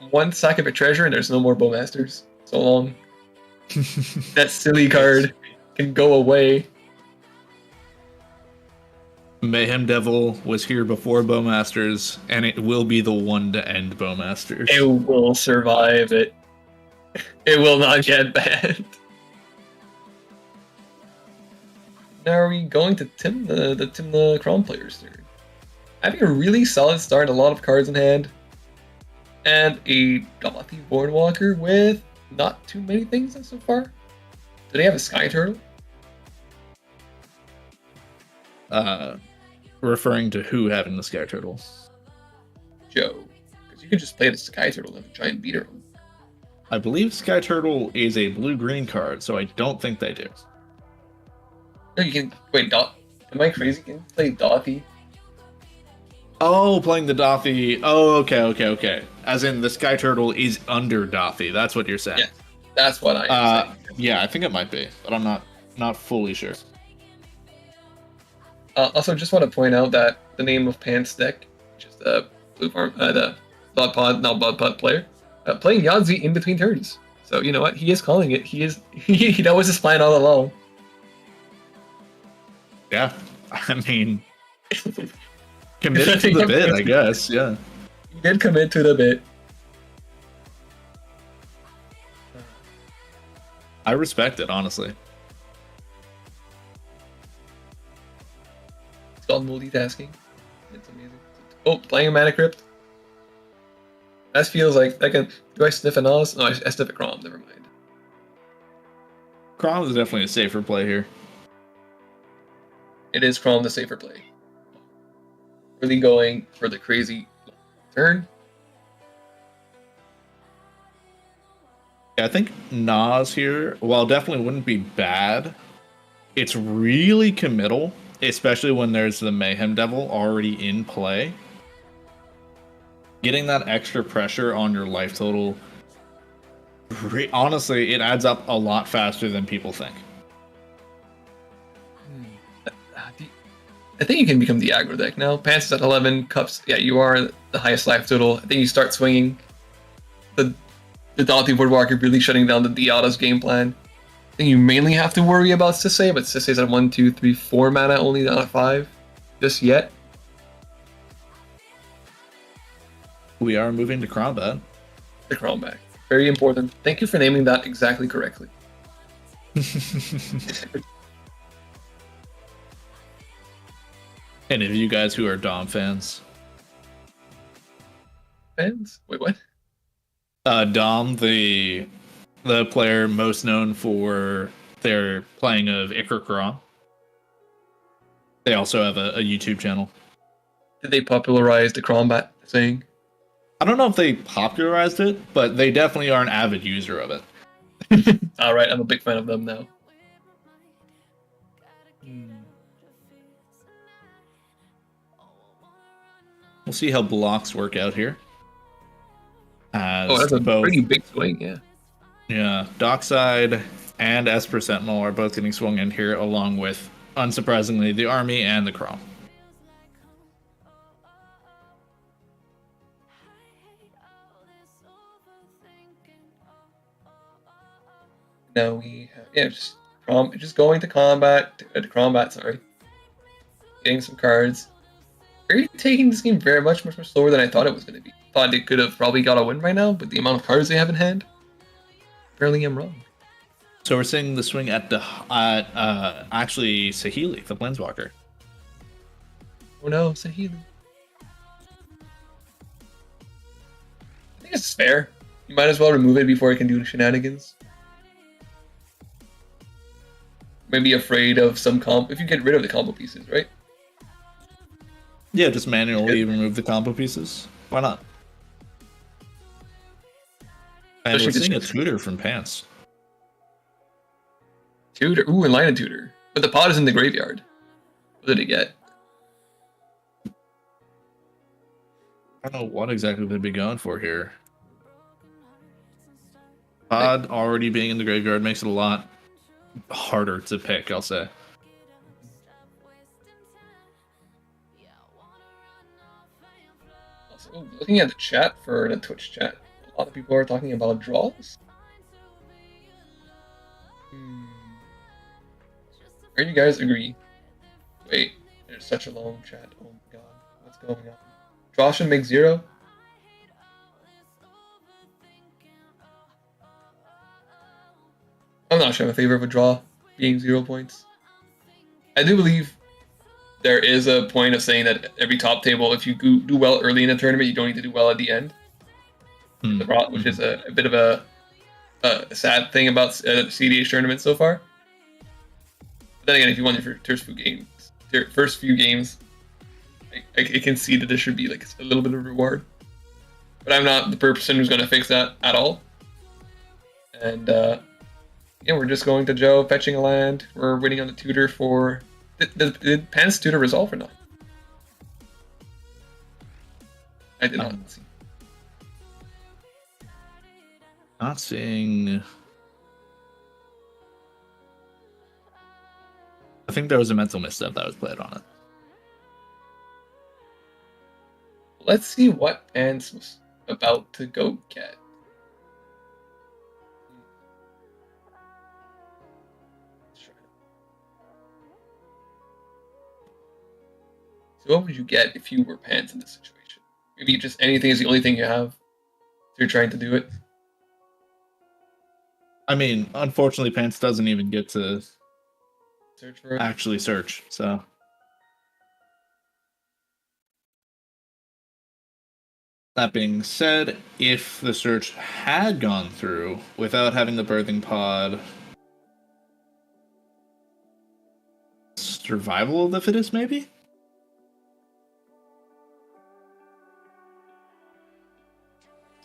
one sack of a treasure and there's no more Bowmasters. So long. That silly card can go away. Mayhem Devil was here before Bowmasters, and it will be the one to end Bowmasters. It will survive it. It will not get banned. Now are we going to Tim the Chrome player's turn? Having a really solid start, a lot of cards in hand, and a Gothy Boardwalker with not too many things so far. Do they have a Sky Turtle? Referring to who having the Sky Turtle? Joe. Because you can just play the Sky Turtle and try and beat her. I believe Sky Turtle is a blue-green card, so I don't think they do. No, you can... Wait, am I crazy? Can you play Dothy? Oh, playing the Dothy. Oh, okay. As in, the Sky Turtle is under Dothy. That's what you're saying. Yeah, that's what I am saying. Yeah, I think it might be, but I'm not fully sure. Also, just want to point out that the name of Pants deck, which is the blue farm, the Blood Pod player, playing Yahtzee in between turns. So you know what? He is calling it. He that was his plan all along. Yeah, I mean, committed to the bit, I guess. Yeah, he did commit to the bit. I respect it, honestly. It's called multitasking. It's amazing. Oh, playing a Mana Crypt. That feels like I can. Do I sniff a Naz? No, I sniff a Crom. Never mind. Crom is definitely a safer play here. It is Crom the safer play. Really going for the crazy turn. Yeah, I think Naz here, while definitely wouldn't be bad, it's really committal, especially when there's the Mayhem Devil already in play. Getting that extra pressure on your life total, honestly, it adds up a lot faster than people think. I think you can become the aggro deck now. Pants is at 11, Cups, yeah, you are the highest life total. I think you start swinging. The Dothy Boardwalker really shutting down the Diallo's game plan. I think you mainly have to worry about Sisay, but Sisay's at 1, 2, 3, 4 mana, only not at 5 just yet. We are moving to combat. The Crown back. Very important. Thank you for naming that exactly correctly. Any of you guys who are Dom fans? Fans? Wait, what? Dom, the player most known for their playing of Icar Kara. They also have a YouTube channel. Did they popularize the combat thing? I don't know if they popularized it, but they definitely are an avid user of it. Alright, I'm a big fan of them now. We'll see how blocks work out here. As Oh, that's a both, pretty big swing, yeah. yeah, Dockside and Esper Sentinel are both getting swung in here, along with, unsurprisingly, the Army and the Chrome. Now we have, just going to combat, sorry. Getting some cards. Are you taking this game very much more slower than I thought it was going to be? Thought it could have probably got a win right now, but the amount of cards they have in hand, apparently I'm wrong. So we're seeing the swing at actually Saheeli, the Planeswalker. Oh no, Saheeli. I think it's fair. You might as well remove it before it can do shenanigans. Maybe afraid of some comp. If you get rid of the combo pieces, right? Yeah, just manually remove the combo pieces. Why not? And we're seeing a tutor from Pants. Tutor? Ooh, and line of tutor. But the pod is in the graveyard. What did it get? I don't know what exactly they'd be going for here. Pod already being in the graveyard makes it a lot harder to pick, I'll say. Also, looking at the chat for the Twitch chat, a lot of people are talking about draws. Where do you guys agree? Wait, there's such a long chat. Oh my god, what's going on? Draw should make 0. I'm not sure I'm in favor of a draw being 0 points. I do believe there is a point of saying that every top table, if you do well early in a tournament, you don't need to do well at the end. Which is a bit of a sad thing about CDH tournaments so far. But then again, if you won your first few games, I can see that there should be like a little bit of reward. But I'm not the person who's going to fix that at all. And yeah, we're just going to Joe, fetching a land. We're waiting on the tutor for... Did Pan's tutor resolve or not? I did not see. Not seeing... I think there was a mental misstep that was played on it. Let's see what Pan's was about to go get. So what would you get if you were Pants in this situation? Maybe just anything is the only thing you have. So you're trying to do it. I mean, unfortunately, Pants doesn't even get to Search for it. actually search, so... That being said, if the search had gone through without having the birthing pod... Survival of the fittest, maybe?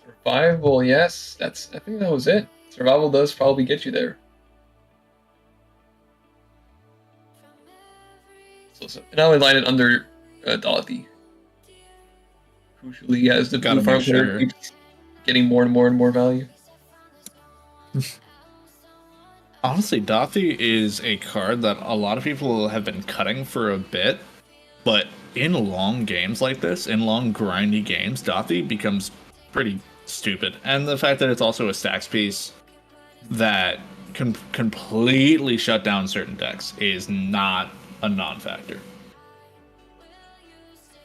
Survival, yes. I think that was it. Survival does probably get you there. So now we line it under Dothy. Crucially, as the blue farm player keeps getting more and more and more value. Honestly, Dothy is a card that a lot of people have been cutting for a bit, but in long games like this, in long grindy games, Dothy becomes pretty stupid. And the fact that it's also a stacks piece that can completely shut down certain decks is not a non-factor.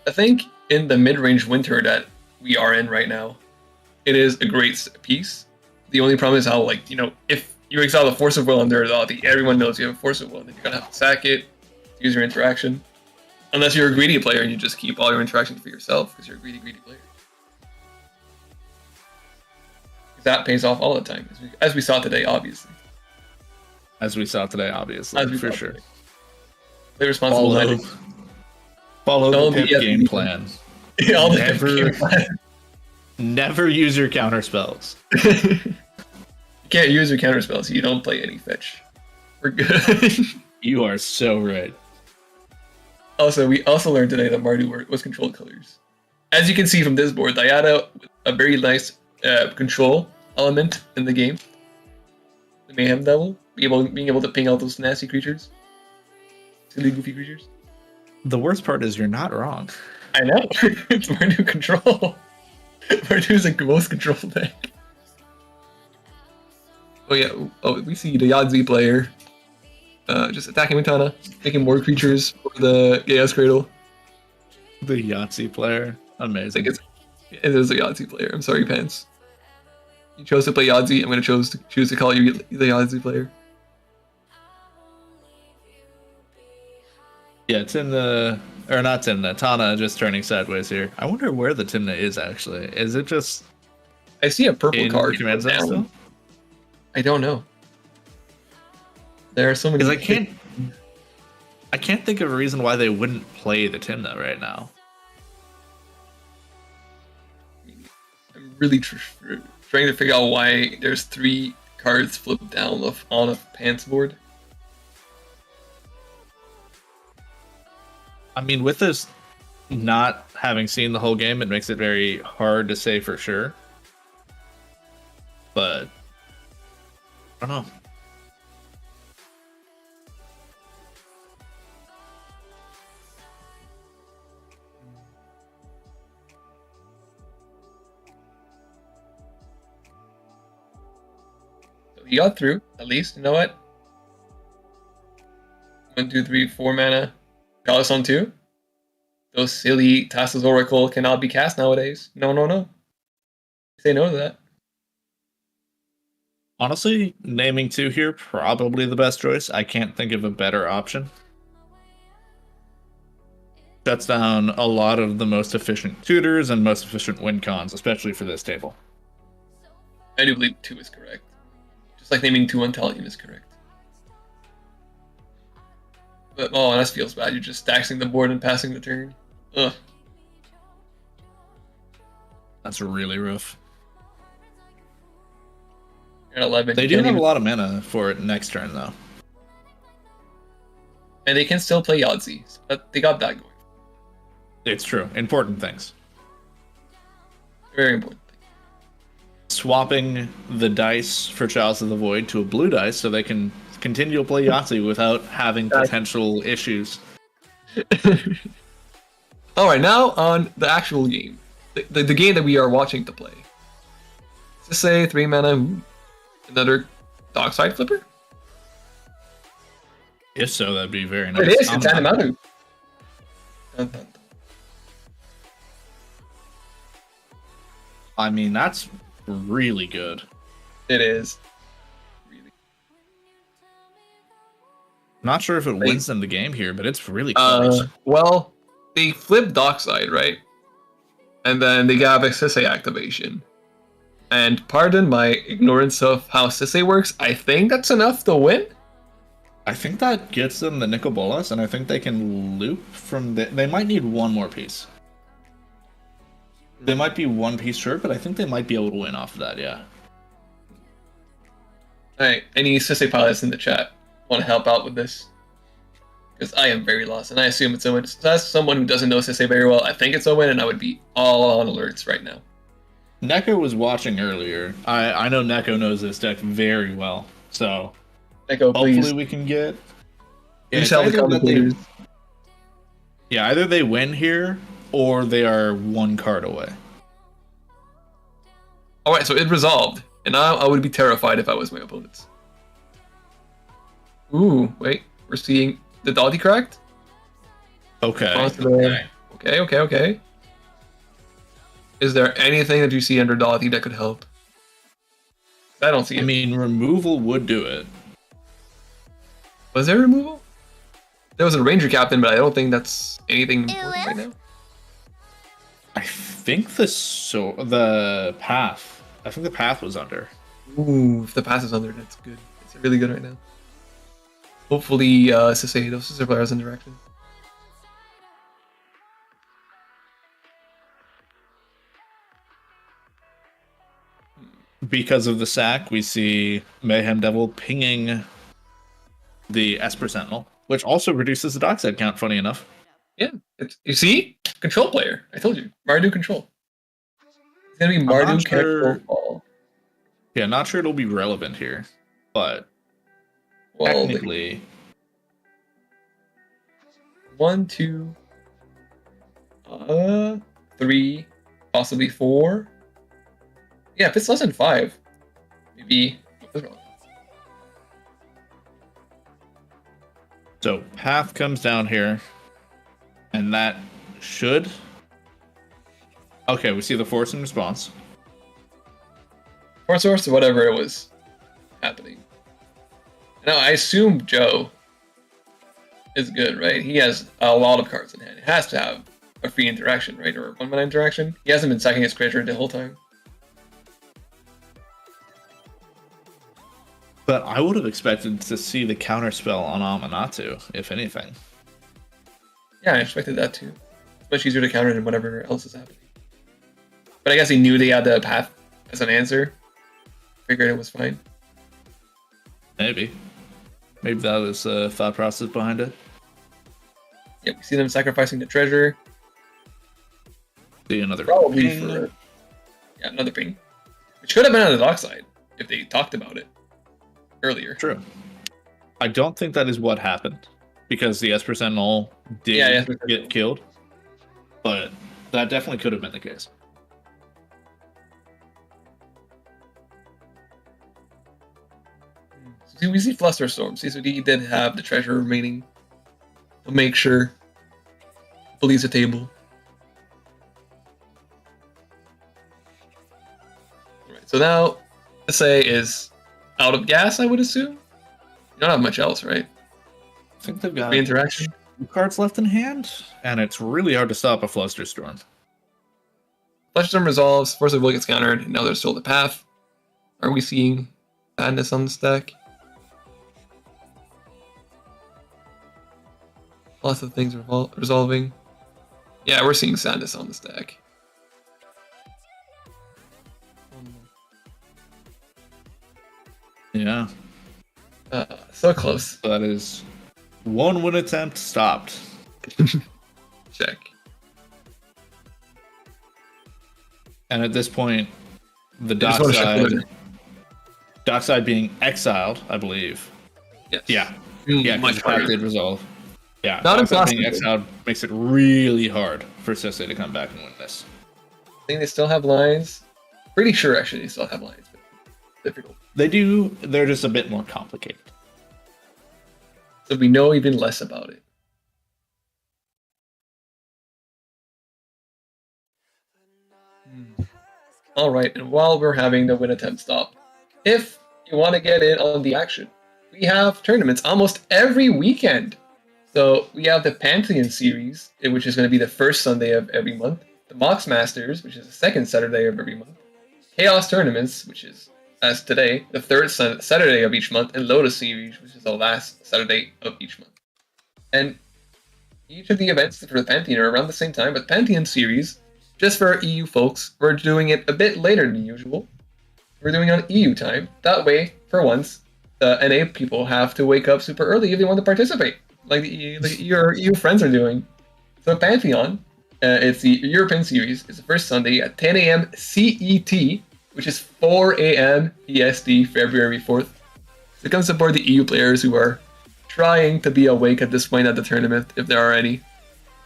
I think in the mid-range winter that we are in right now, it is a great piece. The only problem is how, like, you know, if you exile the Force of Will under Dothy, everyone knows you have a Force of Will, and then you're gonna have to sack it, use your interaction. Unless you're a greedy player and you just keep all your interactions for yourself because you're a greedy player. That pays off all the time, as we saw today, obviously. As we saw today, obviously, for sure. Play responsible. Follow the pimp game plan. Never use your counter spells. You can't use your counter spells. You don't play any fetch. We're good. You are so right. Also, we also learned today that Mardu was controlled colors. as you can see from this board, Diana with a very nice control element in the game. The Mayhem Devil, being able to ping out those nasty creatures, silly goofy creatures. The worst part is you're not wrong. I know. It's Mardu control. Mardu's the most controlled deck. Oh yeah. Oh, we see the Yahtzee player just attacking Mitana, making more creatures for the Chaos Cradle. The Yahtzee player, amazing. It is a Yahtzee player. I'm sorry, Pants. You chose to play Yahtzee. I'm gonna choose to call you the Yahtzee player. Yeah, Timna, or not Timna, Tana just turning sideways here. I wonder where the Timna is actually. Is it just I see a purple in card command zone down. still? I don't know. There are so many. Because I can't think of a reason why they wouldn't play the Timna right now. I'm really trying to figure out why there's 3 cards flipped down on a Pants board. I mean, with this not having seen the whole game, it makes it very hard to say for sure. But I don't know. So he got through, at least. You know what? 1, 2, 3, 4 mana. Ka0s on 2. Those silly Tassa's Oracle cannot be cast nowadays. No. Say no to that. Honestly, naming 2 here, probably the best choice. I can't think of a better option. Shuts down a lot of the most efficient tutors and most efficient win cons, especially for this table. I do believe 2 is correct. Just like naming 2 Untalium is correct. But, oh, that feels bad. You're just taxing the board and passing the turn. Ugh. That's really rough. You're at 11. They You do can't have a even- lot of mana for it next turn, though. And they can still play Yahtzee. So they got that going. It's true. Important things. Very important. Swapping the dice for Chalice of the Void to a blue dice so they can continue to play Yahtzee without having potential issues. Alright, now on the actual game. The game that we are watching to play. Let's just say 3 mana, another Dockside Flipper? If so, that'd be very nice. It is, it's Animatu. I mean, that's really good. It is. Really. Not sure if it wins them the game here, but it's really close. Well, they flip Dockside, right? And then they have a Sisei activation. And pardon my ignorance of how Sisei works, I think that's enough to win? I think that gets them the Nicol Bolas, and I think they can loop from the... They might need one more piece. They might be one piece short, but I think they might be able to win off of that, yeah. Alright, any Sisei pilots in the chat want to help out with this? Because I am very lost, and I assume it's Owen. So as someone who doesn't know Sisei very well, I think it's Owen, and I would be all on alerts right now. Neko was watching earlier. I know Neko knows this deck very well, so Neko, please. hopefully we can get... Please it's tell the either that commentators. Yeah, either they win here, or they are one card away. Alright, so it resolved. And now I would be terrified if I was my opponents. Ooh, wait. We're seeing the Dottie cracked? Okay. Okay. Is there anything that you see under Dottie that could help? I don't see it. I mean, removal would do it. Was there removal? There was a Ranger Captain, but I don't think that's anything important right now. I think the path. I think the path was under. Ooh, if the pass is under, that's good. It's really good right now. Hopefully, Sisei, those Sisei players in direction. Because of the sack, we see Mayhem Devil pinging the Esper Sentinel, which also reduces the Dockside count, funny enough. Yeah, you see, control player. I told you, Mardu control. It's gonna be Mardu control ball. Yeah, not sure it'll be relevant here, but technically, 1, 2, 3, possibly 4. Yeah, if it's less than 5, maybe. So path comes down here, and that should. Okay, we see the force and response. Force source, whatever it was happening. Now I assume Joe is good, right? He has a lot of cards in hand. It has to have a free interaction, right, or a 1-mana interaction. He hasn't been sacking his creature the whole time. But I would have expected to see the counter spell on Amanatu, if anything. Yeah, I expected that too. It's much easier to counter than whatever else is happening. But I guess he knew they had the path as an answer. Figured it was fine. Maybe that was the thought process behind it. Yep, we see them sacrificing the treasure. See another Probably ping. for another ping. Which could have been on the dock side if they talked about it earlier. True. I don't think that is what happened because the Esper Sentinel did get killed, but that definitely could have been the case. So we see Flusterstorm. CSOD did have the treasure remaining. We'll make sure. Believes the table. Alright, so now SA is out of gas, I would assume. You don't have much else, right? I think they've got Free interaction. 2 cards left in hand, and it's really hard to stop a Flusterstorm. Flusterstorm resolves, Force of Will gets countered, and now there's still the path. Are we seeing sadness on the stack? Lots of things resolving. Yeah, we're seeing sadness on the stack. Yeah. So close. That is 1 win attempt stopped. Check. And at this point, the just wanna check dockside being exiled, I believe. Yes. Yeah. Yeah, Much much harder. did resolve. Yeah. Not dockside impossible. being exiled makes it really hard for Sisse to come back and win this. I think they still have lines. Pretty sure, actually, they still have lines. But difficult. They do. They're just a bit more complicated. So we know even less about it. All right, and while we're having the win attempt stop, if you want to get in on the action, we have tournaments almost every weekend. So we have the Pantheon series, which is going to be the first Sunday of every month. The Mox Masters, which is the second Saturday of every month. Chaos Tournaments, which is, as today, the third Saturday of each month. And Lotus Series, which is the last Saturday of each month. And each of the events for the Pantheon are around the same time, but Pantheon series, just for our EU folks, we're doing it a bit later than usual. We're doing it on EU time. That way, for once, the NA people have to wake up super early if they want to participate, like your EU friends are doing. So Pantheon, it's the European series. It's the first Sunday at 10 a.m. CET, which is 4 a.m. EST, February 4th. So come support the EU players who are trying to be awake at this point at the tournament, if there are any,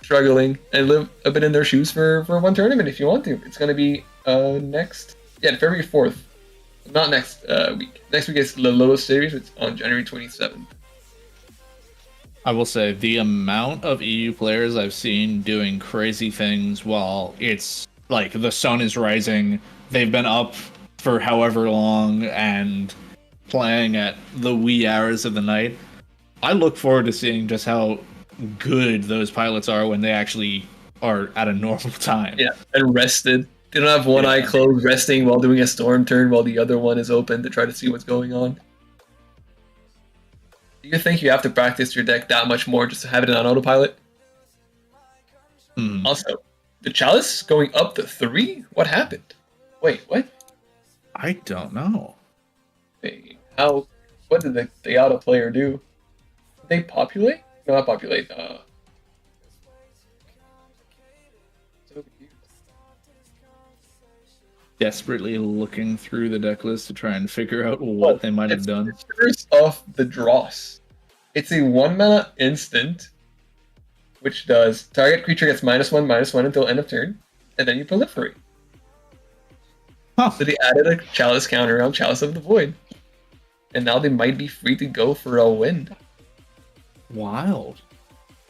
struggling, and live a bit in their shoes for one tournament if you want to. It's going to be February 4th. Not next week. Next week is the Lotus Series, which is on January 27th. I will say the amount of EU players I've seen doing crazy things while it's like the sun is rising, they've been up for however long and playing at the wee hours of the night. I look forward to seeing just how good those pilots are when they actually are at a normal time. Yeah, and rested. They don't have one eye closed, resting while doing a storm turn while the other one is open to try to see what's going on. Do you think you have to practice your deck that much more just to have it on autopilot? Also, the Chalice going up to 3? What happened? Wait, what? I don't know. What did the auto player do? Did they populate? No, not populate. desperately looking through the deck list to try and figure out what they might have done. First off, the Dross. It's a 1-mana instant, which does target creature gets -1/-1 until end of turn, and then you proliferate. Huh. So they added a Chalice counter around Chalice of the Void. And now they might be free to go for a win. Wild.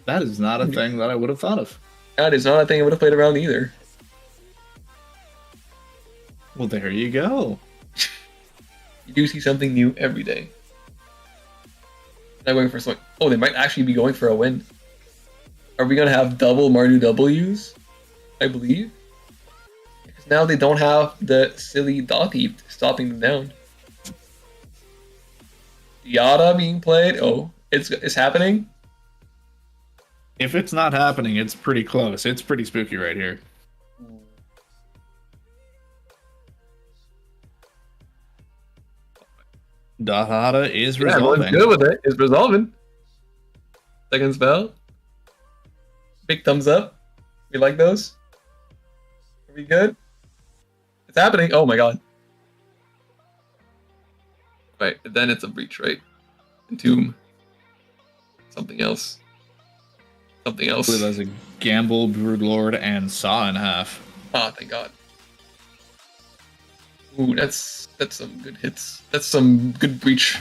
That is not a thing that I would have thought of. That is not a thing I would have played around either. Well, there you go. You do see something new every day. Not going for something. Oh, they might actually be going for a win. Are we going to have double Mardu W's? I believe. Because now they don't have the silly Dot Heap stopping them down. Yada being played. Oh, it's happening. If it's not happening, it's pretty close. It's pretty spooky right here. Dahada is resolving. Good with it. It's resolving. Second spell. Big thumbs up. We like those. Are we good? It's happening. Oh my god. Right, then it's a breach, right? Entomb. Something else. Something else. There's a Gamble, Broodlord, and Saw in half. Ah, thank god. Ooh, that's some good hits. That's some good breach.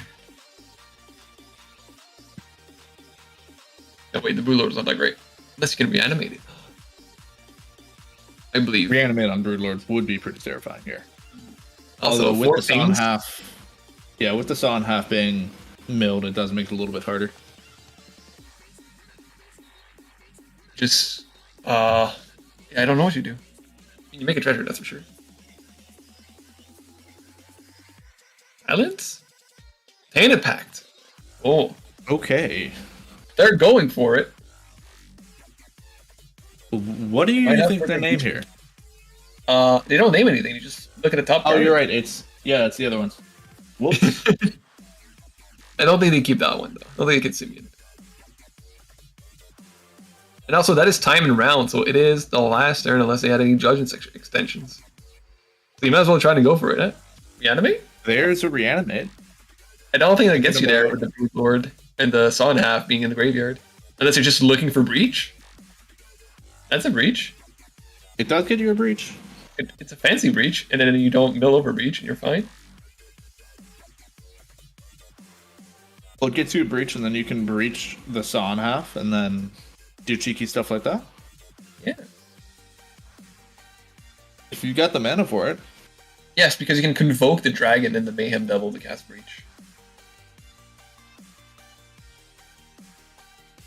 No, wait, the Broodlord's not that great. Unless you can reanimate it. I believe. Reanimate on Broodlords would be pretty terrifying here. Also, Although with four the Saw in things. half... Yeah, with the Saw in half being milled, it does make it a little bit harder. Just, yeah, I don't know what you do. You make a treasure, that's for sure. Silence? Tainted Pact. Oh, Okay. they're going for it. What do you Might have think their name perfect here? They don't name anything. You just look at the top Oh, card. you're right. It's the other ones. Whoops. I don't think they keep that one though. I don't think they can Simeon. And also, that is time and round, so it is the last turn unless they had any judgment extensions. So you might as well try to go for it. Eh? Reanimate? There's a reanimate. I don't think that gets you there with the Brute Lord and the Saw in half being in the graveyard. Unless you're just looking for breach. That's a breach. It does get you a breach. It's a fancy breach, and then you don't mill over breach, and you're fine. Well, it gets you a breach, and then you can breach the Saw in half, and then do cheeky stuff like that. Yeah. If you got the mana for it. Yes, because you can convoke the dragon and the Mayhem Devil to cast breach.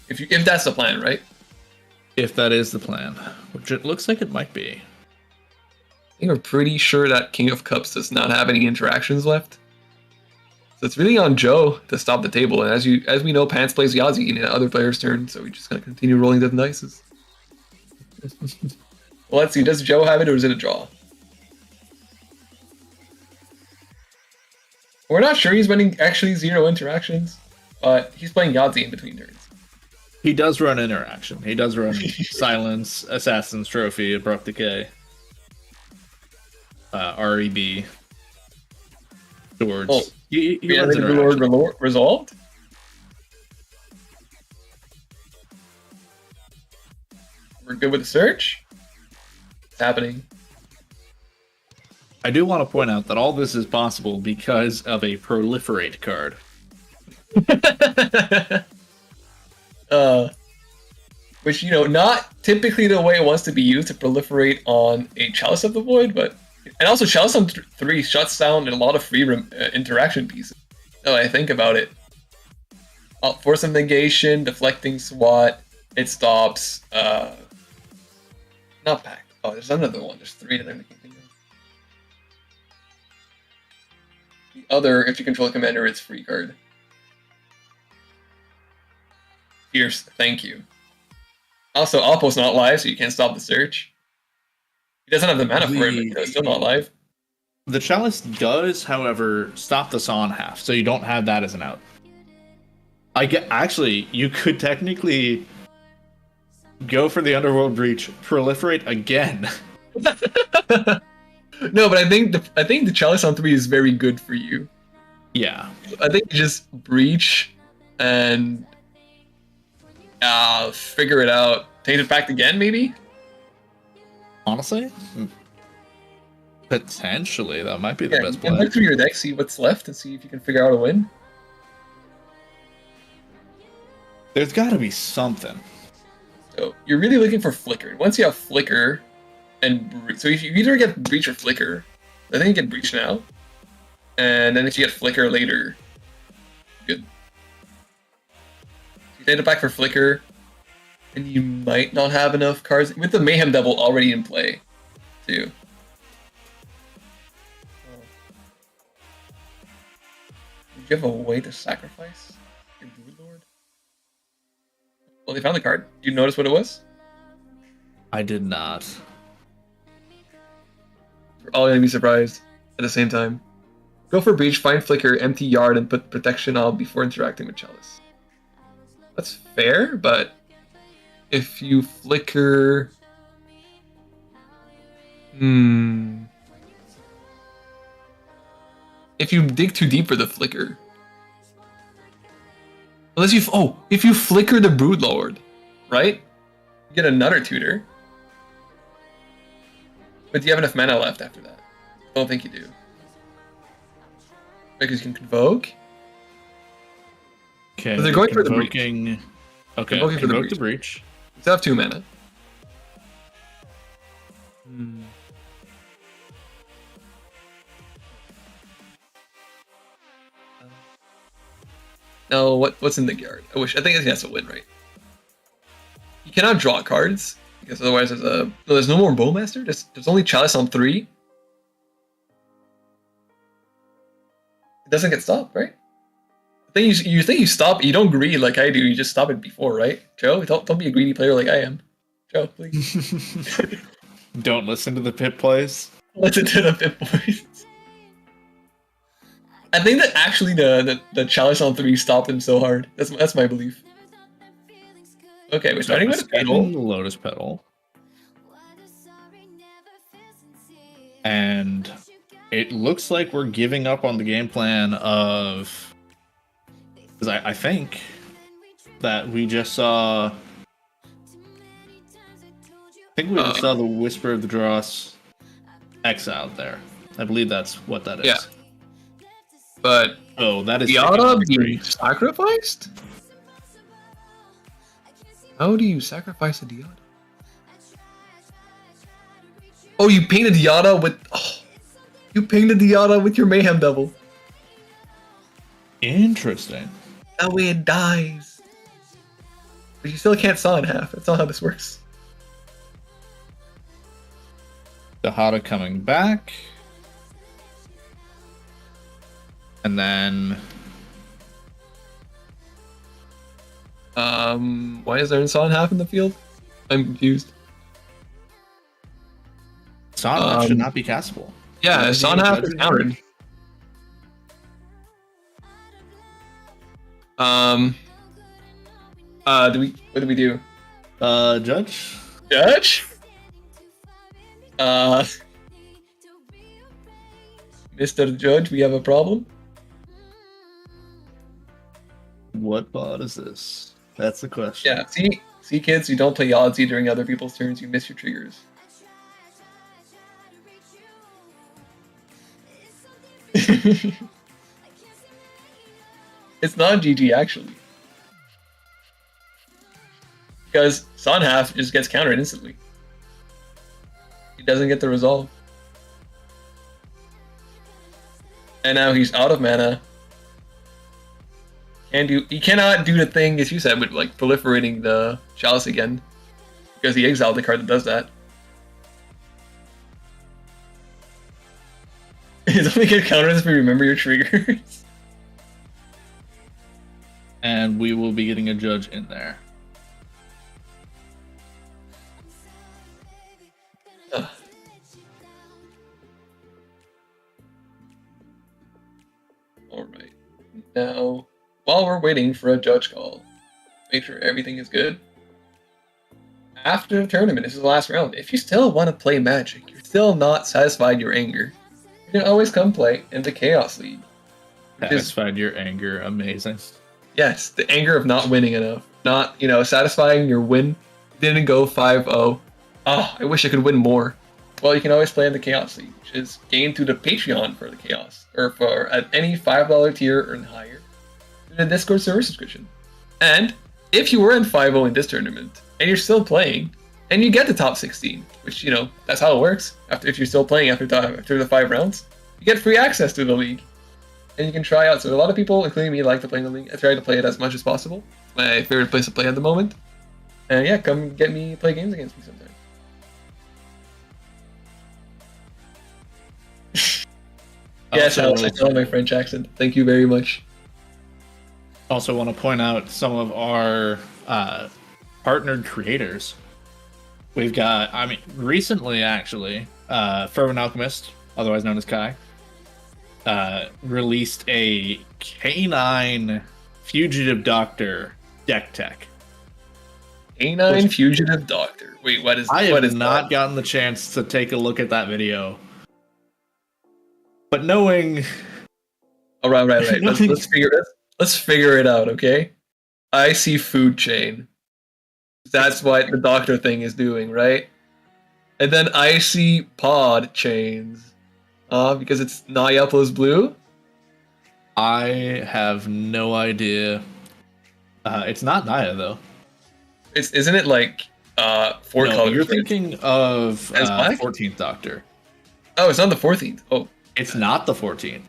If that's the plan, right? If that is the plan, which it looks like it might be. I think we're pretty sure that King of Cups does not have any interactions left. So it's really on Joe to stop the table. And as we know, Pants plays Yazi in other players' turn, so we just gotta continue rolling the dice. Well, let's see. Does Joe have it, or is it a draw? We're not sure he's running actually 0 interactions, but he's playing Yazi in between turns. He does run interaction. He does run Silence, Assassin's Trophy, Abrupt Decay, REB, Swords. Oh, he yeah, runs the interaction. Lord resolved? We're good with the search? It's happening. I do want to point out that all this is possible because of a Proliferate card. Which, not typically the way it wants to be used to proliferate on a Chalice of the Void, but... And also, Chalice on 3 shuts down a lot of free interaction pieces. Now I think about it. Force of Negation, Deflecting Swat, it stops... Not Pact. Oh, there's another one. There's 3 that I'm thinking of. The other, if you control a commander, it's free card. Fierce, thank you. Also, Alpo's not live, so you can't stop the search. He doesn't have the mana for it, but it's still not live. The Chalice does, however, stop the Saw in half, so you don't have that as an out. Actually, you could technically go for the Underworld Breach, proliferate again. No, but I think the Chalice on 3 is very good for you. Yeah. I think you just breach and figure it out. Take it back again, maybe? Honestly, potentially that might be the best And play. look through your deck, see what's left, and see if you can figure out a win. There's got to be something. So you're really looking for Flicker. Once you have Flicker, so if you either get Breach or Flicker, I think you get Breach now, and then if you get Flicker later, good. You take it back for Flicker, and you might not have enough cards with the Mayhem Devil already in play, too. Do you have a way to sacrifice your Brood Lord? Well, they found the card. Do you notice what it was? I did not. We're all gonna be surprised at the same time. Go for Breach, find Flicker, empty Yard, and put Protection on before interacting with Chalice. That's fair, but if you Flicker... If you dig too deep for the Flicker... Unless if you Flicker the Broodlord, right? You get another tutor. But do you have enough mana left after that? I don't think you do. Because you can Convoke. Okay. But they're going for the breach. Okay. Convoking for the Convoke breach. the breach. You still have 2 mana. No, what's in the yard? I think that's a win, right? You cannot draw cards because otherwise there's no more Bowmaster. There's only Chalice on 3. It doesn't get stopped, right? I think you think you stop. You don't greed like I do. You just stop it before, right? Joe, don't be a greedy player like I am. Joe, please. Don't listen to the pit plays. Listen to the pit boys. I think that actually the Chalice on 3 stopped him so hard. That's my belief. Okay, we're starting with a petal. The Lotus Petal. And it looks like we're giving up on the game plan of... Because I think that we just saw... I think we just saw the Whisper of the Dross X out there. I believe that's what that is. Yeah. But that is Diana being sacrificed? How do you sacrifice a Diana? Oh, you paint a Diana with... Oh, you paint a Diana with your Mayhem Devil. Interesting. That way it dies. But you still can't saw in half. That's not how this works. Dahada coming back. And then... Why is there a saw in half in the field? I'm confused. Saw should not be castable. Yeah, saw in half is countered. What do we do? Judge? Judge? Mr. Judge, we have a problem. What bot is this? That's the question. Yeah, see kids, you don't play Yahtzee during other people's turns, you miss your triggers. It's not GG actually. Because Son half just gets countered instantly. He doesn't get the resolve. And now he's out of mana. He cannot do the thing, as you said, with like proliferating the Chalice again. Because he exiled the card that does that. It's only get counters if you remember your triggers. And we will be getting a judge in there. Alright. Now, while we're waiting for a judge call, make sure everything is good. after the tournament, this is the last round. If you still want to play Magic, you're still not satisfied your anger, you can always come play in the Chaos League. Satisfied your anger, amazing. Yes, the anger of not winning enough, not satisfying your win. Didn't go 5-0. Oh, I wish I could win more. Well, you can always play in the Chaos League, which is gained through the Patreon for the Chaos, or for at any $5 tier or higher, through the Discord server subscription. And if you were in 5-0 in this tournament and you're still playing, and you get the top 16, which that's how it works. If you're still playing after the 5 rounds, you get free access to the league. And you can try out. So a lot of people, including me, like to play in the league. I try to play it as much as possible. It's my favorite place to play at the moment. And yeah, come get me play games against me sometime. Yes, Alex, I know my French accent. Thank you very much. Also want to point out some of our partnered creators. We've got, recently actually, Fervent Alchemist, otherwise known as Kai, released a K9 Fugitive Doctor deck tech. K9 Fugitive Doctor. Wait, what is? I have what is not that? gotten the chance to take a look at that video, but knowing. Oh, right. Let's figure it out, okay? I see food chain. That's what the doctor thing is doing, right? And then I see pod chains. Because it's Naya plus blue? I have no idea. It's not Naya though. Isn't it like 4 colors? You're thinking of As black? 14th Doctor. Oh, it's not the 14th. Oh. It's not the 14th.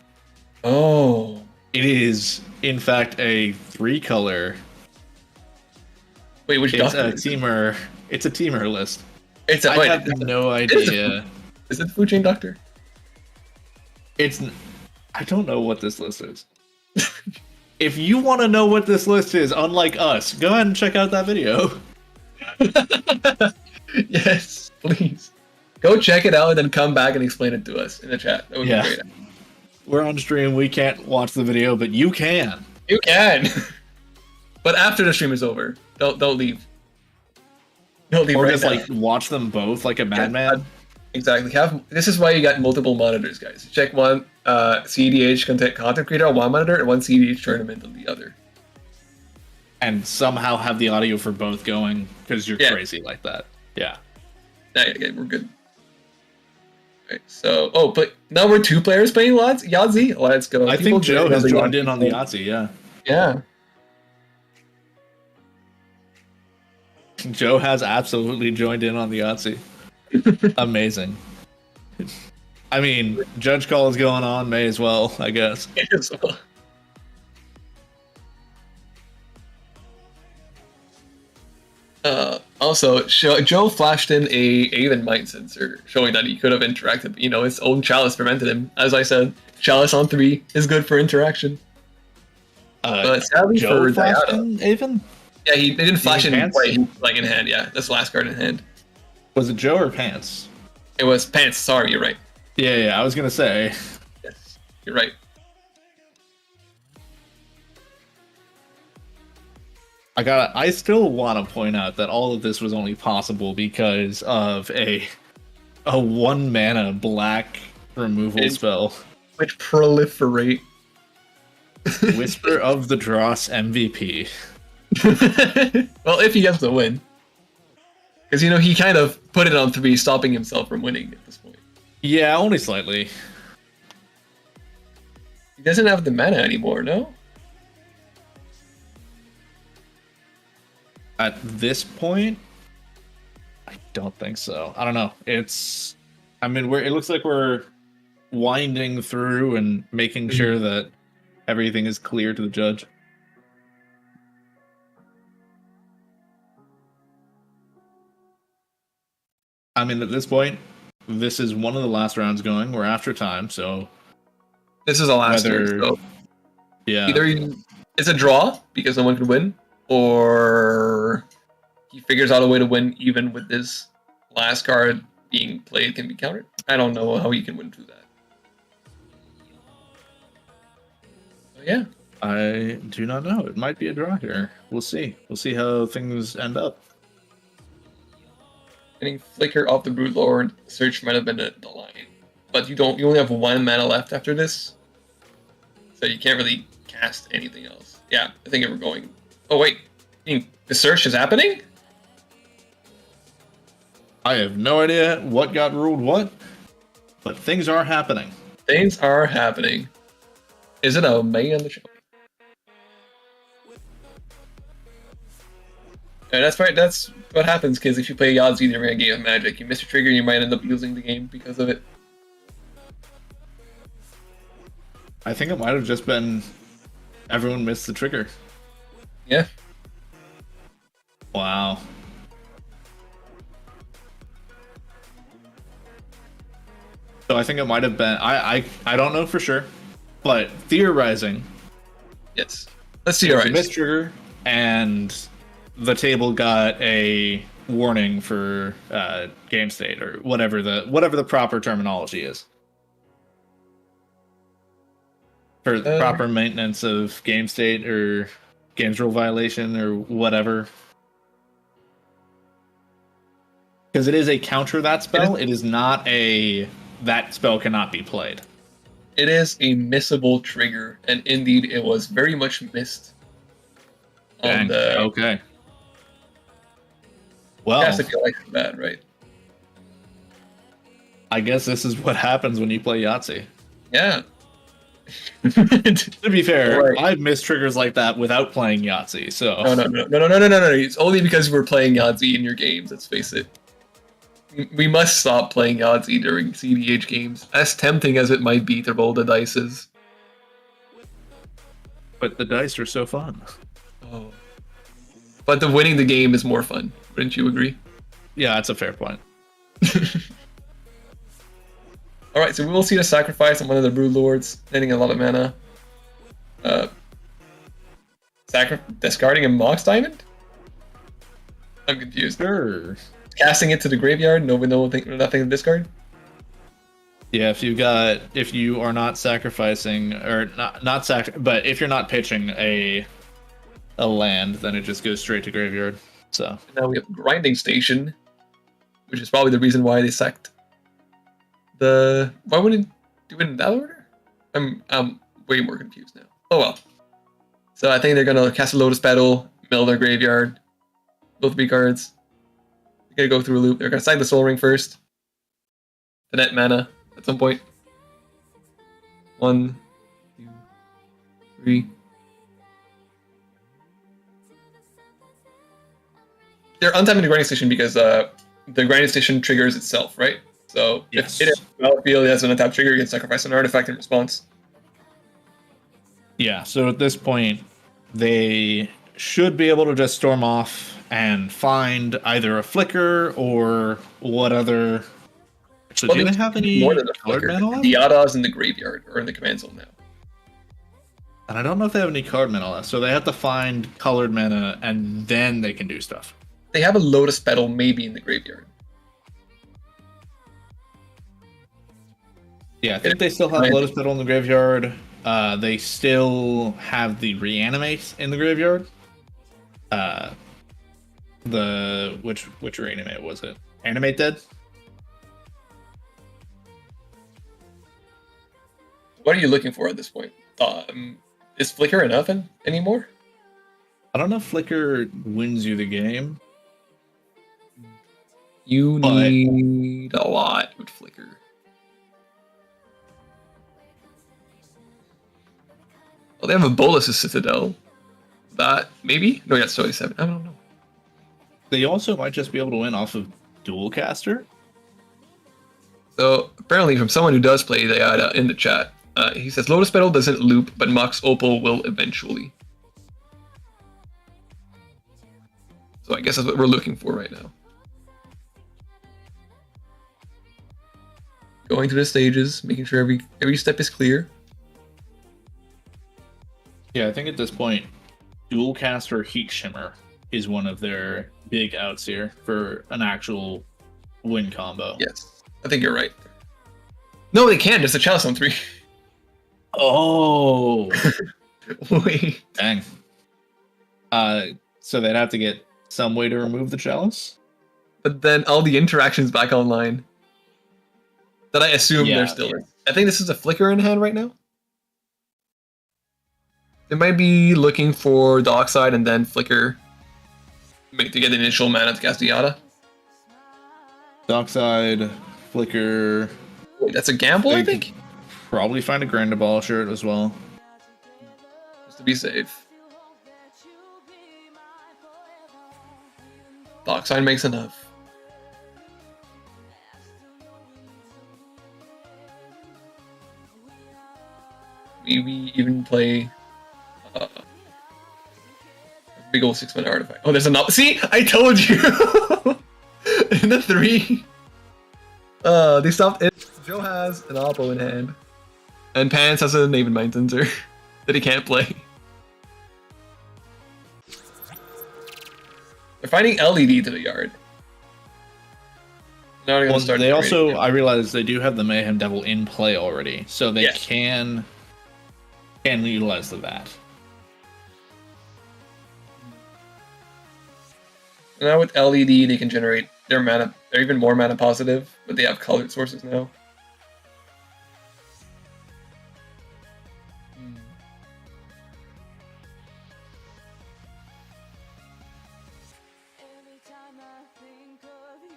Oh. It is, in fact, a 3-color. Wait, which it's doctor? It's a teamer list. I have no idea. Is it the food chain doctor? I don't know what this list is. If you want to know what this list is, unlike us, go ahead and check out that video. Yes, please. Go check it out and then come back and explain it to us in the chat. That would be great. We're on stream. We can't watch the video, but you can. You can. But after the stream is over, don't leave. Don't leave. Or right just now. watch them both like a madman. Exactly. This is why you got multiple monitors, guys. Check one CDH content creator on one monitor and one CDH tournament on the other. And somehow have the audio for both going because you're crazy like that. Yeah. Okay, we're good. Right, so, but now we're 2 players playing Yahtzee. Let's go. I think Joe has joined in on the Yahtzee, yeah. Yeah. Joe has absolutely joined in on the Yahtzee. Amazing. I mean, judge call is going on, may as well, I guess. Also, Joe flashed in a Aven Mind sensor, showing that he could have interacted. His own Chalice prevented him. As I said, Chalice on 3 is good for interaction. But sadly Joe for flashed Diana, in Aven? Yeah, he didn't flash in Pants? white, in hand. Yeah, that's the last card in hand. Was it Joe or Pants? It was Pants. Sorry, you're right. Yeah, I was gonna say. Yes, you're right. I still want to point out that all of this was only possible because of a 1-mana black removal spell. Which proliferate. Whisper of the Dross MVP. Well, if he gets the win. Because, he kind of put it on 3, stopping himself from winning at this point. Yeah, only slightly. He doesn't have the mana anymore, no? At this point, I don't think so. I don't know. It looks like we're winding through and making sure that everything is clear to the judge. At this point, this is one of the last rounds going. We're after time, so this is the last turn. So yeah, either it's a draw because no one could win, or he figures out a way to win even with this last card being played can be countered. I don't know how he can win through that. But yeah. I do not know. It might be a draw here. We'll see. We'll see how things end up. Getting Flicker off the Broodlord, Search might have been the line. But you only have 1 mana left after this. So you can't really cast anything else. Yeah, I think we're going... Oh wait, the Search is happening? I have no idea what got ruled what, but things are happening. Things are happening. Is it a May on the show? And that's right, that's what happens, because if you play Yahtzee during a game of Magic, you miss your trigger, you might end up losing the game because of it. I think it might have just been everyone missed the trigger. Yeah. Wow. So I think it might have been. I don't know for sure, but theorizing. Yes. Let's theorize. Missed trigger, and the table got a warning for game state or whatever the proper terminology is for the proper maintenance of game state or games rule violation or whatever. Because it is a counter that spell. It is not a that spell cannot be played. It is a missable trigger, and indeed it was very much missed. On the okay. Well, that's if you like that, right? I guess this is what happens when you play Yahtzee. Yeah. To be fair, Right. I've missed triggers like that without playing Yahtzee. So No. It's only because we're playing Yahtzee in your games. Let's face it. We must stop playing Yahtzee during CDH games, as tempting as it might be to roll the dices. But the dice are so fun. Oh. But the winning the game is more fun. Wouldn't you agree? Yeah, that's a fair point. Alright, so we will see the sacrifice on one of the Brood Lords, getting a lot of mana. Discarding a Mox Diamond? I'm confused. Sure. Casting it to the graveyard, nothing to discard? Yeah, if you are not sacrificing or but if you're not pitching a land, then it just goes straight to graveyard. So now we have Grinding Station, which is probably the reason why they sacked the. Why wouldn't do it in that order? I'm way more confused now. Oh well. So I think they're gonna cast a Lotus Petal, mill their graveyard, both 3 cards. They're gonna go through a loop. They're gonna sign the Soul Ring first. The net mana at some point. 1, 2, 3. They're untapping the Grinding Station because the Grinding Station triggers itself, right? So yes. if it battlefield has an untapped trigger, you can sacrifice an artifact in response. Yeah, so at this point, they should be able to just storm off and find either a Flicker or what other. So do they have any more than a colored Flicker? mana left? The Yadas in the graveyard or in the command zone now. And I don't know if they have any card mana left, so they have to find colored mana and then they can do stuff. They have a Lotus Petal maybe in the graveyard. Yeah, I think they still have Lotus Petal in the graveyard. They still have the Reanimate in the graveyard. Which Reanimate was it? Animate Dead? What are you looking for at this point? Is Flicker enough anymore? I don't know if Flicker wins you the game. You need a lot with Flicker. Well, they have a Bolas' Citadel. That, maybe? No, that's 27. I don't know. They also might just be able to win off of Dual Caster. So, apparently from someone who does play the in the chat, he says, Lotus Petal doesn't loop, but Mox Opal will eventually. So I guess that's what we're looking for right now. Going through the stages, making sure every step is clear. Yeah, I think at this point, Dual Caster Heat Shimmer is one of their big outs here for an actual win combo. Yes, I think you're right. No, they can't. It's a Chalice on 3. Oh! Wait. Dang. So they'd have to get some way to remove the Chalice? but then all the interactions back online. That I assume Yeah. they're still in. I think this is a flicker in hand right now. They might be looking for Dockside and then flicker to get the initial mana to cast Diata. Dockside, Flicker. Wait, that's a gamble, I They think? Probably find a Grand Ball shirt as well. Just to be safe. Dockside makes enough. Maybe even play a big old 6-mana artifact. Oh, there's an See, I told you. In the 3. They stopped it. Joe has an Oppo in hand, and Pants has a Naven Mindtensor that he can't play. They're finding LED to the yard. Now they're gonna Well, start. they also, generating I realize they do have the Mayhem Devil in play already, so they Yes. can utilize that. Now with LED, they can generate their mana. They're even more mana positive, but they have colored sources now.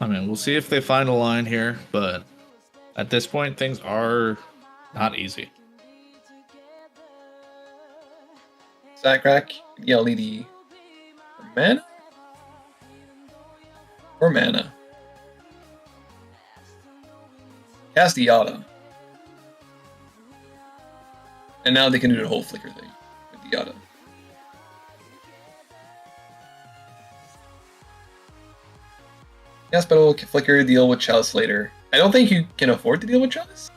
I mean, we'll see if they find a line here, but at this point, things are not easy. Sackrack, the LED. Mana? Or mana? Cast Diata. And now they can do the whole flicker thing with Diata. Cast Battle, flicker, deal with Chalice later. I don't think you can afford to deal with Chalice.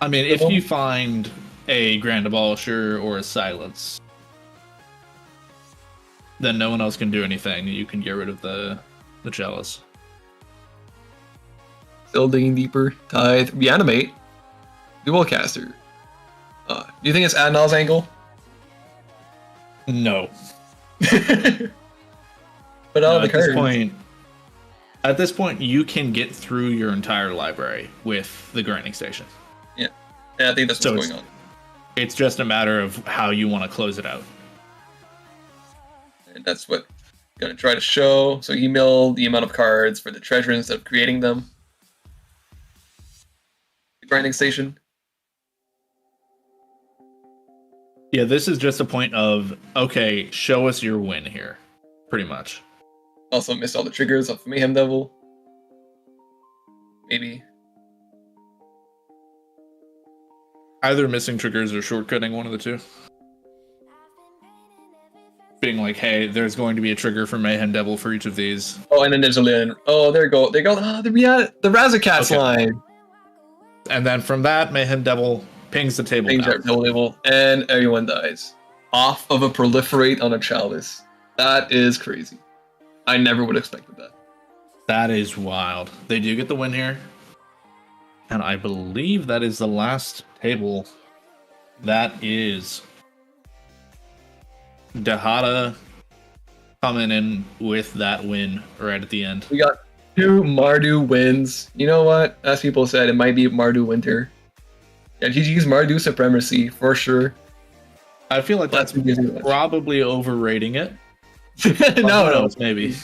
I mean, if you find a Grand Abolisher or a Silence, then no one else can do anything. You can get rid of the Chalice. Still digging deeper. Tithe. Reanimate. Dual caster. Do you think it's Adnal's angle? No. But No, all the cards. At this point, you can get through your entire library with the grinding station. Yeah, I think that's what's going on. It's just a matter of how you want to close it out. And that's what I'm going to try to show. So email the amount of cards for the treasure instead of creating them. The grinding station. Yeah, this is just a point of, okay, show us your win here. Pretty much. Also missed all the triggers off Mayhem Devil. Maybe. Either missing triggers or shortcutting, one of the two. Being like, hey, there's going to be a trigger for Mayhem Devil for each of these. Oh, and then there's a Lin. Oh, there you go. They go. Oh, the Razakat's line. And then from that, Mayhem Devil pings the table. Pings down. that table, and everyone dies. Off of a proliferate on a Chalice. That is crazy. I never would have expected that. That is wild. They do get the win here. And I believe that is the last table. That is Dahada coming in with that win right at the end. We got 2 Mardu wins. You know what? As people said, it might be Mardu Winter. Yeah, GG's Mardu Supremacy, for sure. I feel like that's probably overrating it. No, maybe.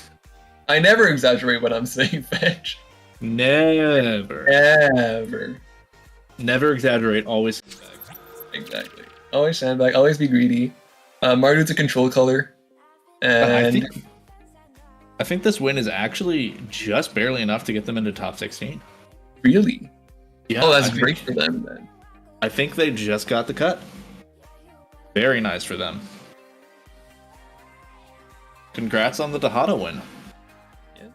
I never exaggerate what I'm saying, Fetch. Never. Never exaggerate, always. Exactly. Always sandbag, always be greedy. Mardu's a control color. And I think this win is actually just barely enough to get them into top 16. Really? Yeah. Oh, that's great for them then. I think they just got the cut. Very nice for them. Congrats on the Dahada win. Yes.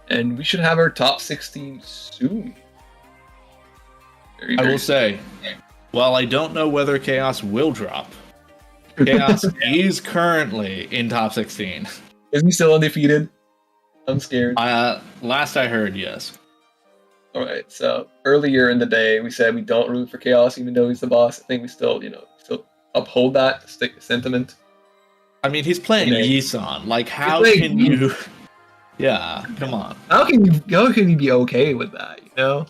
And we should have our top 16 soon. I will say, while I don't know whether Ka0s will drop, Ka0s is currently in top 16. Is he still undefeated? I'm scared. Last I heard, yes. Alright, so earlier in the day, we said we don't root for Ka0s even though he's the boss. I think we still, still uphold that sentiment. I mean, he's playing Okay. Yisan. Like, how playing can you? Yeah, come on. How can you be okay with that? You know,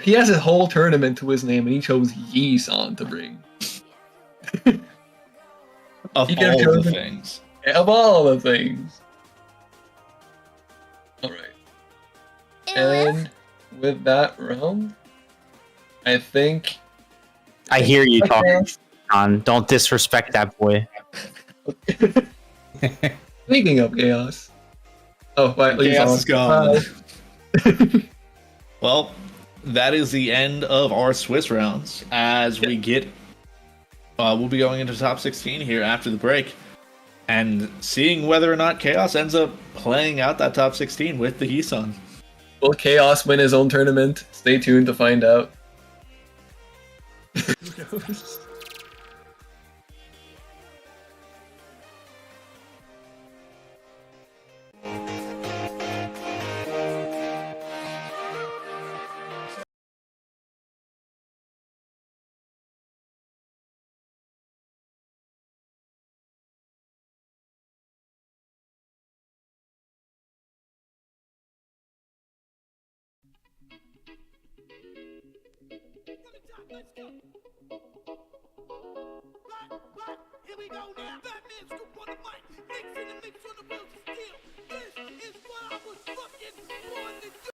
he has a whole tournament to his name, and he chose Yi-san to bring. Of He could have all the chosen- things. Of all the things. All right. And with that round, I think. I hear you talking, Sean. Don't disrespect that boy. Speaking of chaos. Oh, wait, Chaos is gone. Well, that is the end of our Swiss rounds. As we get, we'll be going into top 16 here after the break, and seeing whether or not Ka0s ends up playing out that top 16 with the Hisan. Will Ka0s win his own tournament? Stay tuned to find out. Let's go. Right, here we go now. Batman scoop on the mic, mixing the mix on the wheels of steel. This is what I was fucking born to do.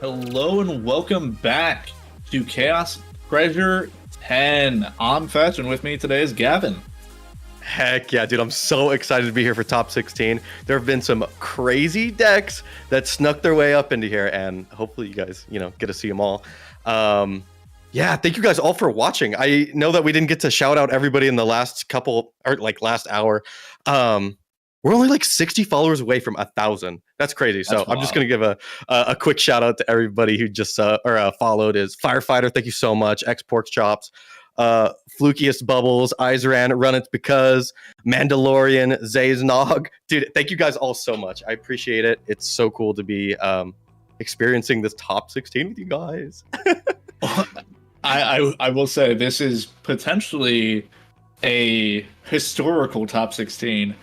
Hello and welcome back to Ka0s Treasure 10. I'm Fetch, and with me today is Gavin. Heck yeah, dude. I'm so excited to be here for top 16. There have been some crazy decks that snuck their way up into here, and hopefully you guys, get to see them all. Yeah, thank you guys all for watching. I know that we didn't get to shout out everybody in the last couple, or last hour. We're only 60 followers away from 1,000. That's crazy. So I'm just going to give a quick shout out to everybody who just followed. Is Firefighter, thank you so much. X Pork Chops, Flukiest Bubbles, Izran, Run It Because, Mandalorian, Zay's Nog. Dude, thank you guys all so much. I appreciate it. It's so cool to be experiencing this top 16 with you guys. I will say this is potentially a historical top 16,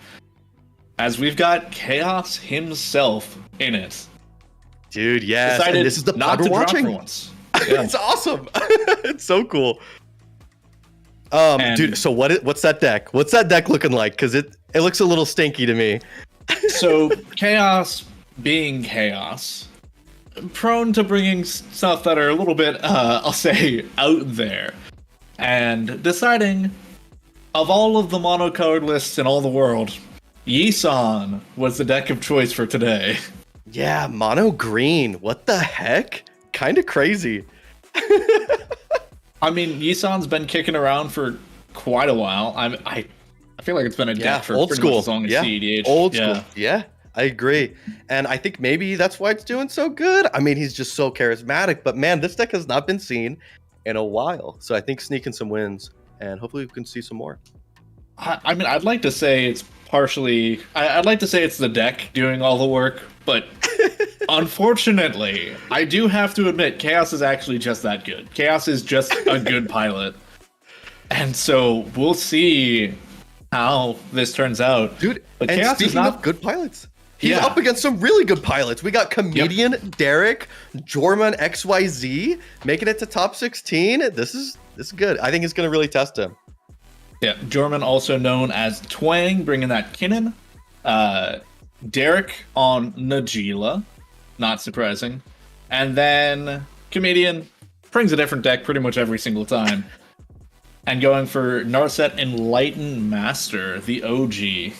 as we've got Ka0s himself in it. Dude, yes. And this is the pod we're watching. For once. Yeah. It's awesome. It's so cool. Dude, so what's that deck? What's that deck looking like? Because it looks a little stinky to me. So Ka0s being Ka0s, prone to bringing stuff that are a little bit, I'll say, out there, and deciding of all of the mono card lists in all the world, Yi-San was the deck of choice for today. Yeah, mono green. What the heck? Kind of crazy. I mean, Yi-San's been kicking around for quite a while. I feel like it's been a deck for old pretty school. much as long as CEDH. Old school. Yeah, I agree. And I think maybe that's why it's doing so good. I mean, he's just so charismatic. But man, this deck has not been seen in a while. So I think sneaking some wins, and hopefully we can see some more. I mean, I'd like to say it's partially... I'd like to say it's the deck doing all the work, but unfortunately, I do have to admit, Ka0s is actually just that good. Ka0s is just a good pilot. And so we'll see how this turns out. Dude, but and Ka0s speaking of good pilots, he's up against some really good pilots. We got Comedian, Derek, Jorman XYZ making it to top 16. This is good. I think it's going to really test him. Yeah, Jorman, also known as Twang, bringing that Kinnan. Derek on Najila, not surprising. And then Comedian brings a different deck pretty much every single time. And going for Narset Enlightened Master, the OG.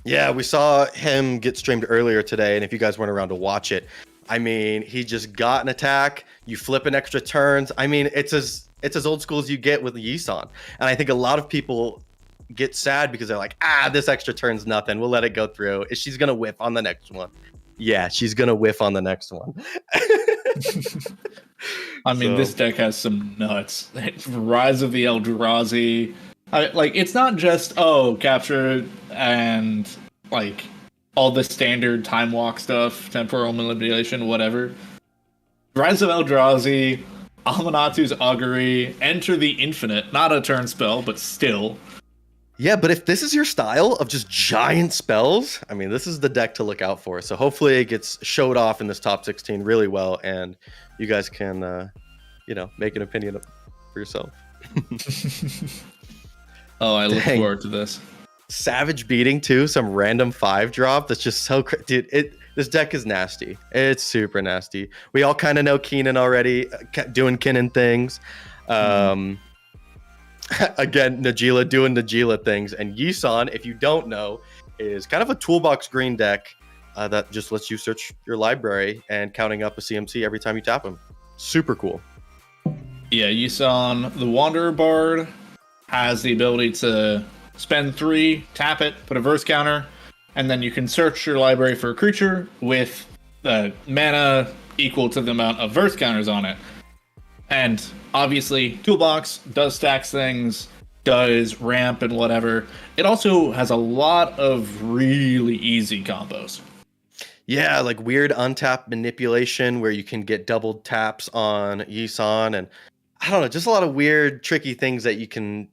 Yeah, we saw him get streamed earlier today, and if you guys weren't around to watch it, I mean, he just got an attack, you flip an extra turns. I mean, it's as old school as you get with Yi-San. And I think a lot of people get sad because they're like, this extra turn's nothing. We'll let it go through. She's going to whiff on the next one. Yeah, she's going to whiff on the next one. I mean, this deck has some nuts. Rise of the Eldrazi. It's not just, capture and, all the standard time walk stuff, temporal manipulation, whatever. Rise of Eldrazi, Amanatu's Augury, Enter the Infinite. Not a turn spell, but still. Yeah, but if this is your style of just giant spells, I mean, this is the deck to look out for. So hopefully it gets showed off in this top 16 really well, and you guys can, make an opinion for yourself. Oh, I look forward to this. Savage Beating, too. Some random 5-drop. That's just so dude, this deck is nasty. It's super nasty. We all kind of know Keenan already, doing Kinnan things. Again, Najila doing Najila things. And Yi-San, if you don't know, is kind of a toolbox green deck that just lets you search your library and counting up a CMC every time you tap him. Super cool. Yeah, Yi-San, the Wanderer Bard, has the ability to spend 3, tap it, put a verse counter, and then you can search your library for a creature with mana equal to the amount of verse counters on it. And obviously, Toolbox does stacks things, does ramp and whatever. It also has a lot of really easy combos. Yeah, like weird untapped manipulation where you can get double taps on Yi-San, and I don't know, just a lot of weird, tricky things that you can,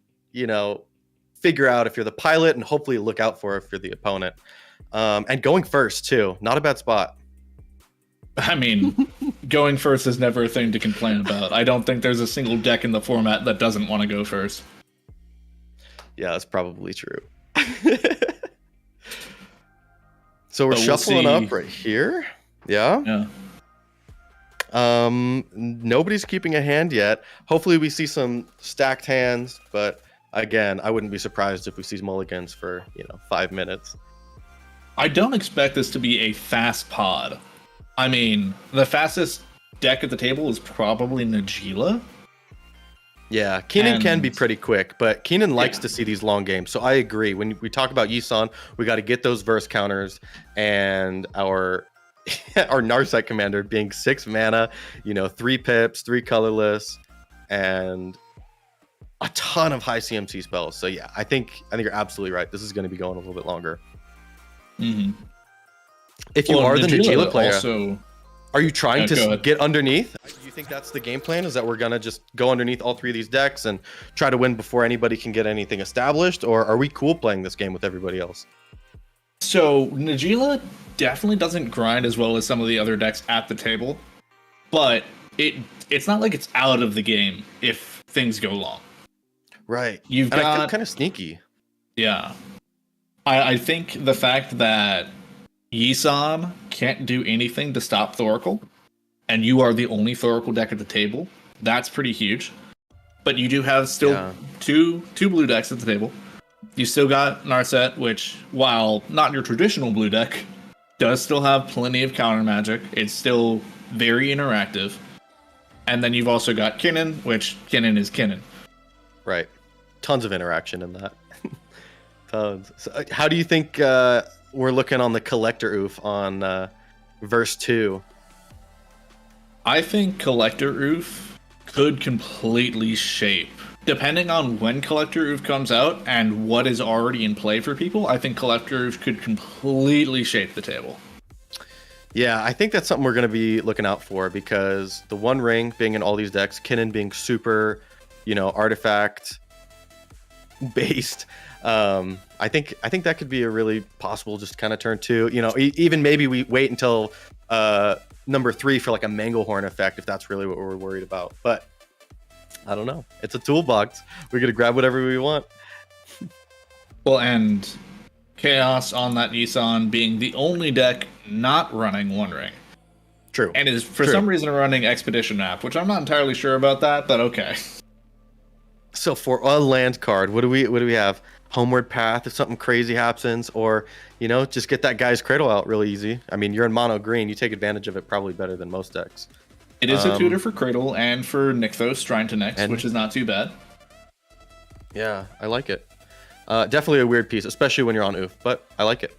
figure out if you're the pilot and hopefully look out for if you're the opponent. And going first, too. Not a bad spot. I mean, going first is never a thing to complain about. I don't think there's a single deck in the format that doesn't want to go first. Yeah, that's probably true. So we're shuffling up right here. Yeah. Nobody's keeping a hand yet. Hopefully we see some stacked hands, but again, I wouldn't be surprised if we see mulligans for 5 minutes. I don't expect this to be a fast pod. I mean, the fastest deck at the table is probably Najila. Yeah, Keenan can be pretty quick, but Keenan likes to see these long games. So I agree. When we talk about Yisan, we got to get those verse counters, and our Narset commander being 6 mana, 3 pips, 3 colorless, and a ton of high CMC spells. So yeah, I think you're absolutely right. This is going to be going a little bit longer. Mm-hmm. If you are the Najila player, also, are you trying to get underneath? Do you think that's the game plan? Is that we're gonna just go underneath all 3 of these decks and try to win before anybody can get anything established, or are we cool playing this game with everybody else? So Najila definitely doesn't grind as well as some of the other decks at the table, but it's not like it's out of the game if things go long. Right. You've got kind of sneaky. Yeah. I think the fact that Yisan can't do anything to stop Thoracle, and you are the only Thoracle deck at the table, that's pretty huge. But you do have still two blue decks at the table. You still got Narset, which, while not your traditional blue deck, does still have plenty of counter magic. It's still very interactive. And then you've also got Kinnan, which Kinnan is Kinnan. Right. Tons of interaction in that. Tons. So, how do you think we're looking on the Collector Oof on verse 2? I think Collector Oof could completely shape. Depending on when Collector Oof comes out and what is already in play for people, I think Collector Oof could completely shape the table. Yeah, I think that's something we're going to be looking out for, because the One Ring being in all these decks, Kinnan being super, artifact based. I think that could be a really possible just kind of turn 2. Even maybe we wait until number 3 for like a Manglehorn effect if that's really what we're worried about. But I don't know. It's a toolbox. We're gonna grab whatever we want. Well, and Ka0s on that Yisan being the only deck not running One Ring. True. And is for some reason running Expedition Map, which I'm not entirely sure about that, but okay. So for a land card, what do we have? Homeward Path if something crazy happens, or just get that guy's Cradle out really easy. I mean, you're in mono green, you take advantage of it probably better than most decks. It is a tutor for Cradle and for Nykthos, Shrine to Nyx, which is not too bad. Yeah, I like it. Definitely a weird piece, especially when you're on Oof, but I like it.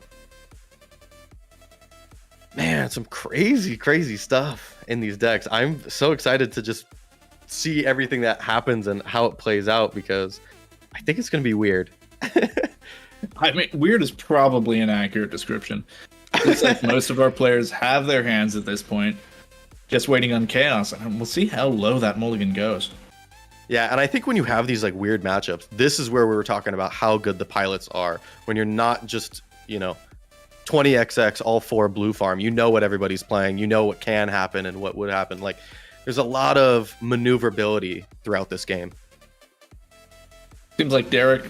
Man, some crazy stuff in these decks. I'm so excited to just see everything that happens and how it plays out, because I think it's going to be weird. I mean, weird is probably an accurate description. It's like most of our players have their hands at this point, just waiting on Ka0s, and we'll see how low that mulligan goes. Yeah, and I think when you have these like weird matchups, this is where we were talking about how good the pilots are. When you're not just, 20xx all 4 blue farm, what everybody's playing, what can happen and what would happen. Like, there's a lot of maneuverability throughout this game. Seems like Derek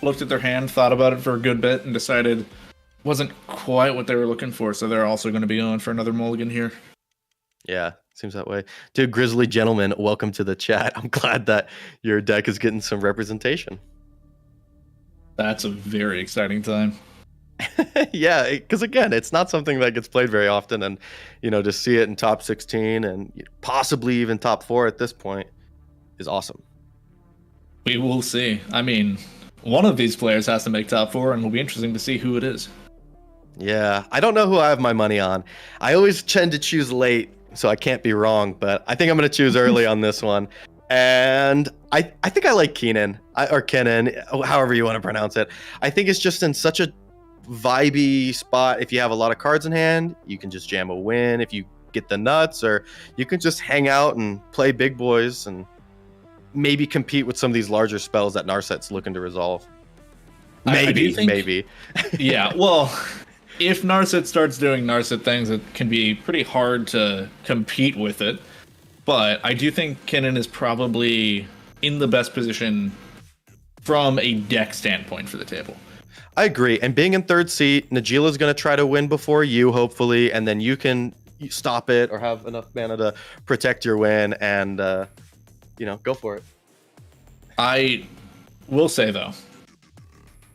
looked at their hand, thought about it for a good bit, and decided wasn't quite what they were looking for, so they're also going to be going for another mulligan here. Yeah, seems that way. Dude, Grizzly Gentleman, welcome to the chat. I'm glad that your deck is getting some representation. That's a very exciting time. Yeah, because again, it's not something that gets played very often, and to see it in top 16 and possibly even top 4 at this point is awesome. We will see. I mean, one of these players has to make top 4, and it'll be interesting to see who it is. Yeah, I don't know who I have my money on. I always tend to choose late, so I can't be wrong, but I think I'm going to choose early on this one. And I think I like Keenan, or Kinnan, however you want to pronounce it. I think it's just in such a vibey spot. If you have a lot of cards in hand, you can just jam a win if you get the nuts, or you can just hang out and play big boys and maybe compete with some of these larger spells that Narset's looking to resolve. Maybe. Yeah, well, if Narset starts doing Narset things, it can be pretty hard to compete with it. But I do think Kinnan is probably in the best position from a deck standpoint for the table. I agree. And being in third seat, Najila's going to try to win before you, hopefully, and then you can stop it or have enough mana to protect your win, and go for it. I will say though,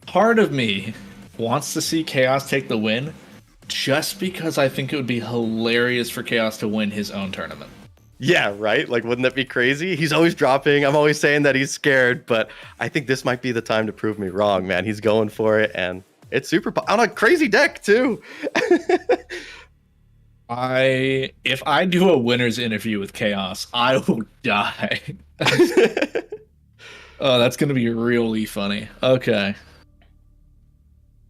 part of me wants to see Ka0s take the win, just because I think it would be hilarious for Ka0s to win his own tournament. Yeah, right? Like, wouldn't that be crazy? He's always dropping. I'm always saying that he's scared, but I think this might be the time to prove me wrong, man. He's going for it, and it's super on a crazy deck, too. If I do a winner's interview with Ka0s, I will die. Oh, that's going to be really funny. Okay.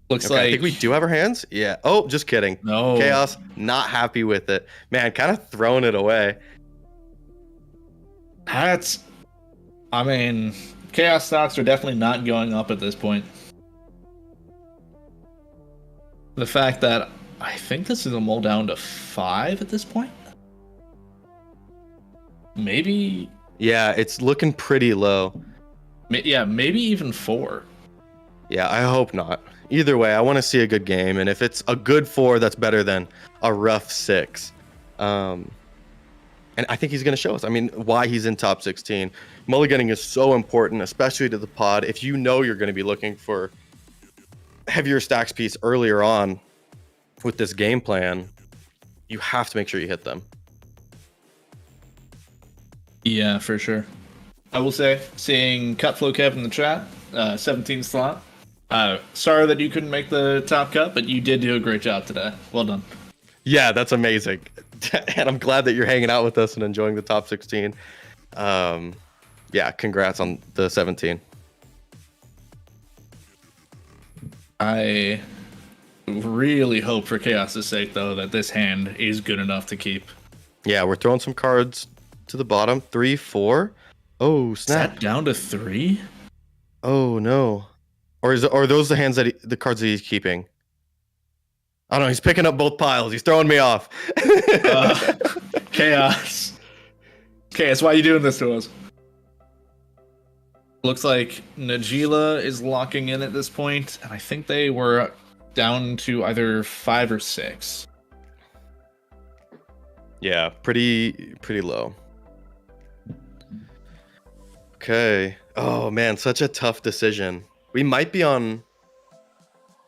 Looks like... I think we do have our hands. Yeah. Oh, just kidding. No. Ka0s, not happy with it. Man, kind of throwing it away. Ka0s stocks are definitely not going up at this point. The fact that I think this is a mull down to 5 at this point. Maybe. Yeah, it's looking pretty low. Yeah, maybe even 4. Yeah, I hope not. Either way, I want to see a good game, and if it's a good 4, that's better than a rough 6. And I think he's going to show us. I mean, why he's in top 16. Mulliganing is so important, especially to the pod. If you know you're going to be looking for heavier stacks piece earlier on with this game plan, you have to make sure you hit them. Yeah, for sure. I will say, seeing Cutflow Kev in the chat, 17 slot. Sorry that you couldn't make the top cut, but you did do a great job today. Well done. Yeah, that's amazing. And I'm glad that you're hanging out with us and enjoying the top 16. Yeah, congrats on the 17. I really hope for Ka0s' sake, though, that this hand is good enough to keep. Yeah, we're throwing some cards to the bottom. 3, 4. Oh, snap. Is that down to 3? Oh, no. Or are those the hands that the cards that he's keeping? I don't know. He's picking up both piles. He's throwing me off. Ka0s. Ka0s, why are you doing this to us? Looks like Najila is locking in at this point, and I think they were down to either 5 or 6. Yeah, pretty low. Okay. Oh man, such a tough decision. We might be on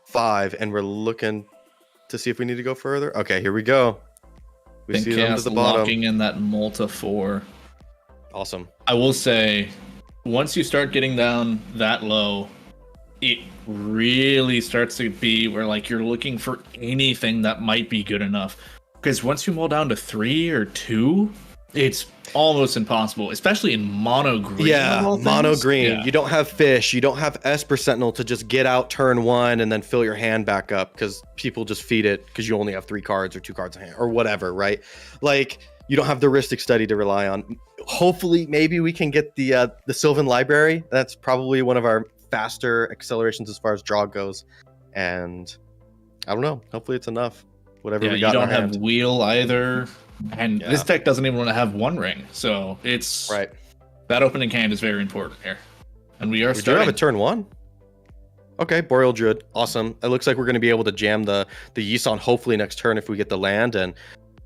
5, and we're looking to see if we need to go further. Okay, here we go. We see them to the bottom. Locking in that Multa 4. Awesome. I will say, once you start getting down that low, it really starts to be where like you're looking for anything that might be good enough. Because once you mull down to 3 or 2, it's almost impossible, especially in mono green. Yeah, mono green. Yeah. You don't have fish. You don't have Esper Sentinel to just get out turn 1 and then fill your hand back up because people just feed it because you only have 3 cards or 2 cards in hand or whatever, right? Like, you don't have the Ristic Study to rely on. Hopefully, maybe we can get the Sylvan Library. That's probably one of our faster accelerations as far as draw goes. And I don't know. Hopefully, it's enough. Whatever we got. You don't in our have hand. wheel either. And this deck doesn't even want to have 1 ring. So it's right. That opening hand is very important here. And we do have a turn 1. Okay, Boreal Druid. Awesome. It looks like we're going to be able to jam the Yisan hopefully next turn if we get the land and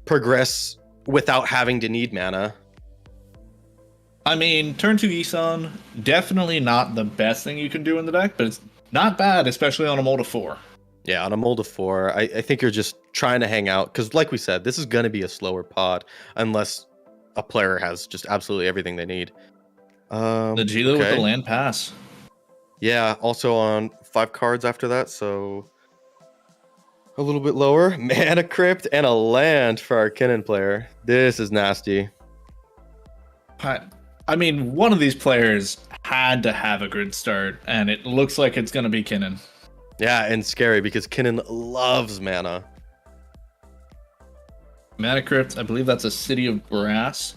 progress without having to need mana. I mean, turn 2 Yisan, definitely not the best thing you can do in the deck, but it's not bad, especially on a mold of 4. Yeah, on a mold of 4, I think you're just trying to hang out because, like we said, this is going to be a slower pod unless a player has just absolutely everything they need. The Gila with the land pass. Yeah, also on 5 cards after that, so a little bit lower. Mana Crypt and a land for our Kinnan player. This is nasty. I mean, one of these players had to have a good start, and it looks like it's going to be Kinnan. Yeah, and scary because Kinnan loves mana. Mana Crypt, I believe that's a City of Brass.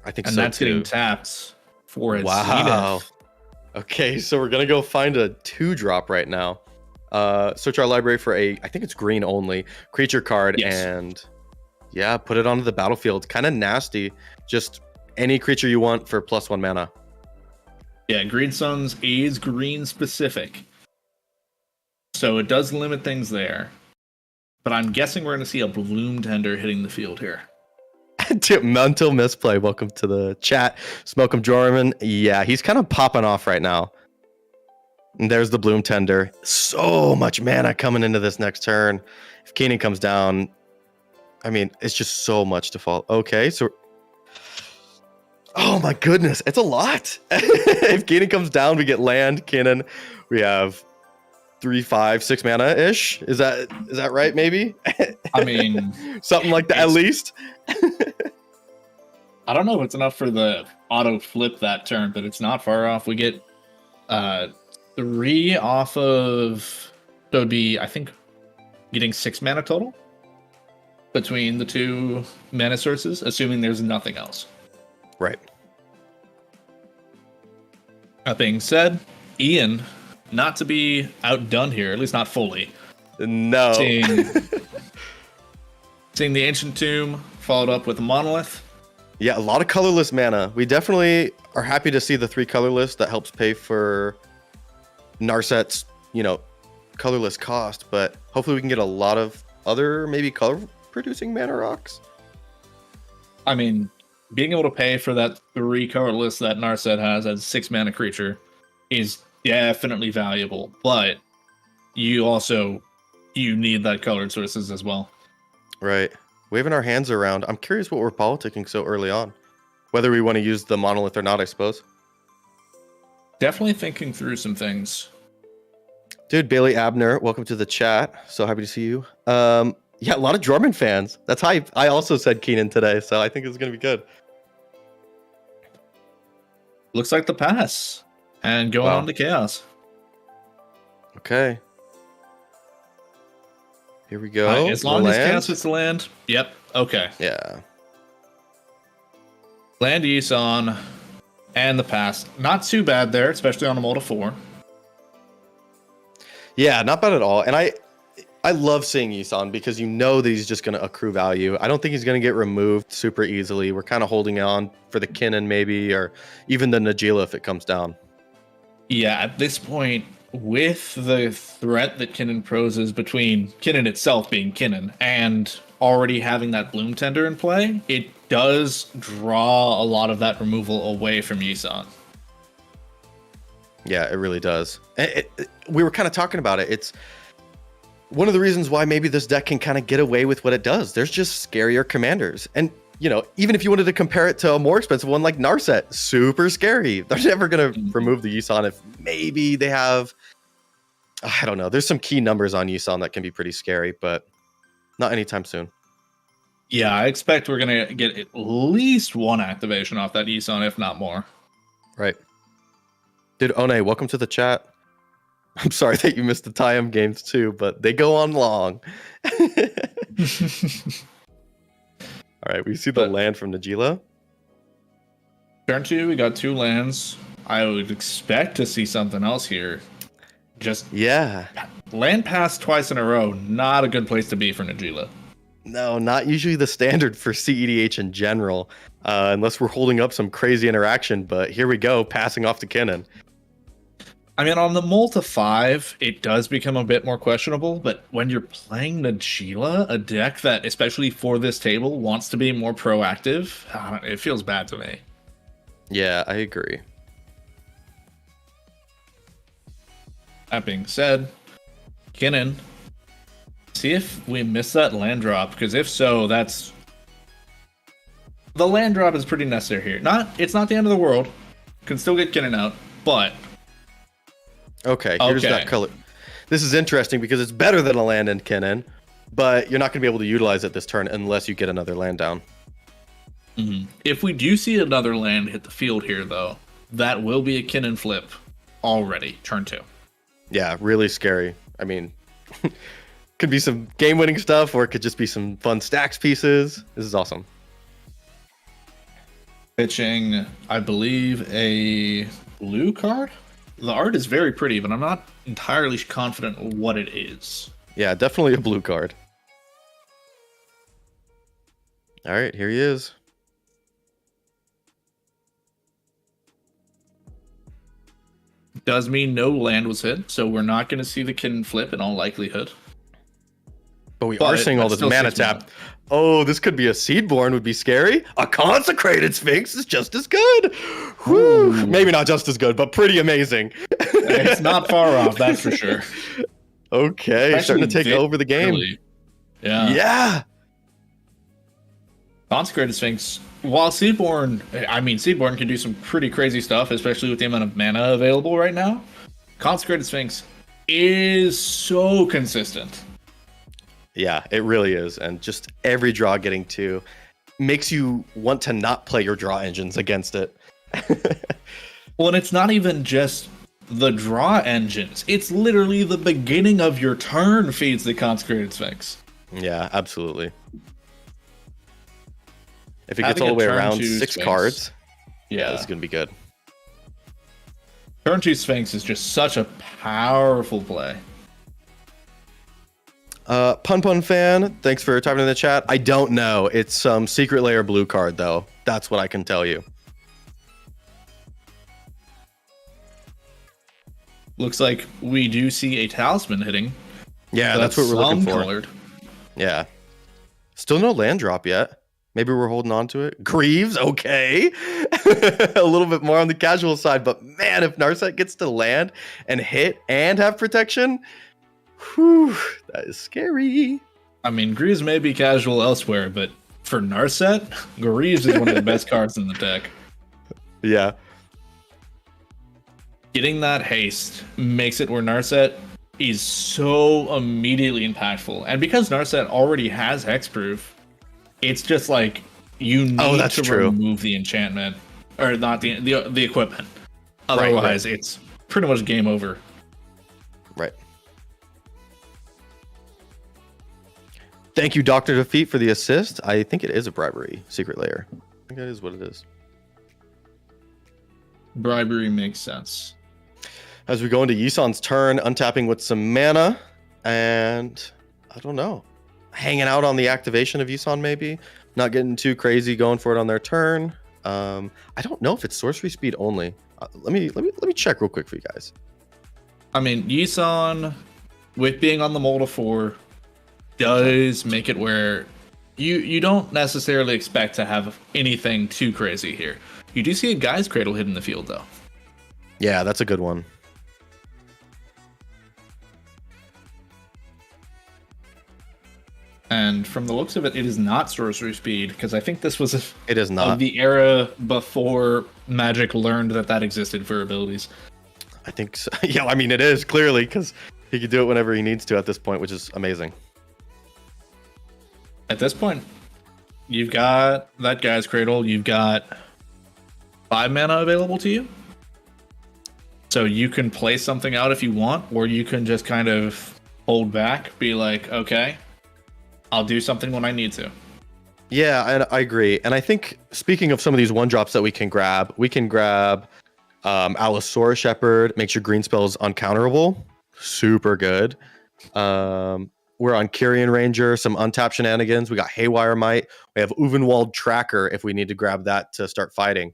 I think and so, that's too. getting tapped for its Wow. Zenith. Okay, so we're going to go find a 2-drop right now. Search our library for I think it's green only, creature card, and yeah, put it onto the battlefield. Kind of nasty. Just any creature you want for +1 mana. Yeah, Green Suns is green specific. So it does limit things there. but I'm guessing we're going to see a Bloom Tender hitting the field here. Mental misplay. Welcome to the chat. Smoke'em Jorman. Yeah, he's kind of popping off right now. And there's the Bloom Tender. So much mana coming into this next turn. If Keenan comes down, I mean, it's just so much to fall. Okay, so... Oh my goodness, it's a lot. If Keenan comes down, we get land, Keenan. We have 3, 5, 6 mana-ish. Is that right, maybe? I mean... Something like that, at least. I don't know if it's enough for the auto flip that turn, but it's not far off. We get 3 off of... So it would be, I think, getting 6 mana total between the 2 mana sources, assuming there's nothing else. Right. That being said, Ian, not to be outdone here, at least not fully. No. Seeing the Ancient Tomb followed up with a Monolith. Yeah, a lot of colorless mana. We definitely are happy to see the 3 colorless. That helps pay for Narset's, colorless cost, but hopefully we can get a lot of other maybe color producing mana rocks. I mean, being able to pay for that 3 colorless that Narset has as 6 mana creature is definitely valuable, but you need that colored sources as well. Right. Waving our hands around. I'm curious what we're politicking so early on. Whether we want to use the monolith or not, I suppose. Definitely thinking through some things. Dude, Bailey Abner, welcome to the chat. So happy to see you. Yeah, a lot of Jorman fans. That's hype. I also said Keenan today, so I think it's going to be good. Looks like the pass. And going on to Chaos. Okay. Here we go. As long as Chaos hits the land. Yep. Okay. Yeah. Land Yisan and the pass. Not too bad there, especially on a mold of 4. Yeah, not bad at all. And I love seeing Yisan because you know that he's just going to accrue value. I don't think he's going to get removed super easily. We're kind of holding on for the Kinnan maybe, or even the Najila if it comes down. Yeah, at this point, with the threat that Kinnan poses between Kinnan itself being Kinnan and already having that Bloom Tender in play, it does draw a lot of that removal away from Yisan. Yeah, it really does. We were kind of talking about it. It's one of the reasons why maybe this deck can kind of get away with what it does. There's just scarier commanders. And, even if you wanted to compare it to a more expensive one like Narset, super scary. They're never going to remove the Yisan if maybe they have... I don't know. There's some key numbers on Yisan that can be pretty scary, but not anytime soon. Yeah, I expect we're going to get at least 1 activation off that Yisan, if not more. Right. Dude, One, welcome to the chat. I'm sorry that you missed the Tayam games too, but they go on long. All right, we see the land from Najila. Turn 2, we got 2 lands. I would expect to see something else here. Yeah. Land pass twice in a row, not a good place to be for Najila. No, not usually the standard for CEDH in general, unless we're holding up some crazy interaction, but here we go, passing off to Kinnan. I mean, on the Multi 5, it does become a bit more questionable, but when you're playing Najila, a deck that, especially for this table, wants to be more proactive, it feels bad to me. Yeah, I agree. That being said, Kinnan, see if we miss that land drop, because if so, that's... The land drop is pretty necessary here. It's not the end of the world. Can still get Kinnan out, but... Okay, here's that color. This is interesting because it's better than a land in Kinnan, but you're not going to be able to utilize it this turn unless you get another land down. Mm-hmm. If we do see another land hit the field here, though, that will be a Kinnan flip already, turn 2. Yeah, really scary. I mean, could be some game-winning stuff, or it could just be some fun stacks pieces. This is awesome. Pitching, I believe, a blue card? The art is very pretty, but I'm not entirely confident what it is. Yeah, definitely a blue card. All right, here he is. Does mean no land was hit, so we're not going to see the Kinnan flip in all likelihood. But we But are seeing all that's this still mana 6 mana. tap. Oh, this could be a Seedborn, would be scary. A Consecrated Sphinx is just as good. Whew. Maybe not just as good, but pretty amazing. It's not far off, that's for sure. Okay, Especially starting to take over the game. really. Yeah. Yeah. Consecrated Sphinx, while Seedborn can do some pretty crazy stuff, especially with the amount of mana available right now. Consecrated Sphinx is so consistent. Yeah, it really is. And just every draw getting 2 makes you want to not play your draw engines against it. Well, and it's not even just the draw engines. It's literally the beginning of your turn feeds the Consecrated Sphinx. Yeah, absolutely. If it gets Having all the a way turn around 2 6 Sphinx. cards, Yeah, this is going to be good. Turn 2 Sphinx is just such a powerful play. Pun fan, thanks for typing in the chat. I don't know. It's some secret layer blue card, though. That's what I can tell you. Looks like we do see a talisman hitting. Yeah, that's what we're looking for. Colored. Yeah. Still no land drop yet. Maybe we're holding on to it. Greaves, okay. A little bit more on the casual side, but man, if Narset gets to land and hit and have protection, whew, that is scary. I mean, Greaves may be casual elsewhere, but for Narset, Greaves is one of the best cards in the deck. Yeah. Getting that haste makes it where Narset is so immediately impactful. And because Narset already has hexproof, it's just like you need to remove the enchantment, or not the equipment. Otherwise, it's pretty much game over. Right. Thank you, Dr. Defeat, for the assist. I think it is a bribery secret layer. I think that is what it is. Bribery makes sense. As we go into Yisan's turn, untapping with some mana, and I don't know, hanging out on the activation of Yisan, maybe not getting too crazy, going for it on their turn. I don't know if it's sorcery speed only. Let me check real quick for you guys. I mean, Yisan, with being on the Molda 4, does make it where you don't necessarily expect to have anything too crazy here. You do see a Guy's Cradle hit in the field, though. Yeah, that's a good one. And from the looks of it, it is not sorcery speed, because I think this was it is not of the era before Magic learned that existed for abilities. I think so. Yeah, I mean, it is clearly, because he can do it whenever he needs to at this point, which is amazing. At this point, you've got that Guy's Cradle, you've got 5 mana available to you. So you can play something out if you want, or you can just kind of hold back, be like, okay, I'll do something when I need to. Yeah, and I agree. And I think, speaking of some of these one drops that we can grab Allosaurus Shepherd, makes your green spells uncounterable. Super good. We're on Kyrian Ranger, some untapped shenanigans. We got Haywire Might. We have Uvenwald Tracker if we need to grab that to start fighting.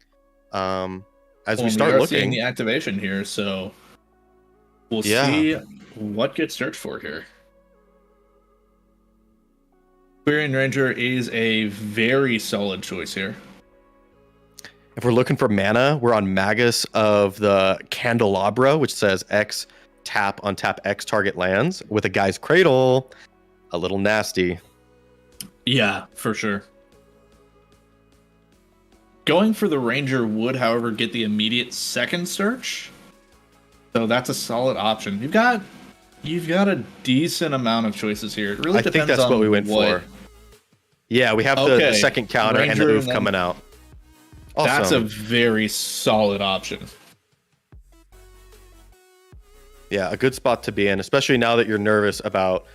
As we start looking, seeing the activation here, so we'll see what gets searched for here. Kyrian Ranger is a very solid choice here. If we're looking for mana, we're on Magus of the Candelabra, which says X tap, untap X target lands, with a Guy's Cradle. A little nasty. Yeah, for sure. Going for the Ranger would, however, get the immediate second search. So that's a solid option. You've got a decent amount of choices here. It really depends on I think that's what we went for. Yeah, we have the second counter Ranger and the move coming out. Awesome. That's a very solid option. Yeah, a good spot to be in, especially now that you're nervous about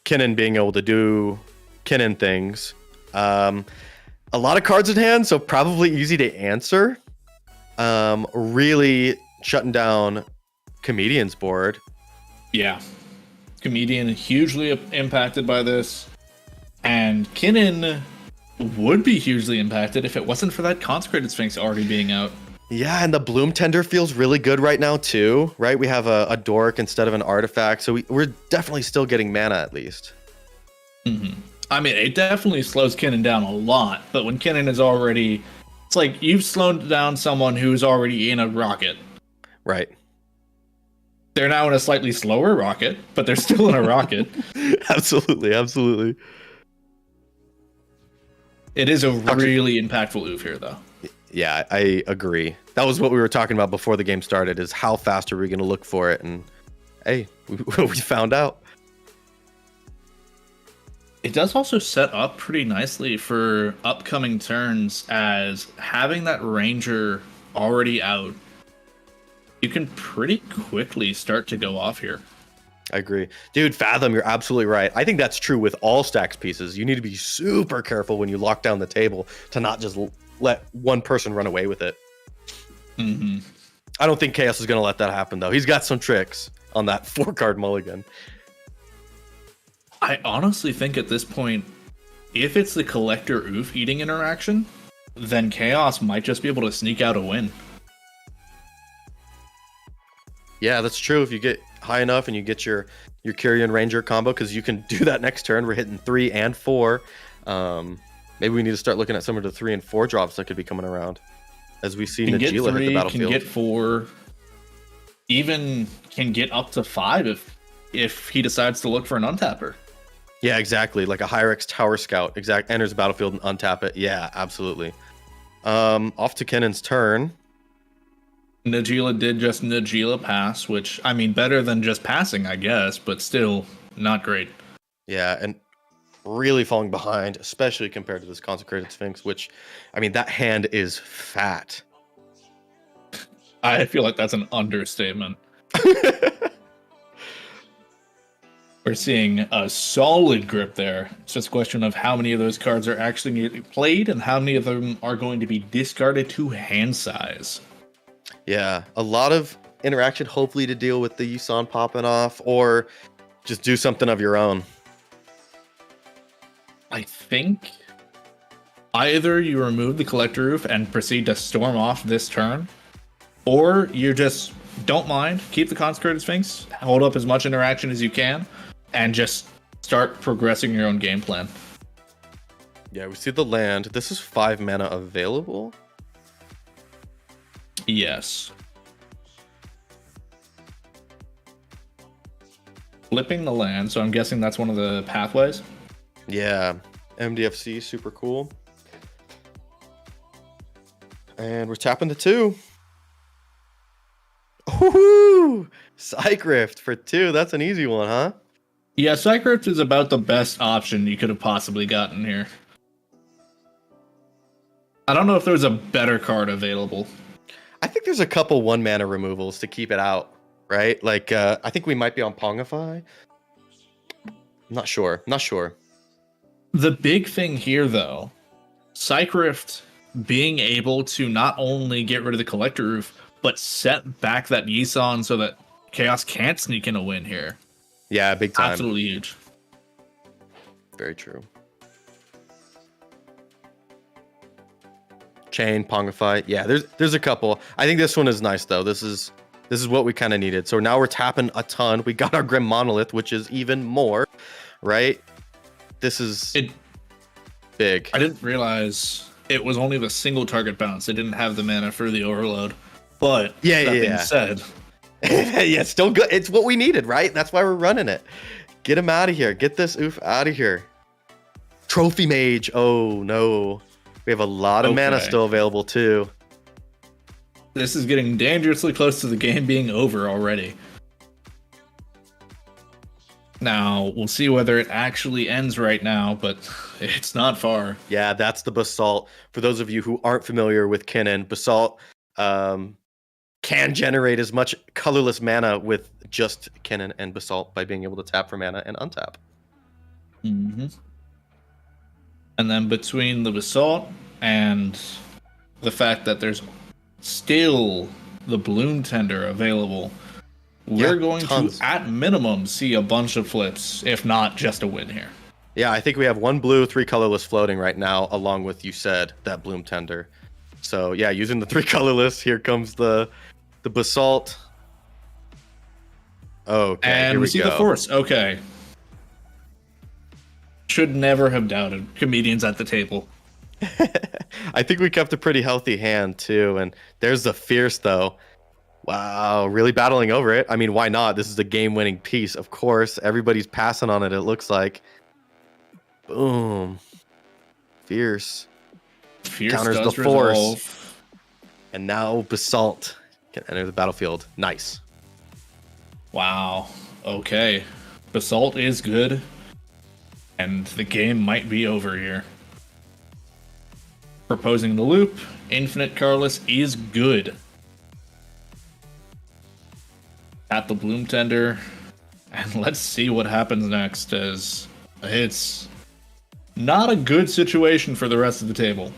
Kinnan being able to do Kinnan things. A lot of cards in hand, so probably easy to answer. Really shutting down Comedian's board. Yeah. Comedian hugely impacted by this. And Kinnan would be hugely impacted if it wasn't for that Consecrated Sphinx already being out. Yeah, and the Bloom Tender feels really good right now too, right? We have a dork instead of an artifact, so we're definitely still getting mana at least. I mean, it definitely slows Kinnan down a lot, but when Kinnan is already... It's like you've slowed down someone who's already in a rocket. Right. They're now in a slightly slower rocket, but they're still in a rocket. Absolutely, absolutely. It is a really impactful oof here, though. Yeah, I agree. That was what we were talking about before the game started, is how fast are we going to look for it? And hey, we found out. It does also set up pretty nicely for upcoming turns, as having that Ranger already out, you can pretty quickly start to go off here. I agree. Dude, Fathom, you're absolutely right. I think that's true with all stacks pieces. You need to be super careful when you lock down the table to not just let one person run away with it. I don't think Ka0s is going to let that happen, though. He's got some tricks on that 4-card mulligan. I honestly think at this point, if it's the Collector Oof eating interaction, then Ka0s might just be able to sneak out a win. Yeah, that's true. If you get high enough and you get your Kyrian Ranger combo, because you can do that next turn. We're hitting 3 and 4. Maybe we need to start looking at some of the 3 and 4 drops that could be coming around, as we see Najila hit the battlefield. Can get 4, even can get up to 5 if he decides to look for an untapper. Yeah, exactly. Like a Hyrex Tower Scout. Enters the battlefield and untap it. Yeah, absolutely. Off to Kennan's turn. Najila did just Najila pass, which, I mean, better than just passing, I guess, but still not great. Yeah, and really falling behind, especially compared to this Consecrated Sphinx, which, I mean, that hand is fat. I feel like that's an understatement. We're seeing a solid grip there. It's just a question of how many of those cards are actually going to be played and how many of them are going to be discarded to hand size. Yeah, a lot of interaction, hopefully, to deal with the Yusan popping off, or just do something of your own. I think either you remove the Collector Roof and proceed to storm off this turn, or you just don't mind, keep the Consecrated Sphinx, hold up as much interaction as you can, and just start progressing your own game plan. Yeah, we see the land. This is 5 mana available. Yes. Flipping the land, so I'm guessing that's one of the pathways. Yeah, MDFC, super cool. And we're tapping the 2. Ooh, Psych Rift for 2. That's an easy one, huh? Yeah, Psych Rift is about the best option you could have possibly gotten here. I don't know if there's a better card available. I think there's a couple 1 mana removals to keep it out, right? Like, I think we might be on Pongify. Not sure. The big thing here, though, Psych Rift being able to not only get rid of the Collector Roof, but set back that Yisan so that Ka0s can't sneak in a win here. Yeah, big time. Absolutely huge. Very true. Chain, Pongify. Yeah, there's a couple. I think this one is nice, though. This is what we kind of needed. So now we're tapping a ton. We got our Grim Monolith, which is even more, right? This is big. I didn't realize it was only the single target bounce. It didn't have the mana for the overload. But that being said, yeah, still good. It's what we needed, right? That's why we're running it. Get him out of here. Get this oof out of here. Trophy Mage. Oh no, we have a lot of mana still available too. This is getting dangerously close to the game being over already. Now, we'll see whether it actually ends right now, but it's not far. Yeah, that's the Basalt. For those of you who aren't familiar with Kinnan, Basalt can generate as much colorless mana with just Kinnan and Basalt by being able to tap for mana and untap. Mm-hmm. And then between the Basalt and the fact that there's still the Bloom Tender available, we're going to, at minimum, see a bunch of flips, if not just a win here. Yeah, I think we have 1 blue, 3 colorless floating right now, along with, you said, that Bloom Tender. So, yeah, using the 3 colorless, here comes the Basalt. Okay, and here we see go. the Force. Okay. should never have doubted comedians at the table. I think we kept a pretty healthy hand too. And there's the Fierce though. Wow, really battling over it. I mean, why not? This is the game-winning piece, of course. Everybody's passing on it, it looks like. Boom. Fierce. Counters the Force. Resolve. And now Basalt can enter the battlefield. Nice. Wow. Okay. Basalt is good. And the game might be over here. Proposing the loop. Infinite Carless is good. At the Bloom Tender. And let's see what happens next, as it's not a good situation for the rest of the table.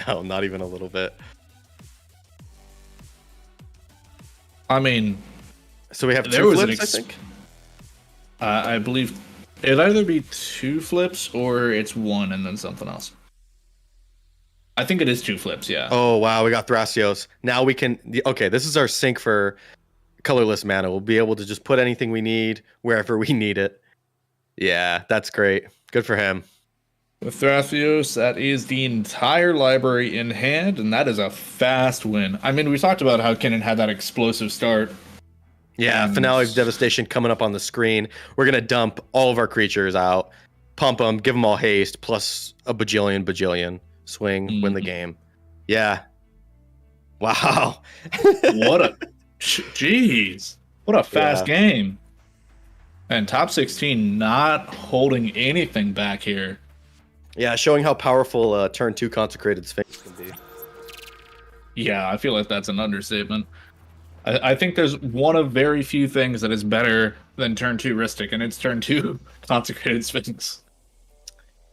No, not even a little bit. I mean, so we have there two was flips, I think? I believe it'd either be 2 flips or it's 1 and then something else. I think it is 2 flips, yeah. Oh, wow, we got Thrasios. Now we can... Okay, this is our sync for colorless mana. We'll be able to just put anything we need wherever we need it. Yeah, that's great. Good for him. With Thrasios, that is the entire library in hand, and that is a fast win. I mean, we talked about how Kinnan had that explosive start. Yeah, Finale of Devastation coming up on the screen. We're going to dump all of our creatures out, pump them, give them all haste, plus a bajillion, swing, win the game. Yeah. Wow. What a... Jeez. What a fast game. And top 16 not holding anything back here. Yeah, showing how powerful turn 2 Consecrated Sphinx can be. Yeah, I feel like that's an understatement. I think there's one of very few things that is better than turn 2 Ristic, and it's turn 2 Consecrated Sphinx.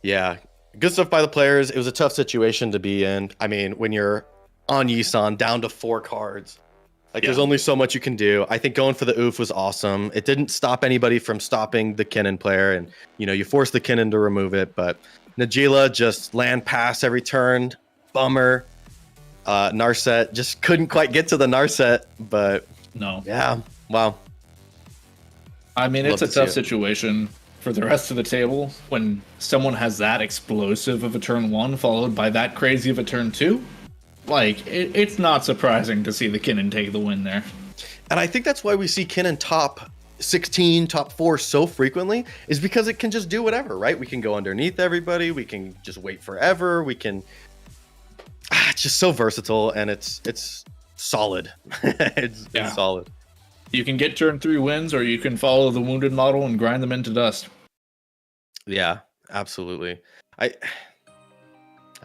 Yeah, good stuff by the players. It was a tough situation to be in. I mean, when you're on Yisan, down to 4 cards, there's only so much you can do. I think going for the oof was awesome. It didn't stop anybody from stopping the Kinnan player, and you forced the Kinnan to remove it, but Najila just land pass every turn. Bummer. Narset just couldn't quite get to the Narset, but no. Yeah, wow. I mean, it's a tough situation for the rest of the table when someone has that explosive of a turn 1 followed by that crazy of a turn 2. Like, it's not surprising to see the Kinnan take the win there. And I think that's why we see Kinnan top 16, top 4 so frequently, is because it can just do whatever, right? We can go underneath everybody. We can just wait forever. We can... It's just so versatile, and it's solid. it's solid. You can get turn 3 wins, or you can follow the wounded model and grind them into dust. Yeah, absolutely. I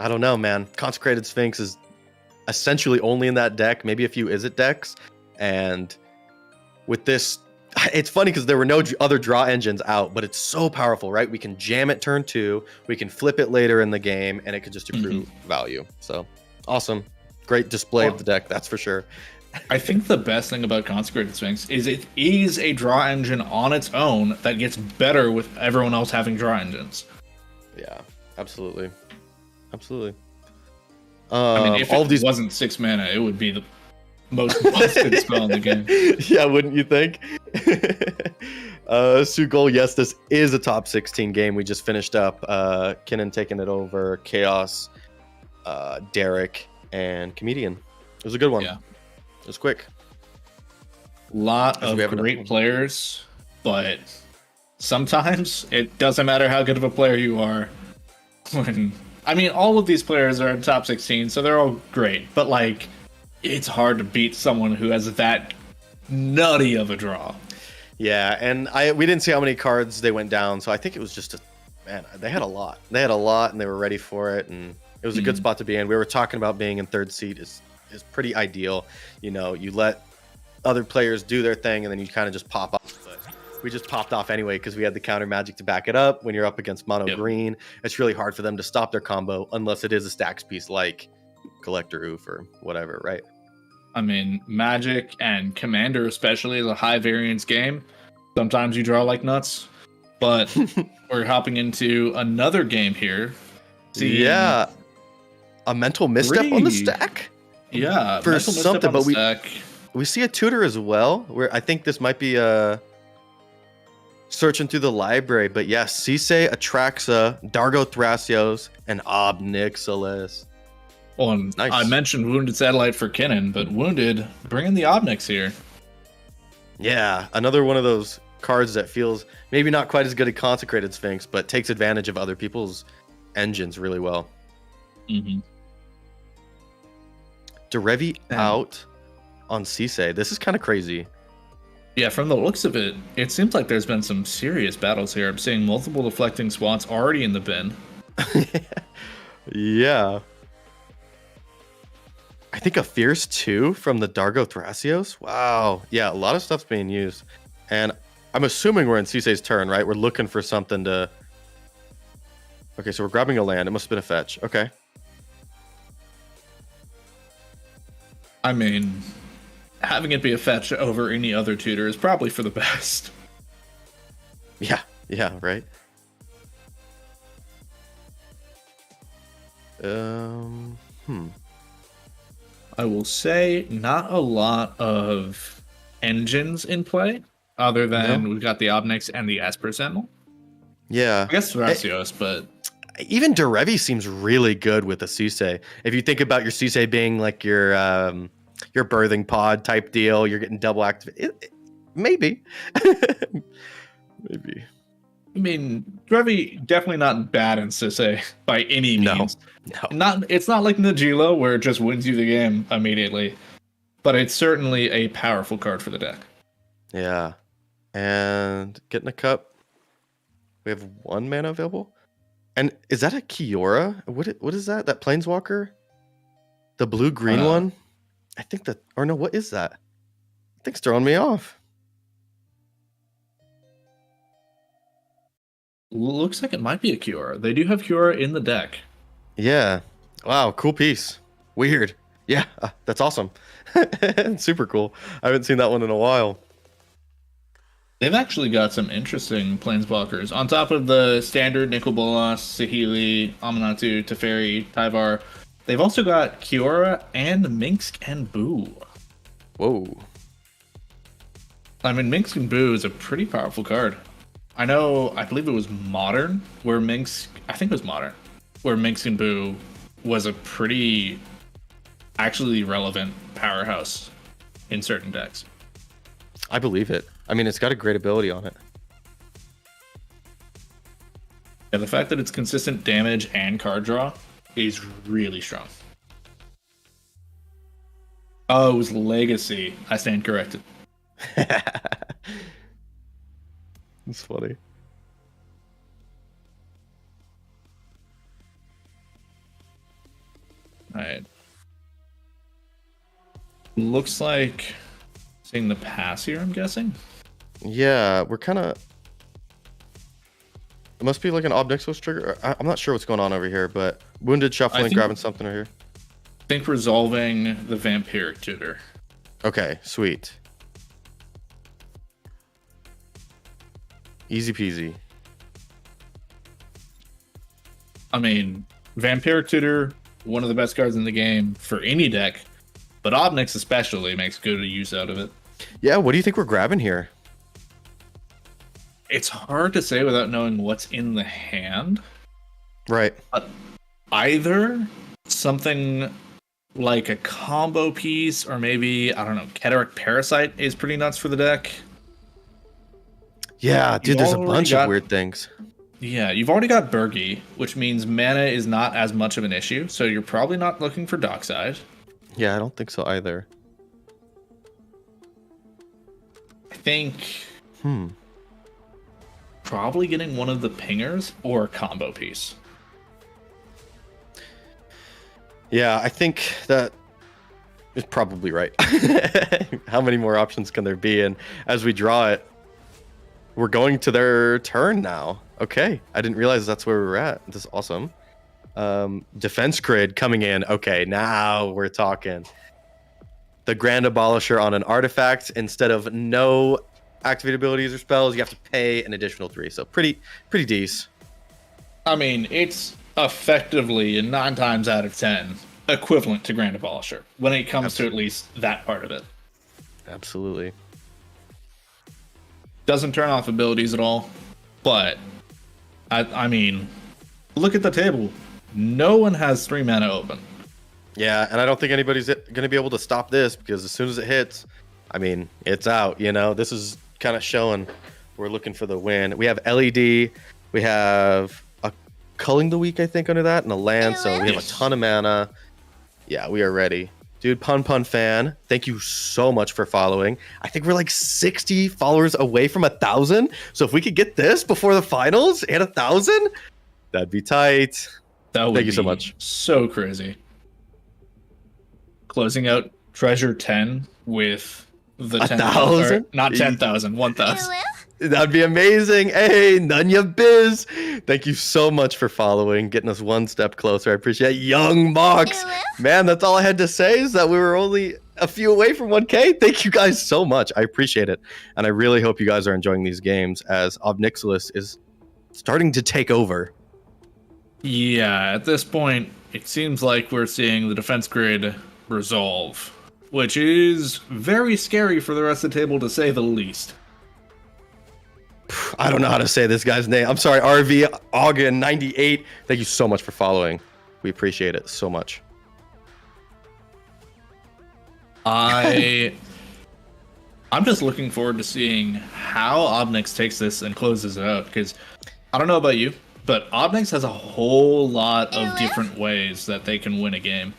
don't know, man. Consecrated Sphinx is essentially only in that deck, maybe a few Izzet decks, and with this, it's funny because there were no other draw engines out, but it's so powerful, right? We can jam it turn 2, we can flip it later in the game, and it could just accrue value. So awesome. Great display of the deck, that's for sure. I think the best thing about Consecrated Sphinx is it is a draw engine on its own that gets better with everyone else having draw engines. Yeah, absolutely. Absolutely. I mean, if it wasn't 6 mana, it would be the most busted spell in the game. Yeah, wouldn't you think? Sugol, yes, this is a top 16 game. We just finished up. Kinnan taking it over. Ka0s, Derek, and Comedian. It was a good one. Yeah. It was quick. Lot of great players, but sometimes it doesn't matter how good of a player you are. I mean, all of these players are in top 16, so they're all great, but like, it's hard to beat someone who has that nutty of a draw. Yeah, and we didn't see how many cards they went down, so I think it was just they had a lot. They had a lot, and they were ready for it, and it was a good spot to be in. We were talking about being in third seat is pretty ideal. You let other players do their thing, and then you kind of just pop off. But we just popped off anyway because we had the counter magic to back it up. When you're up against mono green, it's really hard for them to stop their combo unless it is a stacks piece like Collector Oof or whatever, right? I mean, Magic and Commander especially is a high variance game. Sometimes you draw like nuts, but we're hopping into another game here. Yeah, a Mental Misstep on the stack. Yeah, for something, but we see a tutor as well. Where I think this might be a searching through the library, but yes, Cisse, Atraxa, Dargo Thrasios, and Ob Nixilis. Well, and Nice. I mentioned Wounded Satellite for Kinnan, but Wounded bringing the Obnix here. Yeah, another one of those cards that feels maybe not quite as good at Consecrated Sphinx, but takes advantage of other people's engines really well. Mm-hmm. Derevi out on Cisse. This is kind of crazy. Yeah, from the looks of it, it seems like there's been some serious battles here. I'm seeing multiple deflecting swats already in the bin. Yeah. I think a Fierce 2 from the Dargo Thrasios. Wow. Yeah, a lot of stuff's being used. And I'm assuming we're in Cisse's turn, right? We're looking for something to... Okay, so we're grabbing a land. It must have been a fetch. Okay. I mean, having it be a fetch over any other tutor is probably for the best. Yeah, right. I will say not a lot of engines in play, other than we've got the Obnix and the Esper Sentinel. Yeah. I guess Thrasios, but even Derevi seems really good with the Cisse. If you think about your Cisse being like your birthing pod type deal, you're getting double active. Maybe. Maybe. I mean, Derevi definitely not bad in Cisse by any means. No. It's not like Najila where it just wins you the game immediately, but it's certainly a powerful card for the deck. Yeah. And getting a cup. We have 1 mana available. And is that a Kiora? What is that? That Planeswalker? The blue-green one? I think that... Or no, what is that? I think it's throwing me off. Looks like it might be a Kiora. They do have Kiora in the deck. Yeah. Wow, cool piece. Weird. Yeah, that's awesome. Super cool. I haven't seen that one in a while. They've actually got some interesting planeswalkers. On top of the standard Nicol Bolas, Saheeli, Amanatu, Teferi, Tyvar, they've also got Kiora and Minsk and Boo. Whoa. I mean, Minsk and Boo is a pretty powerful card. I believe it was Modern, where Minsk and Boo was a pretty actually relevant powerhouse in certain decks. I believe it. I mean, it's got a great ability on it. Yeah, the fact that it's consistent damage and card draw is really strong. Oh, it was Legacy. I stand corrected. It's funny. Alright. Looks like seeing the pass here, I'm guessing. Yeah, we're kind of... It must be like an Ob Nixilis trigger. I'm not sure what's going on over here, but Wounded shuffling, grabbing something over here. I think resolving the Vampiric Tutor. Okay, sweet. Easy peasy. I mean, Vampiric Tutor, one of the best cards in the game for any deck, but Obnix especially makes good use out of it. Yeah, what do you think we're grabbing here? It's hard to say without knowing what's in the hand. Right. Either something like a combo piece, or maybe, I don't know, Cataract Parasite is pretty nuts for the deck. Yeah, dude, there's a bunch of weird things. Yeah, you've already got Burgi, which means mana is not as much of an issue, so you're probably not looking for Dockside. Yeah, I don't think so either. I think... Probably getting one of the pingers or a combo piece. Yeah, I think that is probably right. How many more options can there be? And as we draw it, we're going to their turn now. Okay, I didn't realize that's where we were at. This is awesome. Defense grid coming in. Okay, now we're talking. The Grand Abolisher on an artifact. Instead of no activate abilities or spells, you have to pay an additional 3. So pretty decent. I mean, it's effectively, 9 times out of 10, equivalent to Grand Abolisher when it comes to at least that part of it. Absolutely. Doesn't turn off abilities at all. But, I mean, look at the table. No one has 3 mana open. Yeah, and I don't think anybody's going to be able to stop this because as soon as it hits, I mean, it's out, you know? This is kind of showing we're looking for the win. We have LED. We have a Culling the Week, I think, under that, and a land, so we have a ton of mana. Yeah, we are ready. Dude, Pun fan, thank you so much for following. I think we're like 60 followers away from 1,000. So if we could get this before the finals and 1,000, that'd be tight. That would thank you so be much. So crazy. Closing out Treasure 10 with the 1,000? Not 10,000, 1,000. That'd be amazing. Hey, Nunya Biz. Thank you so much for following, getting us one step closer. I appreciate it. Young Mox. Man, that's all I had to say is that we were only a few away from 1K. Thank you guys so much. I appreciate it. And I really hope you guys are enjoying these games as Obnixilis is starting to take over. Yeah, at this point, it seems like we're seeing the defense grid resolve, which is very scary for the rest of the table, to say the least. I don't know how to say this guy's name. I'm sorry, RV Augen 98. Thank you so much for following. We appreciate it so much. I'm just looking forward to seeing how Obnix takes this and closes it out, because I don't know about you, but Obnix has a whole lot of different ways that they can win a game.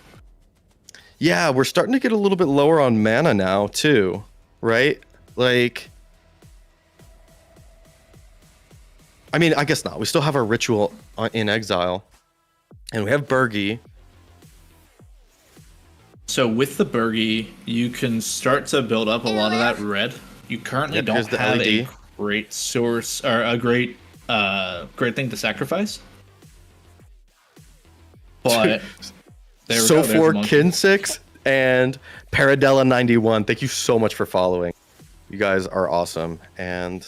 Yeah, we're starting to get a little bit lower on mana now too, right? Like, I mean, I guess not. We still have our ritual in exile, and we have Bergie. So with the Bergie, you can start to build up a lot of that red. You currently don't have a great source or a great thing to sacrifice. But there we go. For Kin6 and Paradella 91. Thank you so much for following. You guys are awesome, and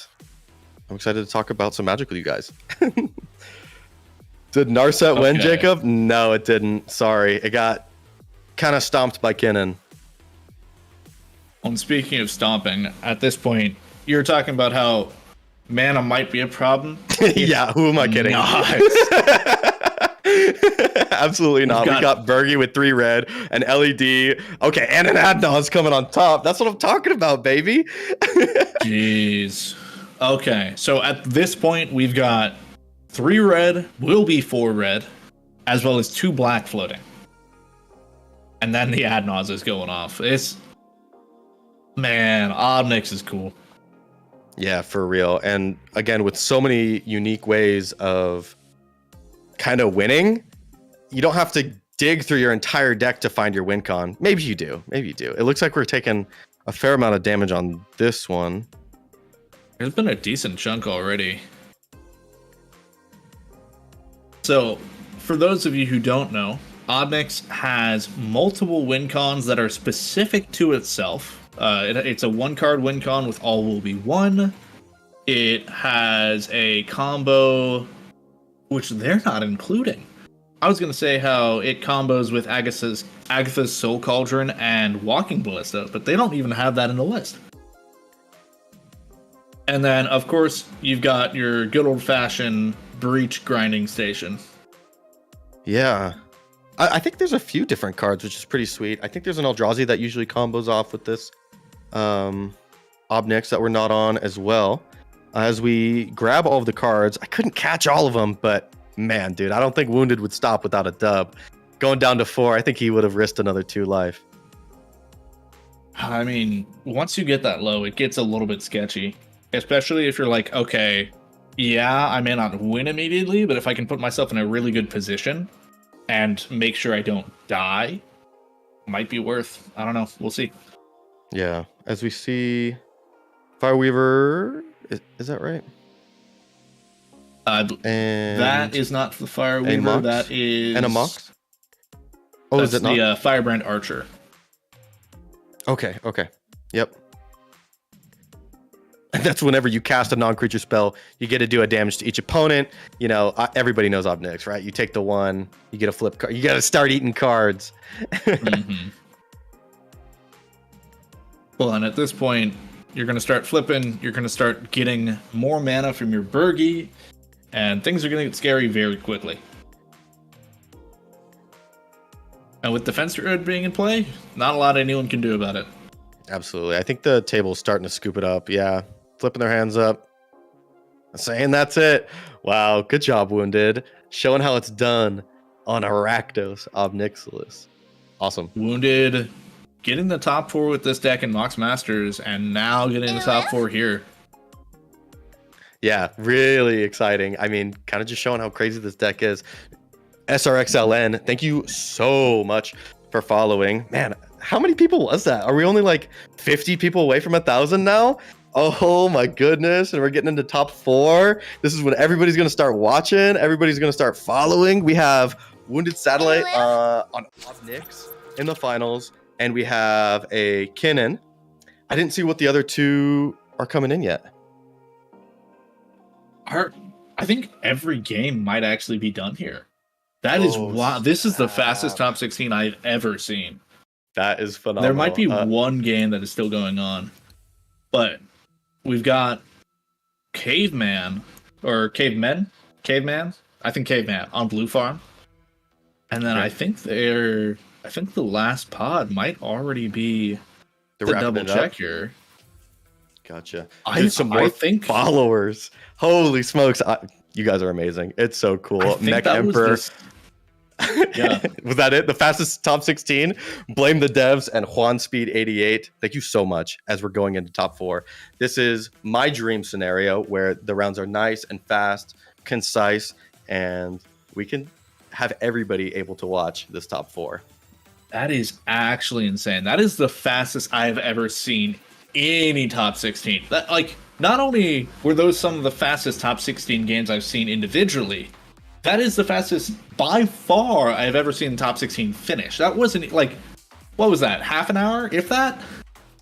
I'm excited to talk about some Magic with you guys. Did Narset win, Jacob? No, it didn't. Sorry. It got kind of stomped by Kinnan. And speaking of stomping, at this point, you're talking about how mana might be a problem. Yeah, who am I kidding? Absolutely not. We got Bergie with 3 red, an LED. Okay, and an Adnaz coming on top. That's what I'm talking about, baby. Jeez. Okay, so at this point, we've got 3 red, will be 4 red, as well as 2 black floating. And then the Adnaz is going off. Man, Obnix is cool. Yeah, for real. And again, with so many unique ways of kind of winning, you don't have to dig through your entire deck to find your win con. Maybe you do. Maybe you do. It looks like we're taking a fair amount of damage on this one. There's been a decent chunk already. So, for those of you who don't know, Obnix has multiple win cons that are specific to itself. It's a 1-card win con with all will be 1. It has a combo, which they're not including. I was going to say how it combos with Agatha's Soul Cauldron and Walking Ballista, but they don't even have that in the list. And then, of course, you've got your good old-fashioned Breach grinding station. Yeah. I think there's a few different cards, which is pretty sweet. I think there's an Eldrazi that usually combos off with this Obnix that we're not on as well. As we grab all of the cards, I couldn't catch all of them, but man, dude, I don't think Wounded would stop without a dub. Going down to 4, I think he would have risked another 2 life. I mean, once you get that low, it gets a little bit sketchy. Especially if you're like, okay, yeah, I may not win immediately, but if I can put myself in a really good position and make sure I don't die, might be worth. I don't know. We'll see. Yeah, as we see, Fireweaver, is that right? And that is not the Fireweaver. That is and a Mox. Oh, that's is it not? The Firebrand Archer. Okay. Yep. And that's whenever you cast a non-creature spell, you get to do a damage to each opponent. You know, everybody knows Obnix, right? You take the 1, you get a flip card. You got to start eating cards. Mm-hmm. Well, and at this point, you're going to start flipping. You're going to start getting more mana from your Burgi, and things are going to get scary very quickly. And with Defense Druid being in play, not a lot anyone can do about it. Absolutely. I think the table's starting to scoop it up. Yeah. Flipping their hands up. Saying that's it. Wow. Good job, Wounded. Showing how it's done on Arachdos Obnixilis. Awesome. Wounded getting the top 4 with this deck in Mox Masters, and now getting the top 4 here. Yeah. Really exciting. I mean, kind of just showing how crazy this deck is. SRXLN, thank you so much for following. Man, how many people was that? Are we only like 50 people away from 1,000 now? Oh my goodness. And we're getting into top 4. This is when everybody's going to start watching. Everybody's going to start following. We have Wounded Satellite on Obnix in the finals. And we have a Kinnan. I didn't see what the other 2 are coming in yet. I think every game might actually be done here. That is wow. This is the fastest top 16 I've ever seen. That is phenomenal. There might be one game that is still going on, but we've got Caveman or Caveman. I think Caveman on Blue Farm, and then I think the last pod might already be the double check here. Gotcha. Some more followers. Holy smokes! You guys are amazing. It's so cool. Mech Emperor. Yeah. Was that it? The fastest top 16? Blame the devs and Juan Speed 88. Thank you so much as we're going into top 4. This is my dream scenario where the rounds are nice and fast, concise, and we can have everybody able to watch this top 4. That is actually insane. That is the fastest I've ever seen any top 16. That, like, not only were those some of the fastest top 16 games I've seen individually, that is the fastest by far I've ever seen the top 16 finish. That wasn't like, what was that? Half an hour, if that?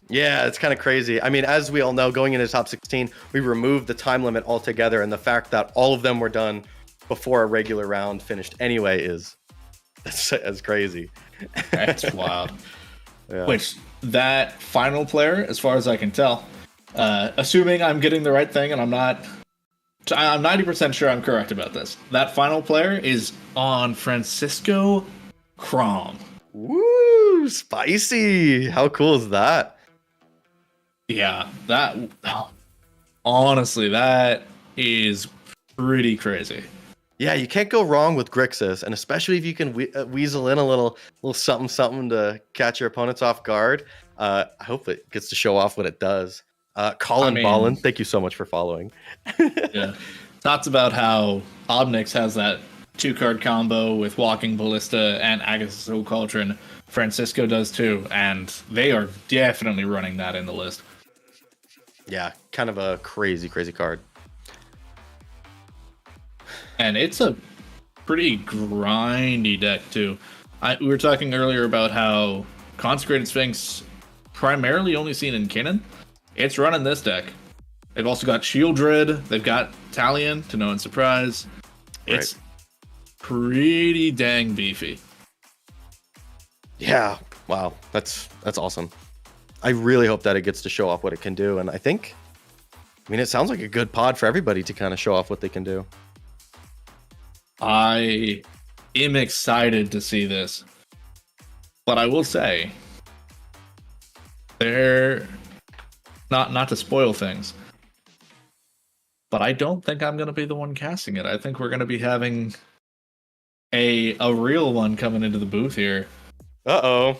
Yeah, it's kind of crazy. I mean, as we all know, going into top 16, we removed the time limit altogether, and the fact that all of them were done before a regular round finished anyway that's crazy. That's wild. Yeah. Which, that final player, as far as I can tell, assuming I'm getting the right thing and I'm 90% sure I'm correct about this. That final player is on Francisco Crom. Woo! Spicy! How cool is that? Yeah, honestly, that is pretty crazy. Yeah, you can't go wrong with Grixis, and especially if you can weasel in a little something to catch your opponents off guard. I hope it gets to show off what it does. Colin Ballin, thank you so much for following. Yeah, talks about how Obnix has that 2-card combo with Walking Ballista and Agathis Cauldron. Francisco does too, and they are definitely running that in the list. Yeah, kind of a crazy card. And it's a pretty grindy deck too. We were talking earlier about how Consecrated Sphinx primarily only seen in Kinnan. It's running this deck. They've also got Shieldred. They've got Talion, to no one's surprise. It's pretty dang beefy. Yeah. Wow. That's awesome. I really hope that it gets to show off what it can do. And I mean, it sounds like a good pod for everybody to kind of show off what they can do. I am excited to see this. But I will say, they're not to spoil things, but I don't think I'm going to be the one casting it. I think we're going to be having a real one coming into the booth here. Uh-oh.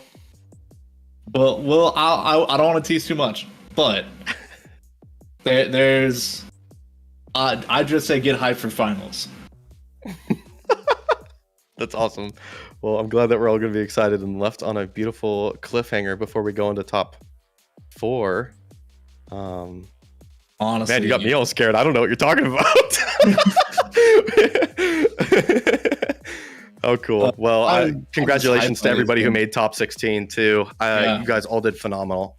Well, I don't want to tease too much, but there's I'd just say get hyped for finals. That's awesome. Well, I'm glad that we're all going to be excited and left on a beautiful cliffhanger before we go into top 4. Honestly, man, you got me all scared. I don't know what you're talking about. Oh, cool. Well, congratulations to everybody who made top 16 too. You guys all did phenomenal.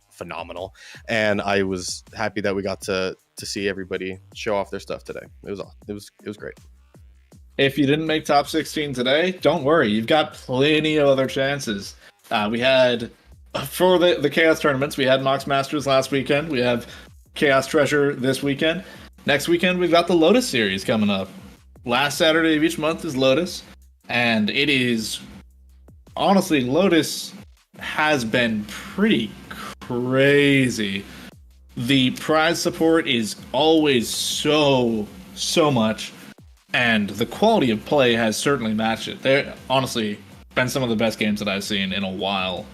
And I was happy that we got to see everybody show off their stuff today. It was great. If you didn't make top 16 today, don't worry. You've got plenty of other chances. We had For the Chaos tournaments, we had Mox Masters last weekend. We have Ka0s Treasure this weekend. Next weekend, we've got the Lotus series coming up. Last Saturday of each month is Lotus, and it is honestly, Lotus has been pretty crazy. The prize support is always so much, and the quality of play has certainly matched it. They're honestly been some of the best games that I've seen in a while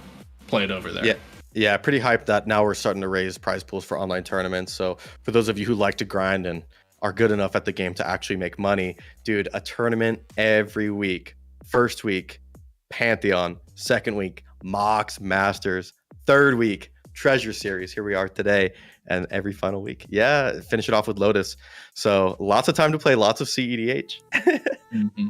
played over there. Yeah, pretty hyped that now we're starting to raise prize pools for online tournaments. So for those of you who like to grind and are good enough at the game to actually make money, dude, a tournament every week. First week, Pantheon. Second week, Mox Masters. Third week, Treasure Series. Here we are today. And every final week. Yeah, finish it off with Lotus. So lots of time to play, lots of CEDH. Mm-hmm.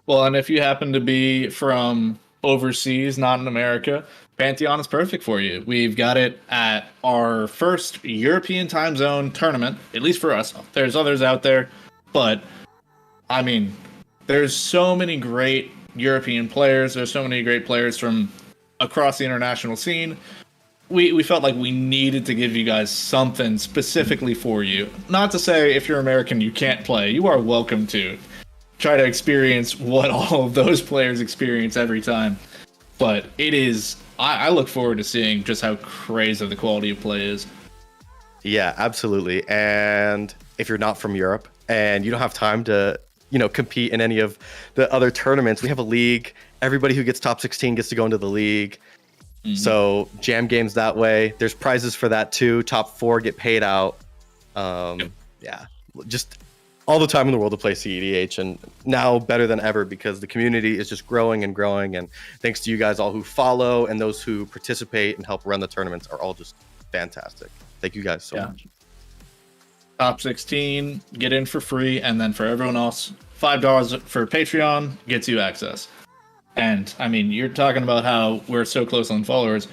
Well, and if you happen to be from overseas, not in America, Pantheon is perfect for you. We've got it at our first European time zone tournament, at least for us. There's others out there, but I mean, there's so many great European players. There's so many great players from across the international scene. We felt like we needed to give you guys something specifically for you. Not to say if you're American you can't play. You are welcome to. Try to experience what all of those players experience every time. But it is... I look forward to seeing just how crazy the quality of play is. Yeah, absolutely. And if you're not from Europe and you don't have time to, compete in any of the other tournaments, we have a league. Everybody who gets top 16 gets to go into the league. Mm-hmm. So jam games that way. There's prizes for that too. Top 4 get paid out. Yeah, just all the time in the world to play CEDH, and now better than ever because the community is just growing and growing. And thanks to you guys all who follow and those who participate and help run the tournaments are all just fantastic. Thank you guys so much. Top 16, get in for free, and then for everyone else, $5 for Patreon gets you access. And I mean, you're talking about how we're so close on followers.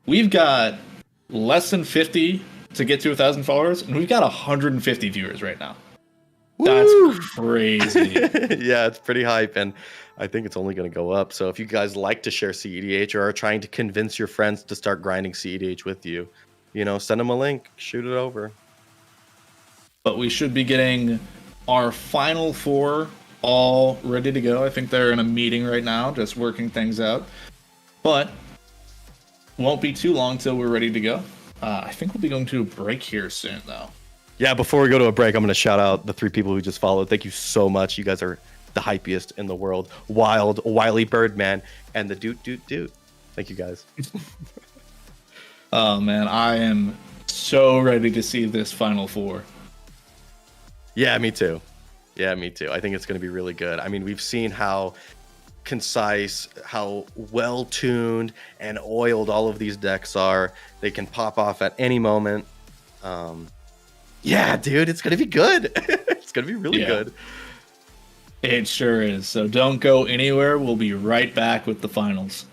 We've got less than 50 to get to 1,000 followers, and we've got 150 viewers right now. That's crazy. Yeah, it's pretty hype, and I think it's only going to go up. So if you guys like to share CEDH or are trying to convince your friends to start grinding CEDH with you, send them a link, shoot it over. But we should be getting our final 4 all ready to go. I think they're in a meeting right now, just working things out. But won't be too long till we're ready to go. I think we'll be going to a break here soon, though. Yeah, before we go to a break, I'm going to shout out the 3 people who just followed. Thank you so much. You guys are the hypiest in the world. Wild, Wily Birdman, and the Doot. Thank you, guys. Oh, man, I am so ready to see this Final 4. Yeah, me too. I think it's going to be really good. I mean, we've seen how concise, how well-tuned and oiled all of these decks are. They can pop off at any moment. Yeah, dude, it's going to be good. It's going to be really good. It sure is. So don't go anywhere. We'll be right back with the finals.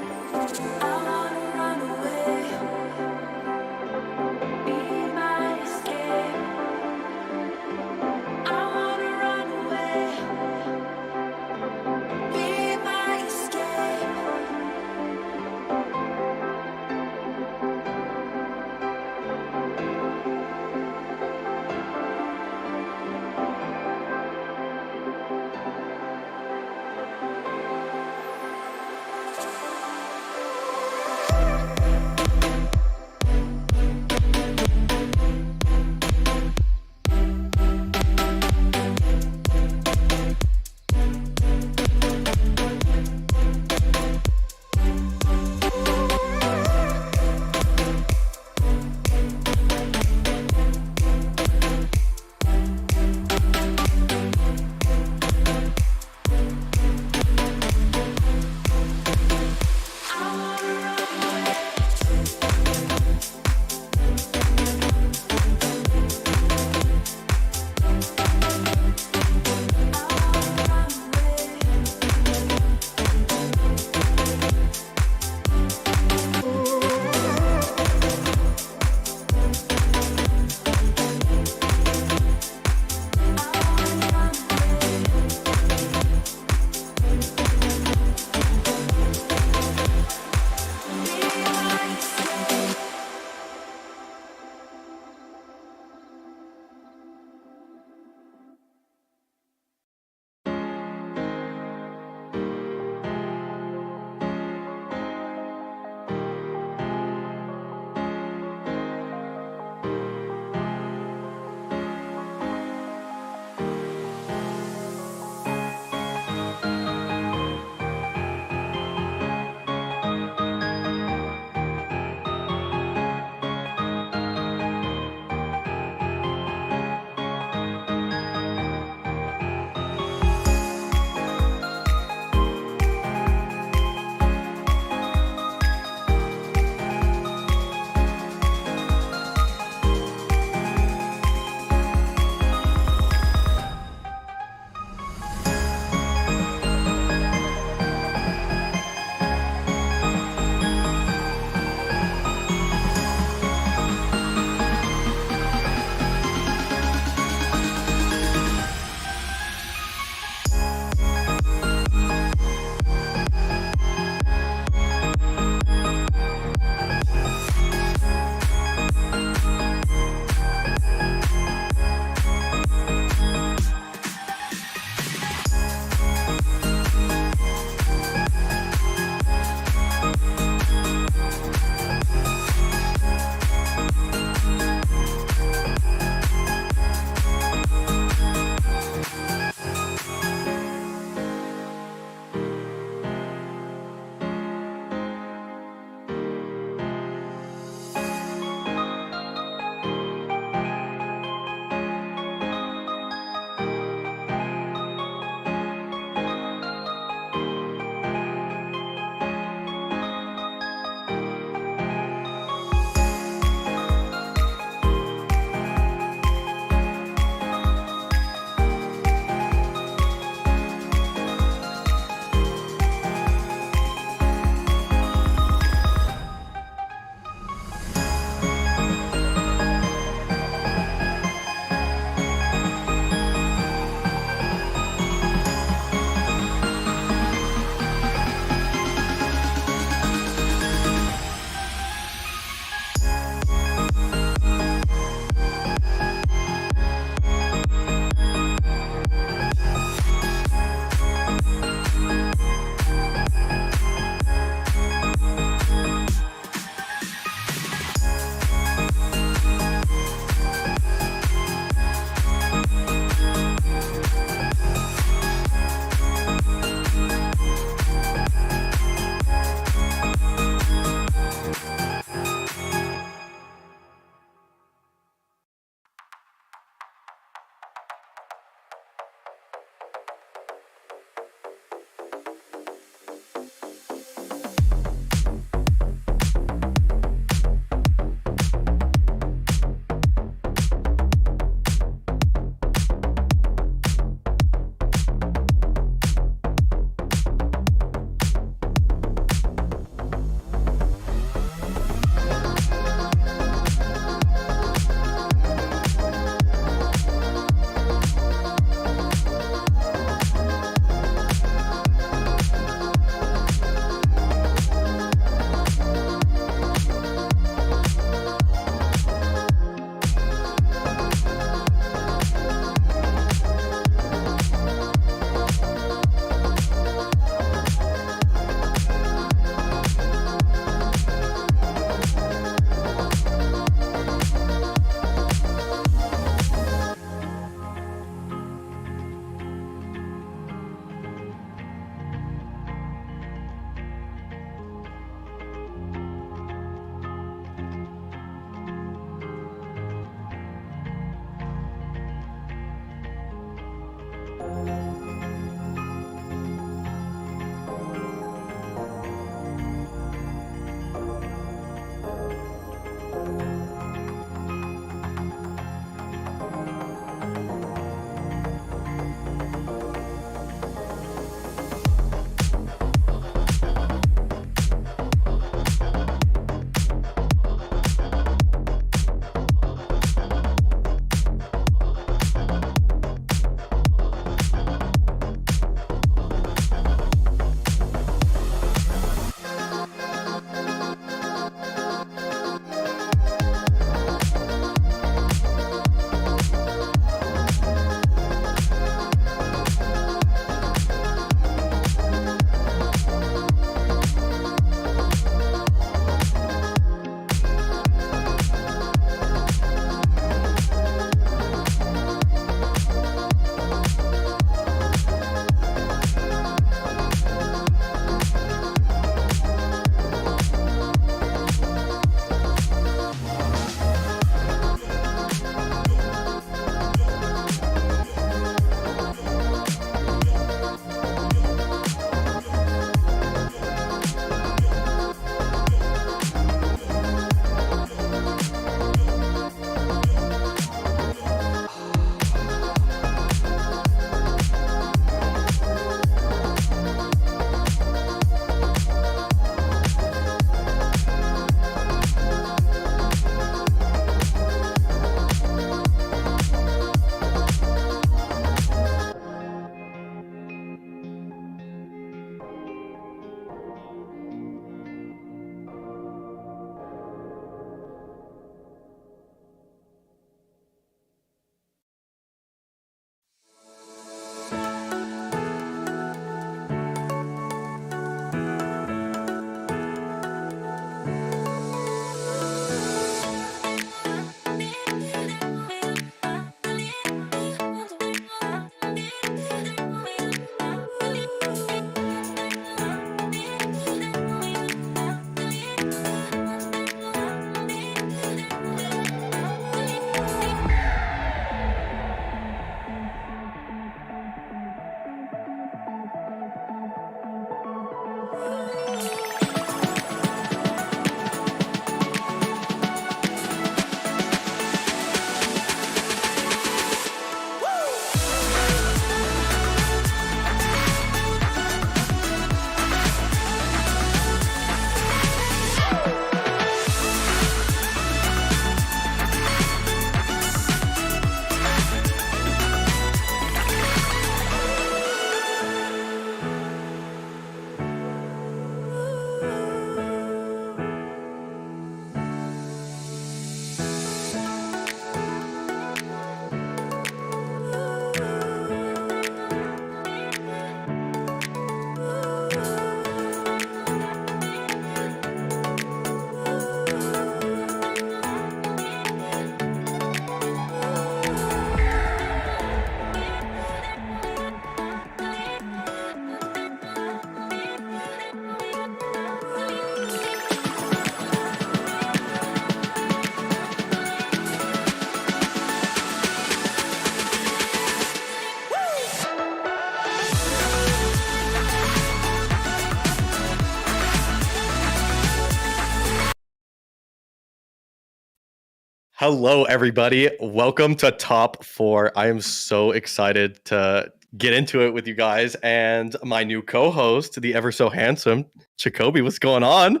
Hello, everybody. Welcome to Top 4. I am so excited to get into it with you guys and my new co-host, the ever so handsome Jacoby. What's going on?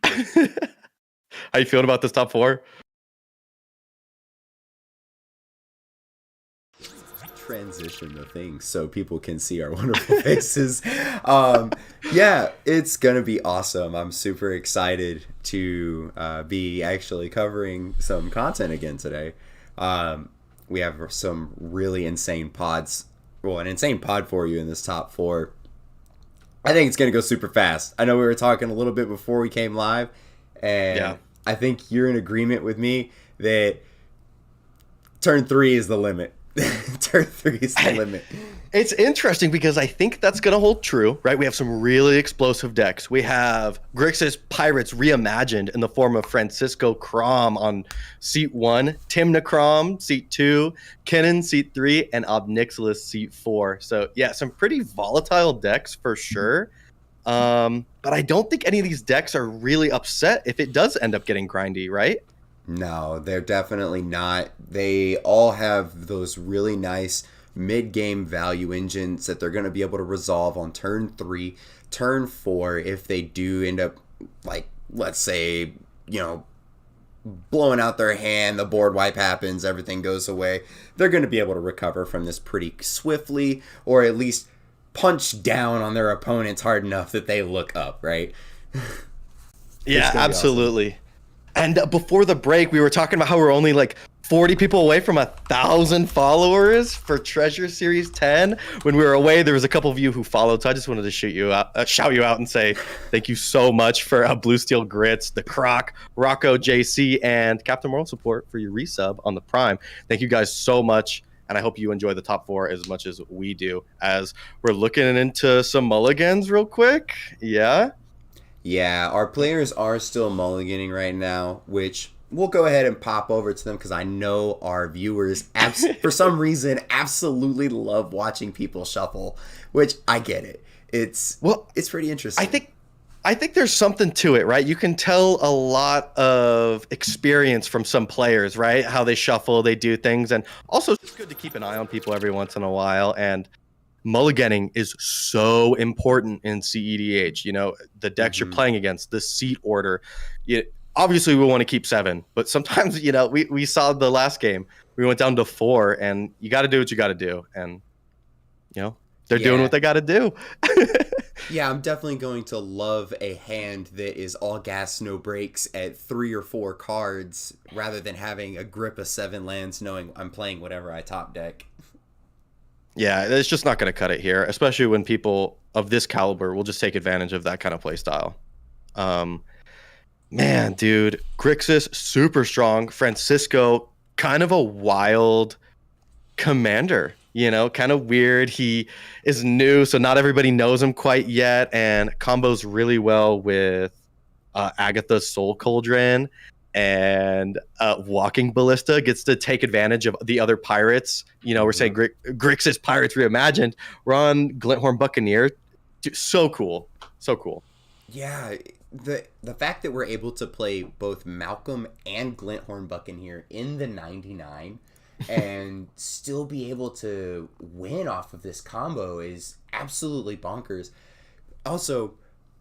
How you feeling about this Top 4? Transition the thing so people can see our wonderful faces. Yeah, it's gonna be awesome. I'm super excited to be actually covering some content again today. We have some really insane pods. Well, an insane pod for you in this top 4. I think it's gonna go super fast. I know we were talking a little bit before we came live, and yeah, I think you're in agreement with me that turn 3 is the limit. Turn 3 is the limit. It's interesting because I think that's going to hold true, right? We have some really explosive decks. We have Grixis Pirates reimagined in the form of Francisco Crom on seat 1, Timna Crom seat 2, Kennen seat 3, and Obnixilis seat 4. So yeah, some pretty volatile decks for sure. But I don't think any of these decks are really upset if it does end up getting grindy, right? No, they're definitely not. They all have those really nice mid-game value engines that they're going to be able to resolve on turn 3, turn 4 if they do end up, like, let's say, blowing out their hand, the board wipe happens, everything goes away. They're going to be able to recover from this pretty swiftly, or at least punch down on their opponents hard enough that they look up, right? Yeah, absolutely. Awesome. And before the break, we were talking about how we're only like 40 people away from 1,000 followers for Treasure Series 10. When we were away, there was a couple of you who followed, so I just wanted to shout you out and say thank you so much for Blue Steel Grits, the Croc, Rocco JC, and Captain Moral Support for your resub on the Prime. Thank you guys so much, and I hope you enjoy the top 4 as much as we do. As we're looking into some mulligans real quick, yeah. Yeah, our players are still mulliganing right now, which we'll go ahead and pop over to them because I know our viewers, for some reason, absolutely love watching people shuffle, which I get it. It's pretty interesting. I think there's something to it, right? You can tell a lot of experience from some players, right? How they shuffle, they do things, and also it's good to keep an eye on people every once in a while. And mulliganing is so important in CEDH. The decks you're playing against, the seat order. Obviously, we want to keep 7, but sometimes, we saw the last game. We went down to 4, and you got to do what you got to do. And, they're doing what they got to do. Yeah, I'm definitely going to love a hand that is all gas, no brakes at 3 or 4 cards rather than having a grip of 7 lands knowing I'm playing whatever I top deck. Yeah, it's just not going to cut it here, especially when people of this caliber will just take advantage of that kind of play style. Man, dude, Grixis, super strong. Francisco, kind of a wild commander, kind of weird. He is new, so not everybody knows him quite yet, and combos really well with Agatha's Soul Cauldron. And Walking Ballista gets to take advantage of the other pirates. We're saying Grixis Pirates Reimagined. We're on Glinthorn Buccaneer. Dude, so cool. So cool. Yeah, the fact that we're able to play both Malcolm and Glinthorn Buccaneer in the 99 and still be able to win off of this combo is absolutely bonkers. Also,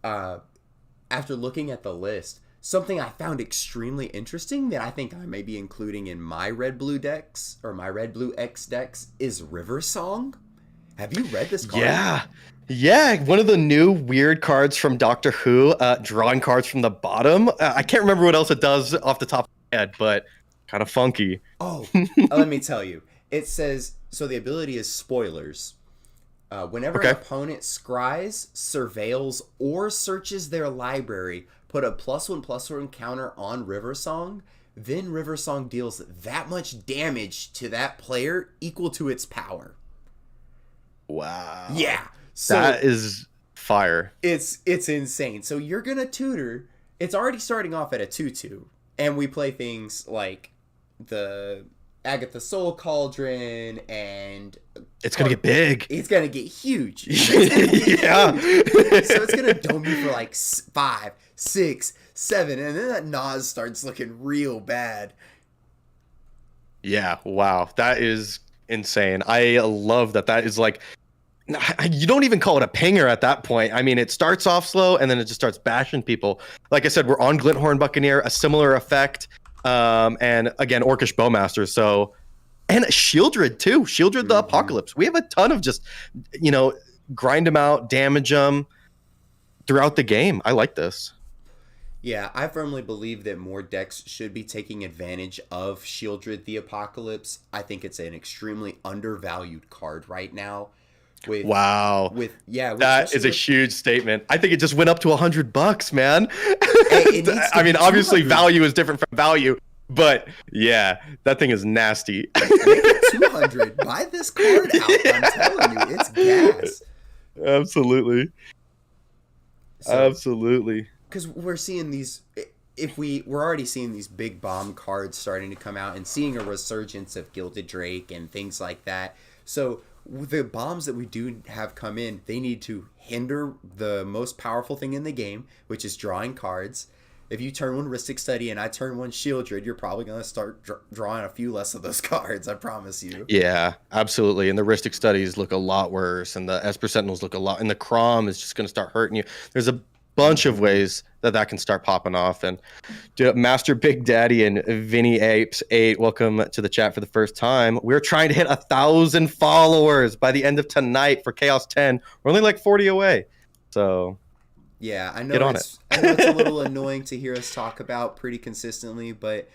after looking at the list, something I found extremely interesting that I think I may be including in my red-blue decks, or my red-blue X decks, is River Song. Have you read this card? Yeah, one of the new weird cards from Doctor Who, drawing cards from the bottom. I can't remember what else it does off the top of my head, but kind of funky. Oh, let me tell you. It says, so the ability is spoilers. Whenever an opponent scries, surveils, or searches their library, put a +1/+1 counter on River Song, then River Song deals that much damage to that player equal to its power. Wow. Yeah. So that is fire. It's insane. So you're going to tutor. It's already starting off at a 2/2. And we play things like the Agatha Soul Cauldron, and it's gonna get big. It's gonna get huge. Yeah. So it's gonna dome you for like 5, 6, 7, and then that Nas starts looking real bad. Yeah. Wow. That is insane. I love that. That is like, you don't even call it a pinger at that point. I mean, it starts off slow and then it just starts bashing people. Like I said, we're on Glinthorn Buccaneer, a similar effect. And again, Orcish Bowmaster. So, and Shieldred too. Shieldred the Apocalypse. We have a ton of just, grind them out, damage them throughout the game. I like this. Yeah, I firmly believe that more decks should be taking advantage of Shieldred the Apocalypse. I think it's an extremely undervalued card right now. That is a huge statement. I think it just went up to $100, man. I mean, obviously value is different from value, But yeah, that thing is nasty. 200. Buy this card out. I'm telling you, it's gas. Absolutely. So, Absolutely. because we're seeing these, we're already seeing these big bomb cards starting to come out and seeing a resurgence of Gilded Drake and things like that. So the bombs that we do have come in, they need to hinder the most powerful thing in the game, which is drawing cards. If you turn one Rhystic Study and I turn one Shieldred, you're probably going to start drawing a few less of those cards, I promise you. Yeah, absolutely. And the Rhystic Studies look a lot worse, and the Esper Sentinels look a lot, and the Crom is just going to start hurting you. There's a bunch of ways that can start popping off. And Master Big Daddy and Vinny Apes 8, welcome to the chat for the first time. We're trying to hit 1,000 followers by the end of tonight for Chaos 10. We're only like 40 away. So yeah, I know it's a little annoying to hear us talk about pretty consistently, but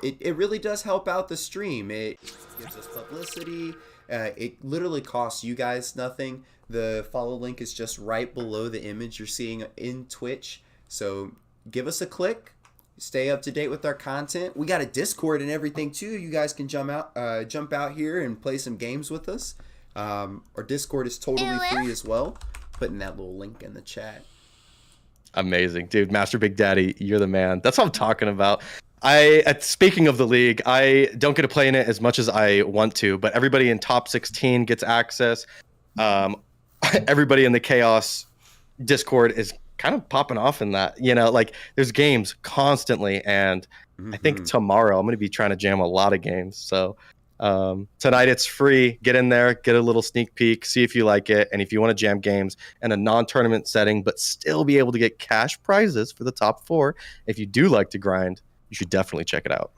it really does help out the stream. It gives us publicity. It literally costs you guys nothing. The follow link is just right below the image you're seeing in Twitch. So give us a click. Stay up to date with our content. We got a Discord and everything too. You guys can jump out here and play some games with us. Our Discord is totally free as well. Putting that little link in the chat. amazing, dude. Master Big Daddy, you're the man. That's what I'm talking about. Speaking of the league, I don't get to play in it as much as I want to, but everybody in top 16 gets access. Everybody in the Chaos Discord is kind of popping off in that, like there's games constantly. And I think tomorrow I'm going to be trying to jam a lot of games. So tonight it's free. Get in there, get a little sneak peek, see if you like it. And if you want to jam games in a non-tournament setting, but still be able to get cash prizes for the top 4, if you do like to grind, you should definitely check it out.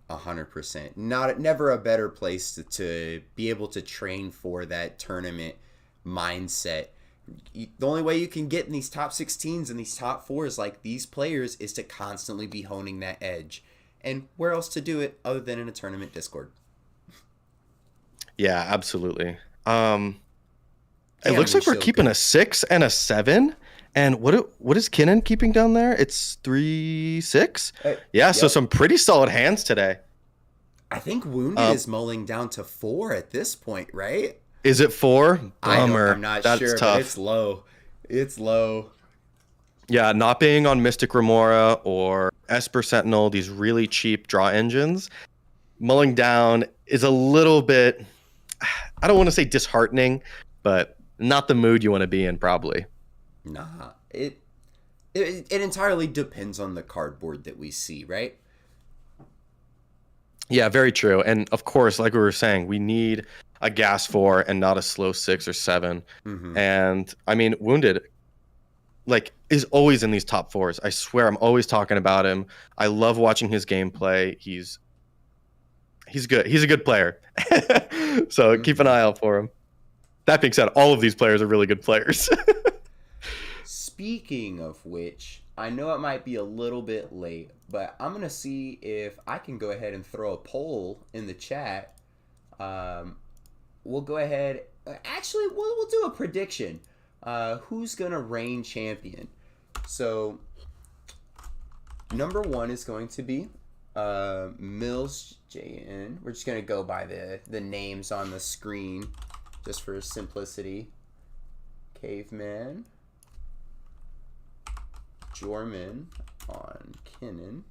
100%. Never a better place to be able to train for that tournament mindset. The only way you can get in these top 16s and these top 4s like these players is to constantly be honing that edge. And where else to do it other than in a tournament Discord? Yeah, absolutely. It looks like we're keeping a 6 and a 7. And what is Kinnan keeping down there? It's 3-6. Yep. So some pretty solid hands today. I think Wounded is mulling down to 4 at this point, right? Is it 4? Bummer. I'm not That's sure, tough. but it's low. It's low. Yeah, not being on Mystic Remora or Esper Sentinel, these really cheap draw engines, mulling down is a little bit, I don't want to say disheartening, but not the mood you want to be in, probably. Nah, it entirely depends on the cardboard that we see, right? Yeah, very true. And of course, like we were saying, we need a gas 4 and not a slow 6 or 7. And I mean, Wounded is always in these top 4s. I swear, I'm always talking about him. I love watching his gameplay. He's good. He's a good player. So keep an eye out for him. That being said, all of these players are really good players. Speaking of which, I know it might be a little bit late, but I'm going to see if I can go ahead and throw a poll in the chat. We'll go ahead. Actually, we'll do a prediction. Who's going to reign champion? So, number 1 is going to be Mills JN. We're just going to go by the names on the screen just for simplicity. Caveman. Jorman on Kinnan.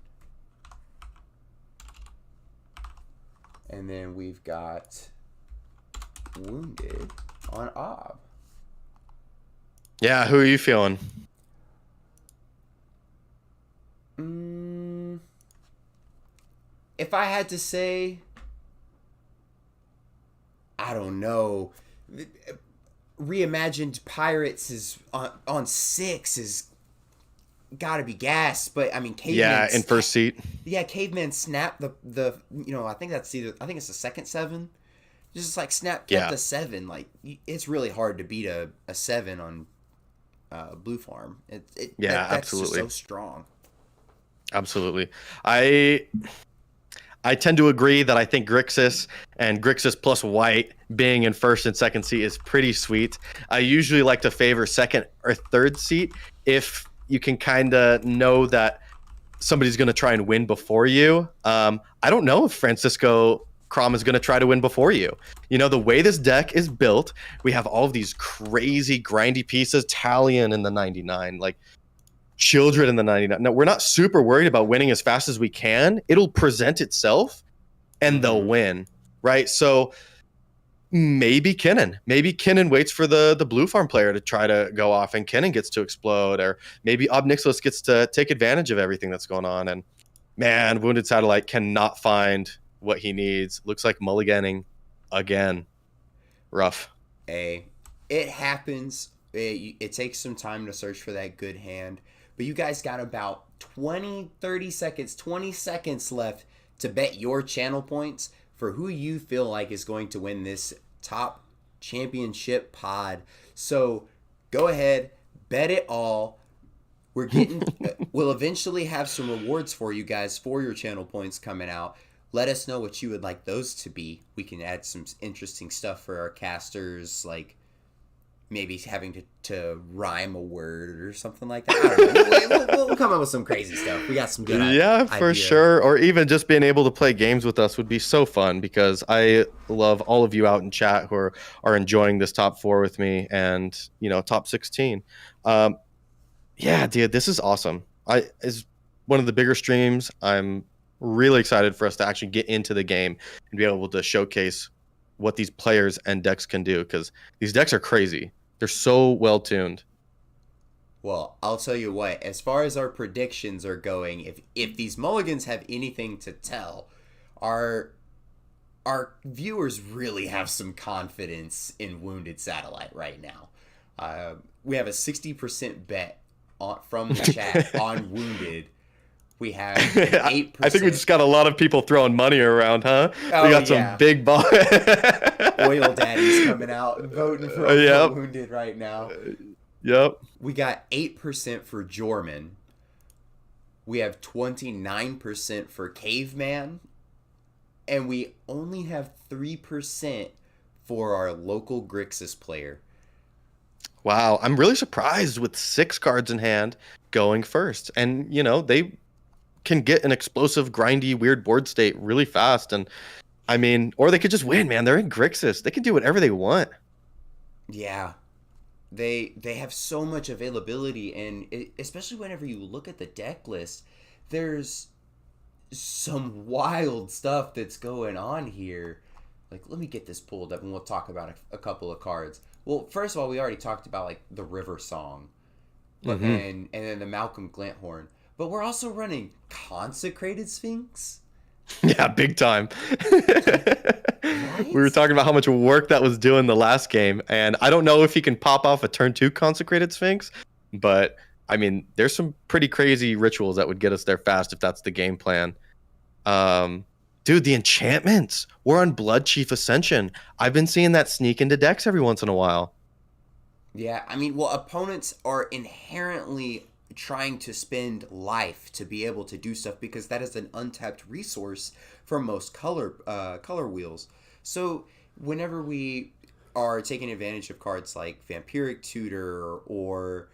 And then we've got Wounded on Ob. Yeah, who are you feeling? If I had to say, I don't know. Reimagined Pirates is on 6 is gotta be gas, but I mean, Caveman. Yeah, in first seat. Yeah, Caveman snapped the I think it's the second 7. Just like snap kept the 7. Like it's really hard to beat a 7 on Blue Farm. That's absolutely. Just so strong. Absolutely. I tend to agree that I think Grixis and Grixis plus white being in first and second seat is pretty sweet. I usually like to favor second or third seat if you can kind of know that somebody's going to try and win before you. I don't know if Francisco Crom is going to try to win before you. You know, the way this deck is built, we have all of these crazy grindy pieces, Talion in the 99, like Children in the 99. No, we're not super worried about winning as fast as we can. It'll present itself and they'll win, right? So maybe Kinnan waits for the blue farm player to try to go off and Kinnan gets to explode, or maybe Ob Nixilis gets to take advantage of everything that's going on. And man, Wounded Satellite cannot find what he needs. Looks like mulliganing again. Rough. It happens. It takes some time to search for that good hand, but you guys got about 20 seconds left to bet your channel points for who you feel like is going to win this top championship pod. So go ahead, bet it all. We're getting we'll eventually have some rewards for you guys for your channel points coming out. Let us know what you would like those to be. We can add some interesting stuff for our casters, like maybe having to rhyme a word or something like that. I don't know. We'll come up with some crazy stuff. We got some good for sure. Or even just being able to play games with us would be so fun, because I love all of you out in chat who are enjoying this top 4 with me and, you know, top 16. Yeah, dude, this is awesome. Is one of the bigger streams. I'm really excited for us to actually get into the game and be able to showcase what these players and decks can do, because these decks are crazy. They're so well tuned. Well, I'll tell you what, as far as our predictions are going, if these mulligans have anything to tell, our viewers really have some confidence in Wounded Satellite right now. We have a 60% bet from the chat on Wounded. We have an 8%. I think we just got a lot of people throwing money around, huh? Oh, we got some big ball. Oil daddies coming out and voting for Wounded right now. Yep. We got 8% for Jorman. We have 29% for Caveman. And we only have 3% for our local Grixis player. Wow, I'm really surprised with 6 cards in hand going first. And, you know, they can get an explosive, grindy, weird board state really fast. And, I mean, or they could just win, man. They're in Grixis. They can do whatever they want. Yeah. They have so much availability, and especially whenever you look at the deck list, there's some wild stuff that's going on here. Like, let me get this pulled up and we'll talk about a couple of cards. Well, first of all, we already talked about like the River Song, but and then the Malcolm Glanthorn. But we're also running Consecrated Sphinx. Yeah, big time. We were talking about how much work that was doing the last game, and I don't know if he can pop off a turn 2 Consecrated Sphinx, but I mean, there's some pretty crazy rituals that would get us there fast if that's the game plan. Dude, the enchantments. We're on Blood Chief Ascension. I've been seeing that sneak into decks every once in a while. Yeah, I mean, well, opponents are inherently trying to spend life to be able to do stuff, because that is an untapped resource for most color wheels. So whenever we are taking advantage of cards like Vampiric Tutor or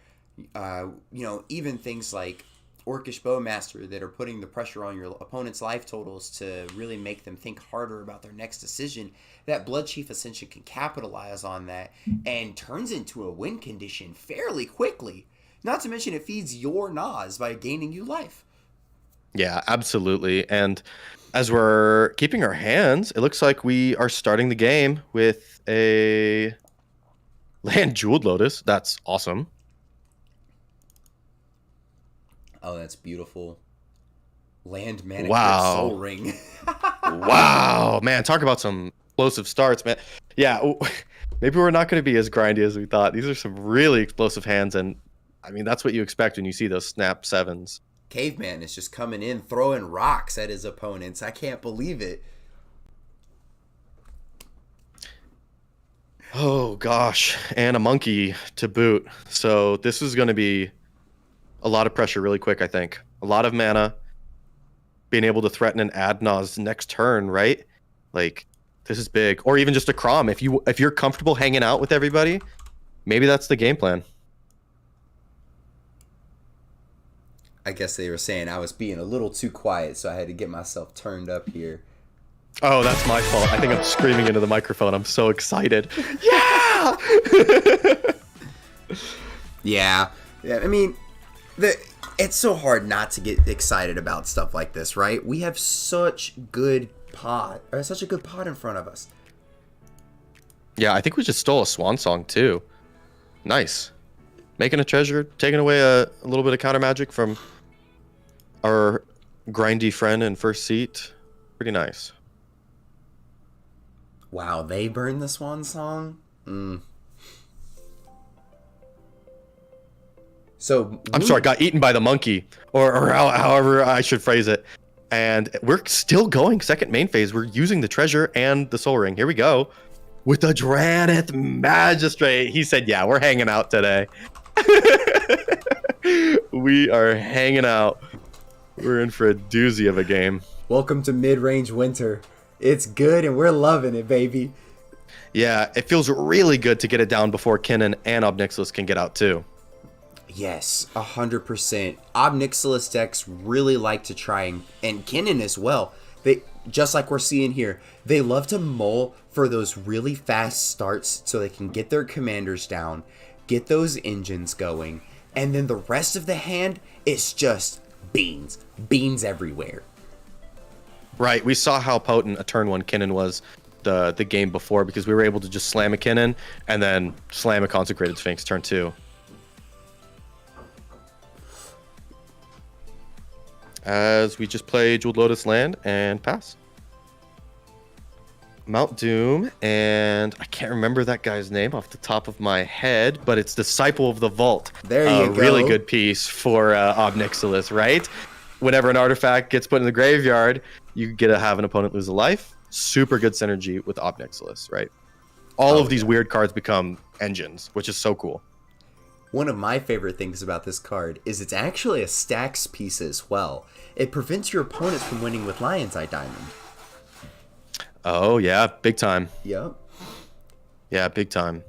even things like Orcish Bowmaster that are putting the pressure on your opponent's life totals to really make them think harder about their next decision, that Blood Chief Ascension can capitalize on that and turns into a win condition fairly quickly. Not to mention it feeds your Nas by gaining you life. Yeah, absolutely. And as we're keeping our hands, it looks like we are starting the game with a Land Jeweled Lotus. That's awesome. Oh, that's beautiful. Land Manicured Soul Ring. Wow, man, talk about some explosive starts, man. Yeah, maybe we're not going to be as grindy as we thought. These are some really explosive hands, and I mean, that's what you expect when you see those snap 7s. Caveman is just coming in, throwing rocks at his opponents. I can't believe it. Oh, gosh. And a monkey to boot. So this is going to be a lot of pressure really quick, I think. A lot of mana. Being able to threaten an Adnaz next turn, right? Like, this is big. Or even just a Crom. If you're comfortable hanging out with everybody, maybe that's the game plan. I guess they were saying I was being a little too quiet, so I had to get myself turned up here. Oh, that's my fault. I think I'm screaming into the microphone. I'm so excited. Yeah! Yeah. I mean, it's so hard not to get excited about stuff like this, right? We have such a good pod in front of us. Yeah, I think we just stole a swan song too. Nice. Making a treasure, taking away a little bit of counter magic from our grindy friend in first seat. Pretty nice. Wow, they burned the swan song? So I'm sorry, got eaten by the monkey, or however I should phrase it. And we're still going second main phase. We're using the treasure and the soul ring. Here we go. With the Draneth Magistrate. He said, yeah, we're hanging out today. We are hanging out. We're in for a doozy of a game. Welcome to mid-range winter. It's good and we're loving it, baby. Yeah, it feels really good to get it down before Kinnan and Obnixilis can get out too. Yes, 100%. Obnixilis decks really like to try and Kinnan as well. They, just like we're seeing here, they love to mull for those really fast starts so they can get their commanders down, get those engines going, and then the rest of the hand is just beans. Beans everywhere. Right, we saw how potent a turn 1 Kinnan was the game before because we were able to just slam a Kinnan and then slam a Consecrated Sphinx turn 2. As we just play Jeweled Lotus Land and pass. Mount Doom, and I can't remember that guy's name off the top of my head, but it's Disciple of the Vault. There you go. Really good piece for Obnixilis, right? Whenever an artifact gets put in the graveyard, you get to have an opponent lose a life. Super good synergy with Obnixilis, right? All of these weird cards become engines, which is so cool. One of my favorite things about this card is it's actually a stacks piece as well. It prevents your opponents from winning with Lion's Eye Diamond. Oh, yeah, big time. Yep. Yeah, big time.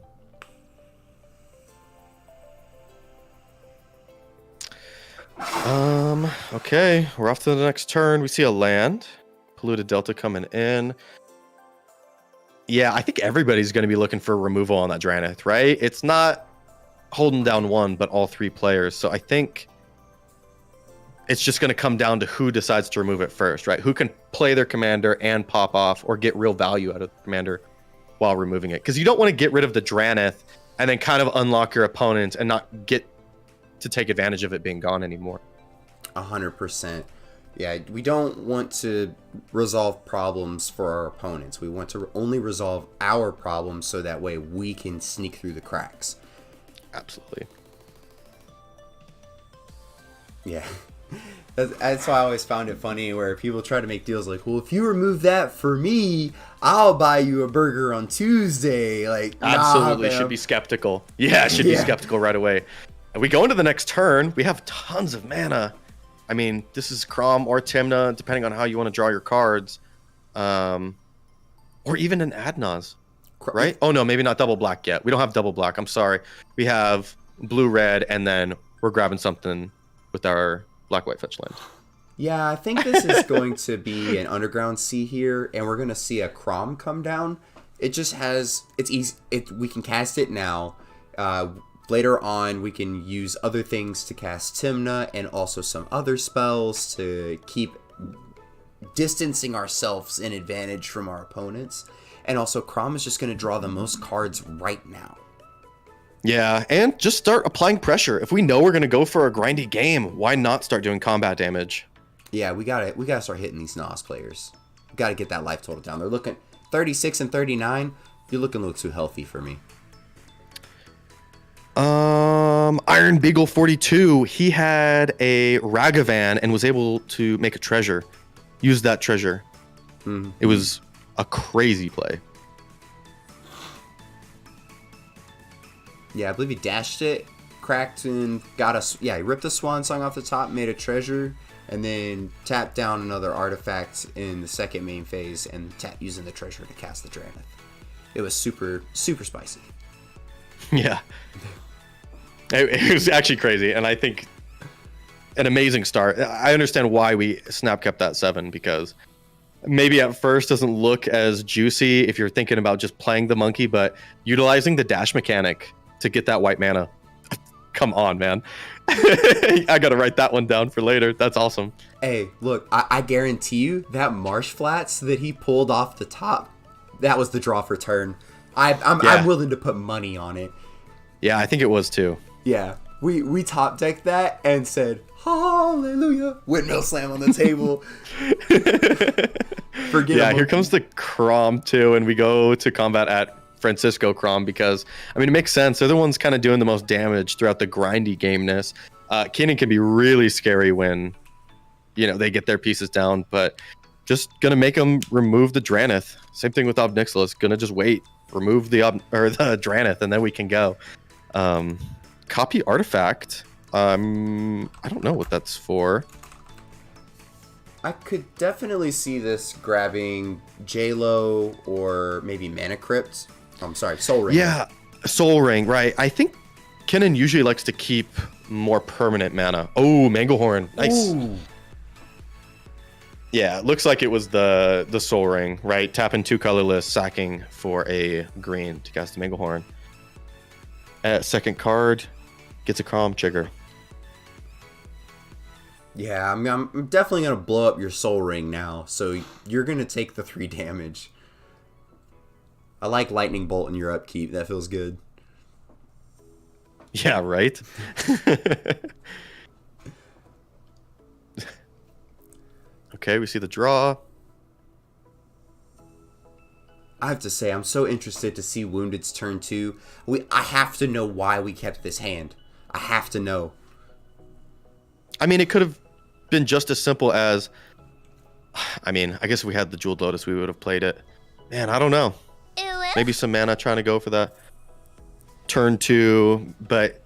Okay, we're off to the next turn. We see a land. Polluted Delta coming in. Yeah, I think everybody's going to be looking for removal on that Draneth, right? It's not holding down one, but all three players. So I think it's just going to come down to who decides to remove it first, right? Who can play their commander and pop off or get real value out of the commander while removing it. Because you don't want to get rid of the Draneth and then kind of unlock your opponent and not get to take advantage of it being gone anymore. 100%. Yeah, we don't want to resolve problems for our opponents. We want to only resolve our problems so that way we can sneak through the cracks. Absolutely. Yeah. That's why I always found it funny where people try to make deals like, well, if you remove that for me, I'll buy you a burger on Tuesday. Like, absolutely, nah, should be skeptical. Yeah, should be skeptical right away. And we go into the next turn. We have tons of mana. I mean, this is Crom or Timna, depending on how you want to draw your cards. Or even an Adnaz, right? Oh, no, maybe not double black yet. We don't have double black. I'm sorry. We have blue-red, and then we're grabbing something with our black-white fetch land. Yeah, I think this is going to be an Underground Sea here, and we're going to see a Crom come down. It just has... It's easy. We can cast it now. Later on, we can use other things to cast Timna and also some other spells to keep distancing ourselves in advantage from our opponents. And also, Crom is just going to draw the most cards right now. Yeah, and just start applying pressure. If we know we're going to go for a grindy game, why not start doing combat damage? Yeah, we gotta start hitting these Nas players. We gotta get that life total down. They're looking 36 and 39. You're looking a little too healthy for me. Iron Beagle 42, he had a Ragavan and was able to make a treasure. Use that treasure. Mm-hmm. It was a crazy play. Yeah, I believe he dashed it, cracked, and got us. Yeah, he ripped the Swan Song off the top, made a treasure, and then tapped down another artifact in the second main phase, and using the treasure to cast the Draneth. It was super, super spicy. Yeah. It was actually crazy, and I think an amazing start. I understand why we snap kept that 7, because maybe at first doesn't look as juicy if you're thinking about just playing the monkey, but utilizing the dash mechanic to get that white mana. Come on, man. I gotta write that one down for later. That's awesome. Hey, look, I guarantee you that Marsh Flats that he pulled off the top, that was the draw for turn. I'm willing to put money on it. Yeah, I think it was too. Yeah, we top decked that and said, hallelujah, windmill slam on the table. Yeah, here comes the Crom too, and we go to combat at Francisco Crom because, I mean, it makes sense. They're the ones kind of doing the most damage throughout the grindy gameness. Kenan can be really scary when, you know, they get their pieces down, but just gonna make them remove the Dranith. Same thing with Obnixilis. Gonna just wait, remove the Dranith, and then we can go. Copy Artifact. I don't know what that's for. I could definitely see this grabbing J-Lo or maybe Mana Crypt. I'm sorry, Soul Ring. Yeah, Soul Ring, right. I think Kenan usually likes to keep more permanent mana. Oh, Manglehorn. Nice. Ooh. Yeah, it looks like it was the Soul Ring, right? Tapping 2 colorless, sacking for a green to cast the Manglehorn. Second card, gets a Crom trigger. Yeah, I'm definitely going to blow up your Soul Ring now, so you're going to take the 3 damage. I like Lightning Bolt in your upkeep. That feels good. Yeah, right? Okay, we see the draw. I have to say, I'm so interested to see Wounded's turn 2. I have to know why we kept this hand. I have to know. I mean, it could have been just as simple as, I mean, I guess if we had the Jeweled Lotus, we would have played it. Man, I don't know. Maybe some mana trying to go for that turn 2, but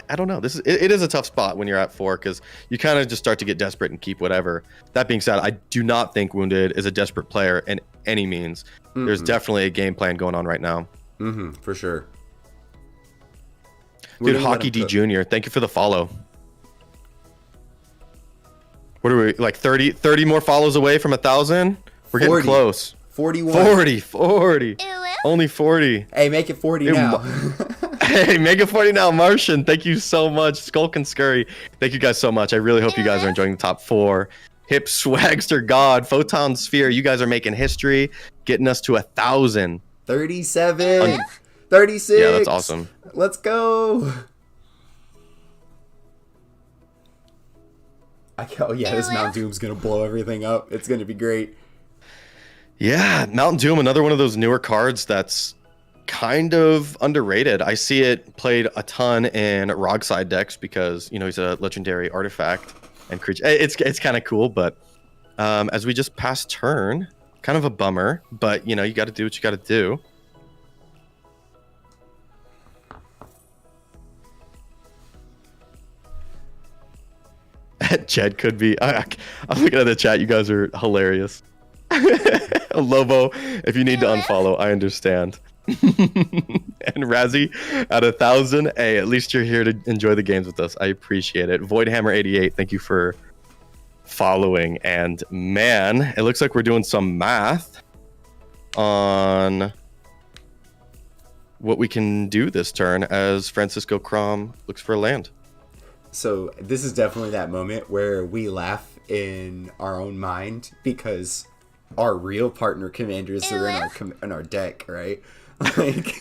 I don't know. It is a tough spot when you're at 4 because you kind of just start to get desperate and keep whatever. That being said, I do not think Wounded is a desperate player in any means. Mm-hmm. There's definitely a game plan going on right now. Mm-hmm, for sure. Dude, Hockey D Jr., thank you for the follow. What are we, like 30 more follows away from 1,000? We're 40. Getting close. 41. 40. Only 40. Hey, make it 40 now. Hey, make it 40 now, Martian. Thank you so much. Skulk and Scurry. Thank you guys so much. I really hope you guys are enjoying the top 4. Hip Swagster God, Photon Sphere. You guys are making history, getting us to 1,000. 37. 36. Yeah, that's awesome. Let's go. Oh yeah, this Mount Doom's gonna blow everything up. It's gonna be great. Yeah, Mountain Doom, another one of those newer cards that's kind of underrated. I see it played a ton in Rogside decks because, you know, he's a legendary artifact and creature. It's kind of cool, but as we just passed turn, kind of a bummer, but, you know, you got to do what you got to do. Jed could be. I'm looking at the chat. You guys are hilarious. Lobo, if you need to unfollow, I understand. And Razzie at 1,000. Hey, at least you're here to enjoy the games with us. I appreciate it. Voidhammer88, thank you for following. And man, it looks like we're doing some math on what we can do this turn as Francisco Crom looks for a land. So this is definitely that moment where we laugh in our own mind because our real partner commanders are in our deck, right? Like,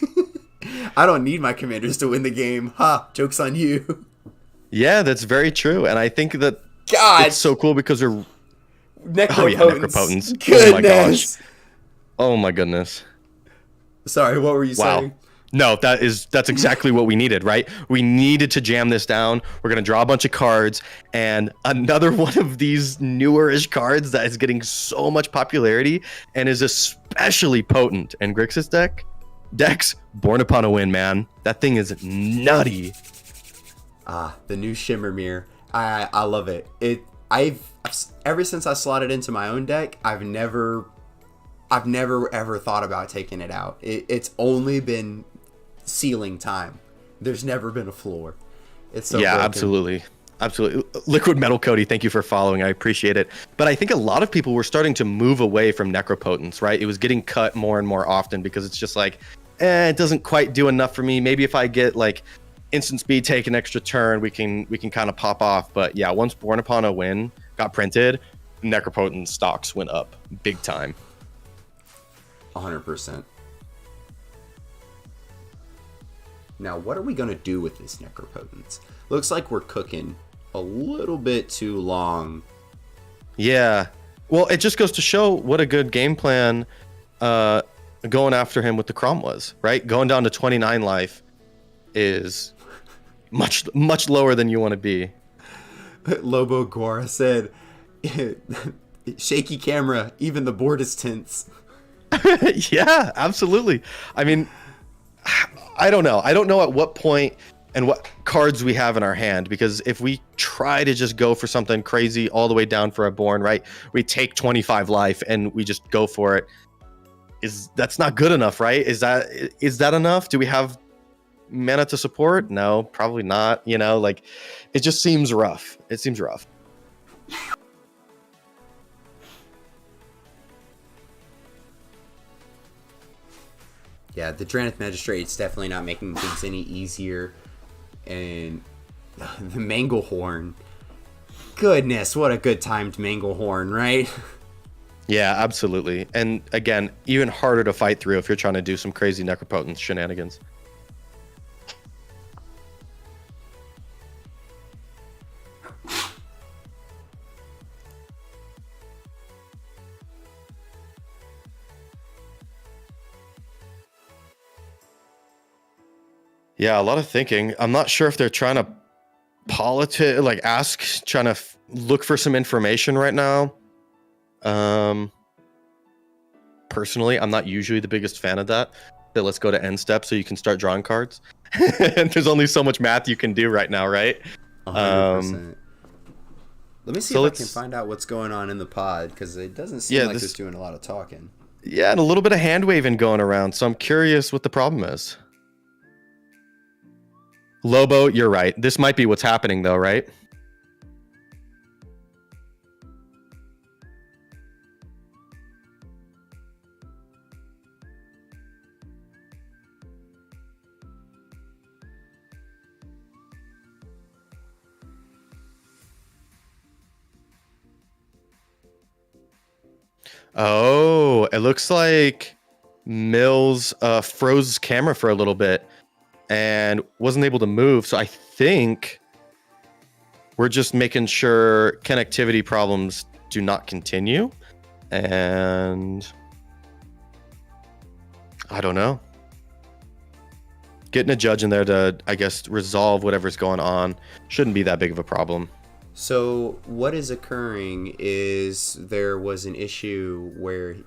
I don't need my commanders to win the game. Ha! Joke's on you. Yeah, that's very true, and I think that it's so cool because we're Necropotence. Goodness. Oh my gosh. Oh my goodness. Sorry, what were you saying? No, that's exactly what we needed, right? We needed to jam this down. We're going to draw a bunch of cards, and another one of these newer-ish cards that is getting so much popularity and is especially potent. And Grixis decks, Born Upon a Wind, man. That thing is nutty. The new Shimmer Mirror. I love it. Ever since I slotted into my own deck, I've never ever thought about taking it out. It's only been ceiling time. There's never been a floor. It's so broken. Absolutely. absolutely. Liquid Metal Cody, thank you for following. I appreciate it. But I think a lot of people were starting to move away from Necropotence, right? It was getting cut more and more often because it's just like, it doesn't quite do enough for me. Maybe if I get like instant speed, take an extra turn, we can kind of pop off. But yeah, once Born Upon a Wind got printed, Necropotence stocks went up big time. 100%. Now, what are we going to do with this Necropotence? Looks like we're cooking a little bit too long. Yeah. Well, it just goes to show what a good game plan going after him with the Crom was, right? Going down to 29 life is much lower than you want to be. Lobo Guara said, shaky camera, even the board is tense. Yeah, absolutely. I mean, I don't know. I don't know at what point and what cards we have in our hand, because if we try to just go for something crazy all the way down for a Born, right? We take 25 life and we just go for it. That's not good enough, right? Is that enough? Do we have mana to support? No, probably not. You know, like it just seems rough. It seems rough. Yeah, the Dranith Magistrate's definitely not making things any easier. And the Manglehorn. Goodness, what a good timed Manglehorn, right? Yeah, absolutely. And again, even harder to fight through if you're trying to do some crazy Necropotence shenanigans. Yeah, a lot of thinking. I'm not sure if they're trying to trying to look for some information right now. Personally, I'm not usually the biggest fan of that. So let's go to end step so you can start drawing cards. And there's only so much math you can do right now, right? 100%. Let me see if I can find out what's going on in the pod, because it doesn't seem like it's doing a lot of talking. Yeah, and a little bit of hand waving going around. So I'm curious what the problem is. Lobo, you're right. This might be what's happening, though, right? Oh, it looks like Mills froze his camera for a little bit and wasn't able to move. So I think we're just making sure connectivity problems do not continue. And I don't know. Getting a judge in there to, I guess, resolve whatever's going on shouldn't be that big of a problem. So what is occurring is there was an issue where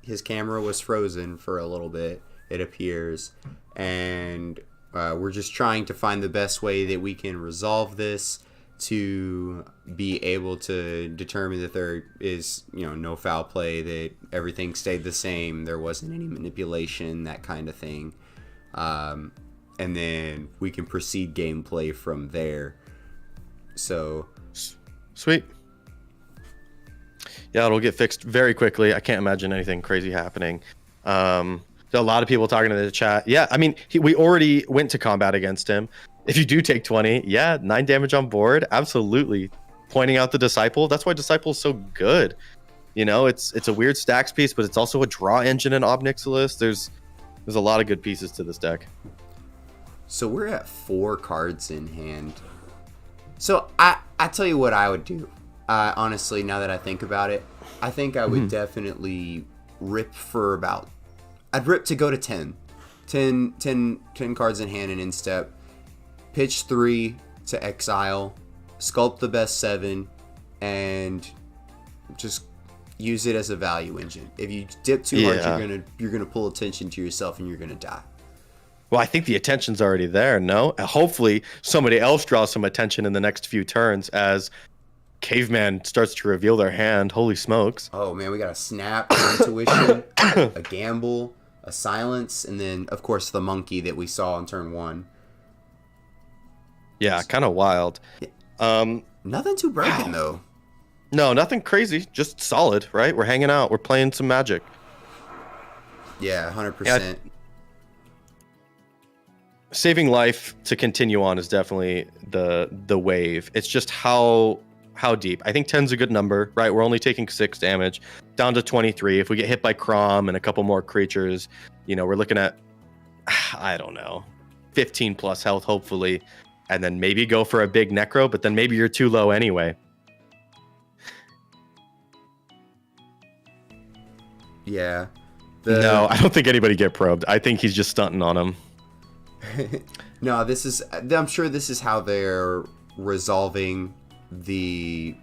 his camera was frozen for a little bit, it appears, and we're just trying to find the best way that we can resolve this to be able to determine that there is, no foul play, that everything stayed the same, there wasn't any manipulation, that kind of thing. And then we can proceed gameplay from there. So sweet. Yeah, it'll get fixed very quickly. I can't imagine anything crazy happening. A lot of people talking in the chat. Yeah, I mean, we already went to combat against him. If you do take 20, 9 damage on board, absolutely. Pointing out the Disciple. That's why Disciple is so good. It's a weird stacks piece, but it's also a draw engine in Ob Nixilis. There's a lot of good pieces to this deck. So we're at 4 cards in hand. So I tell you what I would do. Honestly, now that I think about it, I think I would definitely rip for I'd rip to go to 10 cards in hand and in step. Pitch 3 to exile. Sculpt the best 7. And just use it as a value engine. If you dip too hard, you're gonna pull attention to yourself and you're gonna die. Well, I think the attention's already there, no? Hopefully somebody else draws some attention in the next few turns as Caveman starts to reveal their hand. Holy smokes. Oh, man, we got a snap, an intuition, a gamble, a silence, and then, of course, the monkey that we saw in turn 1. Yeah, kind of wild. Nothing too broken though. No, nothing crazy. Just solid, right? We're hanging out. We're playing some Magic. Yeah, 100%. Saving life to continue on is definitely the wave. It's just how deep. I think 10's a good number, right? We're only taking 6 damage, down to 23. If we get hit by Crom and a couple more creatures, we're looking at, I don't know, 15 plus health, hopefully. And then maybe go for a big Necro, but then maybe you're too low anyway. Yeah. No, I don't think anybody get probed. I think he's just stunting on him. No, I'm sure this is how they're resolving the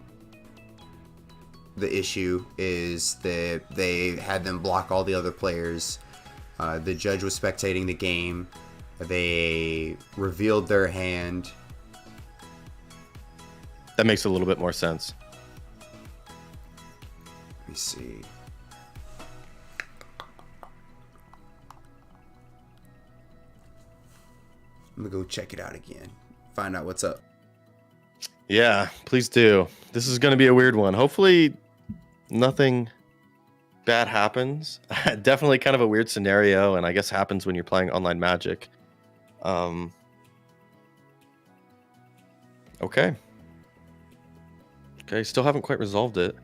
issue, is that they had them block all the other players. The judge was spectating the game. They revealed their hand. That makes a little bit more sense. Let me see. I'm gonna go check it out again. Find out what's up. Yeah, please do. This is gonna be a weird one. Hopefully nothing bad happens. Definitely kind of a weird scenario, and I guess happens when you're playing online Magic. Okay, still haven't quite resolved it.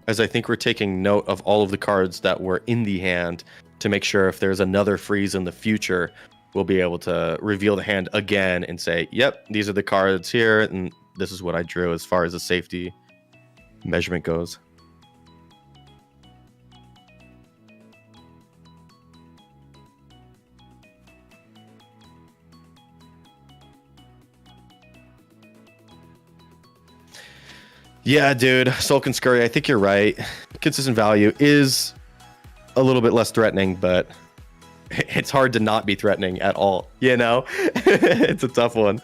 As I think we're taking note of all of the cards that were in the hand to make sure if there's another freeze in the future, we'll be able to reveal the hand again and say, yep, these are the cards here, and this is what I drew as far as the safety measurement goes. Yeah, dude, Sulk and Scurry, I think you're right. Consistent value is a little bit less threatening, but it's hard to not be threatening at all, It's a tough one.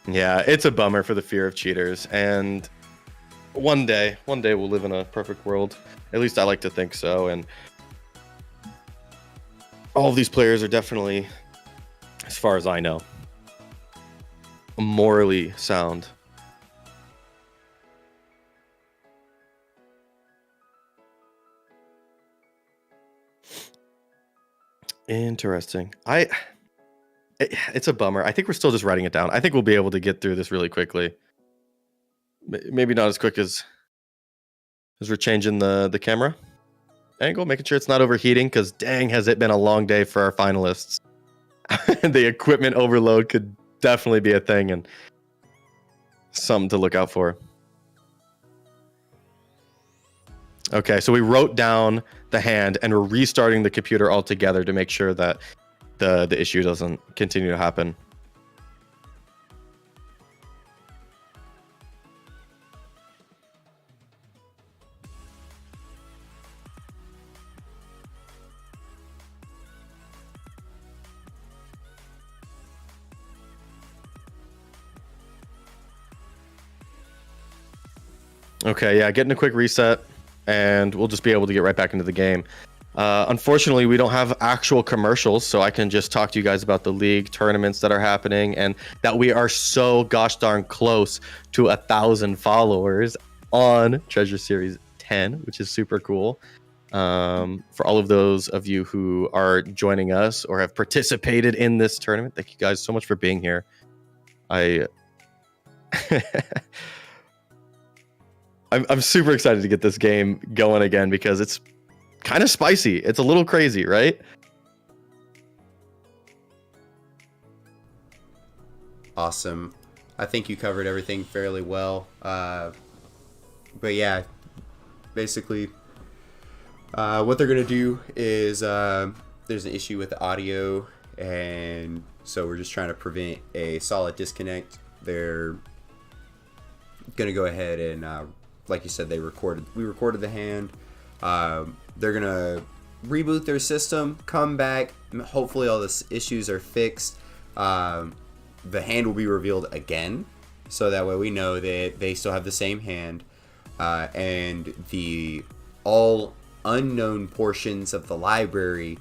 Yeah, it's a bummer for the fear of cheaters, and one day we'll live in a perfect world. At least I like to think so, and all of these players are definitely, as far as I know, morally sound. Interesting. It's a bummer. I think we're still just writing it down. I think we'll be able to get through this really quickly. Maybe not as quick as we're changing the camera angle, making sure it's not overheating, because dang, has it been a long day for our finalists. The equipment overload could definitely be a thing, and something to look out for. Okay, so we wrote down the hand, and we're restarting the computer altogether to make sure that the issue doesn't continue to happen. Okay, yeah, getting a quick reset, and we'll just be able to get right back into the game. Unfortunately, we don't have actual commercials, so I can just talk to you guys about the league tournaments that are happening, and that we are so gosh darn close to 1,000 followers on Treasure Series 10, which is super cool. For all of those of you who are joining us or have participated in this tournament, thank you guys so much for being here. I'm super excited to get this game going again, because it's kind of spicy. It's a little crazy, right? Awesome. I think you covered everything fairly well. But yeah, basically, what they're going to do is there's an issue with the audio, and so we're just trying to prevent a solid disconnect. They're going to go ahead and like you said, we recorded the hand. They're gonna reboot their system, come back. Hopefully, all the issues are fixed. The hand will be revealed again, so that way we know that they still have the same hand, and all unknown portions of the library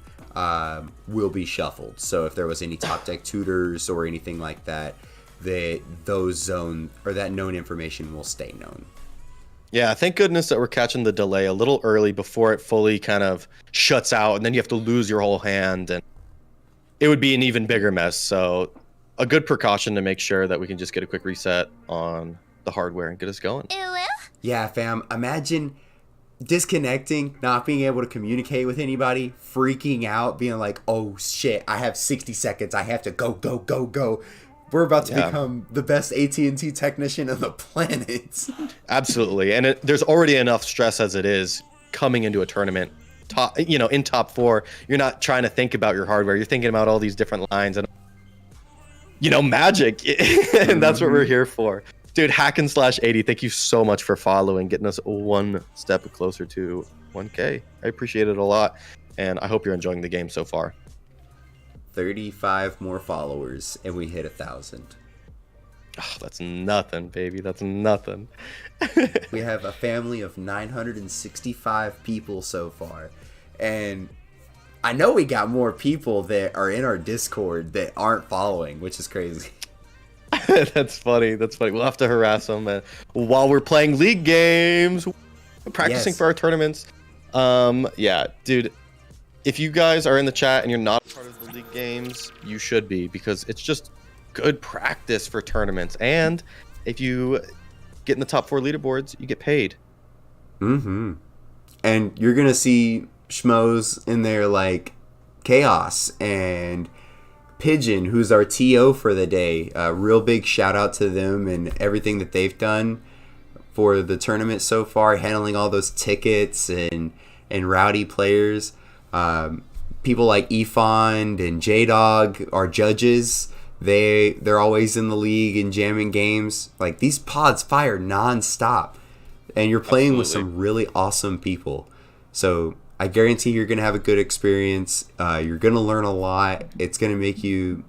will be shuffled. So if there was any top deck tutors or anything like that, that known information will stay known. Yeah, thank goodness that we're catching the delay a little early before it fully kind of shuts out, and then you have to lose your whole hand, and it would be an even bigger mess. So a good precaution to make sure that we can just get a quick reset on the hardware and get us going. Yeah, fam. Imagine disconnecting, not being able to communicate with anybody, freaking out, being like, oh shit, I have 60 seconds. I have to go. We're about to become the best AT&T technician on the planet. Absolutely. And there's already enough stress as it is coming into a tournament. In top 4, you're not trying to think about your hardware. You're thinking about all these different lines and, magic. And that's what we're here for. Dude, Hack&/80, thank you so much for following, getting us one step closer to 1K. I appreciate it a lot. And I hope you're enjoying the game so far. 35 more followers and we hit 1,000. Oh, that's nothing, baby. That's nothing. We have a family of 965 people so far. And I know we got more people that are in our Discord that aren't following, which is crazy. That's funny. We'll have to harass them while we're playing league games, practicing for our tournaments. Yeah, dude. If you guys are in the chat and you're not part of the league games, you should be, because it's just good practice for tournaments. And if you get in the top 4 leaderboards, you get paid. Mm-hmm. And you're going to see schmoes in there like Ka0s and Pigeon, who's our TO for the day. Real big shout out to them and everything that they've done for the tournament so far, handling all those tickets and rowdy players. People like Efond and J-Dog are judges. They're always in the league and jamming games. Like, these pods fire non-stop, and you're playing with some really awesome people. So I guarantee you're gonna have a good experience. You're gonna learn a lot. It's gonna make you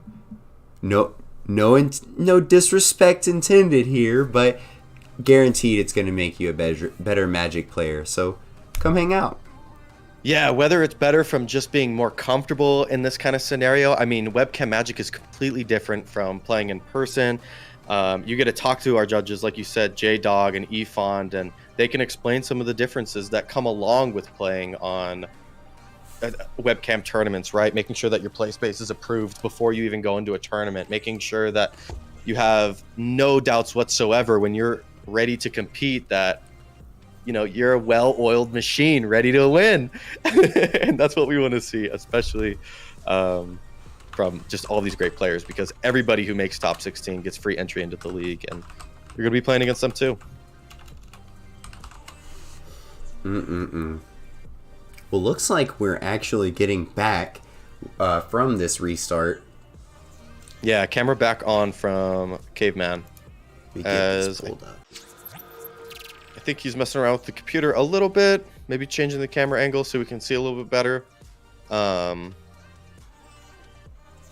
no disrespect intended here, but guaranteed it's gonna make you a better Magic player. So come hang out. Yeah, whether it's better from just being more comfortable in this kind of scenario. I mean, webcam Magic is completely different from playing in person. You get to talk to our judges, like you said, J-Dog and Efond, and they can explain some of the differences that come along with playing on webcam tournaments, right? Making sure that your play space is approved before you even go into a tournament, making sure that you have no doubts whatsoever when you're ready to compete, that you're a well-oiled machine ready to win. And that's what we want to see, especially from just all these great players, because everybody who makes top 16 gets free entry into the league, and you're going to be playing against them too. Well, looks like we're actually getting back from this restart. Yeah, camera back on from Caveman. We get this pulled up. I think he's messing around with the computer a little bit, maybe changing the camera angle so we can see a little bit better.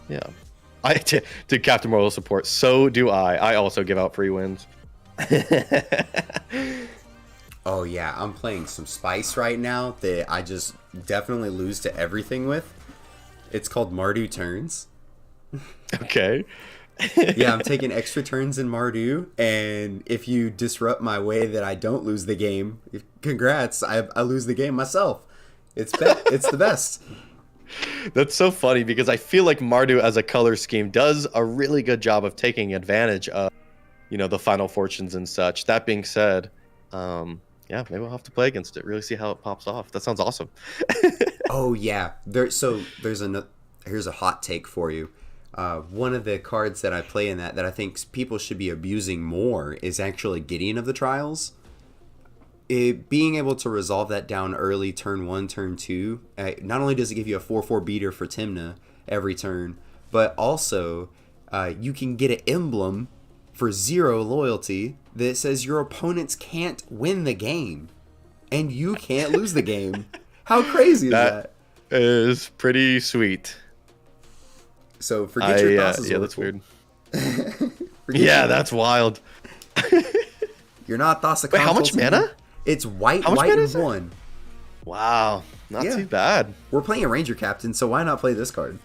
Yeah. To Captain Moral support, so do I. I also give out free wins. Oh yeah, I'm playing some spice right now that I just definitely lose to everything with. It's called Mardu Turns. Okay. Yeah, I'm taking extra turns in Mardu, and if you disrupt my way that I don't lose the game, congrats, I lose the game myself. It's the best. That's so funny, because I feel like Mardu as a color scheme does a really good job of taking advantage of, the Final Fortunes and such. That being said, yeah, maybe we'll have to play against it, really see how it pops off. That sounds awesome. Oh yeah, here's a hot take for you. One of the cards that I play in that I think people should be abusing more is actually Gideon of the Trials. Being able to resolve that down early, turn 1, turn 2, not only does it give you a 4/4 beater for Timna every turn, but also you can get an emblem for 0 loyalty that says your opponents can't win the game, and you can't lose the game. How crazy is that? That is pretty sweet. So forget your thoughts. Yeah, that's weird. Yeah, that's wild. You're not Thassa. Wait, how much mana? It's white, and 1. Wow, not Yeah. too bad. We're playing a Ranger Captain, so why not play this card?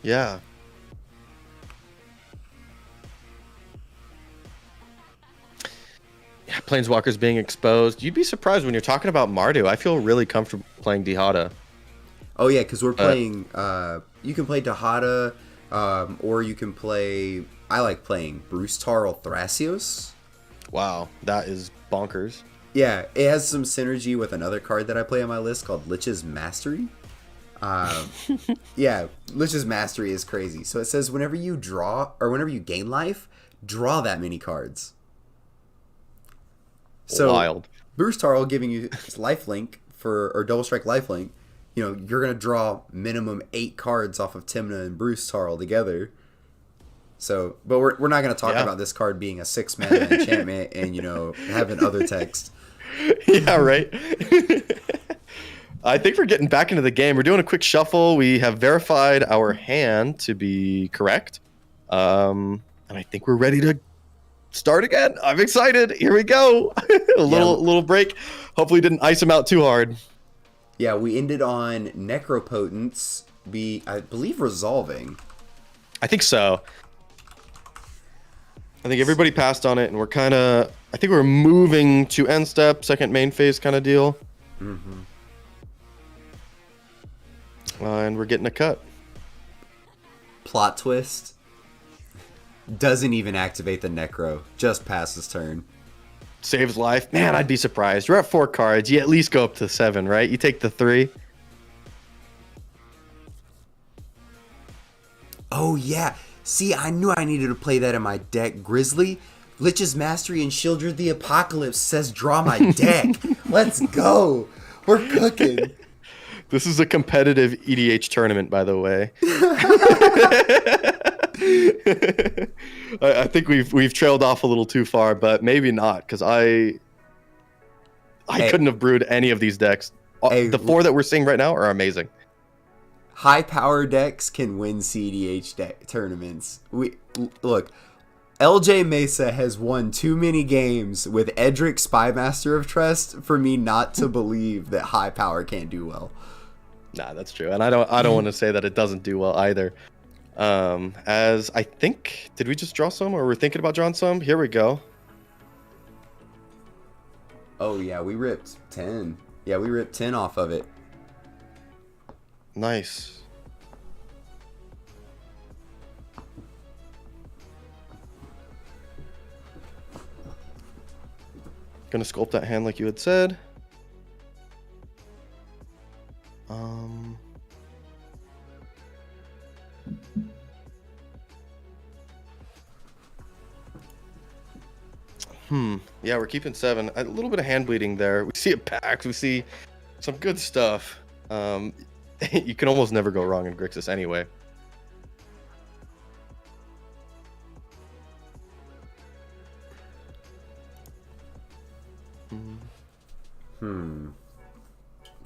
Yeah. Yeah, Planeswalkers being exposed. You'd be surprised when you're talking about Mardu. I feel really comfortable playing Dihada. Oh yeah, because we're playing. You can play Dahada, or you can play. I like playing Bruce Tarl Thrasios. Wow, that is bonkers. Yeah, it has some synergy with another card that I play on my list called Lich's Mastery. Yeah, Lich's Mastery is crazy. So it says whenever you draw or whenever you gain life, draw that many cards. So Wild. Bruce Tarl giving you lifelink or double strike lifelink. You know, you're gonna draw minimum 8 cards off of Timna and Bruce Tarl together. So, but we're not gonna talk about this card being a 6-mana enchantment and having other text. Yeah, right. I think we're getting back into the game. We're doing a quick shuffle. We have verified our hand to be correct, and I think we're ready to start again. I'm excited. Here we go. a little break. Hopefully, didn't ice him out too hard. Yeah, we ended on Necropotence. I believe, resolving. I think so. I think everybody passed on it, and I think we're moving to end step, second main phase kind of deal. Mm-hmm. And we're getting a cut. Plot twist. Doesn't even activate the Necro. Just passes turn. Saves life. Man, I'd be surprised. You're at 4 cards. You at least go up to 7, right? You take the 3. Oh, yeah. See, I knew I needed to play that in my deck. Grizzly, Lich's Mastery, and Shieldred the Apocalypse says draw my deck. Let's go. We're cooking. This is a competitive EDH tournament, by the way. I think we've trailed off a little too far, but maybe not, because I couldn't have brewed any of these decks. The 4 that we're seeing right now are amazing. High power decks can win CDH tournaments. Look, LJ Mesa has won too many games with Edric Spymaster of Trust for me not to believe that high power can't do well. Nah, that's true, and I don't want to say that it doesn't do well either. As I think, did we just draw some, or we're thinking about drawing some? Here we go. Oh yeah, we ripped 10. Yeah, we ripped 10 off of it. Nice. Gonna sculpt that hand like you had said. Yeah, we're keeping 7. A little bit of hand bleeding there. We see it packed. We see some good stuff. You can almost never go wrong in Grixis anyway.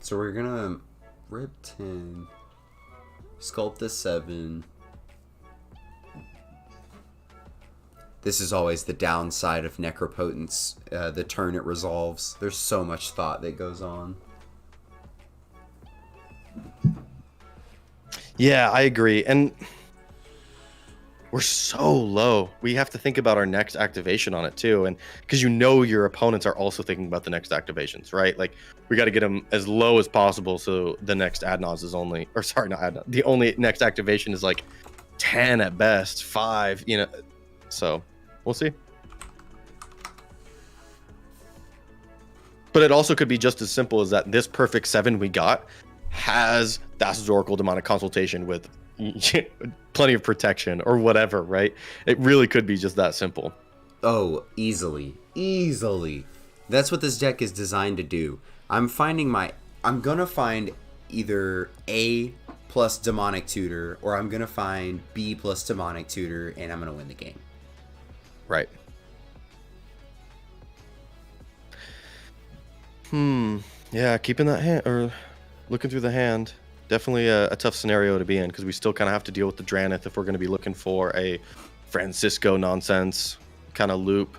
So we're gonna rip 10, sculpt the 7. This is always the downside of Necropotence, the turn it resolves. There's so much thought that goes on. Yeah, I agree. And we're so low. We have to think about our next activation on it too. And because your opponents are also thinking about the next activations, right? Like we got to get them as low as possible. So the next Adnos is only, or sorry, not Adnos. The only next activation is like 10 at best, 5, so we'll see. But it also could be just as simple as that this perfect 7 we got has Thassa's Oracle, Demonic Consultation with plenty of protection or whatever, right? It really could be just that simple. Oh, easily. That's what this deck is designed to do. I'm gonna find either A plus Demonic Tutor, or I'm gonna find B plus Demonic Tutor, and I'm gonna win the game. Right. Yeah, keeping that hand, or looking through the hand, definitely a tough scenario to be in, because we still kind of have to deal with the Dranith if we're going to be looking for a Francisco nonsense kind of loop.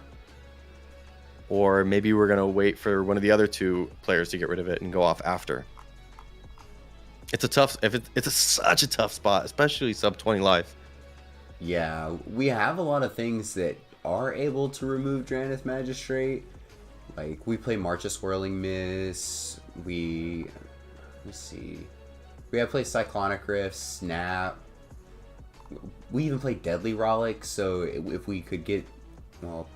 or maybe we're gonna wait for one of the other two players to get rid of it and go off after. It's a tough. Such a tough spot, especially sub 20 life. Yeah, we have a lot of things that are able to remove Drannith Magistrate. Like, we play March of Swirling Mist. Let's see. We have played Cyclonic Rift, Snap. We even played Deadly Rollick, so if we could get, well,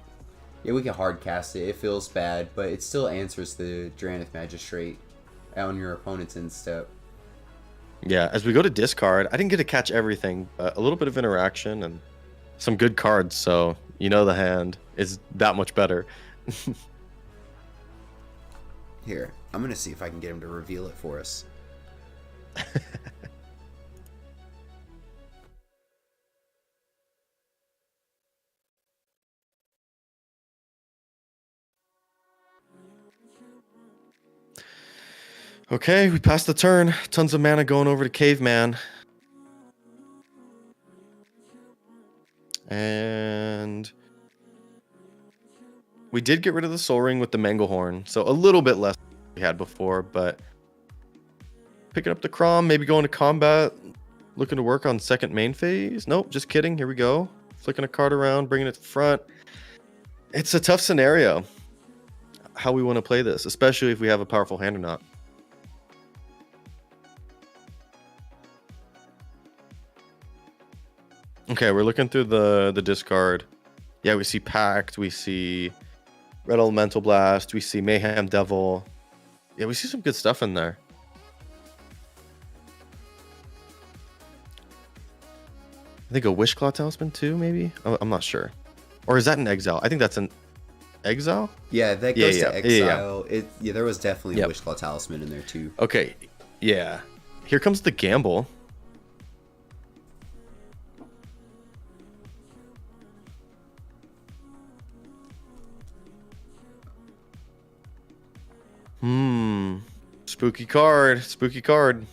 yeah, we can hard cast it. It feels bad, but it still answers the Drannith Magistrate on your opponent's end step. Yeah, as we go to discard, I didn't get to catch everything, but a little bit of interaction and some good cards, so you know the hand is that much better. Here, I'm gonna see if I can get him to reveal it for us. Okay, we passed the turn. Tons of mana going over to Caveman. And we did get rid of the Soul Ring with the Manglehorn, so a little bit less than we had before, but picking up the Crom, maybe going to combat, looking to work on second main phase. Nope, just kidding. Here we go. Flicking a card around, bringing it to the front. It's a tough scenario, how we want to play this, especially if we have a powerful hand or not. Okay, we're looking through the discard. Yeah, we see Pact, we see Red Elemental Blast, we see Mayhem Devil. Yeah, we see some good stuff in there. I think a Wishclaw Talisman too, maybe? I'm not sure. Or is that an Exile? I think that's an Exile? Yeah, that goes to Exile. Yeah, there was definitely a Wishclaw Talisman in there too. Okay, yeah. Here comes the Gamble. Spooky card. Spooky card.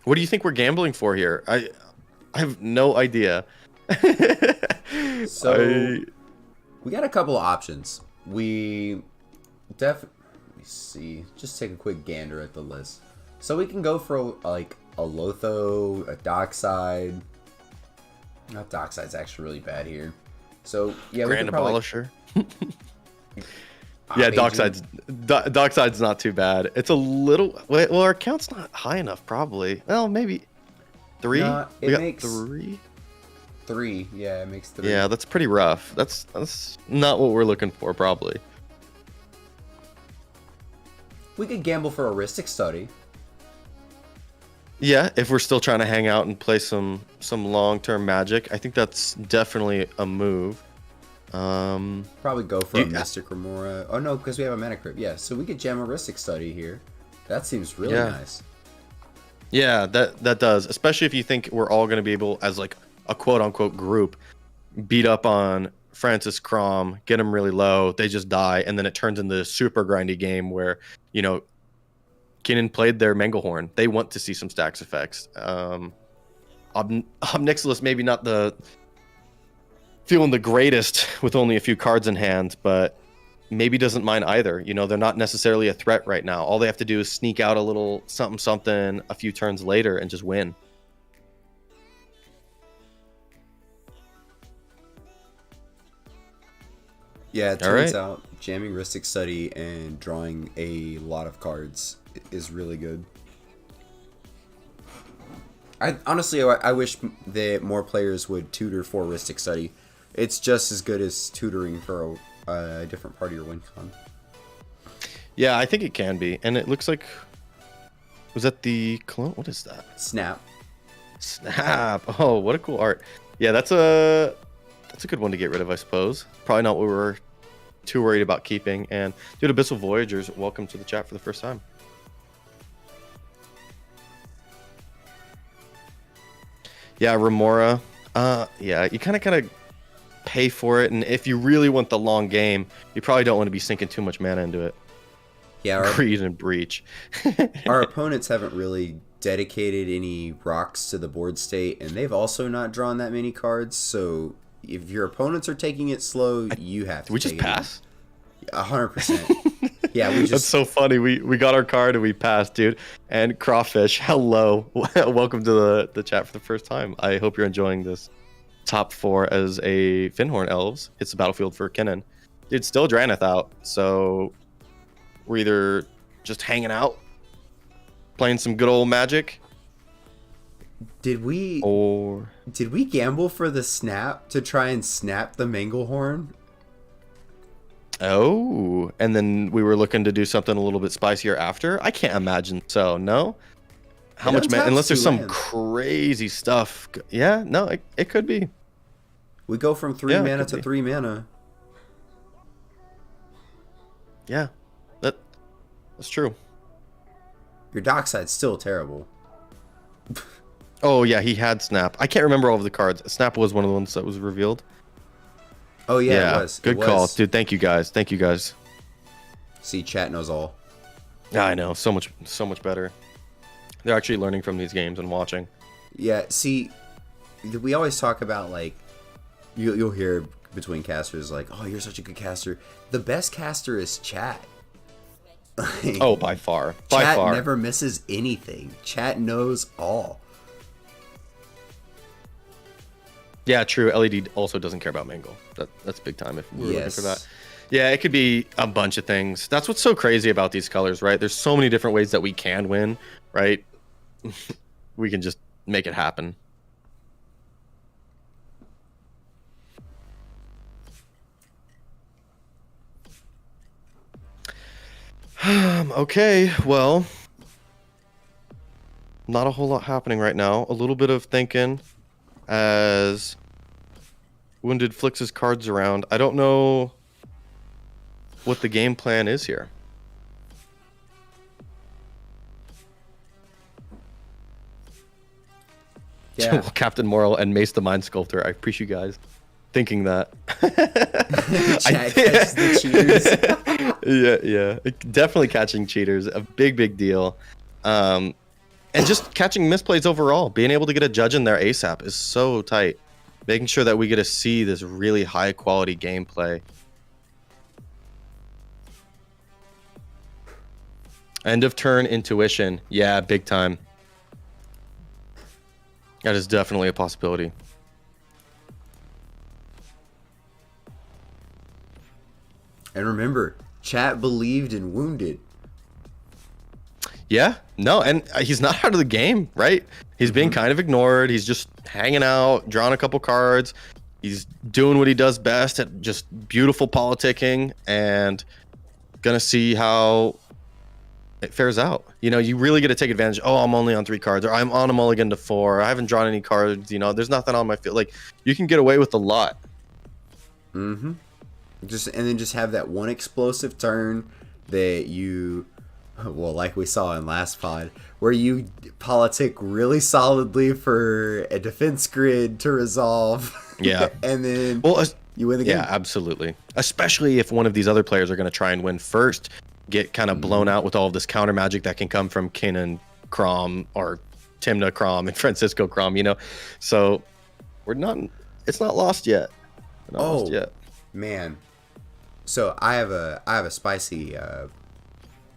What do you think we're gambling for here? I have no idea. So we got a couple of options. Let me see. Just take a quick gander at the list. So we can go for like a Lotho, a Dockside. Not Dockside's actually really bad here. So yeah, Grand we can probably... Abolisher. Yeah, Dockside's not too bad. It's a little well, our count's not high enough, probably. Well, maybe 3. It makes 3. 3. Yeah, it makes 3. Yeah, that's pretty rough. That's not what we're looking for, probably. We could gamble for a Rhystic Study. Yeah, if we're still trying to hang out and play some long-term Magic, I think that's definitely a move. Probably go for a Mystic Remora. Oh no, because we have a Mana Crypt. Yeah, so we could jam a Rhystic Study here. That seems really nice. Yeah, that does. Especially if you think we're all going to be able, as like a quote-unquote group, beat up on Francis Crom, get them really low, they just die, and then it turns into this super grindy game where, you know, Kinnan played their Manglehorn. They want to see some stacks effects. Obnixilis maybe not feeling the greatest with only a few cards in hand, but maybe doesn't mind either. You know, they're not necessarily a threat right now. All they have to do is sneak out a little something a few turns later and just win. Yeah, it turns out jamming Rhystic Study and drawing a lot of cards is really good. I wish that more players would tutor for Rhystic Study. It's just as good as tutoring for a different part of your win con. Yeah, I think it can be. And it looks like... Was that the clone? What is that? Snap. Snap. Oh, what a cool art. Yeah, that's a good one to get rid of, I suppose. Probably not what we're too worried about keeping. And dude, Abyssal Voyagers, welcome to the chat for the first time. Yeah, Remora. Yeah, you kind of pay for it, and if you really want the long game, you probably don't want to be sinking too much mana into it. Yeah, Greed and Breach. Our opponents haven't really dedicated any rocks to the board state, and they've also not drawn that many cards, so if your opponents are taking it slow, you have to. Did we just pass? 100%. Yeah, we just. That's so funny. We got our card and we passed, dude. And Crawfish, hello, welcome to the chat for the first time. I hope you're enjoying this top 4 as a Finhorn Elves. It's the battlefield for Kinnan. It's still Draneth out, so we're either just hanging out, playing some good old Magic. Did we gamble for the snap to try and snap the Manglehorn? Oh, and then we were looking to do something a little bit spicier after? I can't imagine so, no? How much mana? Unless there's some crazy stuff. Yeah, no, it could be. We go from 3 mana to 3 mana. Yeah, that's true. Your Dockside's still terrible. Oh, yeah, he had Snap. I can't remember all of the cards. Snap was one of the ones that was revealed. Oh, yeah, it was. Good call. Dude, thank you guys. Thank you guys. See, chat knows all. I know. So much better. They're actually learning from these games and watching. Yeah, see, we always talk about, like, you'll hear between casters, like, oh, you're such a good caster. The best caster is chat. Like, oh, by far. Chat never misses anything. Chat knows all. Yeah, true. LED also doesn't care about Mangle. That's big time if we're looking for that. Yeah, it could be a bunch of things. That's what's so crazy about these colors, right? There's so many different ways that we can win, right? We can just make it happen. Okay, well, not a whole lot happening right now. A little bit of thinking as Wounded flicks his cards around. I don't know what the game plan is here. Yeah. Captain Moral and Mace the Mind Sculptor. I appreciate you guys thinking that. Chat catches the cheaters. Yeah. Definitely catching cheaters. A big deal. And just catching misplays overall. Being able to get a judge in there ASAP is so tight. Making sure that we get to see this really high quality gameplay. End of turn intuition. Yeah, big time. That is definitely a possibility. And remember, chat believed in Wounded. Yeah, no, and he's not out of the game, right? He's being kind of ignored. He's just hanging out, drawing a couple cards. He's doing what he does best at just beautiful politicking, and gonna see how it fares out. You know, you really get to take advantage. Oh, I'm only on 3 cards, or I'm on a mulligan to 4. I haven't drawn any cards. You know, there's nothing on my field. Like, you can get away with a lot. Mm-hmm. And then just have that one explosive turn that you, well, like we saw in last pod, where you politic really solidly for a defense grid to resolve. Yeah. And then you win the game. Yeah, absolutely. Especially if one of these other players are going to try and win first, get kind of blown out with all of this counter magic that can come from Kinnan Crom or Timna Crom and Francisco Crom, you know. So it's not lost yet. We're not lost yet. Man. So I have a spicy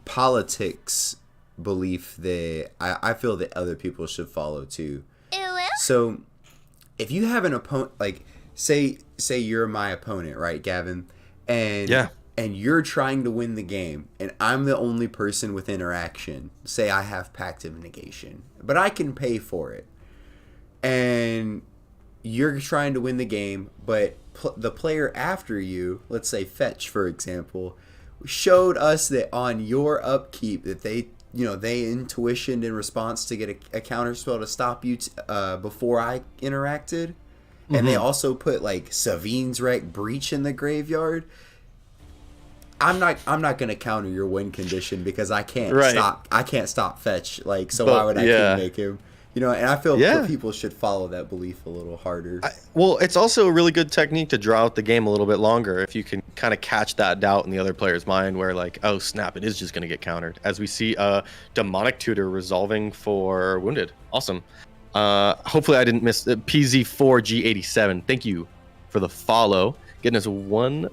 politics belief that I feel that other people should follow too. So if you have an opponent, like say you're my opponent, right, Gavin? And you're trying to win the game, and I'm the only person with interaction. Say I have Pact of Negation, but I can pay for it. And you're trying to win the game, but the player after you, let's say Fetch, for example, showed us that on your upkeep that they intuitioned in response to get a counter spell to stop you before I interacted. And they also put like Savine's Wreck Breach in the graveyard. I'm not gonna counter your win condition because I can't stop Fetch. Like, so why would I make him? You know, and I feel people should follow that belief a little harder. Well, it's also a really good technique to draw out the game a little bit longer if you can kind of catch that doubt in the other player's mind where like, oh snap, it is just going to get countered. As we see Demonic Tutor resolving for Wounded. Awesome. Hopefully I didn't miss PZ4G87. Thank you for the follow, getting us one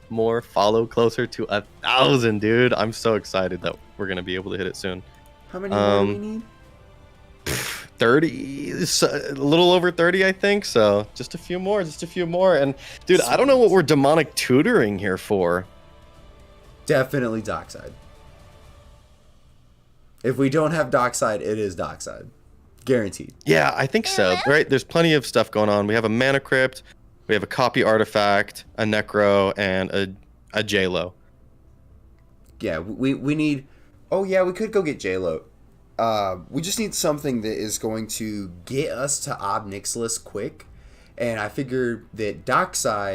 more follow closer to 1,000, dude. I'm so excited that we're gonna be able to hit it soon. How many more do we need? 30, a little over 30, I think. So just a few more, And dude, I don't know what we're demonic tutoring here for. Definitely Dockside. If we don't have Dockside, it is Dockside. Guaranteed. Yeah, I think so. Right? There's plenty of stuff going on. We have a Mana Crypt, we have a Copy Artifact, a Necro, and a J-Lo. Yeah, we need... Oh, yeah, we could go get J-Lo. We just need something that is going to get us to Ob Nixilis quick. And I figured that Dockside